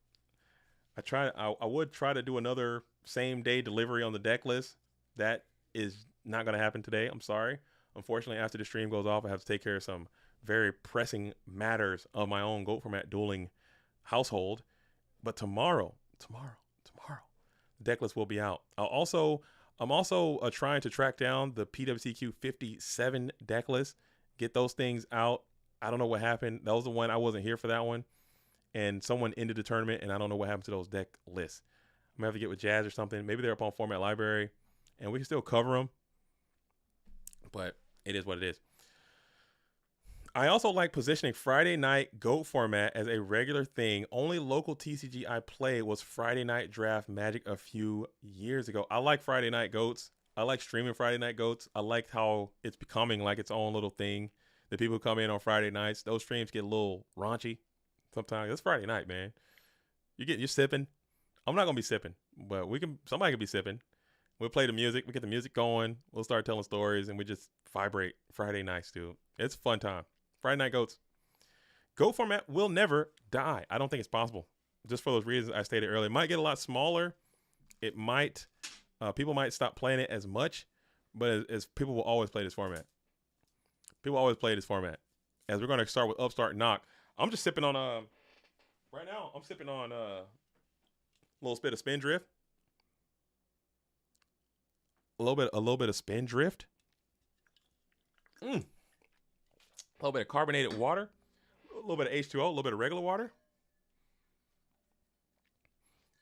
I would try to do another same day delivery on the deck list. That is not going to happen today. I'm sorry. Unfortunately, after the stream goes off, I have to take care of some very pressing matters of my own GOAT format dueling household. But tomorrow, the deck list will be out. I'm also trying to track down the PWCQ 57 deck list, get those things out. I don't know what happened. That was the one I wasn't here for that one. And someone ended the tournament, and I don't know what happened to those deck lists. I'm going to have to get with Jazz or something. Maybe they're up on Format Library, and we can still cover them. But it is what it is. I also like positioning Friday night GOAT format as a regular thing. Only local TCG I played was Friday night draft Magic a few years ago. I like Friday night GOATs. I like streaming Friday night GOATs. I like how it's becoming like its own little thing. The people who come in on Friday nights, those streams get a little raunchy sometimes. It's Friday night, man. You're sipping. I'm not gonna be sipping, but somebody can be sipping. We'll play the music. We get the music going. We'll start telling stories, and we just vibrate Friday nights, dude. It's a fun time. Friday night GOATs. GOAT format will never die. I don't think it's possible. Just for those reasons I stated earlier. It might get a lot smaller. It might, people might stop playing it as much, but as people will always play this format. People always play this format. As we're going to start with Upstart Knock. I'm just sipping on, right now, I'm sipping on a little bit of Spindrift. A little bit of Spindrift. A little bit of carbonated water. A little bit of H2O. A little bit of regular water.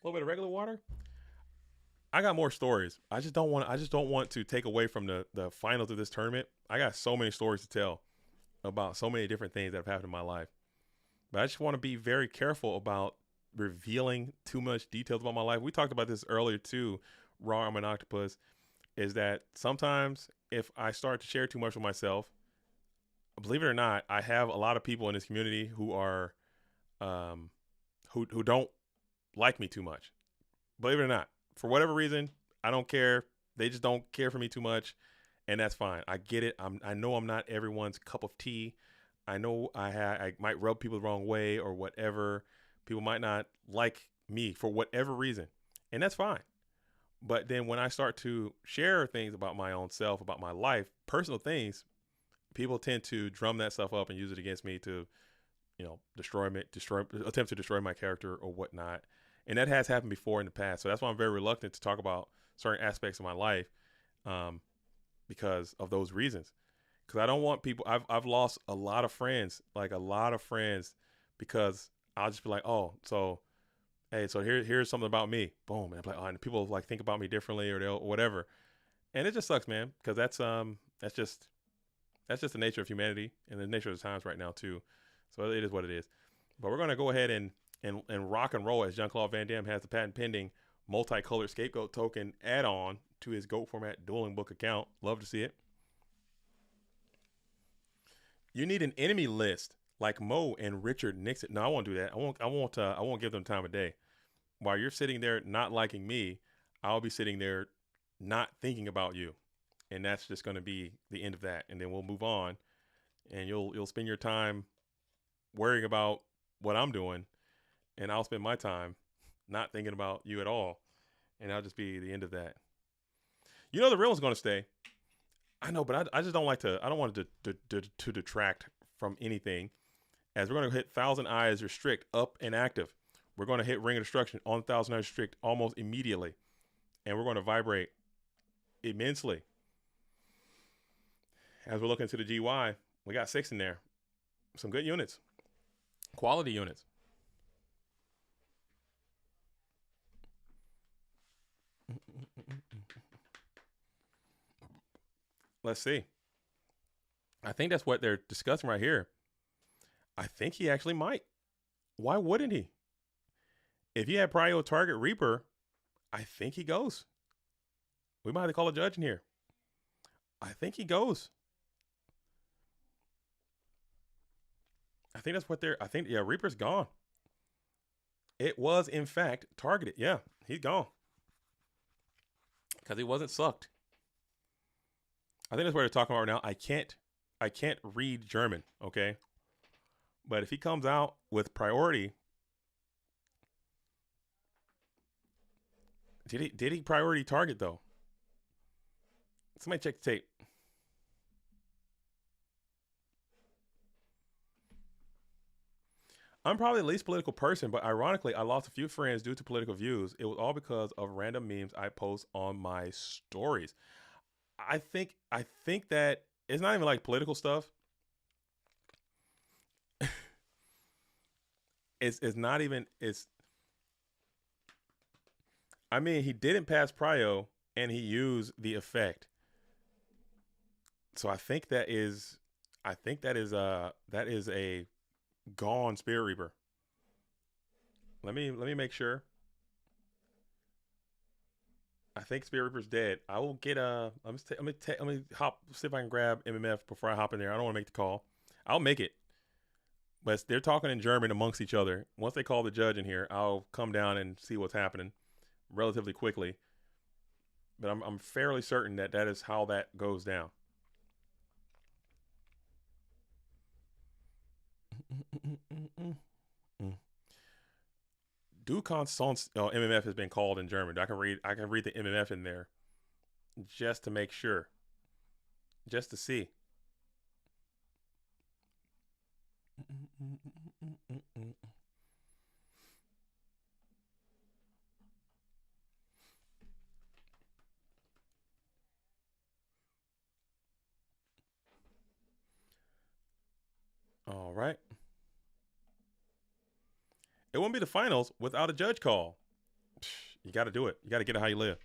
A little bit of regular water. I got more stories. I just don't want to take away from the finals of this tournament. I got so many stories to tell about so many different things that have happened in my life. But I just want to be very careful about revealing too much details about my life. We talked about this earlier too, Raw Arm and Octopus. is that sometimes if I start to share too much with myself, believe it or not, I have a lot of people in this community who are um, who don't like me too much. Believe it or not, for whatever reason, I don't care. They just don't care for me too much, and that's fine. I get it. I know I'm not everyone's cup of tea. I know I might rub people the wrong way or whatever. People might not like me for whatever reason, and that's fine. But then when I start to share things about my own self, about my life, personal things, people tend to drum that stuff up and use it against me to, attempt to destroy my character or whatnot. And that has happened before in the past. So that's why I'm very reluctant to talk about certain aspects of my life, um, because of those reasons. Because I don't want people. I've lost a lot of friends, like a lot of friends, because I'll just be like, oh, so hey, so here's something about me. Boom, and I'm like, oh, and people like think about me differently or they'll whatever, and it just sucks, man, because that's just the nature of humanity and the nature of the times right now too. So it is what it is. But we're gonna go ahead and rock and roll as Jean-Claude Van Damme has the patent pending multicolored scapegoat token add-on to his GOAT format dueling book account. Love to see it. You need an enemy list like Mo and Richard Nixon. No, I won't do that. I won't give them time of day. While you're sitting there not liking me, I'll be sitting there not thinking about you. And that's just going to be the end of that. And then we'll move on, and you'll spend your time worrying about what I'm doing, and I'll spend my time not thinking about you at all. And that'll just be the end of that. The real one's going to stay. I know, but I just don't like to. I don't want it to detract from anything. As we're going to hit 1,000 Eyes Restrict up and active. We're going to hit Ring of Destruction on 1,000 Eyes Restrict almost immediately. And we're going to vibrate immensely. As we're looking to the GY, we got 6 in there. Some good units. Quality units. Let's see. I think that's what they're discussing right here. I think he actually might. Why wouldn't he? If you had Prio target Reaper, I think he goes. We might have to call a judge in here. I think he goes. I think that's what yeah, Reaper's gone. It was, in fact, targeted. Yeah, he's gone. Because he wasn't sucked. I think that's what they're talking about right now. I can't read German, okay? But if he comes out with priority, did he priority target though? Somebody check the tape. I'm probably the least political person, but ironically, I lost a few friends due to political views. It was all because of random memes I post on my stories. I think that it's not even like political stuff. It's not even I mean, he didn't pass Prio and he used the effect. So I think that is a gone Spirit Reaper. Let me make sure. I think Spirit Reaper's dead. I will get let me hop, see if I can grab MMF before I hop in there. I don't want to make the call. I'll make it. But they're talking in German amongst each other. Once they call the judge in here, I'll come down and see what's happening relatively quickly. But I'm fairly certain that is how that goes down. Du kannst MMF has been called in German. I can read the MMF in there just to make sure. Just to see. All right. It wouldn't be the finals without a judge call. You got to do it. You got to get it how you live.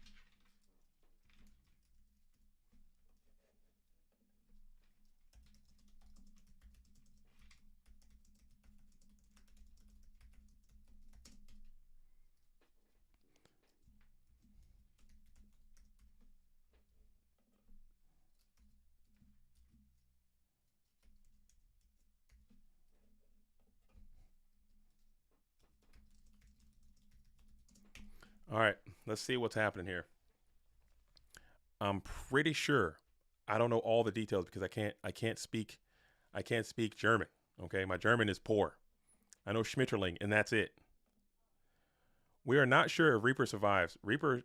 All right, let's see what's happening here. I'm pretty sure. I don't know all the details because I can't speak German. Okay, my German is poor. I know Schmetterling, and that's it. We are not sure if Reaper survives. Reaper.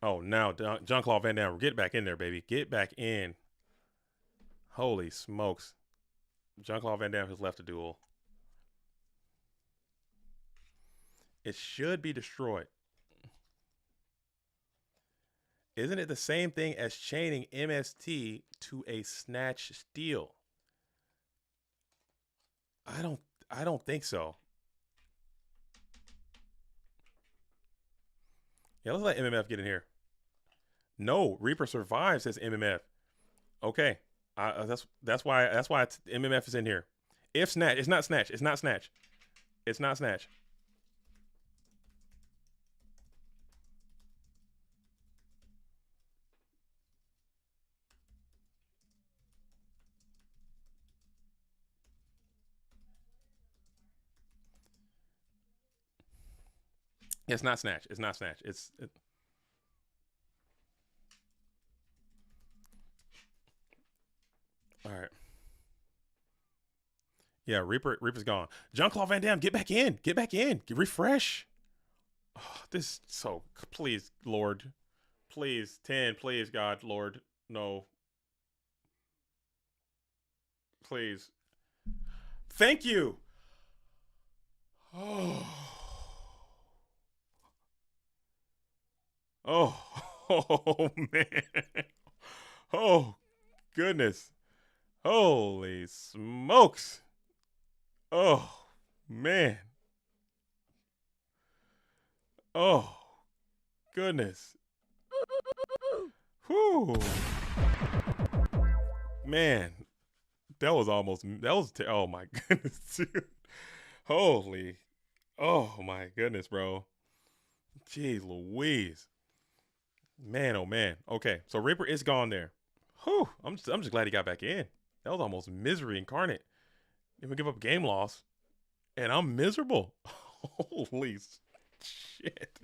Oh, now Jean-Claude Van Damme, get back in there, baby. Get back in. Holy smokes. Jean-Claude Van Damme has left a duel. It should be destroyed. Isn't it the same thing as chaining MST to a snatch steal? I don't think so. Yeah, let's let MMF get in here. No, Reaper survives as MMF. Okay, that's why MMF is in here. If snatch, it's not snatch. It's not snatch. It's not snatch. It's not snatch. It's not snatch. All right. Yeah, Reaper's gone. Jean-Claude Van Damme, get back in. Get back in. Refresh. Oh, this so please, Lord. Please, 10, please, God, Lord. No. Please. Thank you. Oh. Oh. Oh man. Oh goodness. Holy smokes. Oh man. Oh goodness. Whew. Man, oh my goodness, dude. Holy, oh my goodness, bro. Jeez Louise. Man, oh man. Okay, so Reaper is gone there. Whew. I'm just glad he got back in. That was almost misery incarnate. If we give up game loss, and I'm miserable. Holy shit.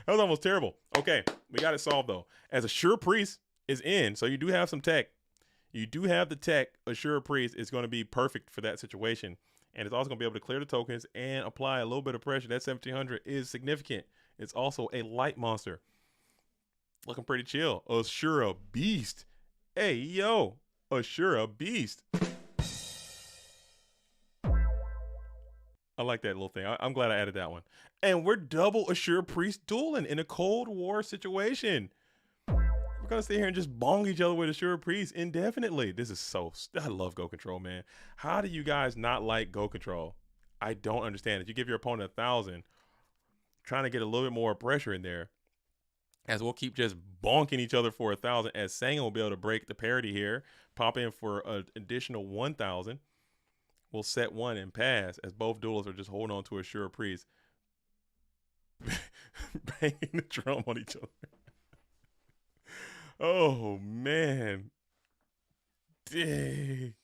That was almost terrible. Okay, we got it solved though. As Assure Priest is in, so you do have some tech. You do have the tech. Assure Priest is going to be perfect for that situation. And it's also going to be able to clear the tokens and apply a little bit of pressure. That 1700 is significant. It's also a light monster. Looking pretty chill. Assure Beast. Hey, yo. Assure Beast. I like that little thing. I'm glad I added that one. And we're double Assure Priest dueling in a Cold War situation. We're going to sit here and just bong each other with Assure Priest indefinitely. This is I love Go Control, man. How do you guys not like Go Control? I don't understand it. You give your opponent 1,000, trying to get a little bit more pressure in there, as we'll keep just bonking each other for 1,000, as Sang will be able to break the parity here, pop in for an additional 1,000. We'll set one and pass, as both duelists are just holding on to Assure Priest. Banging the drum on each other. Oh, man. Dang.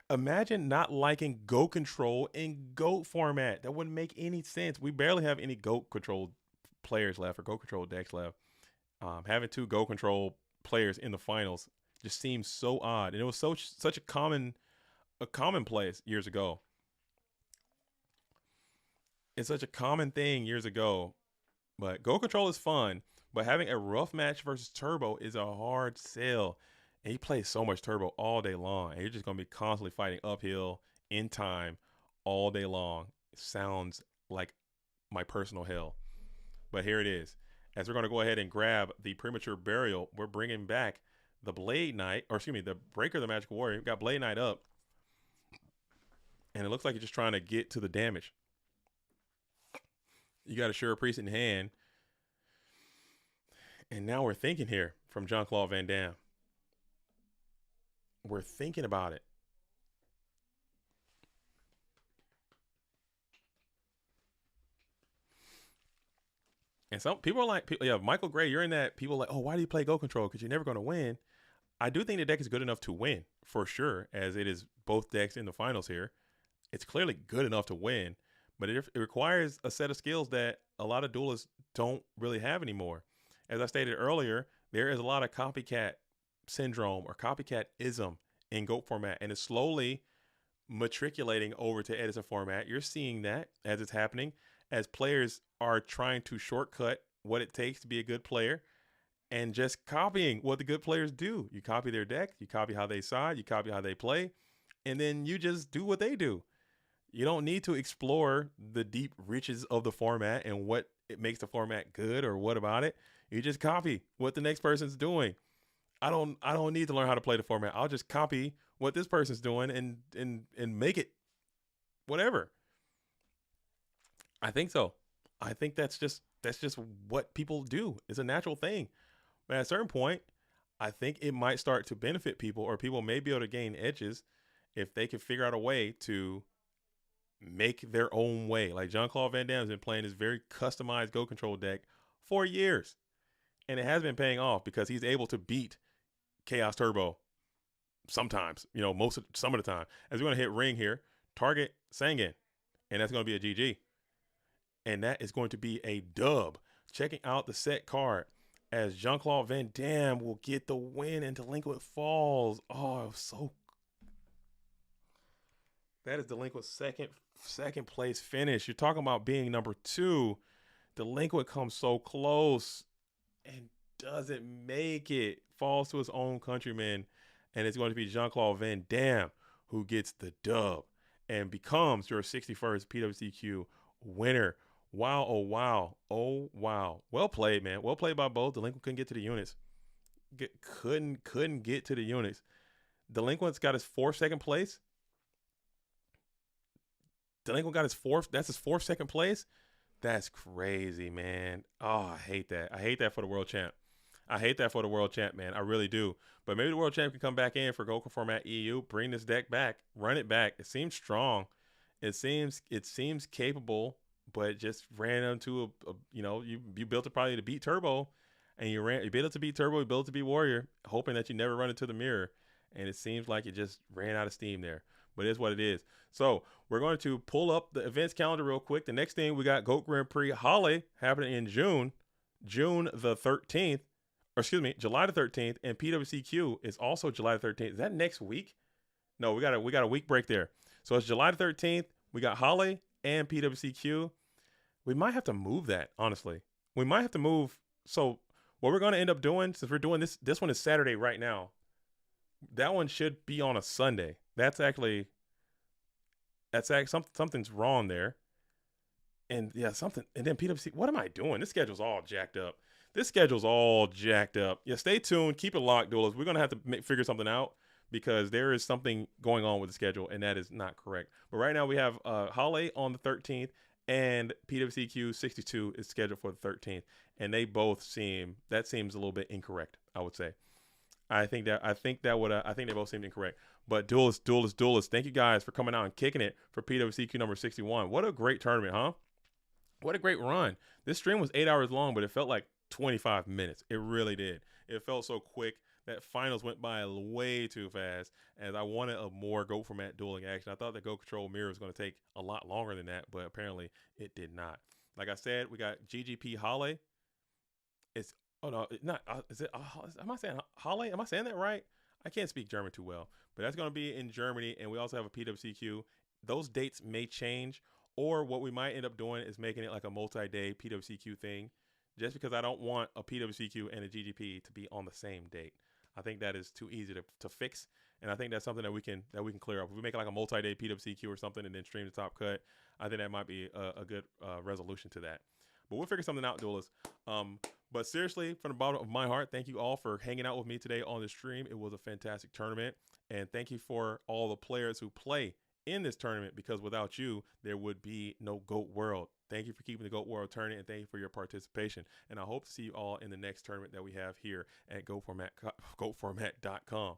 Imagine not liking Go Control in GOAT format. That wouldn't make any sense. We barely have any GOAT Control players left or Go Control decks left. Having two Go Control players in the finals just seems so odd. And it was such a commonplace years ago. It's such a common thing years ago. But Go Control is fun. But having a rough match versus Turbo is a hard sell. And he plays so much Turbo all day long. And you're just going to be constantly fighting uphill in time all day long. It sounds like my personal hell. But here it is. As we're going to go ahead and grab the Premature Burial, we're bringing back the Blade Knight, or excuse me, the Breaker of the Magical Warrior. We've got Blade Knight up. And it looks like you're just trying to get to the damage. You got Assure Priest in hand. And now we're thinking here from Jean-Claude Van Damme. We're thinking about it. And some people are like, yeah, Michael Gray, you're in that. People are like, oh, why do you play Go Control? Because you're never going to win. I do think the deck is good enough to win, for sure, as it is both decks in the finals here. It's clearly good enough to win, but it requires a set of skills that a lot of duelists don't really have anymore. As I stated earlier, there is a lot of copycat syndrome or copycat-ism in GOAT format, and it's slowly matriculating over to Edison format. You're seeing that as it's happening, as players are trying to shortcut what it takes to be a good player and just copying what the good players do. You copy their deck, you copy how they side, you copy how they play, and then you just do what they do. You don't need to explore the deep riches of the format and what it makes the format good or what about it. You just copy what the next person's doing. I don't need to learn how to play the format. I'll just copy what this person's doing and make it whatever. I think so. I think that's just what people do. It's a natural thing. But at a certain point, I think it might start to benefit people, or people may be able to gain edges if they can figure out a way to make their own way. Like Jean-Claude Van Damme has been playing this very customized Go Control deck for years. And it has been paying off because he's able to beat Chaos Turbo sometimes, some of the time. As we're going to hit ring here, target Sangan, and that's going to be a GG. And that is going to be a dub. Checking out the set card as Jean-Claude Van Damme will get the win and Delinquent falls. Oh, so that is Delinquent's second place finish. You're talking about being number 2. Delinquent comes so close and doesn't make it. Falls to his own countryman, and it's going to be Jean-Claude Van Damme who gets the dub and becomes your 61st PWCQ winner. Wow, oh wow, oh wow. Well played, man. Well played by both. Delinquent couldn't get to the units. Couldn't get to the units. Delinquent's got his 4th second place. Delinquent got his 4th. That's his 4th second place. That's crazy, man. Oh, I hate that. I hate that for the world champ. I hate that for the world champ, man. I really do. But maybe the world champ can come back in for Goku Format EU, bring this deck back, run it back. It seems strong. It seems capable, but it just ran into you built it probably to beat Turbo, and you built it to beat Turbo, you built it to beat Warrior, hoping that you never run into the mirror. And it seems like it just ran out of steam there. But it's what it is. So we're going to pull up the events calendar real quick. The next thing we got GOAT Grand Prix Halle happening in June the 13th. Or excuse me, July the 13th, and PWCQ is also July the 13th. Is that next week? No, we got a week break there. So it's July the 13th. We got Halle and PWCQ. We might have to move that, honestly. We might have to move. So what we're going to end up doing, since we're doing this one is Saturday right now. That one should be on a Sunday. That's actually something's wrong there. And yeah, and then PWC, what am I doing? This schedule's all jacked up. Yeah, stay tuned. Keep it locked, duelists. We're going to have to figure something out because there is something going on with the schedule, and that is not correct. But right now we have Halle on the 13th, and PWCQ 62 is scheduled for the 13th. And they both seems a little bit incorrect, I would say. I think they both seemed incorrect. But duelists, thank you guys for coming out and kicking it for PWCQ number 61. What a great tournament, huh? What a great run. This stream was 8 hours long, but it felt like 25 minutes. It really did. It felt so quick. That finals went by way too fast, as I wanted a more Go format dueling action. I thought the Go Control mirror was going to take a lot longer than that, but apparently it did not. Like I said, we got GGP Halle. Am I saying Halle? Am I saying that right? I can't speak German too well, but that's going to be in Germany, and we also have a PWCQ. Those dates may change, or what we might end up doing is making it like a multi-day PWCQ thing, just because I don't want a PWCQ and a GGP to be on the same date. I think that is too easy to fix, and I think that's something that we can clear up. If we make it like a multi-day PWCQ or something and then stream the top cut, I think that might be a good resolution to that. But we'll figure something out, duelists. But seriously, from the bottom of my heart, thank you all for hanging out with me today on the stream. It was a fantastic tournament, and thank you for all the players who play in this tournament, because without you, there would be no GOAT World. Thank you for keeping the GOAT World turning, and thank you for your participation. And I hope to see you all in the next tournament that we have here at GoatFormat.com.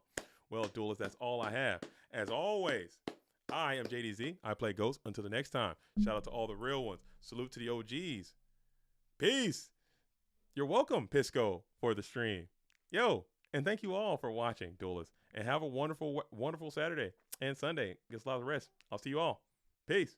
Well, duelists, that's all I have. As always, I am JDZ. I play Ghost. Until the next time, shout out to all the real ones. Salute to the OGs. Peace. You're welcome, Pisco, for the stream. Yo, and thank you all for watching, Duelists. And have a wonderful, wonderful Saturday and Sunday. Get a lot of rest. I'll see you all. Peace.